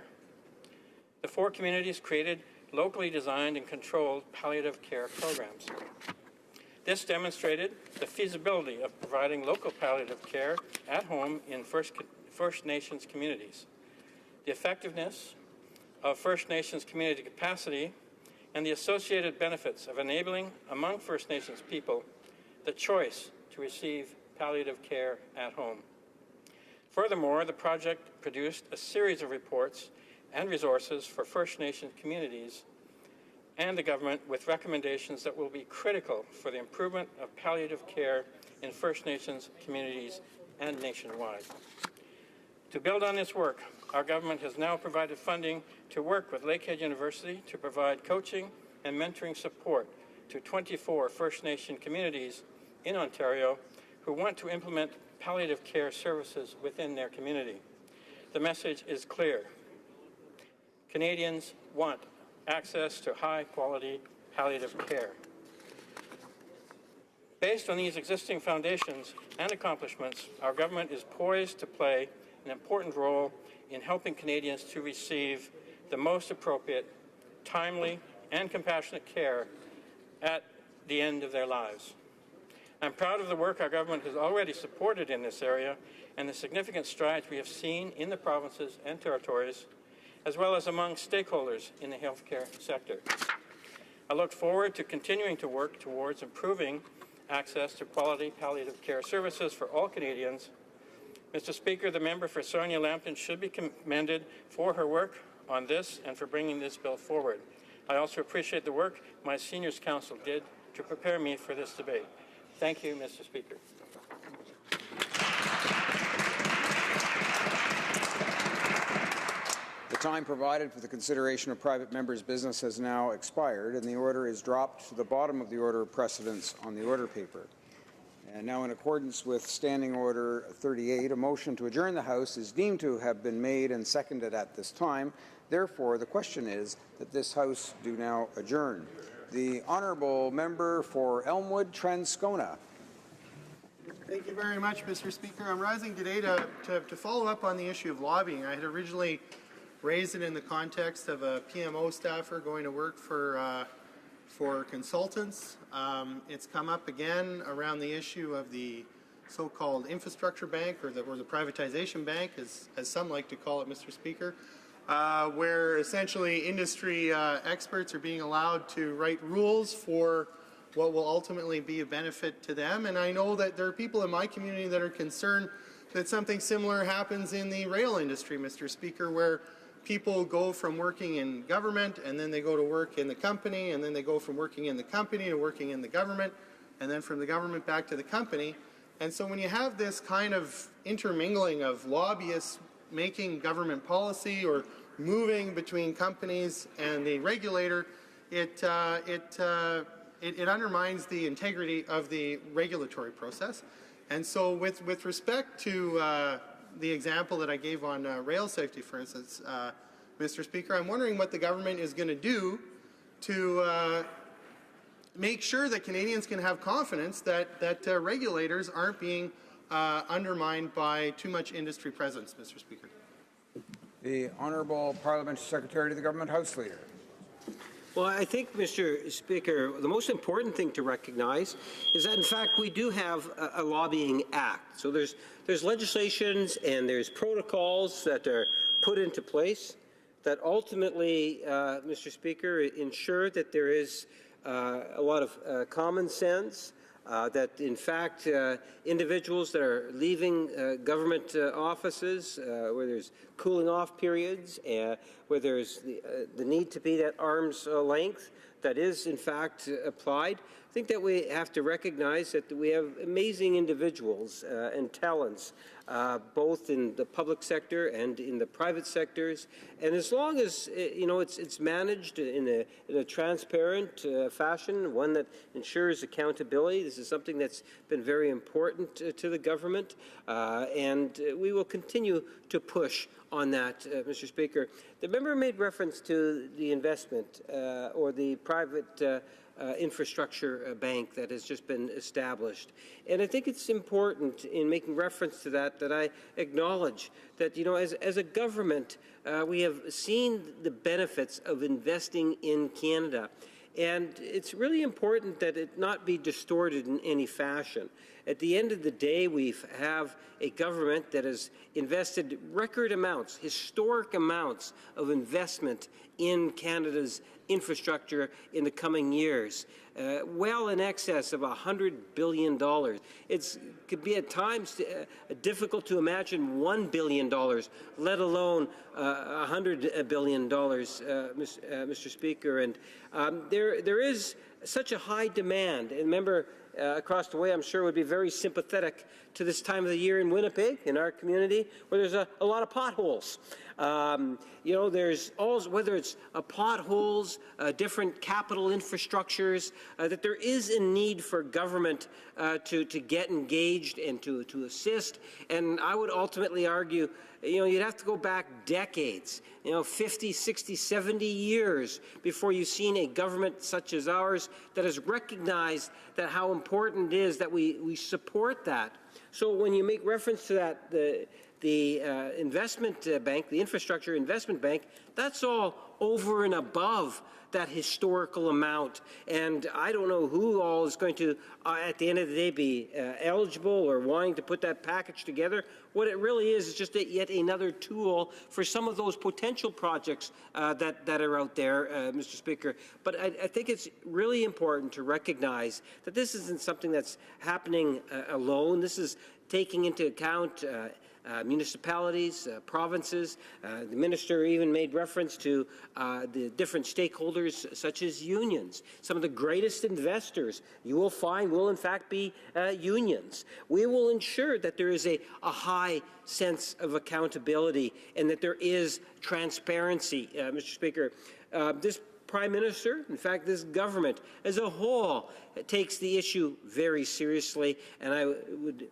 The 4 communities created locally designed and controlled palliative care programs. This demonstrated the feasibility of providing local palliative care at home in First Nations communities, the effectiveness of First Nations community capacity, and the associated benefits of enabling among First Nations people the choice to receive palliative care at home. Furthermore, the project produced a series of reports and resources for First Nations communities and the government with recommendations that will be critical for the improvement of palliative care in First Nations communities and nationwide. To build on this work, our government has now provided funding to work with Lakehead University to provide coaching and mentoring support to 24 First Nation communities in Ontario who want to implement palliative care services within their community. The message is clear. Canadians want access to high-quality palliative care. Based on these existing foundations and accomplishments, our government is poised to play an important role in helping Canadians to receive the most appropriate, timely, and compassionate care at the end of their lives. I'm proud of the work our government has already supported in this area and the significant strides we have seen in the provinces and territories, as well as among stakeholders in the healthcare sector. I look forward to continuing to work towards improving access to quality palliative care services for all Canadians. Mr. Speaker, the member for Sarnia-Lambton should be commended for her work on this and for bringing this bill forward. I also appreciate the work my seniors council did to prepare me for this debate. Thank you, Mr. Speaker. The time provided for the consideration of private members' business has now expired, and the order is dropped to the bottom of the order of precedence on the order paper. And now, in accordance with Standing Order 38, a motion to adjourn the House is deemed to have been made and seconded at this time. Therefore, the question is that this House do now adjourn. The honourable member for Elmwood, Transcona. Thank you very much, Mr. Speaker. I'm rising today to follow up on the issue of lobbying. I had originally raised it in the context of a PMO staffer going to work for consultants. It's come up again around the issue of the so-called infrastructure bank, or the privatization bank, as some like to call it, Mr. Speaker, where essentially industry experts are being allowed to write rules for what will ultimately be a benefit to them. And I know that there are people in my community that are concerned that something similar happens in the rail industry, Mr. Speaker, where people go from working in government and then they go to work in the company, and then they go from working in the company to working in the government, and then from the government back to the company. And so when you have this kind of intermingling of lobbyists making government policy or moving between companies and the regulator, it undermines the integrity of the regulatory process. And so with respect to the example that I gave on rail safety, for instance, Mr. Speaker, I'm wondering what the government is going to do to make sure that Canadians can have confidence that regulators aren't being undermined by too much industry presence, Mr. Speaker. The Honourable Parliamentary Secretary to the Government House Leader. Well, I think, Mr. Speaker, the most important thing to recognize is that, in fact, we do have a lobbying act. So there's legislations and there's protocols that are put into place that ultimately, Mr. Speaker, ensure that there is a lot of common sense, that, in fact, individuals that are leaving government offices, where there's cooling off periods, where there's the need to be that arm's length that is, in fact, applied. I think that we have to recognize that we have amazing individuals and talents, both in the public sector and in the private sectors. And as long as it's managed in a transparent fashion, one that ensures accountability, this is something that's been very important to the government, and we will continue to push on that, Mr. Speaker. The member made reference to the investment or the private infrastructure bank that has just been established. And I think it's important in making reference to that I acknowledge that, as a government, we have seen the benefits of investing in Canada. And it's really important that it not be distorted in any fashion. At the end of the day, we have a government that has invested record amounts, historic amounts of investment in Canada's infrastructure in the coming years, well in excess of $100 billion. It could be at times difficult to imagine $1 billion, let alone $100 billion, Mr. Speaker. And there is such a high demand. And remember, across the way, I'm sure, would be very sympathetic to this time of the year in Winnipeg, in our community, where there's a lot of potholes. There's always, whether it's potholes, different capital infrastructures, that there is a need for government to get engaged and to assist. And I would ultimately argue, you'd have to go back decades, 50, 60, 70 years before you've seen a government such as ours that has recognized that how important it is that we support that. So when you make reference to that, the investment bank, the infrastructure investment bank, that's all over and above that historical amount. And I don't know who all is going to, at the end of the day, be eligible or wanting to put that package together. What it really is just yet another tool for some of those potential projects that are out there, Mr. Speaker. But I think it's really important to recognize that this isn't something that's happening alone. This is taking into account municipalities, provinces. The minister even made reference to the different stakeholders, such as unions. Some of the greatest investors you will find will, in fact, be unions. We will ensure that there is a high sense of accountability and that there is transparency, Mr. Speaker. This Prime Minister, in fact, this government as a whole, takes the issue very seriously, and I would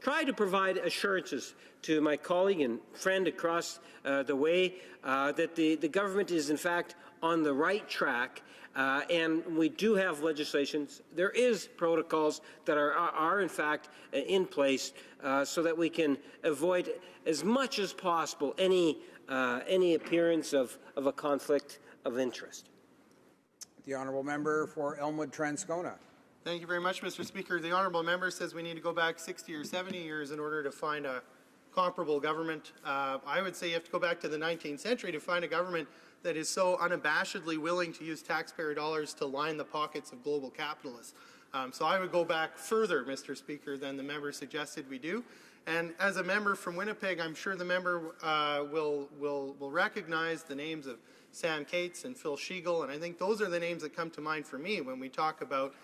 try to provide assurances to my colleague and friend across the way that the government is, in fact, on the right track, and we do have legislations. There is protocols that are in fact in place so that we can avoid as much as possible any appearance of a conflict of interest. The honourable member for Elmwood Transcona. Thank you very much, Mr. Speaker. The honourable member says we need to go back 60 or 70 years in order to find a comparable government. I would say you have to go back to the 19th century to find a government that is so unabashedly willing to use taxpayer dollars to line the pockets of global capitalists. So I would go back further, Mr. Speaker, than the member suggested we do. And as a member from Winnipeg, I'm sure the member will recognize the names of Sam Cates and Phil Schiegel, and I think those are the names that come to mind for me when we talk about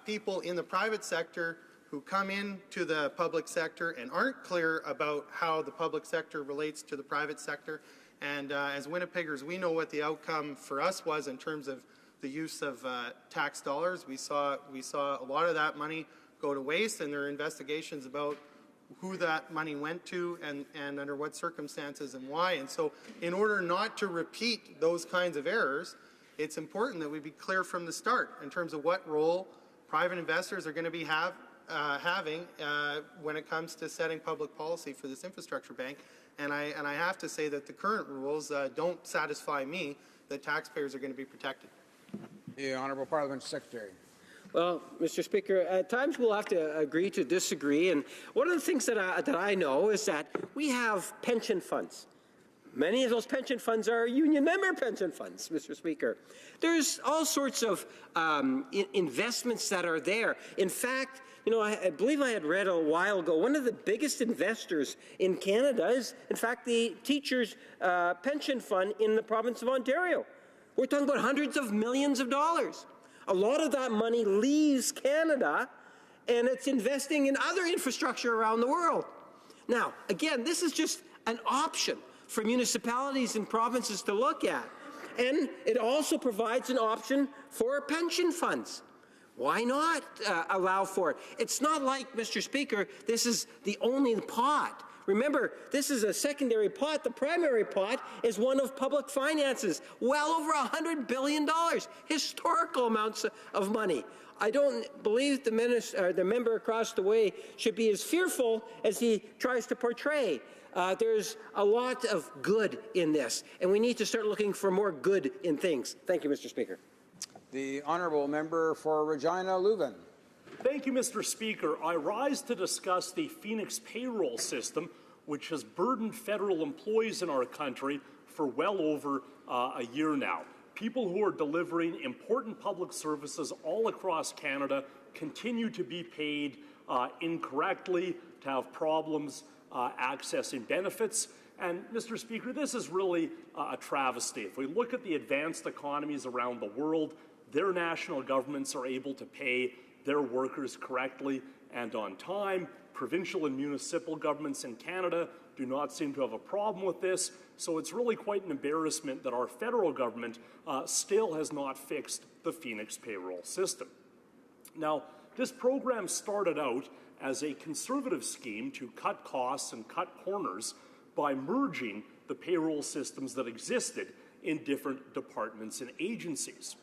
people in the private sector who come into the public sector and aren't clear about how the public sector relates to the private sector. And as Winnipeggers, we know what the outcome for us was in terms of the use of tax dollars. We saw a lot of that money go to waste, and there are investigations about who that money went to and under what circumstances and why. And so in order not to repeat those kinds of errors, it's important that we be clear from the start in terms of what role private investors are going to be having when it comes to setting public policy for this infrastructure bank. And I have to say that the current rules don't satisfy me that taxpayers are going to be protected. The Honourable Parliament Secretary. Well, Mr. Speaker, at times we'll have to agree to disagree. And one of the things that I know is that we have pension funds. Many of those pension funds are union member pension funds, Mr. Speaker. There's all sorts of investments that are there. In fact, you know, I believe I had read a while ago, one of the biggest investors in Canada is, in fact, the teachers' pension fund in the province of Ontario. We're talking about hundreds of millions of dollars. A lot of that money leaves Canada, and it's investing in other infrastructure around the world. Now, again, this is just an option for municipalities and provinces to look at. And it also provides an option for pension funds. Why not allow for it? It's not like, Mr. Speaker, this is the only pot. Remember, this is a secondary pot. The primary pot is one of public finances, well over $100 billion, historical amounts of money. I don't believe the member across the way should be as fearful as he tries to portray. There's a lot of good in this, and we need to start looking for more good in things. Thank you, Mr. Speaker. The honourable member for Regina Leuven. Thank you, Mr. Speaker. I rise to discuss the Phoenix payroll system, which has burdened federal employees in our country for well over a year now. People who are delivering important public services all across Canada continue to be paid incorrectly, to have problems accessing benefits. And, Mr. Speaker, this is really a travesty. If we look at the advanced economies around the world, their national governments are able to pay their workers correctly and on time. Provincial and municipal governments in Canada do not seem to have a problem with this, so it's really quite an embarrassment that our federal government still has not fixed the Phoenix payroll system. Now, this program started out as a conservative scheme to cut costs and cut corners by merging the payroll systems that existed in different departments and agencies.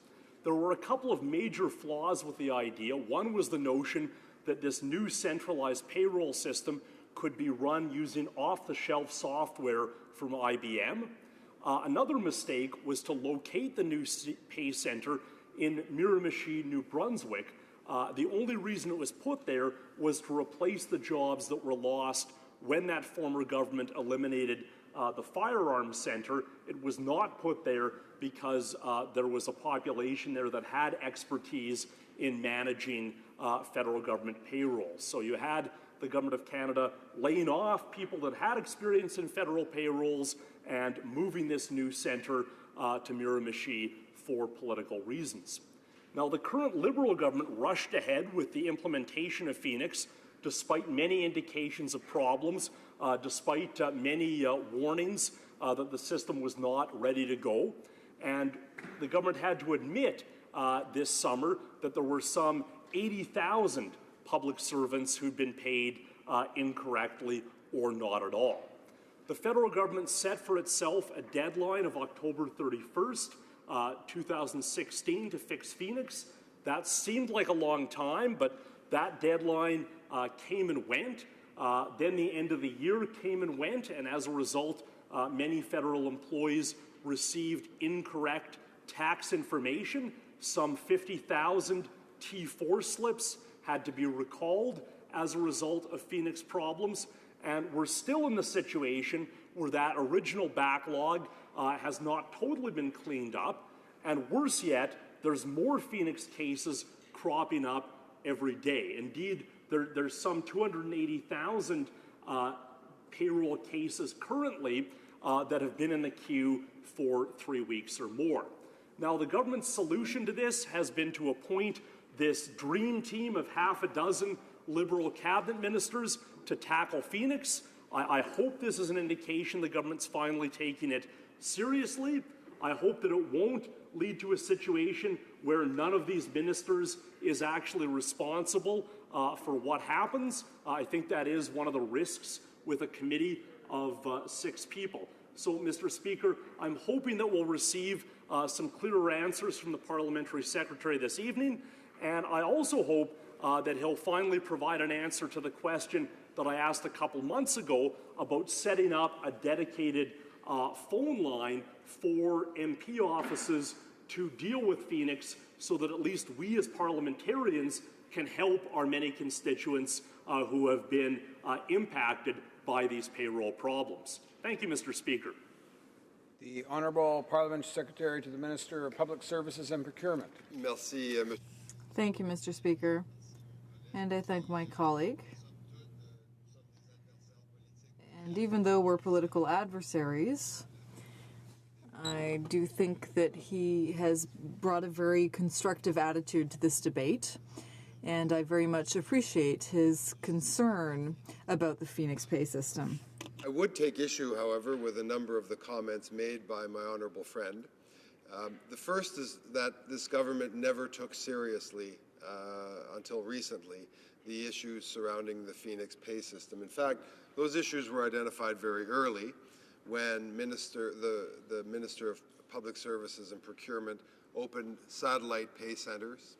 There were a couple of major flaws with the idea. One was the notion that this new centralized payroll system could be run using off-the-shelf software from IBM. Another mistake was to locate the new pay center in Miramichi, New Brunswick. The only reason it was put there was to replace the jobs that were lost when that former government eliminated the firearms center. It was not put there because there was a population there that had expertise in managing federal government payrolls. So you had the Government of Canada laying off people that had experience in federal payrolls and moving this new centre to Miramichi for political reasons. Now, the current Liberal government rushed ahead with the implementation of Phoenix despite many indications of problems, despite many warnings that the system was not ready to go. And the government had to admit this summer that there were some 80,000 public servants who'd been paid incorrectly or not at all. The federal government set for itself a deadline of October 31st 2016 to fix Phoenix. That seemed like a long time, but that deadline came and went. Then the end of the year came and went, and as a result, many federal employees received incorrect tax information. Some 50,000 T4 slips had to be recalled as a result of Phoenix problems, and we're still in the situation where that original backlog has not totally been cleaned up, and worse yet, there's more Phoenix cases cropping up every day. Indeed, there's some 280,000 payroll cases currently that have been in the queue for 3 weeks or more. Now, the government's solution to this has been to appoint this dream team of half a dozen Liberal cabinet ministers to tackle Phoenix. I hope this is an indication the government's finally taking it seriously. I hope that it won't lead to a situation where none of these ministers is actually responsible for what happens. I think that is one of the risks with a committee of 6 people. So, Mr. Speaker, I'm hoping that we'll receive some clearer answers from the Parliamentary Secretary this evening, and I also hope that he'll finally provide an answer to the question that I asked a couple months ago about setting up a dedicated phone line for MP offices to deal with Phoenix so that at least we as parliamentarians can help our many constituents who have been impacted by these payroll problems. Thank you, Mr. Speaker. The Honourable Parliamentary Secretary to the Minister of Public Services and Procurement. Merci, Thank you, Mr. Speaker. And I thank my colleague. And even though we're political adversaries, I do think that he has brought a very constructive attitude to this debate, and I very much appreciate his concern about the Phoenix pay system. I would take issue, however, with a number of the comments made by my honourable friend. The first is that this government never took seriously, until recently, the issues surrounding the Phoenix pay system. In fact, those issues were identified very early when the Minister of Public Services and Procurement opened satellite pay centres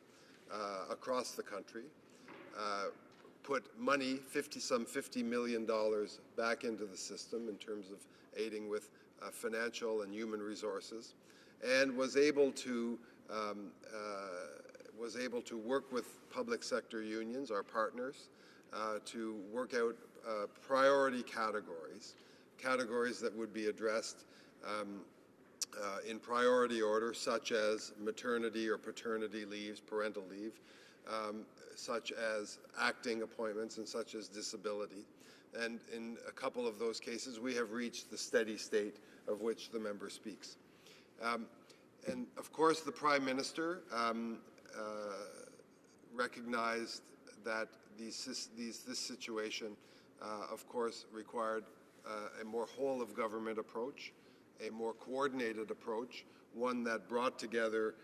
across the country, put money, some $50 million back into the system in terms of aiding with financial and human resources, and was able to work with public sector unions, our partners, to work out priority categories that would be addressed in priority order, such as maternity or paternity leaves, parental leave, such as acting appointments, and such as disability. And in a couple of those cases, we have reached the steady state of which the member speaks. And of course, the Prime Minister recognized that this situation, of course, required a more whole-of-government approach, a more coordinated approach, one that brought together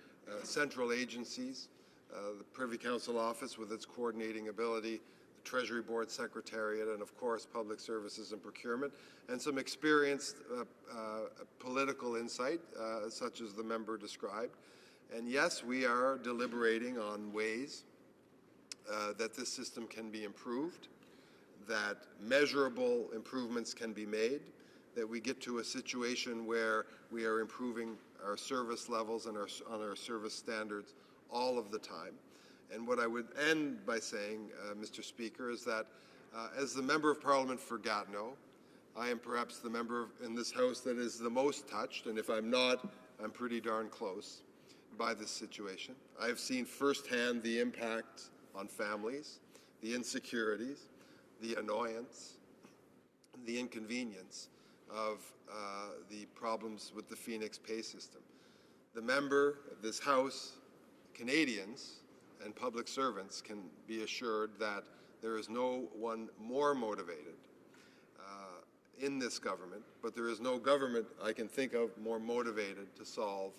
central agencies, the Privy Council Office with its coordinating ability, the Treasury Board Secretariat, and of course Public Services and Procurement, and some experienced political insight, such as the member described. And yes, we are deliberating on ways that this system can be improved, that measurable improvements can be made, that we get to a situation where we are improving our service levels and our service standards all of the time. And what I would end by saying, Mr. Speaker, is that as the Member of Parliament for Gatineau, I am perhaps the member in this House that is the most touched, and if I'm not, I'm pretty darn close, by this situation. I have seen firsthand the impact on families, the insecurities, the annoyance, the inconvenience of the problems with the Phoenix pay system. The member of this House, Canadians, and public servants can be assured that there is no one more motivated in this government, but there is no government I can think of more motivated to solve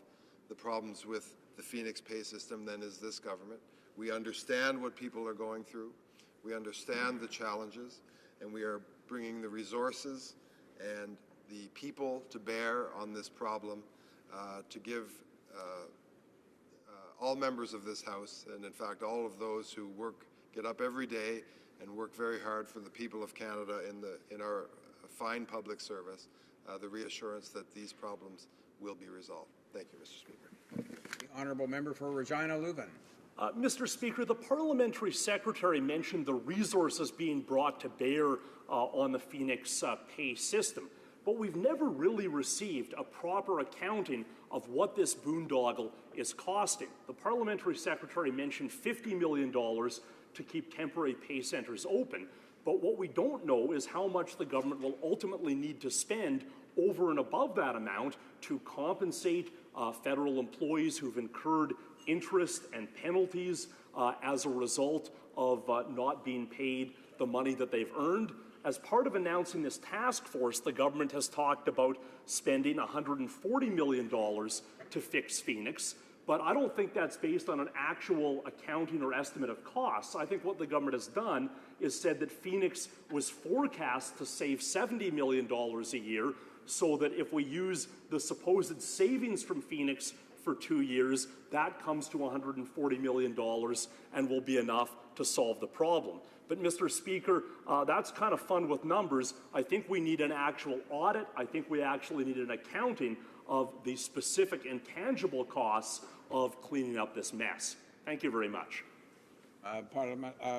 the problems with the Phoenix pay system than is this government. We understand what people are going through. We understand the challenges, and we are bringing the resources and the people to bear on this problem to give all members of this House, and in fact all of those who get up every day and work very hard for the people of Canada in our fine public service, the reassurance that these problems will be resolved. Thank you, Mr. Speaker. The honourable member for Regina Leuven. Mr. Speaker, the parliamentary secretary mentioned the resources being brought to bear on the Phoenix pay system, but we've never really received a proper accounting of what this boondoggle is costing. The parliamentary secretary mentioned $50 million to keep temporary pay centres open, but what we don't know is how much the government will ultimately need to spend over and above that amount to compensate federal employees who've incurred interest and penalties as a result of not being paid the money that they've earned. As part of announcing this task force, the government has talked about spending $140 million to fix Phoenix, but I don't think that's based on an actual accounting or estimate of costs. I think what the government has done is said that Phoenix was forecast to save $70 million a year, so that if we use the supposed savings from Phoenix for 2 years, that comes to $140 million and will be enough to solve the problem. But, Mr. Speaker, that's kind of fun with numbers. I think we need an actual audit. I think we actually need an accounting of the specific and tangible costs of cleaning up this mess. Thank you very much.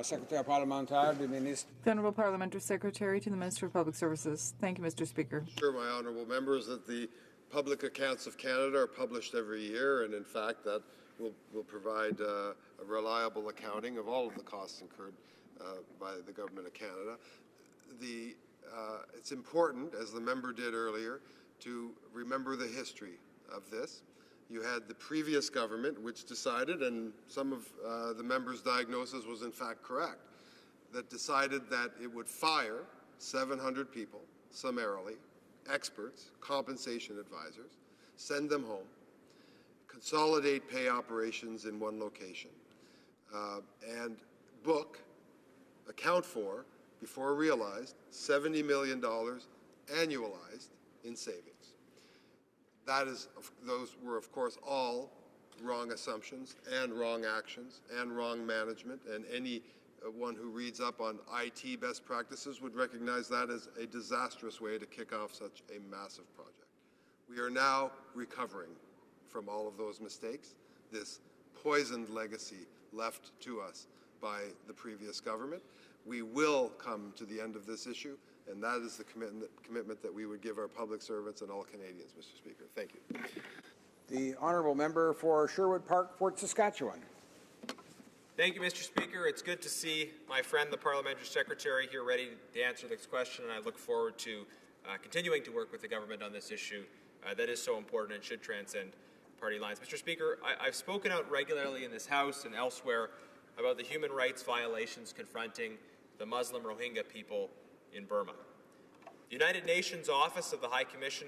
Secretary Parlementaire du Ministre. The Honourable Parliamentary Secretary to the Minister of Public Services. Thank you, Mr. Speaker. Sure, my honourable members, that the public accounts of Canada are published every year, and in fact that will provide a reliable accounting of all of the costs incurred by the Government of Canada. It's important, as the member did earlier, to remember the history of this. You had the previous government, which decided, and some of the member's diagnosis was in fact correct, that decided that it would fire 700 people summarily, experts, compensation advisors, send them home, consolidate pay operations in one location, and account for, before realized, $70 million annualized in savings. Those were, of course, all wrong assumptions and wrong actions and wrong management, and anyone who reads up on IT best practices would recognize that as a disastrous way to kick off such a massive project. We are now recovering from all of those mistakes, this poisoned legacy left to us by the previous government. We will come to the end of this issue, and that is the commitment that we would give our public servants and all Canadians, Mr. Speaker. Thank you. The honourable member for Sherwood Park, Fort Saskatchewan. Thank you, Mr. Speaker. It's good to see my friend, the Parliamentary Secretary, here ready to answer this question, and I look forward to continuing to work with the government on this issue that is so important and should transcend party lines. Mr. Speaker, I've spoken out regularly in this House and elsewhere about the human rights violations confronting the Muslim Rohingya people in Burma. The United Nations Office of the High Commission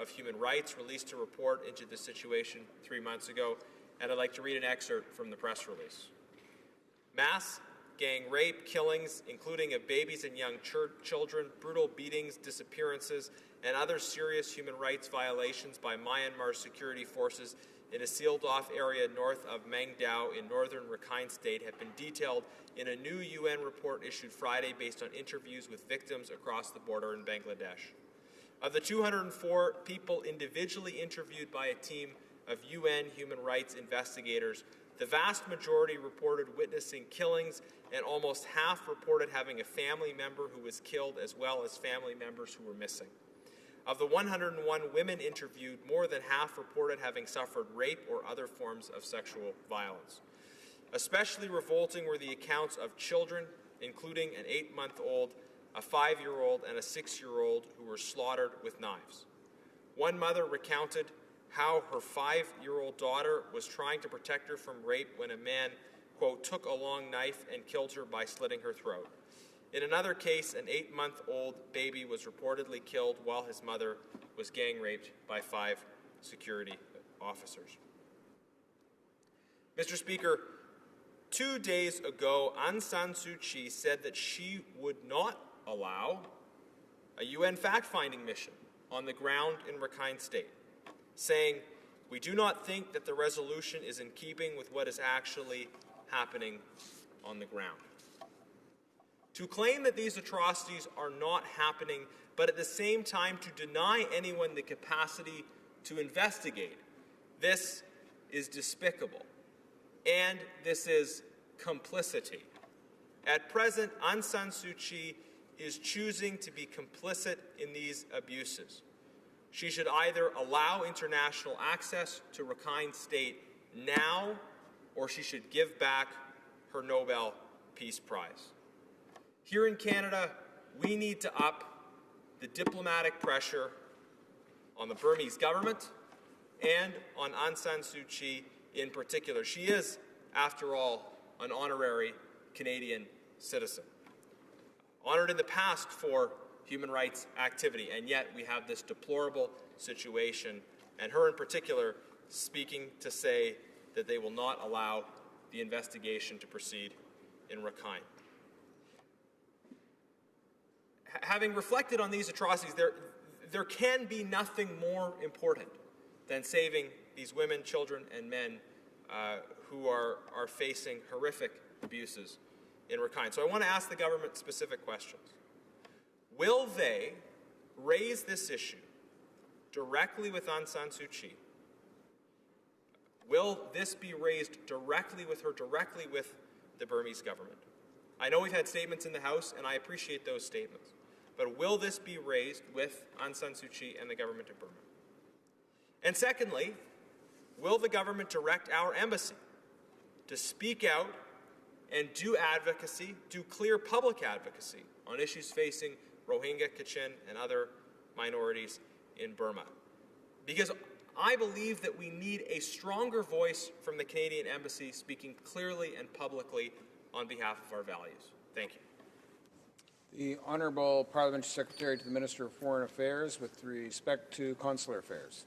of Human Rights released a report into this situation 3 months ago, and I'd like to read an excerpt from the press release. Mass gang rape, killings, including of babies and young children, brutal beatings, disappearances, and other serious human rights violations by Myanmar security forces in a sealed-off area north of Mangdao in northern Rakhine State have been detailed in a new UN report issued Friday based on interviews with victims across the border in Bangladesh. Of the 204 people individually interviewed by a team of UN human rights investigators, the vast majority reported witnessing killings, and almost half reported having a family member who was killed, as well as family members who were missing. Of the 101 women interviewed, more than half reported having suffered rape or other forms of sexual violence. Especially revolting were the accounts of children, including an 8-month-old, a 5-year-old, and a 6-year-old who were slaughtered with knives. One mother recounted how her 5-year-old daughter was trying to protect her from rape when a man, quote, took a long knife and killed her by slitting her throat. In another case, an 8-month-old baby was reportedly killed while his mother was gang raped by 5 security officers. Mr. Speaker, 2 days ago, Aung San Suu Kyi said that she would not allow a UN fact-finding mission on the ground in Rakhine State, saying, We do not think that the resolution is in keeping with what is actually happening on the ground. To claim that these atrocities are not happening, but at the same time to deny anyone the capacity to investigate, this is despicable, and this is complicity. At present, Aung San Suu Kyi is choosing to be complicit in these abuses. She should either allow international access to Rakhine State now, or she should give back her Nobel Peace Prize. Here in Canada, we need to up the diplomatic pressure on the Burmese government and on Aung San Suu Kyi in particular. She is, after all, an honorary Canadian citizen, honored in the past for human rights activity, and yet we have this deplorable situation, and her in particular speaking to say that they will not allow the investigation to proceed in Rakhine. Having reflected on these atrocities, there can be nothing more important than saving these women, children, and men who are facing horrific abuses in Rakhine. So I want to ask the government specific questions. Will they raise this issue directly with Aung San Suu Kyi? Will this be raised directly with her, directly with the Burmese government? I know we've had statements in the House, and I appreciate those statements. But will this be raised with Aung San Suu Kyi and the government of Burma? And secondly, will the government direct our embassy to speak out and do advocacy, do clear public advocacy on issues facing Rohingya, Kachin, and other minorities in Burma? Because I believe that we need a stronger voice from the Canadian Embassy speaking clearly and publicly on behalf of our values. Thank you. The Honourable Parliamentary Secretary to the Minister of Foreign Affairs with respect to consular affairs.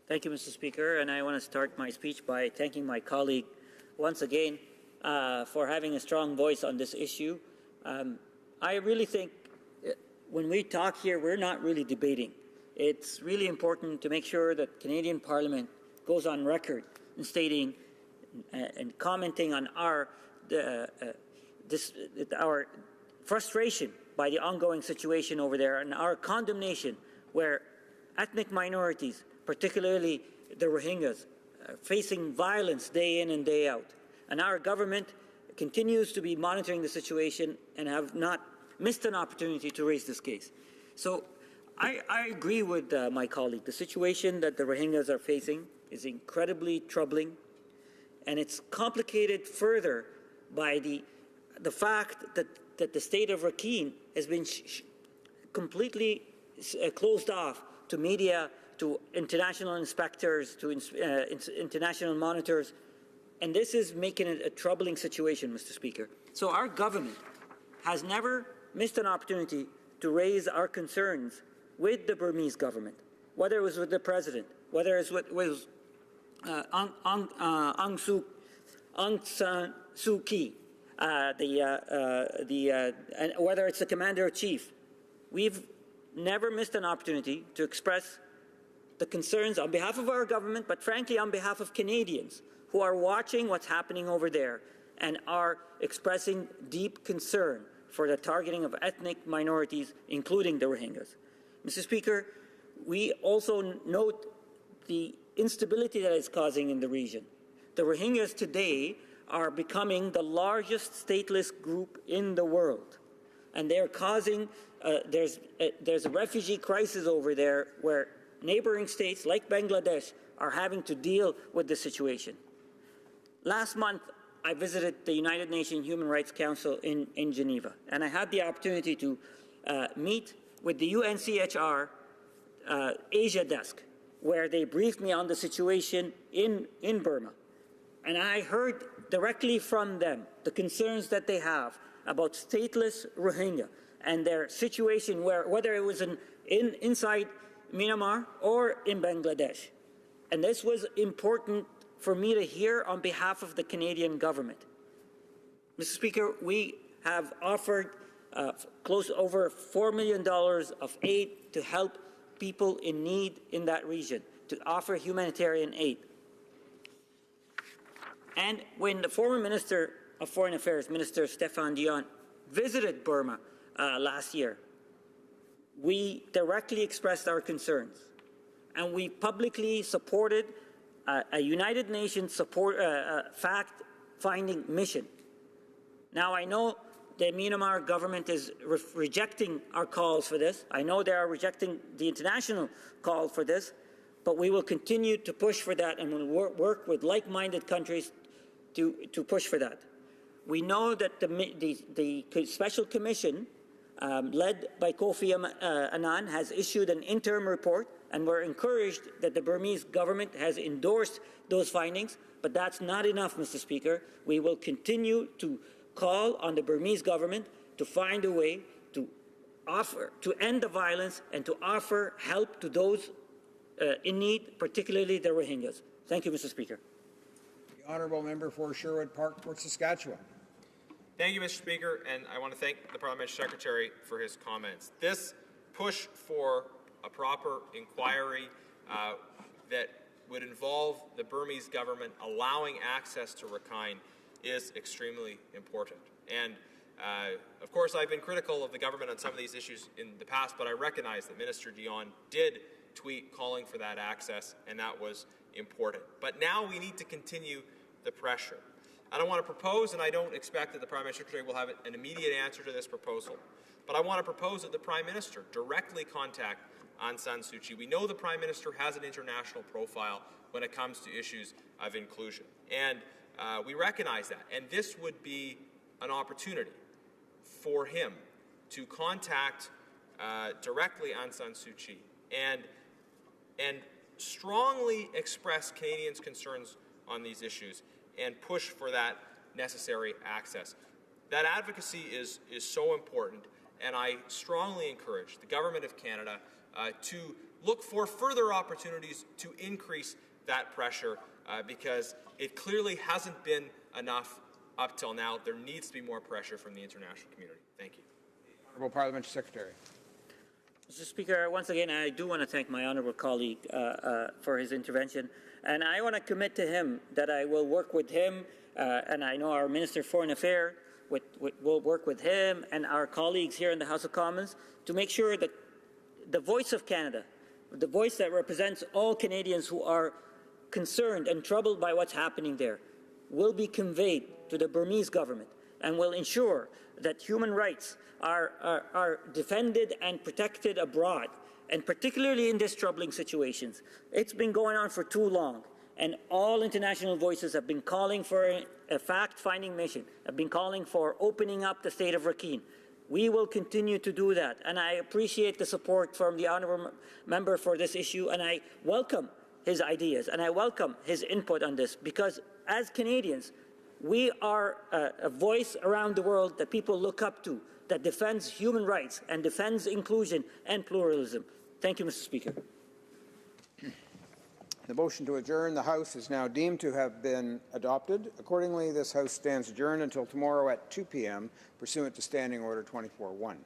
Thank you, Mr. Speaker, and I want to start my speech by thanking my colleague once again for having a strong voice on this issue. I really think when we talk here, we're not really debating. It's really important to make sure that Canadian Parliament goes on record in stating and commenting on our frustration by the ongoing situation over there and our condemnation where ethnic minorities, particularly the Rohingyas, are facing violence day in and day out. And our government continues to be monitoring the situation and have not missed an opportunity to raise this case. So I agree with my colleague. The situation that the Rohingyas are facing is incredibly troubling, and it's complicated further by the fact that the state of Rakhine has been completely closed off to media, to international inspectors, to international monitors, and this is making it a troubling situation, Mr. Speaker. So our government has never missed an opportunity to raise our concerns with the Burmese government, whether it was with the president, whether it was Aung San Suu Kyi, and whether it's the commander-in-chief. We've never missed an opportunity to express the concerns on behalf of our government, but frankly on behalf of Canadians who are watching what's happening over there and are expressing deep concern for the targeting of ethnic minorities, including the Rohingyas. Mr. Speaker, we also note the instability that it's causing in the region. The Rohingyas today are becoming the largest stateless group in the world, and they're causing, there's a refugee crisis over there where neighboring states like Bangladesh are having to deal with the situation. Last month, I visited the United Nations Human Rights Council in Geneva, and I had the opportunity to meet with the UNCHR Asia desk, where they briefed me on the situation in Burma. And I heard directly from them the concerns that they have about stateless Rohingya and their situation, whether it was inside Myanmar or in Bangladesh. And this was important for me to hear on behalf of the Canadian government. Mr. Speaker, we have offered close over $4 million of aid to help people in need in that region, to offer humanitarian aid. And when the former Minister of Foreign Affairs, Minister Stéphane Dion, visited Burma last year, we directly expressed our concerns, and we publicly supported a United Nations fact-finding mission. Now, I know the Myanmar government is rejecting our calls for this. I know they are rejecting the international call for this, but we will continue to push for that, and we'll work with like-minded countries to push for that. We know that the Special Commission, led by Kofi Annan, has issued an interim report, and we're encouraged that the Burmese government has endorsed those findings, but that's not enough, Mr. Speaker. We will continue to call on the Burmese government to find a way to end the violence and to offer help to those in need, particularly the Rohingyas. Thank you, Mr. Speaker. The honourable member for Sherwood Park, Port Saskatchewan. Thank you, Mr. Speaker, and I want to thank the Parliamentary Secretary for his comments. This push for a proper inquiry that would involve the Burmese government allowing access to Rakhine is extremely important. And of course, I've been critical of the government on some of these issues in the past, but I recognize that Minister Dion did tweet calling for that access, and that was important. But now we need to continue the pressure. And I want to propose, and I don't expect that the Prime Secretary will have an immediate answer to this proposal, but I want to propose that the Prime Minister directly contact Aung San Suu Kyi. We know the Prime Minister has an international profile when it comes to issues of inclusion, and we recognize that. And this would be an opportunity for him to contact directly Aung San Suu Kyi and strongly express Canadians' concerns on these issues and push for that necessary access. That advocacy is so important, and I strongly encourage the Government of Canada to look for further opportunities to increase that pressure because it clearly hasn't been enough up till now. There needs to be more pressure from the international community. Thank you. Honourable Parliamentary Secretary. Mr. Speaker, once again, I do want to thank my honourable colleague for his intervention, and I want to commit to him that I will work with him, and I know our Minister of Foreign Affairs will work with him and our colleagues here in the House of Commons to make sure that the voice of Canada, the voice that represents all Canadians who are concerned and troubled by what's happening there, will be conveyed to the Burmese government and will ensure that human rights are defended and protected abroad, and particularly in these troubling situations. It's been going on for too long, and all international voices have been calling for a fact-finding mission, have been calling for opening up the state of Rakhine. We will continue to do that, and I appreciate the support from the honourable member for this issue, and I welcome his ideas, and I welcome his input on this, because as Canadians, we are a voice around the world that people look up to, that defends human rights and defends inclusion and pluralism. Thank you, Mr. Speaker. The motion to adjourn the House is now deemed to have been adopted. Accordingly, this House stands adjourned until tomorrow at 2 p.m. pursuant to Standing Order 24-1.